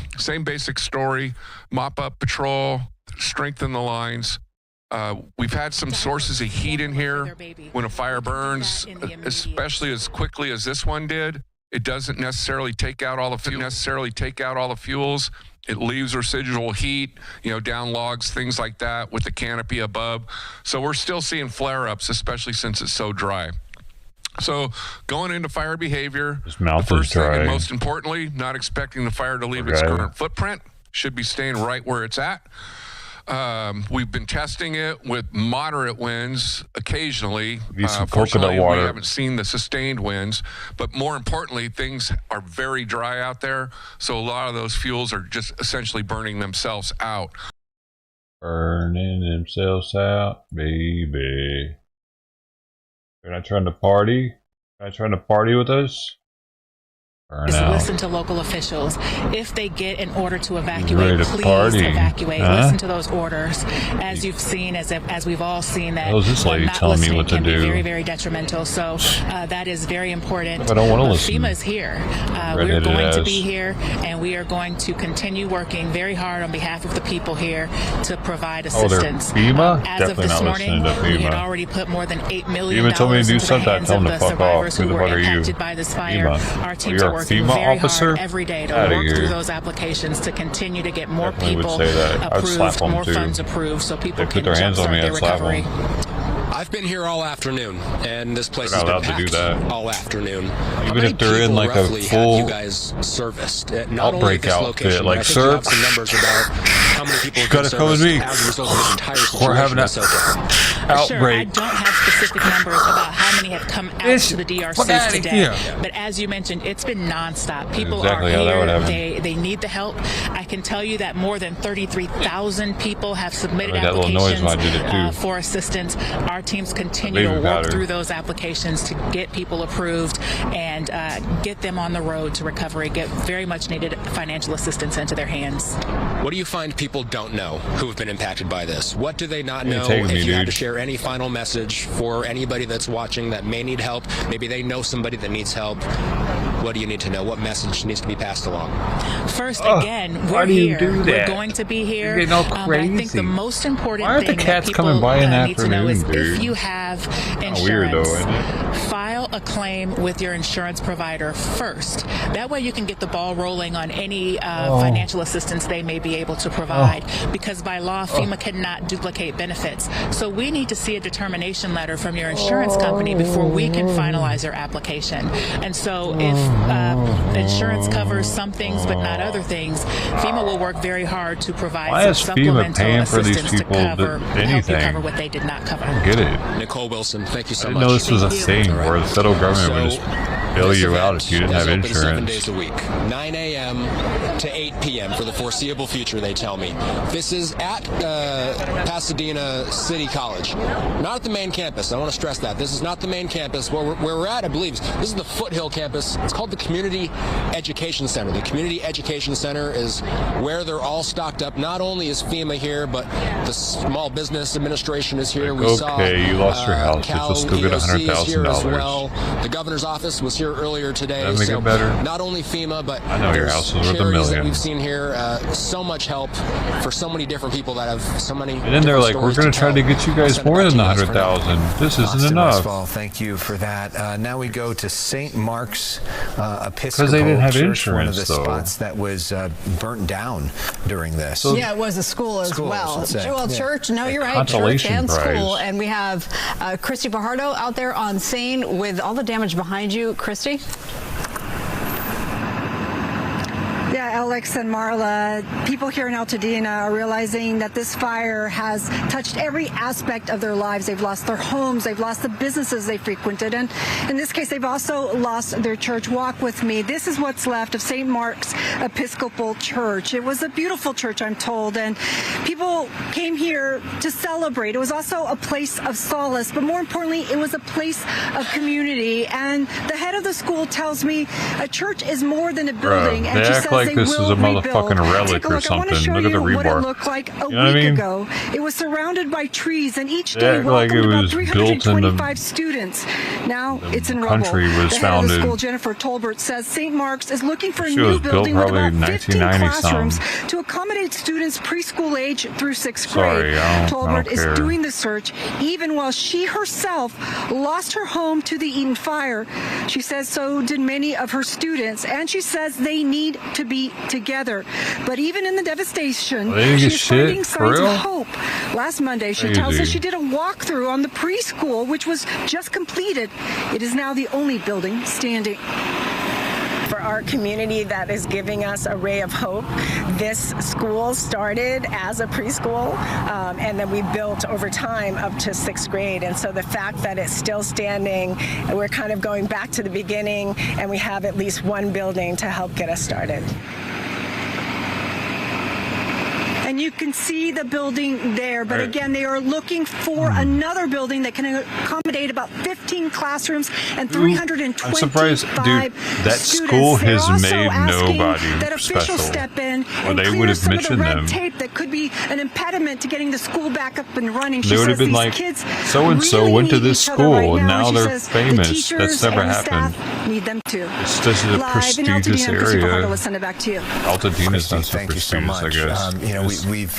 basic story, mop up patrol, strengthen the lines. We've had some sources of heat in here when a fire burns, especially as quickly as this one did. It doesn't necessarily take out all the fuels. It leaves residual heat, down logs, things like that with the canopy above. So we're still seeing flare-ups, especially since it's so dry. So going into fire behavior, the first thing and most importantly, not expecting the fire to leave its current footprint. Should be staying right where it's at. We've been testing it with moderate winds occasionally. Some Fortunately, coconut water. we haven't seen the sustained winds, but more importantly, things are very dry out there. So a lot of those fuels are just essentially burning themselves out. Burning themselves out, baby. You're not trying to party? You're not trying to party with us? listen to local officials. If they get an order to evacuate, please evacuate. Listen to those orders. As you've seen, as we've all seen, that this lady not telling me what to can be do. very, very detrimental. So that is very important. I don't want to listen. FEMA is here. We're going to be here, and we are going to continue working very hard on behalf of the people here to provide assistance. FEMA? As Definitely of this not morning, listening to FEMA. we had already put more than $8 million FEMA told me to do into the something. I hands told of them the to fuck off. survivors Who who the were fuck are you? impacted by this fire. FEMA. Our teams are working FEMA very officer? hard every day to Outta work here. through those applications to continue to get more Definitely would people say that. I'd slap approved, them more too. funds approved, so people They can put their hands on me, jumpstart I'd their slap recovery. them. I've been here all afternoon, and this place They're has not been allowed to do packed that. all afternoon. How Even many if they're in people like a roughly full have you guys serviced? Not only at outbreak this outfit, location, like, but I think sir, you have some numbers about how many people have been gotta come with serviced me. as a result of this entire situation. We're having so far. Sure, I don't have specific numbers about how many have come out to the DRCs today. Here. But as you mentioned, it's been nonstop. People Exactly how that would are happen. here. They need the help. I can tell you that more than 33,000 people have submitted I made that little noise when I did it applications too. for assistance. Our teams continue Maybe to got work her. through those applications to get people approved and get them on the road to recovery, get very much needed financial assistance into their hands. What do you find people don't know who have been impacted by this? What do they not You're know? taking If me, you had dude. to share any final message for anybody that's watching that may need help, maybe they know somebody that needs help, what do you need to know? What message needs to be passed along? First, again, we're why do you here. do We're that? going to be here. You're getting all But I think crazy. the most important Why aren't the thing cats that people coming by in the need to know is afternoon, if dude? you have Kinda weird, insurance, though, isn't it? file a claim with your insurance provider first. That way you can get the ball rolling on any financial assistance they may be able to provide. Because by law, FEMA cannot duplicate benefits. So we need to see a determination letter from your insurance company before we can finalize your application. And so if insurance covers some things but not other things, FEMA will work very hard to provide Why some is FEMA supplemental paying for these assistance to people cover, help you anything? cover what they did not cover. I don't get it. Nicole Wilson, thank you so I much. didn't know this was a thing where the federal government would just bail you out if you didn't have Open 7 insurance. days a week, 9 a.m. to 8 p.m. for the foreseeable future, they tell me. This is at Pasadena City College, not at the main campus. I want to stress that. This is not the main campus. Where we're at, I believe, this is the Foothill campus. It's called the Community Education Center. The Community Education Center is where they're all stocked up. Not only is FEMA here, but the Small Business Administration is here. We saw You lost your house. Let's go get EOC is here as $100,000. well. The governor's office was here earlier today. That make so it better? not only FEMA, but I know your there's house is worth $1 charities that million. we've seen here. So much help for so many different people that have so many. And then they're like, we're going to try to get you guys more than the 100,000. This isn't Austin enough. Westfall, thank you for that. Now we go to St. Mark's Episcopal they didn't have Church, one of insurance, the though. spots that was burnt down during this. Yeah, it was a school as well. Well, church, no, you're right. Church Consolation and prize. school. And we have Christy Fajardo out there on scene with all the damage behind you. Christy? Yeah, Alex and Marla, people here in Altadena are realizing that this fire has touched every aspect of their lives. They've lost their homes, they've lost the businesses they frequented, and in this case, they've also lost their church. Walk with me. This is what's left of St. Mark's Episcopal Church. It was a beautiful church, I'm told, and people came here to celebrate. It was also a place of solace, but more importantly, it was a place of community. And the head of the school tells me a church is more than a building, and they she act says like they this is will a motherfucking rebuild. relic Take a or look. I want to something. show Look at the you what it rebar. looked like a You know what I week mean? ago. It was surrounded by trees, and each They day act like welcomed it about was built in the 325 students. Now it's in rubble. country was the head of the founded- school, Jennifer Tolbert, says St. Mark's is looking for a She new was built building with probably about 15 1990 classrooms something. to accommodate students preschool age through 6th Sorry, grade. I Tolbert don't is care. doing the search even while she herself lost her home to the Eaton fire. She says so did many of her students, and she says they need to be together. But even in the devastation, They didn't she get is shit, finding for signs real? of hope. Last Monday, she tells us Crazy. she did a walkthrough on the preschool, which was just completed. It is now the only building standing. For our community that is giving us a ray of hope. This school started as a preschool, and then we built over time up to 6th grade. And so the fact that it's still standing, and we're kind of going back to the beginning, and we have at least one building to help get us started. And And you can see the building there. But again, they are looking for another building that can accommodate about 15 classrooms and 325 I'm surprised, dude, that school has made nobody that special. Step in or and they clear would have some of the mentioned red them. tape that could be an impediment to getting the school back up and running. They would have been like, so-and-so went to this school, and now they're famous. That's never happened. Need them too. This is a prestigious area. We'll send it back to you. Altadena's not so prestigious, I guess. We've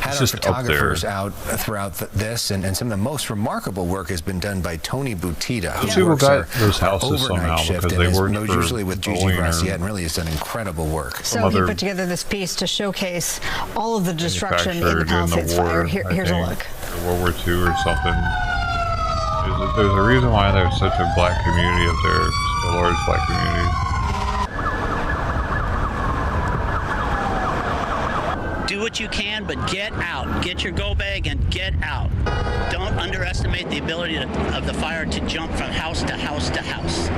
had our photographers out throughout this, and some of the most remarkable work has been done by Tony Butita. Those people got those houses somehow because they worked for usually with Gigi Graciette, and really has done incredible work. So he put together this piece to showcase all of the destruction in the Palisades fire. Here's a look. World War II or something. There's a reason why there's such a black community up there, such a large black community. Do what you can, but get out. Get your go bag and get out. Don't underestimate the ability of the fire to jump from house to house to house.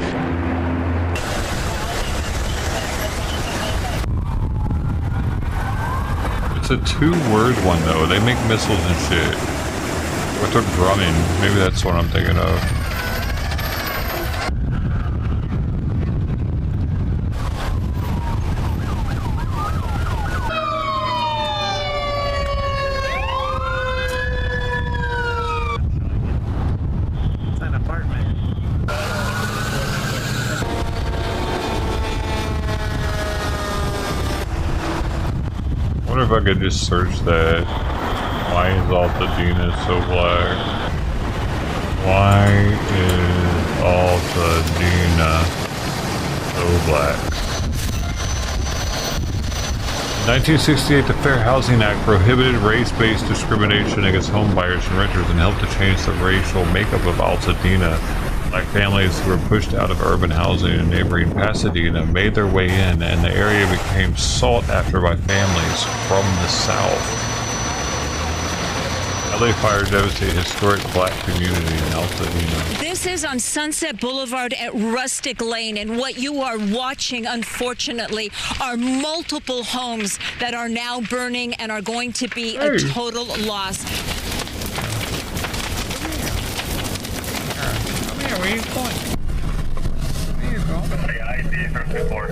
It's a two-word one though. They make missiles and shit. What took drumming? Maybe that's what I'm thinking of. It's an apartment. I wonder if I could just search that. Why is Altadena so black? Why is Altadena so black? In 1968, the Fair Housing Act prohibited race-based discrimination against home buyers and renters and helped to change the racial makeup of Altadena. Black families who were pushed out of urban housing in neighboring Pasadena made their way in, and the area became sought after by families from the South. LA fire devastated historic black community in Altadena. This is on Sunset Boulevard at Rustic Lane, and what you are watching, unfortunately, are multiple homes that are now burning and are going to be a total loss. Come here, where are you going? There you go. I see it from before.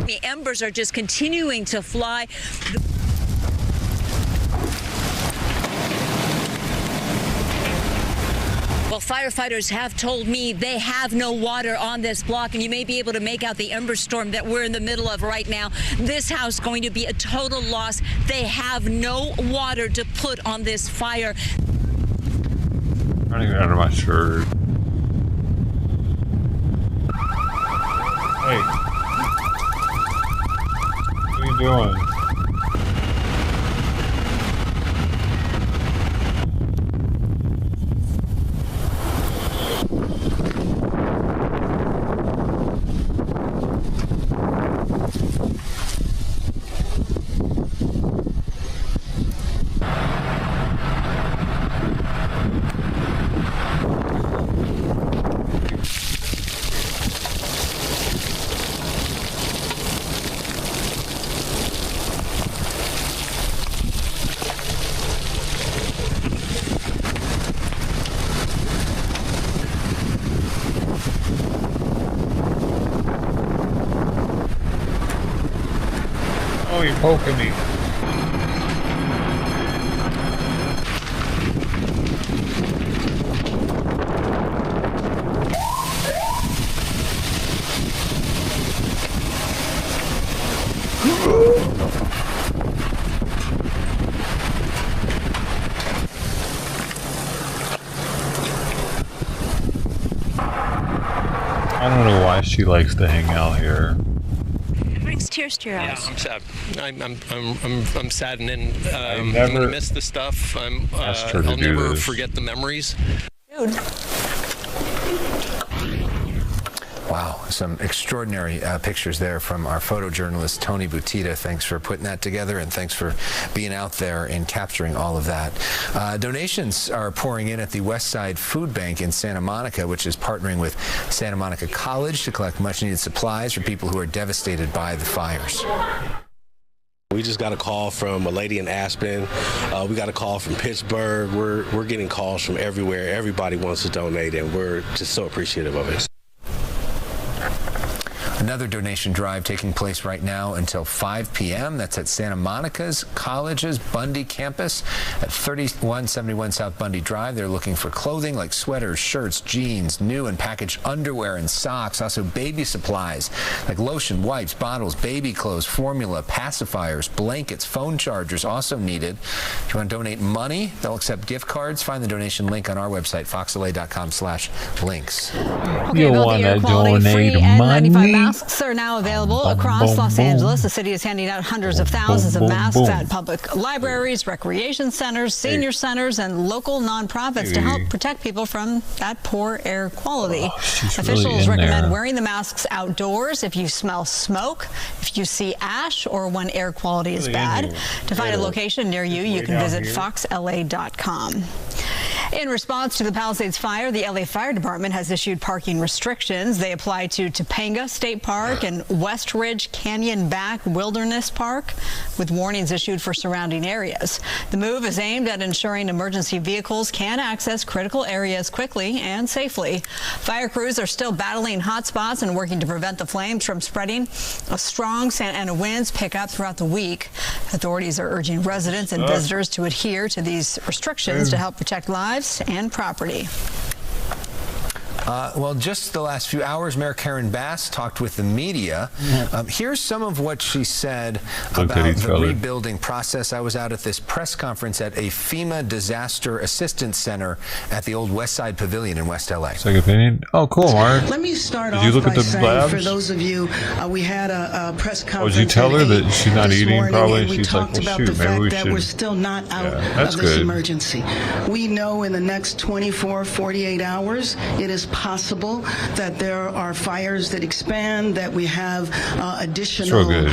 The embers are just continuing to fly. Well, firefighters have told me they have no water on this block, and you may be able to make out the ember storm that we're in the middle of right now. This house going to be a total loss. They have no water to put on this fire. I'm running out of my shirt. Hey. What are you doing? Oh, you're poking me. I don't know why she likes to hang out here. It brings tears to your eyes. Yeah, I'm sad. I'm saddened, and I'm gonna miss the stuff. I'll never forget the memories. Dude. Wow, some extraordinary pictures there from our photojournalist, Tony Butita. Thanks for putting that together, and thanks for being out there and capturing all of that. Donations are pouring in at the Westside Food Bank in Santa Monica, which is partnering with Santa Monica College to collect much-needed supplies for people who are devastated by the fires. We just got a call from a lady in Aspen. We got a call from Pittsburgh. We're getting calls from everywhere. Everybody wants to donate, and we're just so appreciative of it. Another donation drive taking place right now until 5 p.m. That's at Santa Monica's College's Bundy campus at 3171 South Bundy Drive. They're looking for clothing like sweaters, shirts, jeans, new and packaged underwear and socks, also baby supplies like lotion, wipes, bottles, baby clothes, formula, pacifiers, blankets, phone chargers also needed. If you want to donate money, they'll accept gift cards. Find the donation link on our website, foxla.com/links. You want to donate money? Masks are now available across Los Angeles. The city is handing out hundreds of thousands of masks at public libraries, recreation centers, senior centers, and local nonprofits to help protect people from that poor air quality. Officials recommend wearing the masks outdoors if you smell smoke, if you see ash, or when air quality is bad. To find a location near you, you can visit foxla.com. In response to the Palisades fire, the LA Fire Department has issued parking restrictions. They apply to Topanga State Park and West Ridge Canyon Back Wilderness Park, with warnings issued for surrounding areas. The move is aimed at ensuring emergency vehicles can access critical areas quickly and safely. Fire crews are still battling hot spots and working to prevent the flames from spreading. A strong Santa Ana winds pick up throughout the week. Authorities are urging residents and visitors to adhere to these restrictions to help protect lives and property. Well, just the last few hours, Mayor Karen Bass talked with the media. Here's some of what she said about the rebuilding process. I was out at this press conference at a FEMA Disaster Assistance Center at the old West Side Pavilion in West LA. Second opinion? Oh, cool, Mark. Let me start off by saying, for those of you, we had a press conference. Did you tell her that she's not eating probably? We talked about the fact that we're still not out of this emergency. We know in the next 24, 48 hours, it is possible that there are fires that expand, that we have additional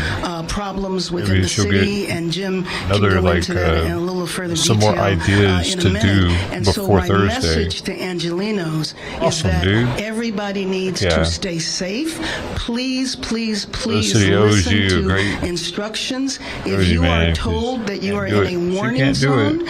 problems within the city, and Jim can go into that in a little further detail. Some more ideas to do before Thursday. My message to Angelenos is that everybody needs to stay safe. Please, please, please listen to instructions. If you are told that you are in a warning zone,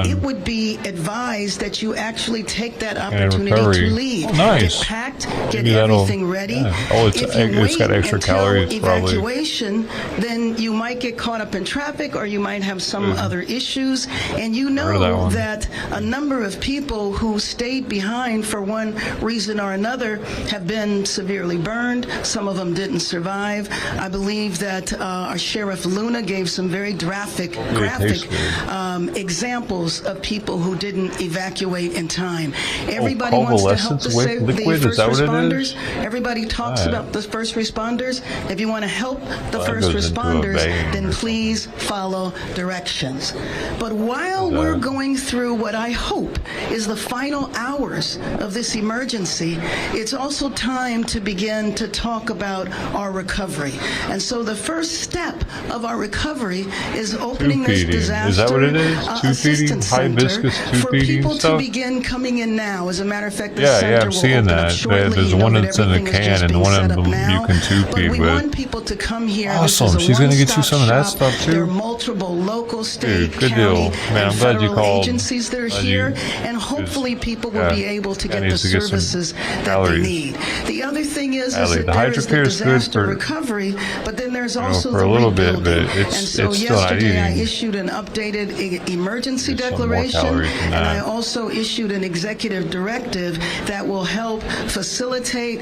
it would be advised that you actually take that opportunity to leave. Get packed, get everything ready. If you wait got extra until calories, evacuation, then you might get caught up in traffic, or you might have some other issues. And you know that a number of people who stayed behind for one reason or another have been severely burned. Some of them didn't survive. I believe that our Sheriff Luna gave some very graphic examples of people who didn't evacuate in time. Everybody wants to help the first responders. Everybody talks about the first responders. If you want to help the first responders, then please follow directions. But while we're going through what I hope is the final hours of this emergency, it's also time to begin to talk about our recovery. And so the first step of our recovery is opening this disaster assistance center for people to begin coming in now. As a matter of fact, this center I'm seeing that. There's one that's in a can, and one of them you can two-feed with. We want people to come here. Awesome. She's going to get you some of that stuff, too? There are multiple local, state, good county, deal. Man, I'm glad you called. Agencies that are here, and hopefully people will be able to get the services that they need. The other thing is that there is the disaster recovery, but then there's also the rebuilding. And so yesterday I issued an updated emergency declaration, and I also issued an executive directive that will help facilitate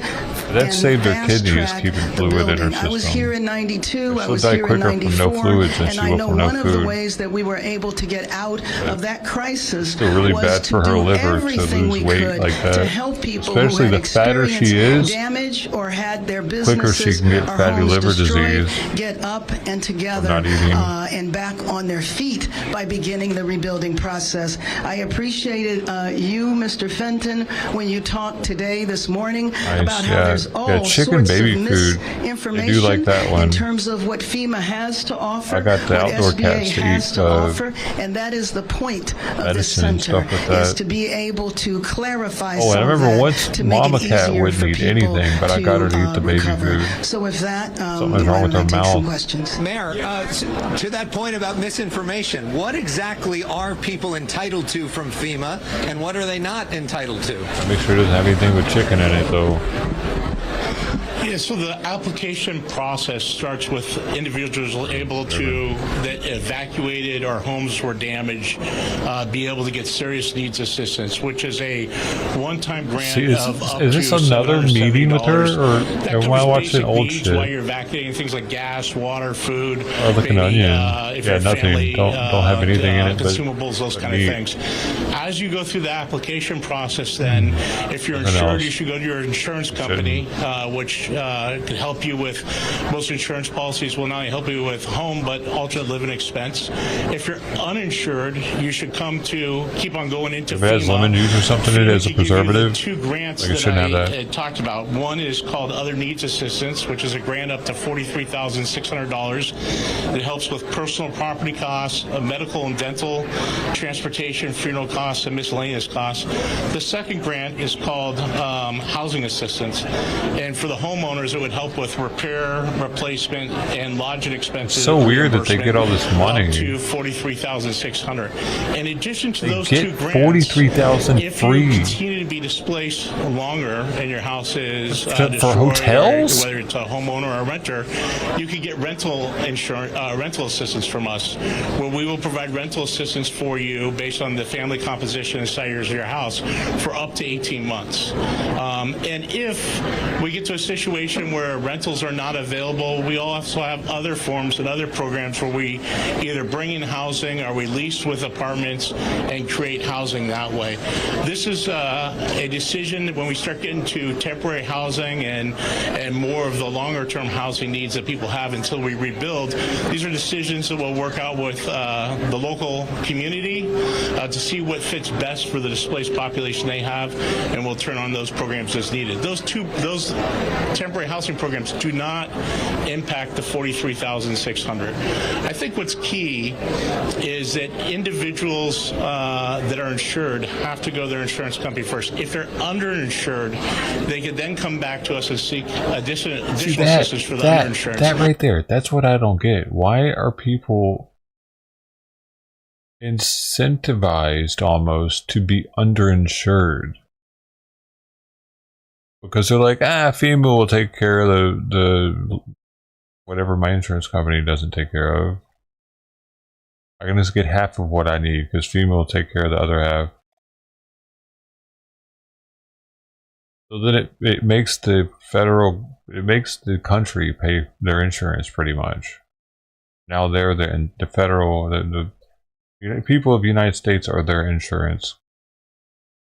that saved her kidneys, keeping fluid in her system. I was here in 92, I was here in 94, and I know one of the ways that we were able to get out of that crisis really bad for her liver to lose weight like that. To help people especially who had the fatter she is, damage or had their quicker she businesses can get or fatty homes liver destroyed, disease. get up and together and back on their feet by beginning the rebuilding rebuilding process. I appreciated you, Mr. Fenton, when you talked today, this morning, about how there's all chicken sorts baby of food. misinformation I do like that one. in terms of what FEMA has to offer, I got the what outdoor SBA cats to has eat to offer, and that is the point of this center, is to be able to clarify some I remember of that, once to make Mama it Cat easier wouldn't for eat people anything, but I got her to eat the baby recover. food. So with that, Something's wrong with her take some mouth. questions. Mayor, to that point about misinformation, what exactly are people entitled to from FEMA, and what are they not entitled to? Make sure it doesn't have anything with chicken in it, though. Yeah, so the application process starts with individuals able to, that evacuated or homes were damaged, be able to get serious needs assistance, which is a one-time grant See, of up is this to another meeting with her, or that am I covers watching basic old needs shit? while you're evacuating, things like gas, water, food. Oh, look an onion. Yeah, nothing. Family, don't have anything in it. Consumables, those kind of things. As you go through the application process, then, if you're insured, you should go to your insurance company, which could help you with, most insurance policies will not only help you with home, but alternate living expense. If you're uninsured, you should come to, keep on going into If it has FEMA. lemon juice or something in it as a To give you the preservative, two grants like it that shouldn't have I that. talked about. One is called Other Needs Assistance, which is a grant up to $43,600 that helps with personal property costs, medical and dental, transportation, funeral costs, and miscellaneous costs. The second grant is called Housing Assistance, and for the homeowners, it would help with repair, replacement, and lodging expenses. So weird that they get all this money. Up to $43,600. In addition to They those get two grants, $43,000 if free. you continue to be displaced longer and your house is For destroyed, hotels? whether it's a homeowner or a renter, you can get rental insurance, rental assistance from us, where we will provide rental assistance for you based on the family composition and size of your house for up to 18 months. And if we get to a situation where rentals are not available, we also have other forms and other programs where we either bring in housing or we lease with apartments and create housing that way. This is a decision when we start getting to temporary housing and more of the longer term housing needs that people have until we rebuild. These are decisions that we'll work out with the local community to see what fits best for the displaced population they have, and we'll turn on those programs as needed. Those temporary housing programs do not impact the $43,600. I think what's key is that individuals that are insured have to go to their insurance company first. If they're underinsured, they could then come back to us and seek additional assistance for the underinsurance. That right there, that's what I don't get. Why are people incentivized almost to be underinsured? Because they're like, FEMA will take care of the whatever my insurance company doesn't take care of. I can just get half of what I need because FEMA will take care of the other half. So then it makes the country pay their insurance pretty much. Now they're the federal, the people of the United States are their insurance.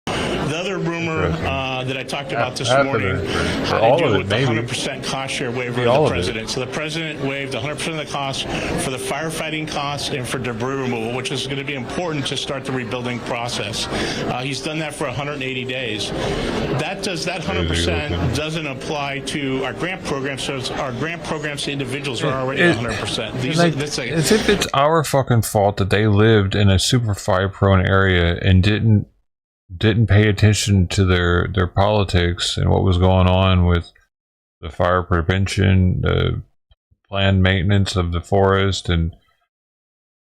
The other rumor that I talked about this morning had to do with the 100% cost share waiver of the president. So the president waived 100% of the cost for the firefighting costs and for debris removal, which is going to be important to start the rebuilding process. He's done that for 180 days. That 100% doesn't apply to our grant programs. So our grant programs to individuals are already 100%. As if it's our fucking fault that they lived in a super fire-prone area and didn't pay attention to their politics and what was going on with the fire prevention, the planned maintenance of the forest, and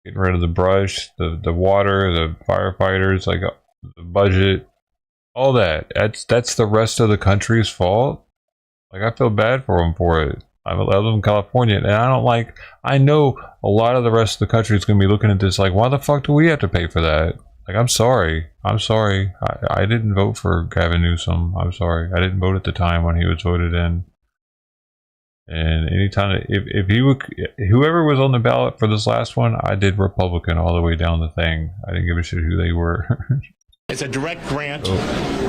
getting rid of the brush, the water, the firefighters, like the budget, all that. That's the rest of the country's fault. Like, I feel bad for them for it. I live in California, and I know a lot of the rest of the country is going to be looking at this like, why the fuck do we have to pay for that? Like, I'm sorry. I didn't vote for Gavin Newsom. I'm sorry. I didn't vote at the time when he was voted in. And anytime, if he would, whoever was on the ballot for this last one, I did Republican all the way down the thing. I didn't give a shit who they were. It's a direct grant,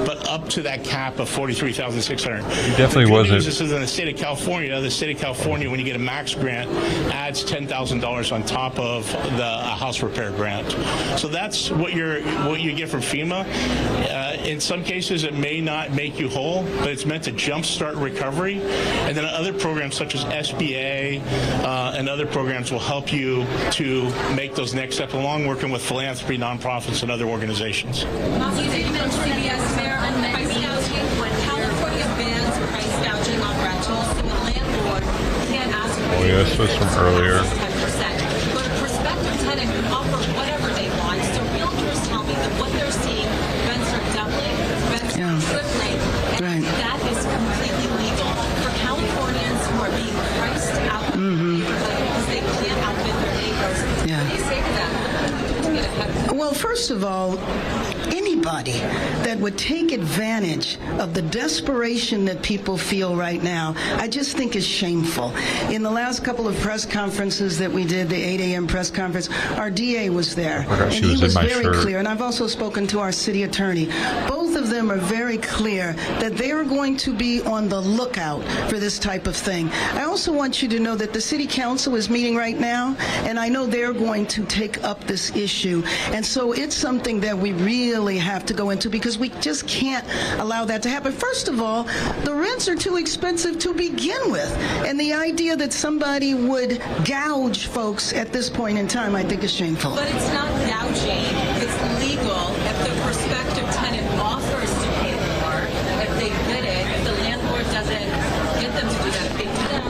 but up to that cap of $43,600. He definitely wasn't. This is in the state of California. The state of California, when you get a max grant, adds $10,000 on top of the house repair grant. So that's what you get from FEMA. In some cases, it may not make you whole, but it's meant to jumpstart recovery. And then other programs such as SBA and other programs will help you to make those next steps along, working with philanthropy, nonprofits, and other organizations. You did mention CBS Mayor on price gouging. When California bans price gouging on rentals, so a landlord can't ask for Oh, yeah, this was from earlier. 10%. But a prospective tenant can offer whatever they want. So realtors tell me that what they're seeing, rents are doubling, rents are tripling, and that is completely legal for Californians who are being priced out of their neighborhood because they can't outbid their neighbors. What do you say to that? Well, first of all, anybody that would take advantage of the desperation that people feel right now, I just think is shameful. In the last couple of press conferences that we did, the 8 a.m. press conference, our DA was there, and he was very clear, and I've also spoken to our city attorney. Both of them are very clear that they are going to be on the lookout for this type of thing. I also want you to know that the city council is meeting right now, and I know they're going to take up this issue. And so it's something that we really have to go into because we just can't allow that to happen. First of all, the rents are too expensive to begin with. And the idea that somebody would gouge folks at this point in time, I think is shameful. But it's not gouging. It's legal if the prospective tenant offers to pay more. If they bid it, if the landlord doesn't get them to do that, if they do that.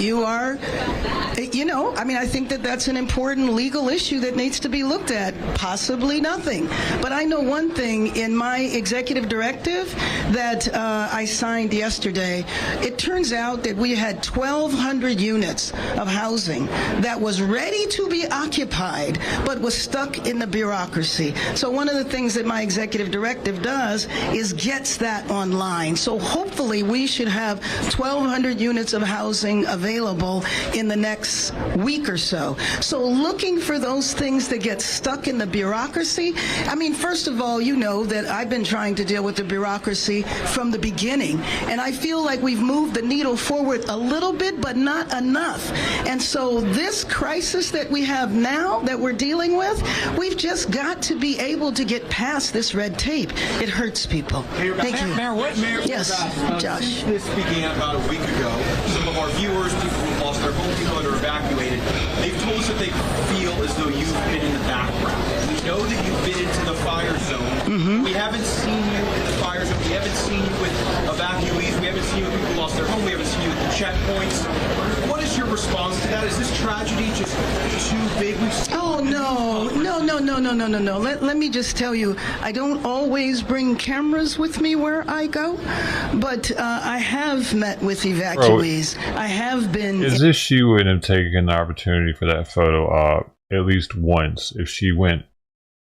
You are, I mean, I think that that's an important legal issue that needs to be looked at. Possibly nothing. But I know one thing in my executive directive that I signed yesterday. It turns out that we had 1,200 units of housing that was ready to be occupied, but was stuck in the bureaucracy. So one of the things that my executive directive does is gets that online. So hopefully we should have 1,200 units of housing available in the next week or so. So looking for those things that get stuck in the bureaucracy. I mean, first of all, you know that I've been trying to deal with the bureaucracy from the beginning, and I feel like we've moved the needle forward a little bit, but not enough. And so this crisis that we have now that we're dealing with, we've just got to be able to get past this red tape. It hurts people. Thank you. Yes, Josh. Since this began about a week ago, some of our viewers, people who lost their homes, people that are evacuated, they've told us that they feel as though you've been in the background. We know that you've been into the fire zone. We haven't seen you in the fire zone. We haven't seen you with evacuees. We haven't seen you with people who lost their home. We haven't seen you with the checkpoints. What is your response to that? Is this tragedy just too big? Oh, no. Let me just tell you, I don't always bring cameras with me where I go, but I have met with evacuees. I have been. As if she would have taken the opportunity for that photo at least once, if she went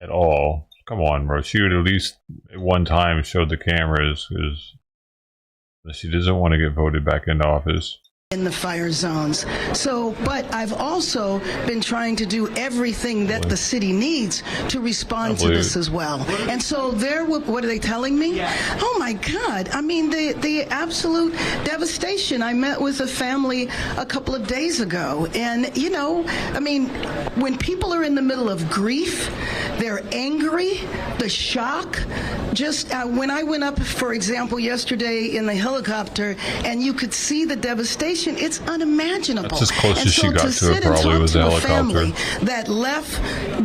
at all. Come on, bro. She would at least at one time showed the cameras because she doesn't want to get voted back into office. In the fire zones. So, but I've also been trying to do everything that the city needs to respond to this as well. And so what are they telling me? Oh my God. I mean, the absolute devastation. I met with a family a couple of days ago. And, I mean, when people are in the middle of grief, they're angry, the shock. Just when I went up, for example, yesterday in the helicopter, and you could see the devastation, it's unimaginable. That's as close as she got to it, probably, was the helicopter. That left,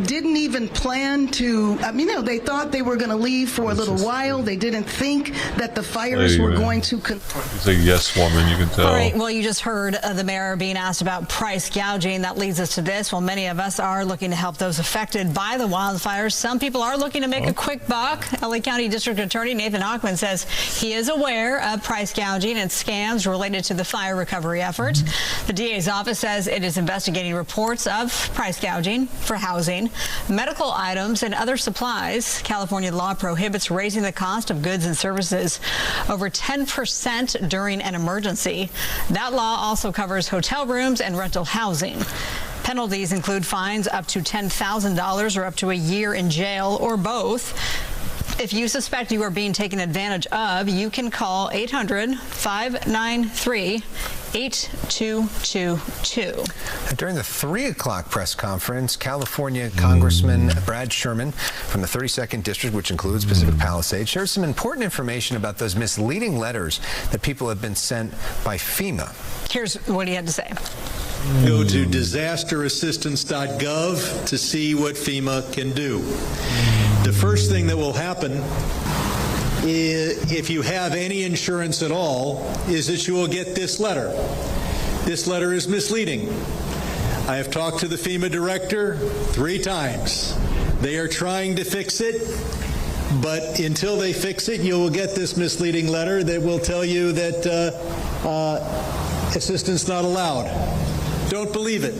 didn't even plan to, they thought they were going to leave for a little while. They didn't think that the fires were going to... It's a yes woman, you can tell. All right, well, you just heard the mayor being asked about price gouging. That leads us to this. Well, many of us are looking to help those affected by the wildfires. Some people are looking to make a quick buck. LA County District Attorney Nathan Hochman says he is aware of price gouging and scams related to the fire recovery effort. The DA's office says it is investigating reports of price gouging for housing, medical items, and other supplies. California law prohibits raising the cost of goods and services over 10% during an emergency. That law also covers hotel rooms and rental housing. Penalties include fines up to $10,000 or up to a year in jail or both. If you suspect you are being taken advantage of, you can call 800-593-8222. During the 3 o'clock press conference, California Congressman Brad Sherman from the 32nd District, which includes Pacific Palisades, shared some important information about those misleading letters that people have been sent by FEMA. Here's what he had to say. Go to disasterassistance.gov to see what FEMA can do. The first thing that will happen if you have any insurance at all is that you will get this letter. This letter is misleading. I have talked to the FEMA director 3 times. They are trying to fix it, but until they fix it, you will get this misleading letter that will tell you that assistance not allowed. Don't believe it.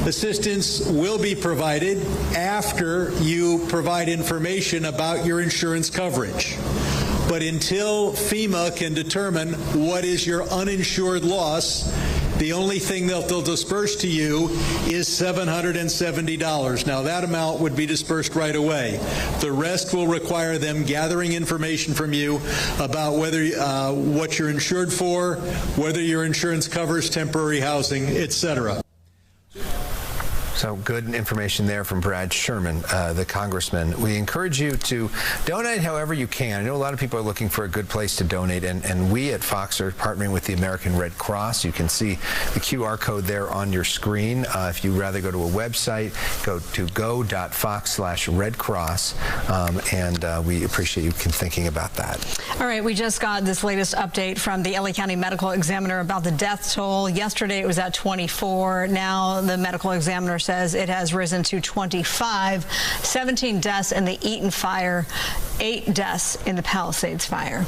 Assistance will be provided after you provide information about your insurance coverage. But until FEMA can determine what is your uninsured loss, the only thing that they'll disperse to you is $770. Now, that amount would be dispersed right away. The rest will require them gathering information from you about whether what you're insured for, whether your insurance covers temporary housing, etc. So good information there from Brad Sherman, the congressman. We encourage you to donate however you can. I know a lot of people are looking for a good place to donate, and we at Fox are partnering with the American Red Cross. You can see the QR code there on your screen. If you'd rather go to a website, go to go.fox/redcross, and we appreciate you thinking about that. All right, we just got this latest update from the LA County Medical Examiner about the death toll. Yesterday it was at 24. Now the medical examiner says it has risen to 25, 17 deaths in the Eaton fire, 8 deaths in the Palisades fire.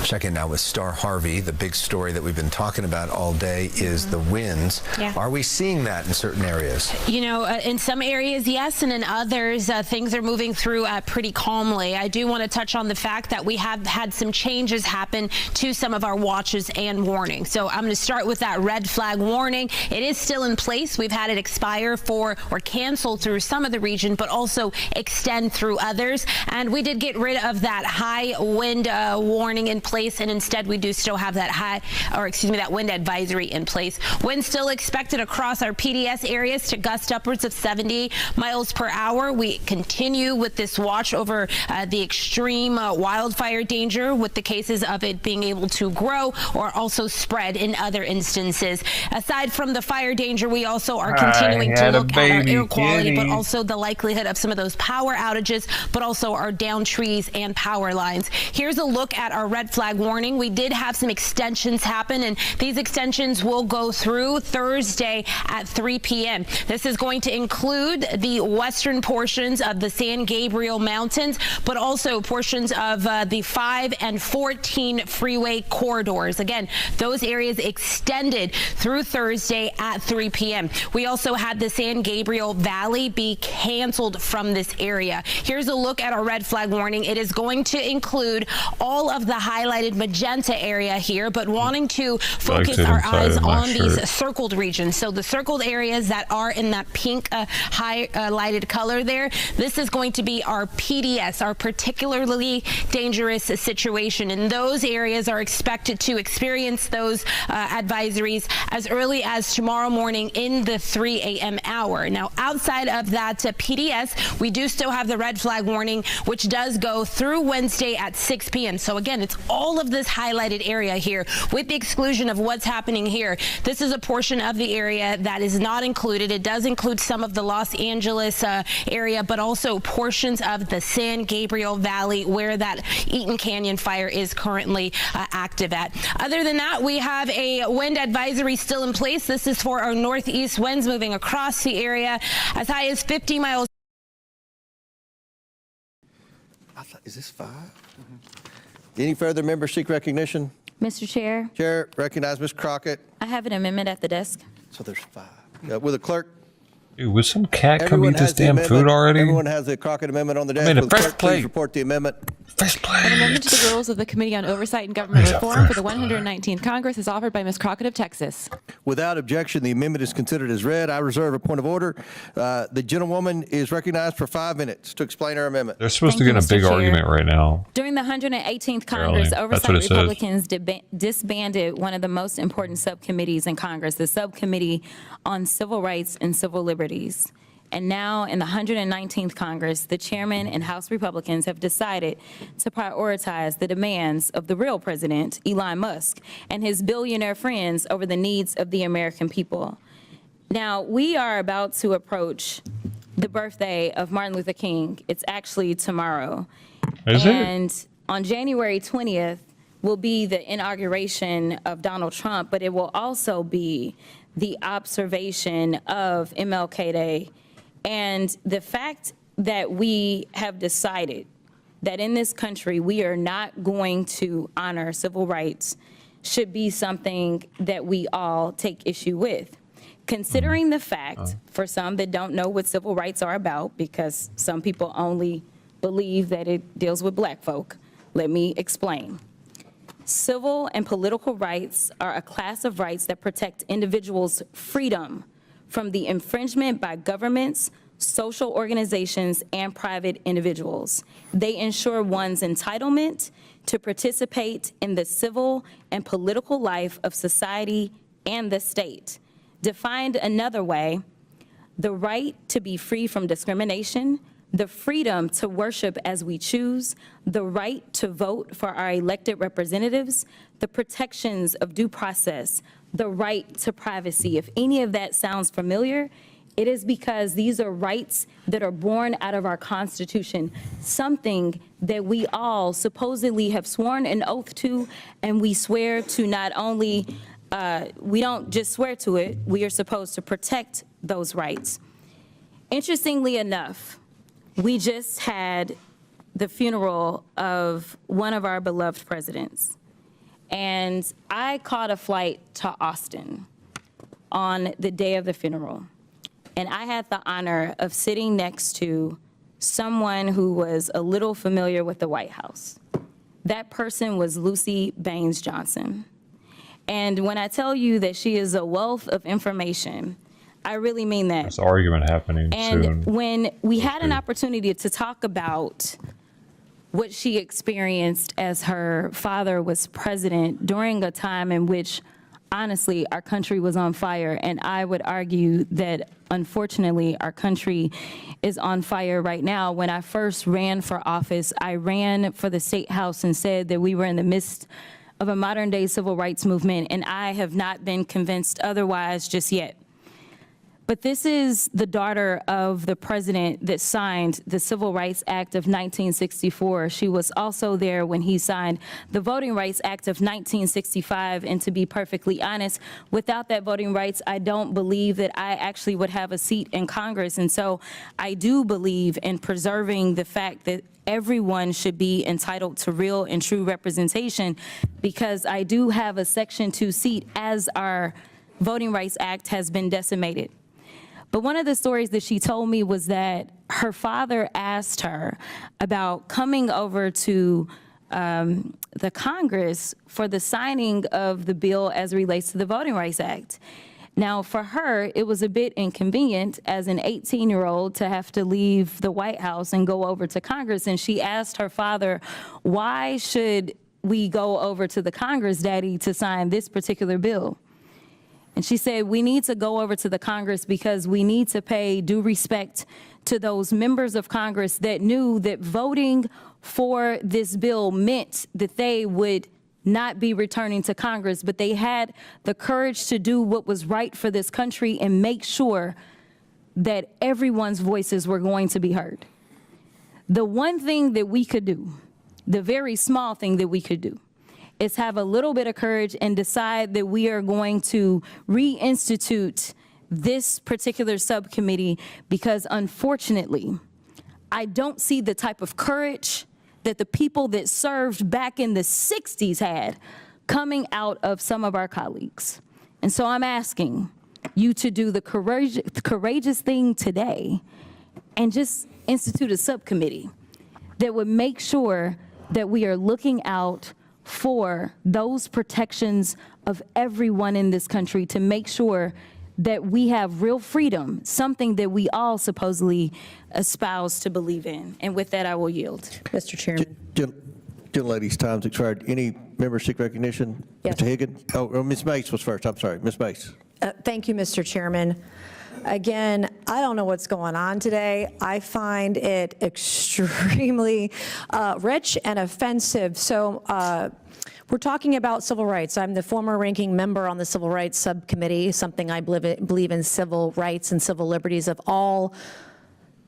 Check in now with Star Harvey. The big story that we've been talking about all day is the winds. Yeah. Are we seeing that in certain areas? You know, in some areas, yes, and in others, things are moving through pretty calmly. I do want to touch on the fact that we have had some changes happen to some of our watches and warnings. So I'm going to start with that red flag warning. It is still in place. We've had it expire for or cancel through some of the region, but also extend through others. And we did get rid of that high wind warning in place, and instead we do still have that that wind advisory in place. Wind still expected across our PDS areas to gust upwards of 70 miles per hour. We continue with this watch over the extreme wildfire danger, with the cases of it being able to grow or also spread in other instances. Aside from the fire danger, we also are continuing to look at our air quality, but also the likelihood of some of those power outages, but also our down trees and power lines. Here's a look at our red flag warning. We did have some extensions happen, and these extensions will go through Thursday at 3 p.m. This is going to include the western portions of the San Gabriel Mountains, but also portions of the 5 and 14 freeway corridors. Again, those areas extended through Thursday at 3 p.m. We also had the San Gabriel Valley be canceled from this area. Here's a look at our red flag warning. It is going to include all of the highlighted magenta area here, but wanting to focus our eyes on these circled regions. So the circled areas that are in that pink highlighted color there, this is going to be our PDS, our particularly dangerous situation. And those areas are expected to experience those advisories as early as tomorrow morning in the 3 a.m. hour. Now, outside of that PDS, we do still have the red flag warning, which does go through Wednesday at 6 p.m. So again, it's all of this highlighted area here, with the exclusion of what's happening here. This is a portion of the area that is not included. It does include some of the Los Angeles area, but also portions of the San Gabriel Valley, where that Eaton Canyon fire is currently active at. Other than that, we have a wind advisory still in place. This is for our northeast winds moving across the area as high as 50 miles. Is this 5? Any further member seek recognition? Mr. Chair. Chair, recognize Ms. Crockett. I have an amendment at the desk. So there's 5. Will the clerk Dude, was some cat come eat this damn food already? Everyone has the Crockett Amendment on the desk. I mean, Will the clerk please report the amendment? An amendment to the rules of the Committee on Oversight and Government Reform for the 119th Congress is offered by Ms. Crockett of Texas. Without objection, the amendment is considered as read. I reserve a point of order. The gentlewoman is recognized for 5 minutes to explain her amendment. They're supposed to get in a big argument right now. During the 118th Congress, Oversight Republicans disbanded one of the most important subcommittees in Congress, the Subcommittee on Civil Rights and Civil Liberties. And now in the 119th Congress, the chairman and House Republicans have decided to prioritize the demands of the real president, Elon Musk, and his billionaire friends over the needs of the American people. Now, we are about to approach the birthday of Martin Luther King. It's actually tomorrow. And on January 20th will be the inauguration of Donald Trump, but it will also be the observation of MLK Day. And the fact that we have decided that in this country we are not going to honor civil rights should be something that we all take issue with. Considering the fact, for some that don't know what civil rights are about, because some people only believe that it deals with black folk, let me explain. Civil and political rights are a class of rights that protect individuals' freedom from the infringement by governments, social organizations, and private individuals. They ensure one's entitlement to participate in the civil and political life of society and the state. Defined another way, the right to be free from discrimination, the freedom to worship as we choose, the right to vote for our elected representatives, the protections of due process, the right to privacy. If any of that sounds familiar, it is because these are rights that are born out of our Constitution, something that we all supposedly have sworn an oath to, and we swear to not only, we don't just swear to it, we are supposed to protect those rights. Interestingly enough, we just had the funeral of one of our beloved presidents. And I caught a flight to Austin on the day of the funeral. And I had the honor of sitting next to someone who was a little familiar with the White House. That person was Lucy Baines Johnson. And when I tell you that she is a wealth of information, I really mean that. There's an argument happening soon. And when we had an opportunity to talk about what she experienced as her father was president during a time in which, honestly, our country was on fire, and I would argue that, unfortunately, our country is on fire right now. When I first ran for office, I ran for the State House and said that we were in the midst of a modern-day civil rights movement, and I have not been convinced otherwise just yet. But this is the daughter of the president that signed the Civil Rights Act of 1964. She was also there when he signed the Voting Rights Act of 1965. And to be perfectly honest, without that voting rights, I don't believe that I actually would have a seat in Congress. And so I do believe in preserving the fact that everyone should be entitled to real and true representation, because I do have a Section 2 seat as our Voting Rights Act has been decimated. But one of the stories that she told me was that her father asked her about coming over to the Congress for the signing of the bill as it relates to the Voting Rights Act. Now, for her, it was a bit inconvenient as an 18-year-old to have to leave the White House and go over to Congress. And she asked her father, why should we go over to the Congress, Daddy, to sign this particular bill? And she said, we need to go over to the Congress because we need to pay due respect to those members of Congress that knew that voting for this bill meant that they would not be returning to Congress, but they had the courage to do what was right for this country and make sure that everyone's voices were going to be heard. The one thing that we could do, the very small thing that we could do, is have a little bit of courage and decide that we are going to reinstitute this particular subcommittee, because unfortunately, I don't see the type of courage that the people that served back in the 60s had coming out of some of our colleagues. And so I'm asking, you to do the courageous thing today and just institute a subcommittee that would make sure that we are looking out for those protections of everyone in this country, to make sure that we have real freedom, something that we all supposedly espouse to believe in. And with that, I will yield. Mr. Chairman. Gentlelady's time's expired. Any member seek recognition? Yes. Mr. Higgins? Oh, Ms. Mace was first. I'm sorry. Ms. Mace. Thank you, Mr. Chairman. Again, I don't know what's going on today. I find it extremely rich and offensive. So we're talking about civil rights. I'm the former ranking member on the Civil Rights Subcommittee, something I believe in civil rights and civil liberties of all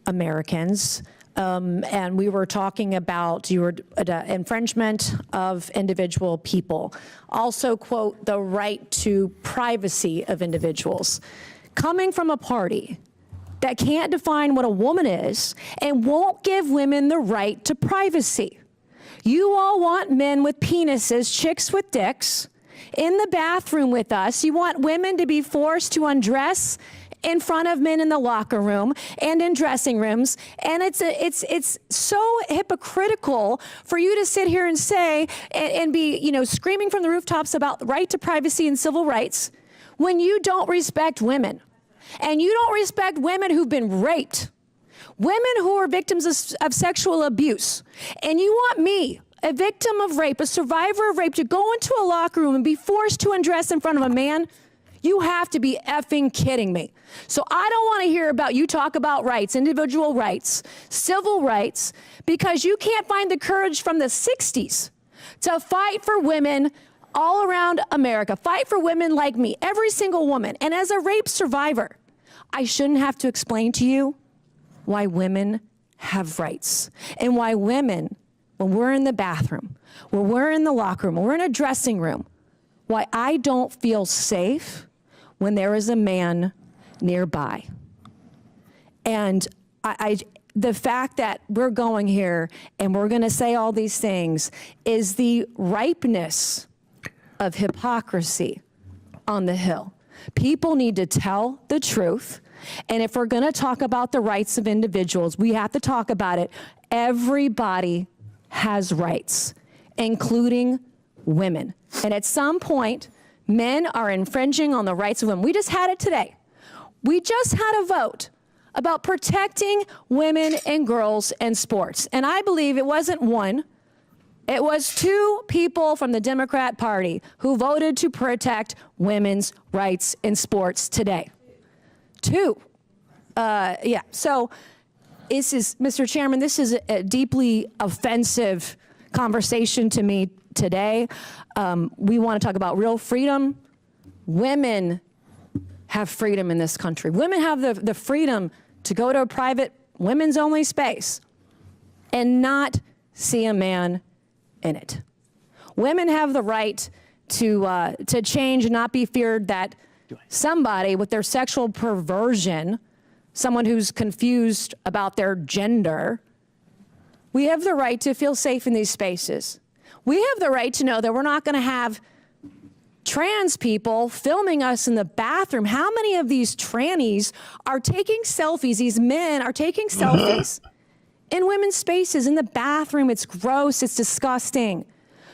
Americans. And we were talking about infringement of individual people. Also, quote, the right to privacy of individuals. Coming from a party that can't define what a woman is and won't give women the right to privacy. You all want men with penises, chicks with dicks, in the bathroom with us. You want women to be forced to undress in front of men in the locker room and in dressing rooms. And it's so hypocritical for you to sit here and say and be, screaming from the rooftops about the right to privacy and civil rights when you don't respect women. And you don't respect women who've been raped, women who are victims of sexual abuse. And you want me, a victim of rape, a survivor of rape, to go into a locker room and be forced to undress in front of a man? You have to be effing kidding me. So I don't want to hear about you talk about rights, individual rights, civil rights, because you can't find the courage from the 60s to fight for women all around America. Fight for women like me, every single woman. And as a rape survivor, I shouldn't have to explain to you why women have rights and why women, when we're in the bathroom, when we're in the locker room, when we're in a dressing room, why I don't feel safe when there is a man nearby. And the fact that we're going here and we're going to say all these things is the ripeness of hypocrisy on the Hill. People need to tell the truth. And if we're going to talk about the rights of individuals, we have to talk about it. Everybody has rights, including women. And at some point, men are infringing on the rights of women. We just had it today. We just had a vote about protecting women and girls in sports. And I believe it wasn't one. It was two people from the Democrat Party who voted to protect women's rights in sports today. Two. So this is, Mr. Chairman, this is a deeply offensive conversation to me today. We want to talk about real freedom. Women have freedom in this country. Women have the freedom to go to a private women's only space and not see a man in it. Women have the right to change and not be feared that somebody with their sexual perversion, someone who's confused about their gender, we have the right to feel safe in these spaces. We have the right to know that we're not going to have trans people filming us in the bathroom. How many of these trannies are taking selfies? These men are taking selfies in women's spaces, in the bathroom. It's gross. It's disgusting.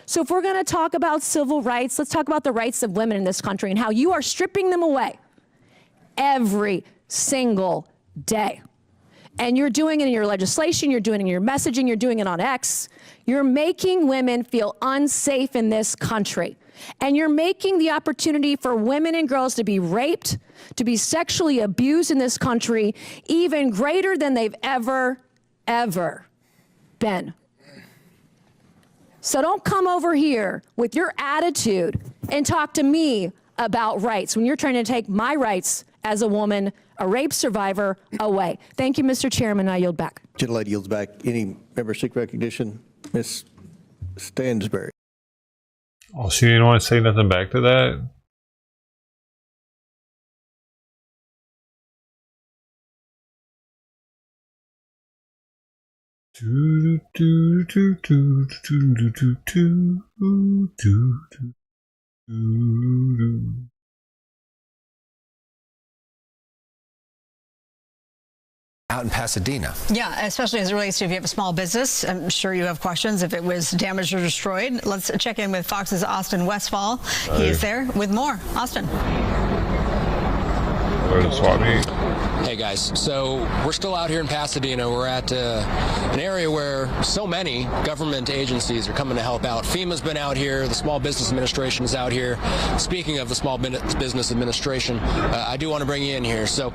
So if we're going to talk about civil rights, let's talk about the rights of women in this country and how you are stripping them away every single day. And you're doing it in your legislation, you're doing it in your messaging, you're doing it on X. You're making women feel unsafe in this country. And you're making the opportunity for women and girls to be raped, to be sexually abused in this country even greater than they've ever been. So don't come over here with your attitude and talk to me about rights when you're trying to take my rights as a woman, a rape survivor, away. Thank you, Mr. Chairman. I yield back. Gentlelady yields back. Any member seek recognition? Ms. Stansberry. Oh, she didn't want to say nothing back to that? Do do do do do do do do do do do. out in Pasadena. Yeah, especially as it relates to if you have a small business. I'm sure you have questions if it was damaged or destroyed. Let's check in with Fox's Austin Westfall. He is there with more. Austin. Hey guys, so we're still out here in Pasadena. We're at an area where so many government agencies are coming to help out. FEMA's been out here. The Small Business Administration is out here. Speaking of the Small Business Administration, I do want to bring you in here. So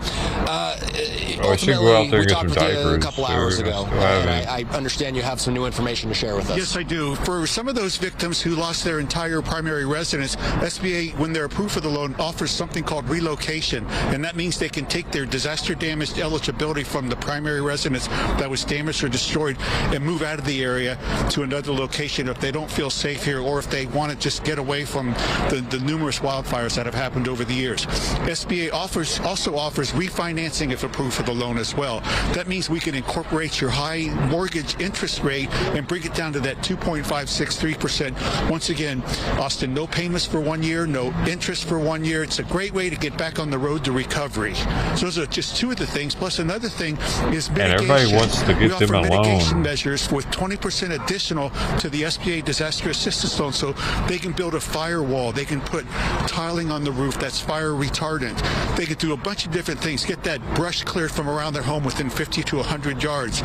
ultimately, we talked with you a couple hours ago, and I understand you have some new information to share with us. Yes, I do. For some of those victims who lost their entire primary residence, SBA, when they're approved for the loan, offers something called relocation, and that means they can take their disaster damaged eligibility from the primary residence that was damaged or destroyed and move out of the area to another location if they don't feel safe here, or if they want to just get away from the numerous wildfires that have happened over the years. SBA also offers refinancing if approved for the loan as well. That means we can incorporate your high mortgage interest rate and bring it down to that 2.563%. Once again, Austin, no payments for 1 year, no interest for 1 year. It's a great way to get back on the road to recovery. So those are just two of the things. Plus another thing is mitigation. And everybody wants to get them a loan. Mitigation measures with 20% additional to the SBA disaster assistance loan, so they can build a firewall. They can put tiling on the roof that's fire retardant. They can do a bunch of different things. Get that brush cleared from around their home within 50 to 100 yards,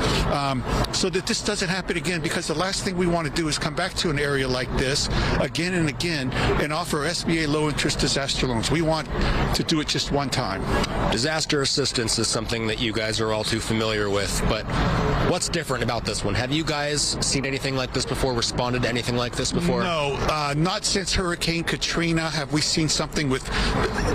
so that this doesn't happen again. Because the last thing we want to do is come back to an area like this again and again and offer SBA low-interest disaster loans. We want to do it just one time. Disaster assistance is something that you guys are all too familiar with, but what's different about this one? Have you guys seen anything like this before, responded to anything like this before? No, not since Hurricane Katrina have we seen something with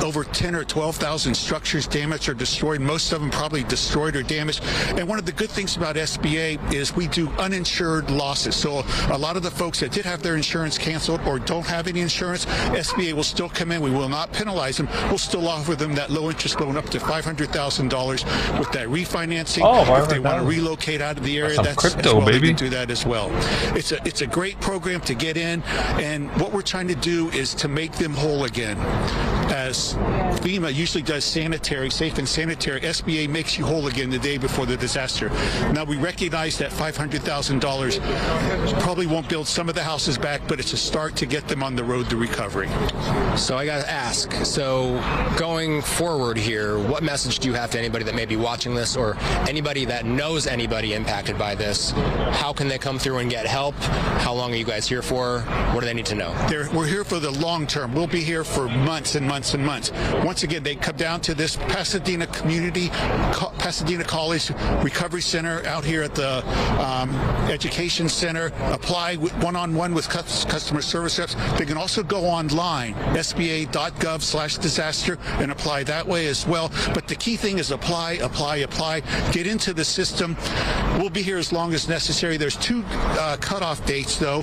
over 10 or 12,000 structures damaged or destroyed, most of them probably destroyed or damaged. And one of the good things about SBA is we do uninsured losses. So a lot of the folks that did have their insurance canceled or don't have any insurance, SBA will still come in. We will not penalize them. We'll still offer them that low interest loan up to $500,000 with that refinancing. If they want to relocate out of the area, that's crypto, as well, baby. they can do that as well. It's a great program to get in, and what we're trying to do is to make them whole again. As FEMA usually does sanitary, safe and sanitary, SBA makes you whole again the day before the disaster. Now, we recognize that $500,000 probably won't build some of the houses back, but it's a start to get them on the road to recovery. So I got to ask, so going forward here, what message do you have to anybody that may be watching this, or anybody that knows anybody impacted by this? How can they come through and get help? How long are you guys here for? What do they need to know? We're here for the long term. We'll be here for months and months and months. Once again, they come down to this Pasadena College Recovery Center out here at the Education Center, apply one-on-one with customer service reps. They can also go online, sba.gov/disaster, and apply that way as well. But the key thing is apply, get into the system. We'll be here as long as necessary. There's two cutoff dates, though,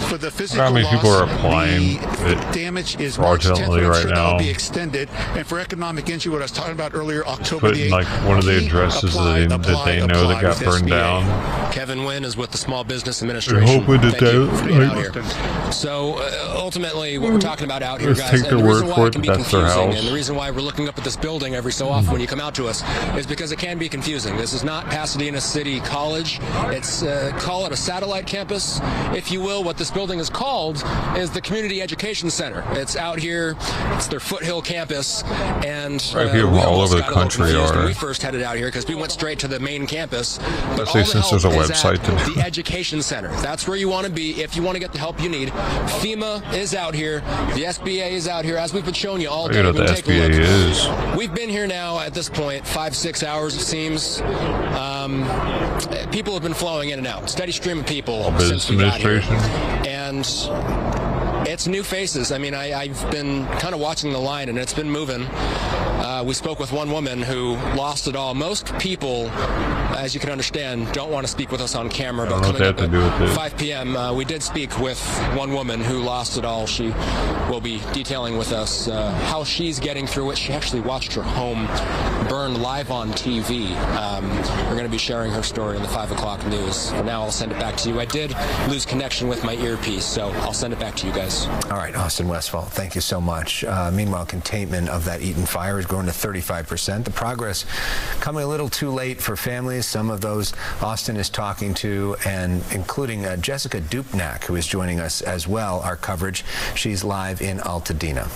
for the physical how many loss. people are applying The damage is March 10th, fraudulently but I'm right sure now? that'll be extended. And for economic injury, what I was talking about earlier, October Put the 8th. like one of the addresses that they know that got burned down. Kevin Wynn is with the Small Business Administration. hoping that Thank you they- for being out here. So ultimately, what we're talking about out here, Let's guys, take and their the reason word why for it it can be that that's their confusing, house. and the reason why we're looking up at this building every so often when you come out to us, is because it can be confusing. This is not Pasadena City College. It's call it a satellite campus, if you will. What this building is called is the Community Education Center. It's out here. It's their Foothill campus, and Right, people we all almost over the got a little country confused when are. we first headed out here because we went straight to the main campus. But Especially all the since there's a help is website at to do the Education Center. That's where you want to be if you want to get the help you need. FEMA is out here. The SBA is out here, as we've been showing you all day. I don't know what the Take a SBA look. is. We've been here now at this point 5-6 hours, it seems. People have been flowing in and out. Steady stream of people since we got here. And it's new faces. I mean, I've been kind of watching the line, and it's been moving. We spoke with one woman who lost it all. Most people, as you can understand, don't want to speak with us on camera. But coming up at 5 p.m., we did speak with one woman who lost it all. She will be detailing with us how she's getting through it. She actually watched her home burn live on TV. We're going to be sharing her story in the 5 o'clock news. For now, I'll send it back to you. I did lose connection with my earpiece, so I'll send it back to you guys. All right, Austin Westfall, thank you so much. Meanwhile, containment of that Eaton fire is growing to 35%. The progress coming a little too late for families. Some of those Austin is talking to, and including Jessica Dupnack, who is joining us as well, our coverage. She's live in Altadena.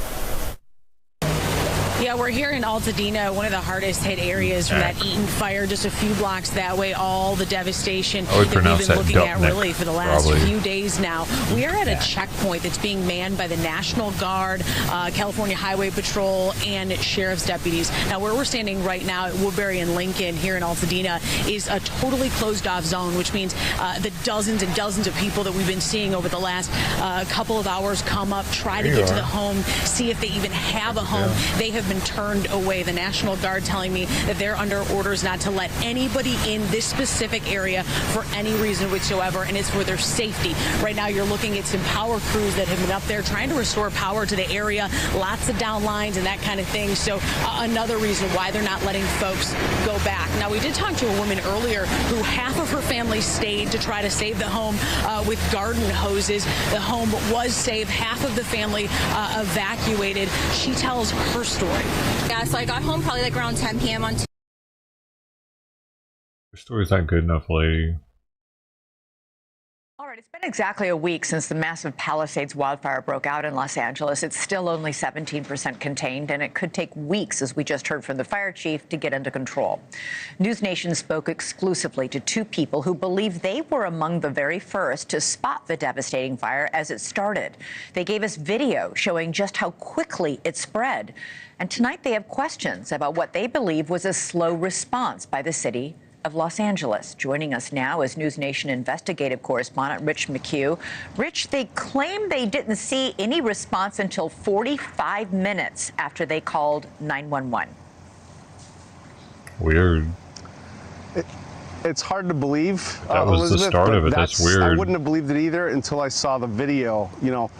Yeah, we're here in Altadena, one of the hardest hit areas from that Eaton fire, just a few blocks that way, all the devastation that we've been looking at really for the last few days now. We are at a checkpoint that's being manned by the National Guard, California Highway Patrol, and sheriff's deputies. Now, where we're standing right now at Woodbury and Lincoln here in Altadena is a totally closed off zone, which means the dozens and dozens of people that we've been seeing over the last couple of hours come up, try to get to the home, see if they even have a home. They have been turned away. The National Guard telling me that they're under orders not to let anybody in this specific area for any reason whatsoever, and it's for their safety. Right now, you're looking at some power crews that have been up there trying to restore power to the area, lots of down lines and that kind of thing. So another reason why they're not letting folks go back. Now, we did talk to a woman earlier who half of her family stayed to try to save the home with garden hoses. The home was saved. Half of the family evacuated. She tells her story. Yeah, so I got home probably like around 10 p.m. on Tuesday. Your story's not good enough, lady. All right, it's been exactly a week since the massive Palisades wildfire broke out in Los Angeles. It's still only 17% contained, and it could take weeks, as we just heard from the fire chief, to get under control. News Nation spoke exclusively to two people who believe they were among the very first to spot the devastating fire as it started. They gave us video showing just how quickly it spread. And tonight they have questions about what they believe was a slow response by the city of Los Angeles. Joining us now is News Nation investigative correspondent Rich McHugh. Rich, they claim they didn't see any response until 45 minutes after they called 911. Weird. It's hard to believe. That was Elizabeth, the start of it. That's weird. I wouldn't have believed it either until I saw the video. You know,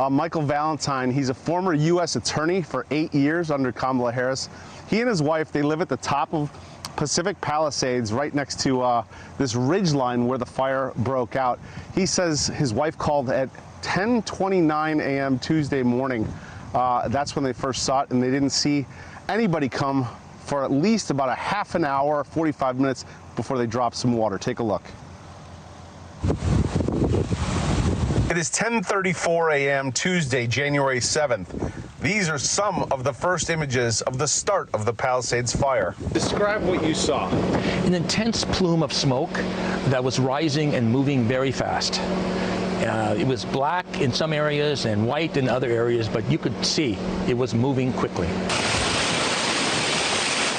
Michael Valentine, he's a former U.S. attorney for 8 years under Kamala Harris. He and his wife, they live at the top of Pacific Palisades, right next to this ridge line where the fire broke out. He says his wife called at 10:29 a.m. Tuesday morning. That's when they first saw it, and they didn't see anybody come for at least about a half an hour, 45 minutes before they dropped some water. Take a look. It is 10:34 a.m. Tuesday, January 7th. These are some of the first images of the start of the Palisades fire. Describe what you saw. An intense plume of smoke that was rising and moving very fast. It was black in some areas and white in other areas, but you could see it was moving quickly.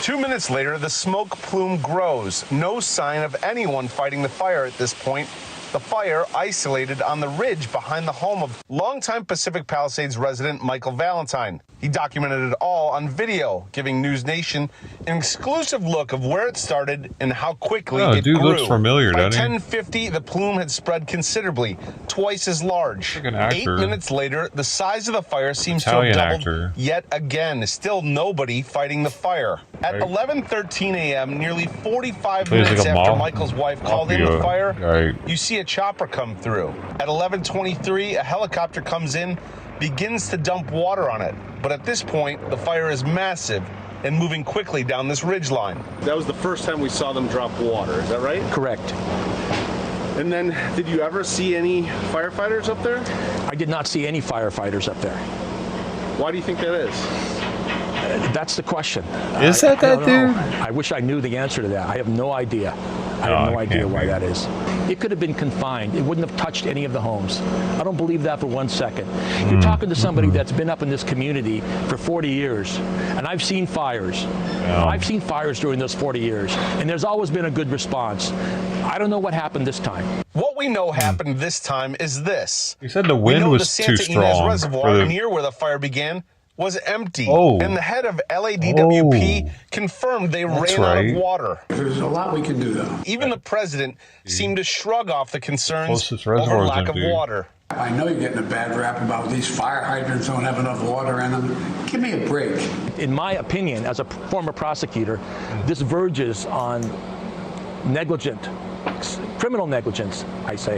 2 minutes later, the smoke plume grows. No sign of anyone fighting the fire at this point. The fire isolated on the ridge behind the home of longtime Pacific Palisades resident Michael Valentine. He documented it all on video, giving News Nation an exclusive look of where it started and how quickly it dude grew. looks familiar, By doesn't he? 10:50, the plume had spread considerably, twice as large. Like an actor. 8 minutes later, the size of the fire seems Italian to have doubled actor. yet again. Still nobody fighting the fire. At 11:13 a.m., nearly 45 Plays minutes like a after mall- Michael's wife called in the mafia fire, guy. you see a chopper come through. At 11:23, a helicopter comes in, begins to dump water on it. But at this point, the fire is massive and moving quickly down this ridge line. That was the first time we saw them drop water, is that right? Correct. And then, did you ever see any firefighters up there? I did not see any firefighters up there. Why do you think that is? That's the question. Is that I don't dude? know. I wish I knew the answer to that. I have no idea. I No, have no it idea can't why be. that is. It could have been confined. It wouldn't have touched any of the homes. I don't believe that for 1 second. You're talking to somebody that's been up in this community for 40 years, and I've seen fires. Yeah. I've seen fires during those 40 years, and there's always been a good response. I don't know what happened this time. What we know happened this time is this. He said the We wind know was the Santa too Inez strong Reservoir for the near where the fire began was empty, and the head of LADWP confirmed they ran out of water. There's a lot we can do, though. Even the president seemed to shrug off the concerns Closest over reservoir's lack of empty. water. I know you're getting a bad rap about these fire hydrants don't have enough water in them. Give me a break. In my opinion, as a former prosecutor, this verges on criminal negligence, I say.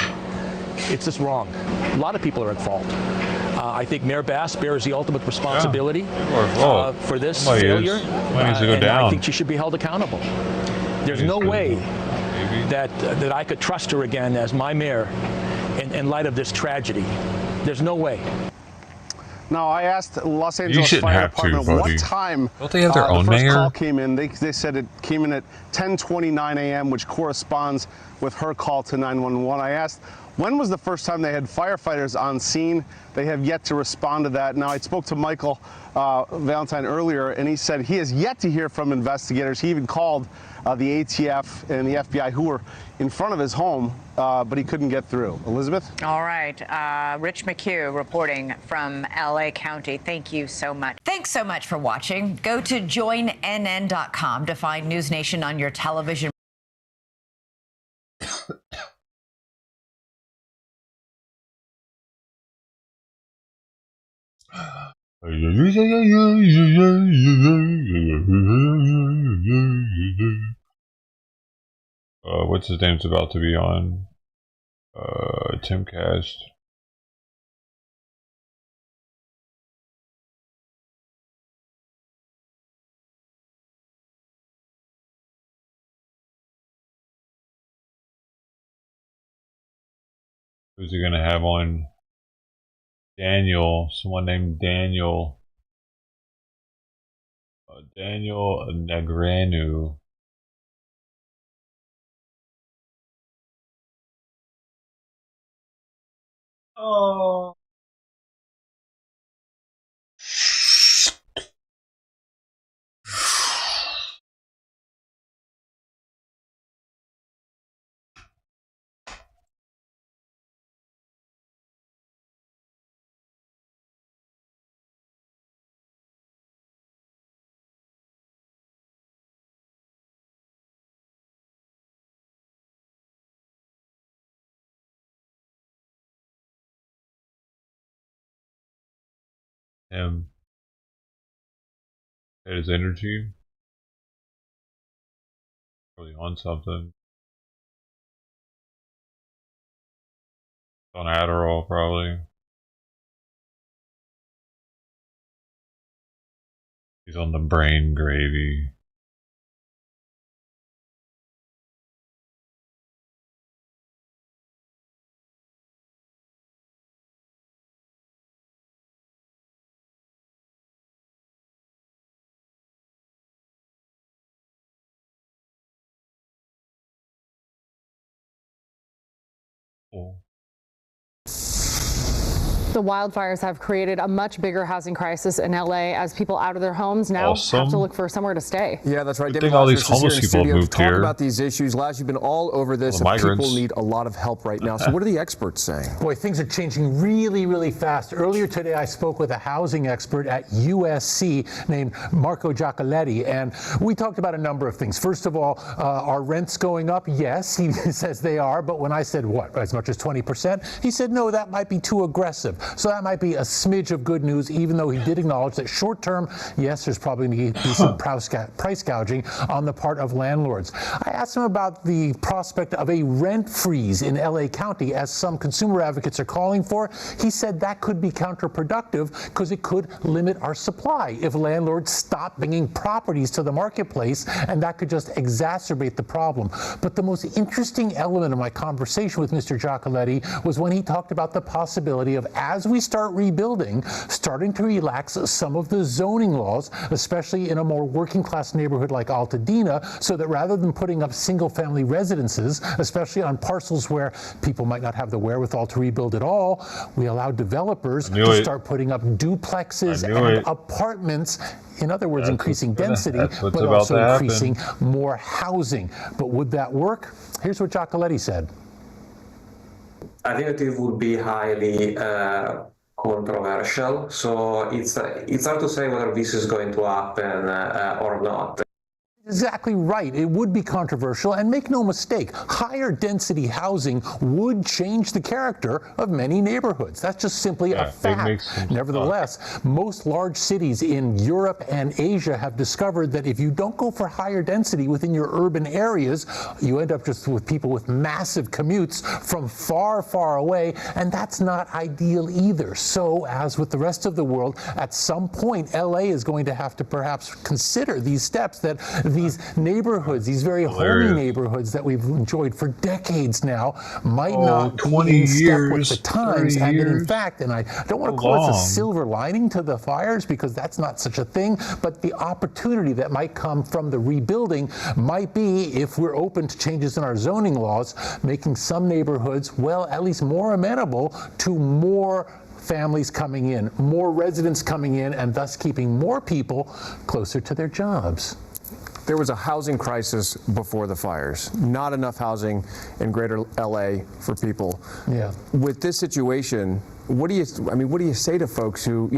It's just wrong. A lot of people are at fault. I think Mayor Bass bears the ultimate responsibility for this failure. And I think she should be held accountable. There's no way that I could trust her again as my mayor in light of this tragedy. There's no way. No, I asked Los Angeles Fire Department what time Don't they have their own the first mayor? call came in. They said it came in at 10:29 a.m., which corresponds with her call to 911. I asked, when was the first time they had firefighters on scene? They have yet to respond to that. Now, I spoke to Michael Valentine earlier, and he said he has yet to hear from investigators. He even called the ATF and the FBI, who were in front of his home, but he couldn't get through. Elizabeth? All right. Rich McHugh reporting from LA County. Thank you so much. Thanks so much for watching. Go to joinnn.com to find News Nation on your television. What's his name's about to be on? Timcast. Who's he gonna have on? Daniel, someone named Daniel. Daniel Negreanu. Oh. Him. His energy. Probably on something. On Adderall, probably. He's on the brain gravy. The wildfires have created a much bigger housing crisis in LA as people out of their homes now have to look for somewhere to stay. Yeah, that's right. I think all these homeless people have moved here. Talk about these issues. Laz, you've been all over this. And people need a lot of help right now. So what are the experts saying? Boy, things are changing really, really fast. Earlier today, I spoke with a housing expert at USC named Marco Giacoletti, and we talked about a number of things. First of all, are rents going up? Yes, he says they are. But when I said, what, as much as 20%? He said, no, that might be too aggressive. So that might be a smidge of good news, even though he did acknowledge that short term, yes, there's probably going to be some price gouging on the part of landlords. I asked him about the prospect of a rent freeze in LA County, as some consumer advocates are calling for. He said that could be counterproductive because it could limit our supply if landlords stop bringing properties to the marketplace, and that could just exacerbate the problem. But the most interesting element of my conversation with Mr. Giacoletti was when he talked about the possibility of, as we start rebuilding, starting to relax some of the zoning laws, especially in a more working class neighborhood like Altadena, so that rather than putting up single family residences, especially on parcels where people might not have the wherewithal to rebuild at all, we allow developers to start putting up duplexes and apartments. In other words, increasing density, but also increasing more housing. But would that work? Here's what Giacoletti said. I think that it would be highly controversial. So it's hard to say whether this is going to happen or not. Exactly right. It would be controversial, and make no mistake, higher density housing would change the character of many neighborhoods. That's just simply a fact. Nevertheless, most large cities in Europe and Asia have discovered that if you don't go for higher density within your urban areas, you end up just with people with massive commutes from far, far away, and that's not ideal either. So, as with the rest of the world, at some point, LA is going to have to perhaps consider these steps that these neighborhoods, these very homey neighborhoods that we've enjoyed for decades now, might not be in step with the times. And in fact, and I don't want to call this a silver lining to the fires, because that's not such a thing, but the opportunity that might come from the rebuilding might be, if we're open to changes in our zoning laws, making some neighborhoods, well, at least more amenable to more families coming in, more residents coming in, and thus keeping more people closer to their jobs. There was a housing crisis before the fires. Not enough housing in greater LA for people. Yeah. With this situation, what do you say to folks who,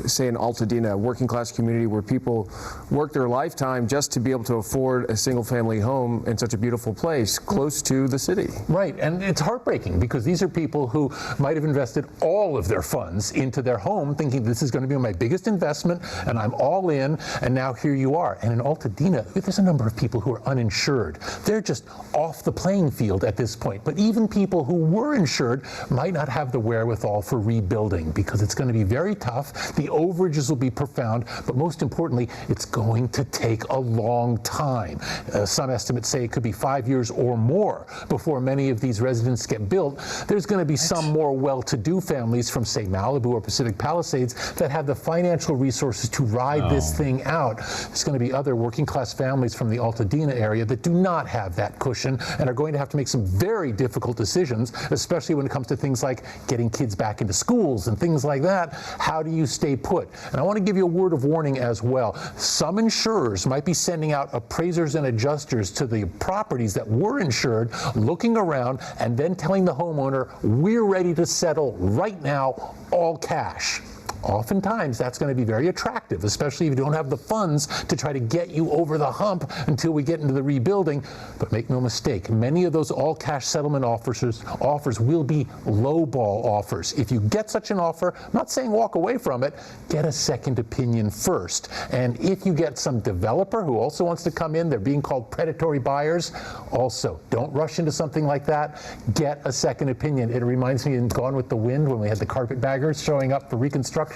say in Altadena, a working class community where people work their lifetime just to be able to afford a single family home in such a beautiful place close to the city? Right, and it's heartbreaking, because these are people who might have invested all of their funds into their home thinking this is going to be my biggest investment and I'm all in, and now here you are. And in Altadena, there's a number of people who are uninsured. They're just off the playing field at this point. But even people who were insured might not have the wherewithal for rebuilding, because it's going to be very tough. The overages will be profound, but most importantly, it's going to take a long time. Some estimates say it could be 5 years or more before many of these residences get built. There's going to be some more well-to-do families from, say, Malibu or Pacific Palisades that have the financial resources to ride this thing out. There's going to be other working-class families from the Altadena area that do not have that cushion and are going to have to make some very difficult decisions, especially when it comes to things like getting kids back into schools and things like that. How do you stay put? And I want to give you a word of warning as well. Some insurers might be sending out appraisers and adjusters to the properties that were insured, looking around and then telling the homeowner, we're ready to settle right now, all cash. Oftentimes, that's going to be very attractive, especially if you don't have the funds to try to get you over the hump until we get into the rebuilding. But make no mistake, many of those all-cash settlement offers will be low-ball offers. If you get such an offer, I'm not saying walk away from it, get a second opinion first. And if you get some developer who also wants to come in, they're being called predatory buyers, also, don't rush into something like that. Get a second opinion. It reminds me in Gone with the Wind when we had the carpetbaggers showing up for reconstruction.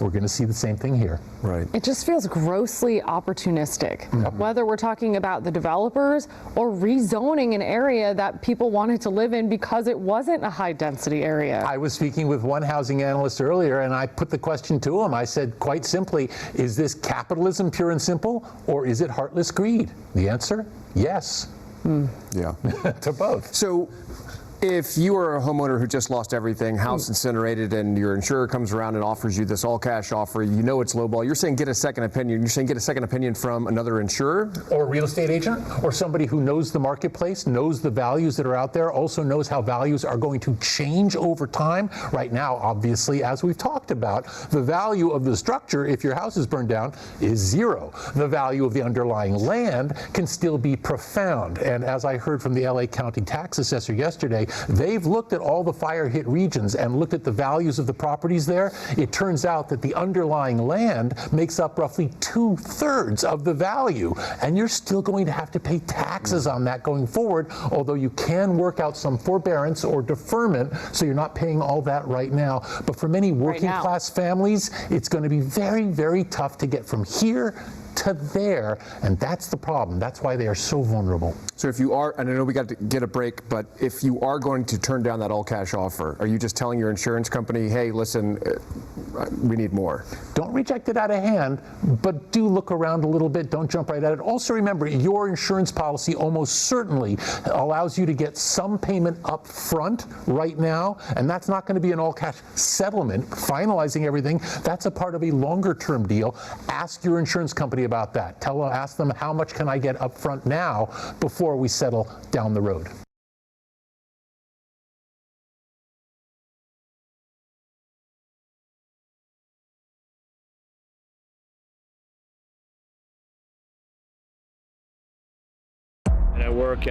We're going to see the same thing here. Right. It just feels grossly opportunistic, whether we're talking about the developers or rezoning an area that people wanted to live in because it wasn't a high density area. I was speaking with one housing analyst earlier, and I put the question to him. I said, quite simply, is this capitalism pure and simple, or is it heartless greed? The answer, yes. Yeah. To both. So, if you are a homeowner who just lost everything, house incinerated, and your insurer comes around and offers you this all-cash offer, you know it's lowball, you're saying get a second opinion. You're saying get a second opinion from another insurer? Or a real estate agent, or somebody who knows the marketplace, knows the values that are out there, also knows how values are going to change over time. Right now, obviously, as we've talked about, the value of the structure, if your house is burned down, is zero. The value of the underlying land can still be profound. And as I heard from the LA County tax assessor yesterday, they've looked at all the fire-hit regions and looked at the values of the properties there. It turns out that the underlying land makes up roughly 2/3 of the value, and you're still going to have to pay taxes on that going forward, although you can work out some forbearance or deferment, so you're not paying all that right now. But for many working-class families, it's going to be very, very tough to get from here to there, and that's the problem. That's why they are so vulnerable. So if you are, and I know we got to get a break, but if you are going to turn down that all-cash offer, are you just telling your insurance company, hey, listen, we need more? Don't reject it out of hand, but do look around a little bit. Don't jump right at it. Also remember, your insurance policy almost certainly allows you to get some payment up front right now, and that's not going to be an all-cash settlement, finalizing everything. That's a part of a longer-term deal. Ask your insurance company about that. Ask them, how much can I get up front now before we settle down the road? And I work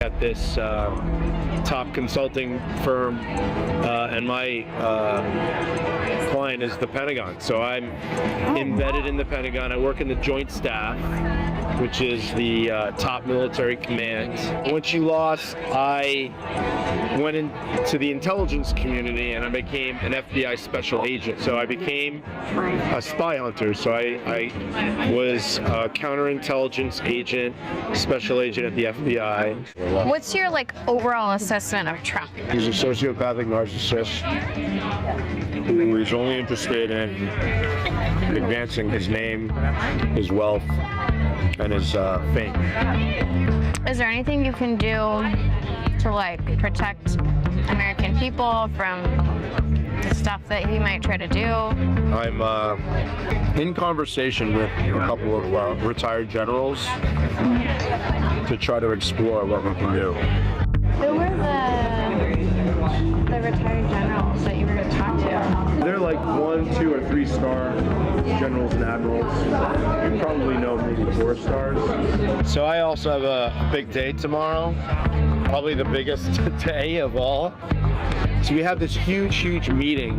at this top consulting firm, and my client is the Pentagon. So I'm embedded in the Pentagon. I work in the Joint Staff, which is the top military command. When she lost, I went into the intelligence community and I became an FBI special agent. So I became a spy hunter. So I was a counterintelligence agent, special agent at the FBI. What's your overall assessment of Trump? He's a sociopathic narcissist who is only interested in advancing his name, his wealth, and his fame. Is there anything you can do to protect American people from the stuff that he might try to do? I'm in conversation with a couple of retired generals to try to explore what we can do. Who were the retired generals that you were going to talk to? They're 1, 2, or 3 star generals and admirals. You probably know maybe 4 stars. So I also have a big day tomorrow, probably the biggest day of all. So we have this huge meeting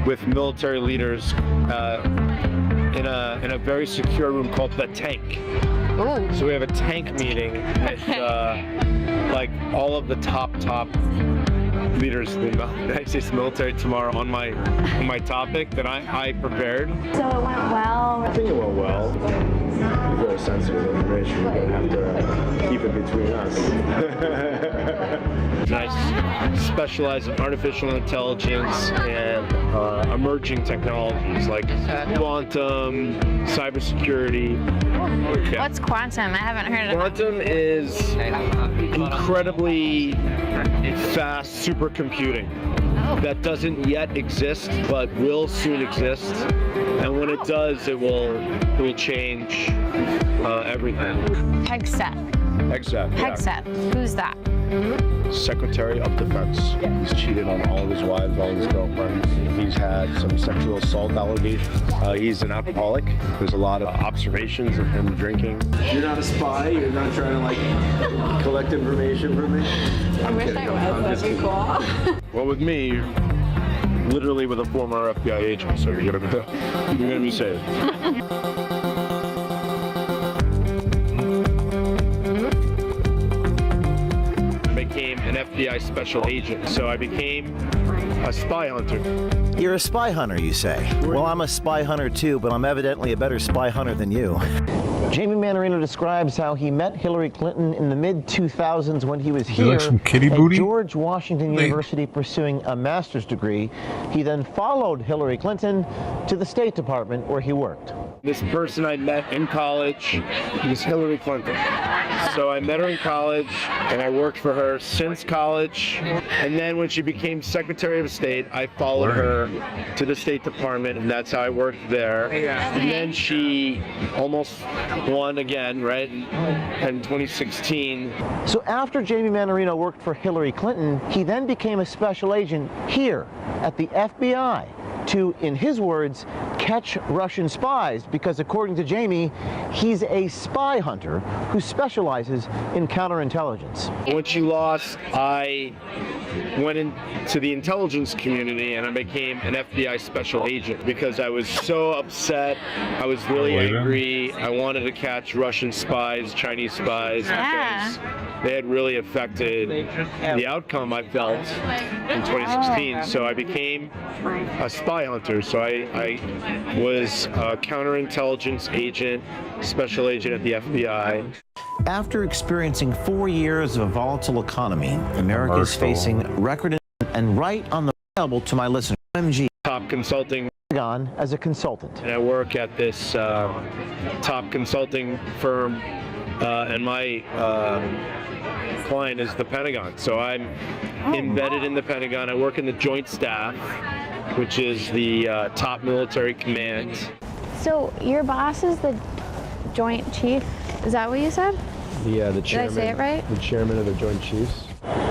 with military leaders in a very secure room called the Tank. Ooh. So we have a tank meeting with all of the top leaders in the United States military tomorrow on my topic that I prepared. So it went well? I think it went well. It's very sensitive information. We're going to have to keep it between us. I specialize in artificial intelligence and emerging technologies like quantum, cybersecurity. Yeah. What's quantum? I haven't heard of it. Quantum is incredibly fast supercomputing that doesn't yet exist but will soon exist. And when it does, it will change everything. Hegseth. Yeah. Who's that? Secretary of Defense. He's cheated on all of his wives, all of his girlfriends. He's had some sexual assault allegations. He's an alcoholic. There's a lot of observations of him drinking. You're not a spy? You're not trying to collect information from me? I wish I was. That'd be cool. Well, with me, you're literally with a former FBI agent, so you're gonna be safe. An FBI special agent, so I became a spy hunter. You're a spy hunter, you say? Well, I'm a spy hunter too, but I'm evidently a better spy hunter than you. Jamie Manorino describes how he met Hillary Clinton in the mid-2000s when he was here at George Washington University pursuing a master's degree. He then followed Hillary Clinton to the State Department where he worked. This person I met in college was Hillary Clinton. So I met her in college, and I worked for her since college. And then when she became Secretary of State, I followed her to the State Department, and that's how I worked there. And then she almost won again, right, in 2016. So after Jamie Manorino worked for Hillary Clinton, he then became a special agent here at the FBI to, in his words, catch Russian spies, because according to Jamie, he's a spy hunter who specializes in counterintelligence. When she lost, I went into the intelligence community and I became an FBI special agent because I was so upset. I was really angry. I wanted to catch Russian spies, Chinese spies, because they had really affected the outcome I felt in 2016. So I became a spy hunter. So I was a counterintelligence agent, special agent at the FBI. After experiencing 4 years of a volatile economy, America is facing record and right on the available to my listeners. MG. Top consulting. As a consultant. And I work at this top consulting firm, and my client is the Pentagon. So I'm embedded in the Pentagon. I work in the Joint Staff, which is the top military command. So your boss is the Joint Chief? Is that what you said? Yeah, the chairman. Did I say it right? The chairman of the Joint Chiefs.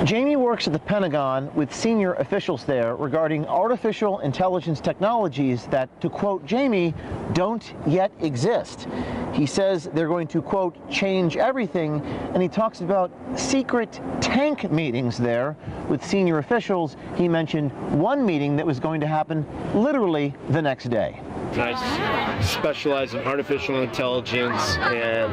Jamie works at the Pentagon with senior officials there regarding artificial intelligence technologies that, to quote Jamie, don't yet exist. He says they're going to, quote, change everything, and he talks about secret tank meetings there with senior officials. He mentioned one meeting that was going to happen literally the next day. I specialize in artificial intelligence and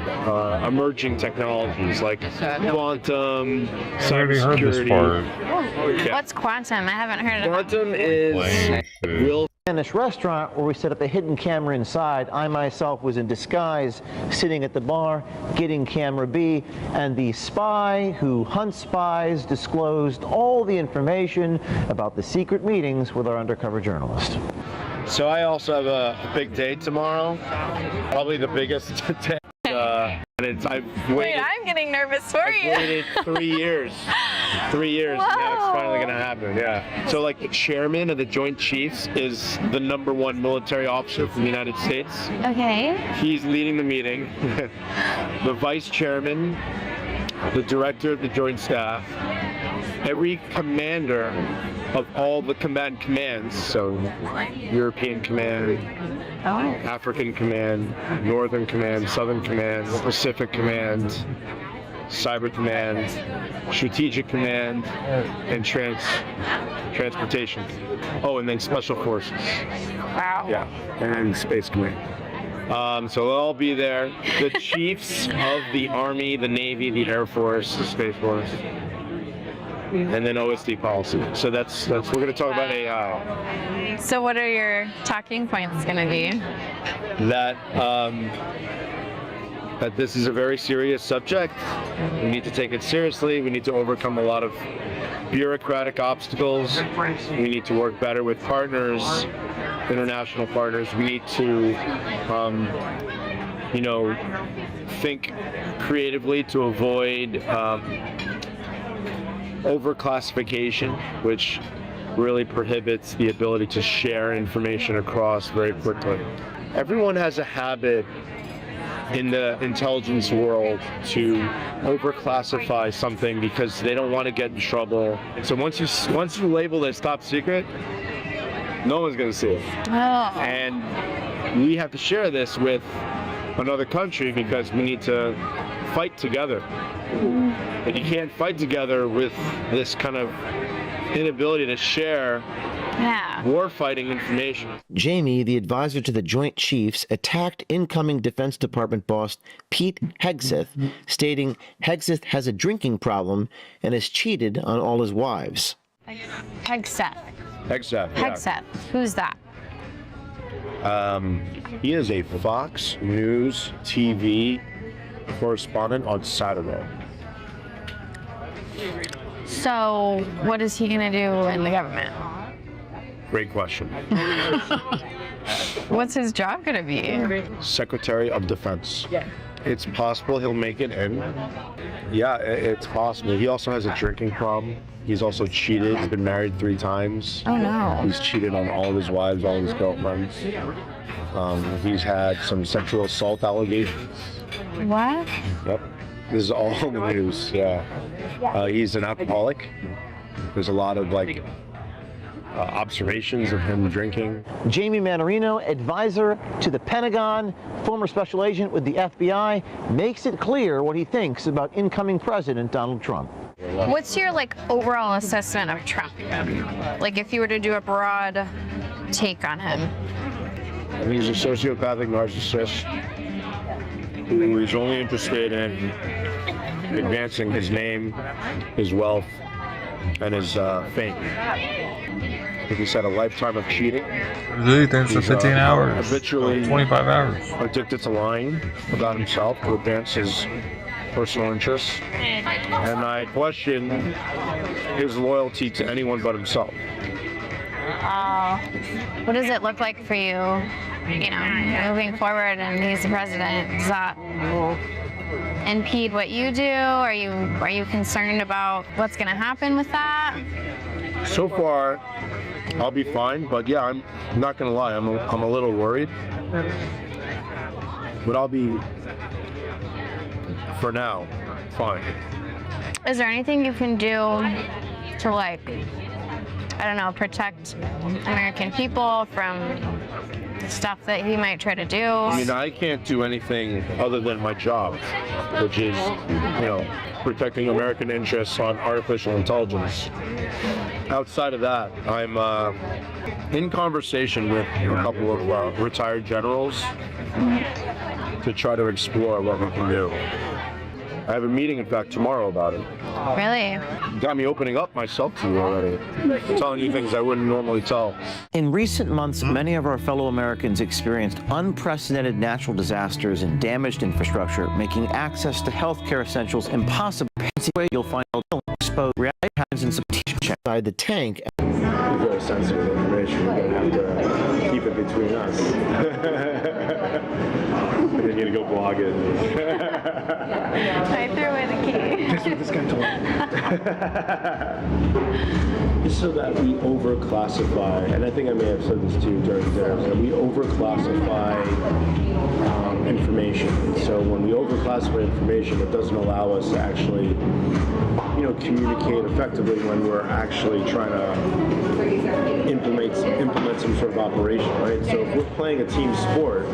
emerging technologies like quantum, cybersecurity. What's quantum? I haven't heard of it. Quantum is real. Spanish restaurant where we set up a hidden camera inside. I myself was in disguise, sitting at the bar, getting camera B, and the spy who hunts spies disclosed all the information about the secret meetings with our undercover journalist. So I also have a big day tomorrow, probably the biggest day. And I've waited. Wait, I'm getting nervous for you. I've waited 3 years. 3 years. Whoa. Now it's finally gonna happen. Yeah. So like the chairman of the Joint Chiefs is the #1 military officer from the United States. Okay. He's leading the meeting. The vice chairman, the director of the Joint Staff, every commander of all the commands, so European Command, African Command, Northern Command, Southern Command, Pacific Command, Cyber Command, Strategic Command, and Transportation. Oh, and then Special Forces. Wow. Yeah, and Space Command. So they'll all be there. The chiefs of the Army, the Navy, the Air Force, the Space Force, and then OSD policy. So that's we're going to talk about AI. So what are your talking points going to be? That this is a very serious subject. We need to take it seriously. We need to overcome a lot of bureaucratic obstacles. We need to work better with partners, international partners. We need to, think creatively to avoid overclassification, which really prohibits the ability to share information across very quickly. Everyone has a habit in the intelligence world to overclassify something because they don't want to get in trouble. So once you label it top secret, no one's going to see it. Oh. And we have to share this with another country because we need to fight together. And you can't fight together with this kind of inability to share war-fighting information. Jamie, the advisor to the Joint Chiefs, attacked incoming Defense Department boss Pete Hegseth, stating Hegseth has a drinking problem and has cheated on all his wives. Hegseth. Hegseth. Hegseth. Who's that? He is a Fox News TV correspondent on Saturday. So what is he going to do in the government? Great question. What's his job going to be? Secretary of Defense. It's possible he'll make it in. Yeah, it's possible. He also has a drinking problem. He's also cheated. He's been married 3 times. Oh, no. He's cheated on all of his wives, all of his girlfriends. He's had some sexual assault allegations. What? Yep. This is all in the news, yeah. He's an alcoholic. There's a lot of, observations of him drinking. Jamie Manarino, advisor to the Pentagon, former special agent with the FBI, makes it clear what he thinks about incoming President Donald Trump. What's your overall assessment of Trump? If you were to do a broad take on him. He's a sociopathic narcissist who is only interested in advancing his name, his wealth, and his fame. I think he's had a lifetime of cheating. Thanks for 15 hours. Habitually 25 hours. Addicted to lying about himself to advance his personal interests. And I question his loyalty to anyone but himself. What does it look like for you, moving forward and he's the president? Does that impede what you do? Are you concerned about what's going to happen with that? So far, I'll be fine, but yeah, I'm not going to lie, I'm a little worried. But I'll be, for now, fine. Is there anything you can do to, like, I don't know, protect American people from stuff that he might try to do? I mean, I can't do anything other than my job, which is, protecting American interests on artificial intelligence. Outside of that, I'm in conversation with a couple of retired generals to try to explore what we can do. I have a meeting, in fact, tomorrow about it. Really? Got me opening up myself to you already, telling you things I wouldn't normally tell. In recent months, many of our fellow Americans experienced unprecedented natural disasters and damaged infrastructure, making access to healthcare essentials impossible. You'll find exposed reality happens in some t-shirt inside the tank. Very sensitive information. We're going to have to keep it between us. You're going to go blog it. I threw away the key. That's what this guy told me. Just so that we overclassify, and I think I may have said this to you during dinner, that we overclassify information. So when we overclassify information, it doesn't allow us to actually, communicate effectively when we're actually trying to implement some sort of operation, right? So if we're playing a team sport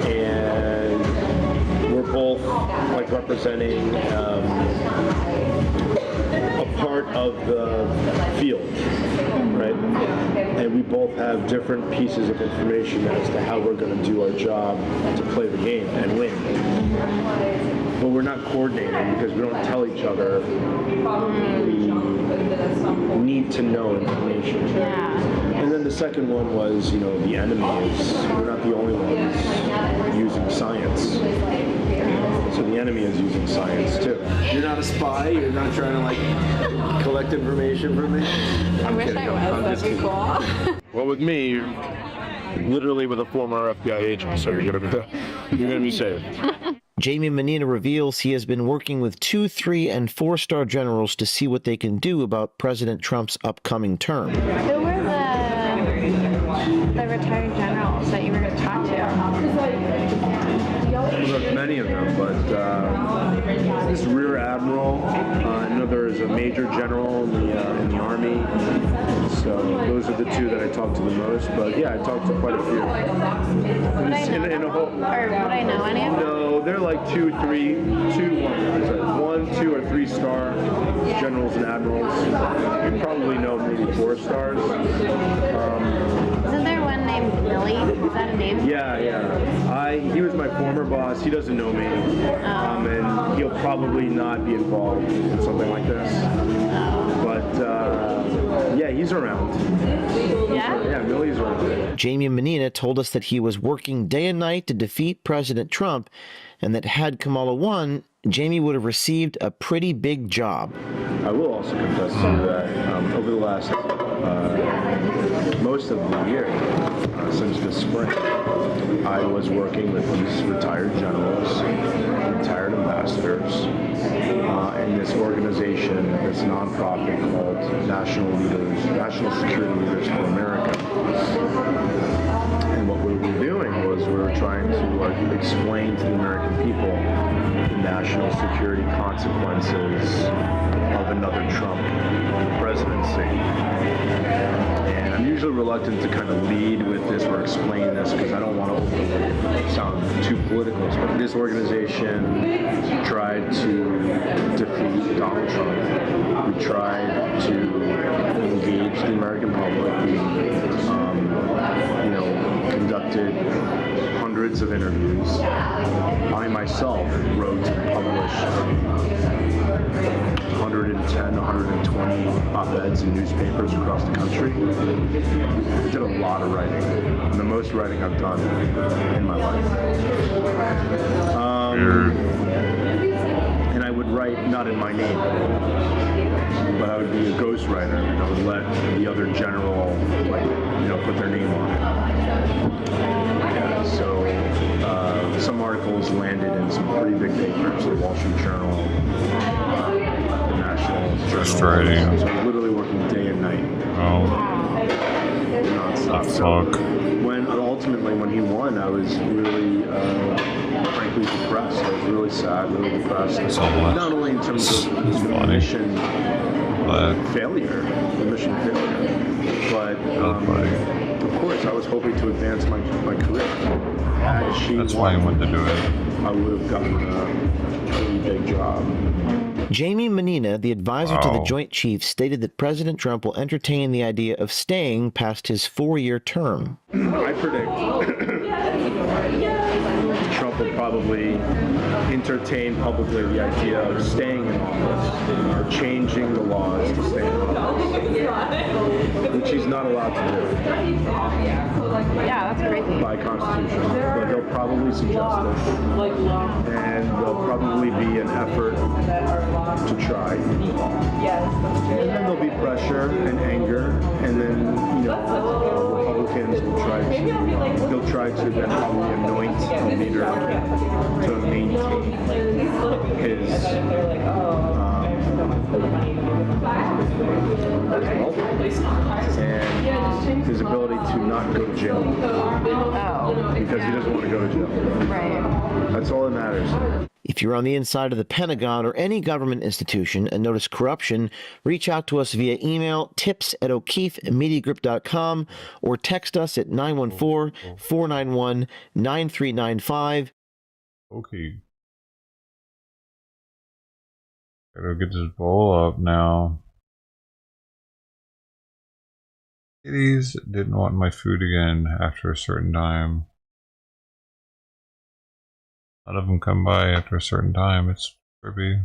and we're both like representing a part of the field, right? And we both have different pieces of information as to how we're going to do our job to play the game and win. But we're not coordinating because we don't tell each other we need to know information. And then the second one was, the enemy is, we're not the only ones using science. So the enemy is using science too. You're not a spy? You're not trying to collect information from me? I wish I was, that'd be cool. Well, with me, you're literally with a former FBI agent, so you're gonna be safe. Jamie Menina reveals he has been working with 2-, 3-, and 4-star generals to see what they can do about President Trump's upcoming term. Who were the retired generals that you were going to talk to? Well, there's many of them, but this Rear Admiral, I know there is a Major General in the Army, so those are the two that I talk to the most, but yeah, I talked to quite a few. Would I know any of them? No, they're like 1, 2, or 3 star generals and admirals. You probably know maybe 4 stars. Isn't there one named Billy? Is that a name? Yeah. He was my former boss. He doesn't know me, and he'll probably not be involved in something like this. But yeah, he's around. Yeah, Millie's around. Jamie Menina told us that he was working day and night to defeat President Trump, and that had Kamala won, Jamie would have received a pretty big job. I will also confess to you that over the last most of the year, since the spring, I was working with these retired generals, retired ambassadors, in this organization, this nonprofit called National Security Leaders for America. And what we were doing was we were trying to explain to the American people the national security consequences of another Trump presidency. And I'm usually reluctant to kind of lead with this or explain this because I don't want to sound too political. But this organization tried to defeat Donald Trump. We tried to engage the American public. We, conducted hundreds of interviews. I myself wrote and published 110, 120 op-eds in newspapers across the country. I did a lot of writing, the most writing I've done in my life. And I would write not in my name, but I would be a ghostwriter, and I would let the other general, put their name on it. Yeah, so some articles landed in some pretty big papers, the Wall Street Journal, the National Journal. Frustrating. So I was literally working day and night. Oh. Nonstop. Fuck. When all ultimately, when he won, I was really, frankly, depressed. I was really sad, really depressed. Not only in terms of the mission failure, but of course, I was hoping to advance my career. That's why he wanted to do it. I would have gotten a really big job. Jamie Menina, the advisor to the Joint Chiefs, stated that President Trump will entertain the idea of staying past his 4-year term. I predict Trump will probably entertain publicly the idea of staying in office or changing the laws to stay in office, which he's not allowed to do. Yeah, that's crazy. By Constitution. But he'll probably suggest it, and there'll probably be an effort to try. And then there'll be pressure and anger, and then, Republicans will try to, he'll try to then probably anoint a leader to maintain his and his ability to not go to jail. Because he doesn't want to go to jail. Right. That's all that matters. If you're on the inside of the Pentagon or any government institution and notice corruption, reach out to us via email, tips@o'keefemediagroup.com, or text us at 914-491-9395. Okay. Gotta get this bowl up now. Kitties didn't want my food again after a certain time. A lot of them come by after a certain time. It's creepy.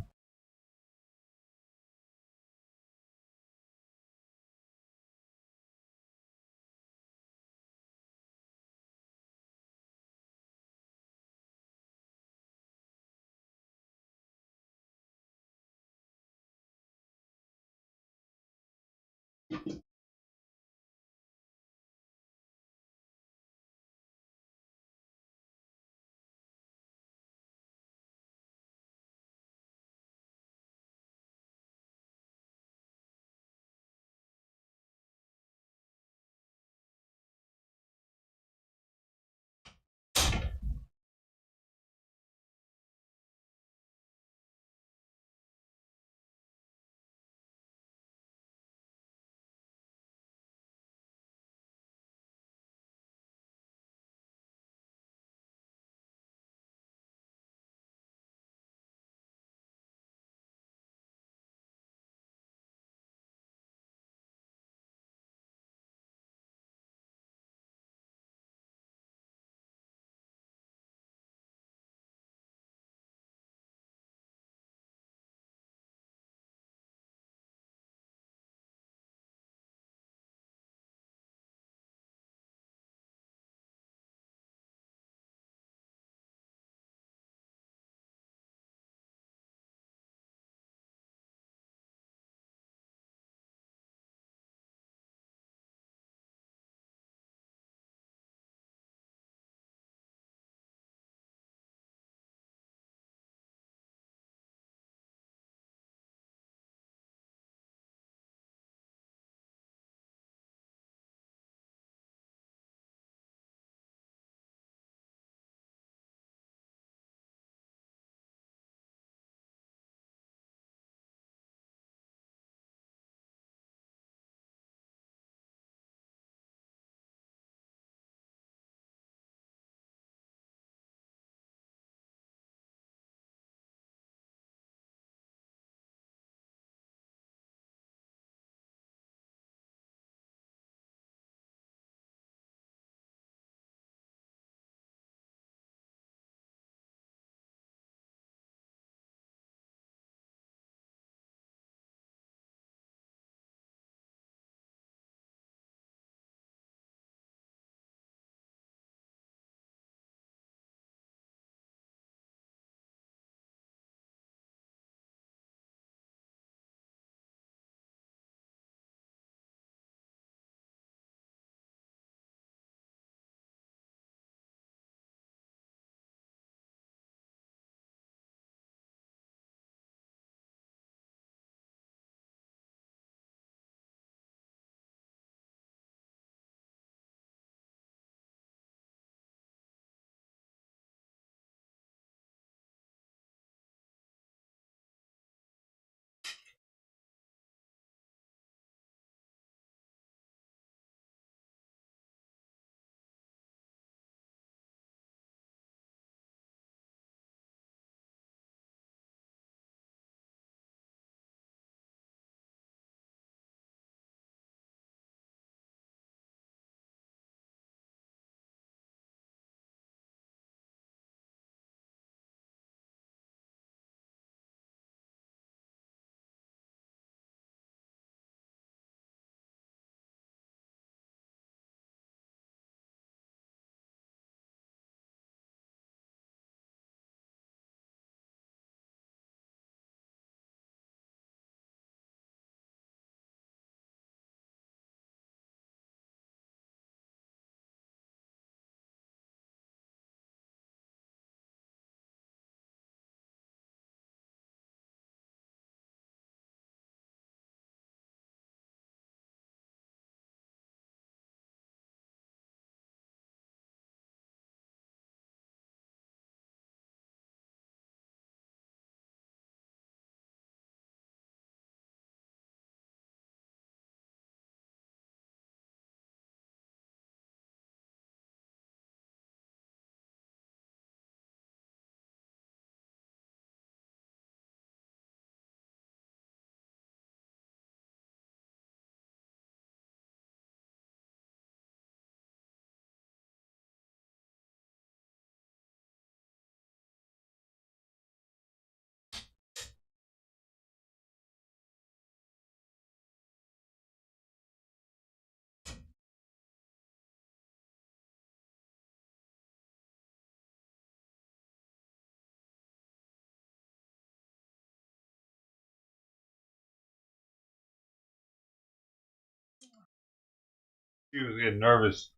She was getting nervous.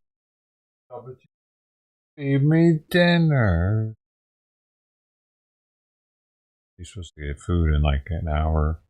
Oh, but you feed me dinner. She's supposed to get food in like an hour.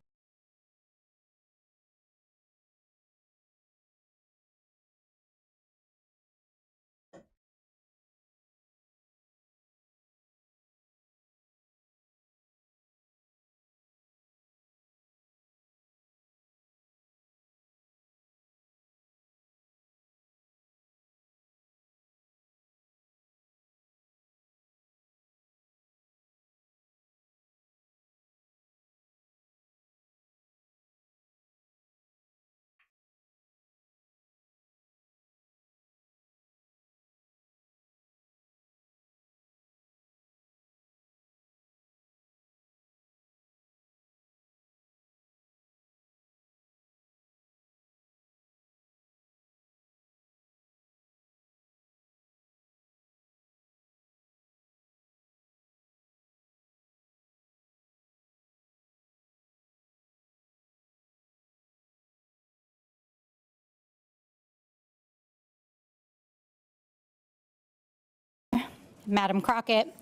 Madam Crockett,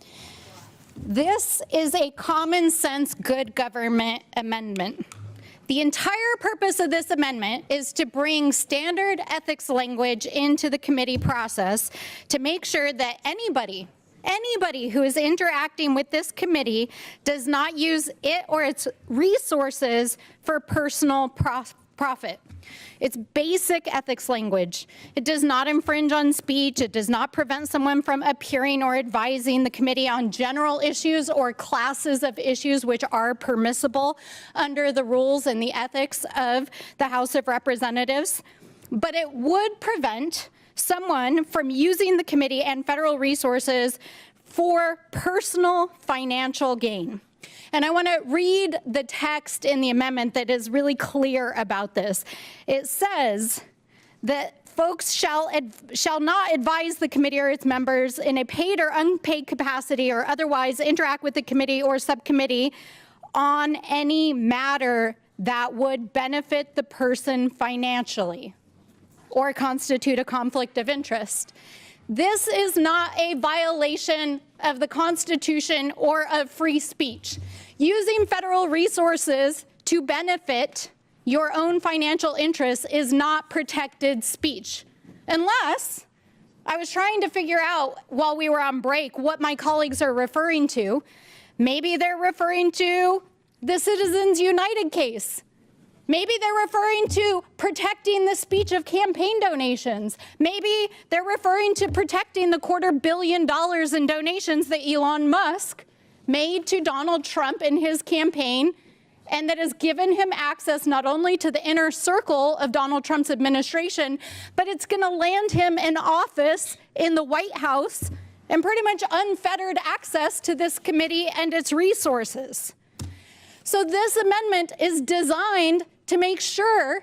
this is a common sense good government amendment. The entire purpose of this amendment is to bring standard ethics language into the committee process to make sure that anybody who is interacting with this committee does not use it or its resources for personal profit. It's basic ethics language. It does not infringe on speech. It does not prevent someone from appearing or advising the committee on general issues or classes of issues which are permissible under the rules and the ethics of the House of Representatives. But it would prevent someone from using the committee and federal resources for personal financial gain. And I want to read the text in the amendment that is really clear about this. It says that folks shall not advise the committee or its members in a paid or unpaid capacity or otherwise interact with the committee or subcommittee on any matter that would benefit the person financially or constitute a conflict of interest. This is not a violation of the Constitution or of free speech. Using federal resources to benefit your own financial interests is not protected speech. Unless, I was trying to figure out while we were on break what my colleagues are referring to. Maybe they're referring to the Citizens United case. Maybe they're referring to protecting the speech of campaign donations. Maybe they're referring to protecting the $250 million in donations that Elon Musk made to Donald Trump in his campaign, and that has given him access not only to the inner circle of Donald Trump's administration, but it's going to land him in office in the White House and pretty much unfettered access to this committee and its resources. So this amendment is designed to make sure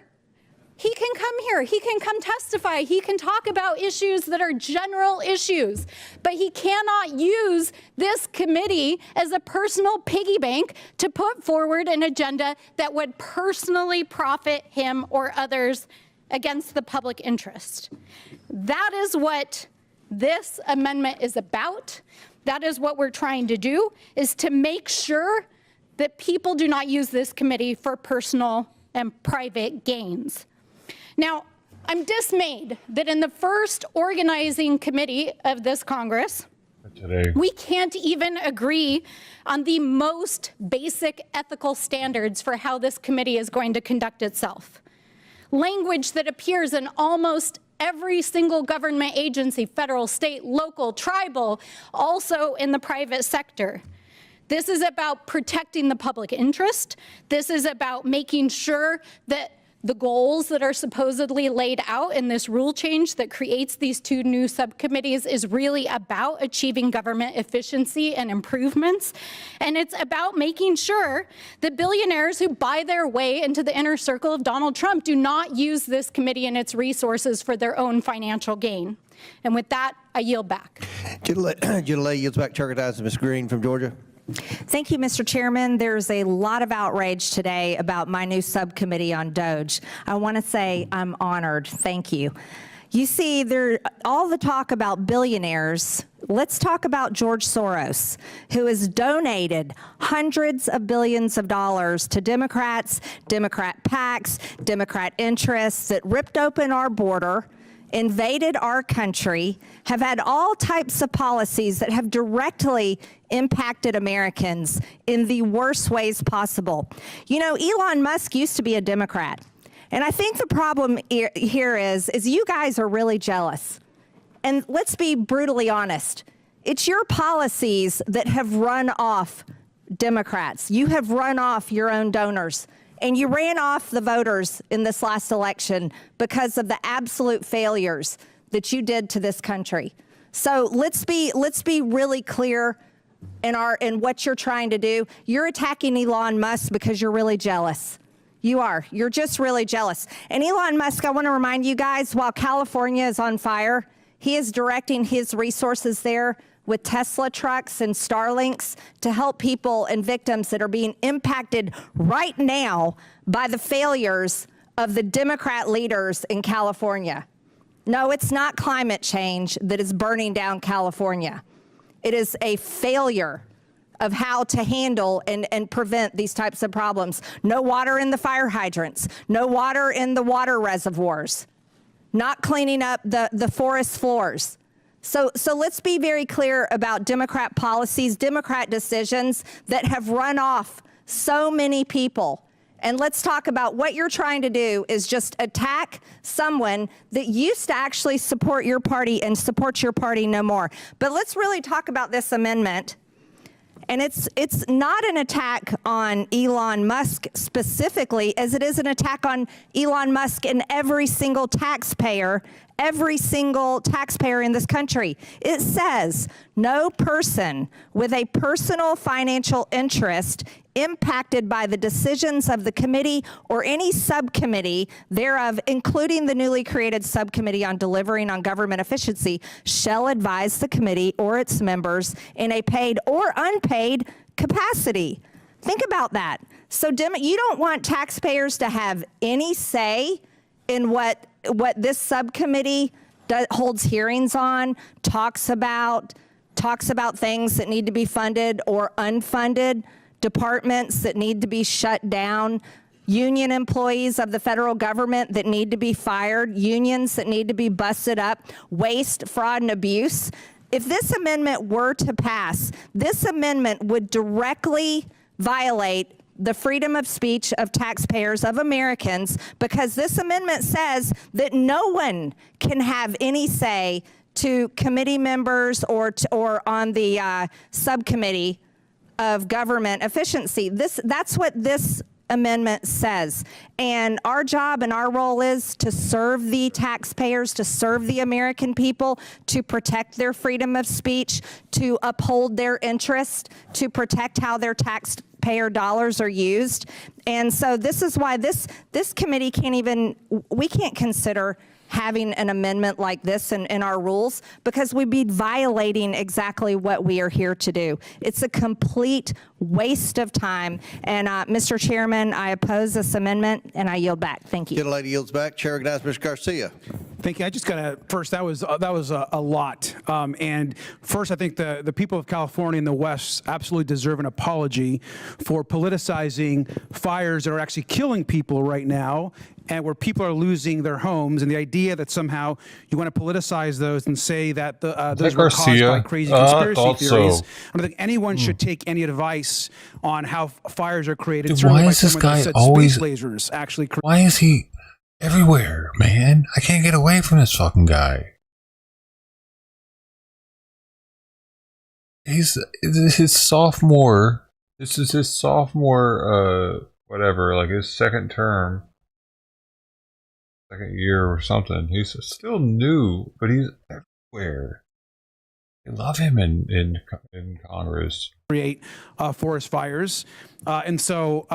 he can come here, he can come testify, he can talk about issues that are general issues, but he cannot use this committee as a personal piggy bank to put forward an agenda that would personally profit him or others against the public interest. That is what this amendment is about. That is what we're trying to do, is to make sure that people do not use this committee for personal and private gains. Now, I'm dismayed that in the first organizing committee of this Congress, we can't even agree on the most basic ethical standards for how this committee is going to conduct itself. Language that appears in almost every single government agency, federal, state, local, tribal, also in the private sector. This is about protecting the public interest. This is about making sure that the goals that are supposedly laid out in this rule change that creates these two new subcommittees is really about achieving government efficiency and improvements. And it's about making sure that billionaires who buy their way into the inner circle of Donald Trump do not use this committee and its resources for their own financial gain. And with that, I yield back. Gentlelady yields back to recognize Ms. Green from Georgia. Thank you, Mr. Chairman. There's a lot of outrage today about my new subcommittee on DOGE. I want to say I'm honored. Thank you. You see, all the talk about billionaires. Let's talk about George Soros, who has donated hundreds of billions of dollars to Democrats, Democrat PACs, Democrat interests that ripped open our border, invaded our country, have had all types of policies that have directly impacted Americans in the worst ways possible. You know, Elon Musk used to be a Democrat. And I think the problem here is you guys are really jealous. And let's be brutally honest. It's your policies that have run off Democrats. You have run off your own donors. And you ran off the voters in this last election because of the absolute failures that you did to this country. So let's be really clear in what you're trying to do. You're attacking Elon Musk because you're really jealous. You are. You're just really jealous. And Elon Musk, I want to remind you guys, while California is on fire, he is directing his resources there with Tesla trucks and Starlinks to help people and victims that are being impacted right now by the failures of the Democrat leaders in California. No, it's not climate change that is burning down California. It is a failure of how to handle and prevent these types of problems. No water in the fire hydrants, no water in the water reservoirs, not cleaning up the forest floors. So let's be very clear about Democrat policies, Democrat decisions that have run off so many people. And let's talk about what you're trying to do is just attack someone that used to actually support your party and supports your party no more. But let's really talk about this amendment. And it's not an attack on Elon Musk specifically, as it is an attack on Elon Musk and every single taxpayer in this country. It says no person with a personal financial interest impacted by the decisions of the committee or any subcommittee thereof, including the newly created subcommittee on delivering on government efficiency, shall advise the committee or its members in a paid or unpaid capacity. Think about that. So you don't want taxpayers to have any say in what this subcommittee holds hearings on, talks about things that need to be funded or unfunded, departments that need to be shut down, union employees of the federal government that need to be fired, unions that need to be busted up, waste, fraud, and abuse. If this amendment were to pass, this amendment would directly violate the freedom of speech of taxpayers, of Americans, because this amendment says that no one can have any say to committee members or on the subcommittee of government efficiency. That's what this amendment says. And our job and our role is to serve the taxpayers, to serve the American people, to protect their freedom of speech, to uphold their interest, to protect how their taxpayer dollars are used. And so this is why this committee we can't consider having an amendment like this in our rules, because we'd be violating exactly what we are here to do. It's a complete waste of time. And Mr. Chairman, I oppose this amendment and I yield back. Thank you. The lady yields back. Chair recognizes Mr. Garcia. Thank you. I just got to first, that was a lot. And first, I think the people of California and the West absolutely deserve an apology for politicizing fires that are actually killing people right now, and where people are losing their homes, and the idea that somehow you want to politicize those and say that those were caused by crazy conspiracy theories. I don't think anyone should take any advice on how fires are created. Dude, why is this guy always lasers actually? Why is he everywhere, man? I can't get away from this fucking guy. This is his sophomore, whatever, like his second year or something. He's still new, but he's everywhere. I love him in Congress. Create forest fires, and so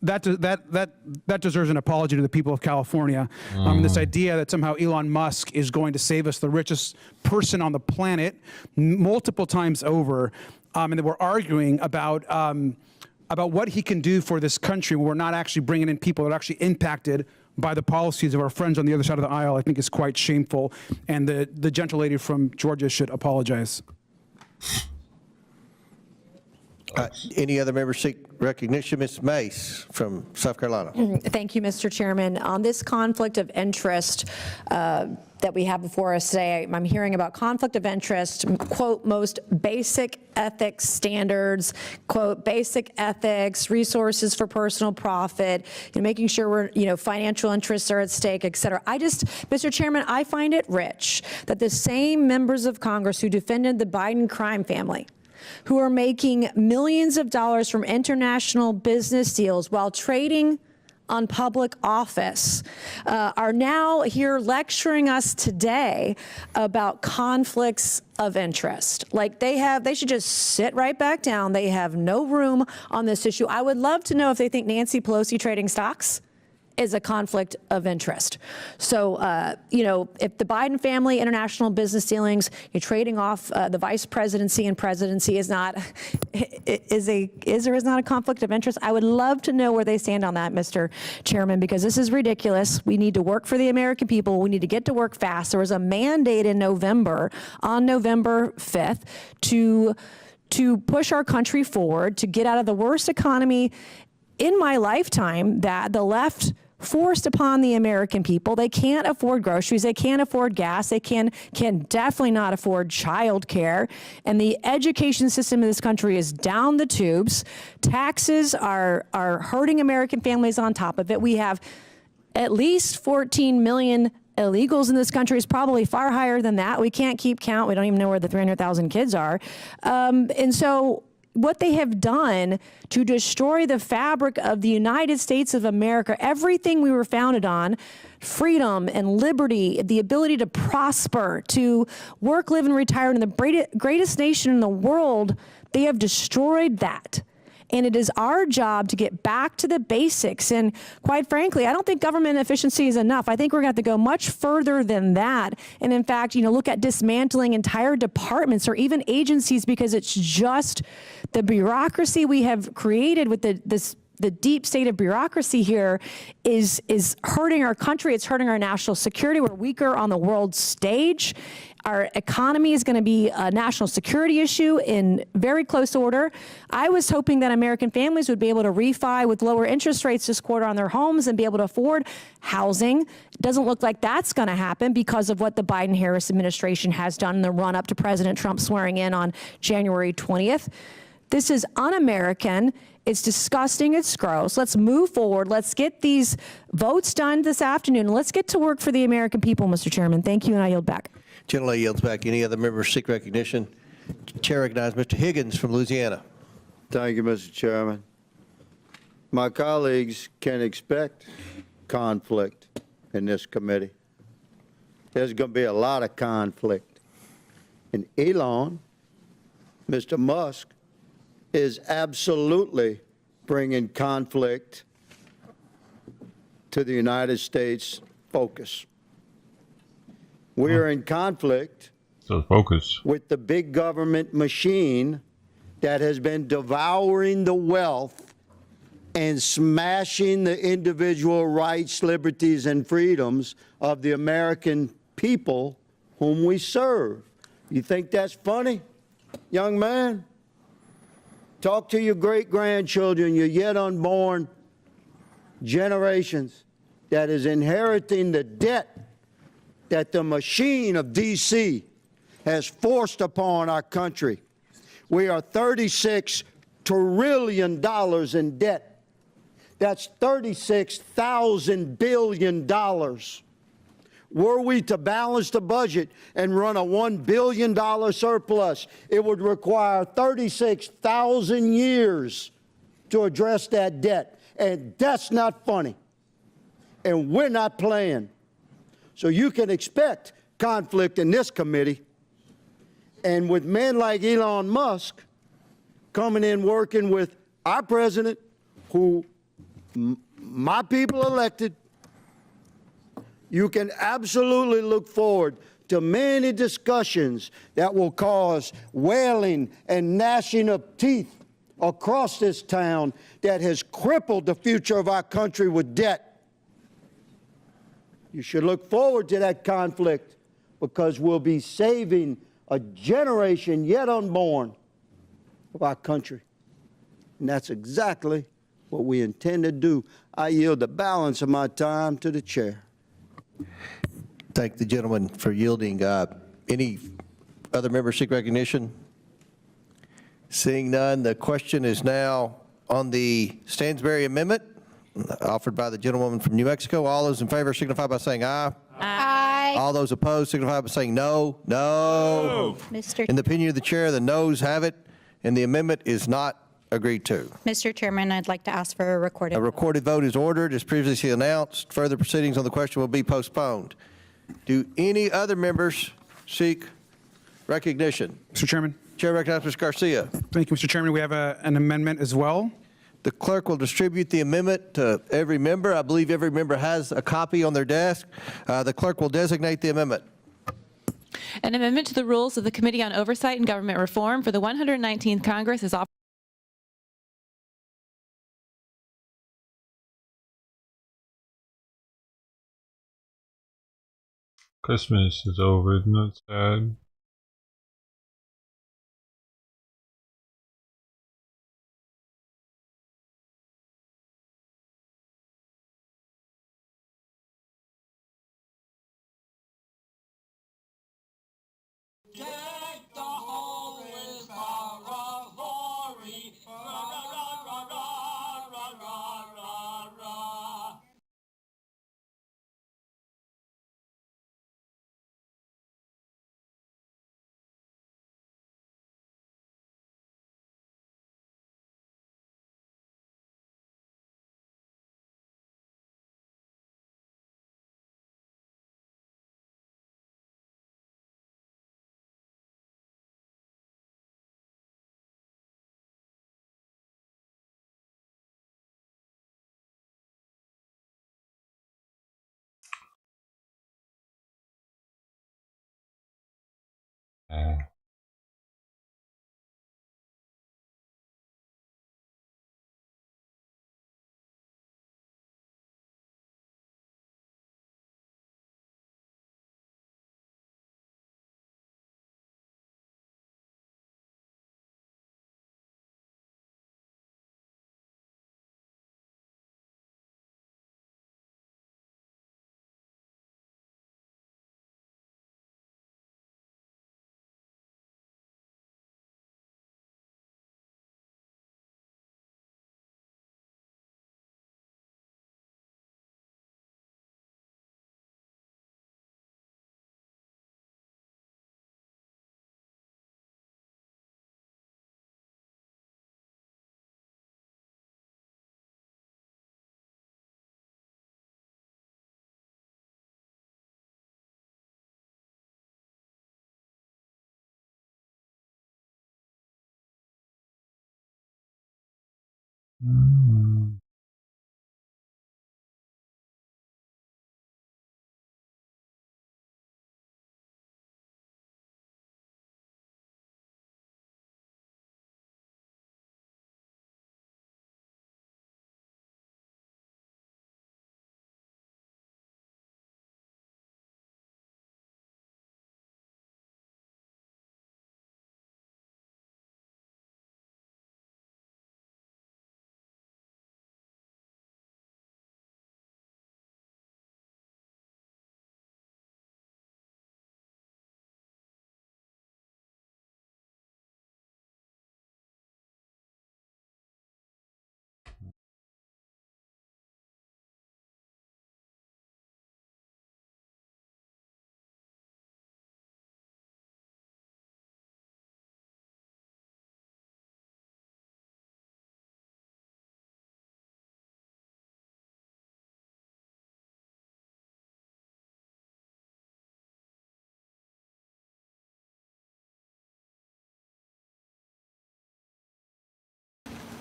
that deserves an apology to the people of California. This idea that somehow Elon Musk is going to save us, the richest person on the planet, multiple times over, and that we're arguing about what he can do for this country when we're not actually bringing in people that are actually impacted by the policies of our friends on the other side of the aisle, I think is quite shameful. And the gentle lady from Georgia should apologize. Any other members seek recognition? Ms. Mace from South Carolina. Thank you, Mr. Chairman. On this conflict of interest that we have before us today, I'm hearing about conflict of interest, quote, most basic ethics standards, quote, basic ethics, resources for personal profit, making sure we're, financial interests are at stake, et cetera. Mr. Chairman, I find it rich that the same members of Congress who defended the Biden crime family, who are making millions of dollars from international business deals while trading on public office, are now here lecturing us today about conflicts of interest. Like they should just sit right back down. They have no room on this issue. I would love to know if they think Nancy Pelosi trading stocks is a conflict of interest. So, if the Biden family, international business dealings, you're trading off the vice presidency and presidency is or is not a conflict of interest. I would love to know where they stand on that, Mr. Chairman, because this is ridiculous. We need to work for the American people. We need to get to work fast. There was a mandate in November, on November 5th, to push our country forward, to get out of the worst economy in my lifetime that the left forced upon the American people. They can't afford groceries. They can't afford gas. They can definitely not afford child care. And the education system in this country is down the tubes. Taxes are hurting American families on top of it. We have at least 14 million illegals in this country. Is probably far higher than that. We can't keep count. We don't even know where the 300,000 kids are. And so what they have done to destroy the fabric of the United States of America, everything we were founded on, freedom and liberty, the ability to prosper, to work, live, and retire in the greatest nation in the world, they have destroyed that. And it is our job to get back to the basics. And quite frankly, I don't think government efficiency is enough. I think we're going to have to go much further than that. And in fact, look at dismantling entire departments or even agencies, because it's just the bureaucracy we have created with the deep state of bureaucracy here is hurting our country. It's hurting our national security. We're weaker on the world stage. Our economy is going to be a national security issue in very close order. I was hoping that American families would be able to refi with lower interest rates this quarter on their homes and be able to afford housing. It doesn't look like that's going to happen because of what the Biden-Harris administration has done in the run-up to President Trump swearing in on January 20th. This is un-American. It's disgusting. It's gross. Let's move forward. Let's get these votes done this afternoon. Let's get to work for the American people, Mr. Chairman. Thank you, and I yield back. Gentlelady yields back. Any other members seek recognition? Chair recognizes Mr. Higgins from Louisiana. Thank you, Mr. Chairman. My colleagues can expect conflict in this committee. There's going to be a lot of conflict. And Elon, Mr. Musk, is absolutely bringing conflict to the United States focus. We are in conflict with the big government machine that has been devouring the wealth and smashing the individual rights, liberties, and freedoms of the American people whom we serve. You think that's funny, young man? Talk to your great-grandchildren, your yet unborn generations that is inheriting the debt that the machine of D.C. has forced upon our country. We are $36 trillion in debt. That's $36,000 billion. Were we to balance the budget and run a $1 billion surplus, it would require 36,000 years to address that debt. And that's not funny. And we're not playing. So you can expect conflict in this committee. And with men like Elon Musk coming in working with our president, who my people elected, you can absolutely look forward to many discussions that will cause wailing and gnashing of teeth across this town that has crippled the future of our country with debt. You should look forward to that conflict because we'll be saving a generation yet unborn of our country. And that's exactly what we intend to do. I yield the balance of my time to the chair. Thank the gentleman for yielding. Any other members seek recognition? Seeing none, the question is now on the Stansbury Amendment offered by the gentlewoman from New Mexico. All those in favor signify by saying aye. Aye. All those opposed signify by saying no. No. In the opinion of the chair, the noes have it, and the amendment is not agreed to. Mr. Chairman, I'd like to ask for a recorded A recorded vote is ordered as previously announced. Further proceedings on the question will be postponed. Do any other members seek recognition? Mr. Chairman. Chair recognizes Mr. Garcia. Thank you, Mr. Chairman. We have an amendment as well. The clerk will distribute the amendment to every member. I believe every member has a copy on their desk. The clerk will designate the amendment. An amendment to the rules of the Committee on Oversight and Government Reform for the 119th Congress is offered. Christmas is over, isn't it sad?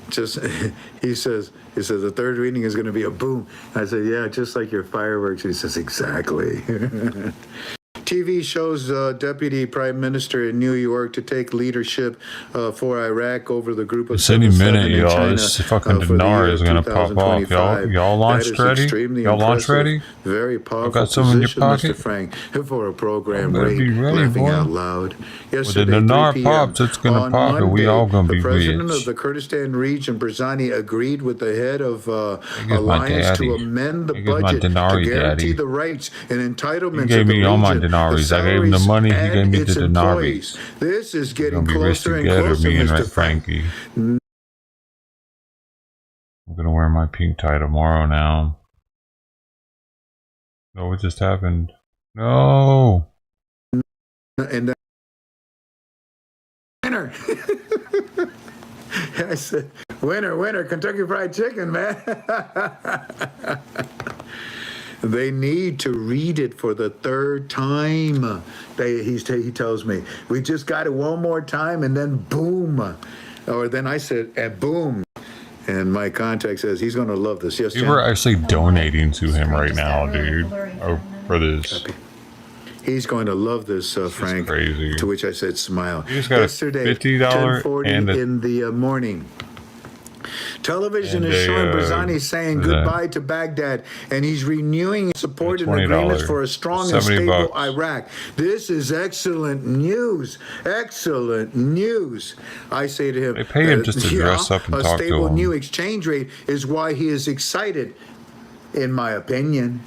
Just he says the third reading is going to be a boom. I said, yeah, just like your fireworks. He says, exactly. TV shows Deputy Prime Minister in New York to take leadership for Iraq over the group of It's any 7-7 minute, in y'all. China, This fucking for the dinar year is gonna pop off. 2025. Y'all launched That is ready? extremely Y'all launched impressive. ready? Very powerful got some in your position, pocket? Mr. Frank, for a program better rate, be ready, laughing boy. out loud. When Yesterday, the dinar 3 p.m. pops, it's gonna on pop, and we Monday, all gonna the be president rich. of the Kurdistan region, Barzani, agreed with the head of my Alliance daddy. to amend the He gives my budget to Denari guarantee daddy. the rights and He entitlements gave of the me all my region, the denaries. I gave him the salaries, money. He and gave me its the employees. denaries. This is We're getting gonna be rich closer and together, closer, me and Mr. Frank. Frankie. I'm gonna wear my pink tie tomorrow now. No, what just happened? No. And winner. I said, winner, Kentucky Fried Chicken, man. They need to read it for the third time. He tells me, we just got it one more time and then boom. Or then I said, and boom. And my contact says he's going to love this. Yes, People are actually donating to him right now, dude. Oh, for this. He's going to love this, Frank. Crazy. To which I said, smile. He just got Yesterday, a $50 10:40 and in the morning. Television and is showing a, Barzani saying goodbye to Baghdad, and he's renewing his support and $20, agreements for a strong and stable $70. Iraq. This is excellent news. Excellent news. I say to him, They pay him just to dress up and a talk to stable him. new exchange rate is why he is excited, in my opinion.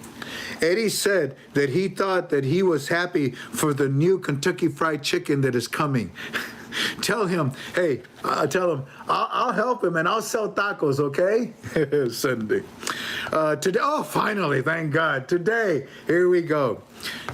Eddie said that he thought that he was happy for the new Kentucky Fried Chicken that is coming. Tell him, hey, tell him, I'll help him and I'll sell tacos, okay? Sunday. Today, oh, finally, thank God. Today, here we go.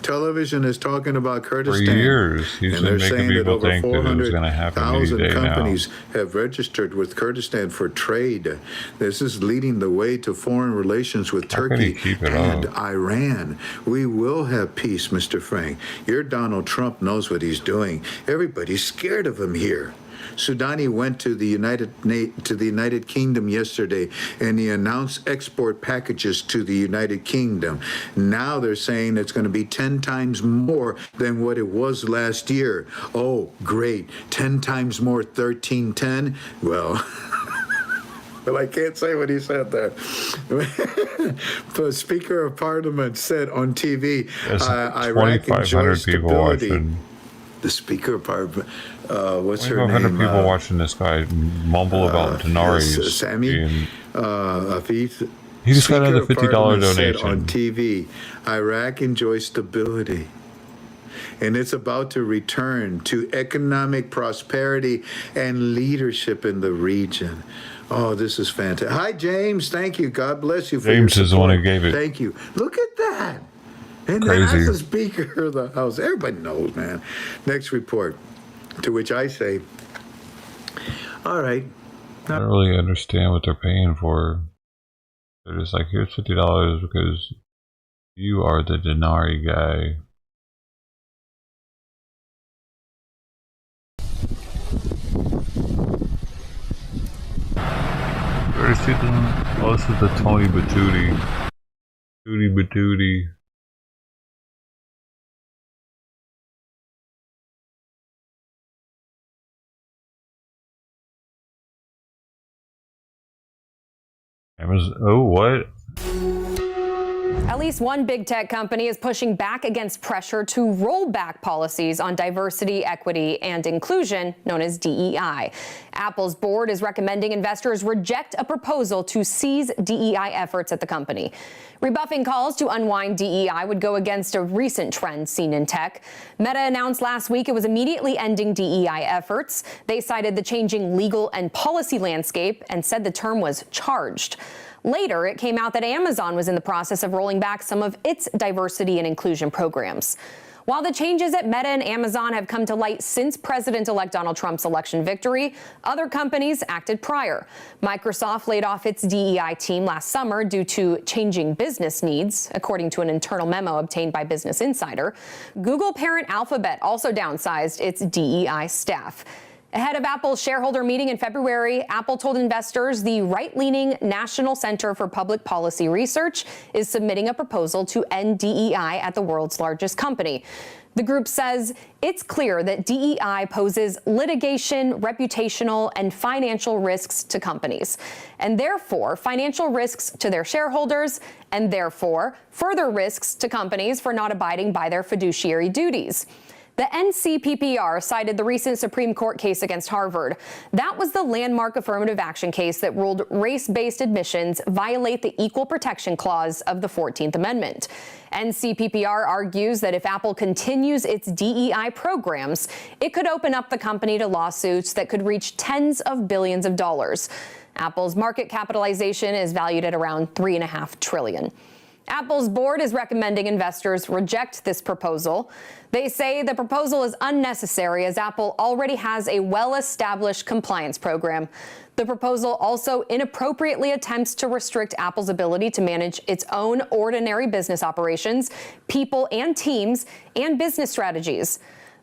Television is talking about Kurdistan. For years, he's and been they're making saying that people over think that it was going to happen any 400,000 day now. companies have registered with Kurdistan for trade. This is leading the way to foreign relations with How can he Turkey keep it and up? Iran. We will have peace, Mr. Frank. Your Donald Trump knows what he's doing. Everybody's scared of him here. Sudani went to the United Kingdom yesterday, and he announced export packages to the United Kingdom. Now they're saying it's going to be 10 times more than what it was last year. Oh, great. 10 times more, 1310? Well... Well, I can't say what he said there. The Speaker of Parliament said on TV, Iraq enjoys people stability. watching. The Speaker of Parliament, what's her 2,500 name? people watching this guy mumble about denaries. Sammy Afif. He just got Speaker another of $50 Parliament said donation. on TV, Iraq enjoys stability. And it's about to return to economic prosperity and leadership in the region. Oh, this is fantastic. Hi, James. Thank you. God bless you for James your is the one who support. gave it. Thank you. Look at that. And Crazy. that's the Speaker of the House. Everybody knows, man. Next report, to which I say, all right. I don't really understand what they're paying for. They're just like, here's $50 because you are the Denari guy. Where is it? Oh, this is the Tony Batootie. Tootie Batootie. Oh, what? At least one big tech company is pushing back against pressure to roll back policies on diversity, equity, and inclusion, known as DEI. Apple's board is recommending investors reject a proposal to seize DEI efforts at the company. Rebuffing calls to unwind DEI would go against a recent trend seen in tech. Meta announced last week it was immediately ending DEI efforts. They cited the changing legal and policy landscape and said the term was charged. Later, it came out that Amazon was in the process of rolling back some of its diversity and inclusion programs. While the changes at Meta and Amazon have come to light since President-elect Donald Trump's election victory, other companies acted prior. Microsoft laid off its DEI team last summer due to changing business needs, according to an internal memo obtained by Business Insider. Google parent Alphabet also downsized its DEI staff. Ahead of Apple's shareholder meeting in February, Apple told investors the right-leaning National Center for Public Policy Research is submitting a proposal to end DEI at the world's largest company. The group says it's clear that DEI poses litigation, reputational, and financial risks to companies, and therefore financial risks to their shareholders, and therefore further risks to companies for not abiding by their fiduciary duties. The NCPPR cited the recent Supreme Court case against Harvard. That was the landmark affirmative action case that ruled race-based admissions violate the Equal Protection Clause of the 14th Amendment. NCPPR argues that if Apple continues its DEI programs, it could open up the company to lawsuits that could reach tens of billions of dollars. Apple's market capitalization is valued at around $3.5 trillion. Apple's board is recommending investors reject this proposal. They say the proposal is unnecessary as Apple already has a well-established compliance program. The proposal also inappropriately attempts to restrict Apple's ability to manage its own ordinary business operations, people and teams, and business strategies.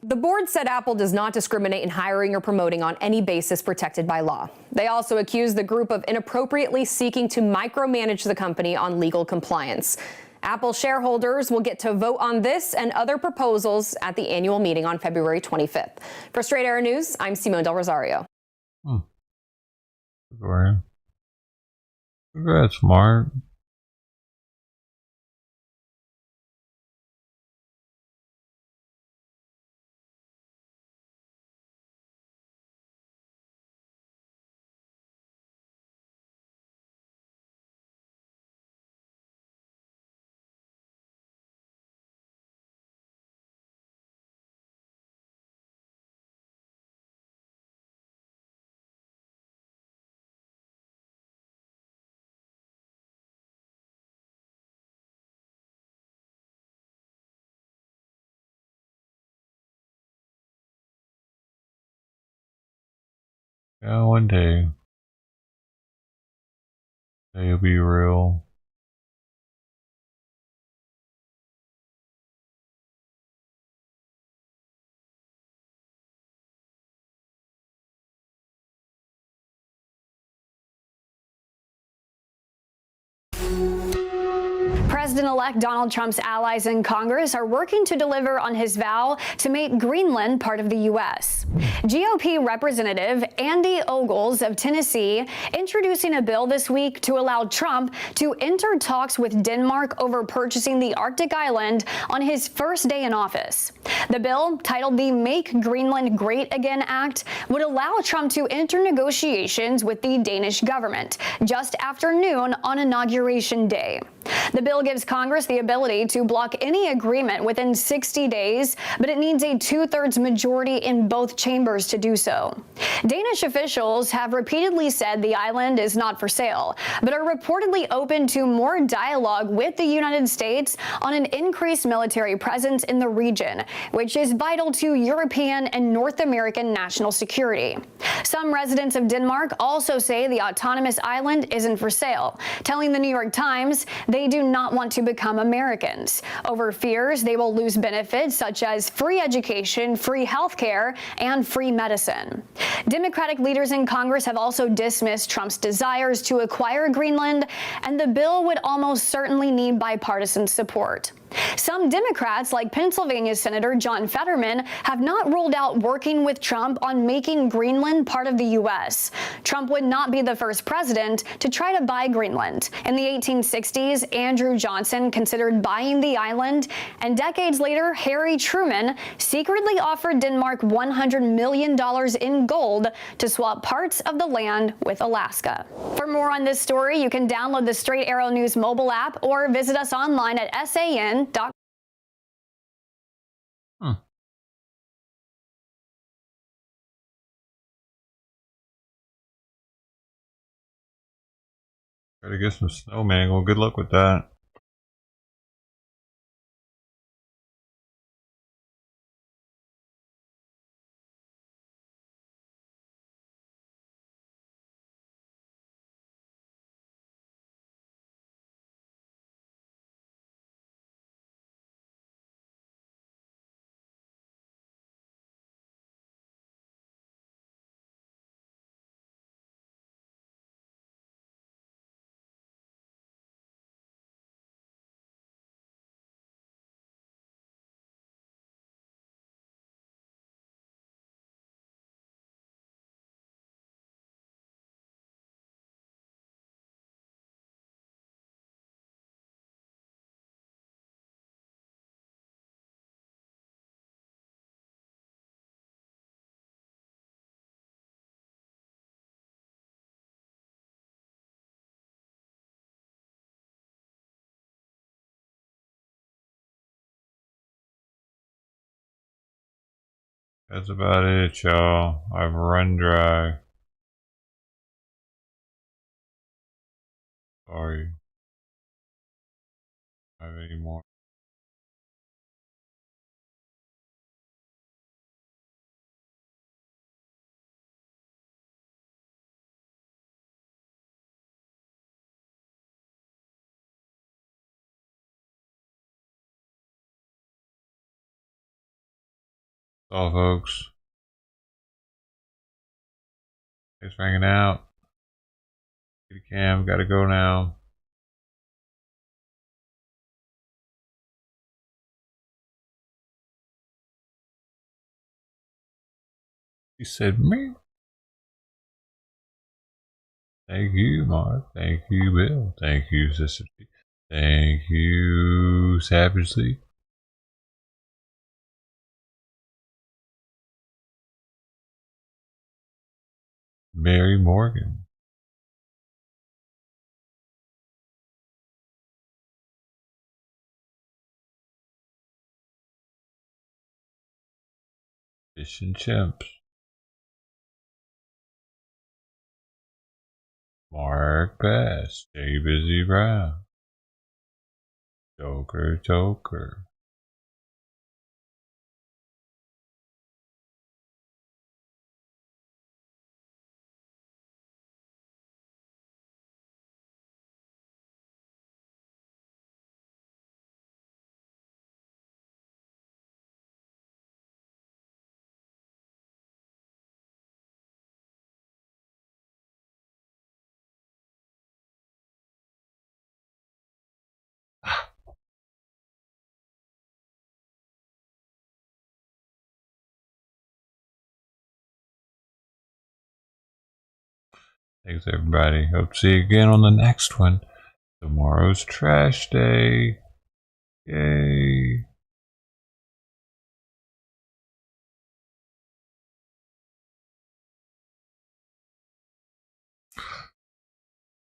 The board said Apple does not discriminate in hiring or promoting on any basis protected by law. They also accused the group of inappropriately seeking to micromanage the company on legal compliance. Apple shareholders will get to vote on this and other proposals at the annual meeting on February 25th. For Straight Arrow News, I'm Simone Del Rosario. Congrats, Mark. Yeah, one day they'll be real. President-elect Donald Trump's allies in Congress are working to deliver on his vow to make Greenland part of the U.S. GOP Representative Andy Ogles of Tennessee introducing a bill this week to allow Trump to enter talks with Denmark over purchasing the Arctic island on his first day in office. The bill, titled the Make Greenland Great Again Act, would allow Trump to enter negotiations with the Danish government just after noon on Inauguration Day. The bill gives Congress the ability to block any agreement within 60 days, but it needs a two-thirds majority in both chambers to do so. Danish officials have repeatedly said the island is not for sale, but are reportedly open to more dialogue with the United States on an increased military presence in the region, which is vital to European and North American national security. Some residents of Denmark also say the autonomous island isn't for sale, telling the New York Times they do not want to become Americans over fears they will lose benefits such as free education, free health care, and free medicine. Democratic leaders in Congress have also dismissed Trump's desires to acquire Greenland, and the bill would almost certainly need bipartisan support. Some Democrats, like Pennsylvania Senator John Fetterman, have not ruled out working with Trump on making Greenland part of the U.S. Trump would not be the first president to try to buy Greenland. In the 1860s, Andrew Johnson considered buying the island, and decades later, Harry Truman secretly offered Denmark $100 million in gold to swap parts of the land with Alaska. For more on this story, you can download the Straight Arrow News mobile app or visit us online at san.com. Gotta get some snow, man. Well, good luck with that. That's about it, y'all. I've run dry. Sorry. I don't have any more. That's all, folks. Thanks for hanging out. Kitty Cam, gotta go now. He said, me. Thank you, Mark. Thank you, Bill. Thank you, Sister T. Thank you, Savagely. Mary Morgan. Fish and Chimps. Mark Bass. J. Busy Brown. Joker. Thanks, everybody. Hope to see you again on the next one. Tomorrow's trash day. Yay.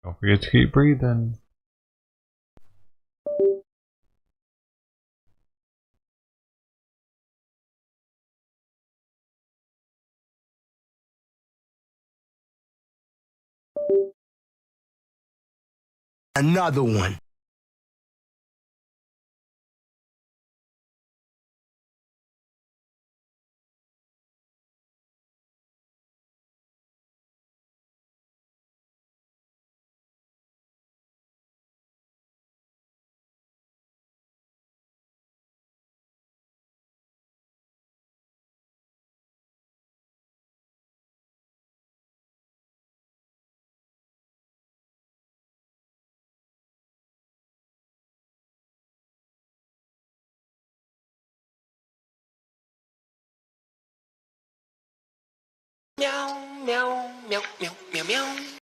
Don't forget to keep breathing. Another one. Meow, meow, meow, meow, meow, meow.